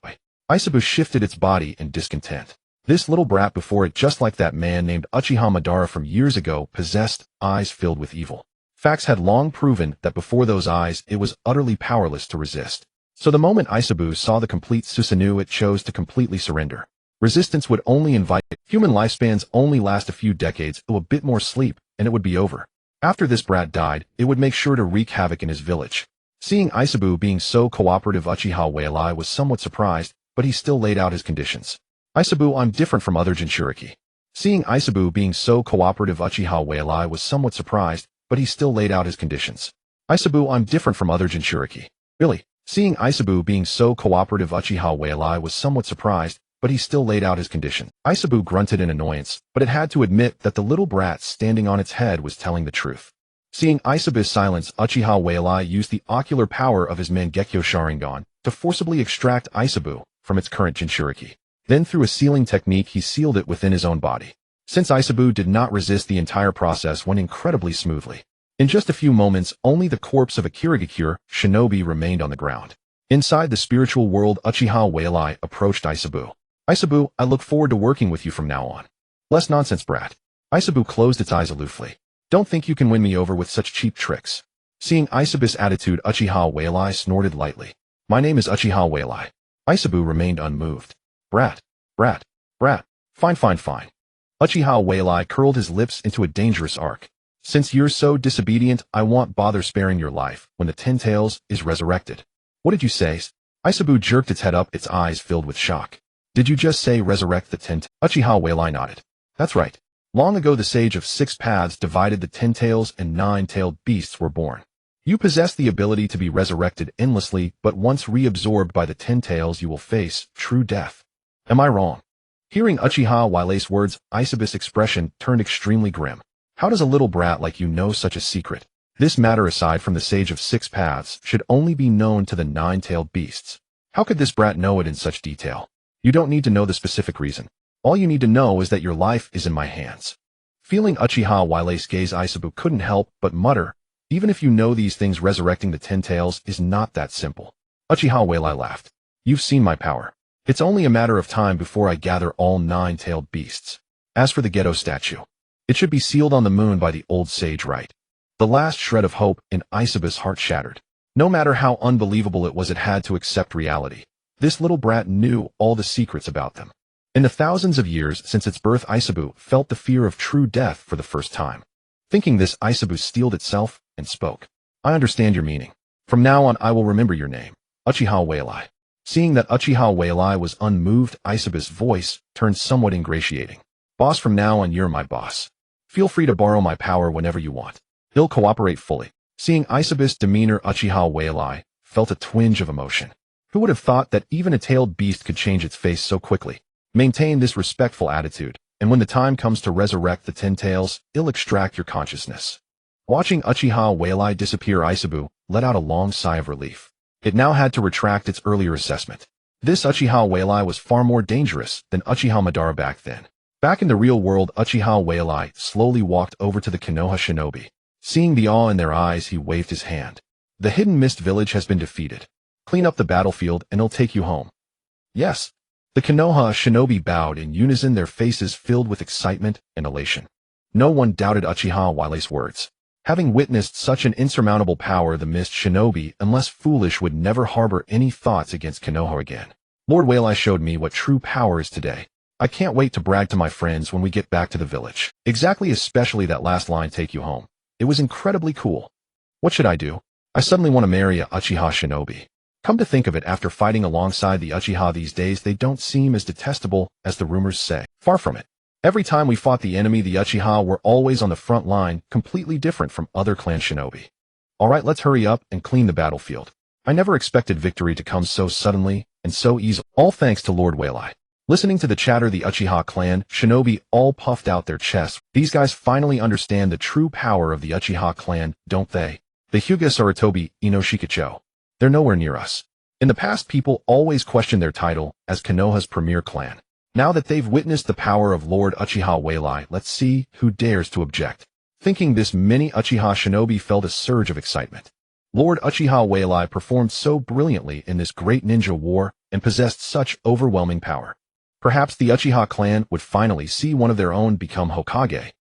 [SPEAKER 1] Isabu shifted its body in discontent. This little brat before it, just like that man named Uchiha Madara from years ago, possessed eyes filled with evil. Facts had long proven that before those eyes, it was utterly powerless to resist. So the moment Isabu saw the complete Susanoo, it chose to completely surrender. Resistance would only invite— Human lifespans only last a few decades, a bit more sleep, and it would be over. After this brat died, it would make sure to wreak havoc in his village. Seeing Isabu being so cooperative, Uchiha Weilai was somewhat surprised, but he still laid out his conditions. Isabu, I'm different from other Jinchuriki. Seeing Isabu being so cooperative, Uchiha Weilai was somewhat surprised, but he still laid out his conditions. Isabu, I'm different from other Jinchuriki. Really? Seeing Isabu being so cooperative, Uchiha Weilai was somewhat surprised, but he still laid out his conditions. Isabu grunted in annoyance, but it had to admit that the little brat standing on its head was telling the truth. Seeing Isabu's silence, Uchiha Weilai used the ocular power of his Mangekyō Sharingan to forcibly extract Isabu from its current Jinchuriki. Then through a sealing technique, he sealed it within his own body. Since Isabu did not resist, the entire process went incredibly smoothly. In just a few moments, only the corpse of a Kirigakure shinobi remained on the ground. Inside the spiritual world, Uchiha Weilai approached Isabu. Isabu, I look forward to working with you from now on. Less nonsense, brat. Isabu closed its eyes aloofly. Don't think you can win me over with such cheap tricks. Seeing Isabu's attitude, Uchiha Mirai snorted lightly. My name is Uchiha Mirai. Isabu remained unmoved. Brat. Brat. Brat. Fine. Uchiha Mirai curled his lips into a dangerous arc. Since you're so disobedient, I won't bother sparing your life when the Ten Tails is resurrected. What did you say? Isabu jerked its head up, its eyes filled with shock. Did you just say resurrect the Ten? Uchiha Mirai nodded. That's right. Long ago the Sage of Six Paths divided the 10 tails and 9-tailed beasts were born. You possess the ability to be resurrected endlessly, but once reabsorbed by the 10 tails you will face true death. Am I wrong? Hearing Uchiha Mirai's words, Isabu's expression turned extremely grim. How does a little brat like you know such a secret? This matter, aside from the Sage of Six Paths, should only be known to the 9-tailed beasts. How could this brat know it in such detail? You don't need to know the specific reason. All you need to know is that your life is in my hands. Feeling Uchiha Mirai's gaze, Isabu couldn't help but mutter, even if you know these things, resurrecting the 10 tails is not that simple. Uchiha Mirai laughed. You've seen my power. It's only a matter of time before I gather all 9-tailed beasts. As for the Geto statue, it should be sealed on the moon by the old sage, right? The last shred of hope in Isabu's heart shattered. No matter how unbelievable it was, it had to accept reality. This little brat knew all the secrets about them. In the thousands of years since its birth, Isabu felt the fear of true death for the first time. Thinking this, Isabu steeled itself and spoke. I understand your meaning. From now on I will remember your name, Uchiha Mirai. Seeing that Uchiha Mirai was unmoved, Isabu's voice turned somewhat ingratiating. Boss, from now on you're my boss. Feel free to borrow my power whenever you want. He'll cooperate fully. Seeing Isabu's demeanor, Uchiha Mirai felt a twinge of emotion. Who would have thought that even a tailed beast could change its face so quickly? Maintain this respectful attitude, and when the time comes to resurrect the 10 tails, it'll extract your consciousness. Watching Uchiha Mirai disappear, Isabu let out a long sigh of relief. It now had to retract its earlier assessment. This Uchiha Mirai was far more dangerous than Uchiha Madara back then. Back in the real world, Uchiha Mirai slowly walked over to the Konoha shinobi. Seeing the awe in their eyes, he waved his hand. The Hidden Mist village has been defeated. Clean up the battlefield and it'll take you home. Yes. The Konoha shinobi bowed in unison, their faces filled with excitement and elation. No one doubted Uchiha Mirai's words. Having witnessed such an insurmountable power, the Mist shinobi, unless foolish, would never harbor any thoughts against Konoha again. Lord Mirai showed me what true power is today. I can't wait to brag to my friends when we get back to the village. Exactly, especially that last line, take you home. It was incredibly cool. What should I do? I suddenly want to marry a Uchiha shinobi. Come to think of it, after fighting alongside the Uchiha these days, they don't seem as detestable as the rumors say. Far from it. Every time we fought the enemy, the Uchiha were always on the front line, completely different from other clan shinobi. Alright, let's hurry up and clean the battlefield. I never expected victory to come so suddenly and so easily, all thanks to Lord Mirai. Listening to the chatter, the Uchiha clan shinobi all puffed out their chests. These guys finally understand the true power of the Uchiha clan, don't they? The Hyuga Sarutobi Inoshikacho. They're nowhere near us. In the past, people always questioned their title as Konoha's premier clan. Now that they've witnessed the power of Lord Uchiha Mirai, let's see who dares to object. Thinking this, many Uchiha shinobi felt a surge of excitement. Lord Uchiha Mirai performed so brilliantly in this great ninja war and possessed such overwhelming power. Perhaps the Uchiha clan would finally see one of their own become Hokage.